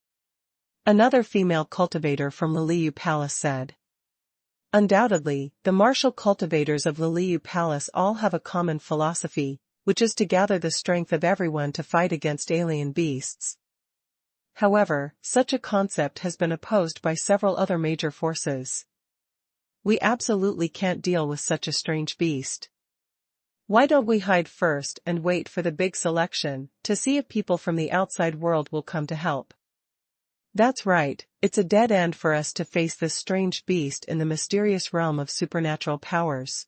Another female cultivator from Liliu Palace said. Undoubtedly, the martial cultivators of Liliu Palace all have a common philosophy, which is to gather the strength of everyone to fight against alien beasts. However, such a concept has been opposed by several other major forces. We absolutely can't deal with such a strange beast. Why don't we hide first and wait for the big selection, to see if people from the outside world will come to help? That's right, it's a dead end for us to face this strange beast in the mysterious realm of supernatural powers.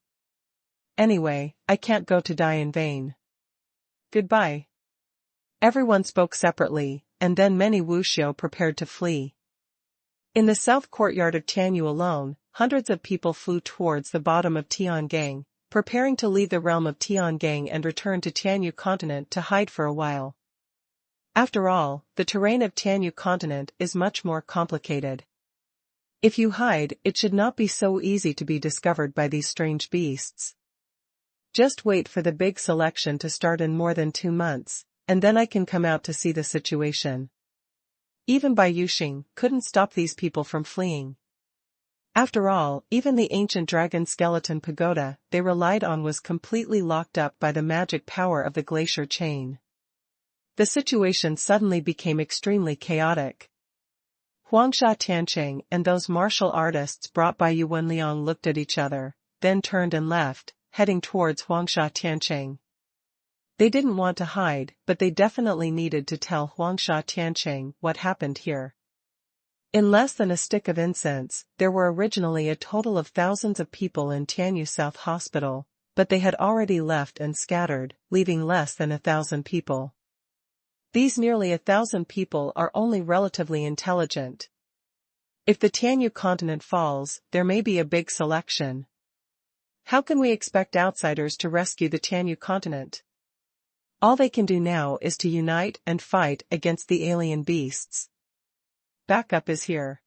Anyway, I can't go to die in vain. Goodbye. Everyone spoke separately, and then many Wuxiu prepared to flee. In the south courtyard of Tianyu alone, hundreds of people flew towards the bottom of Tiangang, preparing to leave the realm of Tiangang and return to Tianyu continent to hide for a while. After all, the terrain of Tianyu continent is much more complicated. If you hide, it should not be so easy to be discovered by these strange beasts. Just wait for the big selection to start in more than 2 months, and then I can come out to see the situation. Even Bai Yuxing couldn't stop these people from fleeing. After all, even the ancient dragon skeleton pagoda they relied on was completely locked up by the magic power of the glacier chain. The situation suddenly became extremely chaotic. Huangsha Tianqing and those martial artists brought by Yuan Liang looked at each other, then turned and left, heading towards Huangsha Tianqing. They didn't want to hide, but they definitely needed to tell Huangsha Tianqing what happened here. In less than a stick of incense, there were originally a total of thousands of people in Tianyu South Hospital, but they had already left and scattered, leaving less than 1,000 people. These nearly 1,000 people are only relatively intelligent. If the Tianyu continent falls, there may be a big selection. How can we expect outsiders to rescue the Tianyu continent? All they can do now is to unite and fight against the alien beasts. Backup is here.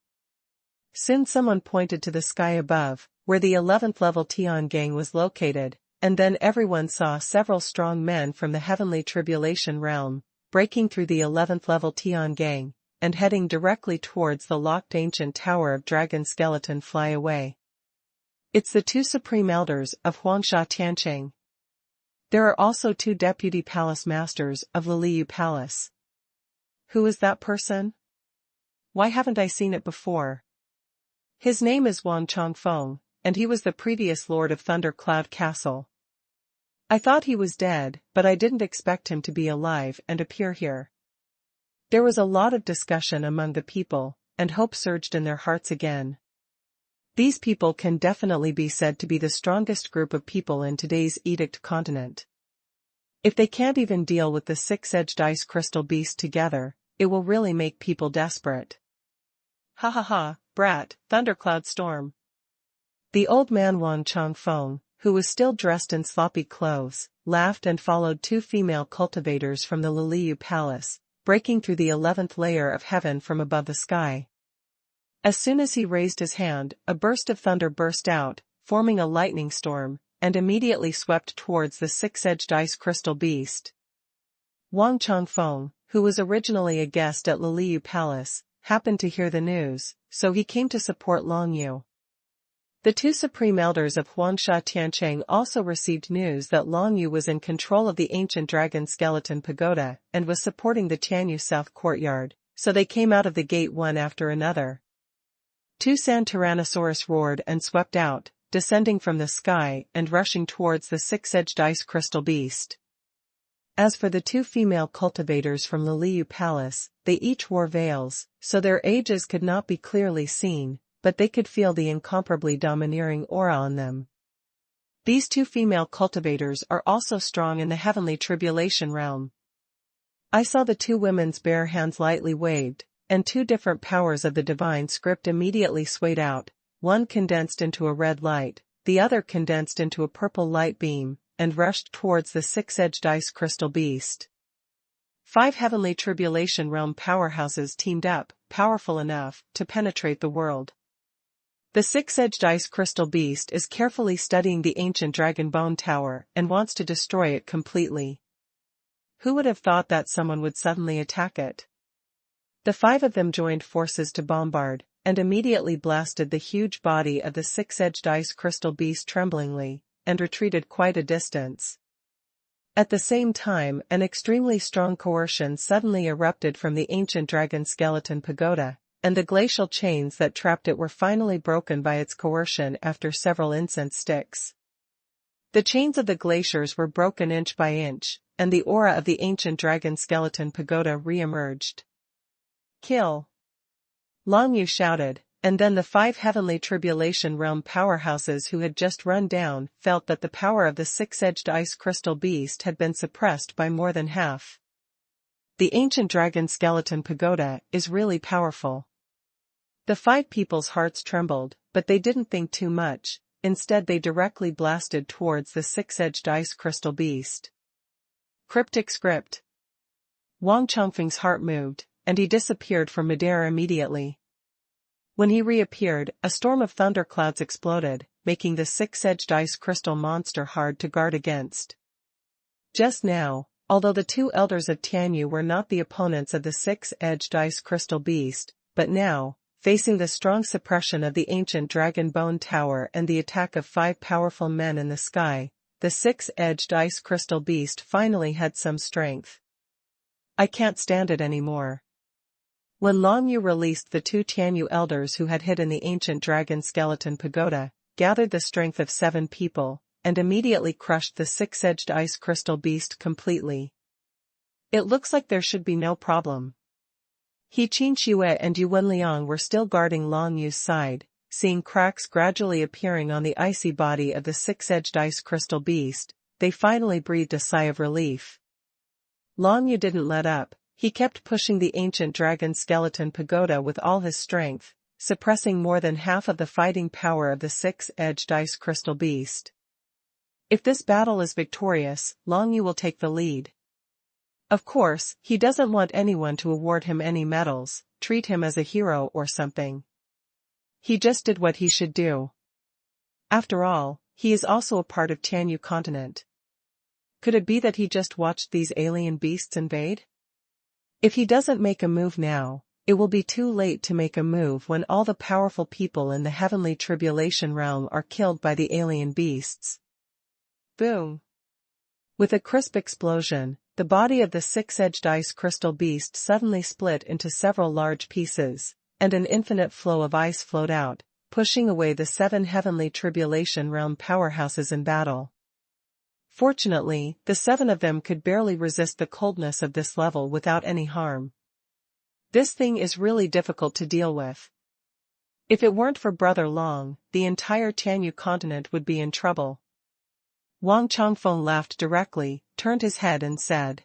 Soon someone pointed to the sky above, where the 11th level Tian gang was located, and then everyone saw several strong men from the heavenly tribulation realm, breaking through the 11th level Tian gang, and heading directly towards the locked ancient tower of Dragon Skeleton fly away. It's the two supreme elders of Huangsha Tianqing. There are also two deputy palace masters of Liliu Palace. Who is that person? Why haven't I seen it before? His name is Wang Chongfeng, and he was the previous lord of Thundercloud Castle. I thought he was dead, but I didn't expect him to be alive and appear here. There was a lot of discussion among the people, and hope surged in their hearts again. These people can definitely be said to be the strongest group of people in today's Edict continent. If they can't even deal with the six-edged ice crystal beast together, it will really make people desperate. Ha ha ha, brat, thundercloud storm. The old man Wang Chongfeng, who was still dressed in sloppy clothes, laughed and followed two female cultivators from the Liliu Palace, breaking through the 11th layer of heaven from above the sky. As soon as he raised his hand, a burst of thunder burst out, forming a lightning storm, and immediately swept towards the six-edged ice crystal beast. Wang Chongfeng, who was originally a guest at Liliu Palace, happened to hear the news, so he came to support Long Yu. The two supreme elders of Huangsha Tianqing also received news that Long Yu was in control of the ancient dragon skeleton pagoda and was supporting the Tianyu South courtyard, so they came out of the gate one after another. Two sand tyrannosaurus roared and swept out, descending from the sky and rushing towards the six-edged ice crystal beast. As for the two female cultivators from Liliu Palace, they each wore veils, so their ages could not be clearly seen, but they could feel the incomparably domineering aura on them. These two female cultivators are also strong in the heavenly tribulation realm. I saw the two women's bare hands lightly waved, and two different powers of the divine script immediately swayed out, one condensed into a red light, the other condensed into a purple light beam, and rushed towards the six-edged ice crystal beast. 5 heavenly tribulation realm powerhouses teamed up, powerful enough to penetrate the world. The six-edged ice crystal beast is carefully studying the ancient dragon bone tower and wants to destroy it completely. Who would have thought that someone would suddenly attack it? The 5 of them joined forces to bombard, and immediately blasted the huge body of the six-edged ice crystal beast tremblingly, and retreated quite a distance. At the same time, an extremely strong coercion suddenly erupted from the ancient dragon skeleton pagoda, and the glacial chains that trapped it were finally broken by its coercion after several incense sticks. The chains of the glaciers were broken inch by inch, and the aura of the ancient dragon skeleton pagoda re-emerged. Kill! Long Yu shouted, and then the 5 heavenly tribulation realm powerhouses who had just run down felt that the power of the six-edged ice crystal beast had been suppressed by more than half. The ancient dragon skeleton pagoda is really powerful. The 5 people's hearts trembled, but they didn't think too much, instead they directly blasted towards the six-edged ice crystal beast. Cryptic script. Wang Chongfeng's heart moved, and he disappeared from midair immediately. When he reappeared, a storm of thunderclouds exploded, making the six-edged ice crystal monster hard to guard against. Just now, although the 2 elders of Tianyu were not the opponents of the six-edged ice crystal beast, but now, facing the strong suppression of the ancient dragon bone tower and the attack of 5 powerful men in the sky, the six-edged ice crystal beast finally had some strength. I can't stand it anymore. When Long Yu released the 2 Tianyu elders who had hidden the ancient dragon skeleton pagoda, gathered the strength of 7 people, and immediately crushed the 6-edged ice crystal beast completely. It looks like there should be no problem. He Qin Xue and Yu Wenliang were still guarding Long Yu's side, seeing cracks gradually appearing on the icy body of the 6-edged ice crystal beast. They finally breathed a sigh of relief. Long Yu didn't let up. He kept pushing the ancient dragon skeleton pagoda with all his strength, suppressing more than half of the fighting power of the 6-edged ice crystal beast. If this battle is victorious, Long Yu will take the lead. Of course, he doesn't want anyone to award him any medals, treat him as a hero or something. He just did what he should do. After all, he is also a part of Tianyu continent. Could it be that he just watched these alien beasts invade? If he doesn't make a move now, it will be too late to make a move when all the powerful people in the heavenly tribulation realm are killed by the alien beasts. Boom! With a crisp explosion, the body of the 6-edged ice crystal beast suddenly split into several large pieces, and an infinite flow of ice flowed out, pushing away the 7 heavenly tribulation realm powerhouses in battle. Fortunately, the 7 of them could barely resist the coldness of this level without any harm. This thing is really difficult to deal with. If it weren't for Brother Long, the entire Tianyu continent would be in trouble. Wang Changfeng laughed directly, turned his head and said,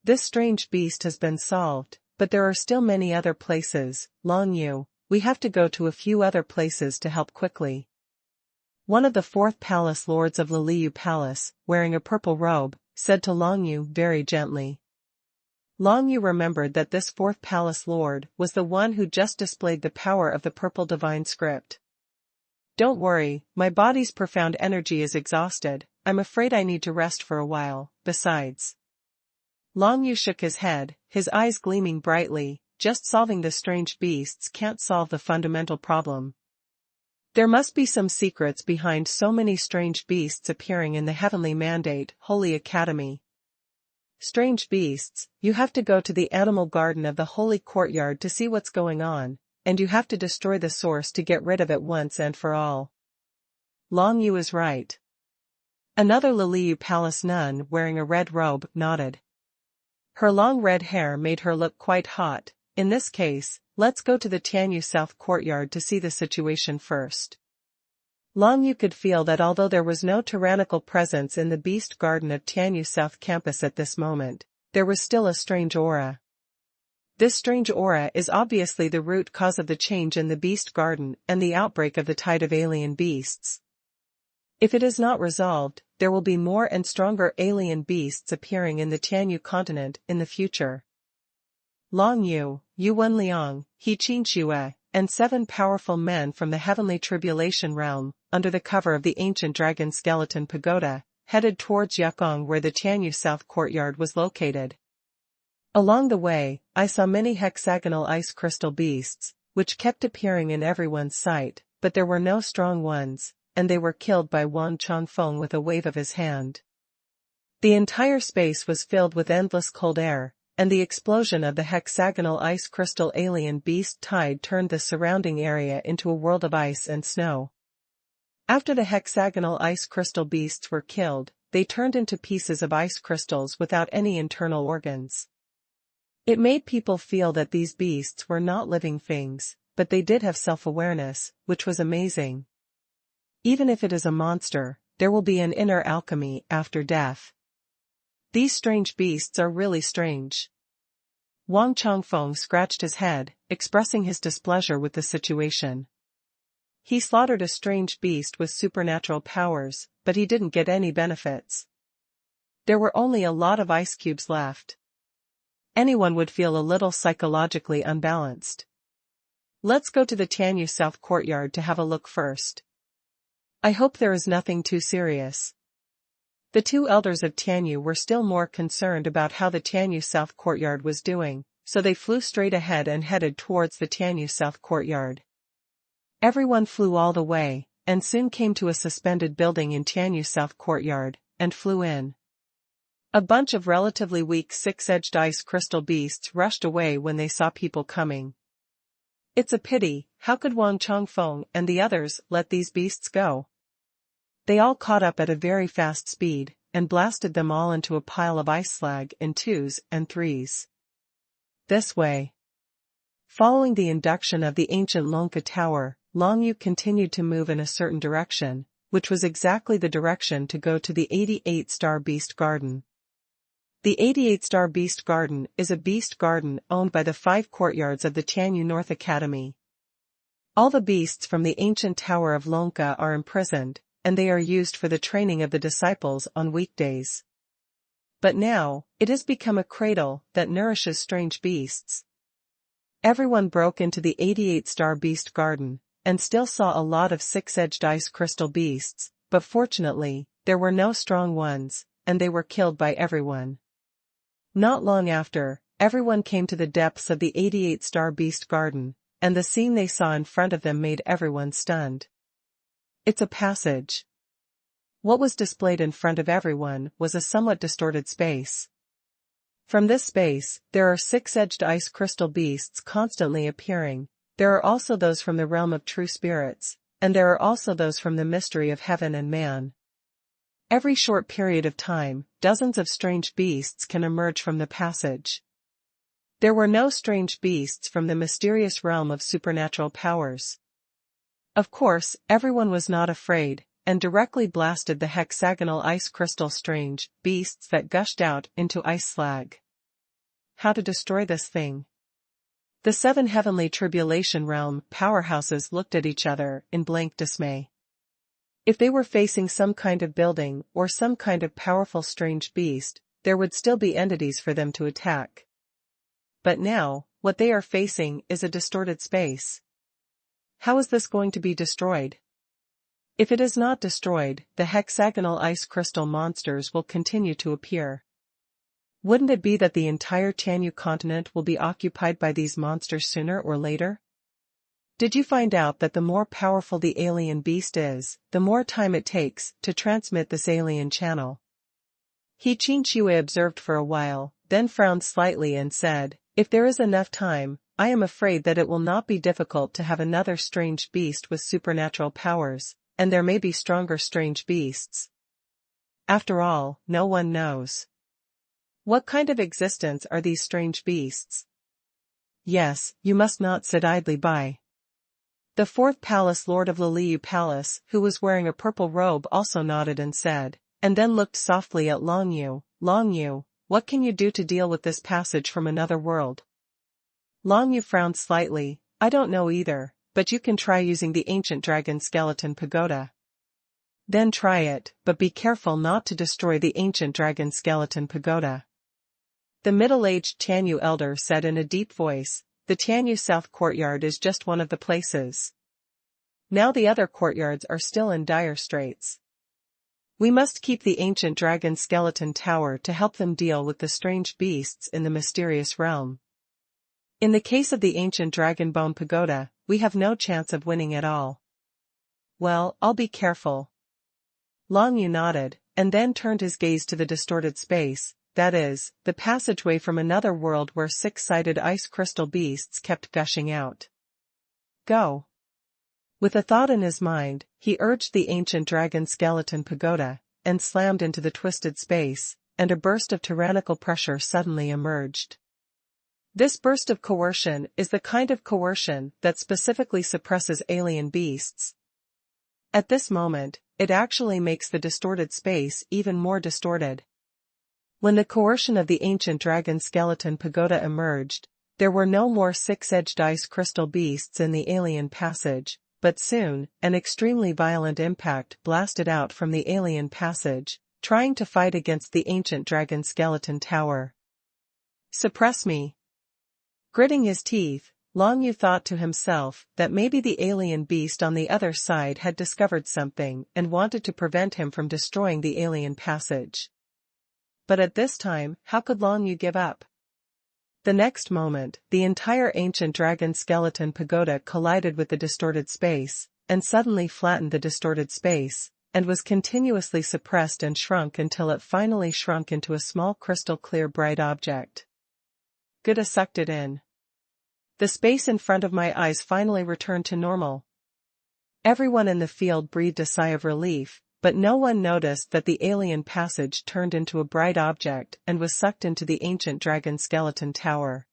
"This strange beast has been solved, but there are still many other places, Long Yu. We have to go to a few other places to help quickly." One of the 4th Palace Lords of Liliu Palace, wearing a purple robe, said to Long Yu very gently. Long Yu remembered that this 4th Palace Lord was the one who just displayed the power of the purple divine script. "Don't worry, my body's profound energy is exhausted. I'm afraid I need to rest for a while, besides." Long Yu shook his head, his eyes gleaming brightly. Just solving the strange beasts can't solve the fundamental problem. There must be some secrets behind so many strange beasts appearing in the Heavenly Mandate, Holy Academy. Strange beasts, you have to go to the animal garden of the Holy Courtyard to see what's going on, and you have to destroy the source to get rid of it once and for all. Long Yu is right. Another Liliu Palace nun wearing a red robe nodded. Her long red hair made her look quite hot. In this case, let's go to the Tianyu South Courtyard to see the situation first. Long Yu could feel that although there was no tyrannical presence in the Beast Garden of Tianyu South Campus at this moment, there was still a strange aura. This strange aura is obviously the root cause of the change in the Beast Garden and the outbreak of the tide of alien beasts. If it is not resolved, there will be more and stronger alien beasts appearing in the Tianyu continent in the future. Long Yu, Yu Wenliang, He Qin Xue, and 7 powerful men from the heavenly tribulation realm, under the cover of the ancient dragon skeleton pagoda, headed towards Yakong where the Tianyu South Courtyard was located. Along the way, I saw many hexagonal ice crystal beasts, which kept appearing in everyone's sight, but there were no strong ones, and they were killed by Wang Changfeng with a wave of his hand. The entire space was filled with endless cold air, and the explosion of the hexagonal ice crystal alien beast tide turned the surrounding area into a world of ice and snow. After the hexagonal ice crystal beasts were killed, they turned into pieces of ice crystals without any internal organs. It made people feel that these beasts were not living things, but they did have self-awareness, which was amazing. Even if it is a monster, there will be an inner alchemy after death. These strange beasts are really strange. Wang Changfeng scratched his head, expressing his displeasure with the situation. He slaughtered a strange beast with supernatural powers, but he didn't get any benefits. There were only a lot of ice cubes left. Anyone would feel a little psychologically unbalanced. Let's go to the Tianyu South Courtyard to have a look first. I hope there is nothing too serious. The 2 elders of Tianyu were still more concerned about how the Tianyu South Courtyard was doing, so they flew straight ahead and headed towards the Tianyu South Courtyard. Everyone flew all the way, and soon came to a suspended building in Tianyu South Courtyard, and flew in. A bunch of relatively weak six-edged ice crystal beasts rushed away when they saw people coming. It's a pity, how could Wang Chongfeng and the others let these beasts go? They all caught up at a very fast speed, and blasted them all into a pile of ice slag in 2s and 3s. This way. Following the induction of the ancient Longka Tower, Long Yu continued to move in a certain direction, which was exactly the direction to go to the 88-star Beast Garden. The 88-star Beast Garden is a beast garden owned by the 5 courtyards of the Tianyu North Academy. All the beasts from the ancient Tower of Longka are imprisoned, and they are used for the training of the disciples on weekdays. But now, it has become a cradle that nourishes strange beasts. Everyone broke into the 88-star Beast Garden, and still saw a lot of six-edged ice crystal beasts, but fortunately, there were no strong ones, and they were killed by everyone. Not long after, everyone came to the depths of the 88-star Beast Garden, and the scene they saw in front of them made everyone stunned. It's a passage. What was displayed in front of everyone was a somewhat distorted space. From this space, there are six-edged ice crystal beasts constantly appearing. There are also those from the realm of true spirits, and there are also those from the mystery of heaven and man. Every short period of time, dozens of strange beasts can emerge from the passage. There were no strange beasts from the mysterious realm of supernatural powers. Of course, everyone was not afraid, and directly blasted the hexagonal ice crystal strange beasts that gushed out into ice slag. How to destroy this thing? The 7 heavenly tribulation realm powerhouses looked at each other in blank dismay. If they were facing some kind of building or some kind of powerful strange beast, there would still be entities for them to attack. But now, what they are facing is a distorted space. How is this going to be destroyed? If it is not destroyed, the hexagonal ice crystal monsters will continue to appear. Wouldn't it be that the entire Tianyu continent will be occupied by these monsters sooner or later? Did you find out that the more powerful the alien beast is, the more time it takes to transmit this alien channel? He Qin observed for a while, then frowned slightly and said, if there is enough time, I am afraid that it will not be difficult to have another strange beast with supernatural powers, and there may be stronger strange beasts. After all, no one knows. What kind of existence are these strange beasts? Yes, you must not sit idly by. The 4th Palace Lord of Liliu Palace, who was wearing a purple robe, also nodded and said, and then looked softly at Long Yu. Long Yu, what can you do to deal with this passage from another world? Long Yu frowned slightly. I don't know either, but you can try using the ancient dragon skeleton pagoda. Then try it, but be careful not to destroy the ancient dragon skeleton pagoda. The middle-aged Tianyu elder said in a deep voice, the Tianyu South courtyard is just one of the places. Now the other courtyards are still in dire straits. We must keep the ancient dragon skeleton tower to help them deal with the strange beasts in the mysterious realm. In the case of the ancient dragon bone pagoda, we have no chance of winning at all. Well, I'll be careful. Long Yu nodded, and then turned his gaze to the distorted space, that is, the passageway from another world where 6-sided ice crystal beasts kept gushing out. Go. With a thought in his mind, he urged the ancient dragon skeleton pagoda, and slammed into the twisted space, and a burst of tyrannical pressure suddenly emerged. This burst of coercion is the kind of coercion that specifically suppresses alien beasts. At this moment, it actually makes the distorted space even more distorted. When the coercion of the ancient dragon skeleton pagoda emerged, there were no more 6-edged ice crystal beasts in the alien passage, but soon, an extremely violent impact blasted out from the alien passage, trying to fight against the ancient dragon skeleton tower. Suppress me. Gritting his teeth, Long Yu thought to himself that maybe the alien beast on the other side had discovered something and wanted to prevent him from destroying the alien passage. But at this time, how could Long Yu give up? The next moment, the entire ancient dragon skeleton pagoda collided with the distorted space, and suddenly flattened the distorted space, and was continuously suppressed and shrunk until it finally shrunk into a small crystal-clear bright object. Good, I sucked it in. The space in front of my eyes finally returned to normal. Everyone in the field breathed a sigh of relief, but no one noticed that the alien passage turned into a bright object and was sucked into the ancient dragon skeleton tower.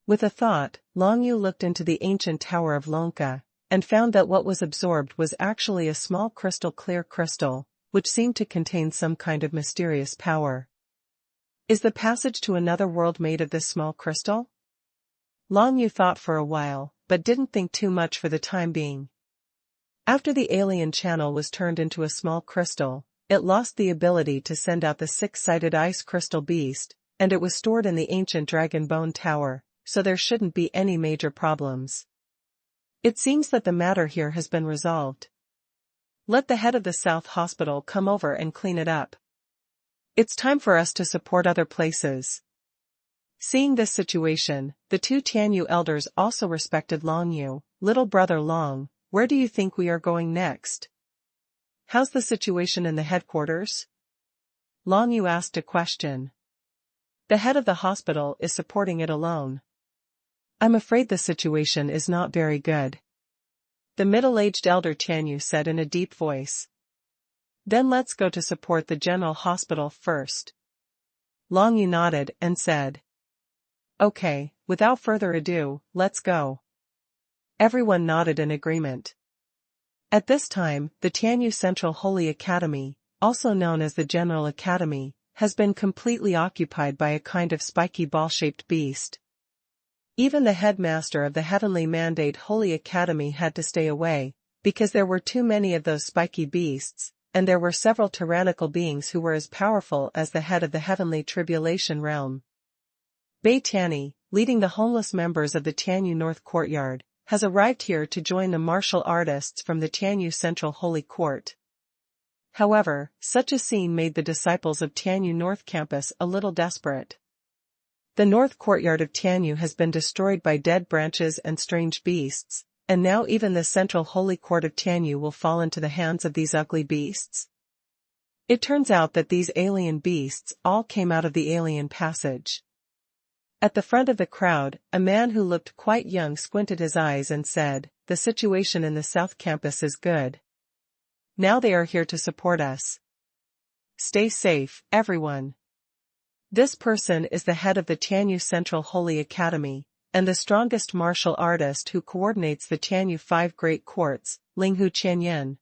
With a thought, Long Yu looked into the ancient tower of Lonka, and found that what was absorbed was actually a small crystal-clear crystal, which seemed to contain some kind of mysterious power. Is the passage to another world made of this small crystal? Long Yu thought for a while, but didn't think too much for the time being. After the alien channel was turned into a small crystal, it lost the ability to send out the six-sided ice crystal beast, and it was stored in the ancient dragon bone tower, so there shouldn't be any major problems. It seems that the matter here has been resolved. Let the head of the South Hospital come over and clean it up. It's time for us to support other places. Seeing this situation, the two Tianyu elders also respected Long Yu. Little brother Long, where do you think we are going next? How's the situation in the headquarters? Long Yu asked a question. The head of the hospital is supporting it alone. I'm afraid the situation is not very good. The middle-aged elder Tianyu said in a deep voice. Then let's go to support the general hospital first. Long Yu nodded and said. Okay, without further ado, let's go. Everyone nodded in agreement. At this time, the Tianyu Central Holy Academy, also known as the General Academy, has been completely occupied by a kind of spiky ball-shaped beast. Even the headmaster of the Heavenly Mandate Holy Academy had to stay away, because there were too many of those spiky beasts, and there were several tyrannical beings who were as powerful as the head of the Heavenly Tribulation Realm. Bei Tianyi, leading the homeless members of the Tianyu North Courtyard, has arrived here to join the martial artists from the Tianyu Central Holy Court. However, such a scene made the disciples of Tianyu North Campus a little desperate. The North Courtyard of Tianyu has been destroyed by dead branches and strange beasts, and now even the Central Holy Court of Tianyu will fall into the hands of these ugly beasts. It turns out that these alien beasts all came out of the alien passage. At the front of the crowd, a man who looked quite young squinted his eyes and said, "The situation in the South Campus is good. Now they are here to support us. Stay safe, everyone." This person is the head of the Tianyu Central Holy Academy, and the strongest martial artist who coordinates the Tianyu Five Great Courts, Linghu Qianyan.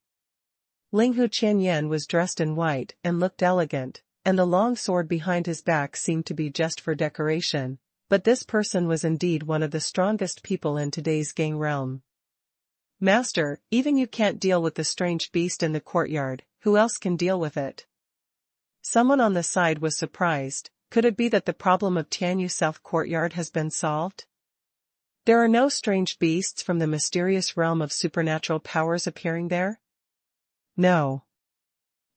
Linghu Qianyan was dressed in white and looked elegant, and the long sword behind his back seemed to be just for decoration, but this person was indeed one of the strongest people in today's gang realm. "Master, even you can't deal with the strange beast in the courtyard, who else can deal with it?" Someone on the side was surprised. Could it be that the problem of Tianyu South Courtyard has been solved? There are no strange beasts from the mysterious realm of supernatural powers appearing there? No.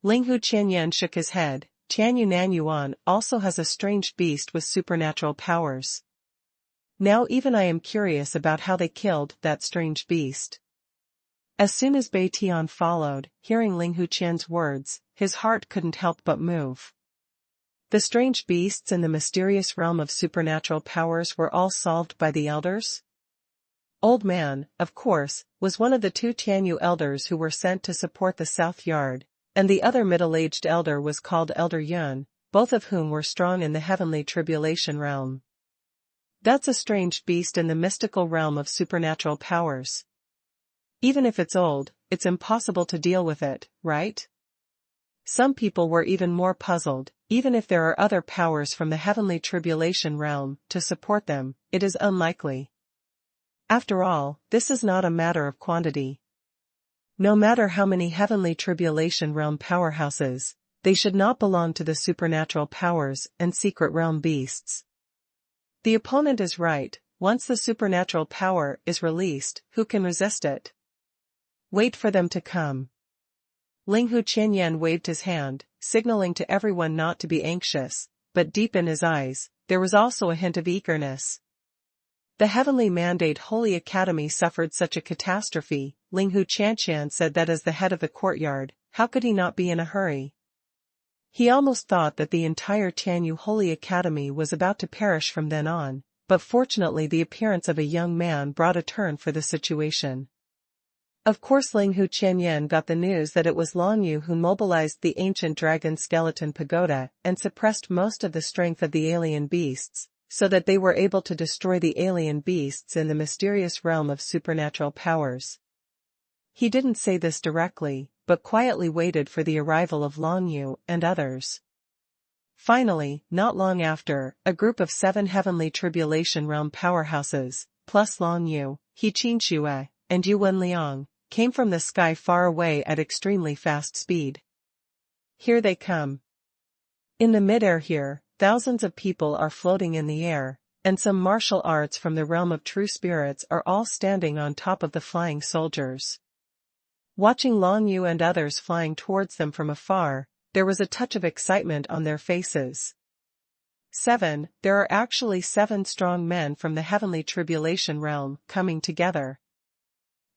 Linghu Qianyan shook his head. Tianyu Nanyuan also has a strange beast with supernatural powers. Now even I am curious about how they killed that strange beast. As soon as Bei Tian followed, hearing Linghu Qian's words, his heart couldn't help but move. The strange beasts in the mysterious realm of supernatural powers were all solved by the elders? Old Man, of course, was one of the two Tianyu elders who were sent to support the South Yard, and the other middle-aged elder was called Elder Yun, both of whom were strong in the Heavenly Tribulation realm. That's a strange beast in the mystical realm of supernatural powers. Even if it's old, it's impossible to deal with it, right? Some people were even more puzzled. Even if there are other powers from the Heavenly Tribulation realm to support them, it is unlikely. After all, this is not a matter of quantity. No matter how many Heavenly Tribulation realm powerhouses, they should not belong to the supernatural powers and secret realm beasts. The opponent is right. Once the supernatural power is released, who can resist it? Wait for them to come. Linghu Qianyan waved his hand, signaling to everyone not to be anxious, but deep in his eyes, there was also a hint of eagerness. The Heavenly Mandate Holy Academy suffered such a catastrophe, Linghu Chanqian said that as the head of the courtyard, how could he not be in a hurry? He almost thought that the entire Tianyu Holy Academy was about to perish from then on, but fortunately the appearance of a young man brought a turn for the situation. Of course Linghu Qianyan got the news that it was Long Yu who mobilized the ancient dragon skeleton pagoda and suppressed most of the strength of the alien beasts, so that they were able to destroy the alien beasts in the mysterious realm of supernatural powers. He didn't say this directly, but quietly waited for the arrival of Long Yu and others. Finally, not long after, a group of 7 heavenly tribulation realm powerhouses, plus Long Yu, He Qinxue, and Yu Wenliang, came from the sky far away at extremely fast speed. Here they come. In the midair here, thousands of people are floating in the air, and some martial arts from the realm of true spirits are all standing on top of the flying soldiers. Watching Long Yu and others flying towards them from afar, there was a touch of excitement on their faces. 7. There are actually 7 strong men from the heavenly tribulation realm coming together.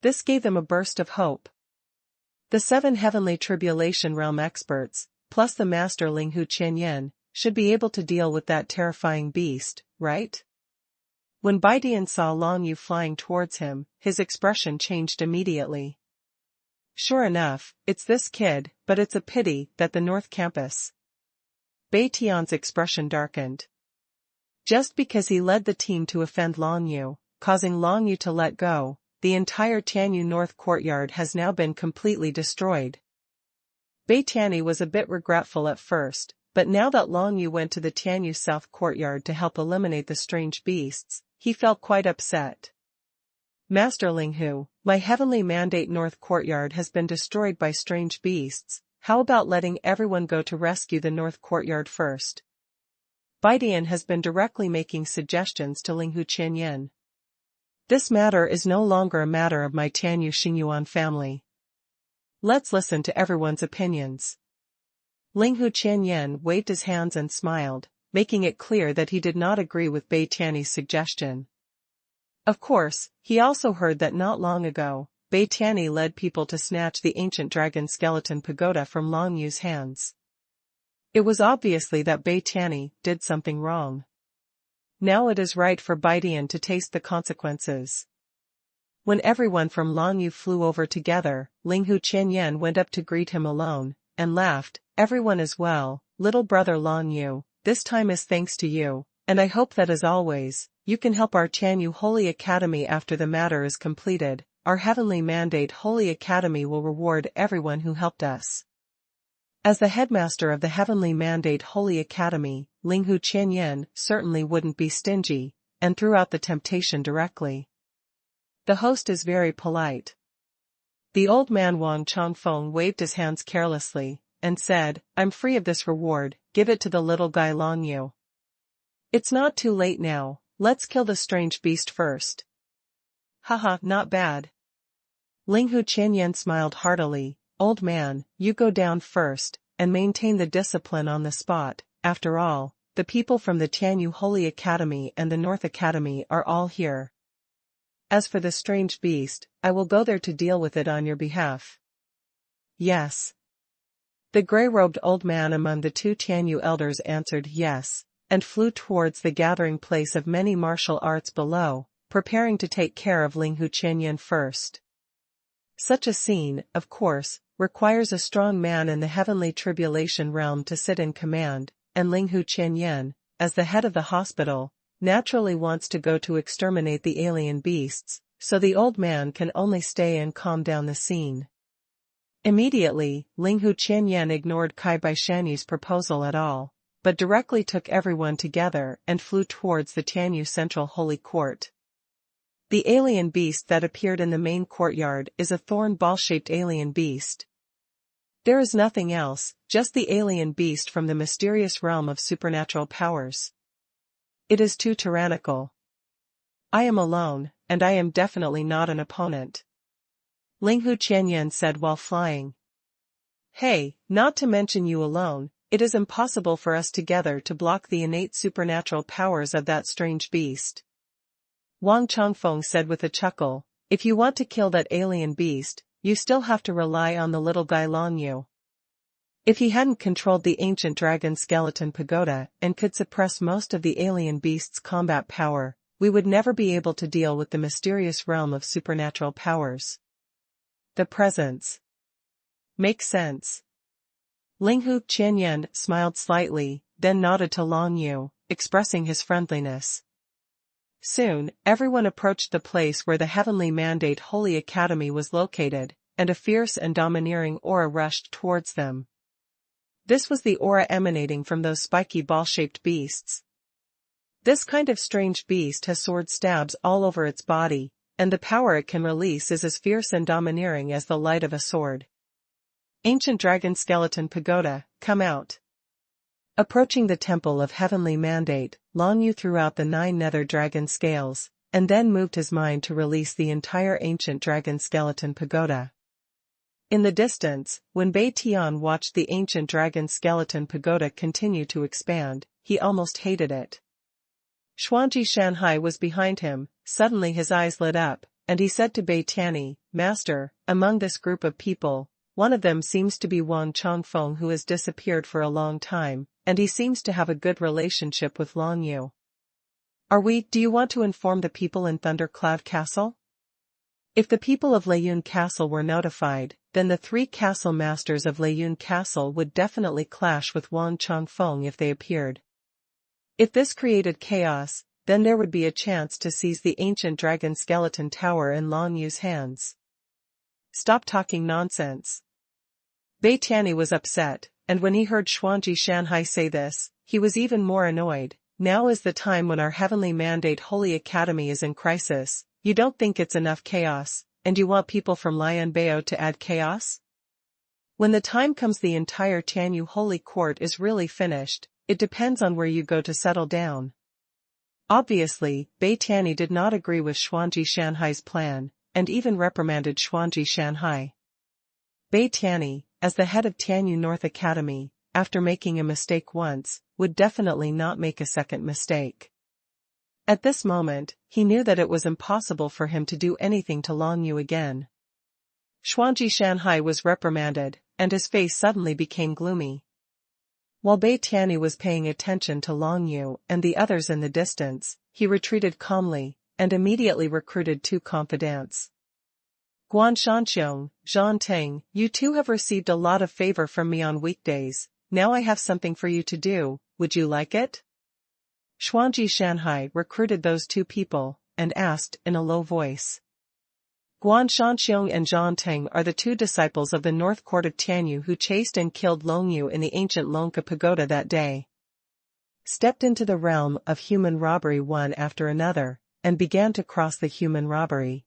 This gave them a burst of hope. The 7 heavenly tribulation realm experts, plus the master Linghu Qianyan, should be able to deal with that terrifying beast, right? When Baidian saw Long Yu flying towards him, his expression changed immediately. Sure enough, it's this kid, but it's a pity that the North Campus. Bai Tian's expression darkened. Just because he led the team to offend Long Yu, causing Long Yu to let go, the entire Tianyu North courtyard has now been completely destroyed. Bai Tianyi was a bit regretful at first, but now that Long Yu went to the Tianyu South courtyard to help eliminate the strange beasts, he felt quite upset. Master Linghu, my heavenly mandate North courtyard has been destroyed by strange beasts, how about letting everyone go to rescue the North courtyard first? Baidian has been directly making suggestions to Linghu Qianyan. This matter is no longer a matter of my Tianyu Xingyuan family. Let's listen to everyone's opinions. Linghu Qianyan waved his hands and smiled, making it clear that he did not agree with Bai Tianyi's suggestion. Of course, he also heard that not long ago, Bai Tianyi led people to snatch the ancient dragon skeleton pagoda from Long Yu's hands. It was obviously that Bai Tianyi did something wrong. Now it is right for Baidian to taste the consequences. When everyone from Long Yu flew over together, Linghu Qianyan went up to greet him alone, and laughed, everyone is well, little brother Long Yu, this time is thanks to you, and I hope that as always, you can help our Tianyu Holy Academy after the matter is completed. Our Heavenly Mandate Holy Academy will reward everyone who helped us. As the headmaster of the Heavenly Mandate Holy Academy, Linghu Qianyan certainly wouldn't be stingy, and threw out the temptation directly. The host is very polite. The old man Wang Changfeng waved his hands carelessly, and said, I'm free of this reward, give it to the little guy Long Yu. It's not too late now, let's kill the strange beast first. Haha, not bad. Linghu Qianyan smiled heartily, old man, you go down first, and maintain the discipline on the spot, after all, the people from the Tianyu Holy Academy and the North Academy are all here. As for the strange beast, I will go there to deal with it on your behalf. Yes. The gray-robed old man among the 2 Tianyu elders answered yes, and flew towards the gathering place of many martial arts below, preparing to take care of Linghu Qianyan first. Such a scene, of course, requires a strong man in the heavenly tribulation realm to sit in command, and Linghu Qianyan, as the head of the hospital, naturally wants to go to exterminate the alien beasts, so the old man can only stay and calm down the scene. Immediately, Linghu Qianyan ignored Kai Baishanyu's proposal at all, but directly took everyone together and flew towards the Tianyu Central Holy Court. The alien beast that appeared in the main courtyard is a thorn ball-shaped alien beast. There is nothing else, just the alien beast from the mysterious realm of supernatural powers. It is too tyrannical. I am alone, and I am definitely not an opponent. Linghu Qianyan said while flying. Hey, not to mention you alone, it is impossible for us together to block the innate supernatural powers of that strange beast. Wang Changfeng said with a chuckle, if you want to kill that alien beast, you still have to rely on the little guy Long Yu. If he hadn't controlled the ancient dragon skeleton pagoda and could suppress most of the alien beast's combat power, we would never be able to deal with the mysterious realm of supernatural powers. The presence. Makes sense. Linghu Qianyan smiled slightly, then nodded to Long Yu, expressing his friendliness. Soon, everyone approached the place where the Heavenly Mandate Holy Academy was located, and a fierce and domineering aura rushed towards them. This was the aura emanating from those spiky ball-shaped beasts. This kind of strange beast has sword stabs all over its body, and the power it can release is as fierce and domineering as the light of a sword. Ancient Dragon Skeleton Pagoda, come out. Approaching the Temple of Heavenly Mandate, Long Yu threw out the 9 nether dragon scales, and then moved his mind to release the entire Ancient Dragon Skeleton Pagoda. In the distance, when Bei Tian watched the Ancient Dragon Skeleton Pagoda continue to expand, he almost hated it. Xuanji Shanhai was behind him. Suddenly his eyes lit up, and he said to Bei Tianyi, Master, among this group of people, one of them seems to be Wang Changfeng, who has disappeared for a long time, and he seems to have a good relationship with Long Yu. Do you want to inform the people in Thundercloud Castle? If the people of Leyun Castle were notified, then the 3 castle masters of Leyun Castle would definitely clash with Wang Changfeng if they appeared. If this created chaos, then there would be a chance to seize the ancient dragon skeleton tower in Long Yu's hands. Stop talking nonsense. Bei Tianyi was upset, and when he heard Xuanji Shanhai say this, he was even more annoyed. Now is the time when our Heavenly Mandate Holy Academy is in crisis. You don't think it's enough chaos, and you want people from Lianbao to add chaos? When the time comes the entire Tianyu Holy Court is really finished, it depends on where you go to settle down. Obviously, Bei Tianyi did not agree with Xuanji Shanhai's plan, and even reprimanded Xuanji Shanhai. Bei Tianyi, as the head of Tianyu North Academy, after making a mistake once, would definitely not make a second mistake. At this moment, he knew that it was impossible for him to do anything to Long Yu again. Xuanji Shanhai was reprimanded, and his face suddenly became gloomy. While Bei Tianyi was paying attention to Long Yu and the others in the distance, he retreated calmly, and immediately recruited 2 confidants. Guan Shanxiong, Zhan Ting, you 2 have received a lot of favor from me on weekdays. Now I have something for you to do, would you like it? Xuanji Shanhai recruited those 2 people, and asked in a low voice. Guan Shanxiong and Zhan Ting are the 2 disciples of the North Court of Tianyu who chased and killed Long Yu in the ancient Longka Pagoda that day. Stepped into the realm of human robbery one after another, and began to cross the human robbery.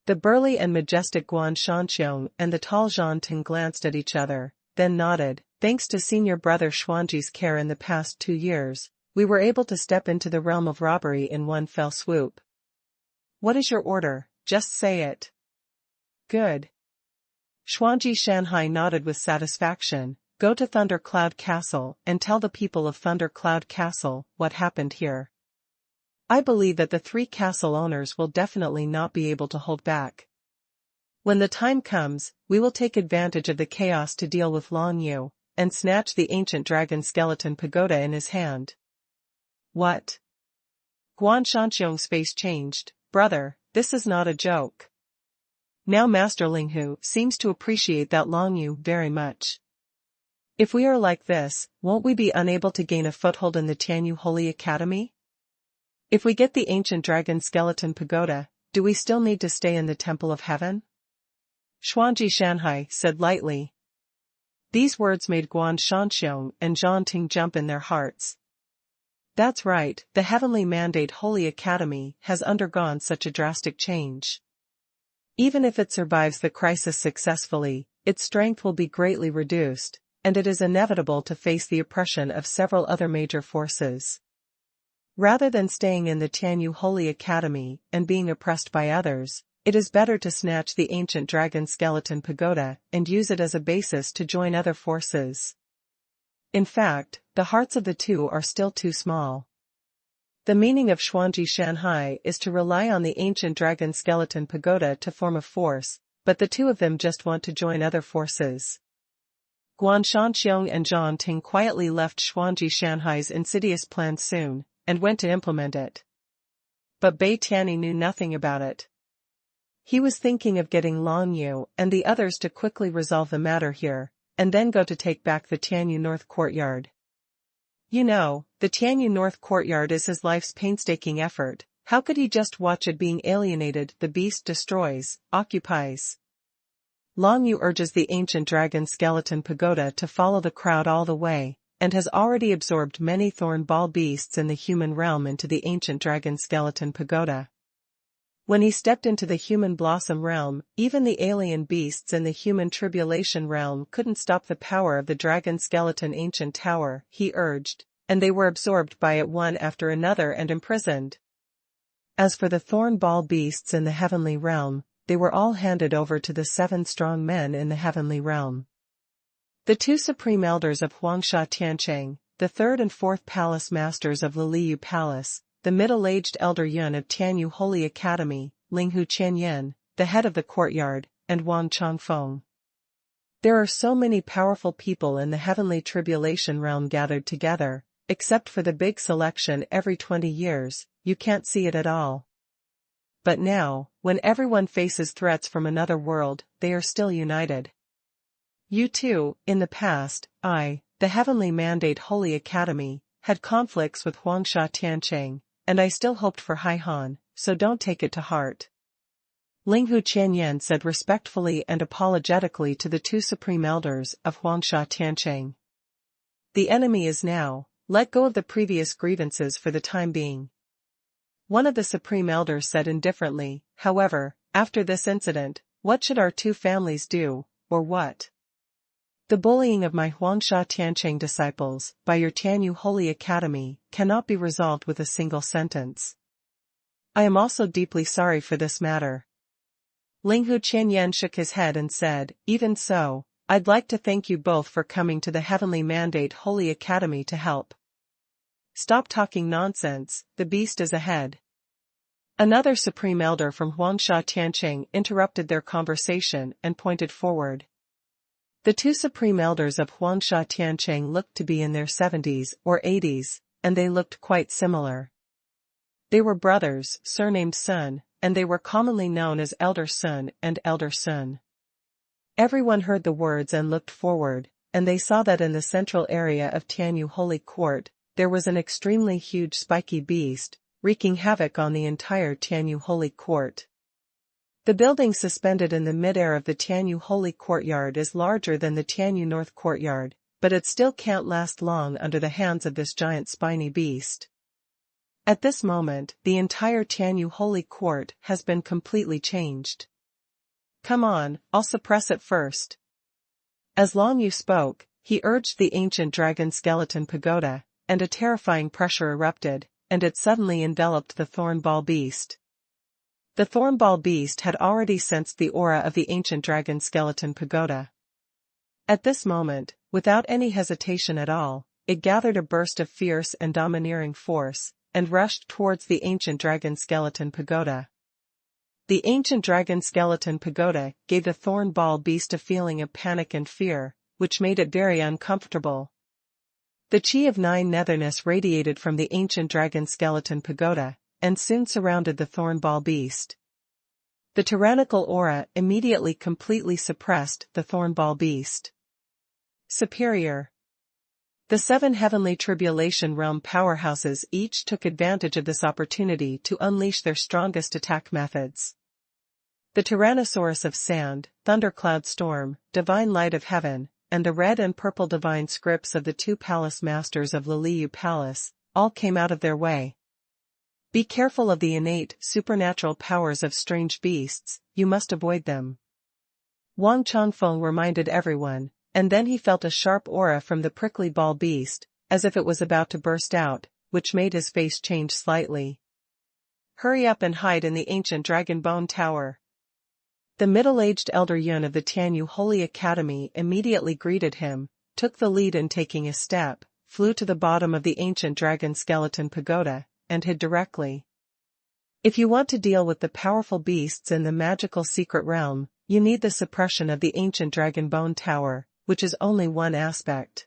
The burly and majestic Guan Shanxiong and the tall Zhan Ting glanced at each other, then nodded. Thanks to senior brother Xuanji's care in the past 2 years, we were able to step into the realm of robbery in one fell swoop. What is your order? Just say it. Good. Xuanji Shanhai nodded with satisfaction. Go to Thundercloud Castle and tell the people of Thundercloud Castle what happened here. I believe that the 3 castle owners will definitely not be able to hold back. When the time comes, we will take advantage of the chaos to deal with Long Yu, and snatch the ancient dragon skeleton pagoda in his hand. What? Guan Shanxiong's face changed. Brother, this is not a joke. Now Master Linghu seems to appreciate that Long Yu very much. If we are like this, won't we be unable to gain a foothold in the Tianyu Holy Academy? If we get the ancient dragon skeleton pagoda, do we still need to stay in the Temple of Heaven? Xuanji Shanhai said lightly. These words made Guan Shanxiong and Zhan Ting jump in their hearts. That's right, the Heavenly Mandate Holy Academy has undergone such a drastic change. Even if it survives the crisis successfully, its strength will be greatly reduced, and it is inevitable to face the oppression of several other major forces. Rather than staying in the Tianyu Holy Academy and being oppressed by others, it is better to snatch the ancient dragon skeleton pagoda and use it as a basis to join other forces. In fact, the hearts of the 2 are still too small. The meaning of xuanhuan Shanhai is to rely on the ancient dragon skeleton pagoda to form a force, but the two of them just want to join other forces. Guan Shanxiong and Zhang Ting quietly left xuanhuan Shanhai's insidious plan soon, and went to implement it. But Bai Tianyi knew nothing about it. He was thinking of getting Long Yu and the others to quickly resolve the matter here, and then go to take back the Tianyu North Courtyard. You know, the Tianyu North Courtyard is his life's painstaking effort. How could he just watch it being alienated? The beast destroys, occupies. Long Yu urges the ancient dragon skeleton pagoda to follow the crowd all the way, and has already absorbed many thorn ball beasts in the human realm into the ancient dragon skeleton pagoda. When he stepped into the human blossom realm, even the alien beasts in the human tribulation realm couldn't stop the power of the dragon skeleton ancient tower, he urged, and they were absorbed by it one after another and imprisoned. As for the thorn ball beasts in the heavenly realm, they were all handed over to the 7 strong men in the heavenly realm. The 2 supreme elders of Huangsha Tiancheng, the 3rd and 4th palace masters of Liliu Palace, the middle-aged elder Yun of Tianyu Holy Academy, Linghu Qianyan, the head of the courtyard, and Wang Chongfeng. There are so many powerful people in the heavenly tribulation realm gathered together, except for the big selection every 20 years, you can't see it at all. But now, when everyone faces threats from another world, they are still united. You too, in the past, the Heavenly Mandate Holy Academy, had conflicts with Huangsha Tiancheng, and I still hoped for Haihan, so don't take it to heart. Linghu Qianyan said respectfully and apologetically to the 2 supreme elders of Huangsha Tiancheng. The enemy is now, let go of the previous grievances for the time being. One of the supreme elders said indifferently, however, after this incident, what should our 2 families do, or what? The bullying of my Huangsha Tiancheng disciples, by your Tianyu Holy Academy, cannot be resolved with a single sentence. I am also deeply sorry for this matter. Linghu Qianyan shook his head and said, even so, I'd like to thank you both for coming to the Heavenly Mandate Holy Academy to help. Stop talking nonsense, the beast is ahead. Another supreme elder from Huangsha Tiancheng interrupted their conversation and pointed forward. The 2 supreme elders of Huangsha Tiancheng looked to be in their 70s or 80s, and they looked quite similar. They were brothers, surnamed Sun, and they were commonly known as Elder Sun and Elder Sun. Everyone heard the words and looked forward, and they saw that in the central area of Tianyu Holy Court, there was an extremely huge spiky beast, wreaking havoc on the entire Tianyu Holy Court. The building suspended in the midair of the Tianyu Holy Courtyard is larger than the Tianyu North Courtyard, but it still can't last long under the hands of this giant spiny beast. At this moment, the entire Tianyu Holy Court has been completely changed. Come on, I'll suppress it first. As Long Yu spoke, he urged the ancient dragon skeleton pagoda, and a terrifying pressure erupted, and it suddenly enveloped the thornball beast. The thornball beast had already sensed the aura of the ancient dragon skeleton pagoda. At this moment, without any hesitation at all, it gathered a burst of fierce and domineering force, and rushed towards the ancient dragon skeleton pagoda. The ancient dragon skeleton pagoda gave the thornball beast a feeling of panic and fear, which made it very uncomfortable. The chi of 9 netherness radiated from the ancient dragon skeleton pagoda, and soon surrounded the thornball beast. The tyrannical aura immediately completely suppressed the thornball beast. Superior. The 7 heavenly tribulation realm powerhouses each took advantage of this opportunity to unleash their strongest attack methods. The Tyrannosaurus of Sand, Thundercloud Storm, Divine Light of Heaven, and the red and purple divine scripts of the 2 palace masters of Liliu Palace, all came out of their way. Be careful of the innate, supernatural powers of strange beasts, you must avoid them. Wang Chongfeng reminded everyone, and then he felt a sharp aura from the prickly ball beast, as if it was about to burst out, which made his face change slightly. Hurry up and hide in the ancient dragon bone tower. The middle-aged elder Yun of the Tianyu Holy Academy immediately greeted him, took the lead in taking a step, flew to the bottom of the ancient dragon skeleton pagoda, and hid directly. If you want to deal with the powerful beasts in the magical secret realm, you need the suppression of the ancient dragon bone tower, which is only one aspect.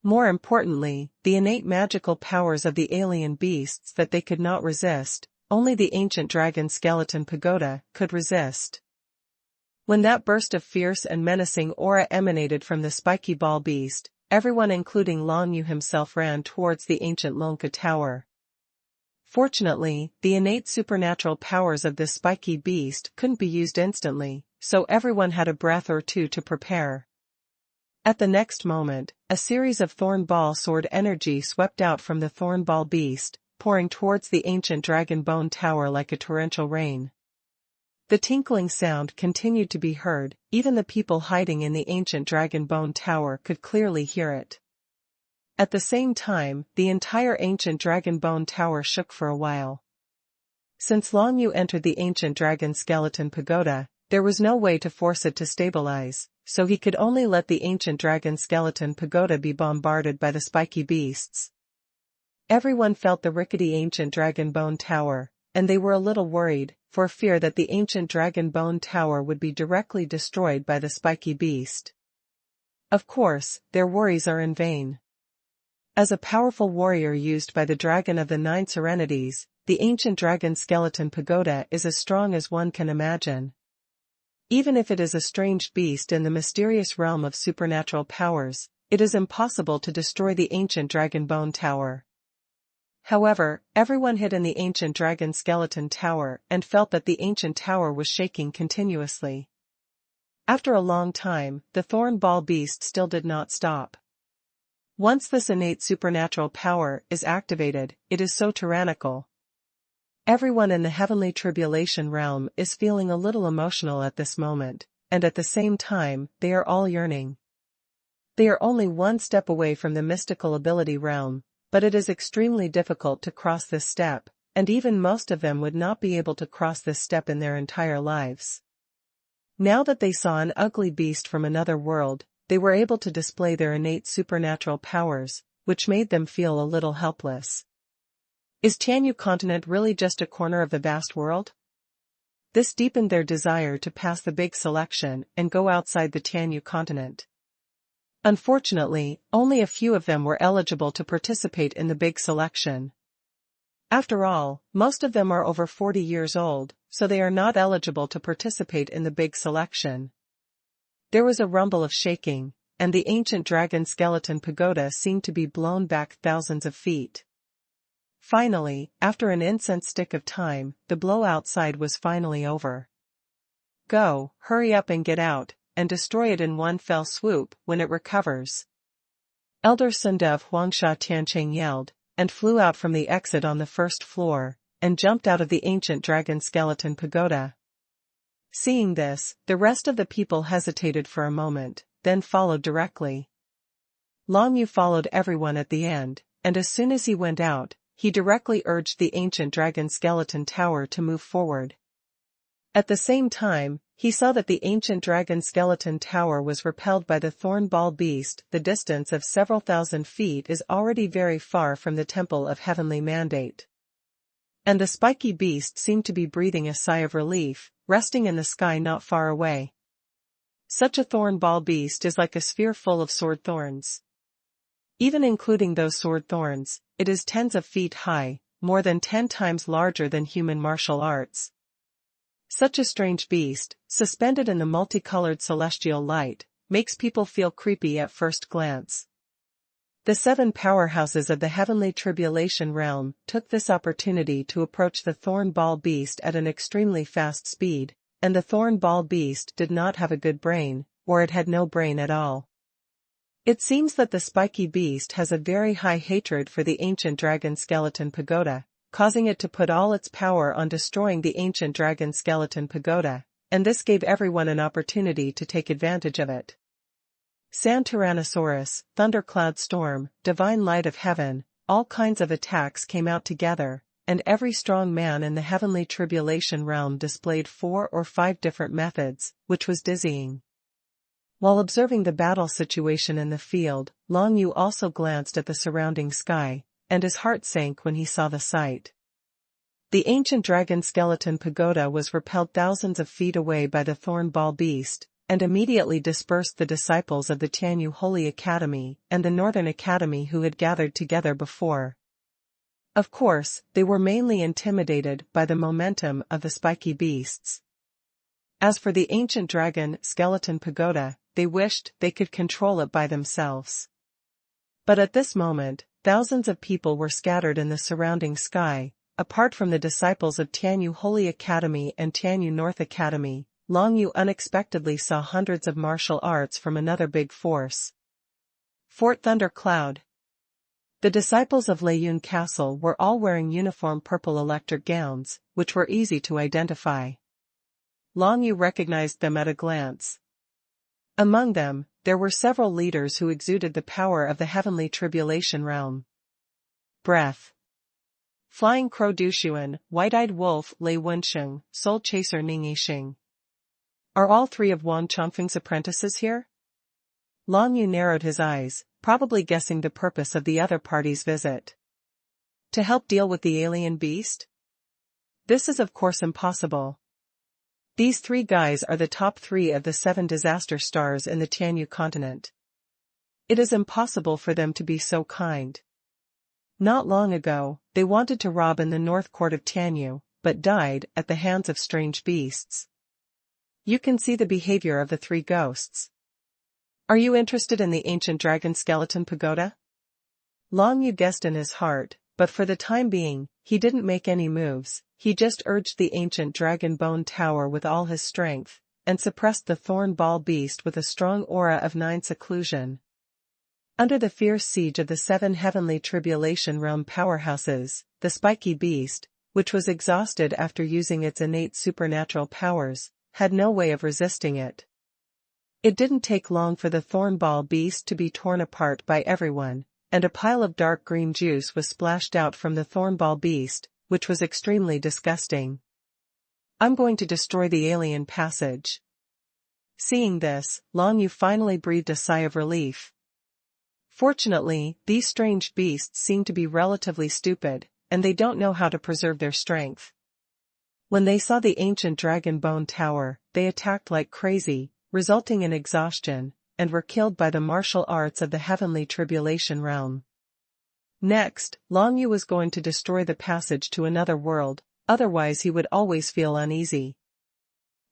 More importantly, the innate magical powers of the alien beasts that they could not resist, only the ancient dragon skeleton pagoda could resist. When that burst of fierce and menacing aura emanated from the spiky ball beast, everyone including Long Yu himself ran towards the ancient Lonka tower. Fortunately, the innate supernatural powers of this spiky beast couldn't be used instantly, so everyone had a breath or two to prepare. At the next moment, a series of thorn ball sword energy swept out from the thorn ball beast, pouring towards the ancient dragon bone tower like a torrential rain. The tinkling sound continued to be heard, even the people hiding in the ancient dragon bone tower could clearly hear it. At the same time, the entire ancient dragon bone tower shook for a while. Since Long Yu entered the ancient dragon skeleton pagoda, there was no way to force it to stabilize, so he could only let the ancient dragon skeleton pagoda be bombarded by the spiky beasts. Everyone felt the rickety ancient dragon bone tower, and they were a little worried, for fear that the ancient dragon bone tower would be directly destroyed by the spiky beast. Of course, their worries are in vain. As a powerful warrior used by the Dragon of the Nine Serenities, the ancient dragon skeleton pagoda is as strong as one can imagine. Even if it is a strange beast in the mysterious realm of supernatural powers, it is impossible to destroy the ancient dragon bone tower. However, everyone hid in the ancient dragon skeleton tower and felt that the ancient tower was shaking continuously. After a long time, the thorn ball beast still did not stop. Once this innate supernatural power is activated, it is so tyrannical. Everyone in the heavenly tribulation realm is feeling a little emotional at this moment, and at the same time, they are all yearning. They are only one step away from the mystical ability realm, but it is extremely difficult to cross this step, and even most of them would not be able to cross this step in their entire lives. Now that they saw an ugly beast from another world, they were able to display their innate supernatural powers, which made them feel a little helpless. Is Tianyu continent really just a corner of the vast world? This deepened their desire to pass the big selection and go outside the Tianyu continent. Unfortunately, only a few of them were eligible to participate in the big selection. After all, most of them are over 40 years old, so they are not eligible to participate in the big selection. There was a rumble of shaking, and the ancient dragon skeleton pagoda seemed to be blown back thousands of feet. Finally, after an incense stick of time, the blow outside was finally over. Go, hurry up and get out, and destroy it in one fell swoop when it recovers. Elder Sunda of Huangsha Tiancheng yelled, and flew out from the exit on the first floor, and jumped out of the ancient dragon skeleton pagoda. Seeing this, the rest of the people hesitated for a moment, then followed directly. Long Yu followed everyone at the end, and as soon as he went out, he directly urged the ancient dragon skeleton tower to move forward. At the same time, he saw that the ancient dragon skeleton tower was repelled by the thorn ball beast. The distance of several thousand feet is already very far from the temple of heavenly mandate. And the spiky beast seemed to be breathing a sigh of relief, resting in the sky not far away. Such a thorn ball beast is like a sphere full of sword thorns. Even including those sword thorns, it is tens of feet high, more than 10 times larger than human martial arts. Such a strange beast, suspended in the multicolored celestial light, makes people feel creepy at first glance. The 7 powerhouses of the heavenly tribulation realm took this opportunity to approach the thorn ball beast at an extremely fast speed, and the thorn ball beast did not have a good brain, or it had no brain at all. It seems that the spiky beast has a very high hatred for the ancient dragon skeleton pagoda, causing it to put all its power on destroying the ancient dragon skeleton pagoda, and this gave everyone an opportunity to take advantage of it. Sand Tyrannosaurus, Thundercloud Storm, Divine Light of Heaven, all kinds of attacks came out together, and every strong man in the heavenly tribulation realm displayed 4 or 5 different methods, which was dizzying. While observing the battle situation in the field, Long Yu also glanced at the surrounding sky, and his heart sank when he saw the sight. The ancient dragon skeleton pagoda was repelled thousands of feet away by the thorn ball beast, and immediately dispersed the disciples of the Tianyu Holy Academy and the Northern Academy who had gathered together before. Of course, they were mainly intimidated by the momentum of the spiky beasts. As for the ancient dragon skeleton pagoda, they wished they could control it by themselves. But at this moment, thousands of people were scattered in the surrounding sky. Apart from the disciples of Tianyu Holy Academy and Tianyu North Academy, Long Yu unexpectedly saw hundreds of martial arts from another big force. Fort Thunder Cloud. The disciples of Leiyun Castle were all wearing uniform purple electric gowns, which were easy to identify. Long Yu recognized them at a glance. Among them, there were several leaders who exuded the power of the heavenly tribulation realm. Breath. Flying Crow Du Xuan, White-Eyed Wolf Lei Wensheng, Soul Chaser Ning Yixing. Are all three of Wang Chongfeng's apprentices here? Long Yu narrowed his eyes, probably guessing the purpose of the other party's visit. To help deal with the alien beast? This is of course impossible. These three guys are the top 3 of the 7 disaster stars in the Tianyu continent. It is impossible for them to be so kind. Not long ago, they wanted to rob in the North Court of Tianyu, but died at the hands of strange beasts. You can see the behavior of the 3 ghosts. Are you interested in the ancient dragon skeleton pagoda? Long Yu guessed in his heart, but for the time being, he didn't make any moves. He just urged the ancient dragon bone tower with all his strength, and suppressed the thorn ball beast with a strong aura of 9 seclusion. Under the fierce siege of the 7 heavenly tribulation realm powerhouses, the spiky beast, which was exhausted after using its innate supernatural powers, had no way of resisting it. It didn't take long for the thorn ball beast to be torn apart by everyone, and a pile of dark green juice was splashed out from the thorn ball beast, which was extremely disgusting. I'm going to destroy the alien passage. Seeing this, Long Yu finally breathed a sigh of relief. Fortunately, these strange beasts seem to be relatively stupid, and they don't know how to preserve their strength. When they saw the ancient dragon bone tower, they attacked like crazy, resulting in exhaustion, and were killed by the martial arts of the heavenly tribulation realm. Next, Long Yu was going to destroy the passage to another world, otherwise he would always feel uneasy.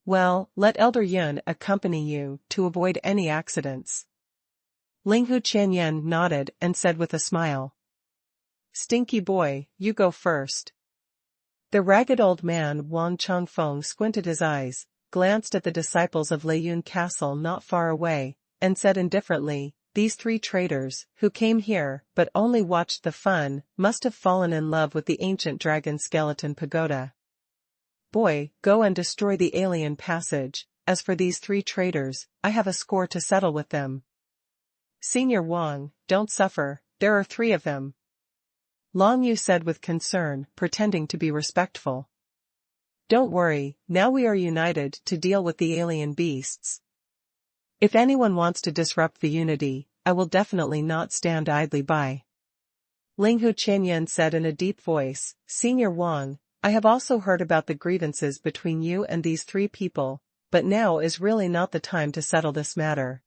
Well, let Elder Yun accompany you to avoid any accidents. Linghu Qianyan nodded and said with a smile. Stinky boy, you go first. The ragged old man Wang Chongfeng squinted his eyes, glanced at the disciples of Leiyun Castle not far away, and said indifferently, these 3 traitors, who came here but only watched the fun, must have fallen in love with the ancient dragon skeleton pagoda. Boy, go and destroy the alien passage. As for these 3 traitors, I have a score to settle with them. Senior Wang, don't suffer, there are 3 of them. Long Yu said with concern, pretending to be respectful. Don't worry, now we are united to deal with the alien beasts. If anyone wants to disrupt the unity, I will definitely not stand idly by. Linghu Qianyan said in a deep voice, Senior Wang, I have also heard about the grievances between you and these 3 people, but now is really not the time to settle this matter.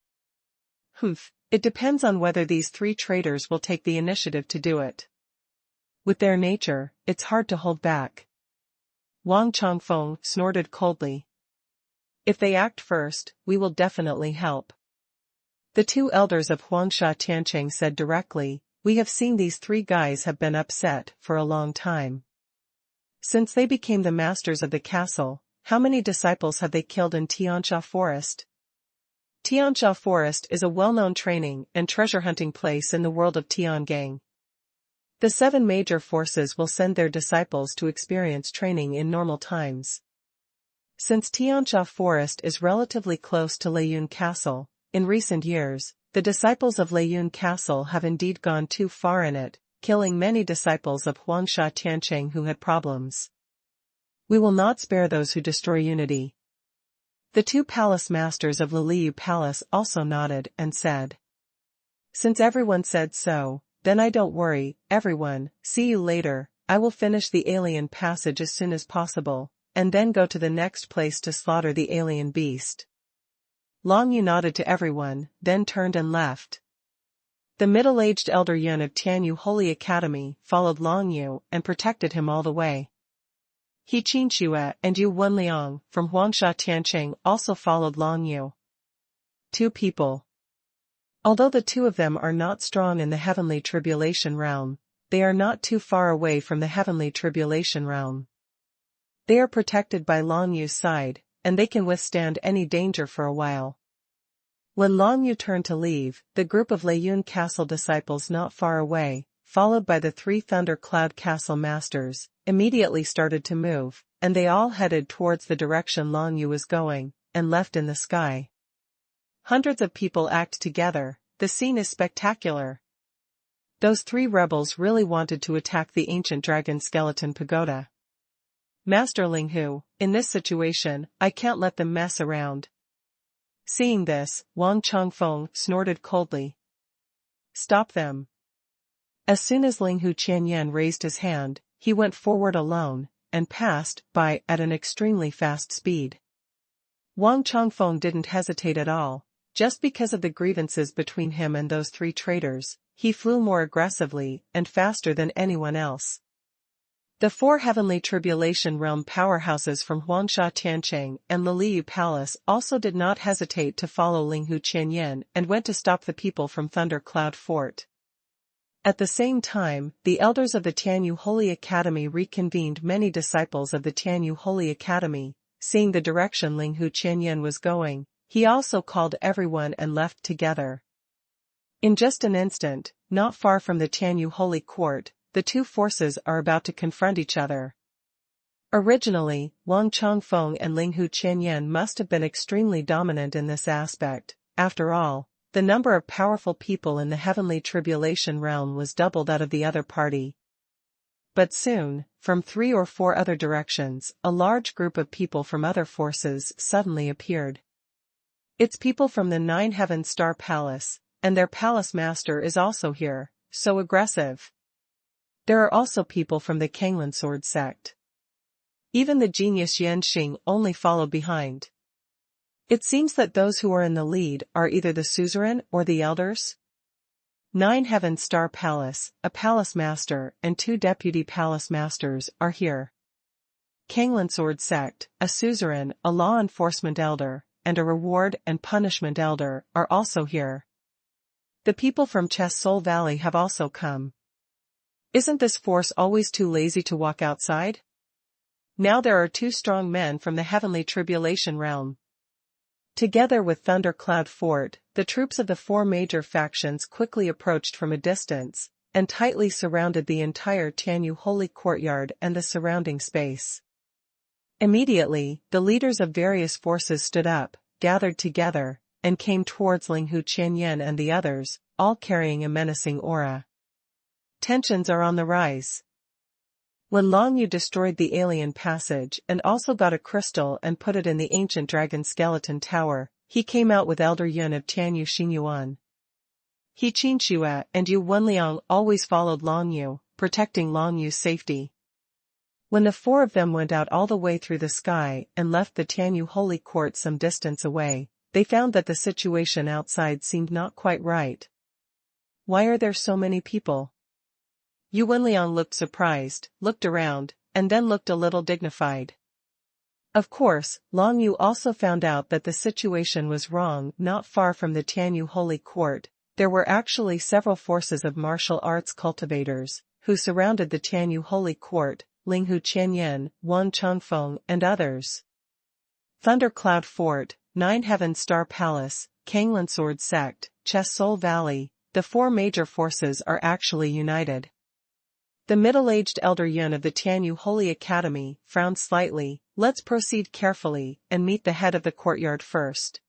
It depends on whether these 3 traitors will take the initiative to do it. With their nature, it's hard to hold back. Wang Chongfeng snorted coldly. If they act first, we will definitely help. The 2 elders of Huangsha Tiancheng said directly, we have seen these 3 guys have been upset for a long time. Since they became the masters of the castle, how many disciples have they killed in Tiansha Forest? Tiansha Forest is a well-known training and treasure hunting place in the world of Tiangang. The 7 major forces will send their disciples to experience training in normal times. Since Tiansha Forest is relatively close to Leiyun Castle, in recent years, the disciples of Leiyun Castle have indeed gone too far in it, killing many disciples of Huangsha Tiancheng who had problems. We will not spare those who destroy unity. The 2 palace masters of Liliu Palace also nodded and said. Since everyone said so, then I don't worry, everyone, see you later, I will finish the alien passage as soon as possible, and then go to the next place to slaughter the alien beast. Long Yu nodded to everyone, then turned and left. The middle-aged elder Yun of Tianyu Holy Academy followed Long Yu and protected him all the way. He Qinxue and Yu Wenliang from Huangsha Tianqing also followed Long Yu. 2 people. Although the 2 of them are not strong in the heavenly tribulation realm, they are not too far away from the heavenly tribulation realm. They are protected by Long Yu's side, and they can withstand any danger for a while. When Long Yu turned to leave, the group of Leiyun Castle disciples not far away, followed by the 3 Thunder Cloud Castle masters, immediately started to move, and they all headed towards the direction Long Yu was going, and left in the sky. Hundreds of people act together, the scene is spectacular. Those 3 rebels really wanted to attack the ancient dragon skeleton pagoda. Master Linghu, in this situation, I can't let them mess around. Seeing this, Wang Chongfeng snorted coldly. Stop them. As soon as Linghu Qianyan raised his hand, he went forward alone, and passed by at an extremely fast speed. Wang Chongfeng didn't hesitate at all. Just because of the grievances between him and those 3 traitors, he flew more aggressively and faster than anyone else. The 4 heavenly tribulation realm powerhouses from Huangsha Tianqing and Liliyu Palace also did not hesitate to follow Linghu Qianyan and went to stop the people from Thunder Cloud Fort. At the same time, the elders of the Tianyu Holy Academy reconvened. Many disciples of the Tianyu Holy Academy, seeing the direction Linghu Qianyan was going, he also called everyone and left together. In just an instant, not far from the Tianyu Holy Court, the 2 forces are about to confront each other. Originally, Wang Chongfeng and Linghu Qianyan must have been extremely dominant in this aspect. After all, the number of powerful people in the heavenly tribulation realm was double that of the other party. But soon, from 3 or 4 other directions, a large group of people from other forces suddenly appeared. It's people from the 9 Heaven Star Palace, and their palace master is also here, so aggressive. There are also people from the Kanglan Sword sect. Even the genius Yanxing only followed behind. It seems that those who are in the lead are either the suzerain or the elders. 9 Heaven Star Palace, a palace master and 2 deputy palace masters are here. Kanglan Sword sect, a suzerain, a law enforcement elder, and a reward and punishment elder are also here. The people from Chess Soul Valley have also come. Isn't this force always too lazy to walk outside? Now there are 2 strong men from the heavenly tribulation realm. Together with Thunder Cloud Fort, the troops of the 4 major factions quickly approached from a distance, and tightly surrounded the entire Tianyu Holy Courtyard and the surrounding space. Immediately, the leaders of various forces stood up, gathered together, and came towards Linghu Qianyan and the others, all carrying a menacing aura. Tensions are on the rise. When Long Yu destroyed the alien passage and also got a crystal and put it in the ancient dragon skeleton tower, he came out with Elder Yun of Tianyu Xingyuan. He Qinxue and Yu Wenliang always followed Long Yu, protecting Long Yu's safety. When the 4 of them went out all the way through the sky and left the Tianyu Holy Court some distance away, they found that the situation outside seemed not quite right. Why are there so many people? Yu Wenliang looked surprised, looked around, and then looked a little dignified. Of course, Long Yu also found out that the situation was wrong. Not far from the Tianyu Holy Court, there were actually several forces of martial arts cultivators, who surrounded the Tianyu Holy Court, Linghu Qianyan, Wang Chongfeng and others. Thunder Cloud Fort, 9 Heaven Star Palace, Kanglan Sword Sect, Chess Soul Valley, the 4 major forces are actually united. The middle-aged elder Yun of the Tianyu Holy Academy frowned slightly. Let's proceed carefully and meet the head of the courtyard first.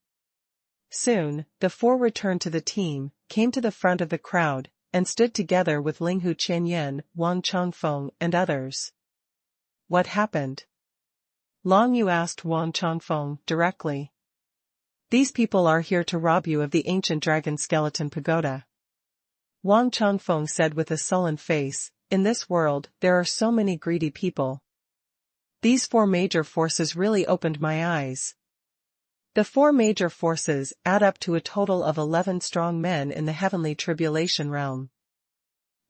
Soon, the 4 returned to the team, came to the front of the crowd, and stood together with Linghu Qianyan, Wang Chongfeng and others. What happened? Long Yu asked Wang Chongfeng directly. These people are here to rob you of the ancient dragon skeleton pagoda. Wang Changfeng said with a sullen face, in this world, there are so many greedy people. These four major forces really opened my eyes. The four major forces add up to a total of 11 strong men in the heavenly tribulation realm.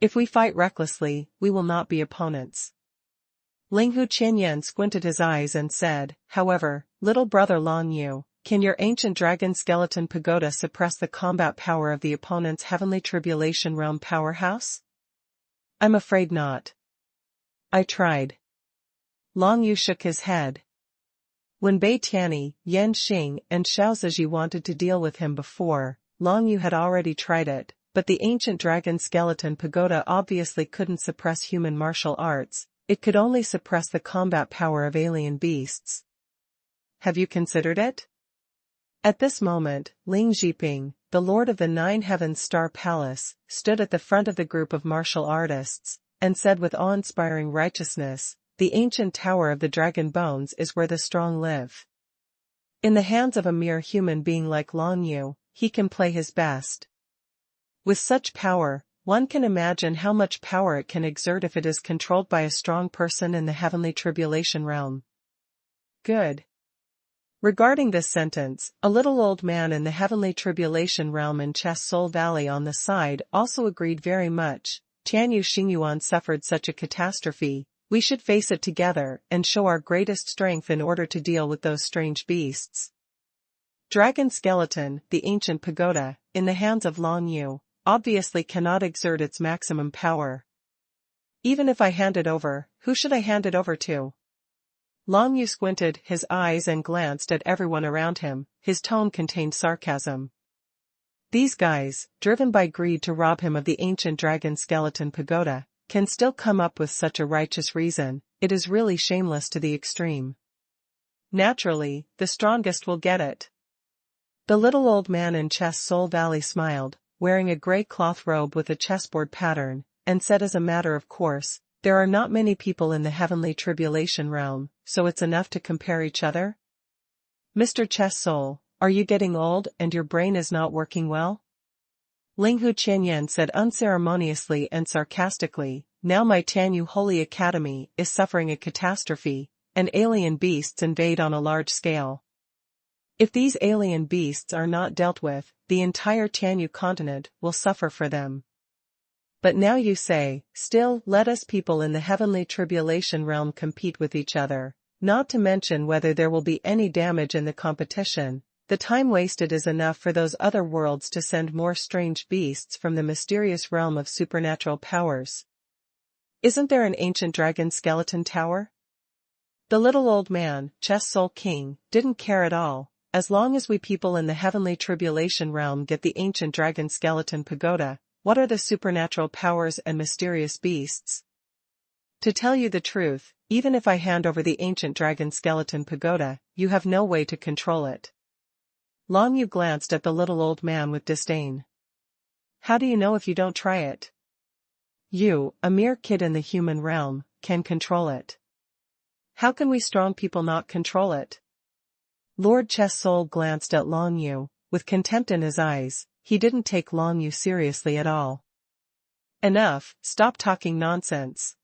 If we fight recklessly, we will not be opponents. Linghu Qianyan squinted his eyes and said, however, little brother Long Yu, can your ancient dragon skeleton pagoda suppress the combat power of the opponent's heavenly tribulation realm powerhouse? I'm afraid not. I tried. Long Yu shook his head. When Bai Tianyi, Yan Xing, and Xiao Ziji wanted to deal with him before, Long Yu had already tried it, but the ancient dragon skeleton pagoda obviously couldn't suppress human martial arts, it could only suppress the combat power of alien beasts. Have you considered it? At this moment, Ling Zhiping, the lord of the Nine Heavens Star Palace, stood at the front of the group of martial artists, and said with awe-inspiring righteousness, the ancient tower of the dragon bones is where the strong live. In the hands of a mere human being like Long Yu, he can play his best. With such power, one can imagine how much power it can exert if it is controlled by a strong person in the heavenly tribulation realm. Good. Regarding this sentence, a little old man in the heavenly tribulation realm in Chess Soul Valley on the side also agreed very much. Tianyu Xingyuan suffered such a catastrophe, we should face it together and show our greatest strength in order to deal with those strange beasts. Dragon skeleton, the ancient pagoda, in the hands of Long Yu, obviously cannot exert its maximum power. Even if I hand it over, who should I hand it over to? Long Yu squinted his eyes and glanced at everyone around him, his tone contained sarcasm. These guys, driven by greed to rob him of the ancient dragon skeleton pagoda, can still come up with such a righteous reason, it is really shameless to the extreme. Naturally, the strongest will get it. The little old man in Chess Soul Valley smiled, wearing a gray cloth robe with a chessboard pattern, and said as a matter of course, there are not many people in the heavenly tribulation realm, so it's enough to compare each other? Mr. Chess Soul, are you getting old and your brain is not working well? Linghu Qianyan said unceremoniously and sarcastically, now my Tianyu Holy Academy is suffering a catastrophe, and alien beasts invade on a large scale. If these alien beasts are not dealt with, the entire Tianyu continent will suffer for them. But now you say, still let us people in the heavenly tribulation realm compete with each other, not to mention whether there will be any damage in the competition. The time wasted is enough for those other worlds to send more strange beasts from the mysterious realm of supernatural powers. Isn't there an ancient dragon skeleton tower? The little old man, Chess Soul King, didn't care at all, as long as we people in the heavenly tribulation realm get the ancient dragon skeleton pagoda, what are the supernatural powers and mysterious beasts? To tell you the truth, even if I hand over the ancient dragon skeleton pagoda, you have no way to control it. Long Yu glanced at the little old man with disdain. How do you know if you don't try it? You, a mere kid in the human realm, can control it. How can we strong people not control it? Lord Chess Soul glanced at Long Yu, with contempt in his eyes. He didn't take Long Yu seriously at all. Enough, stop talking nonsense.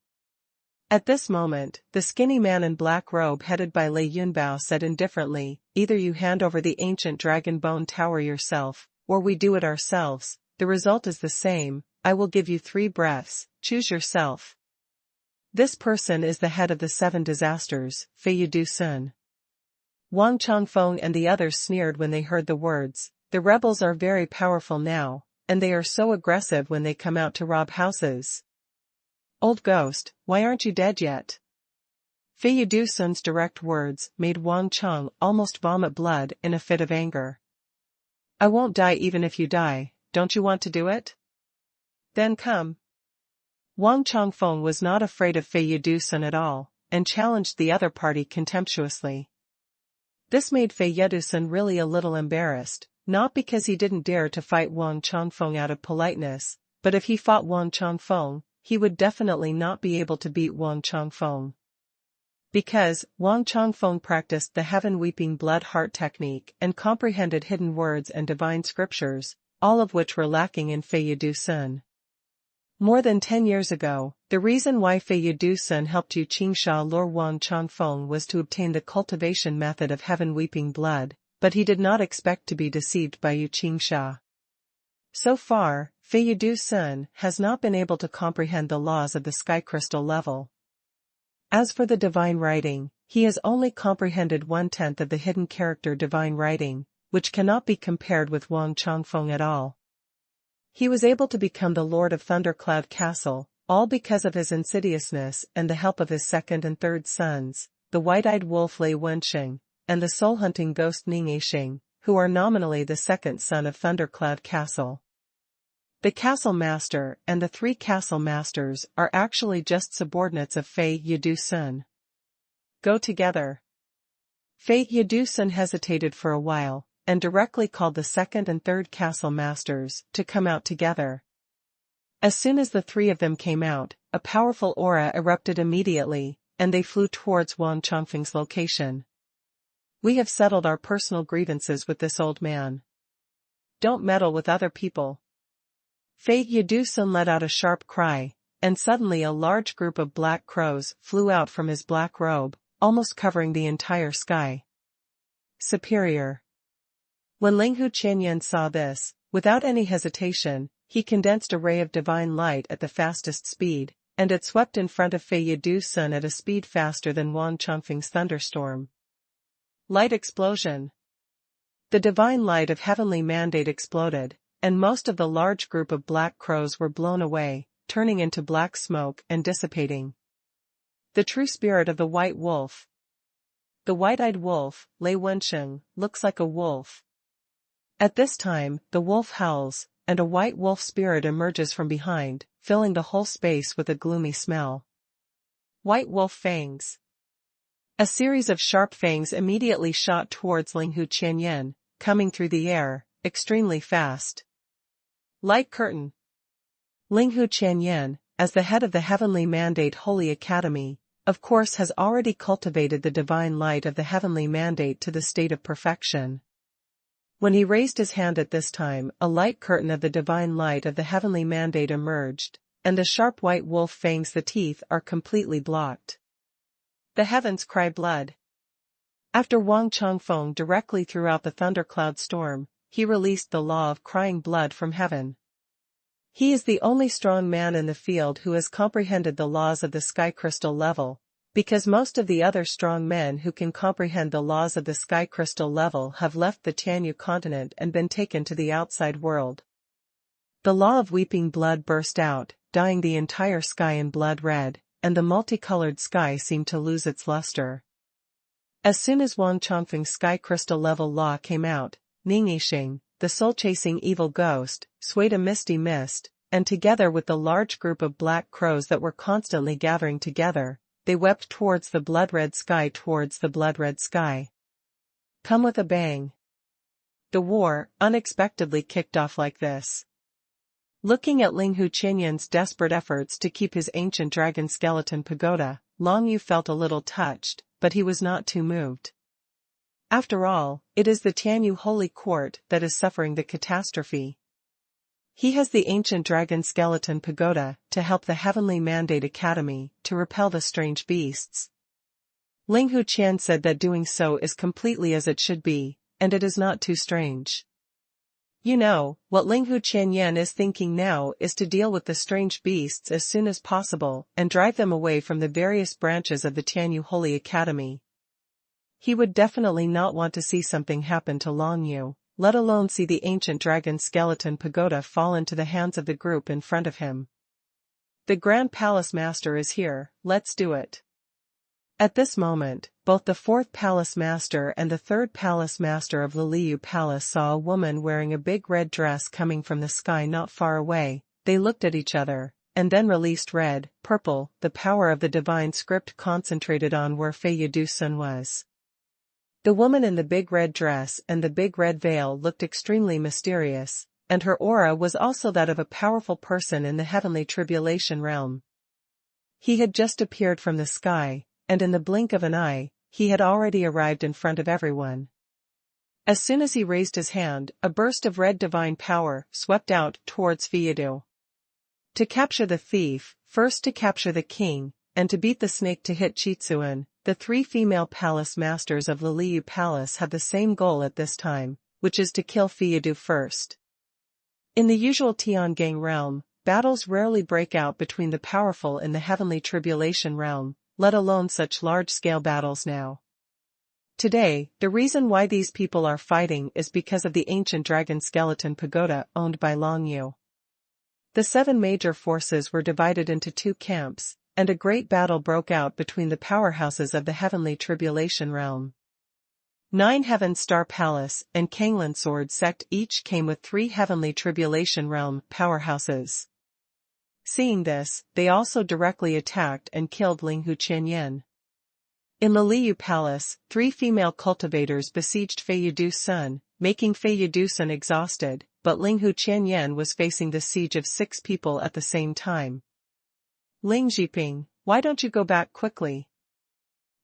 At this moment, the skinny man in black robe headed by Lei Yunbao said indifferently, either you hand over the ancient dragon bone tower yourself, or we do it ourselves, the result is the same, I will give you 3 breaths, choose yourself. This person is the head of the 7 disasters, Fei Du Sun. Wang Changfeng and the others sneered when they heard the words. The rebels are very powerful now, and they are so aggressive when they come out to rob houses. Old ghost, why aren't you dead yet? Fei Du Sun's direct words made Wang Chang almost vomit blood in a fit of anger. I won't die even if you die, don't you want to do it? Then come. Wang Changfeng was not afraid of Fei Du Sun at all, and challenged the other party contemptuously. This made Fei Du Sun really a little embarrassed. Not because he didn't dare to fight Wang Changfeng out of politeness, but if he fought Wang Changfeng, he would definitely not be able to beat Wang Changfeng. Because Wang Changfeng practiced the heaven-weeping blood heart technique and comprehended hidden words and divine scriptures, all of which were lacking in Fei Du Sun. More than 10 years ago, the reason why Fei Yidusun helped Yu Qingsha lure Wang Changfeng was to obtain the cultivation method of heaven weeping blood, but he did not expect to be deceived by Yu Qingsha. So far, Fei Yidusun has not been able to comprehend the laws of the sky crystal level. As for the divine writing, he has only comprehended 1/10 of the hidden character divine writing, which cannot be compared with Wang Changfeng at all. He was able to become the Lord of Thundercloud Castle, all because of his insidiousness and the help of his second and third sons, the white-eyed wolf Lei Wenxing, and the soul-hunting ghost Ning Yixing, who are nominally the second son of Thundercloud Castle. The Castle Master and the 3 Castle Masters are actually just subordinates of Fei Yidusun. Go together. Fei Yidusun hesitated for a while, and directly called the second and third Castle Masters to come out together. As soon as the 3 of them came out, a powerful aura erupted immediately, and they flew towards Wang Changfeng's location. We have settled our personal grievances with this old man. Don't meddle with other people. Fei Yidusun let out a sharp cry, and suddenly a large group of black crows flew out from his black robe, almost covering the entire sky. Superior. When Linghu Qianyan saw this, without any hesitation, he condensed a ray of divine light at the fastest speed, and it swept in front of Fei Yidusun at a speed faster than Wang Changfeng's thunderstorm. Light explosion. The divine light of heavenly mandate exploded, and most of the large group of black crows were blown away, turning into black smoke and dissipating. The true spirit of the white wolf. The white-eyed wolf, Lei Wenxing, looks like a wolf. At this time, the wolf howls, and a white wolf spirit emerges from behind, filling the whole space with a gloomy smell. White wolf fangs. A series of sharp fangs immediately shot towards Linghu Qianyan, coming through the air, extremely fast. Light curtain. Linghu Qianyan, as the head of the Heavenly Mandate Holy Academy, of course has already cultivated the divine light of the Heavenly Mandate to the state of perfection. When he raised his hand at this time, a light curtain of the divine light of the Heavenly Mandate emerged, and the sharp white wolf fangs, the teeth, are completely blocked. The heavens cry blood. After Wang Changfeng directly threw out the thundercloud storm, he released the law of crying blood from heaven. He is the only strong man in the field who has comprehended the laws of the sky crystal level, because most of the other strong men who can comprehend the laws of the sky crystal level have left the Tianyu continent and been taken to the outside world. The law of weeping blood burst out, dyeing the entire sky in blood red, and the multicolored sky seemed to lose its luster. As soon as Wang Changfeng's sky crystal level law came out, Ning Yixing, the soul-chasing evil ghost, swayed a misty mist, and together with the large group of black crows that were constantly gathering together, they wept towards the blood-red sky. Come with a bang. The war unexpectedly kicked off like this. Looking at Linghu Qianyan's desperate efforts to keep his ancient dragon skeleton pagoda, Long Yu felt a little touched, but he was not too moved. After all, it is the Tianyu Holy Court that is suffering the catastrophe. He has the ancient dragon skeleton pagoda to help the Heavenly Mandate Academy to repel the strange beasts. Linghu Qian said that doing so is completely as it should be, and it is not too strange. You know, what Linghu Qianyan is thinking now is to deal with the strange beasts as soon as possible and drive them away from the various branches of the Tianyu Holy Academy. He would definitely not want to see something happen to Long Yu, let alone see the ancient dragon skeleton pagoda fall into the hands of the group in front of him. The Grand Palace Master is here, let's do it. At this moment, both the 4th Palace Master and the 3rd Palace Master of the Liu Palace saw a woman wearing a big red dress coming from the sky not far away. They looked at each other, and then released red, purple, the power of the divine script concentrated on where Fei Yidusun was. The woman in the big red dress and the big red veil looked extremely mysterious, and her aura was also that of a powerful person in the heavenly tribulation realm. He had just appeared from the sky, and in the blink of an eye, he had already arrived in front of everyone. As soon as he raised his hand, a burst of red divine power swept out towards Fei Yidu. To capture the thief, first to capture the king, and to beat the snake to hit Chitsuan, the three female palace masters of Liliu Palace have the same goal at this time, which is to kill Feyadu first. In the usual Tiangang realm, battles rarely break out between the powerful in the heavenly tribulation realm, let alone such large-scale battles now. Today, the reason why these people are fighting is because of the ancient dragon skeleton pagoda owned by Longyu. The 7 major forces were divided into 2 camps, and a great battle broke out between the powerhouses of the heavenly tribulation realm. 9 Heaven Star Palace and Kanglan Sword Sect each came with 3 heavenly tribulation realm powerhouses. Seeing this, they also directly attacked and killed Linghu Qianyan. In Liliu Palace, 3 female cultivators besieged Feyyadu's son, making Feyyadu's son exhausted, but Linghu Qianyan was facing the siege of 6 people at the same time. Ling Zhiping, why don't you go back quickly?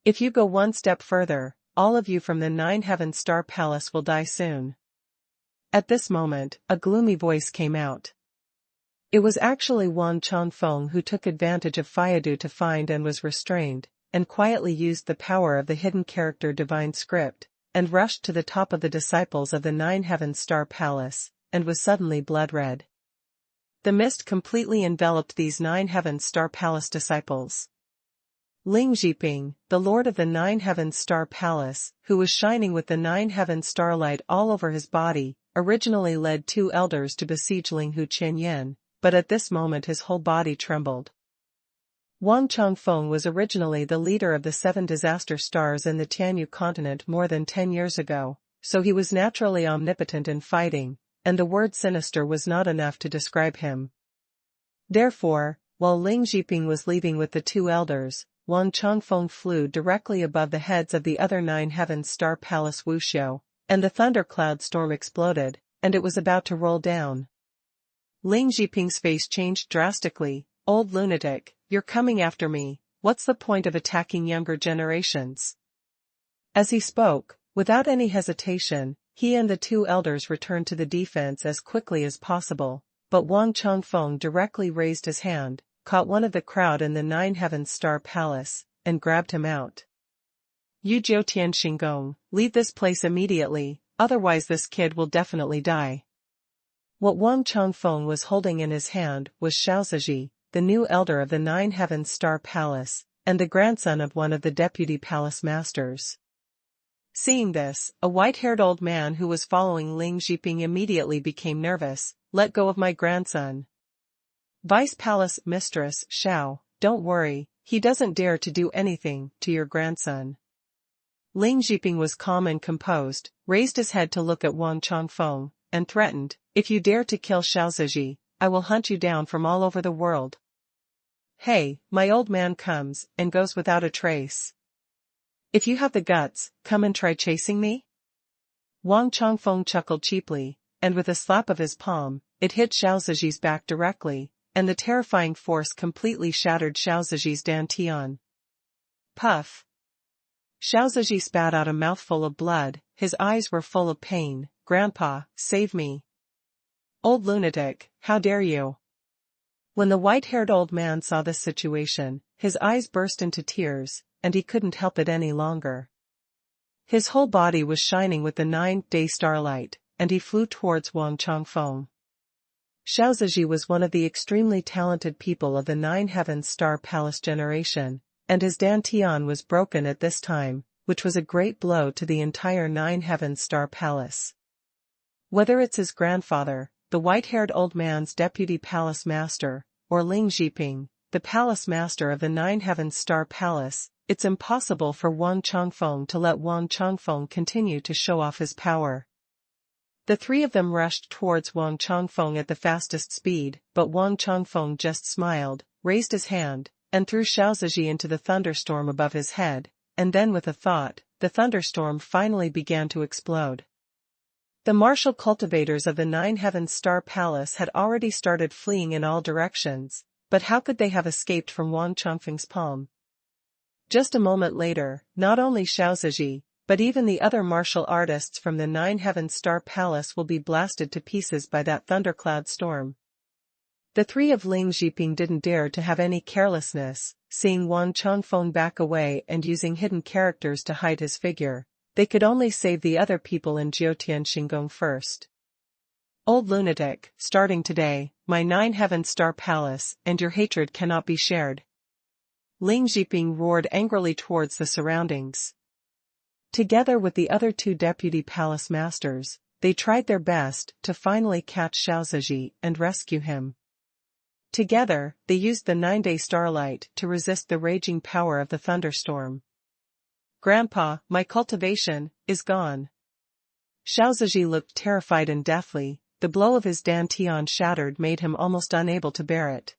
If you go one step further, all of you from the 9 Heaven Star Palace will die soon. At this moment, a gloomy voice came out. It was actually Wan Chongfeng who took advantage of Feyadu to find and was restrained, and quietly used the power of the hidden character divine script, and rushed to the top of the disciples of the 9 Heaven Star Palace, and was suddenly blood-red. The mist completely enveloped these 9 Heaven Star Palace disciples. Ling Zhiping, the lord of the 9 Heaven Star Palace, who was shining with the 9 Heaven Starlight all over his body, originally led 2 elders to besiege Linghu Qianyan, but at this moment his whole body trembled. Wang Chongfeng was originally the leader of the 7 disaster stars in the Tianyu continent more than 10 years ago, so he was naturally omnipotent in fighting, and the word sinister was not enough to describe him. Therefore, while Ling Zhiping was leaving with the 2 elders, Wang Chongfeng flew directly above the heads of the other 9 Heaven Star Palace wuxiu, and the thundercloud storm exploded, and it was about to roll down. Ling Zhiping's face changed drastically. Old lunatic, you're coming after me, what's the point of attacking younger generations? As he spoke, without any hesitation, he and the 2 elders returned to the defense as quickly as possible, but Wang Chongfeng directly raised his hand, caught one of the crowd in the 9 Heaven Star Palace, and grabbed him out. Yu Jiu Tian Xinggong, leave this place immediately, otherwise this kid will definitely die. What Wang Chongfeng was holding in his hand was Xiaoziji, the new elder of the 9 Heaven Star Palace, and the grandson of one of the deputy palace masters. Seeing this, a white-haired old man who was following Ling Zhiping immediately became nervous. Let go of my grandson. Vice Palace Mistress Xiao, don't worry, he doesn't dare to do anything to your grandson. Ling Zhiping was calm and composed, raised his head to look at Wang Chongfeng, and threatened, if you dare to kill Xiaoziji, I will hunt you down from all over the world. Hey, my old man comes and goes without a trace. If you have the guts, come and try chasing me? Wang Chongfeng chuckled cheaply, and with a slap of his palm, it hit Xiaoziji's back directly, and the terrifying force completely shattered Xiaoziji's dantian. Puff! Xiaoziji spat out a mouthful of blood, his eyes were full of pain. Grandpa, save me. Old lunatic, how dare you? When the white-haired old man saw this situation, his eyes burst into tears, and he couldn't help it any longer. His whole body was shining with the 9-day starlight, and he flew towards Wang Chongfeng. Xiaoziji was one of the extremely talented people of the 9 Heaven Star Palace generation, and his dantian was broken at this time, which was a great blow to the entire 9 Heaven Star Palace. Whether it's his grandfather, the white-haired old man's deputy palace master, or Ling Zhiping, the palace master of the 9 Heaven Star Palace, it's impossible for Wang Chongfeng to let Wang Chongfeng continue to show off his power. The 3 of them rushed towards Wang Chongfeng at the fastest speed, but Wang Chongfeng just smiled, raised his hand, and threw Xiaoziji into the thunderstorm above his head, and then with a thought, the thunderstorm finally began to explode. The martial cultivators of the 9 Heaven Star Palace had already started fleeing in all directions, but how could they have escaped from Wang Chongfeng's palm? Just a moment later, not only Xiaoziji, but even the other martial artists from the 9 Heaven Star Palace will be blasted to pieces by that thundercloud storm. The three of Ling Zhiping didn't dare to have any carelessness, seeing Wang Changfeng back away and using hidden characters to hide his figure. They could only save the other people in Jiutian Xinggong first. Old lunatic, starting today, my 9 Star Palace and your hatred cannot be shared. Ling Zhiping roared angrily towards the surroundings. Together with the other 2 deputy palace masters, they tried their best to finally catch Xiao Ziji and rescue him. Together, they used the 9-day starlight to resist the raging power of the thunderstorm. Grandpa, my cultivation, is gone. Xiao Ziji looked terrified and deathly. The blow of his dantian shattered made him almost unable to bear it.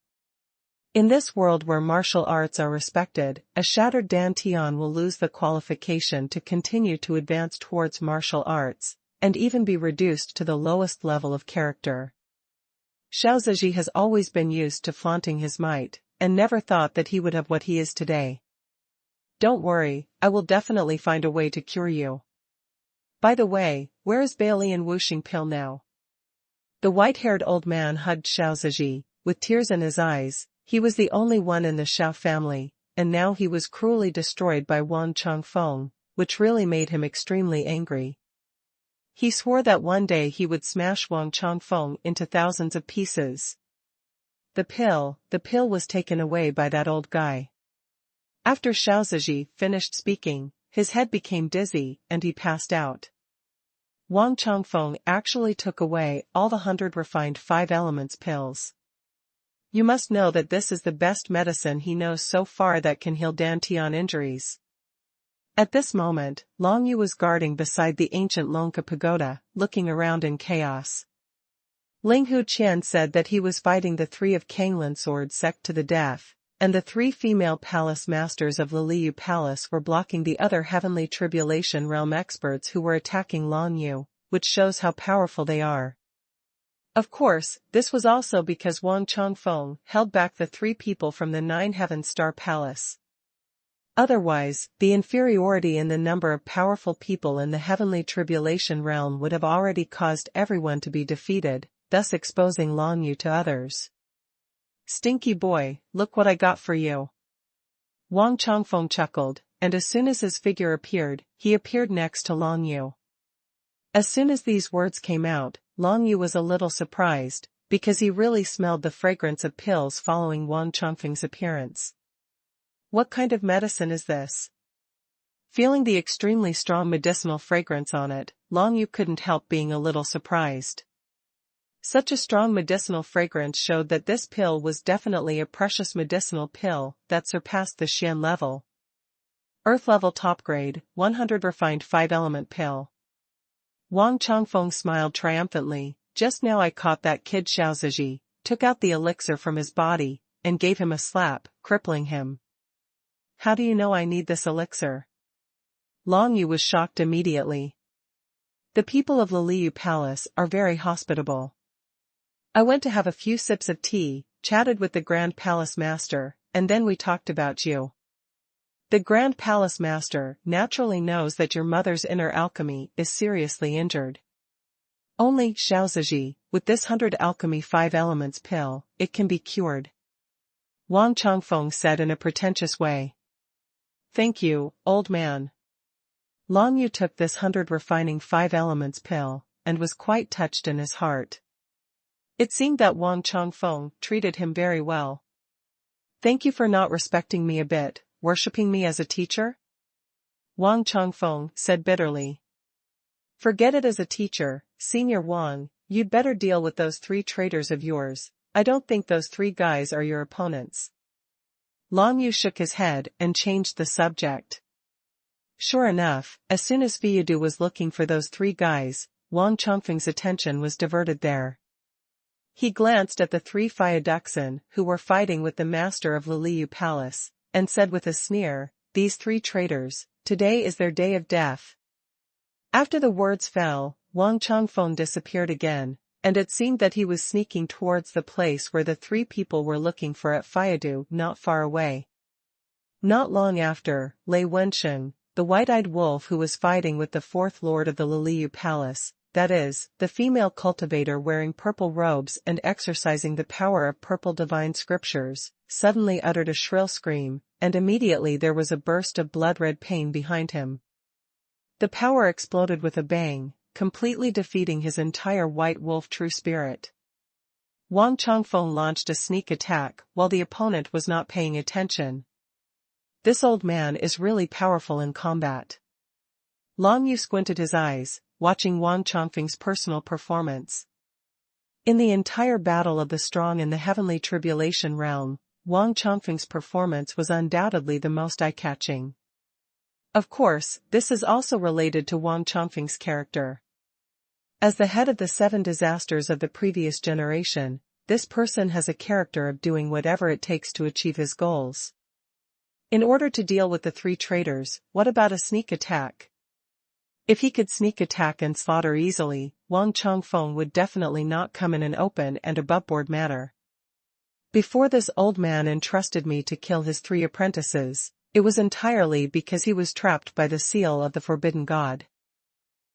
In this world where martial arts are respected, a shattered dantian will lose the qualification to continue to advance towards martial arts, and even be reduced to the lowest level of character. Xiao Ziji has always been used to flaunting his might, and never thought that he would have what he is today. Don't worry, I will definitely find a way to cure you. By the way, where is Bailey and Wuxing Pill now? The white-haired old man hugged Xiao Ziji, with tears in his eyes. He was the only one in the Xiao family, and now he was cruelly destroyed by Wang Changfeng, which really made him extremely angry. He swore that one day he would smash Wang Changfeng into thousands of pieces. The pill was taken away by that old guy. After Xiao Ziji finished speaking, his head became dizzy and he passed out. Wang Changfeng actually took away all the 100 refined 5 elements pills. You must know that this is the best medicine he knows so far that can heal dantian injuries. At this moment, Long Yu was guarding beside the ancient Longka pagoda, looking around in chaos. Ling Huqian said that he was fighting the 3 of Kanglin sword sect to the death, and the 3 female palace masters of Liliu Palace were blocking the other heavenly tribulation realm experts who were attacking Long Yu, which shows how powerful they are. Of course, this was also because Wang Changfeng held back the 3 people from the 9 Star Palace. Otherwise, the inferiority in the number of powerful people in the heavenly tribulation realm would have already caused everyone to be defeated, thus exposing Long Yu to others. Stinky boy, look what I got for you. Wang Changfeng chuckled, and as soon as his figure appeared, he appeared next to Long Yu. As soon as these words came out, Long Yu was a little surprised, because he really smelled the fragrance of pills following Wang Changfeng's appearance. What kind of medicine is this? Feeling the extremely strong medicinal fragrance on it, Long Yu couldn't help being a little surprised. Such a strong medicinal fragrance showed that this pill was definitely a precious medicinal pill that surpassed the Xian level. Earth level top grade, 100 refined 5-element pill. Wang Changfeng smiled triumphantly. Just now I caught that kid Xiao Ziji, took out the elixir from his body, and gave him a slap, crippling him. How do you know I need this elixir? Long Yu was shocked immediately. The people of Liliu Palace are very hospitable. I went to have a few sips of tea, chatted with the Grand Palace Master, and then we talked about you. The Grand Palace Master naturally knows that your mother's inner alchemy is seriously injured. Only, Xiao Ziji, with this 100 alchemy 5 elements pill, it can be cured. Wang Changfeng said in a pretentious way. Thank you, old man. Long Yu took this 100 refining 5 elements pill, and was quite touched in his heart. It seemed that Wang Changfeng treated him very well. Thank you for not respecting me a bit, worshipping me as a teacher? Wang Changfeng said bitterly. Forget it as a teacher, Senior Wang, you'd better deal with those 3 traitors of yours. I don't think those 3 guys are your opponents. Long Yu shook his head and changed the subject. Sure enough, as soon as Fiyadu was looking for those 3 guys, Wang Changfeng's attention was diverted there. He glanced at the 3 Fiaduxin who were fighting with the master of Liliu Palace, and said with a sneer, these 3 traitors, today is their day of death. After the words fell, Wang Changfeng disappeared again, and it seemed that he was sneaking towards the place where the 3 people were looking for at Fiyadu not far away. Not long after, Lei Wensheng, the white-eyed wolf who was fighting with the 4th Lord of the Liliu Palace, that is, the female cultivator wearing purple robes and exercising the power of purple divine scriptures, suddenly uttered a shrill scream, and immediately there was a burst of blood-red pain behind him. The power exploded with a bang, completely defeating his entire white wolf true spirit. Wang Changfeng launched a sneak attack while the opponent was not paying attention. This old man is really powerful in combat. Long Yu squinted his eyes, watching Wang Changfeng's personal performance. In the entire battle of the strong in the heavenly tribulation realm, Wang Changfeng's performance was undoubtedly the most eye-catching. Of course, this is also related to Wang Changfeng's character. As the head of the 7 disasters of the previous generation, this person has a character of doing whatever it takes to achieve his goals. In order to deal with the 3 traitors, what about a sneak attack? If he could sneak attack and slaughter easily, Wang Changfeng would definitely not come in an open and aboveboard manner. Before this old man entrusted me to kill his 3 apprentices, it was entirely because he was trapped by the seal of the Forbidden God.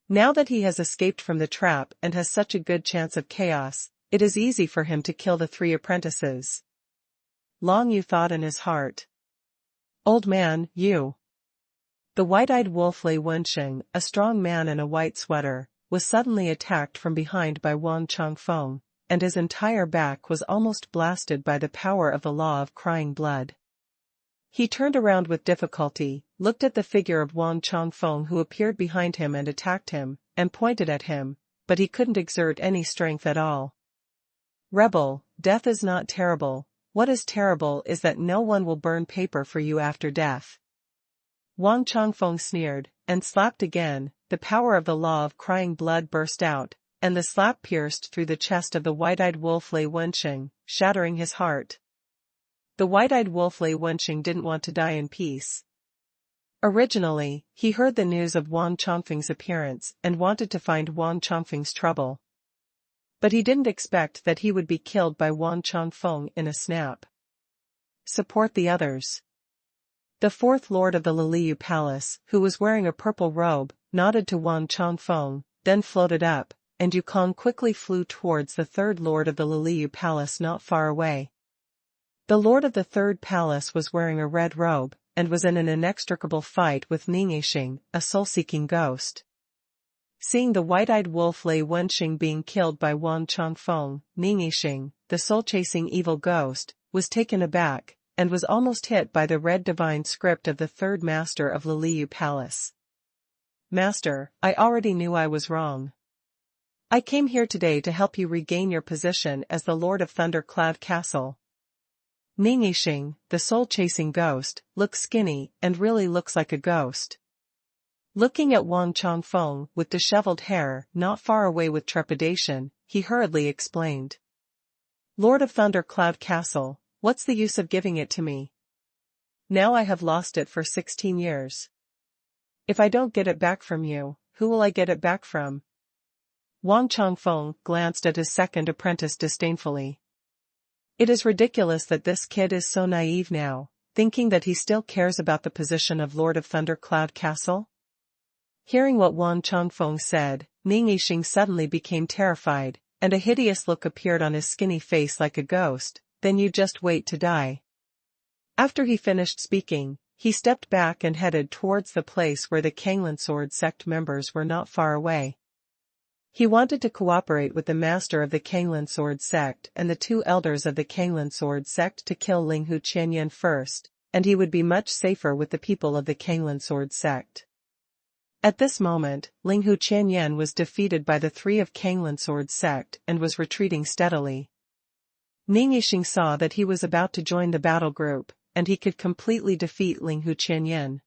Now that he has escaped from the trap and has such a good chance of chaos, it is easy for him to kill the 3 apprentices. Long Yu thought in his heart. Old man, you. The white-eyed wolf Lei Wensheng, a strong man in a white sweater, was suddenly attacked from behind by Wang Changfeng, and his entire back was almost blasted by the power of the law of crying blood. He turned around with difficulty, looked at the figure of Wang Changfeng who appeared behind him and attacked him, and pointed at him, but he couldn't exert any strength at all. Rebel, death is not terrible. What is terrible is that no one will burn paper for you after death. Wang Changfeng sneered, and slapped again. The power of the law of crying blood burst out, and the slap pierced through the chest of the white-eyed wolf Lei Wensheng, shattering his heart. The white-eyed wolf Lei Wensheng didn't want to die in peace. Originally, he heard the news of Wang Changfeng's appearance and wanted to find Wang Changfeng's trouble. But he didn't expect that he would be killed by Wang Changfeng in a snap. Support the others. The 4th Lord of the Liliu Palace, who was wearing a purple robe, nodded to Wang Changfeng, then floated up, and Yukong quickly flew towards the 3rd Lord of the Liliu Palace not far away. The Lord of the 3rd Palace was wearing a red robe, and was in an inextricable fight with Ningxing, a soul-seeking ghost. Seeing the white-eyed wolf Lei Wensheng being killed by Wang Changfeng, Ningxing, the soul-chasing evil ghost, was taken aback, and was almost hit by the red divine script of the 3rd Master of Liliu Palace. Master, I already knew I was wrong. I came here today to help you regain your position as the Lord of Thundercloud Castle. Ningxing, the soul-chasing ghost, looks skinny and really looks like a ghost. Looking at Wang Changfeng with disheveled hair not far away with trepidation, he hurriedly explained. Lord of Thundercloud Castle, what's the use of giving it to me? Now I have lost it for 16 years. If I don't get it back from you, who will I get it back from? Wang Changfeng glanced at his 2nd apprentice disdainfully. It is ridiculous that this kid is so naive now, thinking that he still cares about the position of Lord of Thundercloud Castle. Hearing what Wang Changfeng said, Ningxing suddenly became terrified, and a hideous look appeared on his skinny face like a ghost. Then you just wait to die. After he finished speaking, he stepped back and headed towards the place where the Kanglan Sword sect members were not far away. He wanted to cooperate with the master of the Kanglan Sword sect and the 2 elders of the Kanglan Sword sect to kill Linghu Qianyan first, and he would be much safer with the people of the Kanglan Sword sect. At this moment, Linghu Qianyan was defeated by the 3 of Kanglan Sword sect and was retreating steadily. Ningxing saw that he was about to join the battle group, and he could completely defeat Linghu Qianyan.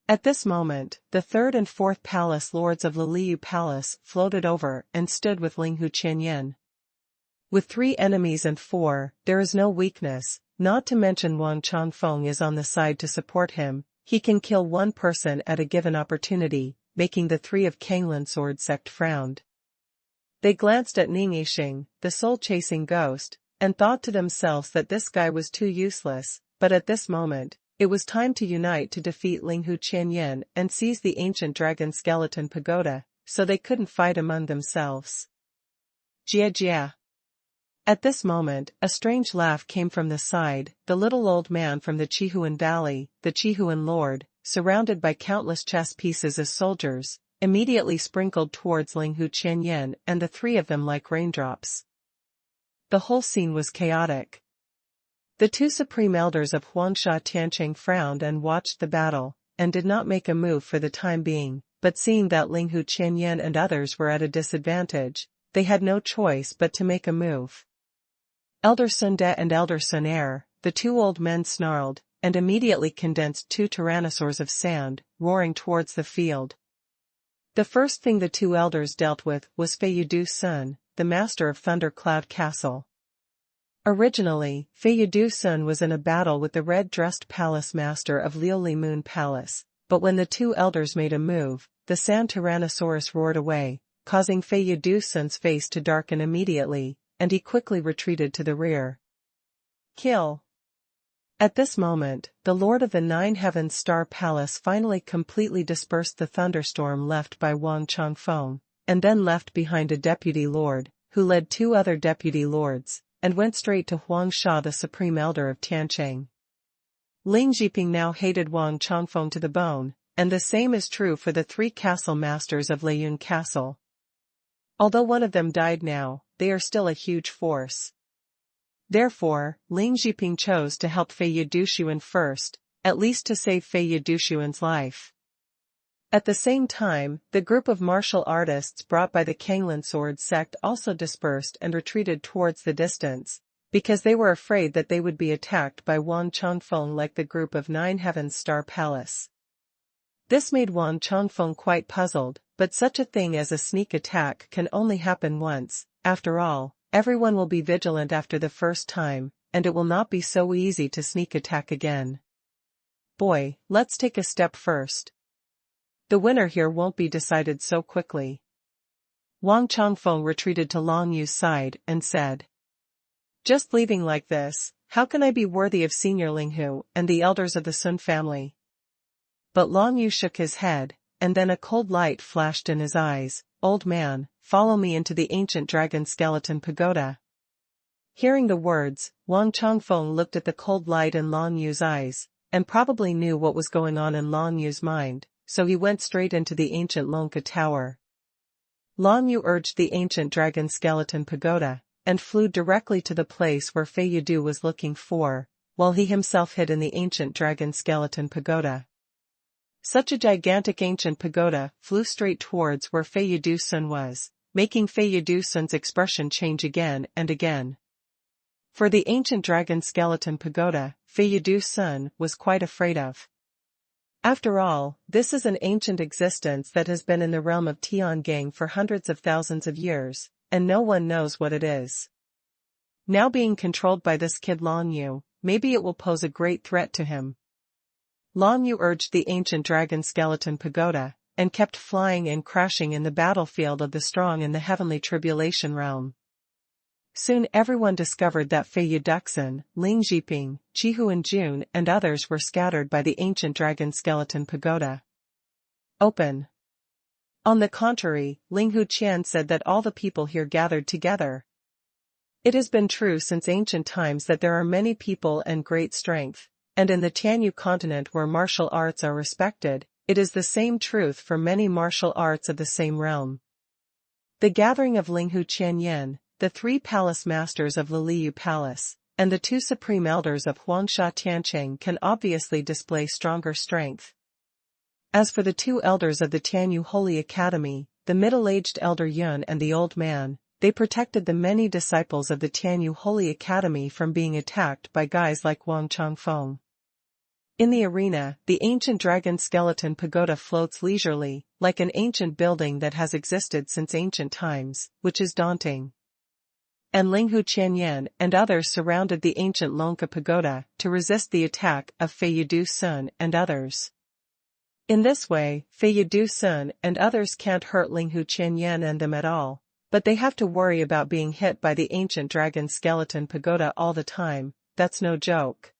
At this moment, the 3rd and 4th Palace Lords of Liliu Palace floated over and stood with Linghu Qianyan. With 3 enemies and 4, there is no weakness, not to mention Wang Changfeng is on the side to support him. He can kill 1 person at a given opportunity, making the 3 of Kanglan Sword sect frowned. They glanced at Ningxing, the soul-chasing ghost, and thought to themselves that this guy was too useless, but at this moment, it was time to unite to defeat Linghu Qianyan and seize the ancient dragon skeleton pagoda, so they couldn't fight among themselves. Jia Jia. At this moment, a strange laugh came from the side. The little old man from the Qihuan Valley, the Qihuan Lord, surrounded by countless chess pieces as soldiers, immediately sprinkled towards Linghu Qianyan and the three of them like raindrops. The whole scene was chaotic. The two supreme elders of Huangsha Tianqing frowned and watched the battle, and did not make a move for the time being, but seeing that Linghu Qianyan and others were at a disadvantage, they had no choice but to make a move. Elder Sun De and Elder Sun Er, the two old men snarled, and immediately condensed two tyrannosaurs of sand, roaring towards the field. The first thing the two elders dealt with was Fei Yudu Sun, the master of Thunder Cloud Castle. Originally, Fei Yudu Sun was in a battle with the red-dressed palace master of Liuli Moon Palace, but when the two elders made a move, the sand tyrannosaurus roared away, causing Fei Yudu Sun's face to darken immediately, and he quickly retreated to the rear. Kill. At this moment, the Lord of the Nine Heavens Star Palace finally completely dispersed the thunderstorm left by Wang Changfeng, and then left behind a deputy lord, who led two other deputy lords, and went straight to Huangsha, the supreme elder of Tianqing. Ling Jiping now hated Wang Changfeng to the bone, and the same is true for the three castle masters of Leiyun Castle. Although one of them died now, they are still a huge force. Therefore, Ling Jiping chose to help Fei Yudushuan first, at least to save Fei Yudushuan's life. At the same time, the group of martial artists brought by the Kanglin sword sect also dispersed and retreated towards the distance, because they were afraid that they would be attacked by Wang Changfeng like the group of Nine Heavens Star Palace. This made Wang Changfeng quite puzzled, but such a thing as a sneak attack can only happen once. After all, everyone will be vigilant after the first time, and it will not be so easy to sneak attack again. Boy, let's take a step first. The winner here won't be decided so quickly. Wang Changfeng retreated to Long Yu's side and said, "Just leaving like this, how can I be worthy of Senior Linghu and the elders of the Sun family?" But Long Yu shook his head, and then a cold light flashed in his eyes. "Old man, follow me into the ancient dragon skeleton pagoda." Hearing the words, Wang Changfeng looked at the cold light in Long Yu's eyes, and probably knew what was going on in Long Yu's mind, so he went straight into the ancient Lonka Tower. Long Yu urged the ancient dragon skeleton pagoda, and flew directly to the place where Fei Yudu was looking for, while he himself hid in the ancient dragon skeleton pagoda. Such a gigantic ancient pagoda flew straight towards where Fei Yudu Sun was, making Fei Yudu Sun's expression change again and again. For the ancient dragon skeleton pagoda, Fei Yudu Sun was quite afraid of. After all, this is an ancient existence that has been in the realm of Tiangang for hundreds of thousands of years, and no one knows what it is. Now being controlled by this kid Long Yu, maybe it will pose a great threat to him. Long Yu urged the ancient dragon skeleton pagoda, and kept flying and crashing in the battlefield of the strong in the heavenly tribulation realm. Soon everyone discovered that Fei Yuduxin, Ling Jiping, Qihuan Jun and others were scattered by the ancient dragon skeleton pagoda. Open. On the contrary, Linghu Qian said that all the people here gathered together. It has been true since ancient times that there are many people and great strength, and in the Tianyu continent where martial arts are respected, it is the same truth for many martial arts of the same realm. The gathering of Linghu Qianyan, the three palace masters of Liliu Palace, and the two supreme elders of Huangsha Tianqing can obviously display stronger strength. As for the two elders of the Tianyu Holy Academy, the middle-aged elder Yun and the old man, they protected the many disciples of the Tianyu Holy Academy from being attacked by guys like Wang Changfeng. In the arena, the ancient dragon skeleton pagoda floats leisurely, like an ancient building that has existed since ancient times, which is daunting. And Linghu Qianyan and others surrounded the ancient Lonka pagoda to resist the attack of Fei Yudu Sun and others. In this way, Fei Yudu Sun and others can't hurt Linghu Qianyan and them at all, but they have to worry about being hit by the ancient dragon skeleton pagoda all the time. That's no joke.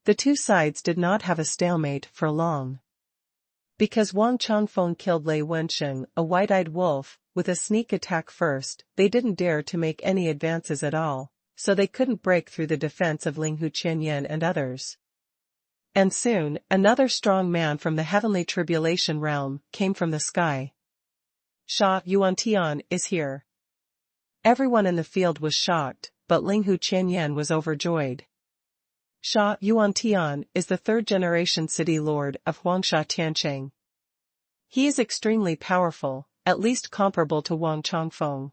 The two sides did not have a stalemate for long. Because Wang Changfeng killed Lei Wensheng, a white-eyed wolf, with a sneak attack first, they didn't dare to make any advances at all, so they couldn't break through the defense of Linghu Qianyan and others. And soon, another strong man from the heavenly tribulation realm came from the sky. Sha Yuantian is here. Everyone in the field was shocked, but Linghu Qianyan was overjoyed. Sha Yuantian is the third-generation city lord of Huangsha Tiancheng. He is extremely powerful, at least comparable to Wang Changfeng.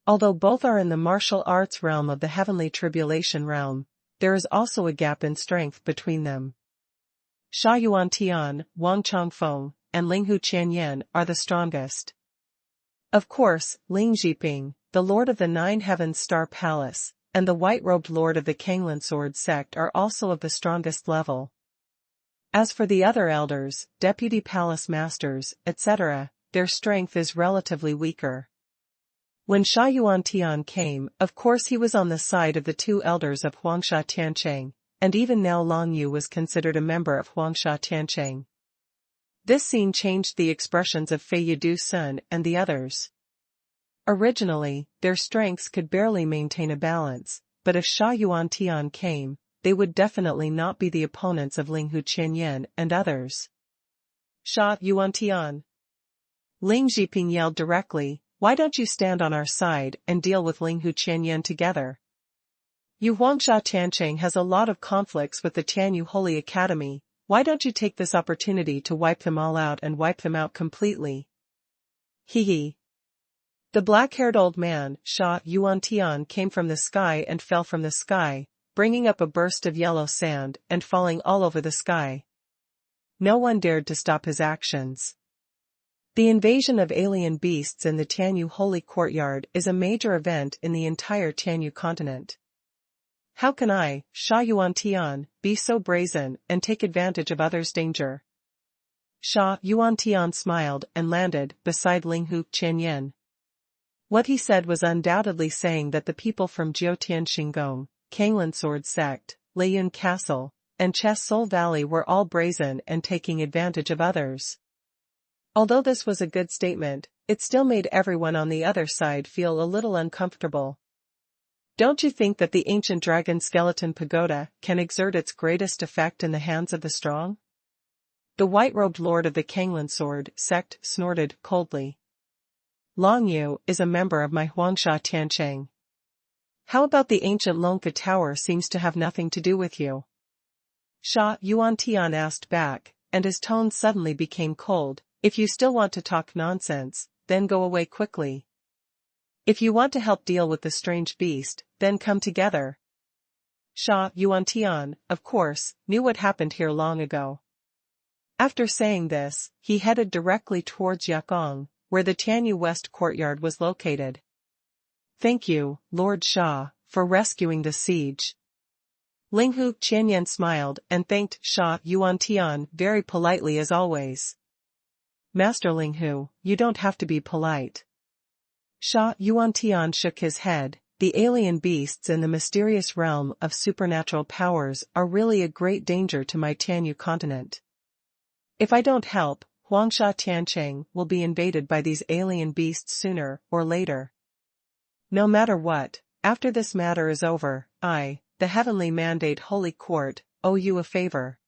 Although both are in the martial arts realm of the heavenly tribulation realm, there is also a gap in strength between them. Sha Yuantian, Wang Changfeng, and Linghu Qianyan are the strongest. Of course, Ling Zhiping, the lord of the Nine Heavens Star Palace, and the white-robed lord of the Kanglan Sword sect are also of the strongest level. As for the other elders, deputy palace masters, etc., their strength is relatively weaker. When Sha Yuantian came, of course he was on the side of the two elders of Huangsha Tiancheng, and even now Long Yu was considered a member of Huangsha Tiancheng. This scene changed the expressions of Fei Yidu Sun and the others. Originally, their strengths could barely maintain a balance, but if Sha Yuantian came, they would definitely not be the opponents of Linghu Qianyan and others. Sha Yuantian. Ling Zhiping yelled directly, "Why don't you stand on our side and deal with Linghu Qianyan together? Yu Huangsha Tiancheng has a lot of conflicts with the Tianyu Holy Academy, why don't you take this opportunity to wipe them all out and wipe them out completely?" Hee. The black-haired old man, Sha Yuantian, came from the sky and fell from the sky, bringing up a burst of yellow sand and falling all over the sky. No one dared to stop his actions. The invasion of alien beasts in the Tianyu Holy Courtyard is a major event in the entire Tianyu continent. How can I, Sha Yuantian, be so brazen and take advantage of others' danger? Sha Yuantian smiled and landed beside Linghu Qianyan. What he said was undoubtedly saying that the people from Jiutian Xinggong, Kanglan Sword Sect, Leiyun Castle, and Chess Soul Valley were all brazen and taking advantage of others. Although this was a good statement, it still made everyone on the other side feel a little uncomfortable. Don't you think that the ancient dragon skeleton pagoda can exert its greatest effect in the hands of the strong? The white-robed lord of the Kanglan Sword sect snorted coldly. Long Yu is a member of my Huangsha Tiancheng. How about the ancient Longka Tower seems to have nothing to do with you? Sha Yuantian asked back, and his tone suddenly became cold. If you still want to talk nonsense, then go away quickly. If you want to help deal with the strange beast, then come together. Sha Yuantian, of course, knew what happened here long ago. After saying this, he headed directly towards Yakong, where the Tianyu West Courtyard was located. Thank you, Lord Sha, for rescuing the siege. Linghu Qianyan smiled and thanked Sha Yuantian very politely as always. Master Linghu, you don't have to be polite. Sha Yuantian shook his head. The alien beasts in the mysterious realm of supernatural powers are really a great danger to my Tianyu continent. If I don't help, Huangsha Tiancheng will be invaded by these alien beasts sooner or later. No matter what, after this matter is over, I, the heavenly mandate Holy Court, owe you a favor.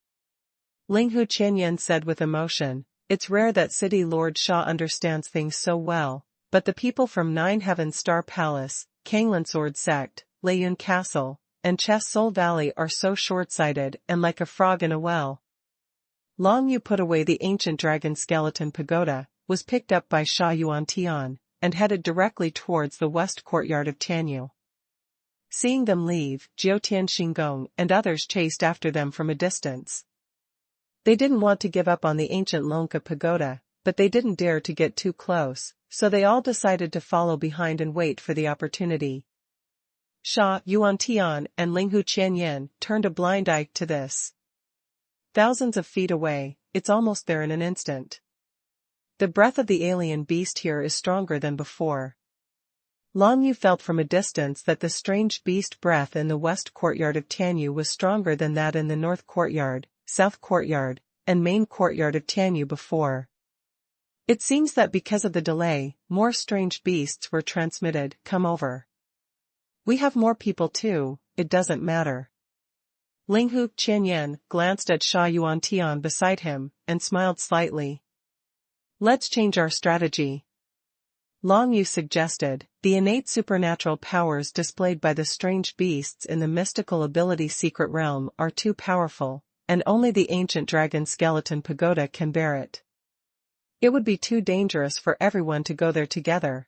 Linghu Qianyan said with emotion. It's rare that City Lord Sha understands things so well, but the people from Nine Heavens Star Palace, Kanglan Sword Sect, Leiyun Castle, and Chess Soul Valley are so short-sighted and like a frog in a well. Long Yu put away the ancient dragon skeleton pagoda, was picked up by Sha Yuantian, and headed directly towards the west courtyard of Tianyu. Seeing them leave, Jiutian Xinggong and others chased after them from a distance. They didn't want to give up on the ancient Longka pagoda, but they didn't dare to get too close, so they all decided to follow behind and wait for the opportunity. Sha Yuantian and Linghu Qianyan turned a blind eye to this. Thousands of feet away, it's almost there in an instant. The breath of the alien beast here is stronger than before. Long Yu felt from a distance that the strange beast breath in the west courtyard of Tianyu was stronger than that in the north courtyard, south courtyard, and main courtyard of Tianyu before. It seems that because of the delay, more strange beasts were transmitted. Come over. We have more people too, it doesn't matter. Linghu Qianyan glanced at Xuanhuan Tian beside him, and smiled slightly. Let's change our strategy. Long Yu suggested, the innate supernatural powers displayed by the strange beasts in the mystical ability secret realm are too powerful, and only the ancient dragon skeleton pagoda can bear it. It would be too dangerous for everyone to go there together.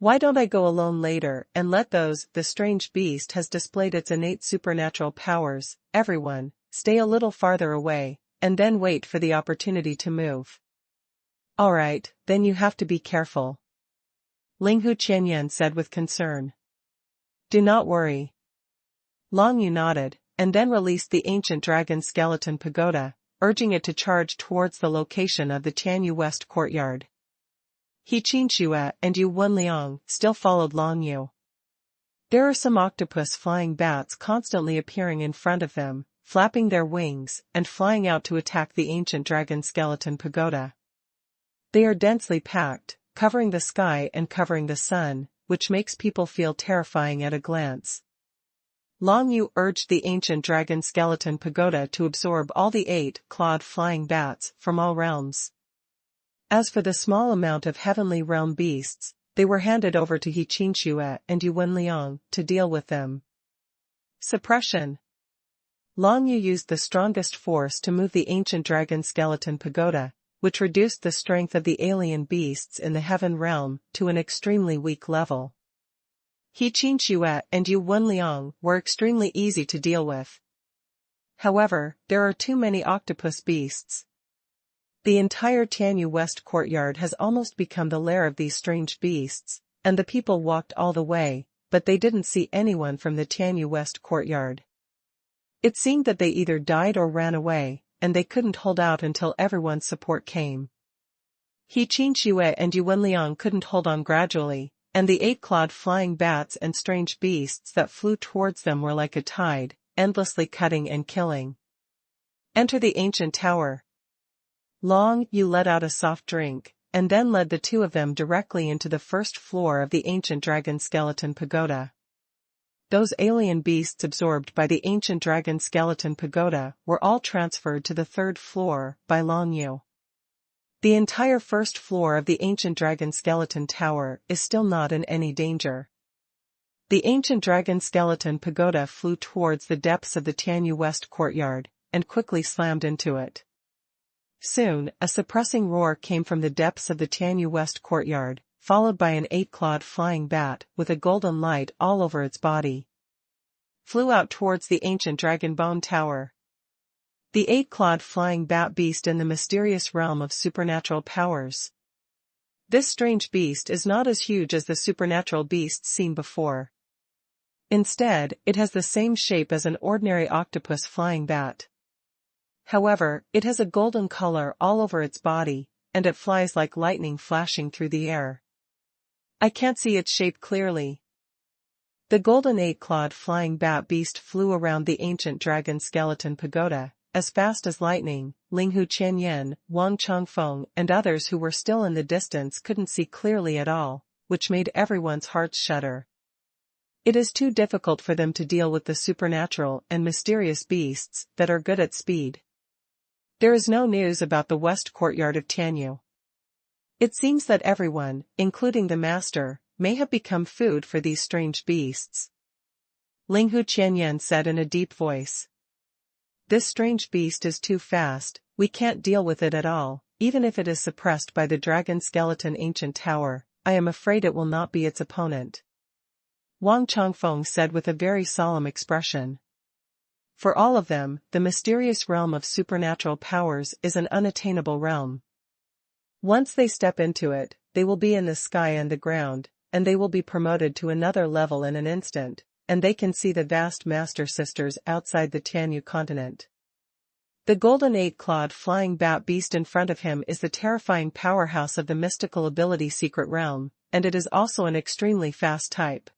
Why don't I go alone later and let the strange beast has displayed its innate supernatural powers, everyone, stay a little farther away, and then wait for the opportunity to move. Alright, then you have to be careful. Linghu Qianyan said with concern. Do not worry. Long Yu nodded, and then released the ancient dragon skeleton pagoda, urging it to charge towards the location of the Tianyu West courtyard. He Qinxue and Yu Wenliang still followed Long Yu. There are some octopus flying bats constantly appearing in front of them, flapping their wings and flying out to attack the ancient dragon skeleton pagoda. They are densely packed, covering the sky and covering the sun, which makes people feel terrifying at a glance. Long Yu urged the ancient dragon skeleton pagoda to absorb all the 8-clawed flying bats from all realms. As for the small amount of heavenly realm beasts, they were handed over to He Qinxue and Yu Wenliang to deal with them. Suppression. Long Yu used the strongest force to move the ancient dragon skeleton pagoda, which reduced the strength of the alien beasts in the heaven realm to an extremely weak level. He Qinxue and Yu Wenliang were extremely easy to deal with. However, there are too many octopus beasts. The entire Tianyu West courtyard has almost become the lair of these strange beasts, and the people walked all the way, but they didn't see anyone from the Tianyu West courtyard. It seemed that they either died or ran away, and they couldn't hold out until everyone's support came. He Qinxue and Yu Wenliang couldn't hold on gradually, and the 8-clawed flying bats and strange beasts that flew towards them were like a tide, endlessly cutting and killing. Enter the ancient tower. Long Yu let out a soft drink, and then led the two of them directly into the first floor of the ancient dragon skeleton pagoda. Those alien beasts absorbed by the ancient dragon skeleton pagoda were all transferred to the third floor by Long Yu. The entire first floor of the ancient dragon skeleton tower is still not in any danger. The ancient dragon skeleton pagoda flew towards the depths of the Tianyu West courtyard, and quickly slammed into it. Soon, a suppressing roar came from the depths of the Tianyu West courtyard, followed by an 8-clawed flying bat with a golden light all over its body. Flew out towards the ancient dragon bone tower. The 8-clawed flying bat beast in the mysterious realm of supernatural powers. This strange beast is not as huge as the supernatural beasts seen before. Instead, it has the same shape as an ordinary octopus flying bat. However, it has a golden color all over its body, and it flies like lightning flashing through the air. I can't see its shape clearly. The golden 8-clawed flying bat beast flew around the ancient dragon skeleton pagoda, as fast as lightning. Linghu Qianyan, Wang Chongfeng and others who were still in the distance couldn't see clearly at all, which made everyone's hearts shudder. It is too difficult for them to deal with the supernatural and mysterious beasts that are good at speed. There is no news about the west courtyard of Tianyu. It seems that everyone, including the master, may have become food for these strange beasts. Linghu Qianyan said in a deep voice. This strange beast is too fast, we can't deal with it at all, even if it is suppressed by the dragon skeleton ancient tower, I am afraid it will not be its opponent. Wang Chongfeng said with a very solemn expression. For all of them, the mysterious realm of supernatural powers is an unattainable realm. Once they step into it, they will be in the sky and the ground, and they will be promoted to another level in an instant, and they can see the vast master sisters outside the Tianyu continent. The golden 8-clawed flying bat beast in front of him is the terrifying powerhouse of the mystical ability secret realm, and it is also an extremely fast type.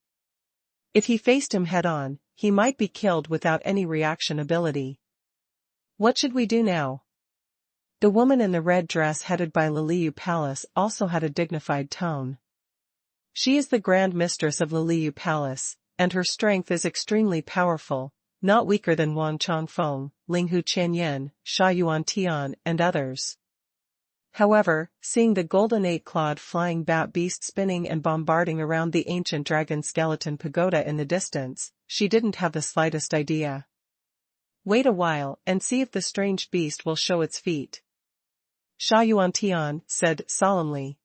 If he faced him head-on, he might be killed without any reaction ability. What should we do now? The woman in the red dress headed by Liliu Palace also had a dignified tone. She is the Grand Mistress of Liliu Palace, and her strength is extremely powerful, not weaker than Wang Chongfeng, Linghu Qianyan, Xuanhuan Tian, and others. However, seeing the golden eight-clawed flying bat beast spinning and bombarding around the ancient dragon skeleton pagoda in the distance, she didn't have the slightest idea. Wait a while and see if the strange beast will show its feet, Xuanhuan Tian said solemnly.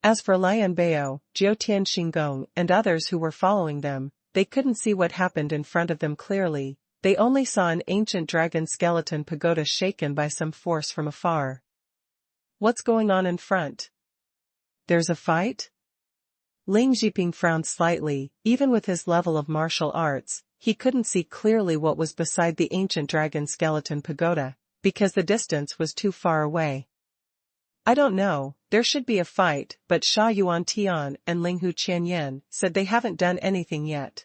As for Lian Bao, Jiutian Xinggong, and others who were following them, they couldn't see what happened in front of them clearly, they only saw an ancient dragon skeleton pagoda shaken by some force from afar. What's going on in front? There's a fight? Ling Zhiping frowned slightly. Even with his level of martial arts, he couldn't see clearly what was beside the ancient dragon skeleton pagoda, because the distance was too far away. I don't know, there should be a fight, but Xuanhuan Tian and Linghu Qianyan said they haven't done anything yet.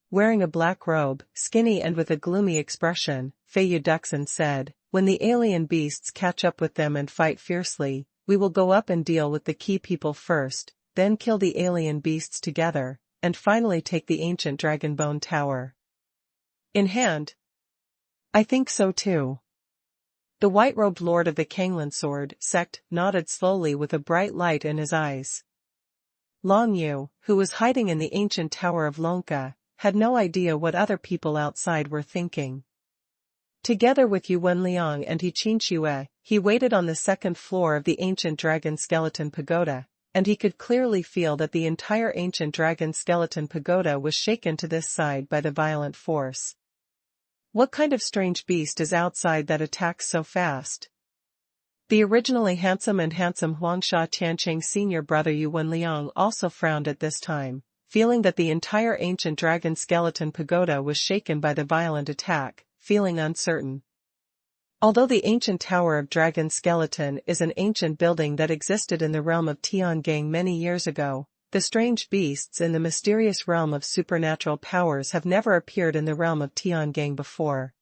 Wearing a black robe, skinny and with a gloomy expression, Fei Yuduxin said, when the alien beasts catch up with them and fight fiercely, we will go up and deal with the key people first, then kill the alien beasts together, and finally take the ancient dragon bone tower in hand. I think so too. The white-robed lord of the Kanglan sword sect nodded slowly with a bright light in his eyes. Long Yu, who was hiding in the ancient tower of Lonka, had no idea what other people outside were thinking. Together with Yu Wenliang and He Qinxue, he waited on the second floor of the ancient dragon skeleton pagoda, and he could clearly feel that the entire ancient dragon skeleton pagoda was shaken to this side by the violent force. What kind of strange beast is outside that attacks so fast? The originally handsome Huangsha Tiancheng's senior brother Yu Wenliang also frowned at this time, feeling that the entire ancient dragon skeleton pagoda was shaken by the violent attack, feeling uncertain. Although the ancient Tower of Dragon Skeleton is an ancient building that existed in the realm of Tiangang many years ago, the strange beasts in the mysterious realm of supernatural powers have never appeared in the realm of Tiangang before.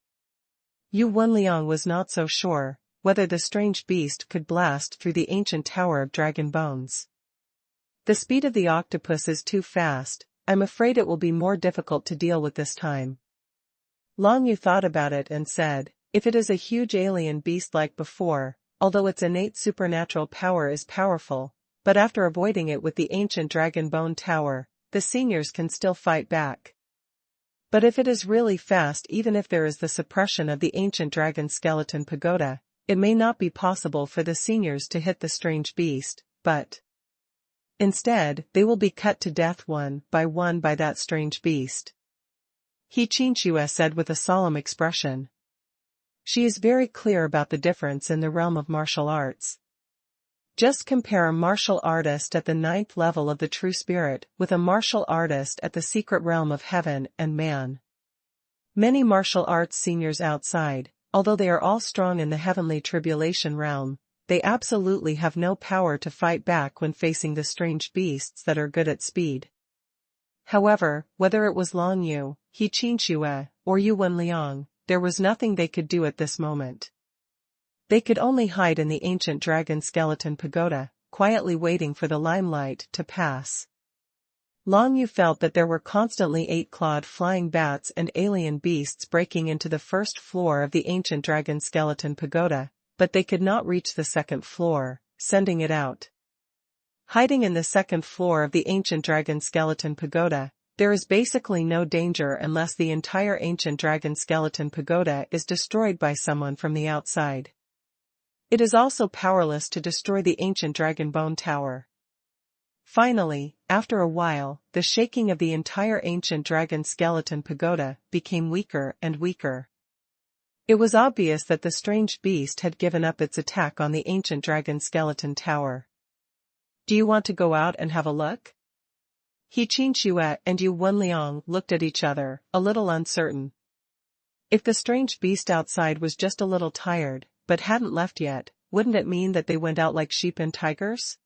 Yu Wenliang was not so sure whether the strange beast could blast through the ancient Tower of Dragon Bones. The speed of the octopus is too fast, I'm afraid it will be more difficult to deal with this time. Long Yu thought about it and said, if it is a huge alien beast like before, although its innate supernatural power is powerful, but after avoiding it with the ancient dragon bone tower, the seniors can still fight back. But if it is really fast, even if there is the suppression of the ancient dragon skeleton pagoda, it may not be possible for the seniors to hit the strange beast, but instead, they will be cut to death one by that strange beast. He Qinxue said with a solemn expression. She is very clear about the difference in the realm of martial arts. Just compare a martial artist at the 9th level of the true spirit with a martial artist at the secret realm of heaven and man. Many martial arts seniors outside, although they are all strong in the heavenly tribulation realm, they absolutely have no power to fight back when facing the strange beasts that are good at speed. However, whether it was Long Yu, He Qinxue, or Yu Wenliang, there was nothing they could do at this moment. They could only hide in the ancient dragon skeleton pagoda, quietly waiting for the limelight to pass. Long Yu felt that there were constantly 8-clawed flying bats and alien beasts breaking into the first floor of the ancient dragon skeleton pagoda, but they could not reach the second floor, sending it out. Hiding in the second floor of the ancient dragon skeleton pagoda, there is basically no danger unless the entire ancient dragon skeleton pagoda is destroyed by someone from the outside. It is also powerless to destroy the ancient dragon bone tower. Finally, after a while, the shaking of the entire ancient dragon skeleton pagoda became weaker and weaker. It was obvious that the strange beast had given up its attack on the ancient dragon skeleton tower. Do you want to go out and have a look? He Qinxue and Yu Wenliang looked at each other, a little uncertain. If the strange beast outside was just a little tired, but hadn't left yet, wouldn't it mean that they went out like sheep and tigers?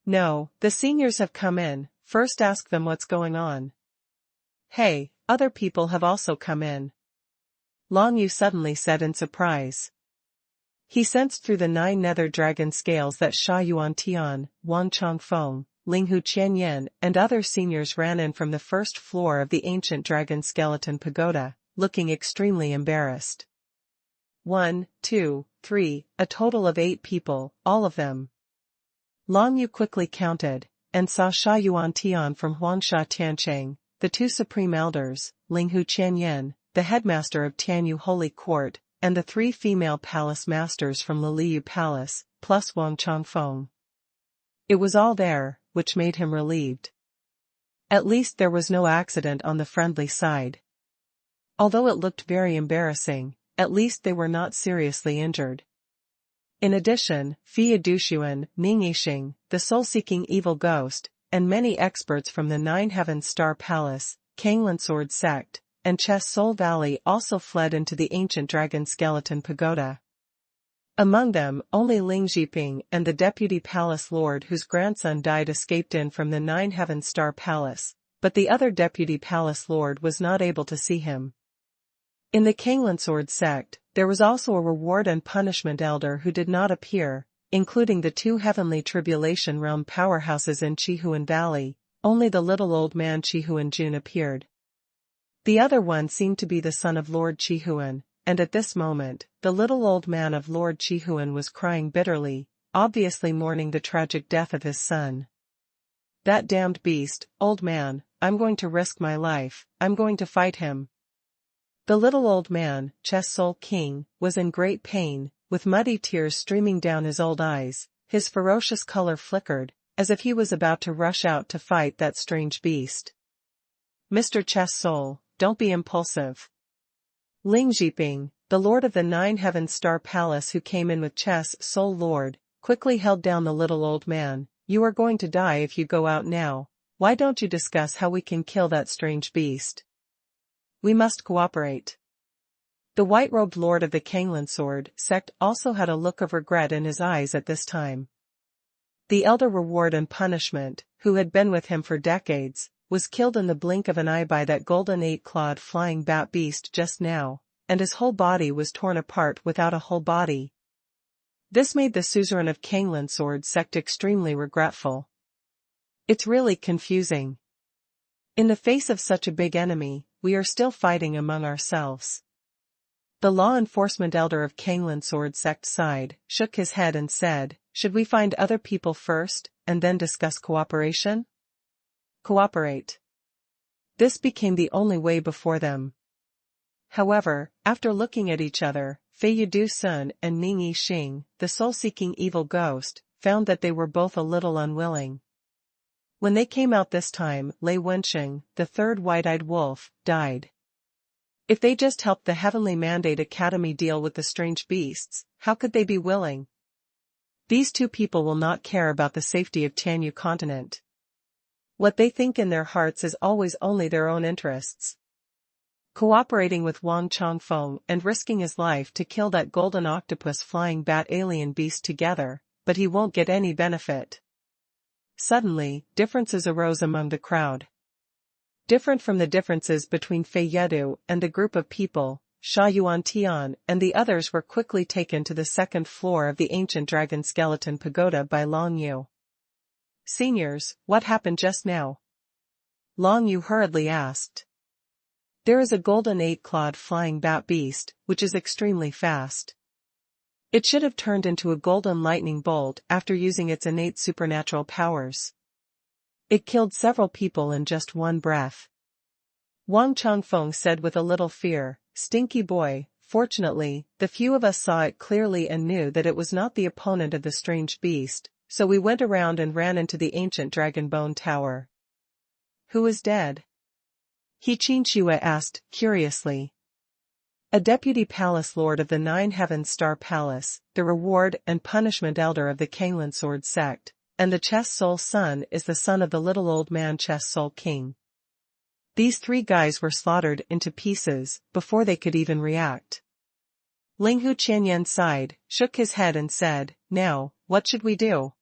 No, the seniors have come in, first ask them what's going on. Hey, other people have also come in. Long Yu suddenly said in surprise. He sensed through the 9 nether dragon scales that Xuanhuan Tian, Wang Chongfeng, Linghu Qianyan, and other seniors ran in from the first floor of the ancient dragon skeleton pagoda, looking extremely embarrassed. 1, 2, 3, a total of 8 people, all of them. Long Yu quickly counted, and saw Xuanhuan Tian from Huangsha Tiancheng, the 2 supreme elders, Linghu Qianyan, the headmaster of Tianyu Holy Court, and the 3 female palace masters from Liliyu Palace, plus Wang Chongfeng. It was all there, which made him relieved. At least there was no accident on the friendly side. Although it looked very embarrassing, at least they were not seriously injured. In addition, Fei Yidushuan, Ming Yixing, the soul-seeking evil ghost, and many experts from the 9 Heavens Star Palace, Kanglan Sword Sect, and Chess Soul Valley also fled into the ancient dragon skeleton pagoda. Among them, only Ling Zhiping and the deputy palace lord whose grandson died escaped in from the 9 Heavens Star Palace, but the other deputy palace lord was not able to see him. In the Kanglan Sword Sect, there was also a reward and punishment elder who did not appear, including the 2 heavenly tribulation realm powerhouses in Chihuan Valley. Only the little old man Chihuan Jun appeared. The other one seemed to be the son of Lord Chihuan, and at this moment, the little old man of Lord Chihuan was crying bitterly, obviously mourning the tragic death of his son. That damned beast, old man, I'm going to risk my life, I'm going to fight him. The little old man, Chess Soul King, was in great pain, with muddy tears streaming down his old eyes. His ferocious color flickered, as if he was about to rush out to fight that strange beast. Mr. Chess Soul, don't be impulsive. Ling Zhiping, the lord of the 9 Heavens Star Palace who came in with Chess Soul Lord, quickly held down the little old man. You are going to die if you go out now. Why don't you discuss how we can kill that strange beast? We must cooperate. The white-robed lord of the Kanglan Sword Sect also had a look of regret in his eyes at this time. The elder Reward and Punishment, who had been with him for decades, was killed in the blink of an eye by that golden 8-clawed flying bat beast just now, and his whole body was torn apart without a whole body. This made the suzerain of Kanglan Sword Sect extremely regretful. It's really confusing. In the face of such a big enemy, we are still fighting among ourselves. The law enforcement elder of Kanglan Sword Sect sighed, shook his head and said, should we find other people first, and then discuss cooperation? Cooperate. This became the only way before them. However, after looking at each other, Fei Yidushuan and Ming Yixing, the soul-seeking evil ghost, found that they were both a little unwilling. When they came out this time, Lei Wensheng, the 3rd white-eyed wolf, died. If they just helped the Heavenly Mandate Academy deal with the strange beasts, how could they be willing? These 2 people will not care about the safety of Tianyu continent. What they think in their hearts is always only their own interests. Cooperating with Wang Chongfeng and risking his life to kill that golden octopus flying bat alien beast together, but he won't get any benefit. Suddenly, differences arose among the crowd. Different from the differences between Fei Yedu and the group of people, Xuanhuan Tian and the others were quickly taken to the 2nd floor of the ancient dragon skeleton pagoda by Long Yu. Seniors, what happened just now? Long Yu hurriedly asked. There is a golden 8-clawed flying bat beast, which is extremely fast. It should have turned into a golden lightning bolt after using its innate supernatural powers. It killed several people in just one breath. Wang Chongfeng said with a little fear, Stinky boy, fortunately, the few of us saw it clearly and knew that it was not the opponent of the strange beast, so we went around and ran into the ancient dragon bone tower. Who is dead? He Qinshue asked, curiously. A deputy palace lord of the 9 Heavens Star Palace, the reward and punishment elder of the Kanglan Sword Sect, and the Chess Soul son is the son of the little old man Chess Soul King. These 3 guys were slaughtered into pieces before they could even react. Linghu Qianyan sighed, shook his head and said, now, what should we do?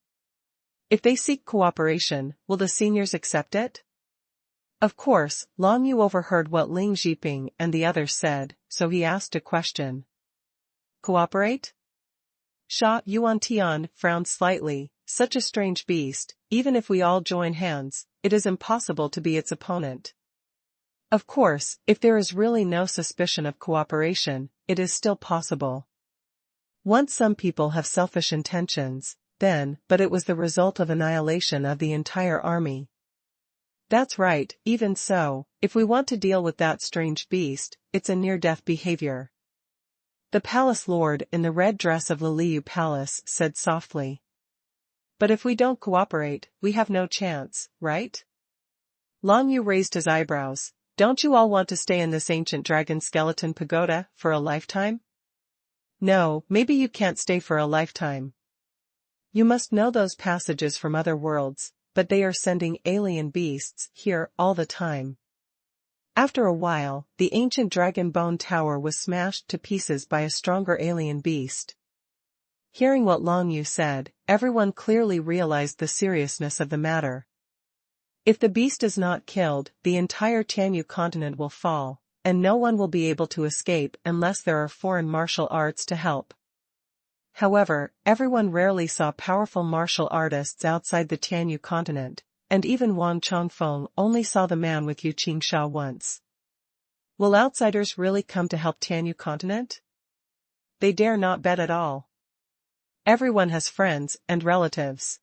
If they seek cooperation, will the seniors accept it? Of course, Long Yu overheard what Ling Zhiping and the others said, so he asked a question. Cooperate? Xuanhuan frowned slightly. Such a strange beast, even if we all join hands, it is impossible to be its opponent. Of course, if there is really no suspicion of cooperation, it is still possible. Once some people have selfish intentions, then, but it was the result of annihilation of the entire army. That's right, even so, if we want to deal with that strange beast, it's a near-death behavior. The palace lord in the red dress of Liliu Palace said softly. But if we don't cooperate, we have no chance, right? Long Yu raised his eyebrows. Don't you all want to stay in this ancient dragon skeleton pagoda for a lifetime? No, maybe you can't stay for a lifetime. You must know those passages from other worlds, but they are sending alien beasts here all the time. After a while, the ancient dragon bone tower was smashed to pieces by a stronger alien beast. Hearing what Long Yu said, everyone clearly realized the seriousness of the matter. If the beast is not killed, the entire Tianyu continent will fall, and no one will be able to escape unless there are foreign martial arts to help. However, everyone rarely saw powerful martial artists outside the Tianyu continent, and even Wang Chongfeng only saw the man with Yu Qingsha once. Will outsiders really come to help Tianyu continent? They dare not bet at all. Everyone has friends and relatives.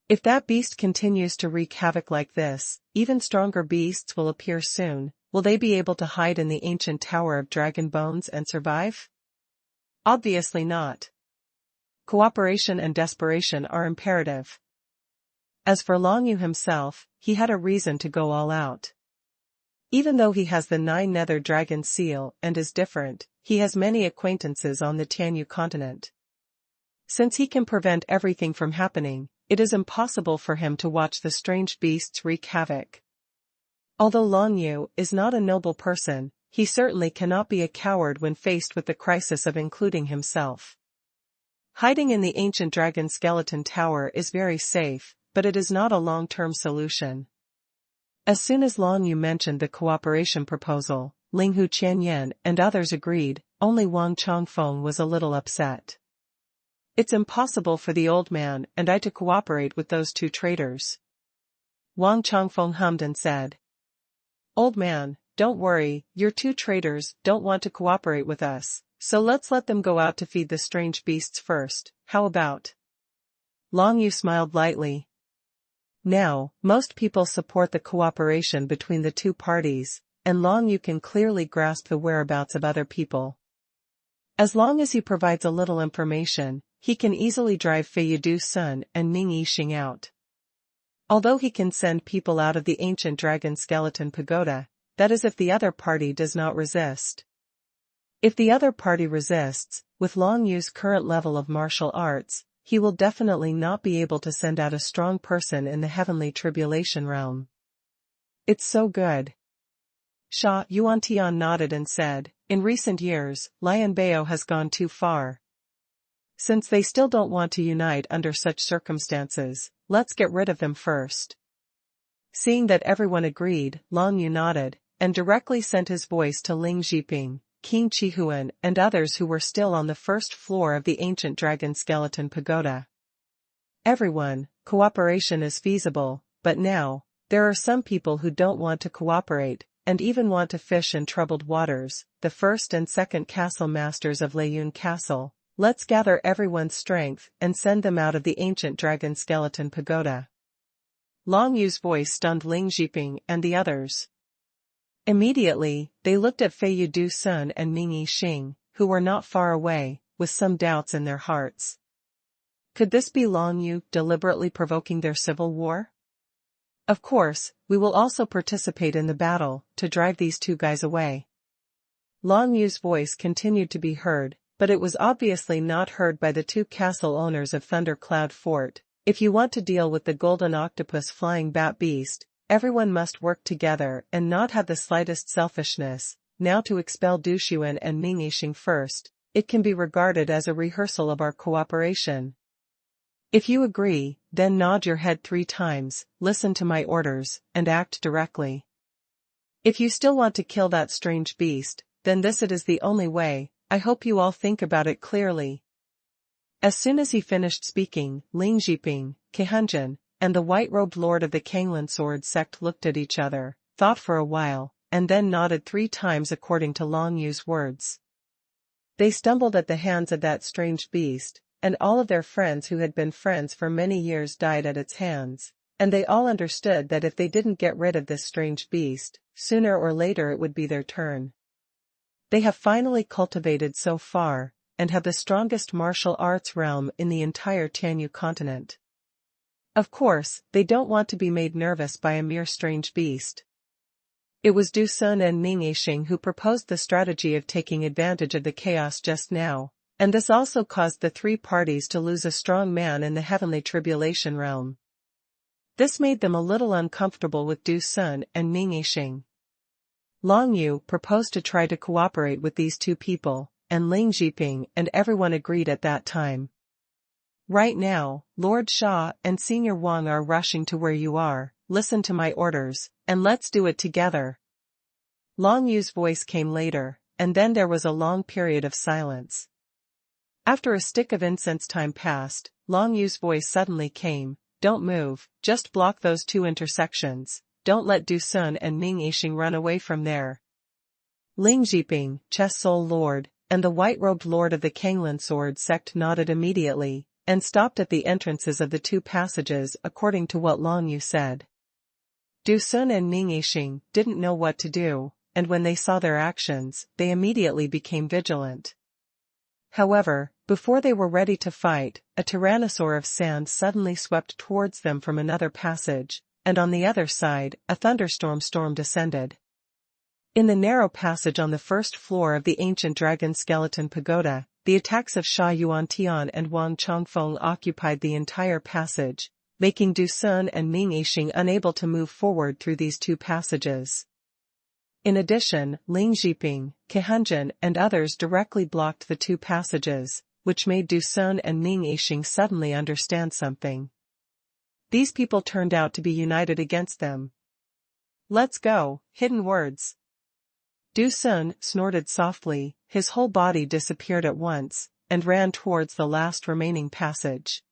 If that beast continues to wreak havoc like this, even stronger beasts will appear soon. Will they be able to hide in the ancient tower of dragon bones and survive? Obviously not. Cooperation and desperation are imperative. As for Long Yu himself, he had a reason to go all out. Even though he has the 9 nether dragon seal and is different, he has many acquaintances on the Tianyu continent. Since he can prevent everything from happening, it is impossible for him to watch the strange beasts wreak havoc. Although Long Yu is not a noble person, he certainly cannot be a coward when faced with the crisis of including himself. Hiding in the ancient dragon skeleton tower is very safe, but it is not a long-term solution. As soon as Long Yu mentioned the cooperation proposal, Linghu Qianyan and others agreed. Only Wang Chongfeng was a little upset. It's impossible for the old man and I to cooperate with those 2 traitors. Wang Chongfeng hummed and said. Old man, don't worry, your 2 traitors don't want to cooperate with us, so let's let them go out to feed the strange beasts first, how about? Long Yu smiled lightly. Now, most people support the cooperation between the 2 parties, and Long Yu can clearly grasp the whereabouts of other people. As long as he provides a little information, he can easily drive Fei Yidu Sun and Ming Yixing out. Although he can send people out of the ancient dragon skeleton pagoda, that is if the other party does not resist. If the other party resists, with Long Yu's current level of martial arts, he will definitely not be able to send out a strong person in the heavenly tribulation realm. It's so good. Xuanhuan nodded and said, in recent years, Lianbao has gone too far. Since they still don't want to unite under such circumstances, let's get rid of them first. Seeing that everyone agreed, Long Yu nodded, and directly sent his voice to Ling Zhiping, King Qihuan and others who were still on the first floor of the ancient dragon skeleton pagoda. Everyone, cooperation is feasible, but now, there are some people who don't want to cooperate, and even want to fish in troubled waters, the first and second castle masters of Leiyun Castle. Let's gather everyone's strength and send them out of the ancient dragon skeleton pagoda. Long Yu's voice stunned Ling Zhiping and the others. Immediately, they looked at Fei Yidu Sun and Ming Yixing, who were not far away, with some doubts in their hearts. Could this be Long Yu deliberately provoking their civil war? Of course, we will also participate in the battle, to drive these 2 guys away. Long Yu's voice continued to be heard, but it was obviously not heard by the 2 castle owners of Thunder Cloud Fort. If you want to deal with the golden octopus flying bat beast, everyone must work together and not have the slightest selfishness. Now to expel Du Xuan and Ming Yixing first, it can be regarded as a rehearsal of our cooperation. If you agree, then nod your head 3 times, listen to my orders, and act directly. If you still want to kill that strange beast, then this it is the only way. I hope you all think about it clearly. As soon as he finished speaking, Ling Jiping, Kehunjin, and the white-robed lord of the Kanglan sword sect looked at each other, thought for a while, and then nodded 3 times according to Long Yu's words. They stumbled at the hands of that strange beast, and all of their friends who had been friends for many years died at its hands, and they all understood that if they didn't get rid of this strange beast, sooner or later it would be their turn. They have finally cultivated so far, and have the strongest martial arts realm in the entire Tianyu continent. Of course, they don't want to be made nervous by a mere strange beast. It was Du Sun and Ming Yixing who proposed the strategy of taking advantage of the chaos just now, and this also caused the 3 parties to lose a strong man in the heavenly tribulation realm. This made them a little uncomfortable with Du Sun and Ming Yixing. Long Yu proposed to try to cooperate with these 2 people, and Ling Jiping and everyone agreed at that time. Right now, Lord Sha and Senior Wang are rushing to where you are, listen to my orders, and let's do it together. Long Yu's voice came later, and then there was a long period of silence. After a stick of incense time passed, Long Yu's voice suddenly came, don't move, just block those 2 intersections, don't let Du Sun and Ming Yixing run away from there. Ling Jiping, Chess Soul Lord, and the white-robed lord of the Kanglan sword sect nodded immediately, and stopped at the entrances of the 2 passages according to what Long Yu said. Du Sun and Ming Yixing didn't know what to do, and when they saw their actions, they immediately became vigilant. However, before they were ready to fight, a tyrannosaur of sand suddenly swept towards them from another passage, and on the other side, a thunderstorm descended. In the narrow passage on the first floor of the ancient dragon skeleton pagoda, the attacks of Sha Yuantian and Wang Chongfeng occupied the entire passage, making Du Sun and Ming Yixing unable to move forward through these 2 passages. In addition, Ling Jiping, Kehunjin and others directly blocked the 2 passages, which made Du Sun and Ming Yixing suddenly understand something. These people turned out to be united against them. Let's go, hidden words. Du Sun snorted softly, his whole body disappeared at once, and ran towards the last remaining passage.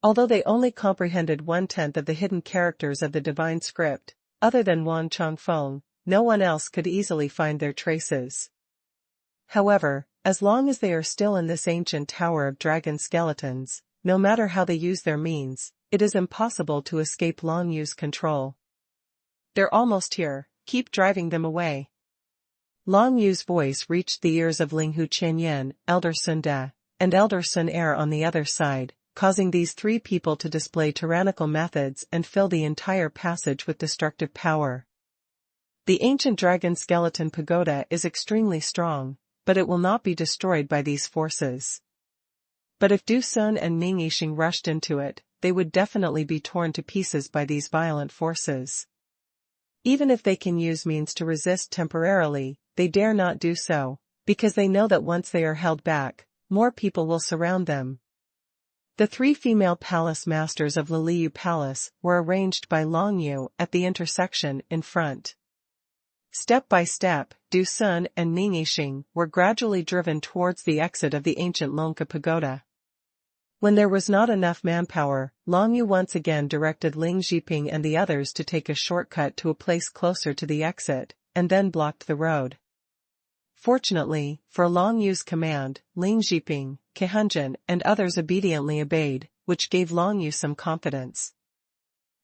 Although they only comprehended 1/10 of the hidden characters of the divine script, other than Wang Chongfeng, no one else could easily find their traces. However, as long as they are still in this ancient tower of dragon skeletons, no matter how they use their means, it is impossible to escape Long Yu's control. They're almost here, keep driving them away. Long Yu's voice reached the ears of Linghu Chenyan, Elder Sun De, and Elder Sun Er on the other side, causing these 3 people to display tyrannical methods and fill the entire passage with destructive power. The ancient dragon skeleton pagoda is extremely strong, but it will not be destroyed by these forces. But if Du Sun and Ming Yixing rushed into it, they would definitely be torn to pieces by these violent forces. Even if they can use means to resist temporarily, they dare not do so, because they know that once they are held back, more people will surround them. The 3 female palace masters of Liliu Palace were arranged by Long Yu at the intersection in front. Step by step, Du Sun and Ming Yixing were gradually driven towards the exit of the ancient Longka Pagoda. When there was not enough manpower, Long Yu once again directed Ling Jiping and the others to take a shortcut to a place closer to the exit, and then blocked the road. Fortunately, for Long Yu's command, Ling Jiping, Kehunjin and others obediently obeyed, which gave Long Yu some confidence.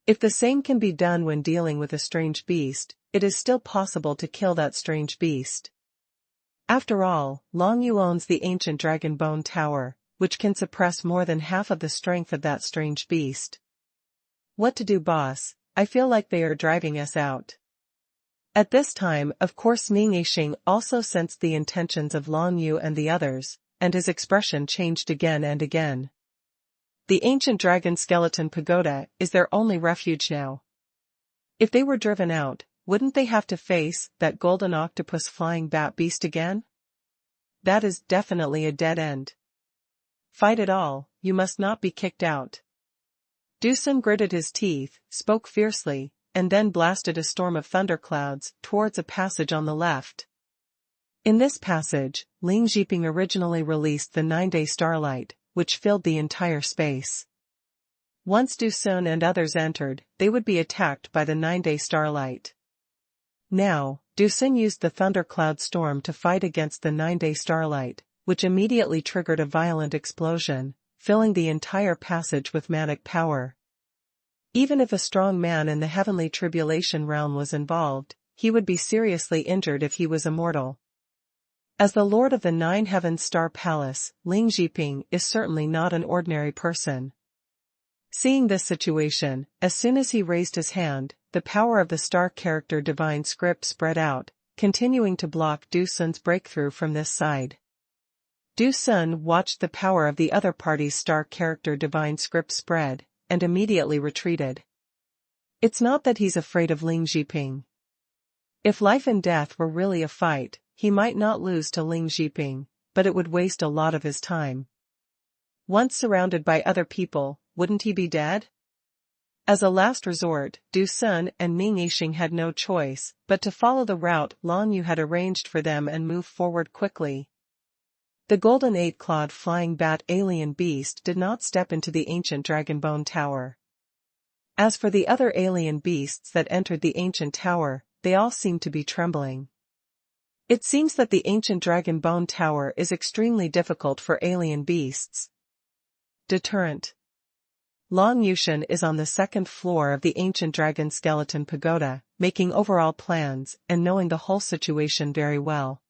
If the same can be done when dealing with a strange beast, it is still possible to kill that strange beast. After all, Long Yu owns the ancient Dragon Bone Tower, which can suppress more than half of the strength of that strange beast. What to do, boss? I feel like they are driving us out. At this time, of course, Ming Yixing also sensed the intentions of Long Yu and the others, and his expression changed again and again. The ancient dragon skeleton pagoda is their only refuge now. If they were driven out, wouldn't they have to face that golden octopus flying bat beast again? That is definitely a dead end. Fight it all, you must not be kicked out. Du Sun gritted his teeth, spoke fiercely, and then blasted a storm of thunderclouds towards a passage on the left. In this passage, Ling Jiping originally released the 9-day starlight, which filled the entire space. Once Du Sun and others entered, they would be attacked by the 9-day starlight. Now, Du Sun used the thundercloud storm to fight against the 9-day starlight, which immediately triggered a violent explosion, filling the entire passage with manic power. Even if a strong man in the heavenly tribulation realm was involved, he would be seriously injured if he was immortal. As the Lord of the 9 Heavens Star Palace, Ling Zhiping is certainly not an ordinary person. Seeing this situation, as soon as he raised his hand, the power of the star character divine script spread out, continuing to block Du Sun's breakthrough from this side. Du Sun watched the power of the other party's star character divine script spread, and immediately retreated. It's not that he's afraid of Ling Zhiping. If life and death were really a fight, he might not lose to Ling Zhiping, but it would waste a lot of his time. Once surrounded by other people, wouldn't he be dead? As a last resort, Du Sun and Ning Yixing had no choice but to follow the route Lan Yu had arranged for them and move forward quickly. The golden 8-clawed flying bat alien beast did not step into the ancient dragonbone tower. As for the other alien beasts that entered the ancient tower, they all seemed to be trembling. It seems that the ancient dragonbone tower is extremely difficult for alien beasts. Deterrent. Lan Yushan is on the 2nd floor of the ancient dragon skeleton pagoda, making overall plans and knowing the whole situation very well.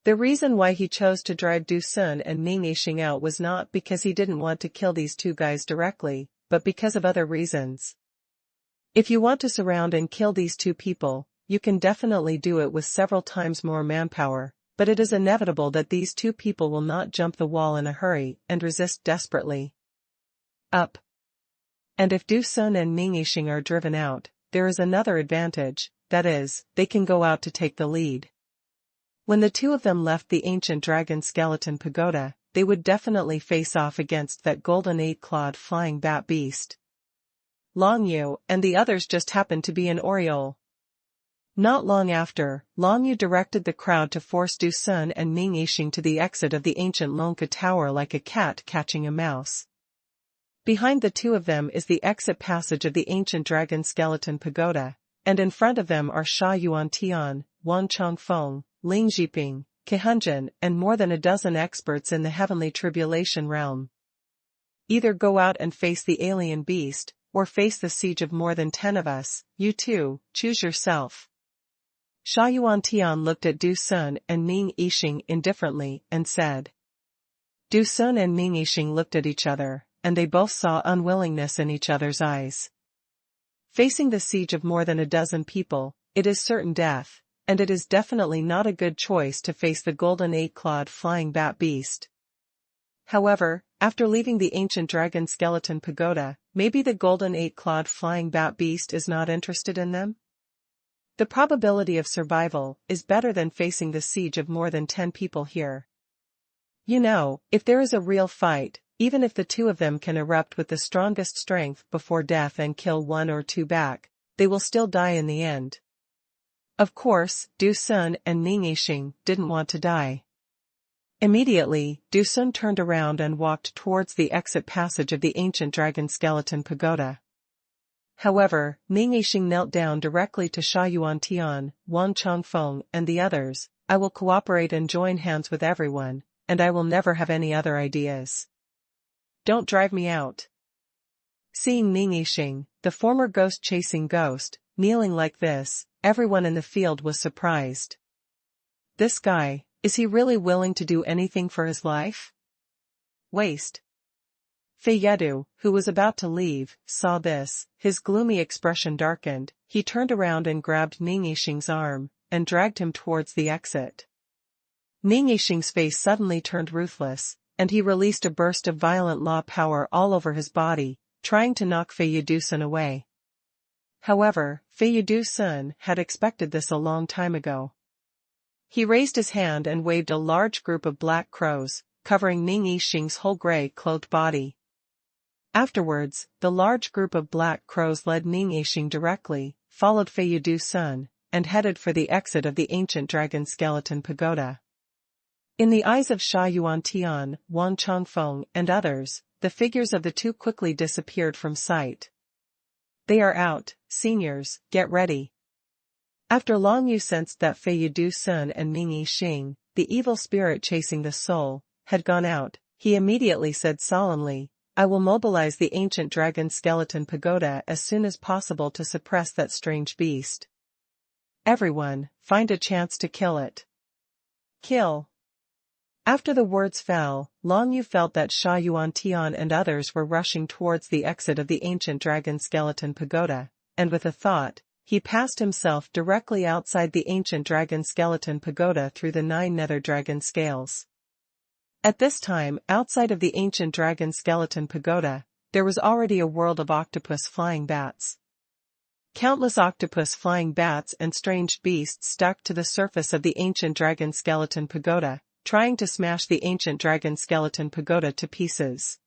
The reason why he chose to drive Du Sun and Ning Yixing out was not because he didn't want to kill these two guys directly, but because of other reasons. If you want to surround and kill these two people, you can definitely do it with several times more manpower, but it is inevitable that these two people will not jump the wall in a hurry and resist desperately. Up. And if Du Sun and Ning Yixing are driven out, there is another advantage, that is, they can go out to take the lead. When the two of them left the ancient dragon skeleton pagoda, they would definitely face off against that golden 8-clawed flying bat beast. Lan Yu and the others just happened to be in Oriole. Not long after, Lan Yu directed the crowd to force Du Sun and Ning Yixing to the exit of the ancient Lonka Tower like a cat catching a mouse. Behind the two of them is the exit passage of the ancient dragon skeleton pagoda, and in front of them are Sha Yuan Tian, Wan Chongfeng, Ling Zhiping, Kehunjin, and more than a dozen experts in the heavenly tribulation realm. Either go out and face the alien beast, or face the siege of more than 10 of us, you two, choose yourself. Sha Yuan Tian looked at Du Sun and Ning Yixing indifferently and said. Du Sun and Ning Yixing looked at each other, and they both saw unwillingness in each other's eyes. Facing the siege of more than a dozen people, it is certain death, and it is definitely not a good choice to face the golden 8-clawed flying bat beast. However, after leaving the ancient dragon skeleton pagoda, maybe the golden 8-clawed flying bat beast is not interested in them? The probability of survival is better than facing the siege of more than 10 people here. You know, if there is a real fight, even if the two of them can erupt with the strongest strength before death and kill one or two back, they will still die in the end. Of course, Du Sun and Ning Yixing didn't want to die. Immediately, Du Sun turned around and walked towards the exit passage of the ancient dragon skeleton pagoda. However, Ning Yixing knelt down directly to Sha Yuan Tian, Wan Chongfeng, and the others. I will cooperate and join hands with everyone, and I will never have any other ideas. Don't drive me out. Seeing Ning Yixing, the former ghost-chasing ghost, kneeling like this, everyone in the field was surprised. This guy, is he really willing to do anything for his life? Waste. Fei Yedu, who was about to leave, saw this, his gloomy expression darkened, he turned around and grabbed Ning Yixing's arm, and dragged him towards the exit. Ning Yixing's face suddenly turned ruthless, and he released a burst of violent law power all over his body, trying to knock Fei Yedu away. However, Fei Yedu had expected this a long time ago. He raised his hand and waved a large group of black crows, covering Ning Yixing's whole gray-clothed body. Afterwards, the large group of black crows led Ning Yixing directly, followed Fei Yedu and headed for the exit of the ancient dragon skeleton pagoda. In the eyes of Xuanhuan Tian, Wang Chongfeng, and others, the figures of the two quickly disappeared from sight. They are out, seniors, get ready. After Long Yu sensed that Fei Yidu Sun and Ming Yixing, the evil spirit chasing the soul, had gone out, he immediately said solemnly, I will mobilize the ancient dragon skeleton pagoda as soon as possible to suppress that strange beast. Everyone, find a chance to kill it. Kill. After the words fell, Long Yu felt that Xuanhuan Tian and others were rushing towards the exit of the ancient dragon skeleton pagoda, and with a thought, he passed himself directly outside the ancient dragon skeleton pagoda through the 9 nether dragon scales. At this time, outside of the ancient dragon skeleton pagoda, there was already a world of octopus flying bats. Countless octopus flying bats and strange beasts stuck to the surface of the ancient dragon skeleton pagoda, trying to smash the ancient dragon skeleton pagoda to pieces.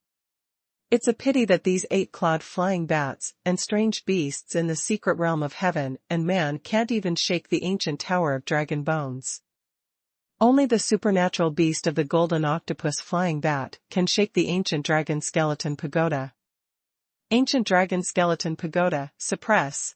It's a pity that these 8-clawed flying bats and strange beasts in the secret realm of heaven and man can't even shake the ancient tower of dragon bones. Only the supernatural beast of the golden octopus flying bat can shake the ancient dragon skeleton pagoda. Ancient dragon skeleton pagoda, suppress.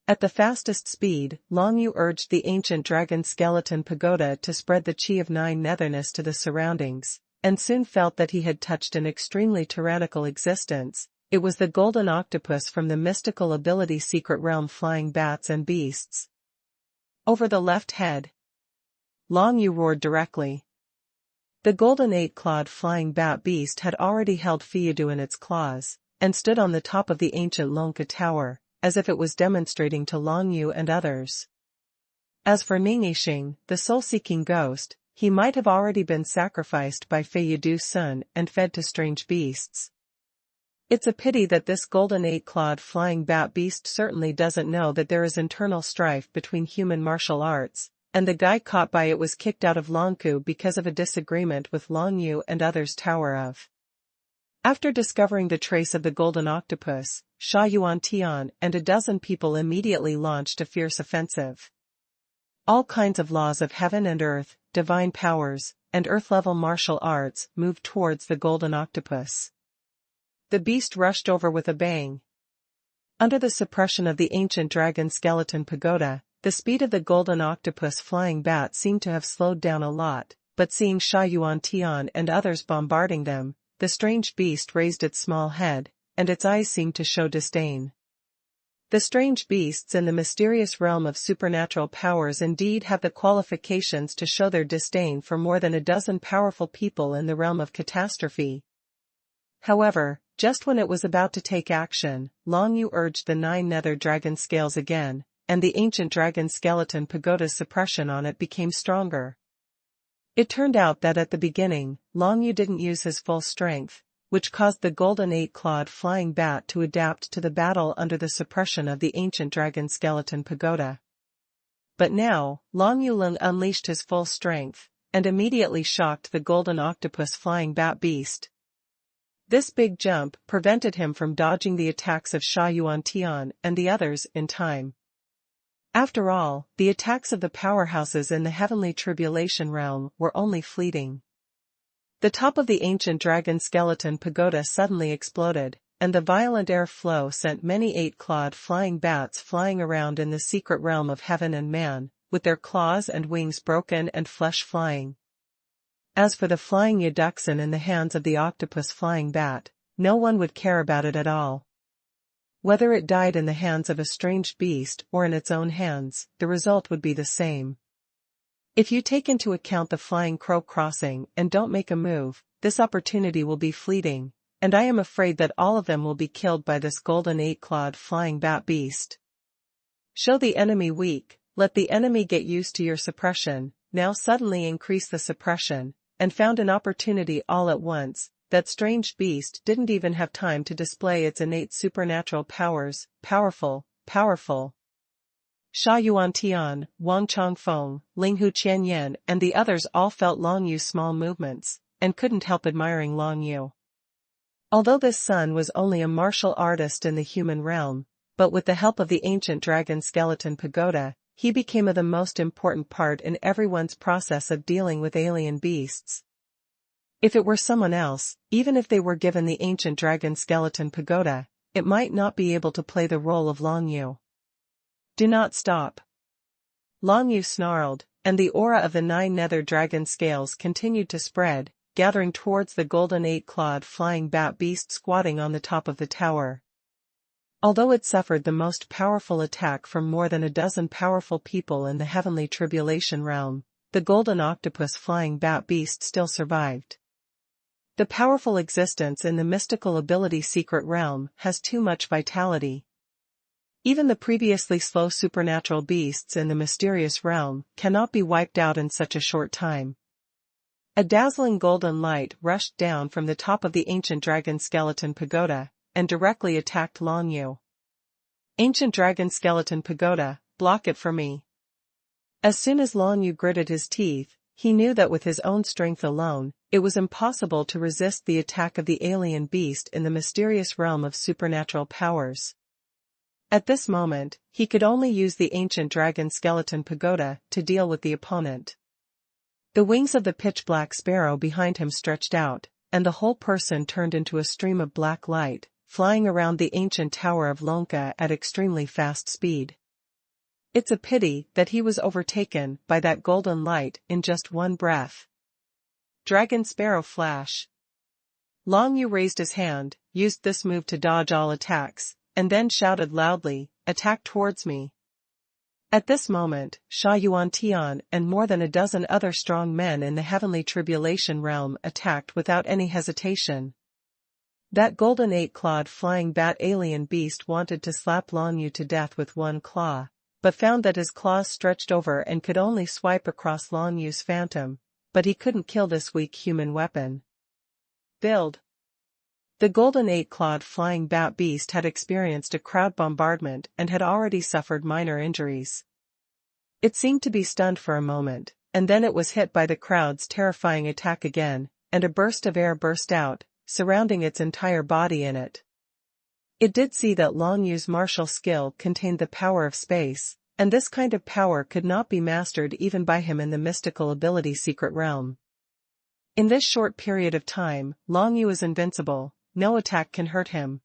At the fastest speed, Long Yu urged the ancient dragon skeleton pagoda to spread the chi of 9 netherness to the surroundings, and soon felt that he had touched an extremely tyrannical existence. It was the golden octopus from the mystical ability secret realm flying bats and beasts. Over the left head. Long Yu roared directly. The golden 8-clawed flying bat beast had already held Fei Yidu in its claws, and stood on the top of the ancient Lonka tower, as if it was demonstrating to Long Yu and others. As for Ming Yixing, the soul-seeking ghost, he might have already been sacrificed by Fei Yidu Sun and fed to strange beasts. It's a pity that this golden 8-clawed flying bat beast certainly doesn't know that there is internal strife between human martial arts, and the guy caught by it was kicked out of Longku because of a disagreement with Long Yu and others' tower of. After discovering the trace of the golden octopus, Xuanhuan Tian and a dozen people immediately launched a fierce offensive. All kinds of laws of heaven and earth, divine powers, and earth-level martial arts moved towards the golden octopus. The beast rushed over with a bang. Under the suppression of the ancient dragon skeleton pagoda, the speed of the golden octopus flying bat seemed to have slowed down a lot, but seeing Xuanhuan Tian and others bombarding them, the strange beast raised its small head, and its eyes seemed to show disdain. The strange beasts in the mysterious realm of supernatural powers indeed have the qualifications to show their disdain for more than a dozen powerful people in the realm of catastrophe. However, just when it was about to take action, Long Yu urged the 9 nether dragon scales again, and the ancient dragon skeleton pagoda's suppression on it became stronger. It turned out that at the beginning, Long Yu didn't use his full strength, which caused the golden 8-clawed flying bat to adapt to the battle under the suppression of the ancient dragon skeleton pagoda. But now, Long Yu unleashed his full strength, and immediately shocked the golden octopus flying bat beast. This big jump prevented him from dodging the attacks of Xuanhuan Tian and the others in time. After all, the attacks of the powerhouses in the heavenly tribulation realm were only fleeting. The top of the ancient dragon skeleton pagoda suddenly exploded, and the violent air flow sent many 8-clawed flying bats flying around in the secret realm of heaven and man, with their claws and wings broken and flesh flying. As for the flying Yaduxin in the hands of the octopus flying bat, no one would care about it at all. Whether it died in the hands of a strange beast or in its own hands, the result would be the same. If you take into account the flying crow crossing and don't make a move, this opportunity will be fleeting, and I am afraid that all of them will be killed by this golden 8-clawed flying bat beast. Show the enemy weak, let the enemy get used to your suppression, now suddenly increase the suppression, and found an opportunity all at once. That strange beast didn't even have time to display its innate supernatural powers. Powerful, powerful. Xuanhuan Tian, Wang Chongfeng, Linghu Qianyan and the others all felt Long Yu's small movements, and couldn't help admiring Long Yu. Although this son was only a martial artist in the human realm, but with the help of the ancient dragon skeleton pagoda, he became the most important part in everyone's process of dealing with alien beasts. If it were someone else, even if they were given the ancient dragon skeleton pagoda, it might not be able to play the role of Long Yu. Do not stop. Long Yu snarled, and the aura of the 9 nether dragon scales continued to spread, gathering towards the golden 8-clawed flying bat beast squatting on the top of the tower. Although it suffered the most powerful attack from more than a dozen powerful people in the heavenly tribulation realm, the golden octopus flying bat beast still survived. The powerful existence in the mystical ability secret realm has too much vitality. Even the previously slow supernatural beasts in the mysterious realm cannot be wiped out in such a short time. A dazzling golden light rushed down from the top of the ancient dragon skeleton pagoda, and directly attacked Long Yu. Ancient dragon skeleton pagoda, block it for me. As soon as Long Yu gritted his teeth, he knew that with his own strength alone, it was impossible to resist the attack of the alien beast in the mysterious realm of supernatural powers. At this moment, he could only use the ancient dragon skeleton pagoda to deal with the opponent. The wings of the pitch-black sparrow behind him stretched out, and the whole person turned into a stream of black light, flying around the ancient tower of Lonka at extremely fast speed. It's a pity that he was overtaken by that golden light in just one breath. Dragon Sparrow Flash. Long Yu raised his hand, used this move to dodge all attacks, and then shouted loudly, "Attack towards me." At this moment, Xuanhuan Tian and more than a dozen other strong men in the heavenly tribulation realm attacked without any hesitation. That golden 8-clawed flying bat alien beast wanted to slap Long Yu to death with one claw, but found that his claws stretched over and could only swipe across Long Yu's phantom, but he couldn't kill this weak human weapon. Build. The golden 8-clawed flying bat beast had experienced a crowd bombardment and had already suffered minor injuries. It seemed to be stunned for a moment, and then it was hit by the crowd's terrifying attack again, and a burst of air burst out, surrounding its entire body in it. It did see that Long Yu's martial skill contained the power of space, and this kind of power could not be mastered even by him in the mystical ability secret realm. In this short period of time, Long Yu is invincible, no attack can hurt him.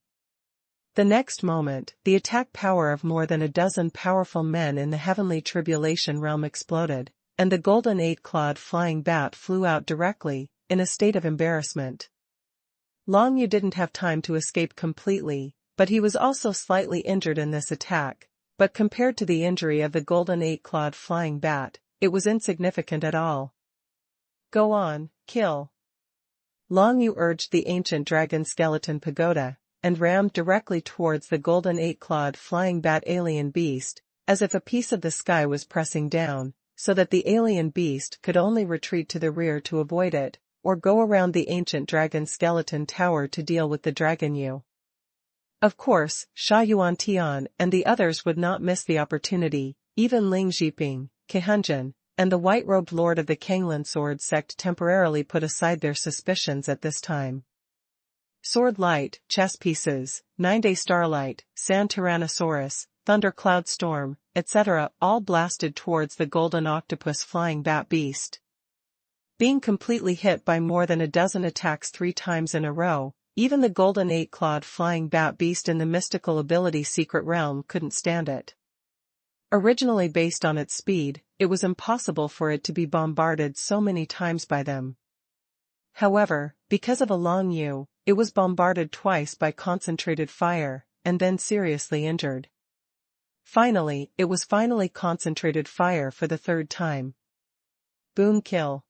The next moment, the attack power of more than a dozen powerful men in the heavenly tribulation realm exploded, and the golden 8-clawed flying bat flew out directly, in a state of embarrassment. Long Yu didn't have time to escape completely, but he was also slightly injured in this attack, but compared to the injury of the golden 8-clawed flying bat, it was insignificant at all. Go on, kill. Long Yu urged the ancient dragon skeleton pagoda, and rammed directly towards the golden 8-clawed flying bat alien beast, as if a piece of the sky was pressing down, so that the alien beast could only retreat to the rear to avoid it, or go around the ancient dragon skeleton tower to deal with the Dragon Yu. Of course, Xuanhuan Tian and the others would not miss the opportunity, even Ling Zhiping, Kehunjin, and the white-robed lord of the Kanglin sword sect temporarily put aside their suspicions at this time. Sword Light, Chess Pieces, 9-Day Starlight, Sand Tyrannosaurus, Thundercloud Storm, etc. all blasted towards the golden octopus flying bat beast. Being completely hit by more than a dozen attacks 3 times in a row, even the golden 8-clawed flying bat beast in the mystical ability secret realm couldn't stand it. Originally based on its speed, it was impossible for it to be bombarded so many times by them. However, because of a Long Yu, it was bombarded twice by concentrated fire, and then seriously injured. Finally, it was concentrated fire for the 3rd time. Boom kill.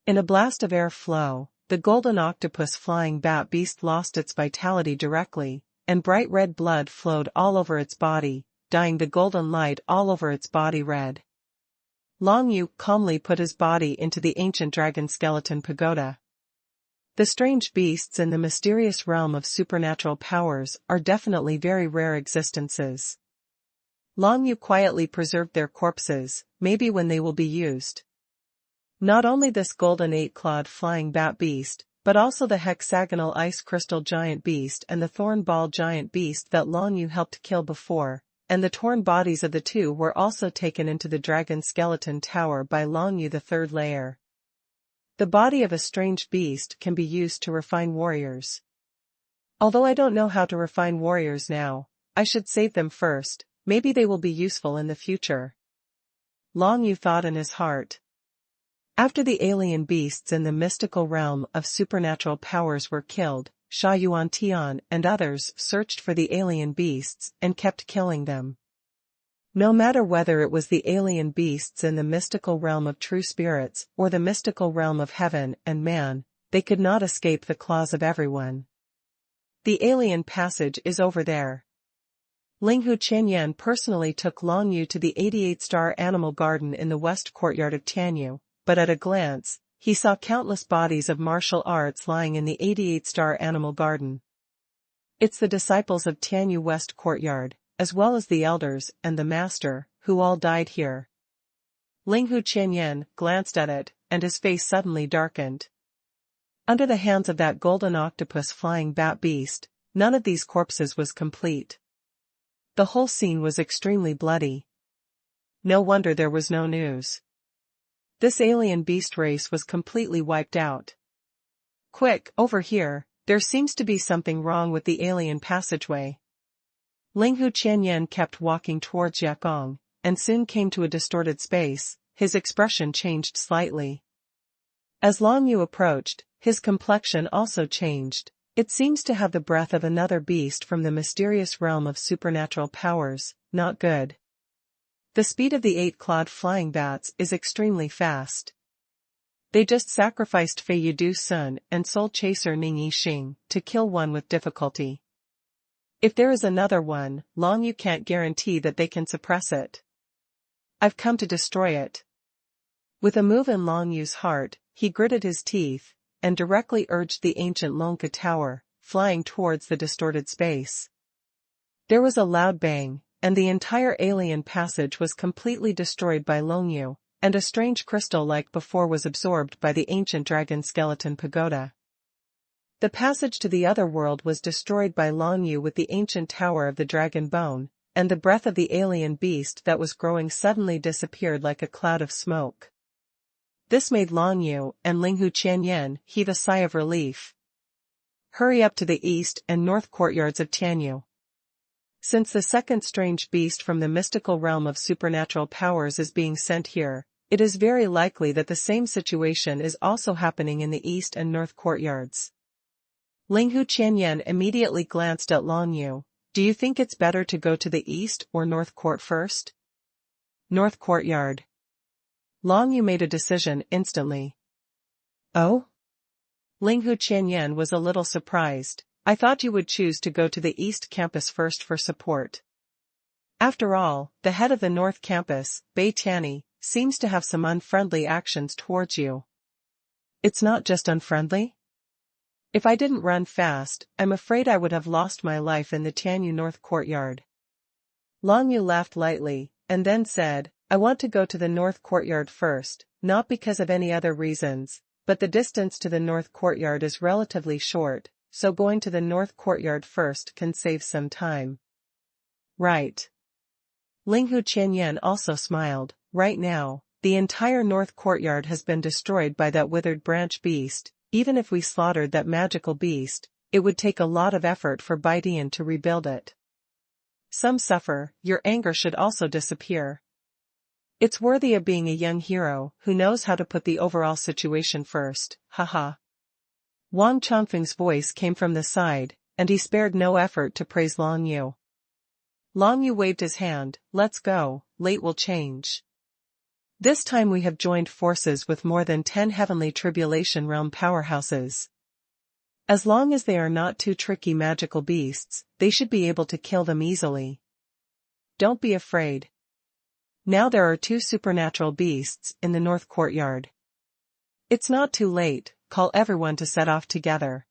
In a blast of air flow, the golden octopus flying bat beast lost its vitality directly, and bright red blood flowed all over its body, dyeing the golden light all over its body red. Long Yu calmly put his body into the ancient dragon skeleton pagoda. The strange beasts in the mysterious realm of supernatural powers are definitely very rare existences. Long Yu quietly preserved their corpses, maybe when they will be used. Not only this golden 8-clawed flying bat beast, but also the hexagonal ice crystal giant beast and the thorn ball giant beast that Long Yu helped kill before, and the torn bodies of the two were also taken into the dragon skeleton tower by Long Yu, the third layer. The body of a strange beast can be used to refine warriors. Although I don't know how to refine warriors now, I should save them first, maybe they will be useful in the future. Long Yu thought in his heart. After the alien beasts in the mystical realm of supernatural powers were killed, Sha Yuan Tian and others searched for the alien beasts and kept killing them. No matter whether it was the alien beasts in the mystical realm of true spirits or the mystical realm of heaven and man, they could not escape the claws of everyone. The alien passage is over there. Linghu Qianyan personally took Long Yu to the 88-star animal garden in the west courtyard of Tianyu, but at a glance, he saw countless bodies of martial arts lying in the 88-star animal garden. It's the disciples of Tianyu West Courtyard, as well as the elders and the master, who all died here. Linghu Qianyan glanced at it, and his face suddenly darkened. Under the hands of that golden octopus flying bat beast, none of these corpses was complete. The whole scene was extremely bloody. No wonder there was no news. This alien beast race was completely wiped out. Quick, over here, there seems to be something wrong with the alien passageway. Linghu Qianyan kept walking towards Yakong, and soon came to a distorted space. His expression changed slightly. As Long Yu approached, his complexion also changed. It seems to have the breath of another beast from the mysterious realm of supernatural powers, not good. The speed of the 8-clawed flying bats is extremely fast. They just sacrificed Fei Yidu Sun and Soul Chaser Ning Yixing to kill one with difficulty. If there is another one, Long Yu can't guarantee that they can suppress it. I've come to destroy it. With a move in Long Yu's heart, he gritted his teeth, and directly urged the ancient Lonka Tower, flying towards the distorted space. There was a loud bang, and the entire alien passage was completely destroyed by Long Yu, and a strange crystal like before was absorbed by the ancient dragon skeleton pagoda. The passage to the other world was destroyed by Long Yu with the ancient tower of the dragon bone, and the breath of the alien beast that was growing suddenly disappeared like a cloud of smoke. This made Long Yu and Linghu Qianyan heave a sigh of relief. Hurry up to the east and north courtyards of Tianyu. Since the second strange beast from the mystical realm of supernatural powers is being sent here, it is very likely that the same situation is also happening in the east and north courtyards. Linghu Qianyan immediately glanced at Long Yu. Do you think it's better to go to the east or north court first? North courtyard. Long Yu made a decision instantly. Oh? Linghu Qianyan was a little surprised. I thought you would choose to go to the East Campus first for support. After all, the head of the North Campus, Bei Tianyi, seems to have some unfriendly actions towards you. It's not just unfriendly? If I didn't run fast, I'm afraid I would have lost my life in the Tianyu North Courtyard. Long Yu laughed lightly, and then said, I want to go to the North Courtyard first, not because of any other reasons, but the distance to the North Courtyard is relatively short, so going to the North Courtyard first can save some time. Right. Linghu Qianyan also smiled. Right now, the entire North Courtyard has been destroyed by that withered branch beast. Even if we slaughtered that magical beast, it would take a lot of effort for Baidian to rebuild it. Some suffer, your anger should also disappear. It's worthy of being a young hero who knows how to put the overall situation first, haha. Wang Chongfeng's voice came from the side, and he spared no effort to praise Long Yu. Long Yu waved his hand, let's go, late will change. This time we have joined forces with more than 10 heavenly tribulation realm powerhouses. As long as they are not too tricky magical beasts, they should be able to kill them easily. Don't be afraid. Now there are 2 supernatural beasts in the North Courtyard. It's not too late, call everyone to set off together.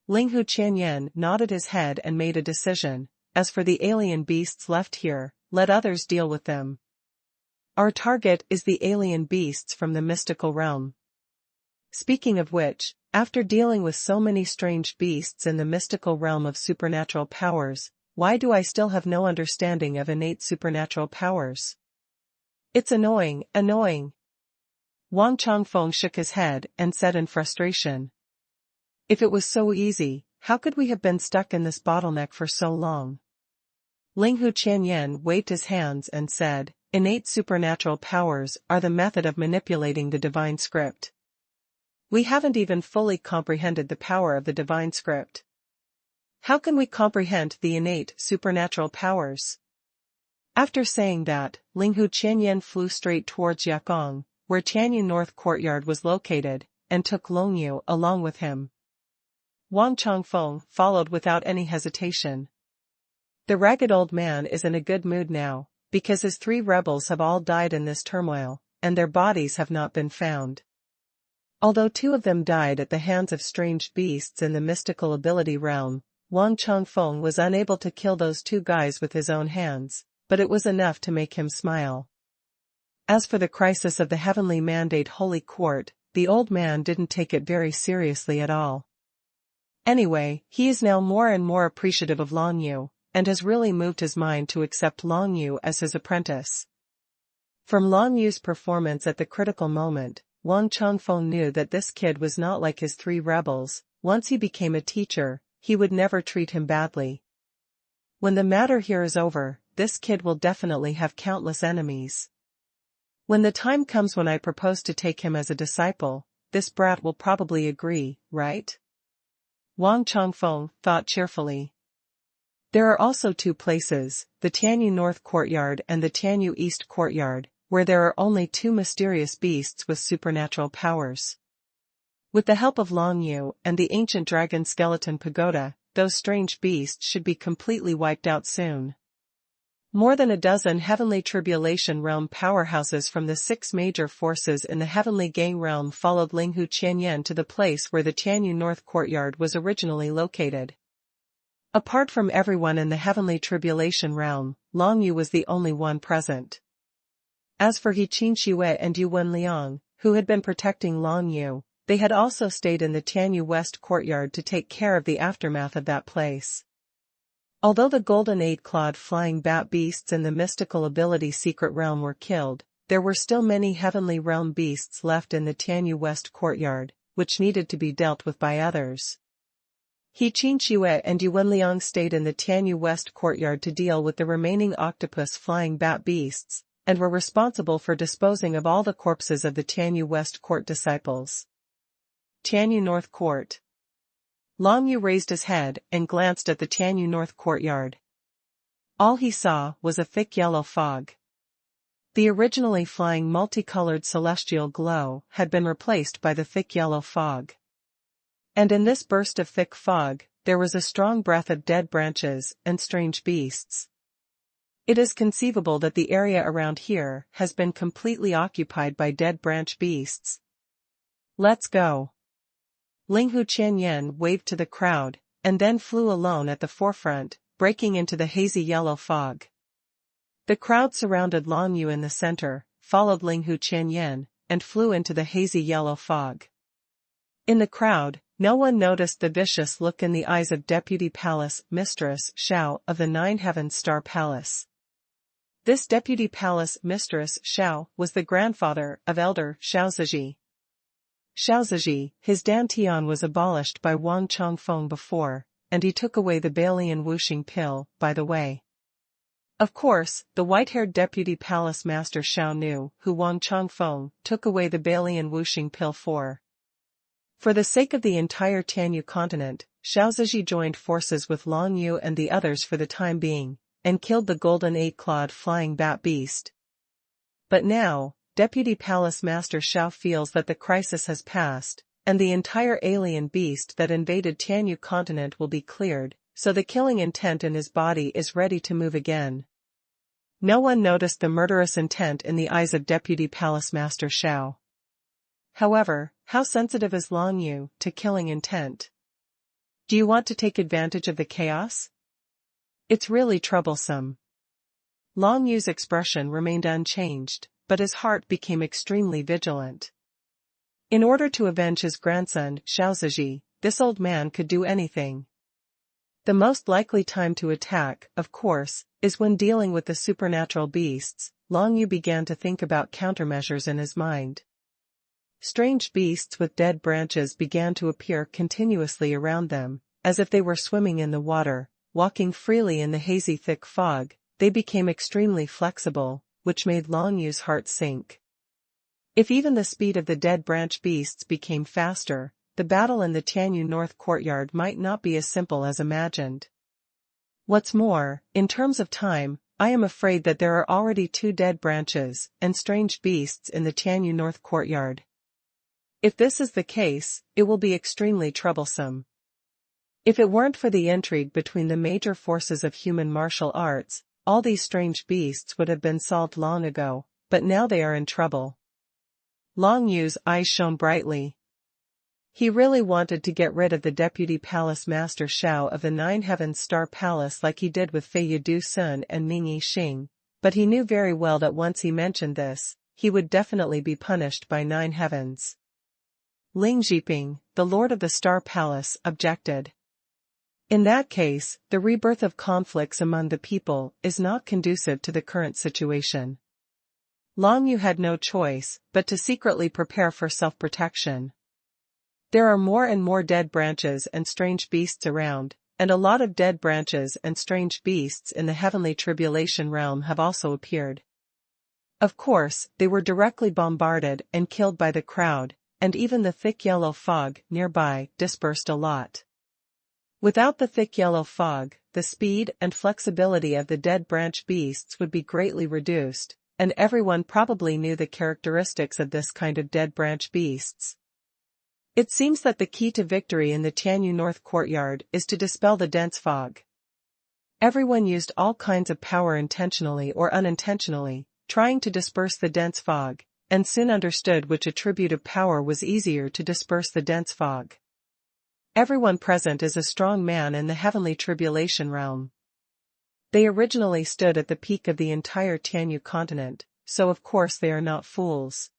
Linghu Qianyan nodded his head and made a decision. As for the alien beasts left here, let others deal with them. Our target is the alien beasts from the mystical realm. Speaking of which, after dealing with so many strange beasts in the mystical realm of supernatural powers, why do I still have no understanding of innate supernatural powers? It's annoying, annoying. Wang Changfeng shook his head and said in frustration. If it was so easy, how could we have been stuck in this bottleneck for so long? Linghu Qianyan waved his hands and said, innate supernatural powers are the method of manipulating the divine script. We haven't even fully comprehended the power of the divine script. How can we comprehend the innate supernatural powers? After saying that, Linghu Qianyan flew straight towards Yakong, where Tianyu North Courtyard was located, and took Longyu along with him. Wang Changfeng followed without any hesitation. The ragged old man is in a good mood now, because his 3 rebels have all died in this turmoil, and their bodies have not been found. Although 2 of them died at the hands of strange beasts in the mystical ability realm, Wang Changfeng was unable to kill those 2 guys with his own hands, but it was enough to make him smile. As for the crisis of the heavenly mandate holy court, the old man didn't take it very seriously at all. Anyway, he is now more and more appreciative of Longyu, and has really moved his mind to accept Longyu as his apprentice. From Longyu's performance at the critical moment, Wang Changfeng knew that this kid was not like his 3 rebels. Once he became a teacher, he would never treat him badly. When the matter here is over, this kid will definitely have countless enemies. When the time comes when I propose to take him as a disciple, this brat will probably agree, right? Wang Changfeng thought cheerfully. There are also 2 places, the Tianyu North Courtyard and the Tianyu East Courtyard, where there are only 2 mysterious beasts with supernatural powers. With the help of Longyu and the ancient dragon skeleton pagoda, those strange beasts should be completely wiped out soon. More than a dozen heavenly tribulation realm powerhouses from the 6 major forces in the heavenly gang realm followed Linghu Qianyan to the place where the Tianyu North Courtyard was originally located. Apart from everyone in the heavenly tribulation realm, Longyu was the only one present. As for He Qin Xue and Yu Wenliang, who had been protecting Longyu, they had also stayed in the Tianyu West Courtyard to take care of the aftermath of that place. Although the golden 8-clawed flying bat beasts in the mystical ability secret realm were killed, there were still many heavenly realm beasts left in the Tianyu West Courtyard, which needed to be dealt with by others. He Qin Xue and Yu Wenliang stayed in the Tianyu West Courtyard to deal with the remaining octopus flying bat beasts, and were responsible for disposing of all the corpses of the Tianyu West Court disciples. Tianyu North Court. Longyu raised his head and glanced at the Tianyu North Courtyard. All he saw was a thick yellow fog. The originally flying multicolored celestial glow had been replaced by the thick yellow fog. And in this burst of thick fog, there was a strong breath of dead branches and strange beasts. It is conceivable that the area around here has been completely occupied by dead branch beasts. Let's go. Linghu Qianyan waved to the crowd, and then flew alone at the forefront, breaking into the hazy yellow fog. The crowd surrounded Longyu in the center, followed Linghu Qianyan, and flew into the hazy yellow fog. In the crowd, no one noticed the vicious look in the eyes of Deputy Palace Mistress Xiao of the 9 Heavens Star Palace. This Deputy Palace Mistress Xiao was the grandfather of Elder Xiao Ziji. Xiao Ziji, his dantian was abolished by Wang Changfeng before, and he took away the Balian Wuxing pill, by the way. Of course, the white-haired Deputy Palace Master Xiao knew who Wang Changfeng took away the Balian Wuxing pill for. For the sake of the entire Tianyu continent, Xiao Ziji joined forces with Longyu and the others for the time being, and killed the golden 8-clawed flying bat beast. But now, Deputy Palace Master Xiao feels that the crisis has passed, and the entire alien beast that invaded Tianyu continent will be cleared, so the killing intent in his body is ready to move again. No one noticed the murderous intent in the eyes of Deputy Palace Master Xiao. However, how sensitive is Longyu to killing intent? Do you want to take advantage of the chaos? It's really troublesome. Longyu's expression remained unchanged, but his heart became extremely vigilant. In order to avenge his grandson, Xiao Ziji, this old man could do anything. The most likely time to attack, of course, is when dealing with the supernatural beasts. Long Yu began to think about countermeasures in his mind. Strange beasts with dead branches began to appear continuously around them, as if they were swimming in the water, walking freely in the hazy thick fog. They became extremely flexible, which made Long Yu's heart sink. If even the speed of the dead branch beasts became faster, the battle in the Tianyu North courtyard might not be as simple as imagined. What's more, in terms of time, I am afraid that there are already 2 dead branches and strange beasts in the Tianyu North courtyard. If this is the case, it will be extremely troublesome. If it weren't for the intrigue between the major forces of human martial arts, all these strange beasts would have been solved long ago, but now they are in trouble. Long Yu's eyes shone brightly. He really wanted to get rid of the Deputy Palace Master Shao of the Nine Heavens Star Palace like he did with Fei Yidu Sun and Ming Yi Xing, but he knew very well that once he mentioned this, he would definitely be punished by Nine Heavens. Ling Zhiping, the Lord of the Star Palace, objected. In that case, the rebirth of conflicts among the people is not conducive to the current situation. Long Yu had no choice but to secretly prepare for self-protection. There are more and more dead branches and strange beasts around, and a lot of dead branches and strange beasts in the heavenly tribulation realm have also appeared. Of course, they were directly bombarded and killed by the crowd, and even the thick yellow fog nearby dispersed a lot. Without the thick yellow fog, the speed and flexibility of the dead branch beasts would be greatly reduced, and everyone probably knew the characteristics of this kind of dead branch beasts. It seems that the key to victory in the Tianyu North courtyard is to dispel the dense fog. Everyone used all kinds of power intentionally or unintentionally, trying to disperse the dense fog, and soon understood which attribute of power was easier to disperse the dense fog. Everyone present is a strong man in the heavenly tribulation realm. They originally stood at the peak of the entire Tianyu continent, so of course they are not fools.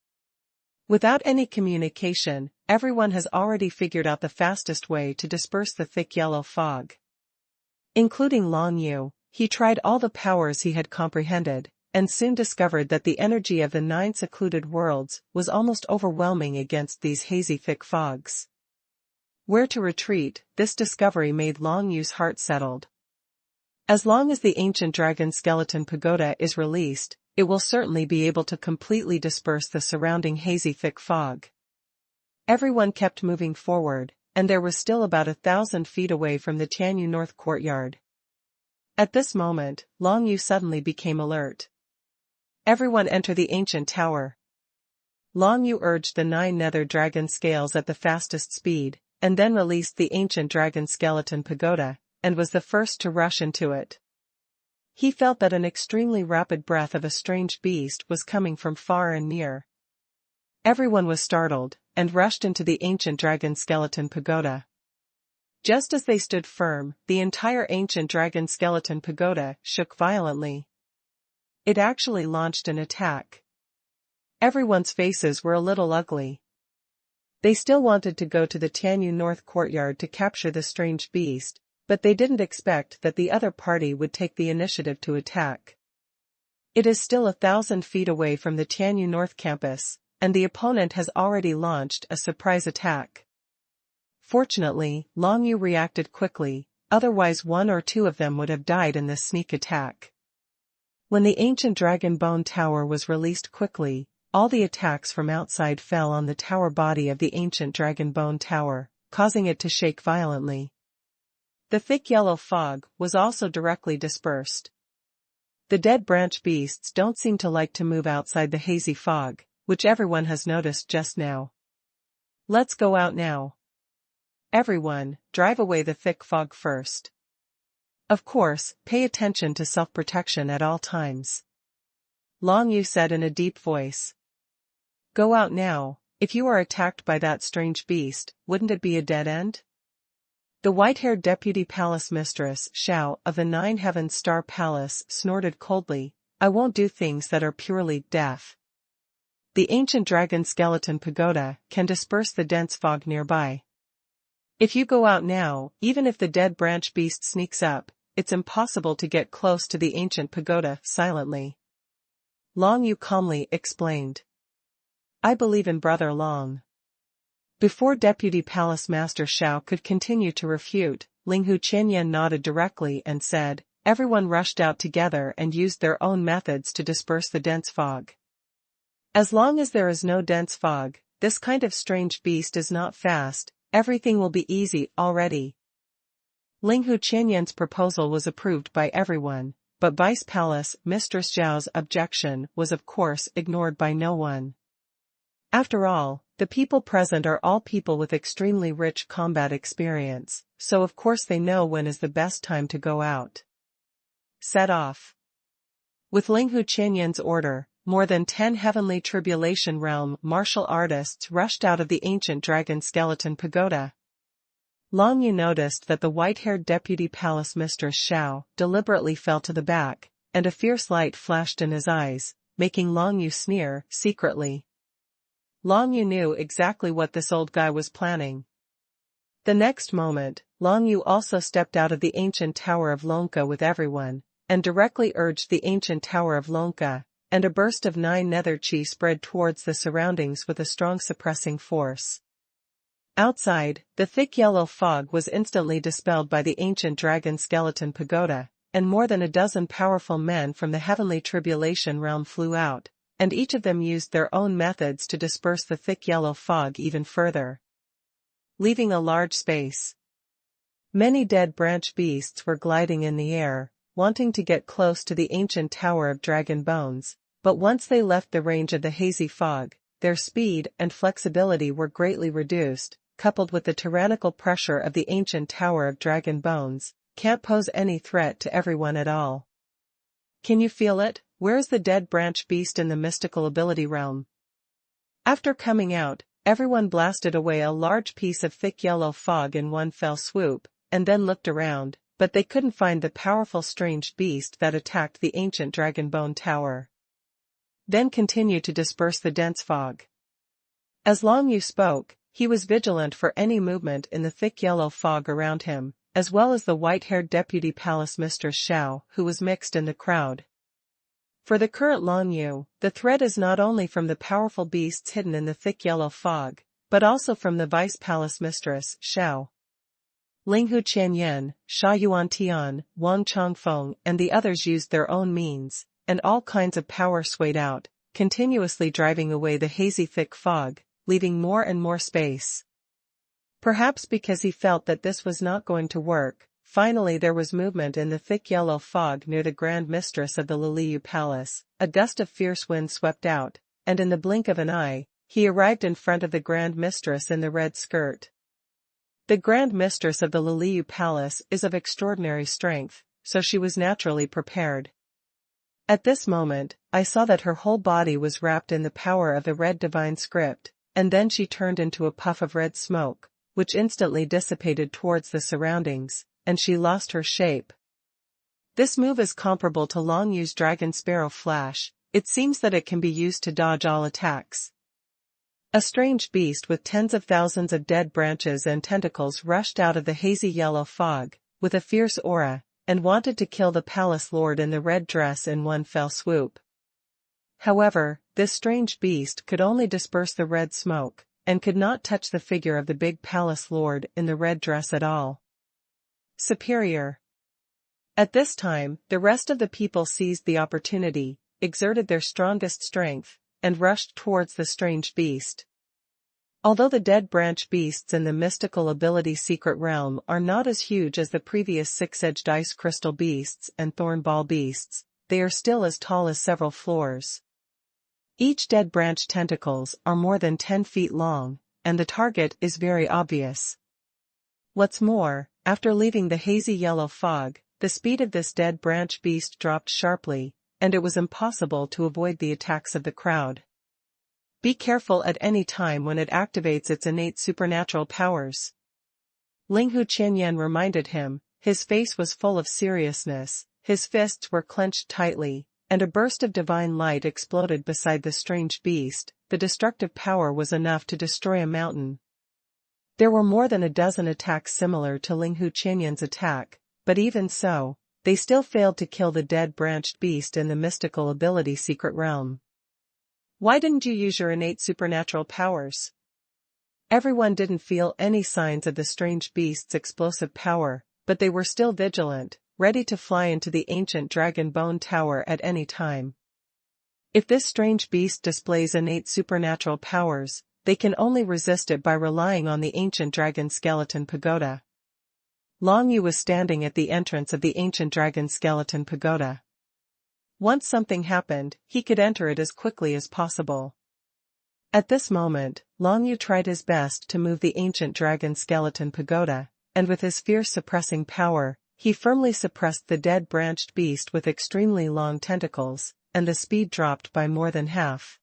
Without any communication, everyone has already figured out the fastest way to disperse the thick yellow fog. Including Long Yu, he tried all the powers he had comprehended, and soon discovered that the energy of the 9 secluded worlds was almost overwhelming against these hazy thick fogs. Where to retreat, this discovery made Long Yu's heart settled. As long as the ancient dragon skeleton pagoda is released, it will certainly be able to completely disperse the surrounding hazy thick fog. Everyone kept moving forward, and there was still about 1,000 feet away from the Tianyu North courtyard. At this moment, Long Yu suddenly became alert. Everyone enter the ancient tower. Long Yu urged the 9 nether dragon scales at the fastest speed, and then released the ancient dragon skeleton pagoda, and was the first to rush into it. He felt that an extremely rapid breath of a strange beast was coming from far and near. Everyone was startled, and rushed into the ancient dragon skeleton pagoda. Just as they stood firm, the entire ancient dragon skeleton pagoda shook violently. It actually launched an attack. Everyone's faces were a little ugly. They still wanted to go to the Tianyu North courtyard to capture the strange beast, but they didn't expect that the other party would take the initiative to attack. It is still 1,000 feet away from the Tianyu North campus, and the opponent has already launched a surprise attack. Fortunately, Long Yu reacted quickly, otherwise 1 or 2 of them would have died in this sneak attack. When the ancient dragon bone tower was released quickly, all the attacks from outside fell on the tower body of the ancient dragon bone tower, causing it to shake violently. The thick yellow fog was also directly dispersed. The dead branch beasts don't seem to like to move outside the hazy fog, which everyone has noticed just now. Let's go out now. Everyone, drive away the thick fog first. Of course, pay attention to self-protection at all times. Long Yu said in a deep voice. Go out now. If you are attacked by that strange beast, wouldn't it be a dead end? The white-haired deputy palace mistress, Shao, of the 9 Heavens Star Palace, snorted coldly. I won't do things that are purely deaf. The ancient dragon skeleton pagoda can disperse the dense fog nearby. If you go out now, even if the dead branch beast sneaks up, it's impossible to get close to the ancient pagoda silently. Long Yu calmly explained. I believe in Brother Long. Before Deputy Palace Master Xiao could continue to refute, Linghu Qianyan nodded directly and said, everyone rushed out together and used their own methods to disperse the dense fog. As long as there is no dense fog, this kind of strange beast is not fast, everything will be easy already. Linghu Qianyan's proposal was approved by everyone, but Vice Palace Mistress Zhao's objection was of course ignored by no one. After all, the people present are all people with extremely rich combat experience, so of course they know when is the best time to go out. Set off. With Linghu Qianyan's order, more than 10 Heavenly Tribulation Realm martial artists rushed out of the ancient dragon skeleton pagoda. Long Yu noticed that the white-haired Deputy Palace Mistress Xiao deliberately fell to the back, and a fierce light flashed in his eyes, making Long Yu sneer secretly. Long Yu knew exactly what this old guy was planning. The next moment, Long Yu also stepped out of the ancient Tower of Lonka with everyone, and directly urged the ancient Tower of Lonka, and a burst of 9 nether chi spread towards the surroundings with a strong suppressing force. Outside, the thick yellow fog was instantly dispelled by the ancient dragon skeleton pagoda, and more than a dozen powerful men from the Heavenly Tribulation Realm flew out, and each of them used their own methods to disperse the thick yellow fog even further, leaving a large space. Many dead branch beasts were gliding in the air, wanting to get close to the ancient Tower of Dragon Bones, but once they left the range of the hazy fog, their speed and flexibility were greatly reduced, coupled with the tyrannical pressure of the ancient Tower of Dragon Bones, can't pose any threat to everyone at all. Can you feel it? Where's the dead branch beast in the mystical ability realm? After coming out, everyone blasted away a large piece of thick yellow fog in one fell swoop, and then looked around, but they couldn't find the powerful strange beast that attacked the ancient Dragonbone Tower. Then continued to disperse the dense fog. As Long Yu spoke, he was vigilant for any movement in the thick yellow fog around him, as well as the white-haired Deputy Palace Mistress Xiao, who was mixed in the crowd. For the current Long Yu, the threat is not only from the powerful beasts hidden in the thick yellow fog, but also from the Vice Palace Mistress Xiao. Linghu Qianyan, Sha Yuan Tian, Wang Changfeng and the others used their own means, and all kinds of power swayed out, continuously driving away the hazy thick fog, leaving more and more space. Perhaps because he felt that this was not going to work, finally there was movement in the thick yellow fog near the Grand Mistress of the Liliu Palace. A gust of fierce wind swept out, and in the blink of an eye, he arrived in front of the Grand Mistress in the red skirt. The Grand Mistress of the Liliu Palace is of extraordinary strength, so she was naturally prepared. At this moment, I saw that her whole body was wrapped in the power of the red divine script, and then she turned into a puff of red smoke, which instantly dissipated towards the surroundings, and she lost her shape. This move is comparable to Long Yu's Dragon Sparrow Flash. It seems that it can be used to dodge all attacks. A strange beast with tens of thousands of dead branches and tentacles rushed out of the hazy yellow fog, with a fierce aura, and wanted to kill the palace lord in the red dress in one fell swoop. However, this strange beast could only disperse the red smoke, and could not touch the figure of the big palace lord in the red dress at all. Superior. At this time, the rest of the people seized the opportunity, exerted their strongest strength, and rushed towards the strange beast. Although the dead branch beasts in the mystical ability secret realm are not as huge as the previous six-edged ice crystal beasts and thorn ball beasts, they are still as tall as several floors. Each dead branch tentacles are more than 10 feet long, and the target is very obvious. What's more, after leaving the hazy yellow fog, the speed of this dead branch beast dropped sharply, and it was impossible to avoid the attacks of the crowd. Be careful at any time when it activates its innate supernatural powers. Linghu Qianyan reminded him. His face was full of seriousness, his fists were clenched tightly, and a burst of divine light exploded beside the strange beast. The destructive power was enough to destroy a mountain. There were more than a dozen attacks similar to Linghu Qianyan's attack, but even so, they still failed to kill the dead branched beast in the mystical ability secret realm. Why didn't you use your innate supernatural powers? Everyone didn't feel any signs of the strange beast's explosive power, but they were still vigilant, ready to fly into the ancient dragon bone tower at any time. If this strange beast displays innate supernatural powers, they can only resist it by relying on the ancient dragon skeleton pagoda. Long Yu was standing at the entrance of the ancient dragon skeleton pagoda. Once something happened, he could enter it as quickly as possible. At this moment, Long Yu tried his best to move the ancient dragon skeleton pagoda, and with his fierce suppressing power, he firmly suppressed the dead branched beast with extremely long tentacles, and the speed dropped by more than half.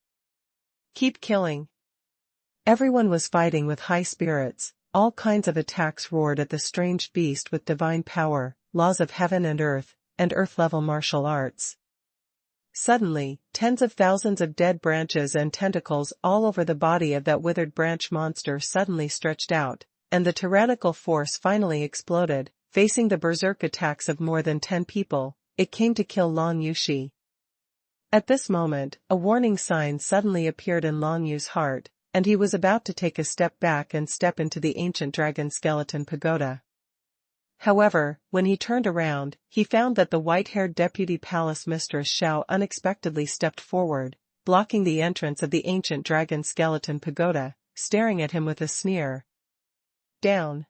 Keep killing. Everyone was fighting with high spirits, all kinds of attacks roared at the strange beast with divine power, laws of heaven and earth-level martial arts. Suddenly, tens of thousands of dead branches and tentacles all over the body of that withered branch monster suddenly stretched out, and the tyrannical force finally exploded, facing the berserk attacks of more than 10 people. It came to kill Long Yushi. At this moment, a warning sign suddenly appeared in Long Yu's heart, and he was about to take a step back and step into the ancient dragon skeleton pagoda. However, when he turned around, he found that the white-haired deputy palace mistress Xiao unexpectedly stepped forward, blocking the entrance of the ancient dragon skeleton pagoda, staring at him with a sneer. Down.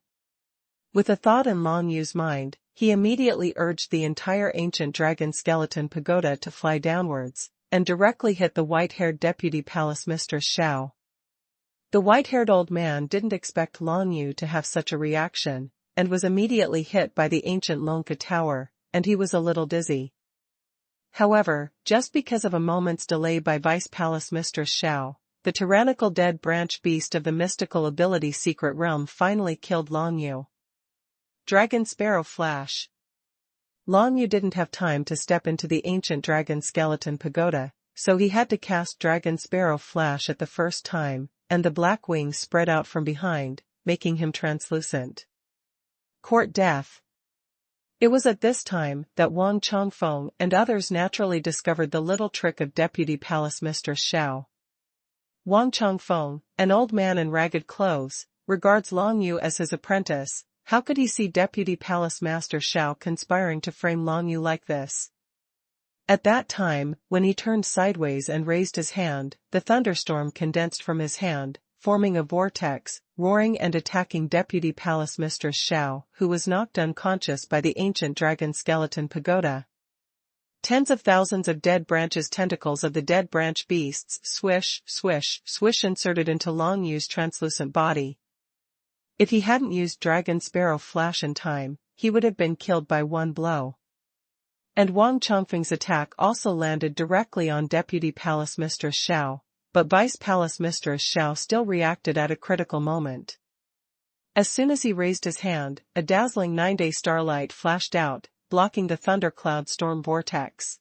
With a thought in Long Yu's mind, he immediately urged the entire ancient dragon skeleton pagoda to fly downwards, and directly hit the white-haired deputy palace mistress Xiao. The white-haired old man didn't expect Long Yu to have such a reaction, and was immediately hit by the ancient Lonka tower, and he was a little dizzy. However, just because of a moment's delay by Vice Palace Mistress Xiao, the tyrannical dead branch beast of the mystical ability secret realm finally killed Long Yu. Dragon Sparrow Flash. Long Yu didn't have time to step into the ancient dragon skeleton pagoda, so he had to cast Dragon Sparrow Flash at the first time, and the black wings spread out from behind, making him translucent. Court Death. It was at this time that Wang Chongfeng and others naturally discovered the little trick of Deputy Palace Mistress Xiao. Wang Chongfeng, an old man in ragged clothes, regards Long Yu as his apprentice. How could he see Deputy Palace Master Xiao conspiring to frame Long Yu like this? At that time, when he turned sideways and raised his hand, the thunderstorm condensed from his hand, forming a vortex, roaring and attacking Deputy Palace Mistress Xiao, who was knocked unconscious by the ancient dragon skeleton pagoda. Tens of thousands of dead branches tentacles of the dead branch beasts swish, swish, swish inserted into Long Yu's translucent body. If he hadn't used Dragon Sparrow Flash in time, he would have been killed by one blow. And Wang Chongfeng's attack also landed directly on Deputy Palace Mistress Xiao, but Vice Palace Mistress Xiao still reacted at a critical moment. As soon as he raised his hand, a dazzling 9-day starlight flashed out, blocking the thundercloud storm vortex.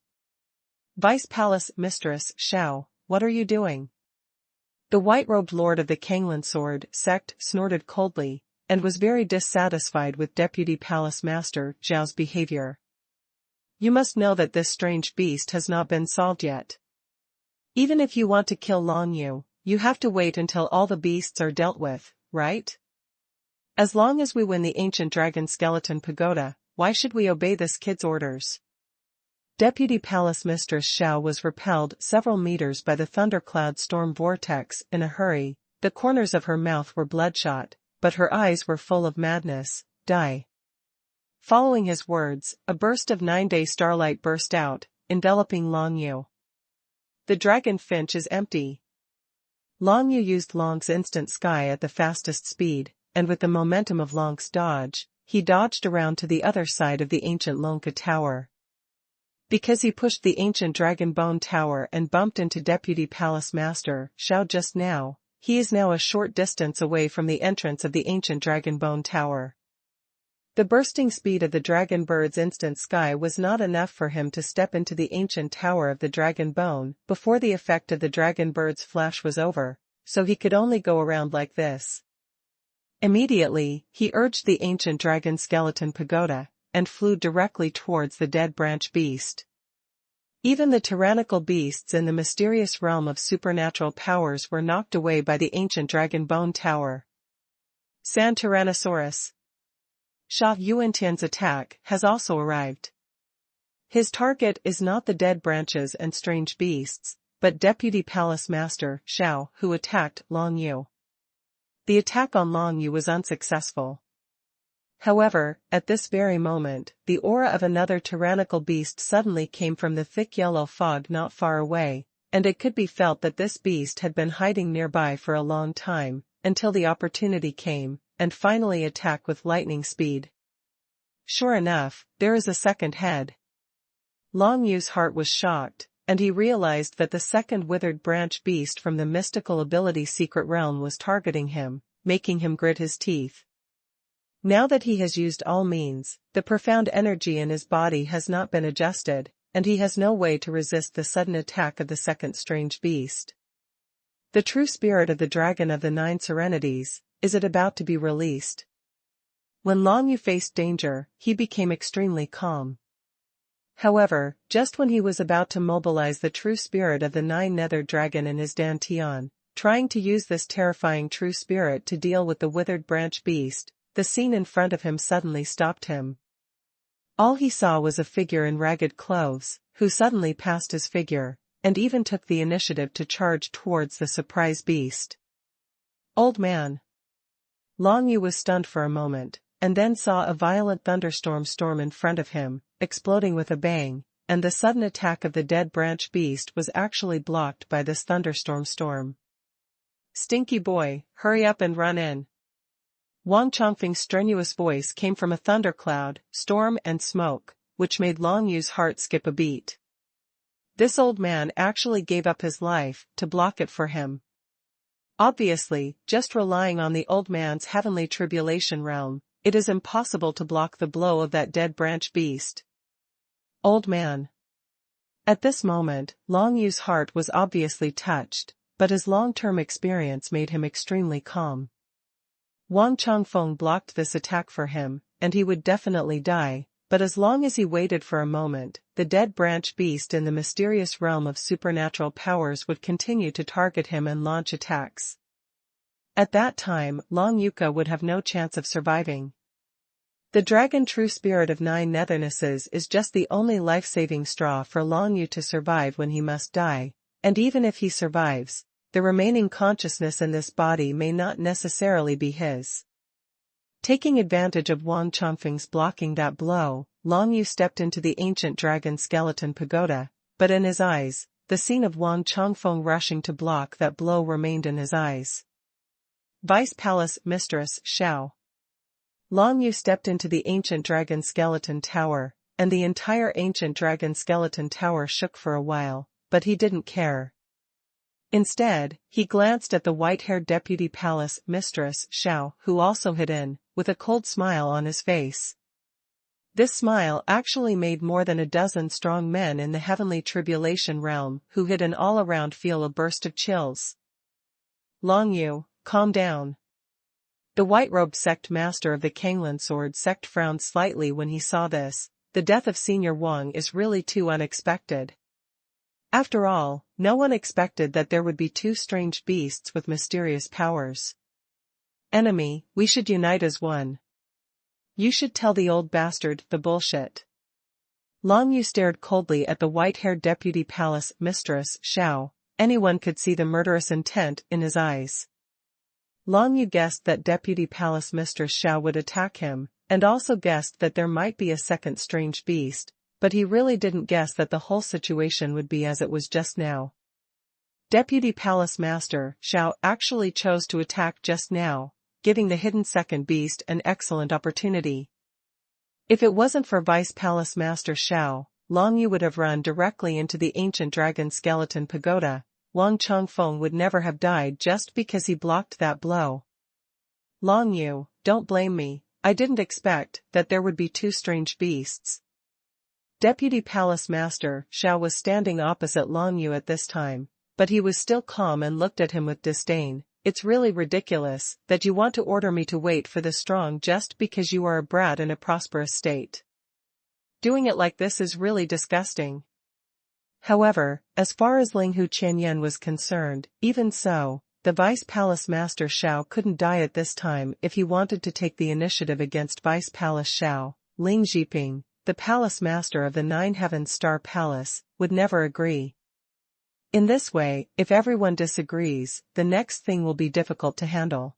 Vice Palace Mistress Xiao, what are you doing? The white-robed lord of the Kanglan Sword sect snorted coldly, and was very dissatisfied with Deputy Palace Master Zhao's behavior. You must know that this strange beast has not been solved yet. Even if you want to kill Long Yu, you have to wait until all the beasts are dealt with, right? As long as we win the ancient dragon skeleton pagoda, why should we obey this kid's orders? Deputy Palace Mistress Xiao was repelled several meters by the thundercloud storm vortex in a hurry. The corners of her mouth were bloodshot, but her eyes were full of madness. Die. Following his words, a burst of 9-day starlight burst out, enveloping Long Yu. The dragon finch is empty. Long Yu used Long's instant sky at the fastest speed, and with the momentum of Long's dodge, he dodged around to the other side of the ancient Lonka tower. Because he pushed the ancient dragon bone tower and bumped into Deputy Palace Master Xiao just now, he is now a short distance away from the entrance of the ancient dragon bone tower. The bursting speed of the dragon bird's instant sky was not enough for him to step into the ancient tower of the dragon bone before the effect of the dragon bird's flash was over, so he could only go around like this. Immediately, he urged the ancient dragon skeleton pagoda, and flew directly towards the dead branch beast. Even the tyrannical beasts in the mysterious realm of supernatural powers were knocked away by the ancient dragon bone tower. San Tyrannosaurus. Xuanhuan's attack has also arrived. His target is not the dead branches and strange beasts, but Deputy Palace Master Xiao, who attacked Long Yu. The attack on Long Yu was unsuccessful. However, at this very moment, the aura of another tyrannical beast suddenly came from the thick yellow fog not far away, and it could be felt that this beast had been hiding nearby for a long time, until the opportunity came, and finally attacked with lightning speed. Sure enough, there is a second head. Long Yu's heart was shocked, and he realized that the second withered branch beast from the mystical ability secret realm was targeting him, making him grit his teeth. Now that he has used all means, the profound energy in his body has not been adjusted, and he has no way to resist the sudden attack of the second strange beast. The true spirit of the Dragon of the Nine Serenities, is it about to be released? When Long Yu faced danger, he became extremely calm. However, just when he was about to mobilize the true spirit of the Nine Nether Dragon in his dantian, trying to use this terrifying true spirit to deal with the withered branch beast, the scene in front of him suddenly stopped him. All he saw was a figure in ragged clothes, who suddenly passed his figure, and even took the initiative to charge towards the surprise beast. Old man. Long Yu was stunned for a moment, and then saw a violent thunderstorm storm in front of him, exploding with a bang, and the sudden attack of the dead branch beast was actually blocked by this thunderstorm storm. Stinky boy, hurry up and run in. Wang Chongfeng's strenuous voice came from a thundercloud, storm and smoke, which made Long Yu's heart skip a beat. This old man actually gave up his life to block it for him. Obviously, just relying on the old man's heavenly tribulation realm, it is impossible to block the blow of that dead branch beast. Old man. At this moment, Long Yu's heart was obviously touched, but his long-term experience made him extremely calm. Wang Chongfeng blocked this attack for him, and he would definitely die, but as long as he waited for a moment, the dead branch beast in the mysterious realm of supernatural powers would continue to target him and launch attacks. At that time, Long Yuka would have no chance of surviving. The dragon true spirit of Nine Nethernesses is just the only life-saving straw for Long Yu to survive when he must die, and even if he survives, the remaining consciousness in this body may not necessarily be his. Taking advantage of Wang Chongfeng's blocking that blow, Long Yu stepped into the ancient dragon skeleton pagoda, but in his eyes, the scene of Wang Chongfeng rushing to block that blow remained in his eyes. Vice Palace Mistress Xiao. Long Yu stepped into the ancient dragon skeleton tower, and the entire ancient dragon skeleton tower shook for a while, but he didn't care. Instead, he glanced at the white-haired deputy palace mistress Xiao, who also hid in, with a cold smile on his face. This smile actually made more than a dozen strong men in the heavenly tribulation realm who hid in all around feel a burst of chills. Long Yu, calm down. The white-robed sect master of the Kanglan Sword sect frowned slightly when he saw this. The death of Senior Wang is really too unexpected. After all, no one expected that there would be two strange beasts with mysterious powers. Enemy, we should unite as one. You should tell the old bastard the bullshit. Long Yu stared coldly at the white-haired deputy palace mistress Xiao. Anyone could see the murderous intent in his eyes. Long Yu guessed that deputy palace mistress Xiao would attack him, and also guessed that there might be a second strange beast, but he really didn't guess that the whole situation would be as it was just now. Deputy Palace Master Xiao actually chose to attack just now, giving the hidden second beast an excellent opportunity. If it wasn't for Vice Palace Master Xiao, Long Yu would have run directly into the ancient dragon skeleton pagoda. Wang Chongfeng would never have died just because he blocked that blow. Long Yu, don't blame me, I didn't expect that there would be two strange beasts. Deputy Palace Master Xiao was standing opposite Long Yu at this time, but he was still calm and looked at him with disdain. it's really ridiculous that you want to order me to wait for the strong just because you are a brat in a prosperous state. Doing it like this is really disgusting. However, as far as Linghu Qianyan was concerned, even so, the Vice Palace Master Xiao couldn't die at this time if he wanted to take the initiative against Vice Palace Xiao. Ling Zhiping, the Palace Master of the Nine Heavens Star Palace, would never agree. In this way, if everyone disagrees, the next thing will be difficult to handle.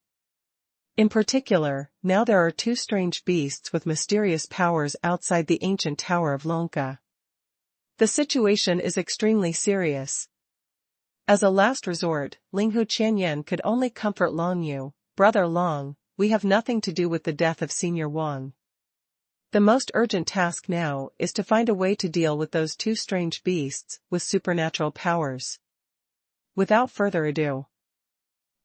In particular, now there are two strange beasts with mysterious powers outside the ancient Tower of Lonka. The situation is extremely serious. As a last resort, Linghu Qianyan could only comfort Long Yu, "Brother Long, we have nothing to do with the death of Senior Wang. The most urgent task now is to find a way to deal with those two strange beasts with supernatural powers." Without further ado,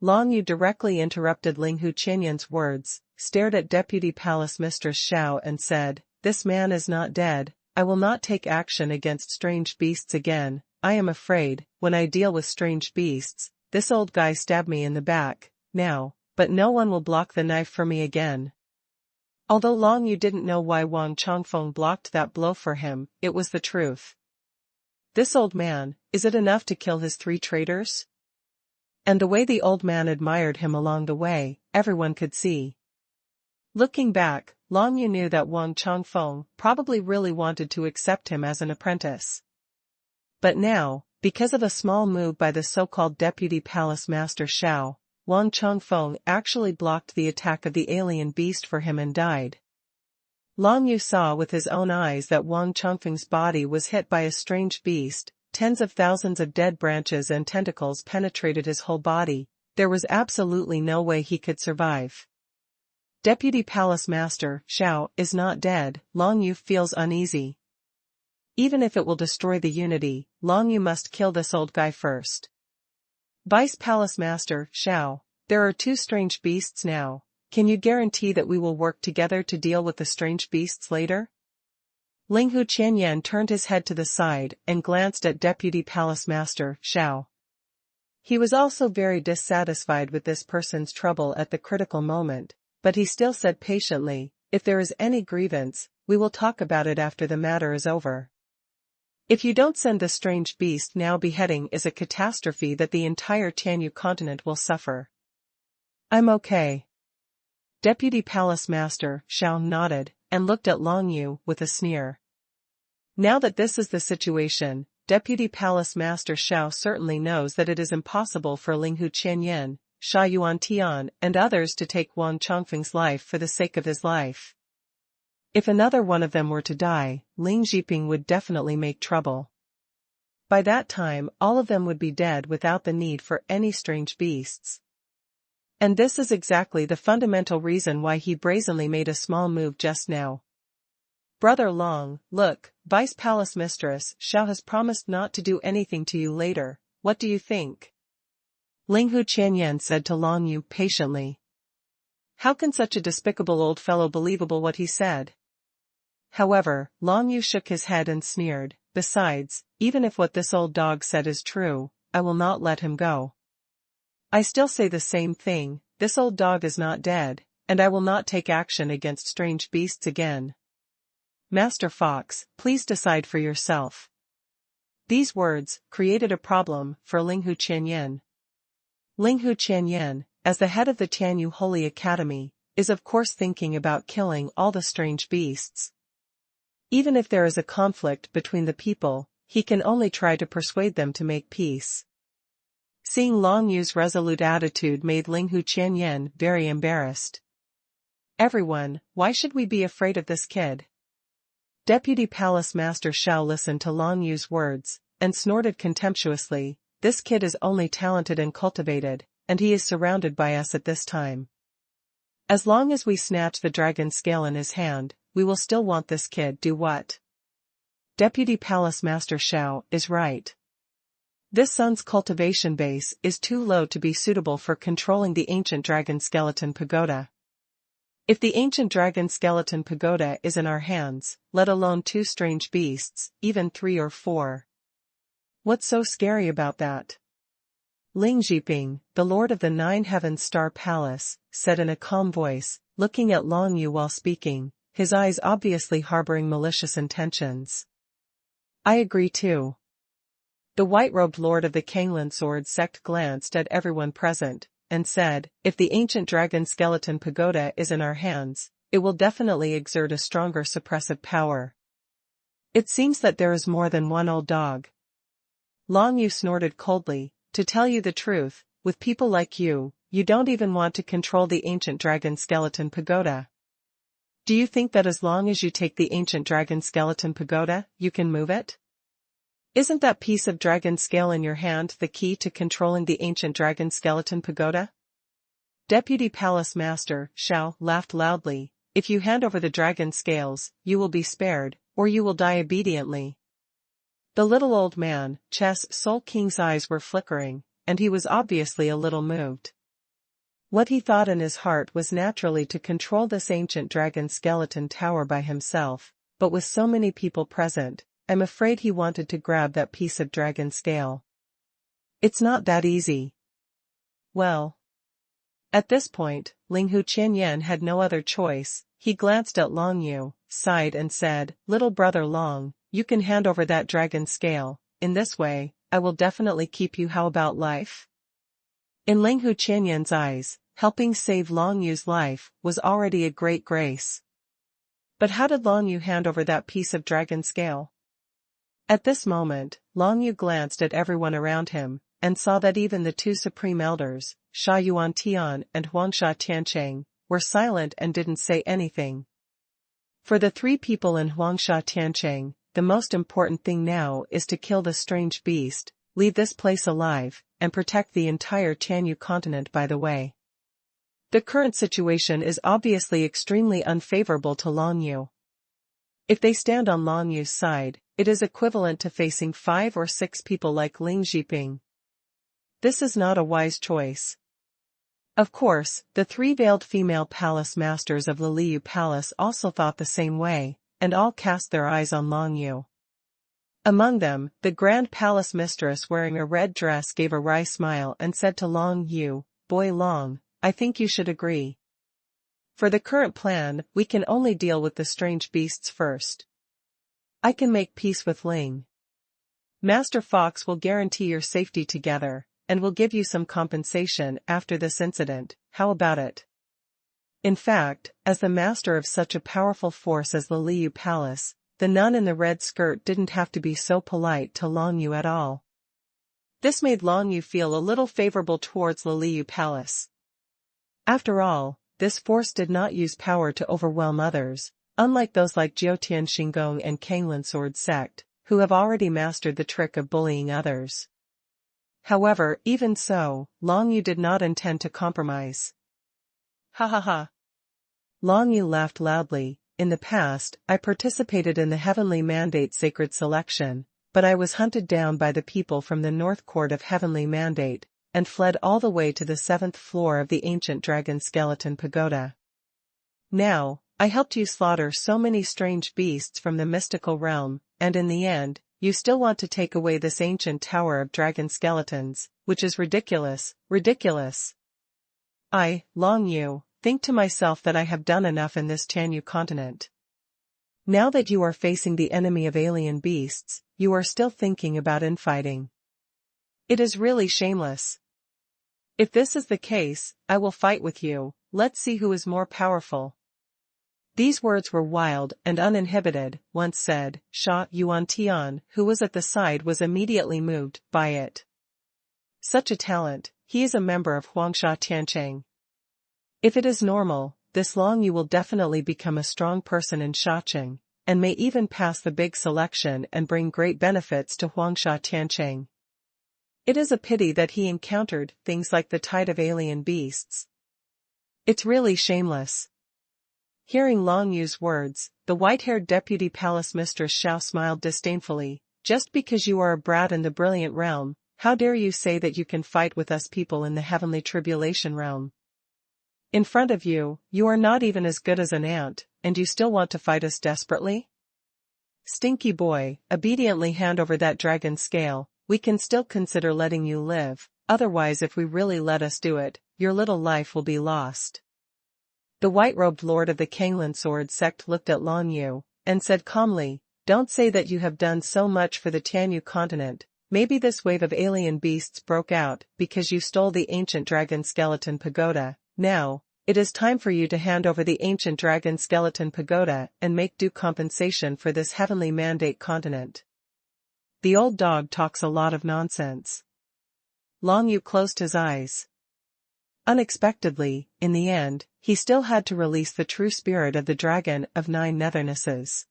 Long Yu directly interrupted Linghu Qianyan's words, stared at Deputy Palace Mistress Xiao and said, "This man is not dead. I will not take action against strange beasts again. I am afraid, when I deal with strange beasts, this old guy stabbed me in the back, now, but no one will block the knife for me again." Although Long Yu didn't know why Wang Chongfeng blocked that blow for him, it was the truth. This old man, is it enough to kill his three traitors? And the way the old man admired him along the way, everyone could see. Looking back, Long Yu knew that Wang Chongfeng probably really wanted to accept him as an apprentice. But now, because of a small move by the so-called Deputy Palace Master Xiao, Wang Chongfeng actually blocked the attack of the alien beast for him and died. Long Yu saw with his own eyes that Wang Chongfeng's body was hit by a strange beast. Tens of thousands of dead branches and tentacles penetrated his whole body. There was absolutely no way he could survive. Deputy Palace Master Xiao is not dead. Long Yu feels uneasy. Even if it will destroy the unity, Long Yu must kill this old guy first. Vice Palace Master Xiao, there are two strange beasts now. Can you guarantee that we will work together to deal with the strange beasts later? Linghu Qianyan turned his head to the side and glanced at Deputy Palace Master Xiao. He was also very dissatisfied with this person's trouble at the critical moment, but he still said patiently, "If there is any grievance, we will talk about it after the matter is over. If you don't send the strange beast now, beheading is a catastrophe that the entire Tianyu continent will suffer." "I'm okay." Deputy Palace Master Xiao nodded and looked at Long Yu with a sneer. Now that this is the situation, Deputy Palace Master Xiao certainly knows that it is impossible for Linghu Qianyan, Sha Yuantian and others to take Wang Chongfeng's life for the sake of his life. If another one of them were to die, Ling Zhiping would definitely make trouble. By that time, all of them would be dead without the need for any strange beasts. And this is exactly the fundamental reason why he brazenly made a small move just now. "Brother Long, look, Vice Palace Mistress Xiao has promised not to do anything to you later. What do you think?" Linghu Qianyan said to Long Yu patiently. How can such a despicable old fellow believable what he said? However, Long Yu shook his head and sneered, "Besides, even if what this old dog said is true, I will not let him go. I still say the same thing, this old dog is not dead, and I will not take action against strange beasts again. Master Fox, please decide for yourself." These words created a problem for Linghu Qianyan. Linghu Qianyan, as the head of the Tianyu Holy Academy, is of course thinking about killing all the strange beasts. Even if there is a conflict between the people, he can only try to persuade them to make peace. Seeing Long Yu's resolute attitude made Linghu Qianyan very embarrassed. "Everyone, why should we be afraid of this kid?" Deputy Palace Master Xiao listened to Long Yu's words, and snorted contemptuously, "This kid is only talented and cultivated, and he is surrounded by us at this time. As long as we snatch the dragon scale in his hand, we will still want this kid. Do what?" Deputy Palace Master Xiao is right. This son's cultivation base is too low to be suitable for controlling the ancient dragon skeleton pagoda. If the ancient dragon skeleton pagoda is in our hands, let alone two strange beasts, even 3 or 4. What's so scary about that? Ling Jiping, the lord of the Nine Heavens Star Palace, said in a calm voice, looking at Long Yu while speaking, his eyes obviously harboring malicious intentions. I agree too. The white-robed lord of the Kanglan Sword sect glanced at everyone present, and said, if the ancient dragon skeleton pagoda is in our hands, it will definitely exert a stronger suppressive power. It seems that there is more than one old dog. Long Yu snorted coldly, to tell you the truth, with people like you, you don't even want to control the ancient dragon skeleton pagoda. Do you think that as long as you take the ancient dragon skeleton pagoda, you can move it? Isn't that piece of dragon scale in your hand the key to controlling the ancient dragon skeleton pagoda? Deputy Palace Master Xiao laughed loudly. If you hand over the dragon scales, you will be spared, or you will die obediently. The little old man, Chess Soul King's eyes were flickering, and he was obviously a little moved. What he thought in his heart was naturally to control this ancient dragon skeleton tower by himself, but with so many people present, I'm afraid he wanted to grab that piece of dragon scale. It's not that easy. Well. At this point, Ling Hu Qianyan had no other choice. He glanced at Long Yu, sighed and said, little brother Long, you can hand over that dragon scale. In this way, I will definitely keep you. How about life? In Ling Hu Qianyan's eyes, helping save Long Yu's life was already a great grace. But how did Long Yu hand over that piece of dragon scale? At this moment, Long Yu glanced at everyone around him, and saw that even the two supreme elders, Sha Yuan Tian and Huangsha Tiancheng, were silent and didn't say anything. For the three people in Huangsha Tiancheng, the most important thing now is to kill the strange beast, leave this place alive, and protect the entire Tianyu continent by the way. The current situation is obviously extremely unfavorable to Long Yu. If they stand on Long Yu's side, it is equivalent to facing 5 or 6 people like Ling Jiping. This is not a wise choice. Of course, the 3 veiled female palace masters of the Liu Palace also thought the same way, and all cast their eyes on Long Yu. Among them, the Grand Palace Mistress wearing a red dress gave a wry smile and said to Long Yu, Boy Long, I think you should agree. For the current plan, we can only deal with the strange beasts first. I can make peace with Ling. Master Fox will guarantee your safety together, and will give you some compensation after this incident. How about it? In fact, as the master of such a powerful force as the Liu Palace, the nun in the red skirt didn't have to be so polite to Long Yu at all. This made Long Yu feel a little favorable towards the Liu Palace. After all, this force did not use power to overwhelm others, unlike those like Jiutian Xinggong and Kanglan Sword sect, who have already mastered the trick of bullying others. However, even so, Long Yu did not intend to compromise. Ha ha ha. Long Yu laughed loudly. In the past, I participated in the Heavenly Mandate Sacred Selection, but I was hunted down by the people from the North Court of Heavenly Mandate, and fled all the way to the 7th floor of the ancient dragon skeleton pagoda. Now, I helped you slaughter so many strange beasts from the mystical realm, and in the end, you still want to take away this ancient tower of dragon skeletons, which is ridiculous, ridiculous. I, Long Yu, think to myself that I have done enough in this Tianyu continent. Now that you are facing the enemy of alien beasts, you are still thinking about infighting. It is really shameless. If this is the case, I will fight with you. Let's see who is more powerful. These words were wild and uninhibited, once said. Sha Yuan Tian, who was at the side, was immediately moved by it. Such a talent, he is a member of Huangsha Tiancheng. If it is normal, this Long Yu will definitely become a strong person in Shacheng, and may even pass the big selection and bring great benefits to Huangsha Tiancheng. It is a pity that he encountered things like the tide of alien beasts. It's really shameless. Hearing Long Yu's words, the white-haired deputy palace mistress Xiao smiled disdainfully. Just because you are a brat in the brilliant realm, how dare you say that you can fight with us people in the heavenly tribulation realm? In front of you, you are not even as good as an ant, and you still want to fight us desperately? Stinky boy, obediently hand over that dragon scale. We can still consider letting you live, otherwise if we really let us do it, your little life will be lost. The white-robed lord of the Kanglan sword sect looked at Long Yu, and said calmly, don't say that you have done so much for the Tianyu continent. Maybe this wave of alien beasts broke out because you stole the ancient dragon skeleton pagoda. Now, it is time for you to hand over the ancient dragon skeleton pagoda and make due compensation for this heavenly mandate continent. The old dog talks a lot of nonsense. Long Yu closed his eyes. Unexpectedly, in the end, he still had to release the true spirit of the dragon of 9 nethernesses.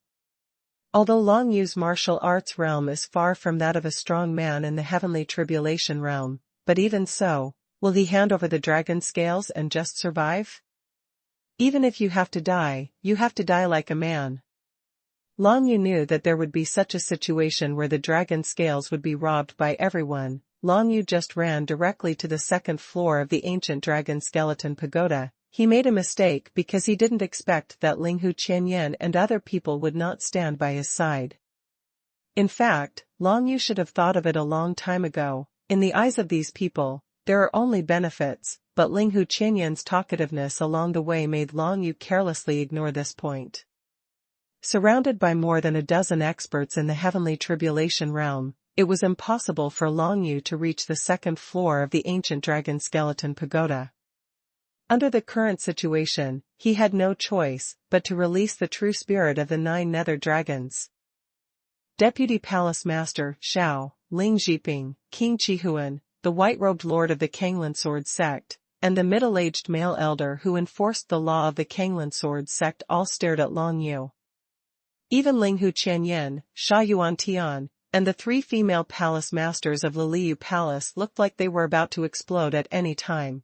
Although Long Yu's martial arts realm is far from that of a strong man in the heavenly tribulation realm, but even so, will he hand over the dragon scales and just survive? Even if you have to die like a man. Long Yu knew that there would be such a situation where the dragon scales would be robbed by everyone. Long Yu just ran directly to the second floor of the ancient dragon skeleton pagoda. He made a mistake because he didn't expect that Linghu Qianyan and other people would not stand by his side. In fact, Long Yu should have thought of it a long time ago. In the eyes of these people, there are only benefits, but Linghu Qianyan's talkativeness along the way made Long Yu carelessly ignore this point. Surrounded by more than a dozen experts in the heavenly tribulation realm, it was impossible for Long Yu to reach the second floor of the ancient dragon skeleton pagoda. Under the current situation, he had no choice but to release the true spirit of the 9 nether dragons. Deputy Palace Master Xiao, Ling Zhiping, King Qihuan, the white-robed lord of the Kanglan sword sect, and the middle-aged male elder who enforced the law of the Kanglan sword sect all stared at Long Yu. Even Linghu Qianyan, Sha Yuan Tian, and the 3 female palace masters of Liliu Palace looked like they were about to explode at any time.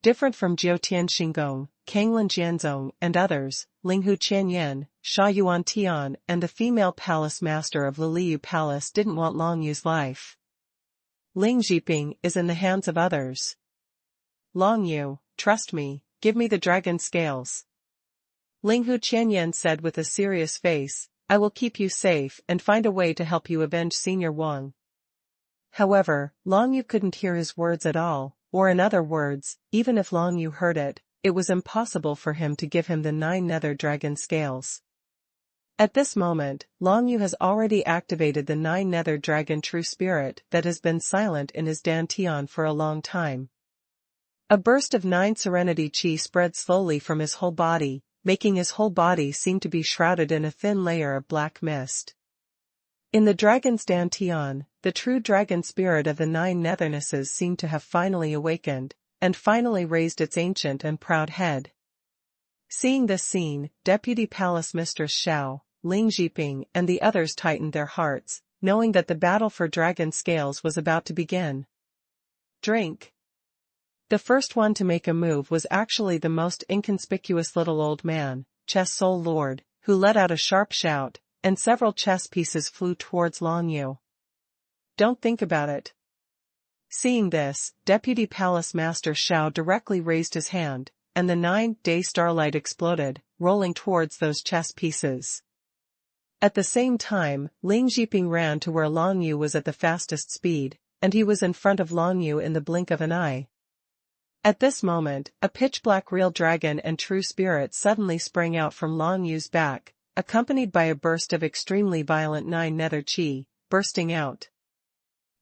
Different from Jiutian Xinggong, Kanglan Jianzong and others, Linghu Qianyan, Sha Yuan Tian and the female palace master of Liliu Palace didn't want Long Yu's life. Ling Zhiping is in the hands of others. Long Yu, trust me, give me the dragon scales. Linghu Qianyan said with a serious face, I will keep you safe and find a way to help you avenge Senior Wang. However, Long Yu couldn't hear his words at all. Or in other words, even if Long Yu heard it, it was impossible for him to give him the 9 nether dragon scales. At this moment, Long Yu has already activated the 9 nether dragon true spirit that has been silent in his dantian for a long time. A burst of 9 serenity chi spread slowly from his whole body, making his whole body seem to be shrouded in a thin layer of black mist. In the dragon's dantian, the true dragon spirit of the 9 nethernesses seemed to have finally awakened, and finally raised its ancient and proud head. Seeing this scene, Deputy Palace Mistress Xiao, Ling Zhiping and the others tightened their hearts, knowing that the battle for dragon scales was about to begin. Drink. The first one to make a move was actually the most inconspicuous little old man, Chess Soul Lord, who let out a sharp shout, and several chess pieces flew towards Long Yu. Don't think about it. Seeing this, Deputy Palace Master Xiao directly raised his hand, and the 9-day starlight exploded, rolling towards those chess pieces. At the same time, Ling Zhiping ran to where Long Yu was at the fastest speed, and he was in front of Long Yu in the blink of an eye. At this moment, a pitch-black real dragon and true spirit suddenly sprang out from Long Yu's back, accompanied by a burst of extremely violent 9 nether chi, bursting out.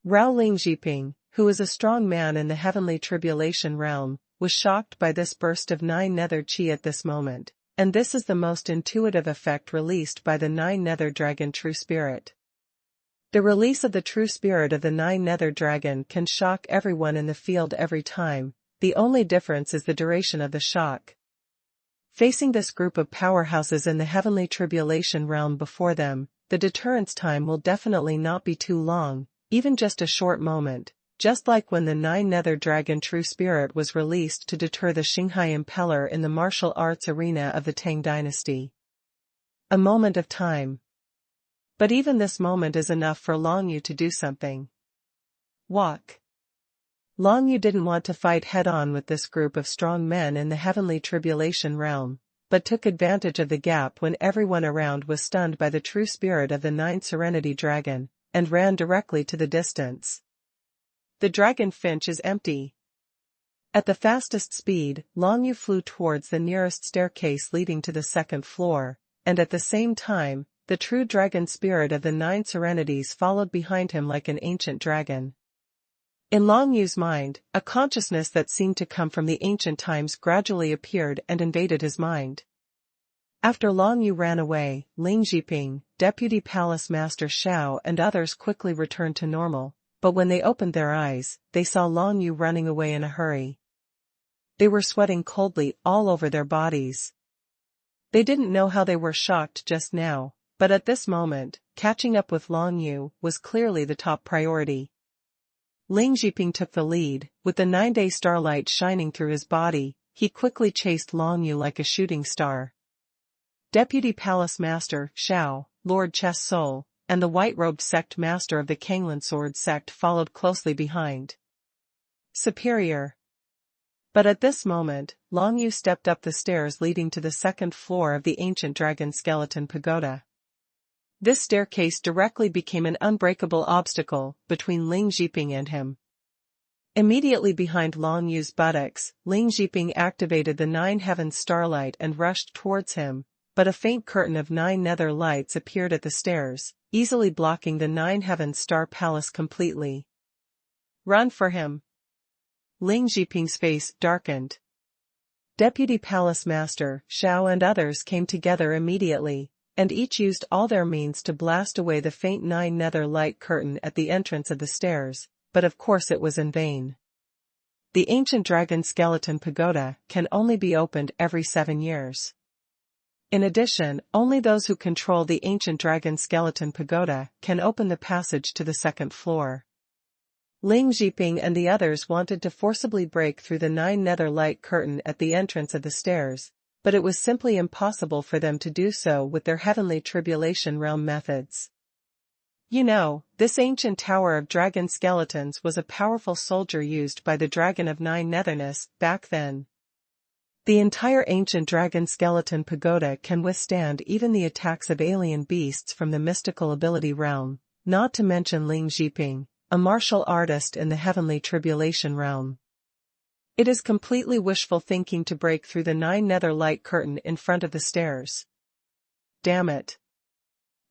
Rao Ling Zhiping, who is a strong man in the heavenly tribulation realm, was shocked by this burst of 9 nether chi at this moment, and this is the most intuitive effect released by the 9 nether dragon true spirit. The release of the true spirit of the 9 nether dragon can shock everyone in the field every time, the only difference is the duration of the shock. Facing this group of powerhouses in the heavenly tribulation realm before them, the deterrence time will definitely not be too long, even just a short moment, just like when the 9 nether dragon true spirit was released to deter the Xinghai Impeller in the martial arts arena of the Tang dynasty. A moment of time. But even this moment is enough for Long Yu to do something. Walk. Long Yu didn't want to fight head-on with this group of strong men in the heavenly tribulation realm, but took advantage of the gap when everyone around was stunned by the true spirit of the 9 Serenity Dragon, and ran directly to the distance. The dragon finch is empty. At the fastest speed, Long Yu flew towards the nearest staircase leading to the second floor, and at the same time, the true dragon spirit of the Nine Serenities followed behind him like an ancient dragon. In Long Yu's mind, a consciousness that seemed to come from the ancient times gradually appeared and invaded his mind. After Long Yu ran away, Ling Zhiping, Deputy Palace Master Xiao and others quickly returned to normal, but when they opened their eyes, they saw Long Yu running away in a hurry. They were sweating coldly all over their bodies. They didn't know how they were shocked just now, but at this moment, catching up with Long Yu was clearly the top priority. Ling Zhiping took the lead, with the 9-day starlight shining through his body, he quickly chased Long Yu like a shooting star. Deputy Palace Master Xiao, Lord Chess Soul, and the white-robed sect master of the Kanglan Sword sect followed closely behind. Superior. But at this moment, Long Yu stepped up the stairs leading to the second floor of the ancient dragon skeleton pagoda. This staircase directly became an unbreakable obstacle between Ling Zhiping and him. Immediately behind Long Yu's buttocks, Ling Zhiping activated the 9 heavens starlight and rushed towards him, but a faint curtain of 9 nether lights appeared at the stairs, easily blocking the 9 heavens star palace completely. Run for him. Ling Zhiping's face darkened. Deputy Palace Master Xiao and others came together immediately, and each used all their means to blast away the faint 9 nether light curtain at the entrance of the stairs, but of course it was in vain. The ancient dragon skeleton pagoda can only be opened every 7 years. In addition, only those who control the ancient dragon skeleton pagoda can open the passage to the second floor. Ling Zhiping and the others wanted to forcibly break through the 9 nether light curtain at the entrance of the stairs, but it was simply impossible for them to do so with their heavenly tribulation realm methods. You know, this ancient tower of dragon skeletons was a powerful soldier used by the Dragon of 9 Netherness back then. The entire ancient dragon skeleton pagoda can withstand even the attacks of alien beasts from the mystical ability realm, not to mention Ling Zhiping, a martial artist in the heavenly tribulation realm. It is completely wishful thinking to break through the 9 nether light curtain in front of the stairs. Damn it.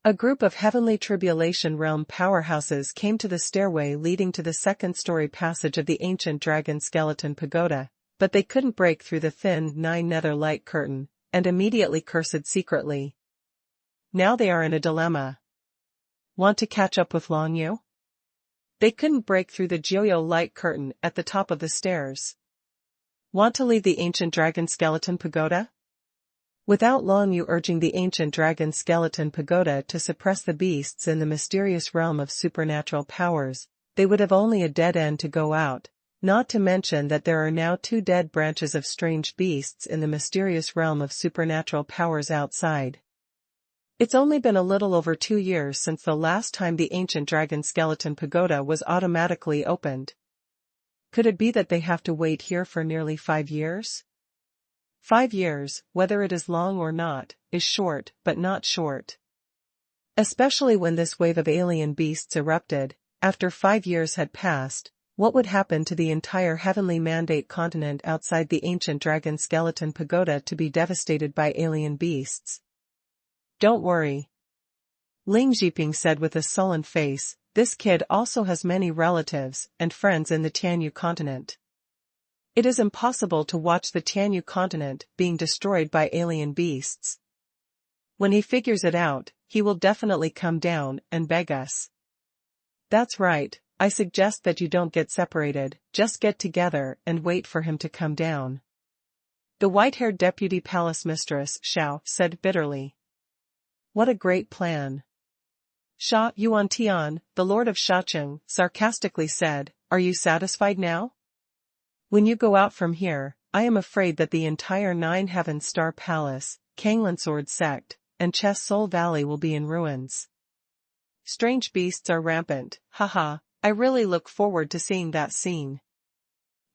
A group of heavenly tribulation realm powerhouses came to the stairway leading to the second-story passage of the ancient dragon skeleton pagoda, but they couldn't break through the thin 9 nether light curtain, and immediately cursed secretly. Now they are in a dilemma. Want to catch up with Long Yu? They couldn't break through the Joyo light curtain at the top of the stairs. Want to leave the ancient dragon skeleton pagoda? Without Long Yu urging the ancient dragon skeleton pagoda to suppress the beasts in the mysterious realm of supernatural powers, they would have only a dead end to go out, not to mention that there are now 2 dead branches of strange beasts in the mysterious realm of supernatural powers outside. It's only been a little over 2 years since the last time the ancient dragon skeleton pagoda was automatically opened. Could it be that they have to wait here for nearly 5 years? 5 years, whether it is long or not, is short, but not short. Especially when this wave of alien beasts erupted, after 5 years had passed, what would happen to the entire heavenly mandate continent outside the ancient dragon skeleton pagoda to be devastated by alien beasts? Don't worry. Ling Zhiping said with a sullen face, this kid also has many relatives and friends in the Tianyu continent. It is impossible to watch the Tianyu continent being destroyed by alien beasts. When he figures it out, he will definitely come down and beg us. That's right, I suggest that you don't get separated, just get together and wait for him to come down. The white-haired deputy palace mistress Xiao said bitterly. What a great plan. Sha Yuantian, the lord of Shacheng, sarcastically said, are you satisfied now? When you go out from here, I am afraid that the entire 9 Heaven Star Palace, Kanglan Sword Sect, and Chess Soul Valley will be in ruins. Strange beasts are rampant, haha, I really look forward to seeing that scene.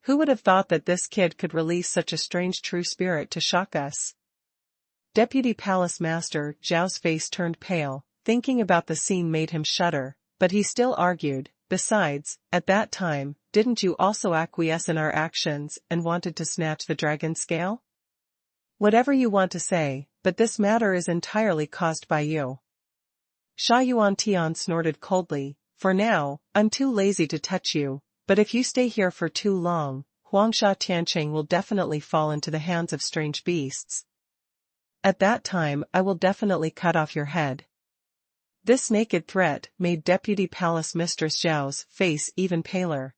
Who would have thought that this kid could release such a strange true spirit to shock us? Deputy Palace Master Zhao's face turned pale, thinking about the scene made him shudder, but he still argued, Besides, at that time, didn't you also acquiesce in our actions and wanted to snatch the dragon scale? Whatever you want to say, but this matter is entirely caused by you. Sha Yuan Tian snorted coldly, for now, I'm too lazy to touch you, but if you stay here for too long, Huangsha Tianqing will definitely fall into the hands of strange beasts. At that time I will definitely cut off your head. This naked threat made Deputy Palace Mistress Zhao's face even paler.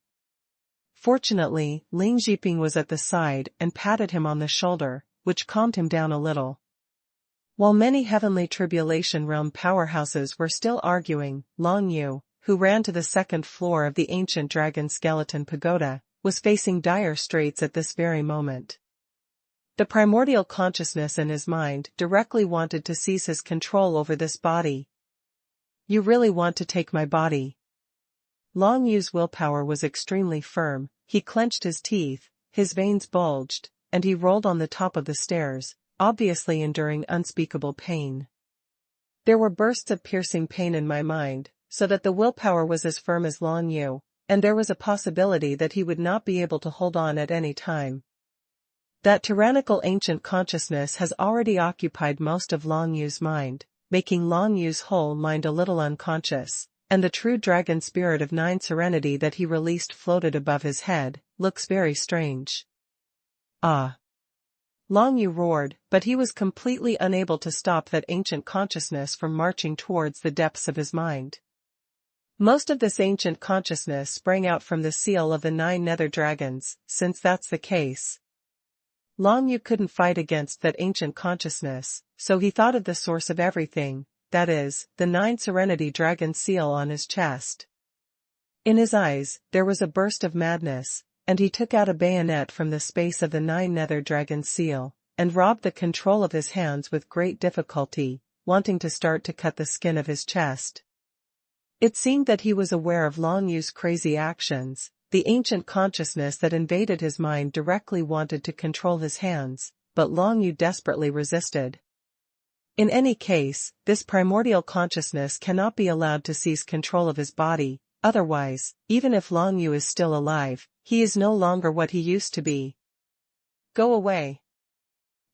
Fortunately, Ling Zhiping was at the side and patted him on the shoulder, which calmed him down a little. While many heavenly tribulation realm powerhouses were still arguing, Long Yu, who ran to the second floor of the ancient dragon skeleton pagoda, was facing dire straits at this very moment. The primordial consciousness in his mind directly wanted to seize his control over this body. You really want to take my body? Long Yu's willpower was extremely firm, he clenched his teeth, his veins bulged, and he rolled on the top of the stairs, obviously enduring unspeakable pain. There were bursts of piercing pain in my mind, so that the willpower was as firm as Long Yu, and there was a possibility that he would not be able to hold on at any time. That tyrannical ancient consciousness has already occupied most of Long Yu's mind, making Long Yu's whole mind a little unconscious, and the true dragon spirit of 9 serenity that he released floated above his head, looks very strange. Ah! Long Yu roared, but he was completely unable to stop that ancient consciousness from marching towards the depths of his mind. Most of this ancient consciousness sprang out from the seal of the 9 nether dragons, since that's the case. Long Yu couldn't fight against that ancient consciousness, so he thought of the source of everything, that is, the 9 serenity dragon seal on his chest. In his eyes, there was a burst of madness, and he took out a bayonet from the space of the 9 nether dragon seal, and robbed the control of his hands with great difficulty, wanting to start to cut the skin of his chest. It seemed that he was aware of Long Yu's crazy actions. The ancient consciousness that invaded his mind directly wanted to control his hands, but Long Yu desperately resisted. In any case, this primordial consciousness cannot be allowed to seize control of his body, otherwise, even if Long Yu is still alive, he is no longer what he used to be. Go away.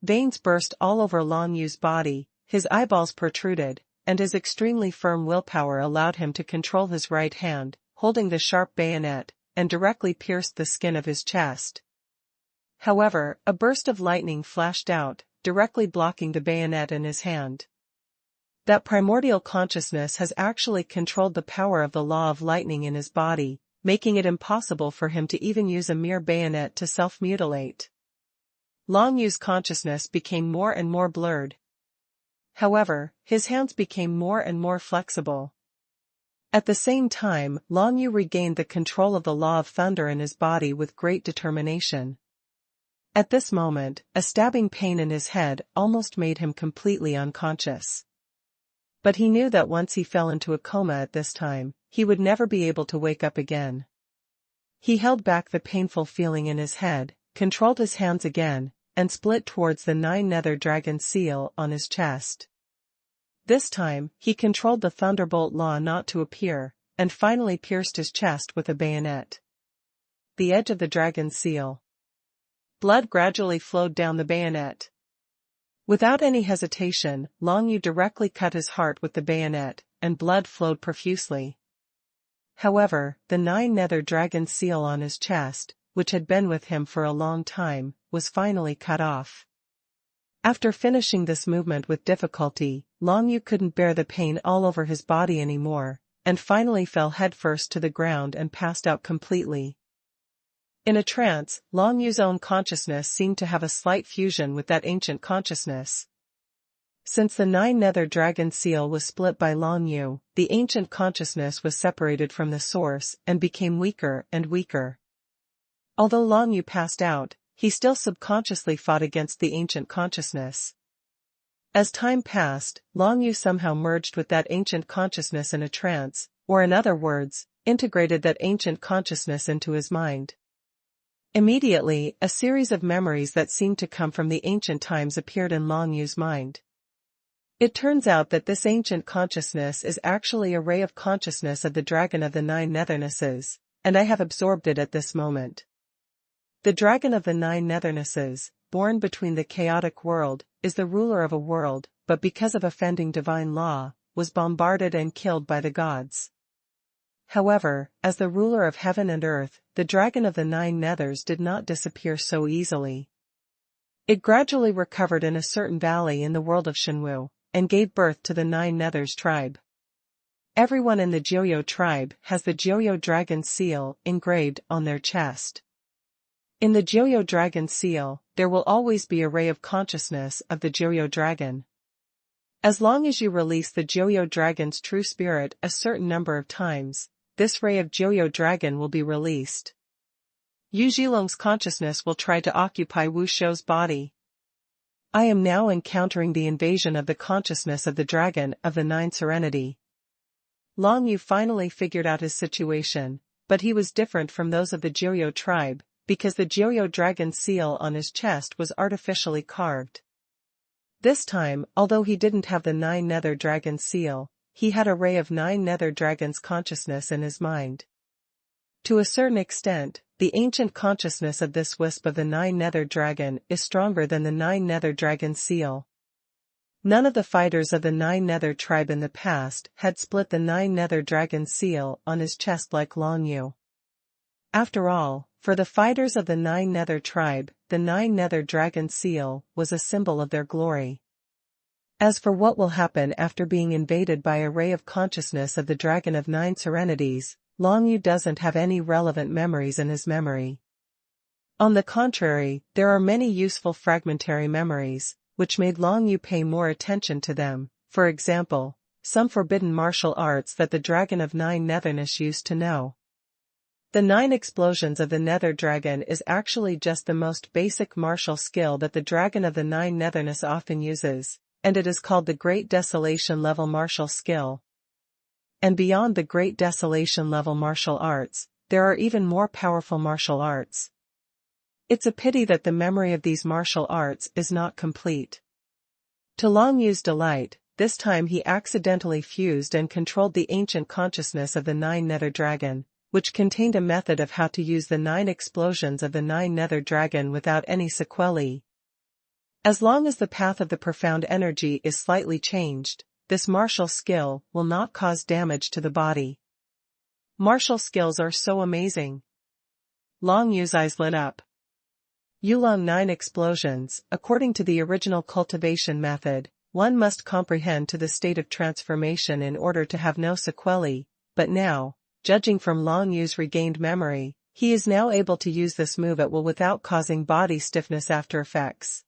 Veins burst all over Long Yu's body, his eyeballs protruded, and his extremely firm willpower allowed him to control his right hand, holding the sharp bayonet, and directly pierced the skin of his chest. However, a burst of lightning flashed out, directly blocking the bayonet in his hand. That primordial consciousness has actually controlled the power of the law of lightning in his body, making it impossible for him to even use a mere bayonet to self-mutilate. Long Yu's consciousness became more and more blurred. However, his hands became more and more flexible. At the same time, Long Yu regained the control of the law of thunder in his body with great determination. At this moment, a stabbing pain in his head almost made him completely unconscious. But he knew that once he fell into a coma at this time, he would never be able to wake up again. He held back the painful feeling in his head, controlled his hands again, and split towards the 9 nether dragon seal on his chest. This time, he controlled the thunderbolt law not to appear, and finally pierced his chest with a bayonet. The edge of the dragon seal. Blood gradually flowed down the bayonet. Without any hesitation, Long Yu directly cut his heart with the bayonet, and blood flowed profusely. However, the 9 nether dragon seal on his chest, which had been with him for a long time, was finally cut off. After finishing this movement with difficulty, Long Yu couldn't bear the pain all over his body anymore, and finally fell headfirst to the ground and passed out completely. In a trance, Long Yu's own consciousness seemed to have a slight fusion with that ancient consciousness. Since the 9 nether dragon seal was split by Long Yu, the ancient consciousness was separated from the source and became weaker and weaker. Although Long Yu passed out, he still subconsciously fought against the ancient consciousness. As time passed, Long Yu somehow merged with that ancient consciousness in a trance, or in other words, integrated that ancient consciousness into his mind. Immediately, a series of memories that seemed to come from the ancient times appeared in Long Yu's mind. It turns out that this ancient consciousness is actually a ray of consciousness of the dragon of the nine nethernesses, and I have absorbed it at this moment. The dragon of the nine nethernesses, born between the chaotic world, is the ruler of a world, but because of offending divine law, was bombarded and killed by the gods. However, as the ruler of heaven and earth, the dragon of the nine nethers did not disappear so easily. It gradually recovered in a certain valley in the world of Xuanhuan, and gave birth to the nine nethers tribe. Everyone in the Jiuyo tribe has the Jiuyo dragon seal engraved on their chest. In the Jiuyo dragon seal, there will always be a ray of consciousness of the Jiuyo dragon. As long as you release the Jiuyo dragon's true spirit a certain number of times, this ray of Jiuyo dragon will be released. Yu Zhilong's consciousness will try to occupy Wu Shou's body. I am now encountering the invasion of the consciousness of the dragon of the nine serenity. Long Yu finally figured out his situation, but he was different from those of the Jiuyo tribe, because the Jiuyo dragon seal on his chest was artificially carved. This time, although he didn't have the nine nether dragon seal, he had a ray of nine nether dragons consciousness in his mind. To a certain extent, the ancient consciousness of this wisp of the nine nether dragon is stronger than the nine nether dragon seal. None of the fighters of the nine nether tribe in the past had split the nine nether dragon seal on his chest like Long Yu. After all, for the fighters of the nine nether tribe, the nine nether dragon seal was a symbol of their glory. As for what will happen after being invaded by a ray of consciousness of the dragon of nine serenities, Long Yu doesn't have any relevant memories in his memory. On the contrary, there are many useful fragmentary memories, which made Long Yu pay more attention to them, for example, some forbidden martial arts that the dragon of nine netherness used to know. The 9 explosions of the nether dragon is actually just the most basic martial skill that the dragon of the nine netherness often uses, and it is called the Great Desolation level martial skill. And beyond the Great Desolation level martial arts, there are even more powerful martial arts. It's a pity that the memory of these martial arts is not complete. To Long Yu's delight, this time he accidentally fused and controlled the ancient consciousness of the nine nether dragon, which contained a method of how to use the 9 explosions of the nine nether dragon without any sequelae. As long as the path of the profound energy is slightly changed, this martial skill will not cause damage to the body. Martial skills are so amazing. Long Yu's eyes lit up. Yulong 9 explosions. According to the original cultivation method, one must comprehend to the state of transformation in order to have no sequelae, but now, judging from Long Yu's regained memory, he is now able to use this move at will without causing body stiffness after effects.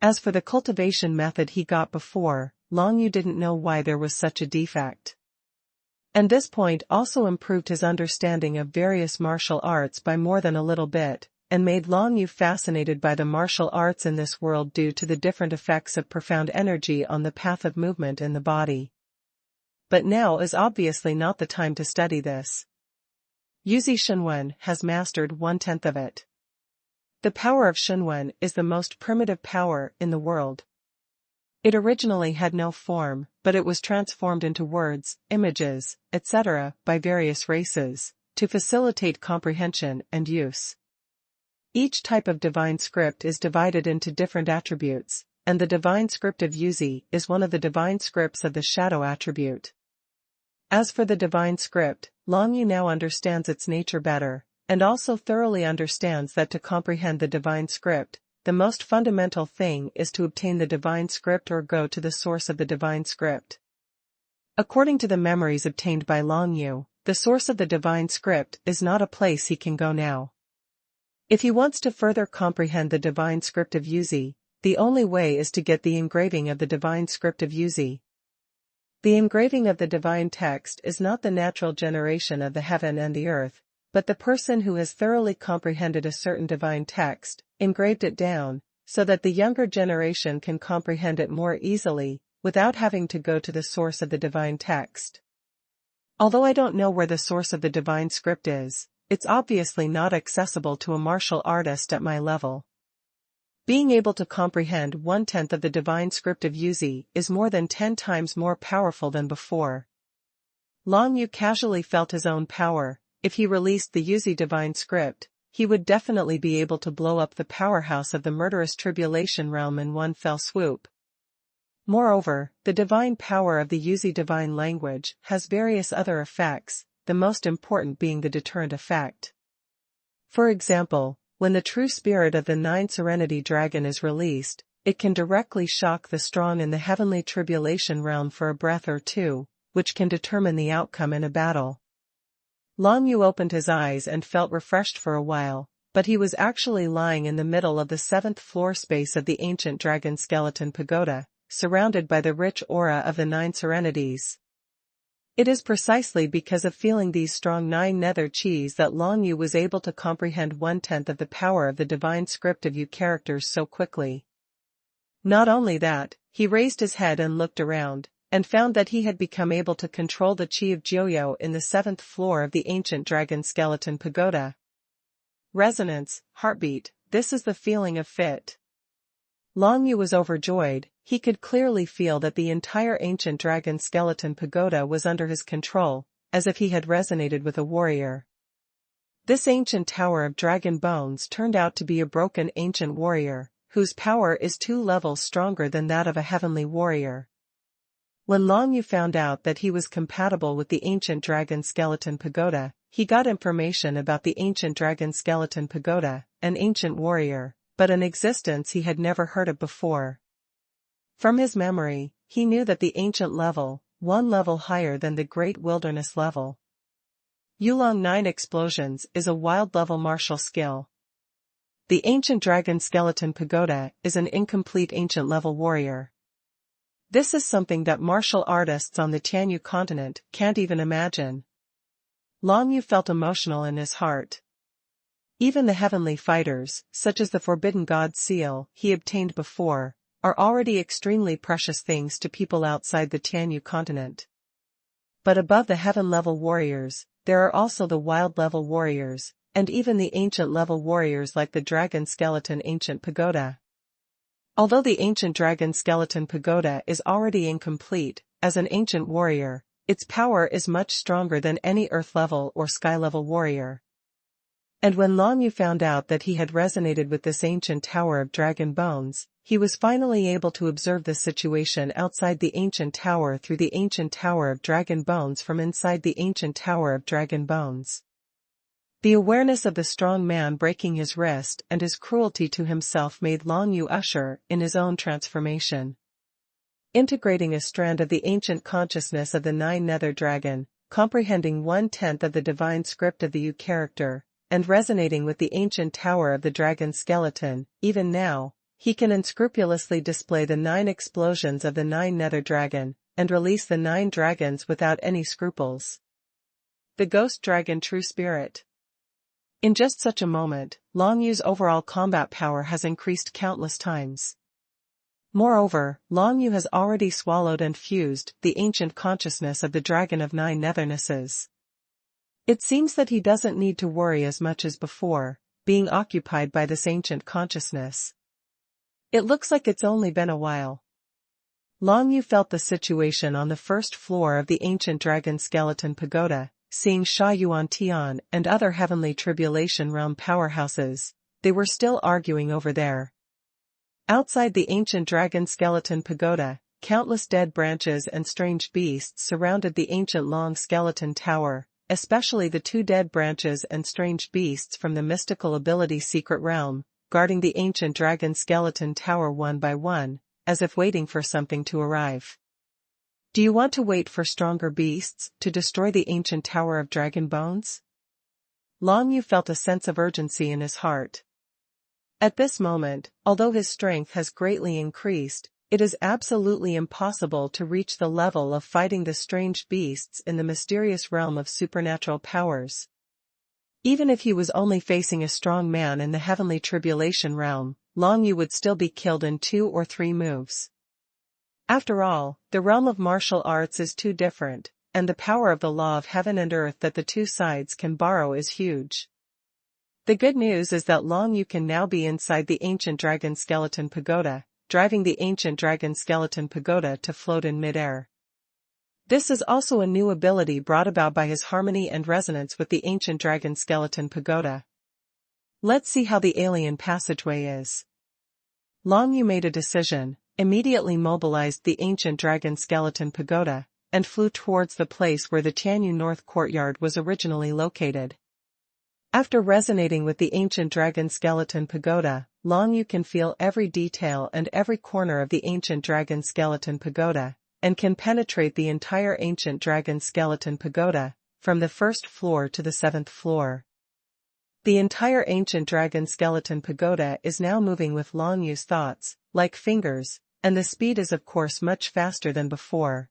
As for the cultivation method he got before, Long Yu didn't know why there was such a defect. And this point also improved his understanding of various martial arts by more than a little bit, and made Long Yu fascinated by the martial arts in this world due to the different effects of profound energy on the path of movement in the body. But now is obviously not the time to study this. Yu Zi Xuanhuan has mastered 1/10 of it. The power of Xuanhuan is the most primitive power in the world. It originally had no form, but it was transformed into words, images, etc., by various races, to facilitate comprehension and use. Each type of divine script is divided into different attributes, and the divine script of Yu Zi is one of the divine scripts of the shadow attribute. As for the divine script, Long Yu now understands its nature better, and also thoroughly understands that to comprehend the divine script, the most fundamental thing is to obtain the divine script or go to the source of the divine script. According to the memories obtained by Long Yu, the source of the divine script is not a place he can go now. If he wants to further comprehend the divine script of Yu Zi, the only way is to get the engraving of the divine script of Yu Zi. The engraving of the divine text is not the natural generation of the heaven and the earth, but the person who has thoroughly comprehended a certain divine text, engraved it down, so that the younger generation can comprehend it more easily, without having to go to the source of the divine text. Although I don't know where the source of the divine script is, it's obviously not accessible to a martial artist at my level. Being able to comprehend 1/10 of the divine script of Yuzi is more than 10 times more powerful than before. Long Yu casually felt his own power. If he released the Yuzi divine script, he would definitely be able to blow up the powerhouse of the murderous tribulation realm in one fell swoop. Moreover, the divine power of the Yuzi divine language has various other effects, the most important being the deterrent effect. For example, when the true spirit of the 9 Serenity Dragon is released, it can directly shock the strong in the heavenly tribulation realm for a breath or two, which can determine the outcome in a battle. Long Yu opened his eyes and felt refreshed for a while, but he was actually lying in the middle of the 7th floor space of the ancient dragon skeleton pagoda, surrounded by the rich aura of the 9 serenities. It is precisely because of feeling these strong 9 nether chis that Long Yu was able to comprehend 1/10 of the power of the divine script of Yu characters so quickly. Not only that, he raised his head and looked around, and found that he had become able to control the chi of Joyo in the 7th floor of the ancient dragon skeleton pagoda. Resonance, heartbeat, this is the feeling of fit. Long Yu was overjoyed. He could clearly feel that the entire ancient dragon skeleton pagoda was under his control, as if he had resonated with a warrior. This ancient tower of dragon bones turned out to be a broken ancient warrior, whose power is 2 levels stronger than that of a heavenly warrior. When Long Yu found out that he was compatible with the ancient dragon skeleton pagoda, he got information about the ancient dragon skeleton pagoda, an ancient warrior, but an existence he had never heard of before. From his memory, he knew that the ancient level, 1 level higher than the great wilderness level. Yulong 9 explosions is a wild level martial skill. The ancient dragon skeleton pagoda is an incomplete ancient level warrior. This is something that martial artists on the Tianyu continent can't even imagine. Long Yu felt emotional in his heart. Even the heavenly fighters, such as the Forbidden God seal he obtained before, are already extremely precious things to people outside the Tianyu continent. But above the heaven-level warriors, there are also the wild-level warriors, and even the ancient-level warriors like the dragon skeleton ancient pagoda. Although the ancient dragon skeleton pagoda is already incomplete, as an ancient warrior, its power is much stronger than any earth-level or sky-level warrior. And when Long Yu found out that he had resonated with this ancient tower of dragon bones, he was finally able to observe the situation outside the ancient tower through the ancient tower of dragon bones from inside the ancient tower of dragon bones. The awareness of the strong man breaking his wrist and his cruelty to himself made Long Yu usher in his own transformation. Integrating a strand of the ancient consciousness of the 9 nether dragon, comprehending 1/10 of the divine script of the Yu character, and resonating with the ancient tower of the dragon skeleton, even now, he can unscrupulously display the 9 explosions of the 9 nether dragon, and release the 9 dragons without any scruples. The ghost dragon true spirit. In just such a moment, Long Yu's overall combat power has increased countless times. Moreover, Long Yu has already swallowed and fused the ancient consciousness of the dragon of 9 nethernesses. It seems that he doesn't need to worry as much as before, being occupied by this ancient consciousness. It looks like it's only been a while. Long Yu felt the situation on the 1st floor of the ancient dragon skeleton pagoda, seeing Sha Yuan Tian and other heavenly tribulation realm powerhouses. They were still arguing over there. Outside the ancient dragon skeleton pagoda, countless dead branches and strange beasts surrounded the ancient long skeleton tower, especially the 2 dead branches and strange beasts from the mystical ability secret realm, guarding the ancient dragon skeleton tower one by one, as if waiting for something to arrive. Do you want to wait for stronger beasts to destroy the ancient tower of dragon bones? Long Yu felt a sense of urgency in his heart. At this moment, although his strength has greatly increased, it is absolutely impossible to reach the level of fighting the strange beasts in the mysterious realm of supernatural powers. Even if he was only facing a strong man in the heavenly tribulation realm, Long Yu would still be killed in 2 or 3 moves. After all, the realm of martial arts is too different, and the power of the law of heaven and earth that the 2 sides can borrow is huge. The good news is that Long Yu can now be inside the ancient dragon skeleton pagoda, driving the ancient dragon skeleton pagoda to float in midair. This is also a new ability brought about by his harmony and resonance with the ancient dragon skeleton pagoda. Let's see how the alien passageway is. Long Yu made a decision, immediately mobilized the ancient dragon skeleton pagoda, and flew towards the place where the Tianyu North courtyard was originally located. After resonating with the ancient dragon skeleton pagoda, Long Yu can feel every detail and every corner of the ancient dragon skeleton pagoda, and can penetrate the entire ancient dragon skeleton pagoda, from the first floor to the 7th floor. The entire ancient dragon skeleton pagoda is now moving with Long Yu's thoughts, like fingers, and the speed is of course much faster than before.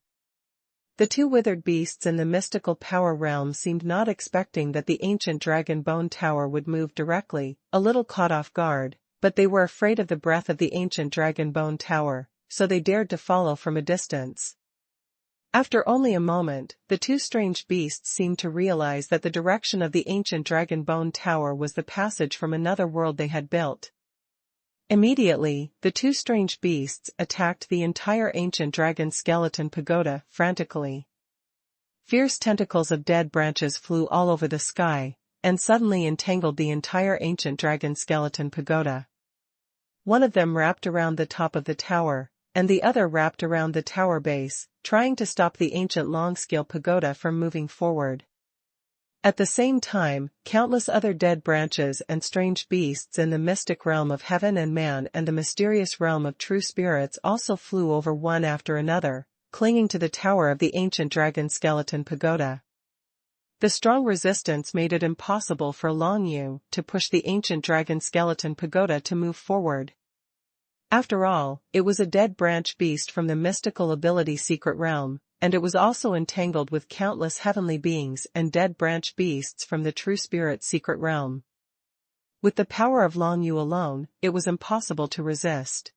The two withered beasts in the mystical power realm seemed not expecting that the ancient dragon bone tower would move directly, a little caught off guard, but they were afraid of the breath of the ancient dragon bone tower, so they dared to follow from a distance. After only a moment, the two strange beasts seemed to realize that the direction of the ancient dragon bone tower was the passage from another world they had built. Immediately, the two strange beasts attacked the entire ancient dragon skeleton pagoda frantically. Fierce tentacles of dead branches flew all over the sky, and suddenly entangled the entire ancient dragon skeleton pagoda. One of them wrapped around the top of the tower, and the other wrapped around the tower base, trying to stop the ancient long-scale pagoda from moving forward. At the same time, countless other dead branches and strange beasts in the mystic realm of heaven and man and the mysterious realm of true spirits also flew over one after another, clinging to the tower of the ancient dragon skeleton pagoda. The strong resistance made it impossible for Long Yu to push the ancient dragon skeleton pagoda to move forward. After all, it was a dead branch beast from the mystical ability secret realm, and it was also entangled with countless heavenly beings and dead branch beasts from the true spirit secret realm. With the power of Long Yu alone, it was impossible to resist.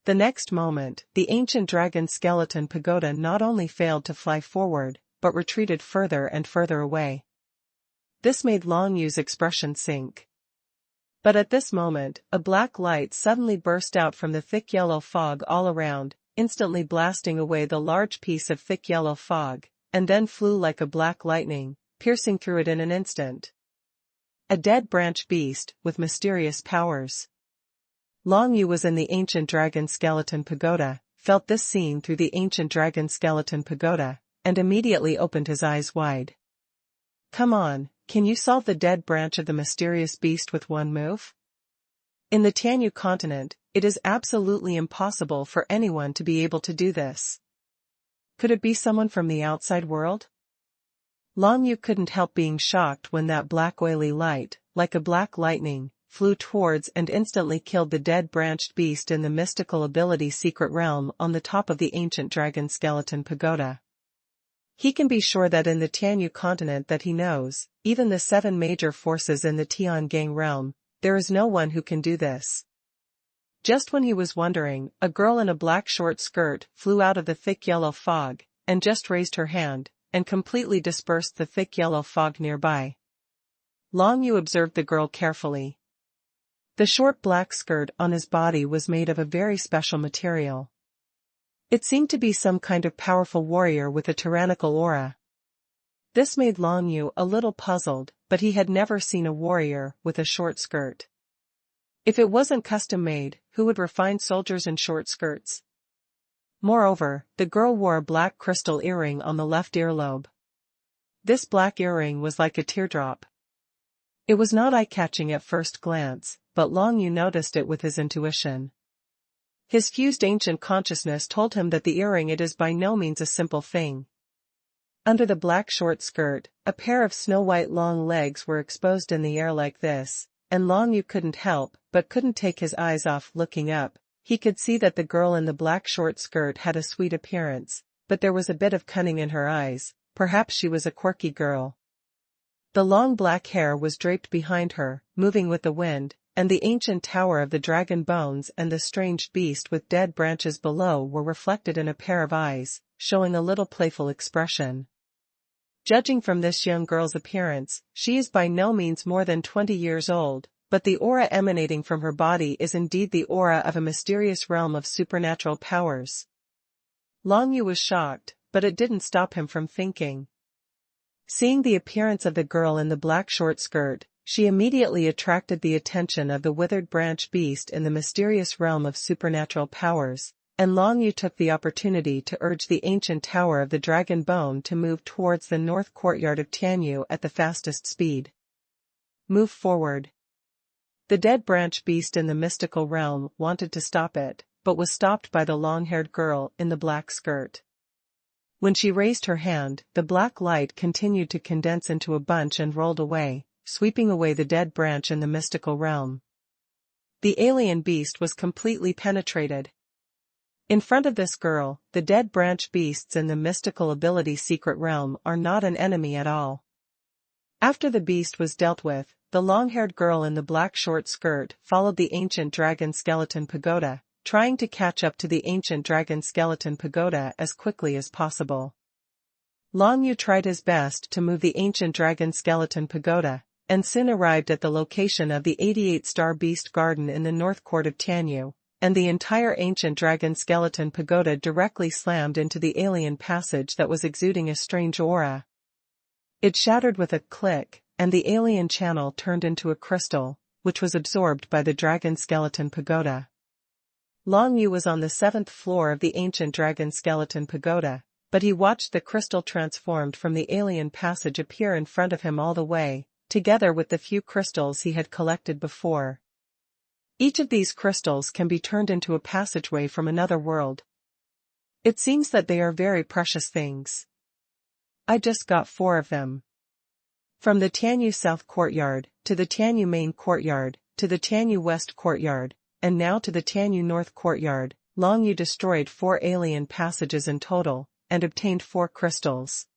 The next moment, the ancient dragon skeleton pagoda not only failed to fly forward, but retreated further and further away. This made Long Yu's expression sink. But at this moment, a black light suddenly burst out from the thick yellow fog all around, instantly blasting away the large piece of thick yellow fog, and then flew like a black lightning, piercing through it in an instant. A dead branch beast, with mysterious powers. Long Yu was in the ancient dragon skeleton pagoda, felt this scene through the ancient dragon skeleton pagoda, and immediately opened his eyes wide. Come on, can you solve the dead branch of the mysterious beast with one move? In the Tianyu continent, it is absolutely impossible for anyone to be able to do this. Could it be someone from the outside world? Long Yu couldn't help being shocked when that black oily light, like a black lightning, flew towards and instantly killed the dead branched beast in the mystical ability secret realm on the top of the ancient dragon skeleton pagoda. He can be sure that in the Tianyu continent that he knows, even the 7 major forces in the Tiangang realm, there is no one who can do this. Just when he was wondering, a girl in a black short skirt flew out of the thick yellow fog, and just raised her hand, and completely dispersed the thick yellow fog nearby. Long Yu observed the girl carefully. The short black skirt on his body was made of a very special material. It seemed to be some kind of powerful warrior with a tyrannical aura. This made Long Yu a little puzzled, but he had never seen a warrior with a short skirt. If it wasn't custom-made, who would refine soldiers in short skirts? Moreover, the girl wore a black crystal earring on the left earlobe. This black earring was like a teardrop. It was not eye-catching at first glance, but Long Yu noticed it with his intuition. His fused ancient consciousness told him that the earring it is by no means a simple thing. Under the black short skirt, a pair of snow-white long legs were exposed in the air like this, and Long Yu couldn't take his eyes off looking up. He could see that the girl in the black short skirt had a sweet appearance, but there was a bit of cunning in her eyes, perhaps she was a quirky girl. The long black hair was draped behind her, moving with the wind, and the ancient tower of the dragon bones and the strange beast with dead branches below were reflected in a pair of eyes, showing a little playful expression. Judging from this young girl's appearance, she is by no means more than 20 years old, but the aura emanating from her body is indeed the aura of a mysterious realm of supernatural powers. Long Yu was shocked, but it didn't stop him from thinking. Seeing the appearance of the girl in the black short skirt, she immediately attracted the attention of the withered branch beast in the mysterious realm of supernatural powers, and Long Yu took the opportunity to urge the ancient tower of the dragon bone to move towards the north courtyard of Tianyu at the fastest speed. Move forward. The dead branch beast in the mystical realm wanted to stop it, but was stopped by the long-haired girl in the black skirt. When she raised her hand, the black light continued to condense into a bunch and rolled away, sweeping away the dead branch in the mystical realm. The alien beast was completely penetrated. In front of this girl, the dead branch beasts in the mystical ability secret realm are not an enemy at all. After the beast was dealt with, the long-haired girl in the black short skirt followed the ancient dragon skeleton pagoda, trying to catch up to the ancient dragon skeleton pagoda as quickly as possible. Long Yu tried his best to move the ancient dragon skeleton pagoda, and soon arrived at the location of the 88-star beast garden in the north court of Tianyu, and the entire ancient dragon skeleton pagoda directly slammed into the alien passage that was exuding a strange aura. It shattered with a click, and the alien channel turned into a crystal, which was absorbed by the dragon skeleton pagoda. Long Yu was on the 7th floor of the ancient dragon skeleton pagoda, but he watched the crystal transformed from the alien passage appear in front of him all the way, together with the few crystals he had collected before. Each of these crystals can be turned into a passageway from another world. It seems that they are very precious things. I just got 4 of them. From the Tianyu South Courtyard, to the Tianyu Main Courtyard, to the Tianyu West Courtyard, and now to the Tianyu North Courtyard, Long Yu destroyed 4 alien passages in total, and obtained 4 crystals.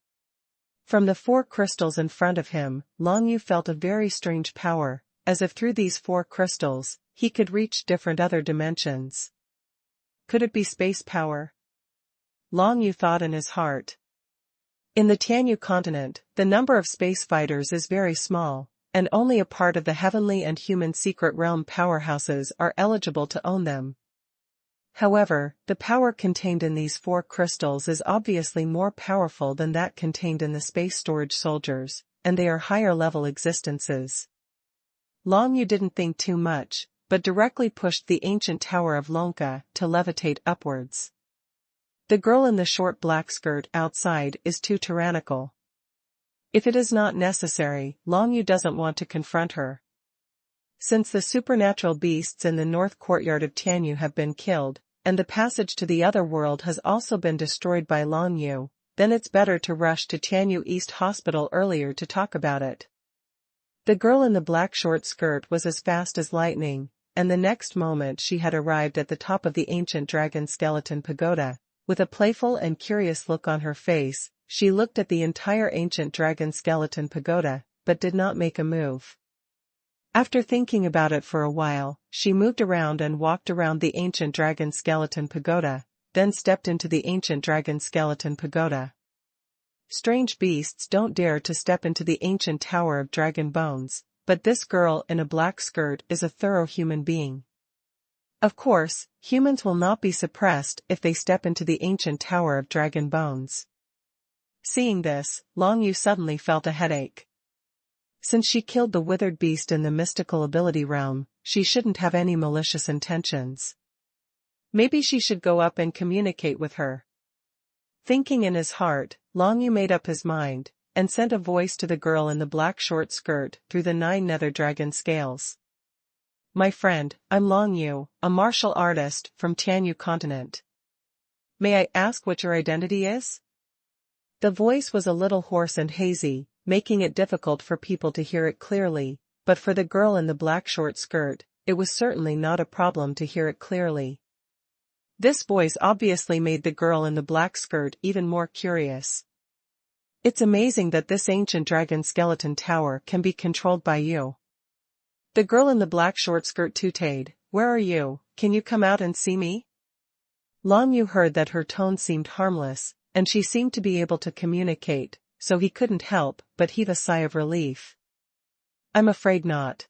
From the 4 crystals in front of him, Long Yu felt a very strange power, as if through these 4 crystals, he could reach different other dimensions. Could it be space power? Long Yu thought in his heart. In the Tianyu continent, the number of space fighters is very small, and only a part of the heavenly and human secret realm powerhouses are eligible to own them. However, the power contained in these 4 crystals is obviously more powerful than that contained in the space storage soldiers, and they are higher-level existences. Long Yu didn't think too much, but directly pushed the ancient tower of Lonka to levitate upwards. The girl in the short black skirt outside is too tyrannical. If it is not necessary, Long Yu doesn't want to confront her. Since the supernatural beasts in the north courtyard of Tianyu have been killed, and the passage to the other world has also been destroyed by Long Yu, then it's better to rush to Tianyu East Hospital earlier to talk about it. The girl in the black short skirt was as fast as lightning, and the next moment she had arrived at the top of the ancient dragon skeleton pagoda. With a playful and curious look on her face, she looked at the entire ancient dragon skeleton pagoda, but did not make a move. After thinking about it for a while, she moved around and walked around the ancient dragon skeleton pagoda, then stepped into the ancient dragon skeleton pagoda. Strange beasts don't dare to step into the ancient tower of dragon bones, but this girl in a black skirt is a thorough human being. Of course, humans will not be suppressed if they step into the ancient tower of dragon bones. Seeing this, Long Yu suddenly felt a headache. Since she killed the withered beast in the mystical ability realm, she shouldn't have any malicious intentions. Maybe she should go up and communicate with her. Thinking in his heart, Long Yu made up his mind, and sent a voice to the girl in the black short skirt through the 9 nether dragon scales. My friend, I'm Long Yu, a martial artist from Tianyu continent. May I ask what your identity is? The voice was a little hoarse and hazy, making it difficult for people to hear it clearly, but for the girl in the black short skirt, it was certainly not a problem to hear it clearly. This voice obviously made the girl in the black skirt even more curious. It's amazing that this ancient dragon skeleton tower can be controlled by you. The girl in the black short skirt tooted, "Where are you? Can you come out and see me?" Long Yu heard that her tone seemed harmless, and she seemed to be able to communicate, so he couldn't help but heave a sigh of relief. I'm afraid not.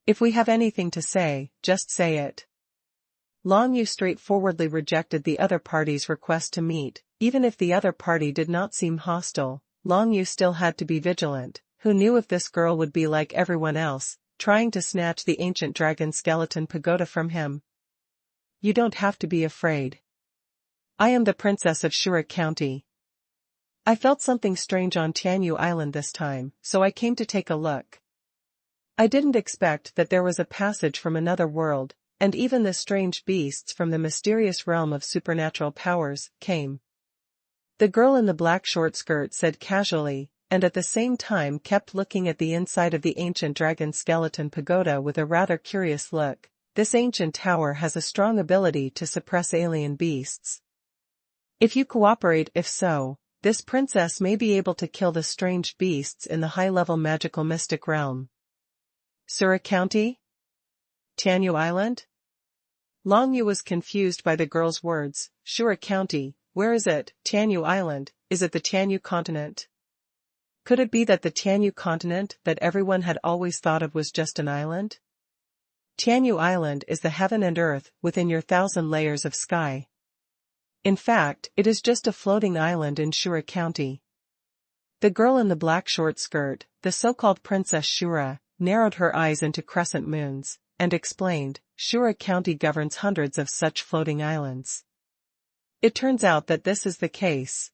If we have anything to say, just say it. Long Yu straightforwardly rejected the other party's request to meet. Even if the other party did not seem hostile, Long Yu still had to be vigilant. Who knew if this girl would be like everyone else, trying to snatch the ancient dragon skeleton pagoda from him? You don't have to be afraid. I am the princess of Shura County. I felt something strange on Tianyu Island this time, so I came to take a look. I didn't expect that there was a passage from another world, and even the strange beasts from the mysterious realm of supernatural powers came. The girl in the black short skirt said casually, and at the same time kept looking at the inside of the ancient dragon skeleton pagoda with a rather curious look. This ancient tower has a strong ability to suppress alien beasts. If you cooperate, if so, this princess may be able to kill the strange beasts in the high-level magical mystic realm. Shura County? Tianyu Island? Long Yu was confused by the girl's words. Shura County, where is it? Tianyu Island, is it the Tianyu continent? Could it be that the Tianyu continent that everyone had always thought of was just an island? Tianyu Island is the heaven and earth within your 1,000 layers of sky. In fact, it is just a floating island in Shura County. The girl in the black short skirt, the so-called Princess Shura, narrowed her eyes into crescent moons, and explained, Shura County governs hundreds of such floating islands. It turns out that this is the case.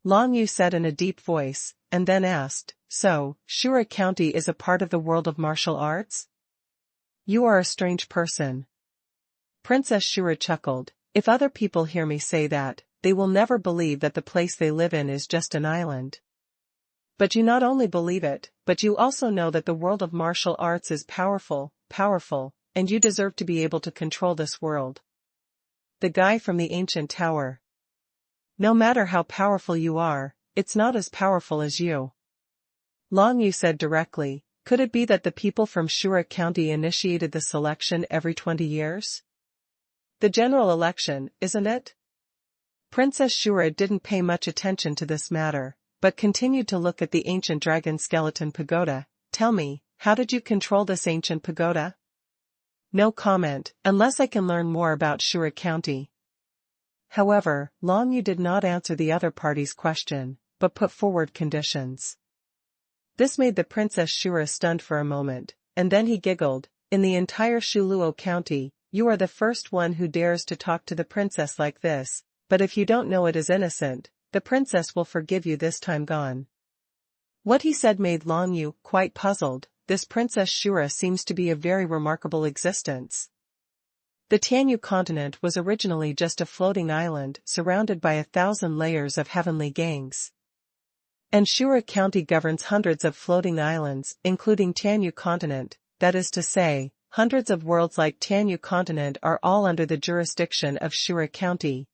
Long Yu said in a deep voice, and then asked, so, Shura County is a part of the world of martial arts? You are a strange person. Princess Shura chuckled. If other people hear me say that, they will never believe that the place they live in is just an island. But you not only believe it, but you also know that the world of martial arts is powerful, and you deserve to be able to control this world. The guy from the ancient tower. No matter how powerful you are, it's not as powerful as you. Long Yu said directly, could it be that the people from Shura County initiated the selection every 20 years? The general election, isn't it? Princess Shura didn't pay much attention to this matter, but continued to look at the ancient dragon skeleton pagoda. Tell me, how did you control this ancient pagoda? No comment, unless I can learn more about Shura County. However, Long Yu did not answer the other party's question, but put forward conditions. This made the Princess Shura stunned for a moment, and then he giggled. In the entire Shuluo County, you are the first one who dares to talk to the princess like this, but if you don't know it is innocent, the princess will forgive you this time gone. What he said made Long Yu quite puzzled. This Princess Shura seems to be a very remarkable existence. The Tianyu continent was originally just a floating island surrounded by 1,000 layers of heavenly gangs. And Shura County governs hundreds of floating islands, including Tianyu continent, that is to say, hundreds of worlds like Tianyu continent are all under the jurisdiction of Shura County.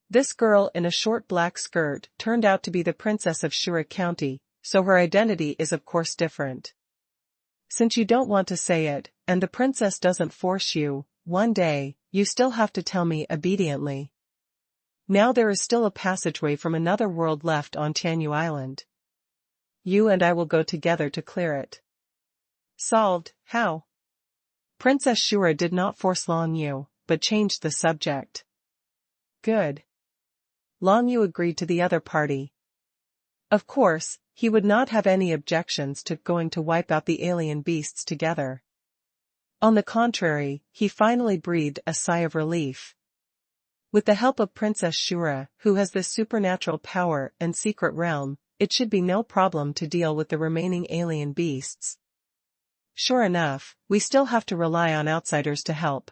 This girl in a short black skirt turned out to be the princess of Shura County, so her identity is of course different. Since you don't want to say it, and the princess doesn't force you, one day, you still have to tell me obediently. Now there is still a passageway from another world left on Tianyu Island. You and I will go together to clear it. Solved. How? Princess Shura did not force Long Yu, but changed the subject. Good. Long Yu agreed to the other party. Of course, he would not have any objections to going to wipe out the alien beasts together. On the contrary, he finally breathed a sigh of relief. With the help of Princess Shura, who has this supernatural power and secret realm, it should be no problem to deal with the remaining alien beasts. Sure enough, we still have to rely on outsiders to help.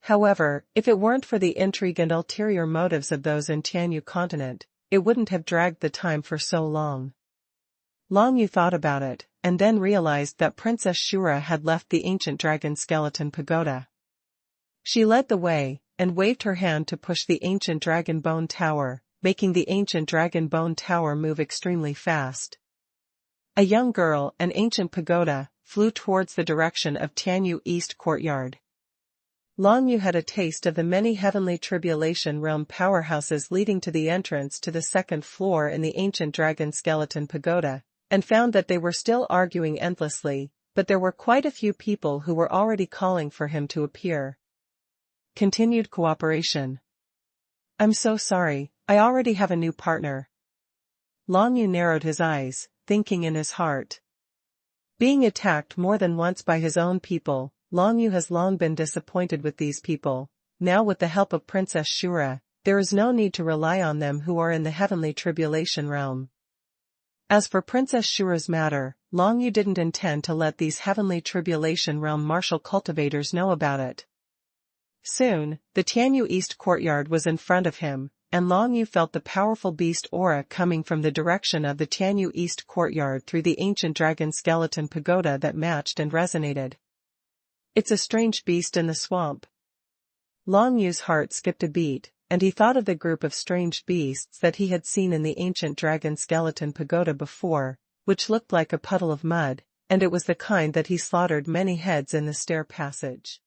However, if it weren't for the intrigue and ulterior motives of those in Tianyu continent, it wouldn't have dragged the time for so long. Long Yu thought about it, and then realized that Princess Shura had left the ancient dragon skeleton pagoda. She led the way, and waved her hand to push the ancient dragon bone tower, making the ancient dragon bone tower move extremely fast. A young girl, an ancient pagoda, flew towards the direction of Tianyu East Courtyard. Long Yu had a taste of the many heavenly tribulation realm powerhouses leading to the entrance to the second floor in the ancient dragon skeleton pagoda, and found that they were still arguing endlessly, but there were quite a few people who were already calling for him to appear. Continued cooperation. I'm so sorry, I already have a new partner. Long Yu narrowed his eyes, thinking in his heart. Being attacked more than once by his own people, Long Yu has long been disappointed with these people. Now with the help of Princess Shura, there is no need to rely on them who are in the heavenly tribulation realm. As for Princess Shura's matter, Long Yu didn't intend to let these heavenly tribulation realm martial cultivators know about it. Soon, the Tianyu East courtyard was in front of him, and Long Yu felt the powerful beast aura coming from the direction of the Tianyu East courtyard through the ancient dragon skeleton pagoda that matched and resonated. It's a strange beast in the swamp. Long Yu's heart skipped a beat, and he thought of the group of strange beasts that he had seen in the ancient dragon skeleton pagoda before, which looked like a puddle of mud, and it was the kind that he slaughtered many heads in the stair passage.